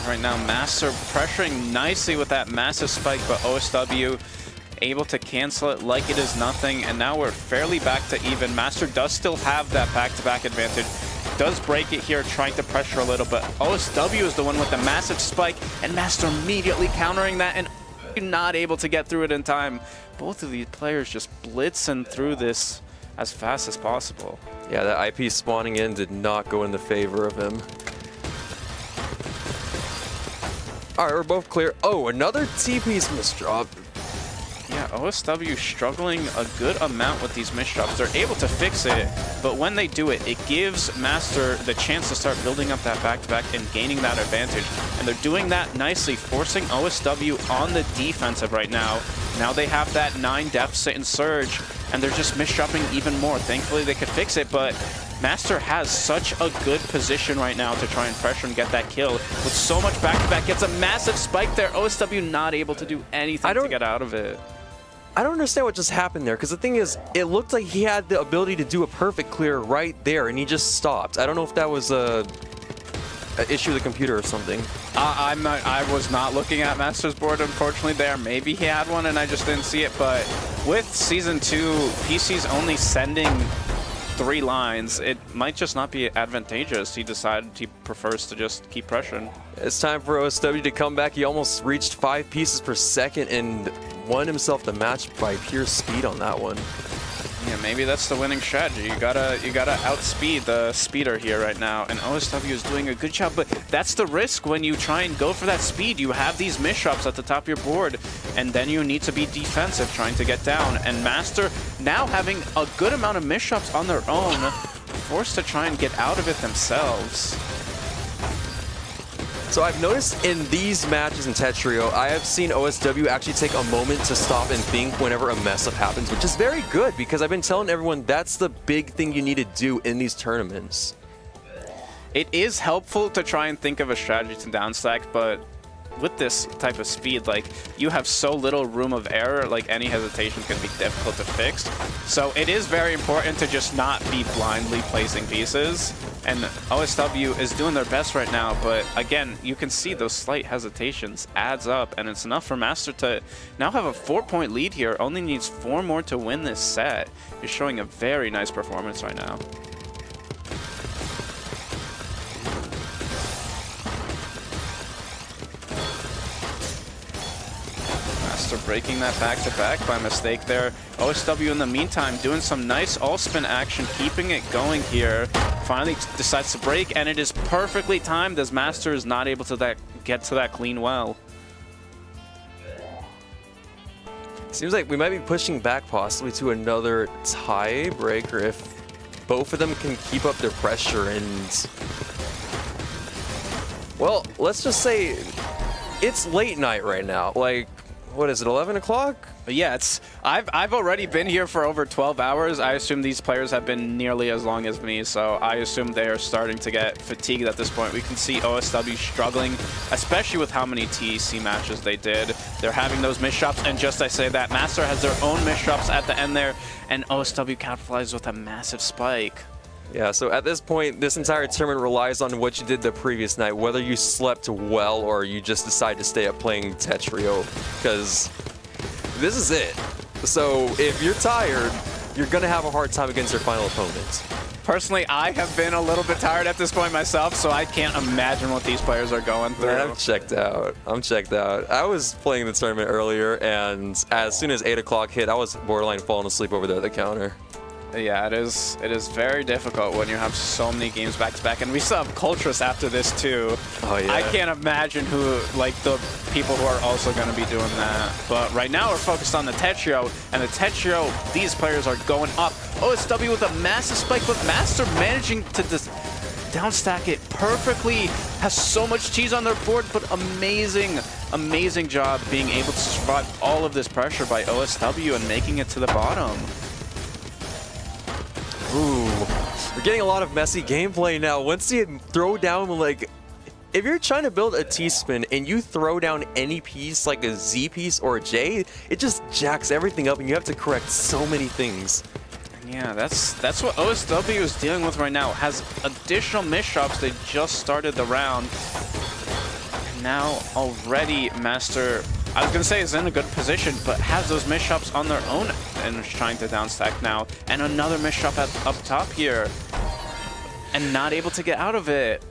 Right now, Master pressuring nicely with that massive spike, but OSW able to cancel it like it is nothing, and now we're fairly back to even. Master does still have that back-to-back advantage. Does break it here, trying to pressure a little, but OSW is the one with the massive spike, and Master immediately countering that, and not able to get through it in time. Both of these players just blitzing through this as fast as possible. Yeah, that IP spawning in did not go in the favor of him. All right, we're both clear. Oh, another T-piece misdrop. Yeah, OSW struggling a good amount with these misdrops. They're able to fix it, but when they do it, it gives Master the chance to start building up that back-to-back and gaining that advantage. And they're doing that nicely, forcing OSW on the defensive right now. Now they have that 9 deficit in Surge, and they're just misdropping even more. Thankfully, they could fix it, but Master has such a good position right now to try and pressure and get that kill. With so much back-to-back, gets a massive spike there. OSW not able to do anything to get out of it. I don't understand what just happened there, because the thing is, it looked like he had the ability to do a perfect clear right there, and he just stopped. I don't know if that was an issue with the computer or something. I was not looking at Master's board, unfortunately, there. Maybe he had one and I just didn't see it, but with Season 2, PC's only sending 3 lines. It might just not be advantageous. He decided he prefers to just keep pressuring. It's time for OSW to come back. He almost reached 5 pieces per second and won himself the match by pure speed on that one. Yeah, maybe that's the winning strategy. You gotta outspeed the speeder here right now, and OSW is doing a good job, but that's the risk when you try and go for that speed. You have these misdrops at the top of your board, and then you need to be defensive trying to get down, and Master now having a good amount of misdrops on their own, forced to try and get out of it themselves. So I've noticed in these matches in Tetrio, I have seen OSW actually take a moment to stop and think whenever a mess-up happens, which is very good because I've been telling everyone that's the big thing you need to do in these tournaments. It is helpful to try and think of a strategy to downstack, but with this type of speed, like, you have so little room of error, like any hesitation can be difficult to fix. So it is very important to just not be blindly placing pieces. And OSW is doing their best right now, but again, you can see those slight hesitations adds up, and it's enough for Master to now have a 4-point lead here. Only needs 4 more to win this set. He's showing a very nice performance right now. Master breaking that back-to-back by mistake there. OSW in the meantime doing some nice all-spin action, keeping it going here. Finally decides to break, and it is perfectly timed as Master is not able to get to that clean well. Seems like we might be pushing back possibly to another tiebreaker if both of them can keep up their pressure. And well, let's just say it's late night right now. Like, what is it, 11 o'clock? Yeah, I've already been here for over 12 hours. I assume these players have been nearly as long as me, so I assume they are starting to get fatigued at this point. We can see OSW struggling, especially with how many TEC matches they did. They're having those misdrops, and just I say that, Master has their own misdrops at the end there, and OSW capitalizes with a massive spike. Yeah, so at this point, this entire tournament relies on what you did the previous night, whether you slept well or you just decide to stay up playing Tetrio, because this is it. So if you're tired, you're going to have a hard time against your final opponents. Personally, I have been a little bit tired at this point myself, so I can't imagine what these players are going through. Man, I'm checked out. I was playing the tournament earlier, and as soon as 8 o'clock hit, I was borderline falling asleep over there at the counter. Yeah, it is very difficult when you have so many games back-to-back, and we still have Cultris after this too. Oh, yeah. I can't imagine who, like, the people who are also going to be doing that. But right now we're focused on the Tetrio, and the Tetrio, these players are going up. OSW with a massive spike, but Master managing to just downstack it perfectly. Has so much cheese on their board, but amazing job being able to survive all of this pressure by OSW and making it to the bottom. Ooh, we're getting a lot of messy gameplay now. Once you throw down like if you're trying to build a T-spin and you throw down any piece like a Z piece or a J, it just jacks everything up and you have to correct so many things. Yeah, that's what OSW is dealing with right now. Has additional misshops. They just started the round. And now already Master, I was going to say, is in a good position, but has those misshops on their own and is trying to downstack now. And another misshop up top here. And not able to get out of it.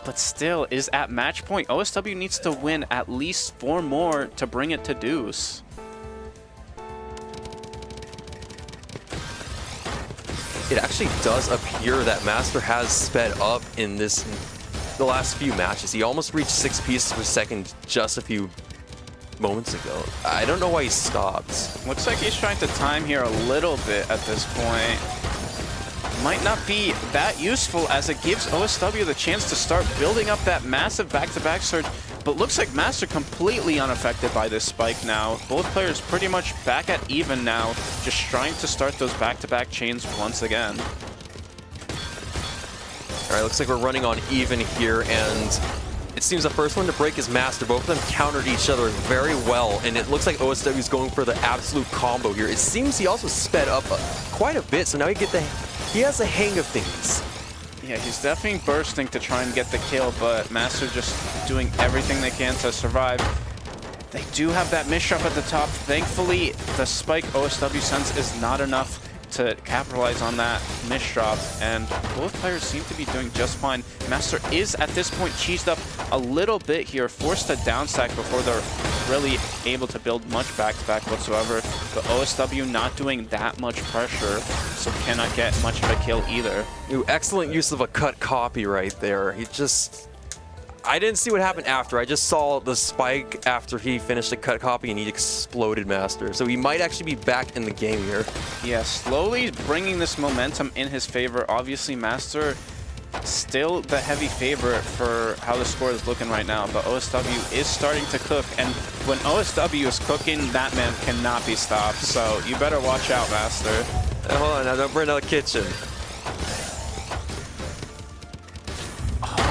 But still is at match point. OSW needs to win at least 4 more to bring it to deuce. It actually does appear that Master has sped up in the last few matches. He almost reached 6 pieces per second just a few moments ago. I don't know why he stopped. Looks like he's trying to time here a little bit at this point. Might not be that useful as it gives OSW the chance to start building up that massive back-to-back surge, but looks like Master completely unaffected by this spike now. Both players pretty much back at even now, just trying to start those back-to-back chains once again. All right, looks like we're running on even here, and it seems the first one to break is Master. Both of them countered each other very well, and it looks like OSW is going for the absolute combo here. It seems he also sped up quite a bit, so now he has a hang of things. Yeah, he's definitely bursting to try and get the kill, but Master just doing everything they can to survive. They do have that misshop at the top. Thankfully, the spike OSW sends is not enough to capitalize on that misdrop, and both players seem to be doing just fine. Master is at this point cheesed up a little bit here, forced to downstack before they're really able to build much back-to-back whatsoever, but OSW not doing that much pressure, so cannot get much of a kill either. Ooh, excellent use of a cut copy right there. I didn't see what happened after. I just saw the spike after he finished the cut copy and he exploded Master. So he might actually be back in the game here. Yeah, slowly bringing this momentum in his favor. Obviously, Master still the heavy favorite for how the score is looking right now, but OSW is starting to cook, and when OSW is cooking, that man cannot be stopped. So you better watch out, Master. Hey, hold on, now don't burn out the kitchen.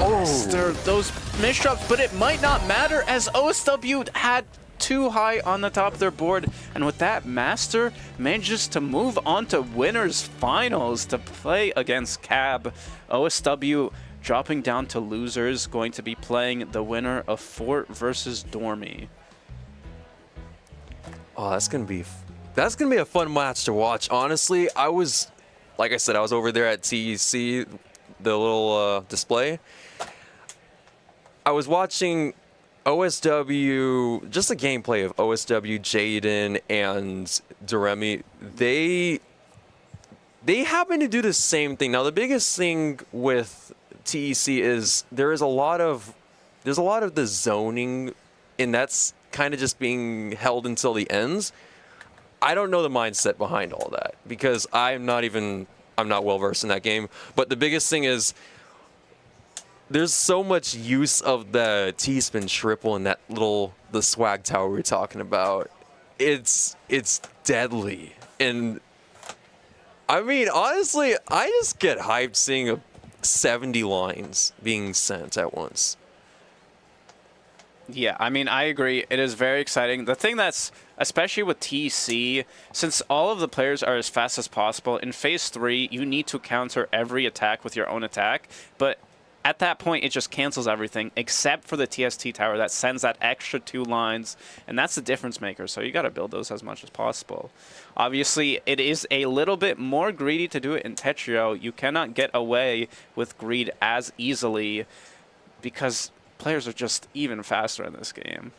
Master, those misdrops, but it might not matter as OSW had too high on the top of their board, and with that, Master manages to move on to winners finals to play against Cab. OSW dropping down to losers, going to be playing the winner of Fort versus Dormy. Oh, that's gonna be a fun match to watch. Honestly, like I said, I was over there at TEC, the little display. I was watching OSW, just the gameplay of OSW, Jaden, and Doremi. They happen to do the same thing. Now, the biggest thing with TEC is there's a lot of the zoning, and that's kind of just being held until the ends. I don't know the mindset behind all that because I'm not well versed in that game. But the biggest thing is there's so much use of the T-spin triple and the swag tower we were talking about. It's deadly. And I mean, honestly, I just get hyped seeing 70 lines being sent at once. Yeah, I mean, I agree. It is very exciting. The thing that's, especially with TC, since all of the players are as fast as possible, in Phase 3, you need to counter every attack with your own attack. But at that point, it just cancels everything, except for the TST tower that sends that extra 2 lines, and that's the difference maker, so you got to build those as much as possible. Obviously, it is a little bit more greedy to do it in Tetrio. You cannot get away with greed as easily because players are just even faster in this game.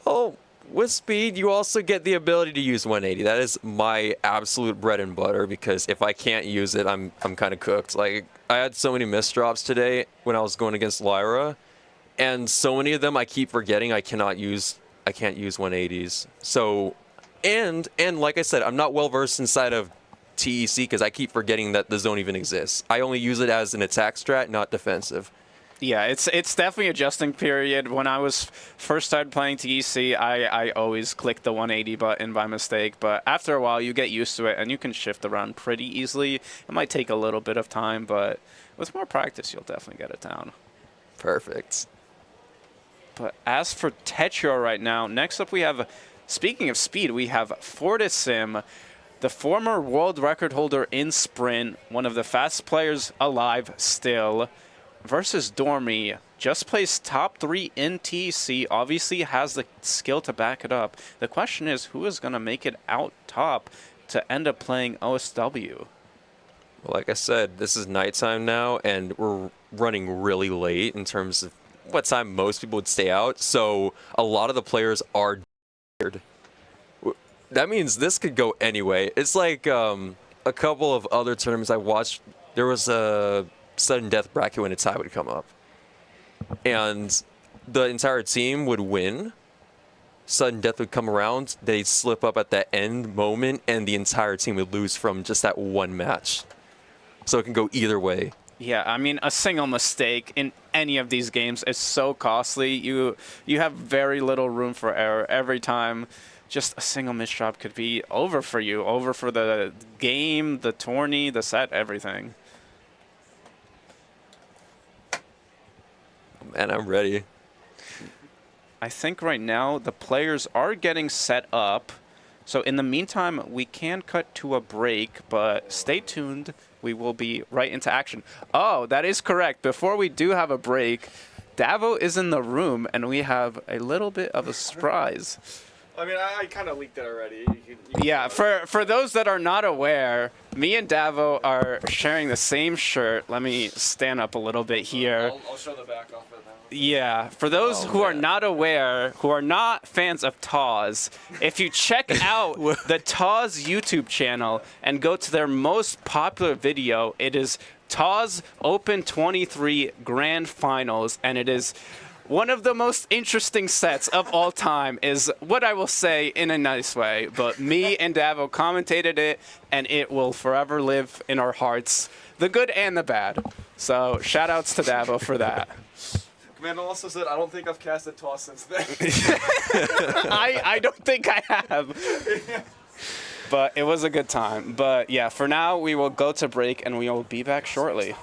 Well, with speed, you also get the ability to use 180. That is my absolute bread and butter because if I can't use it, I'm kind of cooked. Like, I had so many misdrops today when I was going against Lyra, and so many of them I keep forgetting I can't use 180s. So, and like I said, I'm not well versed inside of TEC because I keep forgetting that the zone even exists. I only use it as an attack strat, not defensive. Yeah, it's definitely adjusting period. When I was first started playing TEC, I always clicked the 180 button by mistake, but after a while you get used to it and you can shift around pretty easily. It might take a little bit of time, but with more practice you'll definitely get it down. Perfect. But as for Tetrio right now, next up we have, speaking of speed, we have Fortisim, the former world record holder in sprint, one of the fastest players alive still, versus Dormy. Just placed top 3 in TC, obviously has the skill to back it up. The question is, who is going to make it out top to end up playing OSW? Well, like I said, this is nighttime now, and we're running really late in terms of what time most people would stay out. So a lot of the players are tired. That means this could go anyway. It's like a couple of other tournaments I watched. There was a sudden death bracket when a tie would come up, and the entire team would win. Sudden death would come around. They'd slip up at that end moment, and the entire team would lose from just that one match. So it can go either way. Yeah, I mean, a single mistake in any of these games is so costly. You have very little room for error every time. Just a single misdrop could be over for you, over for the game, the tourney, the set, everything. And I'm ready. I think right now the players are getting set up. So in the meantime, we can cut to a break, but stay tuned. We will be right into action. Oh, that is correct. Before we do have a break, Davo is in the room, and we have a little bit of a surprise. I mean, I kind of leaked it already. Yeah, for those that are not aware, me and Davo are sharing the same shirt. Let me stand up a little bit here. I'll show the back off of that. Yeah, for those who are not aware, who are not fans of Taz, if you check out the Taz YouTube channel and go to their most popular video, it is Taz Open 23 Grand Finals, and it is one of the most interesting sets of all time, is what I will say in a nice way. But me and Davo commentated it, and it will forever live in our hearts, the good and the bad. So shout outs to Davo for that. Commander also said, I don't think I've casted toss since then. I don't think I have. But it was a good time. But yeah, for now, we will go to break, and we will be back shortly.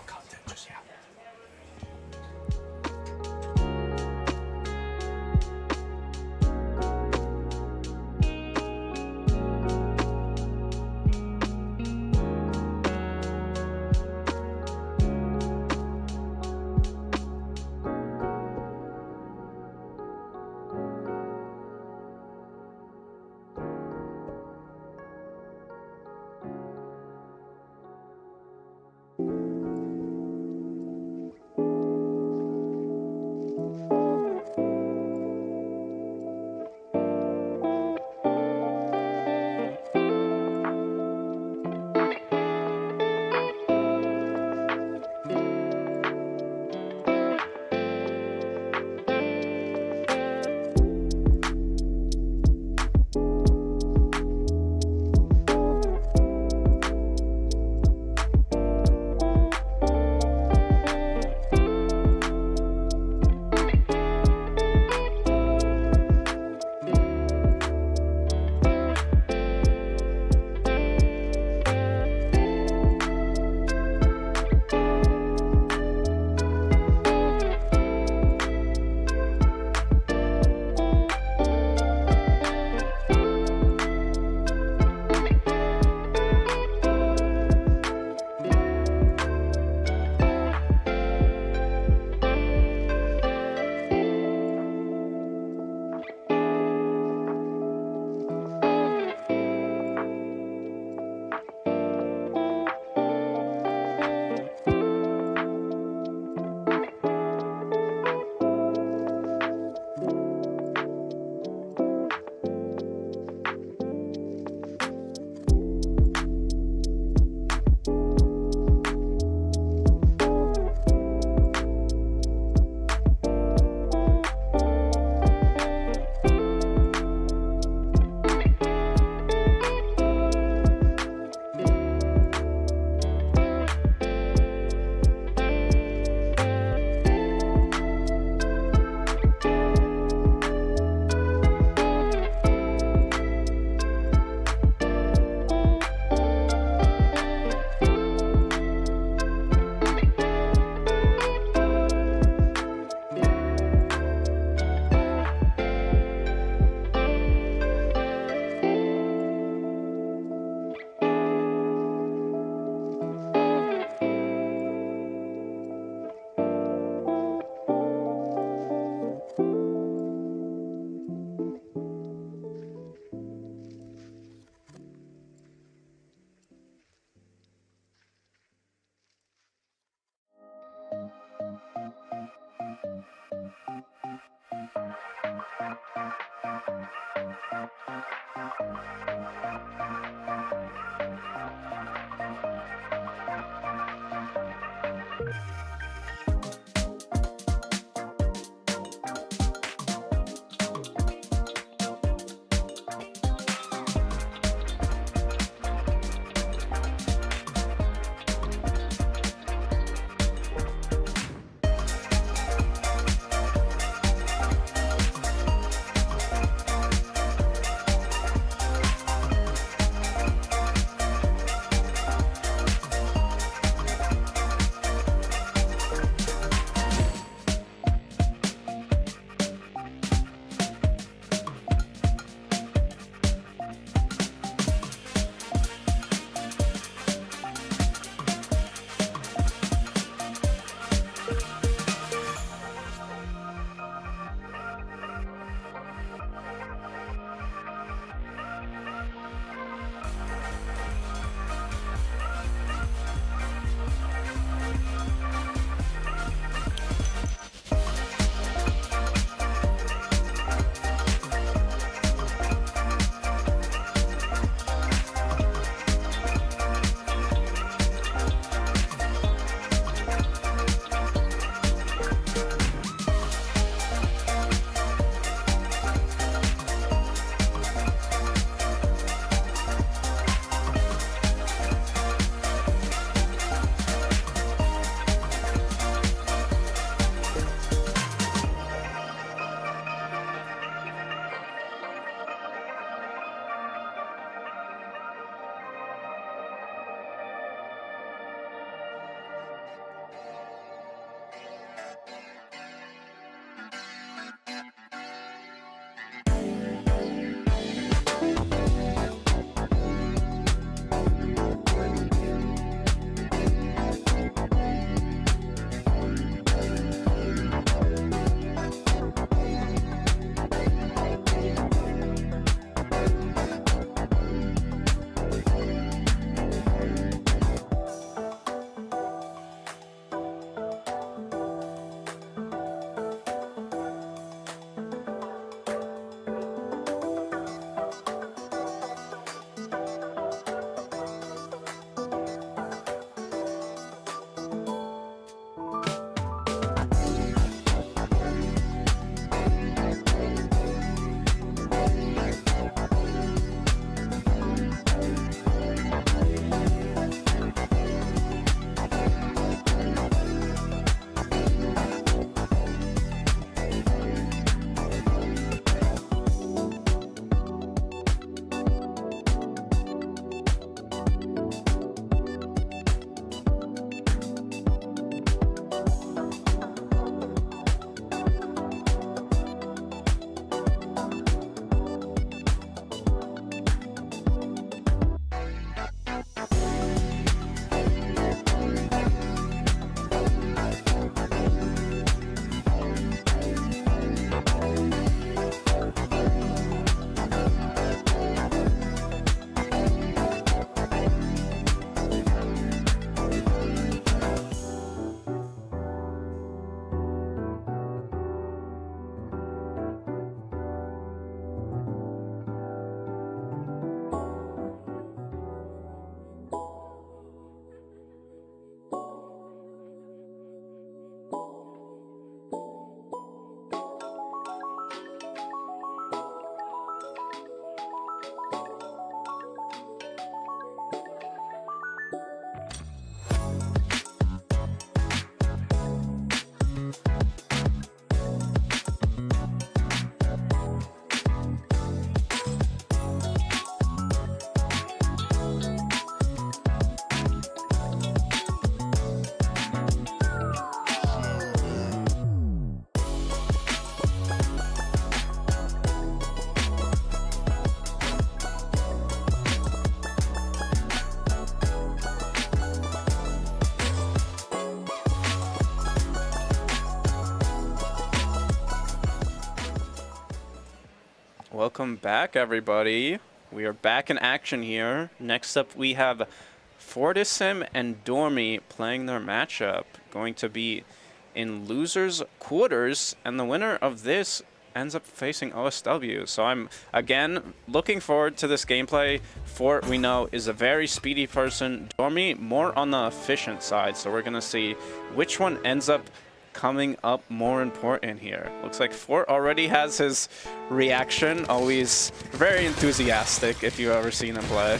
Welcome back, everybody. We are back in action here. Next up, we have Fortissim and Dormy playing their matchup. Going to be in losers quarters, and the winner of this ends up facing OSW. So I'm, again, looking forward to this gameplay. Fort, we know, is a very speedy person. Dormy, more on the efficient side. So we're going to see which one ends up coming up more important here. Looks like Fort already has his reaction. Always very enthusiastic if you've ever seen him play.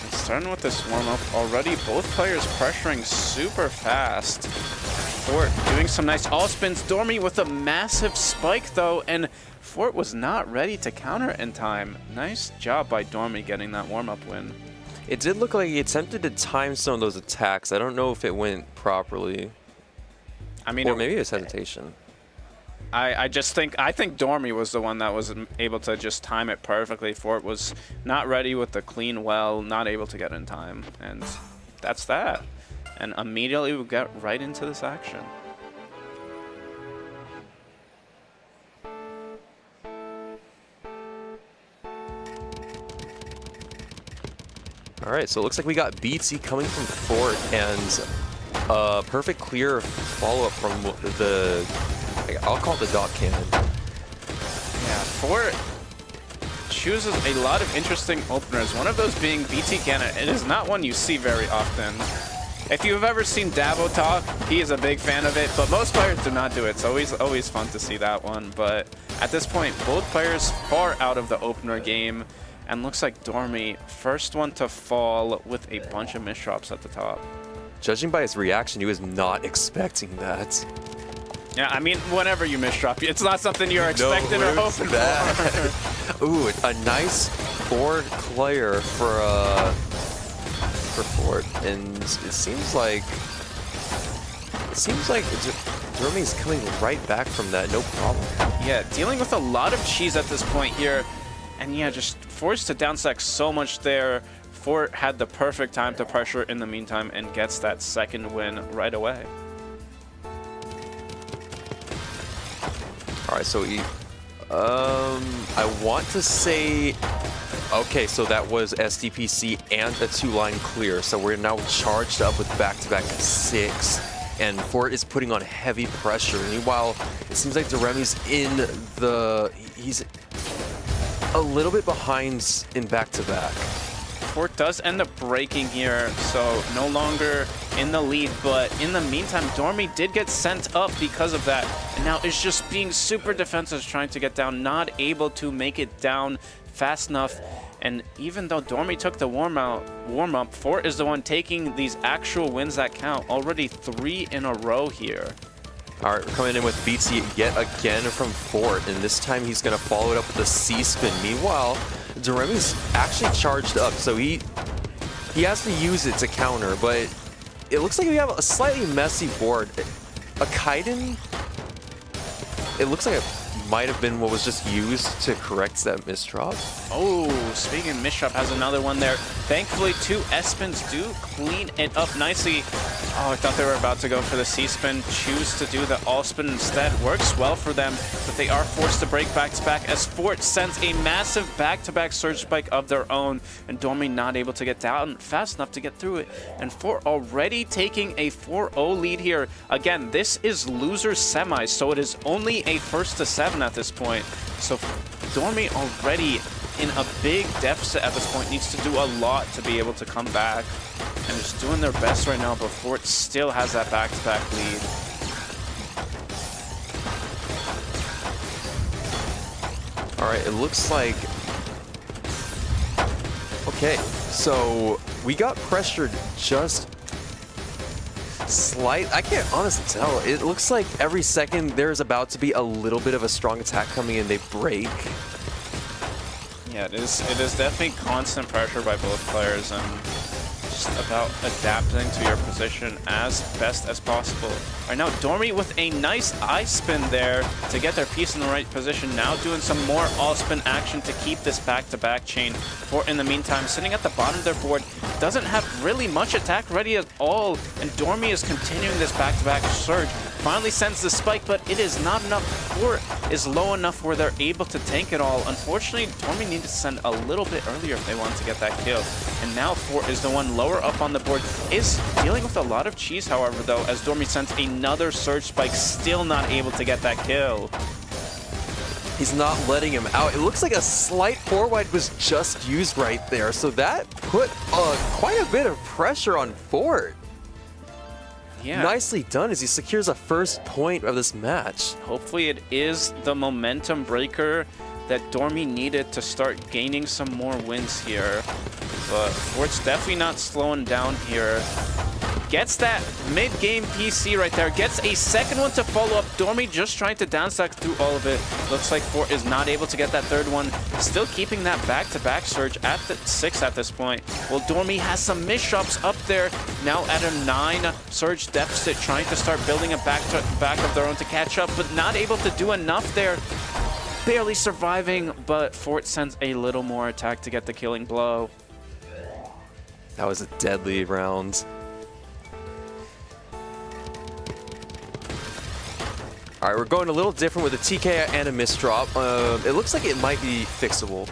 And starting with this warm-up, already both players pressuring super fast. Fort doing some nice all-spins. Dormy with a massive spike, though, and Fort was not ready to counter in time. Nice job by Dormy getting that warm-up win. It did look like he attempted to time zone those attacks. I don't know if it went properly. I mean, or maybe it was hesitation. I think Dormy was the one that was able to just time it perfectly. Fort was not ready with the clean well, not able to get in time, and that's that. And immediately we get right into this action. All right, so it looks like we got BT coming from Fort and a perfect clear follow-up from the, I'll call it the dot cannon. Yeah, Fort chooses a lot of interesting openers. One of those being BT cannon. It is not one you see very often. If you've ever seen Davo talk, he is a big fan of it, but most players do not do it. It's always fun to see that one. But at this point, both players far out of the opener game. And looks like Dormy, first one to fall with a bunch of misdrops at the top. Judging by his reaction, he was not expecting that. Yeah, I mean, whenever you misdrop, it's not something you're expecting or hoping for. Ooh, a nice forward player for Fort, and it seems like Dormy's coming right back from that, no problem. Yeah, dealing with a lot of cheese at this point here. And yeah, just forced to downstack so much there. Fort had the perfect time to pressure in the meantime and gets that second win right away. All right, so I want to say, okay, so that was SDPC and a 2-line clear. So we're now charged up with back-to-back 6. And Fort is putting on heavy pressure. Meanwhile, it seems like Doremy's he's a little bit behind in back-to-back. Fort does end up breaking here, so no longer in the lead, but in the meantime, Dormy did get sent up because of that, and now is just being super defensive, trying to get down, not able to make it down fast enough. And even though Dormy took the warm-up, Fort is the one taking these actual wins that count. Already 3 in a row here. All right, we're coming in with BT yet again from Fort, and this time he's going to follow it up with a C-spin. Meanwhile, Doremy's actually charged up, so he has to use it to counter, but it looks like we have a slightly messy board. A Kaiden, it looks like it might have been what was just used to correct that misdrop. Oh, speaking of misdrop, has another one there. Thankfully, 2 S-spins do clean it up nicely. Oh, I thought they were about to go for the C-spin. Choose to do the all-spin instead. Works well for them, but they are forced to break back-to-back as Fort sends a massive back-to-back surge spike of their own, and Dormy not able to get down fast enough to get through it. And Fort already taking a 4-0 lead here. Again, this is loser semis, so it is only a 1st to 7 at this point. So Dormy already in a big deficit at this point, needs to do a lot to be able to come back. And just doing their best right now, but Fort still has that back-to-back lead. All right, it looks like... Okay, so we got pressured just slight. I can't honestly tell. It looks like every second there's about to be a little bit of a strong attack coming in. They break. Yeah, it is definitely constant pressure by both players, and just about adapting to your position as best as possible. Right now, Dormy with a nice I-spin there to get their piece in the right position. Now doing some more all-spin action to keep this back-to-back chain. Fort, in the meantime, sitting at the bottom of their board, doesn't have really much attack ready at all, and Dormy is continuing this back-to-back surge. finally sends the spike, but it is not enough. Fort is low enough where they're able to tank it all. Unfortunately, Dormy needed to send a little bit earlier if they wanted to get that kill. And now Fort is the one lower up on the board. Is dealing with a lot of cheese, however, though, as Dormy sends another surge spike, still not able to get that kill. He's not letting him out. It looks like a slight forward was just used right there, so that put quite a bit of pressure on Fort. Yeah. Nicely done as he secures a first point of this match. Hopefully it is the momentum breaker that Dormy needed to start gaining some more wins here. But Fort's definitely not slowing down here. Gets that mid-game PC right there. Gets a second one to follow up. Dormy just trying to downstack through all of it. Looks like Fort is not able to get that third one. Still keeping that back-to-back surge at the 6 at this point. Well, Dormy has some misshops up there. Now at a 9 surge deficit, trying to start building a back of their own to catch up, but not able to do enough there. Barely surviving, but Fort sends a little more attack to get the killing blow. That was a deadly round. All right, we're going a little different with a TK and a misdrop. It looks like it might be fixable.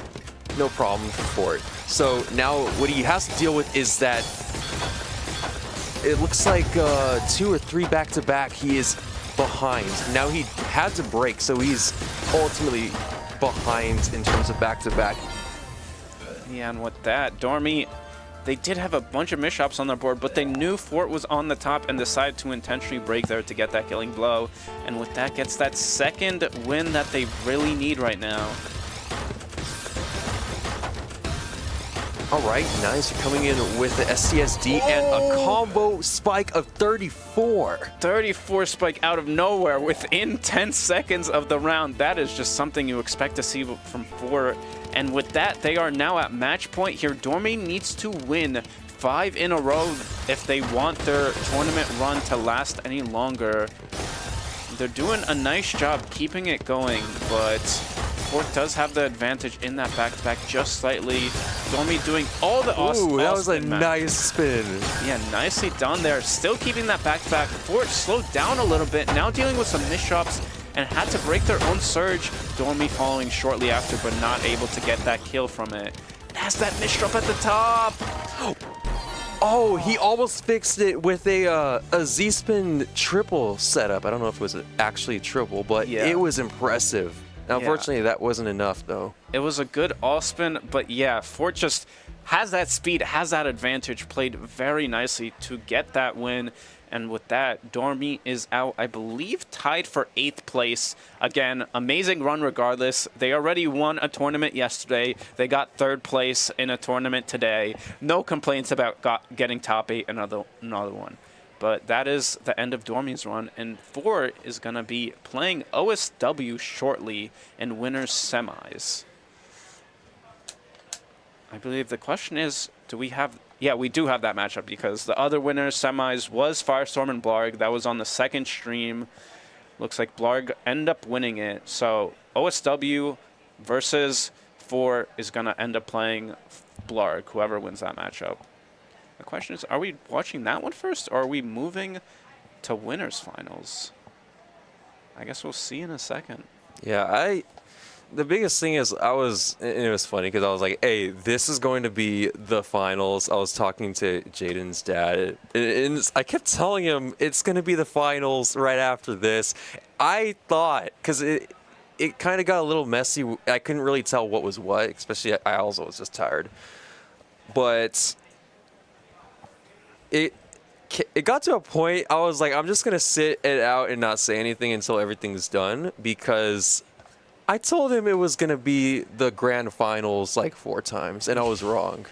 No problem for Fort. So now what he has to deal with is that it looks like 2 or 3 back-to-back he is behind. Now he had to break, so he's ultimately behind in terms of back-to-back. Yeah, and with that, Dormy, they did have a bunch of misshops on their board, but they knew Fort was on the top and decided to intentionally break there to get that killing blow. And with that, gets that second win that they really need right now. All right, nice. You're coming in with the STSD and a combo spike of 34. 34 spike out of nowhere within 10 seconds of the round. That is just something you expect to see from Fort. And with that, they are now at match point here. Dormy needs to win 5 in a row if they want their tournament run to last any longer. They're doing a nice job keeping it going, but Fort does have the advantage in that back-to-back just slightly. Dormy doing all the awesome. Ooh, that was a nice spin. Yeah, nicely done there. Still keeping that back-to-back. Fort slowed down a little bit, now dealing with some misshops and had to break their own surge. Dormy following shortly after, but not able to get that kill from it. It has that misdrop at the top. Oh, he almost fixed it with a Z-spin triple setup. I don't know if it was actually triple, but yeah, it was impressive. Now, unfortunately, that wasn't enough, though. It was a good all-spin, but yeah, Fort just has that speed, has that advantage, played very nicely to get that win. And with that, Dormy is out, I believe, tied for 8th place. Again, amazing run regardless. They already won a tournament yesterday. They got 3rd place in a tournament today. No complaints about getting top 8 another one. But that is the end of Dormy's run, and Fort is going to be playing OSW shortly in winners semis. I believe the question is, do we have... Yeah, we do have that matchup because the other winners semis was Firestorm and Blarg. That was on the 2nd stream. Looks like Blarg ended up winning it. So OSW versus Fort is going to end up playing Blarg, whoever wins that matchup. The question is, are we watching that one first, or are we moving to winners finals? I guess we'll see in a second. Yeah, the biggest thing is it was funny because I was like, hey, this is going to be the finals. I was talking to Jaden's dad, and I kept telling him it's going to be the finals right after this. I thought, because it kind of got a little messy. I couldn't really tell what was what, especially I also was just tired. But it got to a point I was like, I'm just going to sit it out and not say anything until everything's done, because I told him it was going to be the grand finals like 4 times, and I was wrong.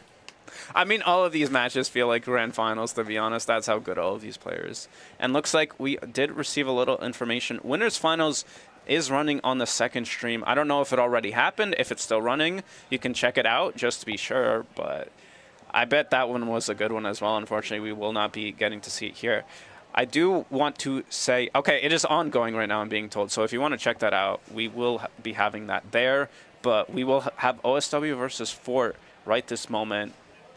I mean, all of these matches feel like grand finals, to be honest. That's how good all of these players. And looks like we did receive a little information. Winners finals is running on the 2nd stream. I don't know if it already happened. If it's still running, you can check it out just to be sure, but I bet that one was a good one as well. Unfortunately, we will not be getting to see it here. I do want to say, okay, it is ongoing right now, I'm being told. So if you want to check that out, we will be having that there. But we will have OSW versus Fort right this moment.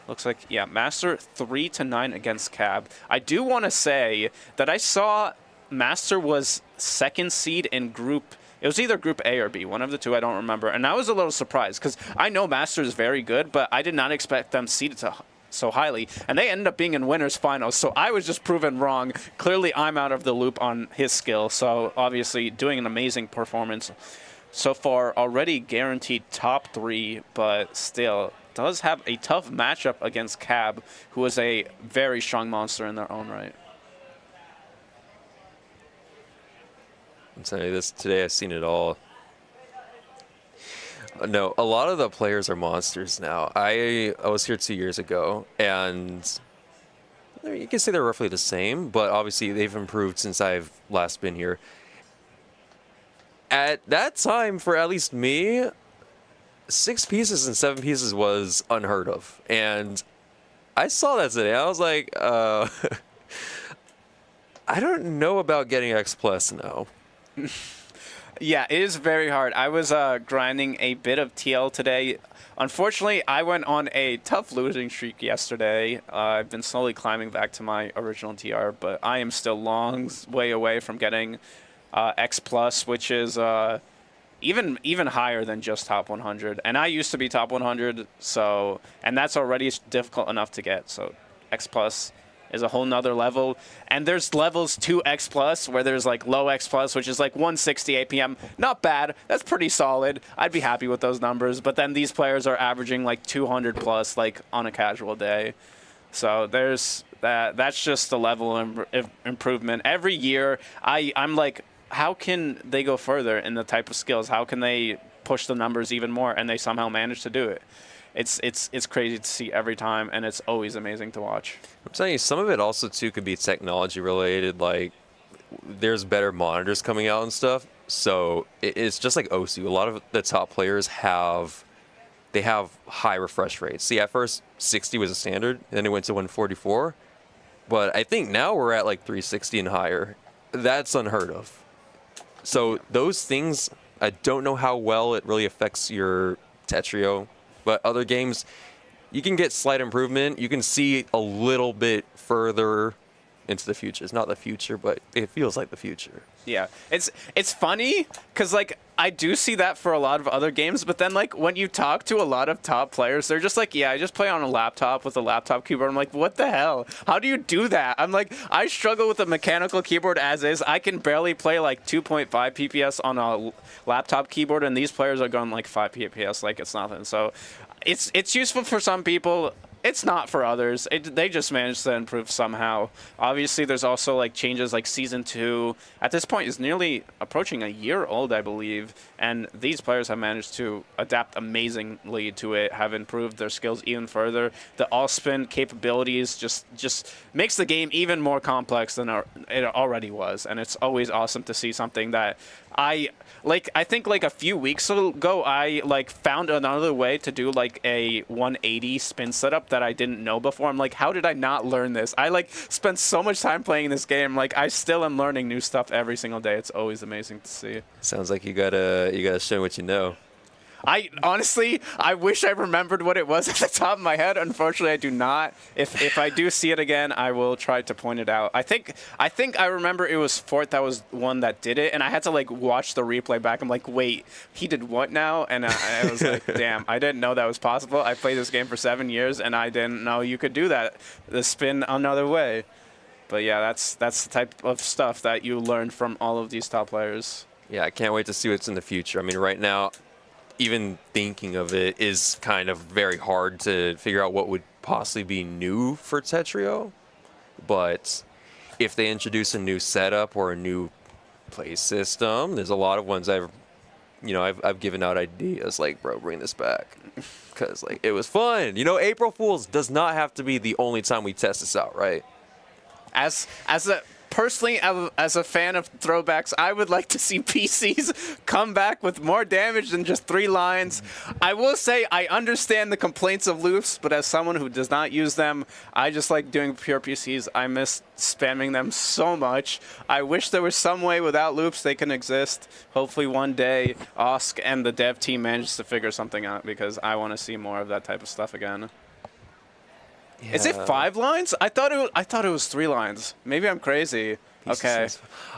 Looks like, yeah, Master 3-9 against Cab. I do want to say that I saw Master was second seed in group. It was either Group A or B, one of the two, I don't remember. And I was a little surprised because I know Master is very good, but I did not expect them seeded so highly. And they ended up being in winners finals, so I was just proven wrong. Clearly, I'm out of the loop on his skill, so obviously doing an amazing performance so far. Already guaranteed top 3, but still does have a tough matchup against Cab, who is a very strong monster in their own right. I'm telling you this today, I've seen it all. No, a lot of the players are monsters now. I was here 2 years ago, and you can say they're roughly the same, but obviously they've improved since I've last been here. At that time, for at least me, 6 pieces and 7 pieces was unheard of. And I saw that today. I was like, I don't know about getting X Plus now. Yeah, it is very hard. I was grinding a bit of TL today. Unfortunately, I went on a tough losing streak yesterday. I've been slowly climbing back to my original TR, but I am still long way away from getting X Plus, which is even higher than just top 100. And I used to be top 100, so and that's already difficult enough to get. So X Plus is a whole nother level. And there's levels to X Plus where there's like low X Plus, which is like 160 APM. Not bad. That's pretty solid. I'd be happy with those numbers. But then these players are averaging like 200 plus like on a casual day. So there's that. That's just the level of improvement. Every year I'm like, how can they go further in the type of skills? How can they push the numbers even more? And they somehow manage to do it. It's crazy to see every time, and it's always amazing to watch. I'm telling you, some of it also too could be technology related. Like, there's better monitors coming out and stuff. So it's just like OSU. A lot of the top players have high refresh rates. See, at first 60 was a standard, then it went to 144. But I think now we're at like 360 and higher. That's unheard of. So those things, I don't know how well it really affects your Tetrio. But other games, you can get slight improvement. You can see a little bit further into the future. It's not the future, but it feels like the future. Yeah, it's funny because like I do see that for a lot of other games, but then like when you talk to a lot of top players, they're just like, yeah, I just play on a laptop with a laptop keyboard. I'm like, what the hell? How do you do that? I'm like, I struggle with a mechanical keyboard as is. I can barely play like 2.5 PPS on a laptop keyboard, and these players are going like 5 PPS like it's nothing. So it's useful for some people. It's not for others. They just managed to improve somehow. Obviously, there's also like changes like Season 2. At this point, is nearly approaching a year old, I believe. And these players have managed to adapt amazingly to it, have improved their skills even further. The all-spin capabilities just makes the game even more complex than it already was. And it's always awesome to see something that I think like a few weeks ago, I like found another way to do like a 180 spin setup that I didn't know before. I'm like, how did I not learn this? I like spent so much time playing this game. Like I still am learning new stuff every single day. It's always amazing to see. Sounds like you gotta show what you know. I honestly, I wish I remembered what it was at the top of my head. Unfortunately, I do not. If I do see it again, I will try to point it out. I think I remember it was Fort that was one that did it, and I had to like watch the replay back. I'm like, wait, he did what now? And I was like, damn, I didn't know that was possible. I played this game for 7 years, and I didn't know you could do that. The spin another way. But yeah, that's the type of stuff that you learn from all of these top players. Yeah, I can't wait to see what's in the future. I mean, right now, even thinking of it is kind of very hard to figure out what would possibly be new for Tetrio. But if they introduce a new setup or a new play system, there's a lot of ones I've given out ideas like, bro, bring this back. Because like it was fun. You know, April Fool's does not have to be the only time we test this out, right? Personally, as a fan of throwbacks, I would like to see PCs come back with more damage than just 3 lines. I will say I understand the complaints of loops, but as someone who does not use them, I just like doing pure PCs. I miss spamming them so much. I wish there was some way without loops they can exist. Hopefully one day Osk and the dev team manages to figure something out, because I want to see more of that type of stuff again. Yeah. Is it 5 lines? I thought it was 3 lines. Maybe I'm crazy. Okay.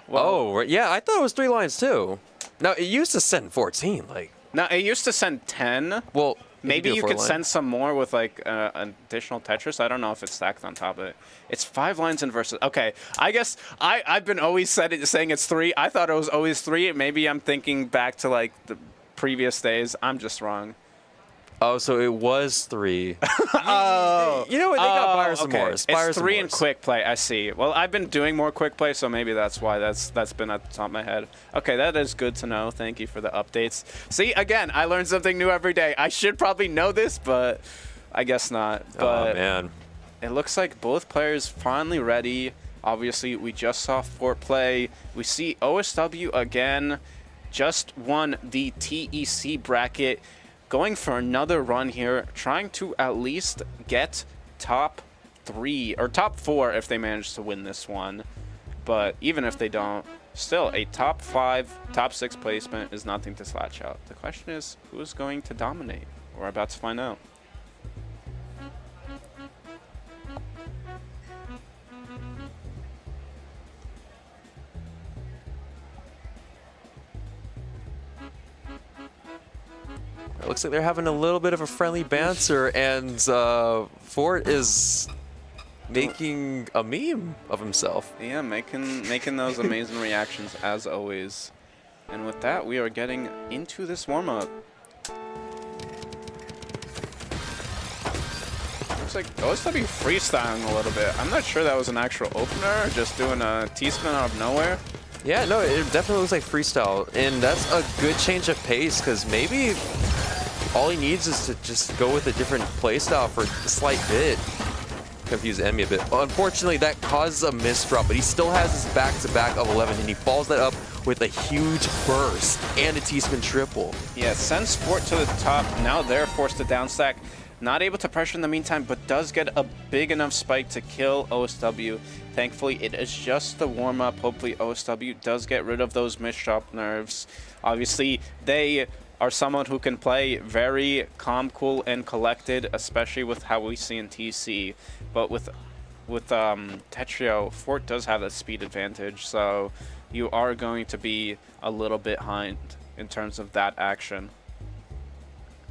Oh, right. Yeah, I thought it was 3 lines too. No, it used to send 14. Like, No, it used to send 10. well, Maybe you do a could 4-line. send some more with like additional Tetris. I don't know if it's stacked on top of it. It's 5 lines in versus. Okay, I guess I've been always saying it's 3. I thought it was always 3. Maybe I'm thinking back to like the previous days. I'm just wrong. Oh, so it was 3. Oh, You know what? They got buyer's okay. remorse. It's 3 in quick play. I see. Well, I've been doing more quick play, so maybe that's why that's been at the top of my head. Okay, that is good to know. Thank you for the updates. See, again, I learn something new every day. I should probably know this, but I guess not. But Oh, man. it looks like both players finally ready. Obviously, we just saw Fort play. We see OSW again just won the TEC bracket. Going for another run here, trying to at least get top 3 or top 4 if they manage to win this one. But even if they don't, still a top 5, top 6 placement is nothing to slouch out. The question is, who is going to dominate? We're about to find out. It looks like they're having a little bit of a friendly banter, and Fort is making a meme of himself. Yeah, making those amazing reactions as always. And with that, we are getting into this warm-up. Looks like OSW freestyling a little bit. I'm not sure that was an actual opener, or just doing a T-spin out of nowhere. Yeah, no, it definitely looks like freestyle, and that's a good change of pace, because maybe all he needs is to just go with a different playstyle for a slight bit. Confuse Emmy a bit. Well, unfortunately, that causes a misdrop, but he still has his back-to-back of 11, and he follows that up with a huge burst and a T-spin triple. Yeah, sends Fort to the top. Now they're forced to downstack. Not able to pressure in the meantime, but does get a big enough spike to kill OSW. Thankfully, it is just the warm-up. Hopefully, OSW does get rid of those misdrop nerves. Obviously, they are someone who can play very calm, cool, and collected, especially with how we see in TC. But with Tetrio, Fort does have a speed advantage, so you are going to be a little bit behind in terms of that action.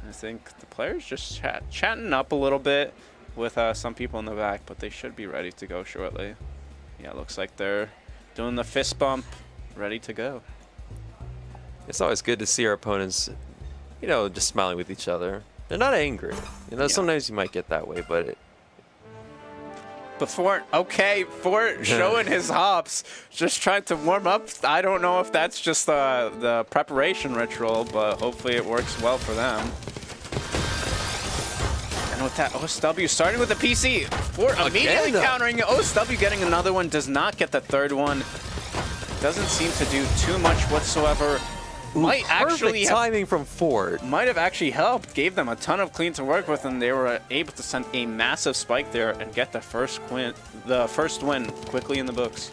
I think the players just chatting up a little bit with some people in the back, but they should be ready to go shortly. Yeah, it looks like they're doing the fist bump, ready to go. It's always good to see our opponents, you know, just smiling with each other. They're not angry. You know, sometimes you might get that way, but Fort showing his hops, just trying to warm up. I don't know if that's just the preparation ritual, but hopefully it works well for them. And with that, OSW starting with the PC. Fort immediately countering. OSW getting another one, does not get the third one. Doesn't seem to do too much whatsoever. Might actually have timing from Fort. Might have actually helped, gave them a ton of clean to work with, and they were able to send a massive spike there and get the first win quickly in the books.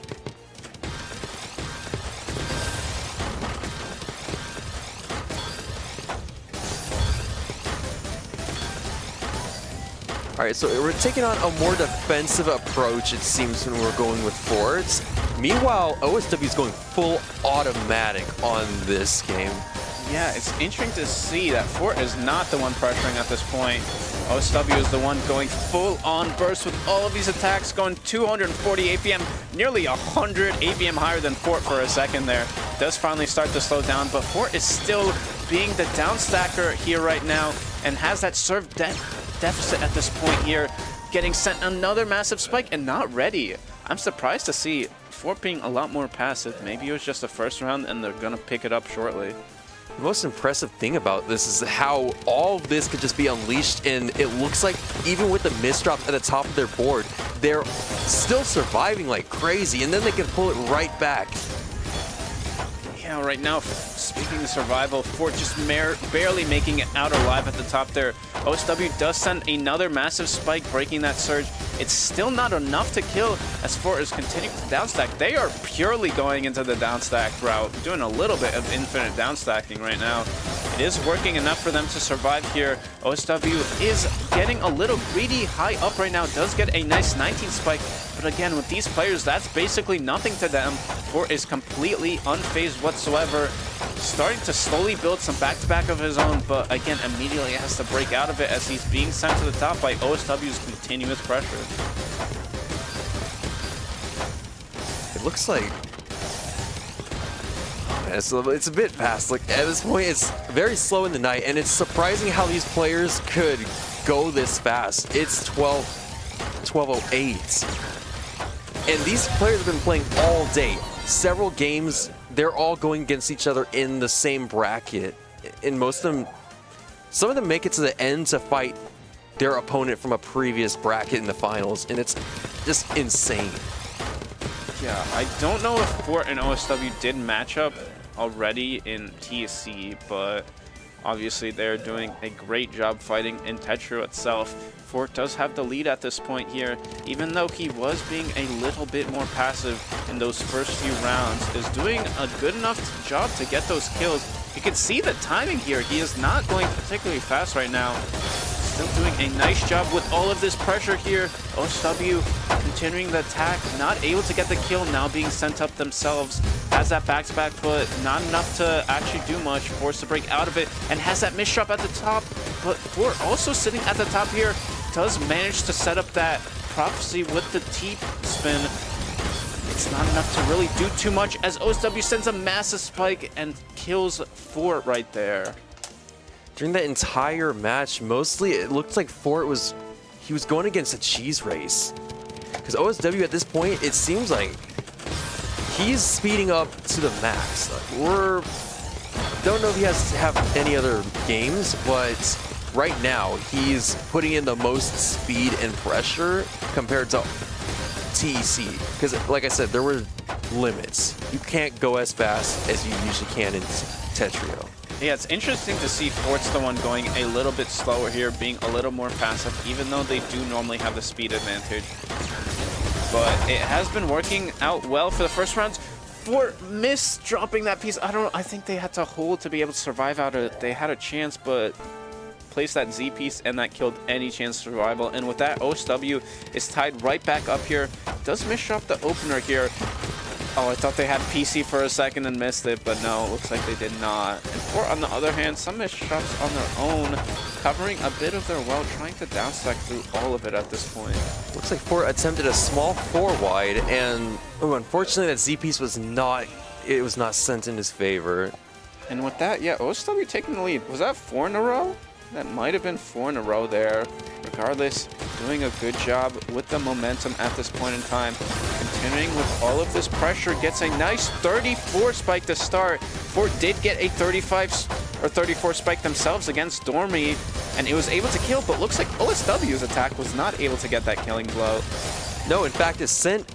All right, so we're taking on a more defensive approach, it seems, when we're going with Forts. Meanwhile, OSW is going full automatic on this game. Yeah, it's interesting to see that Fort is not the one pressuring at this point. OSW is the one going full on burst with all of these attacks, going 240 APM, nearly 100 APM higher than Fort for a second there. Does finally start to slow down, but Fort is still being the downstacker here right now and has that serve deficit at this point here, getting sent another massive spike and not ready. I'm surprised to see Fort being a lot more passive. Maybe it was just the first round and they're gonna pick it up shortly. The most impressive thing about this is how all of this could just be unleashed, and it looks like even with the misdrops at the top of their board, they're still surviving like crazy, and then they can pull it right back. Yeah, right now, speaking of survival, Fort just barely making it out alive at the top there. OSW does send another massive spike, breaking that surge. It's still not enough to kill as Fort is continuing to downstack. They are purely going into the downstack route, doing a little bit of infinite downstacking right now. it is working enough for them to survive here. OSW is getting a little greedy high up right now, does get a nice 19 spike, but again, with these players, that's basically nothing to them. Fort is completely unfazed whatsoever, starting to slowly build some back-to-back of his own, but again, immediately has to break out of it as he's being sent to the top by OSW's continuous pressure. It looks like it's a bit fast. Like at this point, it's very slow in the night, and it's surprising how these players could go this fast. It's 12:08, and these players have been playing all day. Several games, they're all going against each other in the same bracket, and most of them, some of them make it to the end to fight their opponent from a previous bracket in the finals, and it's just insane. Yeah, I don't know if Fort and OSW did match up already in TSC, but obviously they're doing a great job fighting in Tetrio itself. Fort does have the lead at this point here, even though he was being a little bit more passive in those first few rounds, is doing a good enough job to get those kills. You can see the timing here. He is not going particularly fast right now. Still doing a nice job with all of this pressure here. OSW continuing the attack, not able to get the kill, now being sent up themselves. Has that back-to-back, but not enough to actually do much. Forced to break out of it, and has that miss drop at the top. But Fort also sitting at the top here, does manage to set up that prophecy with the T-spin. It's not enough to really do too much as OSW sends a massive spike and kills Fort right there. During that entire match, mostly it looked like Fort was going against a cheese race. Because OSW at this point, it seems like he's speeding up to the max. Don't know if he has to have any other games, but right now he's putting in the most speed and pressure compared to TEC. Because like I said, there were limits. You can't go as fast as you usually can in Tetrio. Yeah, it's interesting to see Fort's the one going a little bit slower here, being a little more passive, even though they do normally have the speed advantage. But it has been working out well for the first rounds. Fort missed dropping that piece. I think they had to hold to be able to survive out of it. They had a chance, but placed that Z piece, and that killed any chance of survival. And with that, OSW is tied right back up here. Does miss drop the opener here. Oh, I thought they had PC for a second and missed it, but no, it looks like they did not. And Fort, on the other hand, some missed shots on their own, covering a bit of their well, trying to downstack through all of it at this point. Looks like Fort attempted a small 4-wide, and unfortunately that Z piece was not sent in his favor. And with that, yeah, OSW taking the lead. Was that 4 in a row? That might have been 4 in a row there. Regardless, doing a good job with the momentum at this point in time. Continuing with all of this pressure, gets a nice 34 spike to start. Fort did get a 35 or 34 spike themselves against Dormy, and it was able to kill, but looks like OSW's attack was not able to get that killing blow. No, in fact, it sent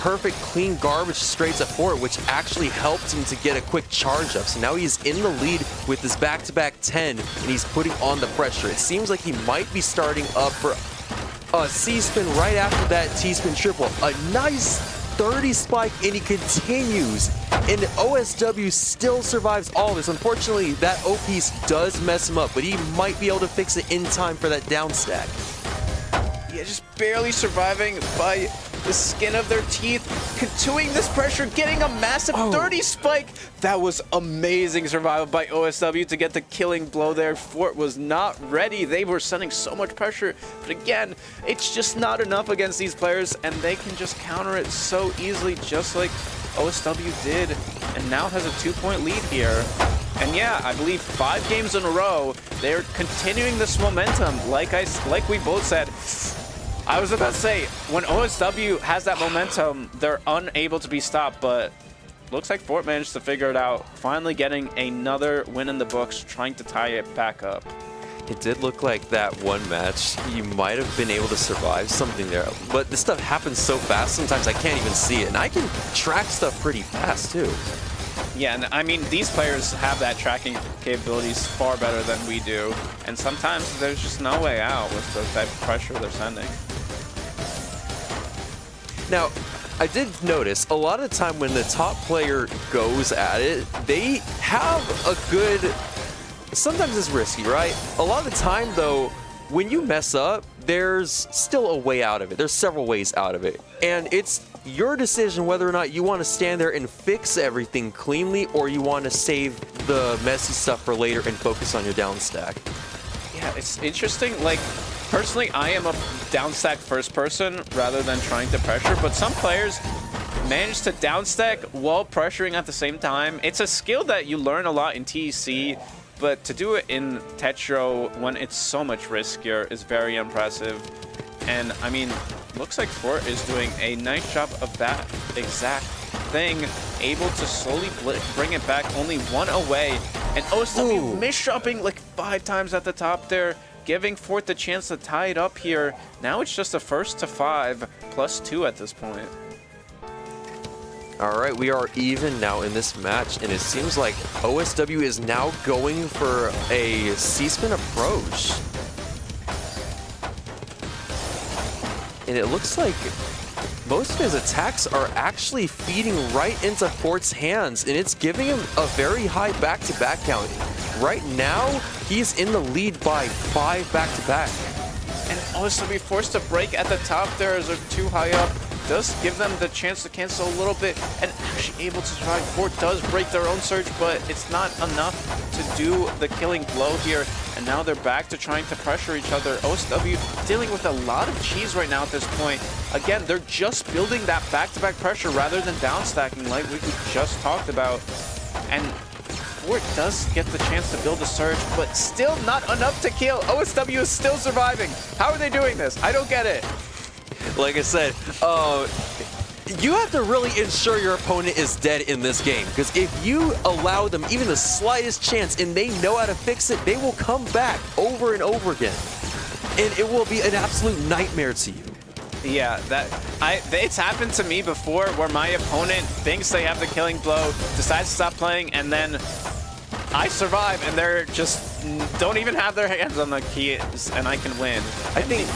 perfect clean garbage straight to Fort, which actually helped him to get a quick charge up. So now he's in the lead with this back-to-back 10, and he's putting on the pressure. It seems like he might be starting up for a C-spin right after that T-spin triple. A nice 30 spike, and he continues. And OSW still survives all of this. Unfortunately, that O-piece does mess him up, but he might be able to fix it in time for that down stack. Yeah, just barely surviving by the skin of their teeth, continuing this pressure, getting a massive 30 spike. That was amazing survival by OSW to get the killing blow there. Fort was not ready. They were sending so much pressure, but again, it's just not enough against these players, and they can just counter it so easily, just like OSW did, and now has a 2-point lead here. And yeah, I believe 5 games in a row, they're continuing this momentum. Like we both said, I was about to say, when OSW has that momentum, they're unable to be stopped, but looks like Fort managed to figure it out, finally getting another win in the books, trying to tie it back up. It did look like that one match, you might have been able to survive something there, but this stuff happens so fast, sometimes I can't even see it, and I can track stuff pretty fast too. Yeah, and I mean, these players have that tracking capabilities far better than we do, and sometimes there's just no way out with the type of pressure they're sending. Now, I did notice a lot of the time when the top player goes at it, they have a good. Sometimes it's risky, right? A lot of the time, though, when you mess up, there's still a way out of it. There's several ways out of it. And it's your decision whether or not you want to stand there and fix everything cleanly or you want to save the messy stuff for later and focus on your down stack. Yeah, it's interesting. Like, personally, I am a down stack first person rather than trying to pressure, but some players manage to down stack while pressuring at the same time. It's a skill that you learn a lot in TEC, but to do it in Tetro when it's so much riskier is very impressive. And I mean, looks like Fort is doing a nice job of that exact thing, able to slowly bring it back, only one away. And OSW misdropping like 5 times at the top there, giving Fort the chance to tie it up here. Now it's just a first to 5 plus 2 at this point. All right, we are even now in this match, and it seems like OSW is now going for a C-spin approach. And it looks like most of his attacks are actually feeding right into Fort's hands, and it's giving him a very high back-to-back count. Right now, he's in the lead by 5 back-to-back. And OSW forced to break at the top there as they're too high up. Does give them the chance to cancel a little bit and actually able to survive. Fort does break their own surge, but it's not enough to do the killing blow here. And now they're back to trying to pressure each other. OSW dealing with a lot of cheese right now at this point. Again, they're just building that back-to-back pressure rather than down stacking like we just talked about. And Fort does get the chance to build a surge, but still not enough to kill. OSW is still surviving. How are they doing this? I don't get it. Like I said, you have to really ensure your opponent is dead in this game, because if you allow them even the slightest chance and they know how to fix it, they will come back over and over again. And it will be an absolute nightmare to you. Yeah, it's happened to me before where my opponent thinks they have the killing blow, decides to stop playing, and then I survive and they're just don't even have their hands on the keys and I can win. I think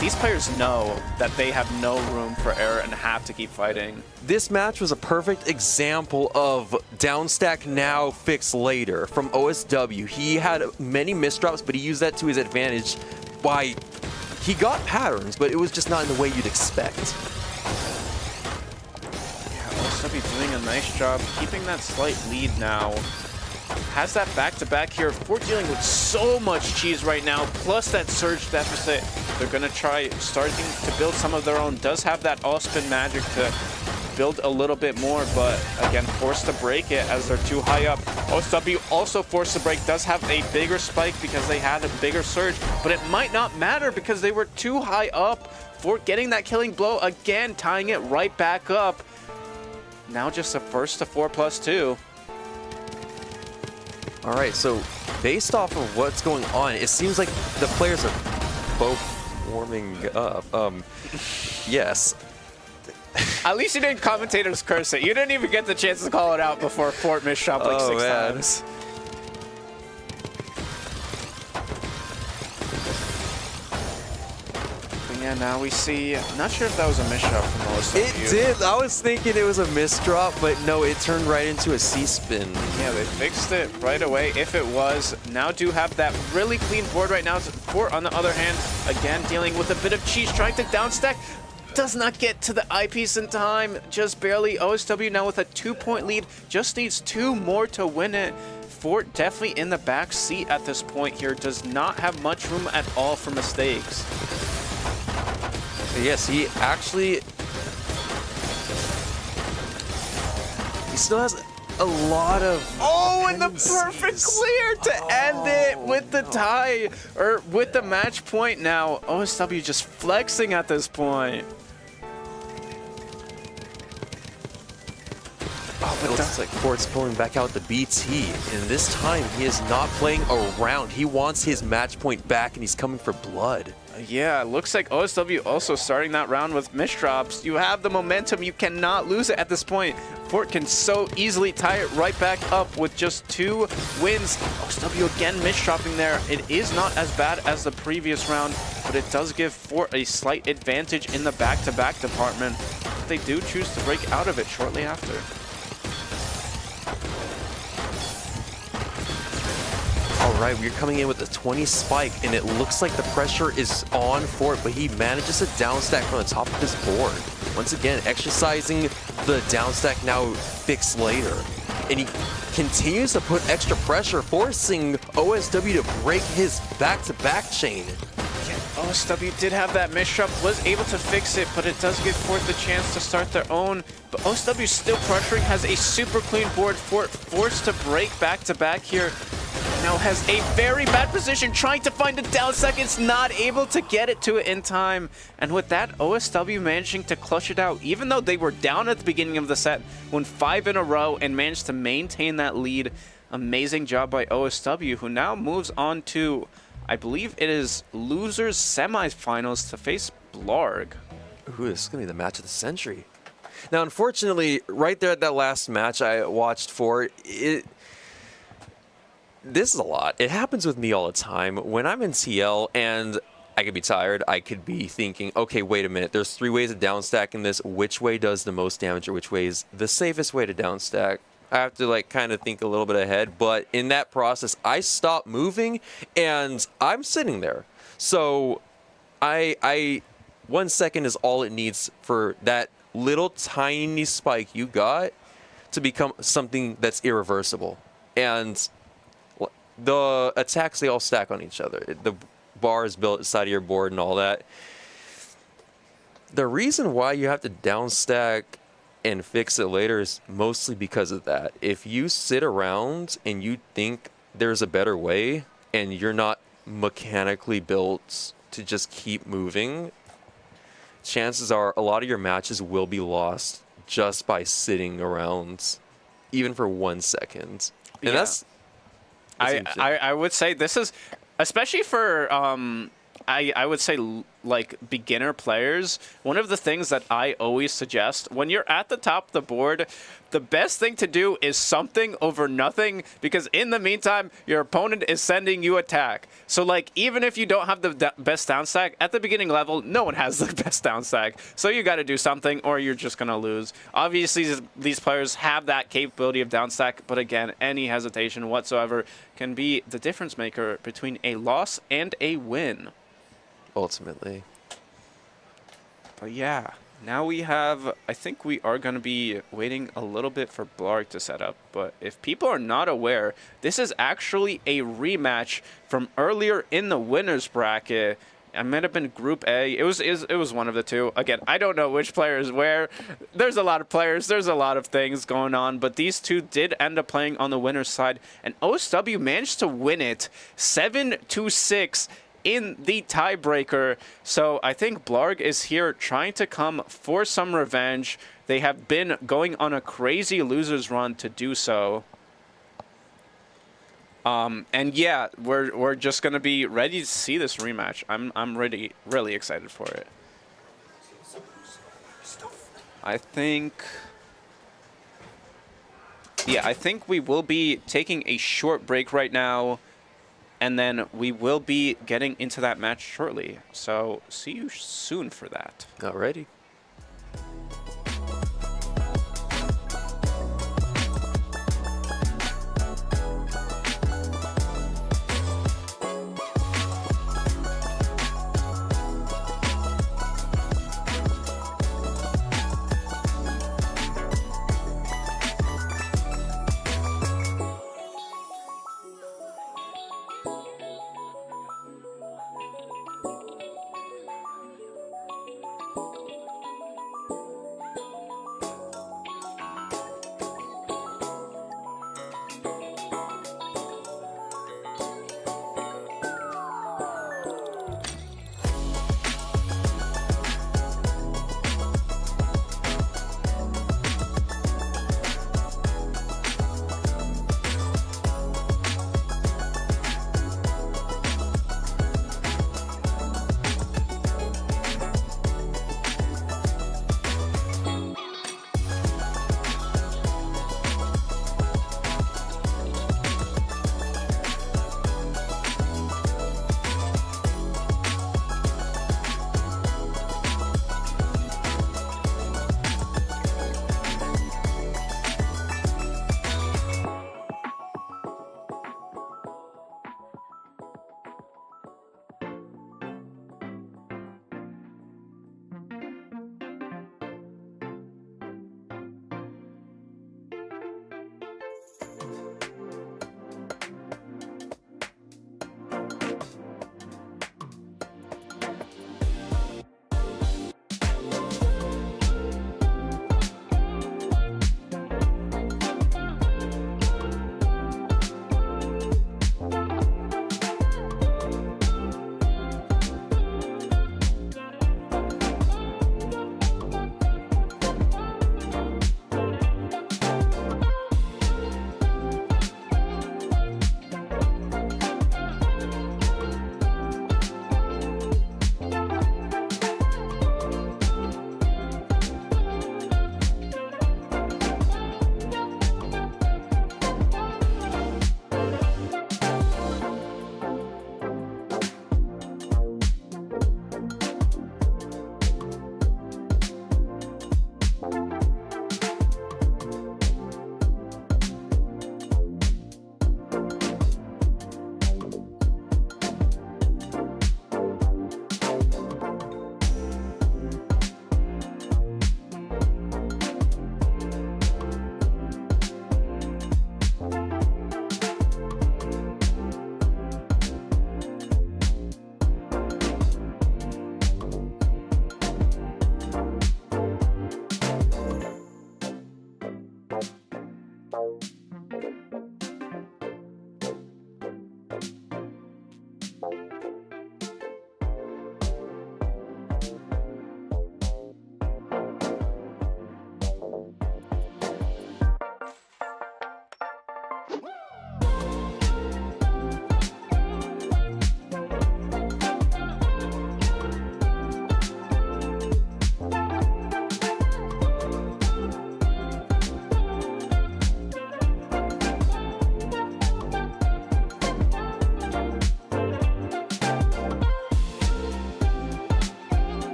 these players know that they have no room for error and have to keep fighting. This match was a perfect example of down stack now, fix later from OSW. He had many misdrops, but he used that to his advantage. Why, he got patterns, but it was just not in the way you'd expect. Yeah, OSW doing a nice job keeping that slight lead now. Has that back-to-back here. Fort dealing with so much cheese right now, plus that surge deficit. They're going to try starting to build some of their own. Does have that all-spin magic to build a little bit more, but again, forced to break it as they're too high up. OSW also forced to break, does have a bigger spike because they had a bigger surge, but it might not matter because they were too high up. Fort getting that killing blow again, tying it right back up. Now just a first to 4 plus 2. All right, so based off of what's going on, it seems like the players are both warming up. Yes. At least you didn't commentators curse it. You didn't even get the chance to call it out before Fort misshot like 6 times. Yeah, now we see, I'm not sure if that was a misdrop from OSW. It did. I was thinking it was a misdrop, but no, it turned right into a C-spin. Yeah, they fixed it right away. If it was, now do have that really clean board right now. Fort, on the other hand, again, dealing with a bit of cheese, trying to downstack. Does not get to the eyepiece in time, just barely. OSW now with a 2-point lead, just needs 2 more to win it. Fort definitely in the back seat at this point here, does not have much room at all for mistakes. Yes, he actually... He still has a lot of... Oh, and the perfect clear to end it with the tie, or with the match point now. OSW just flexing at this point. Oh, but it looks like Fort's pulling back out the BT, and this time he is not playing around. He wants his match point back, and he's coming for blood. Yeah, looks like OSW also starting that round with misdrops. You have the momentum. You cannot lose it at this point. Fort can so easily tie it right back up with just 2 wins. OSW again misdropping there. It is not as bad as the previous round, but it does give Fort a slight advantage in the back-to-back department. they do choose to break out of it shortly after. All right, we're coming in with a 20 spike, and it looks like the pressure is on for it, but he manages to downstack from the top of his board. Once again, exercising the downstack now fix later. And he continues to put extra pressure, forcing OSW to break his back-to-back chain. OSW did have that misshot, was able to fix it, but it does give Fort the chance to start their own. But OSW still pressuring, has a super clean board. Fort forced to break back-to-back here. Now has a very bad position, trying to find a down stack. It's not able to get it to it in time. And with that, OSW managing to clutch it out, even though they were down at the beginning of the set, won 5 in a row and managed to maintain that lead. Amazing job by OSW, who now moves on to, I believe it is losers semifinals to face Blarg. Ooh, this is going to be the match of the century. Now, unfortunately, right there at that last match I watched for, this is a lot. It happens with me all the time. When I'm in TL and I could be tired, I could be thinking, okay, wait a minute, there's 3 ways of downstacking this. Which way does the most damage, or which way is the safest way to downstack? I have to like kind of think a little bit ahead, but in that process, I stop moving and I'm sitting there. So 1 second is all it needs for that little tiny spike you got to become something that's irreversible. And the attacks, they all stack on each other. The bar is built inside of your board and all that. The reason why you have to downstack and fix it later is mostly because of that. If you sit around and you think there's a better way and you're not mechanically built to just keep moving, chances are a lot of your matches will be lost just by sitting around, even for 1 second. And that's I would say this is, especially for I would say like beginner players, one of the things that I always suggest when you're at the top of the board, the best thing to do is something over nothing, because in the meantime, your opponent is sending you attack. So like, even if you don't have the best down stack, at the beginning level, no one has the best down stack. So you got to do something or you're just going to lose. Obviously, these players have that capability of down stack, but again, any hesitation whatsoever can be the difference maker between a loss and a win. ultimately. But yeah, now we have, I think we are going to be waiting a little bit for Blarg to set up. But if people are not aware, this is actually a rematch from earlier in the winners bracket. It might have been Group A. It was one of the two. Again, I don't know which player is where. There's a lot of players. There's a lot of things going on. But these two did end up playing on the winner's side. And OSW managed to win it 7-6 in the tiebreaker. So I think Blarg is here trying to come for some revenge. They have been going on a crazy losers run to do so. And yeah, we're just gonna be ready to see this rematch. I'm really excited for it. I think we will be taking a short break right now, and then we will be getting into that match shortly. So see you soon for that. Alrighty.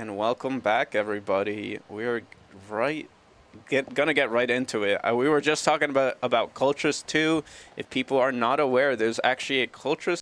And welcome back, everybody. We are gonna get right into it. We were just talking about Cultris 2. If people are not aware, there's actually a Cultris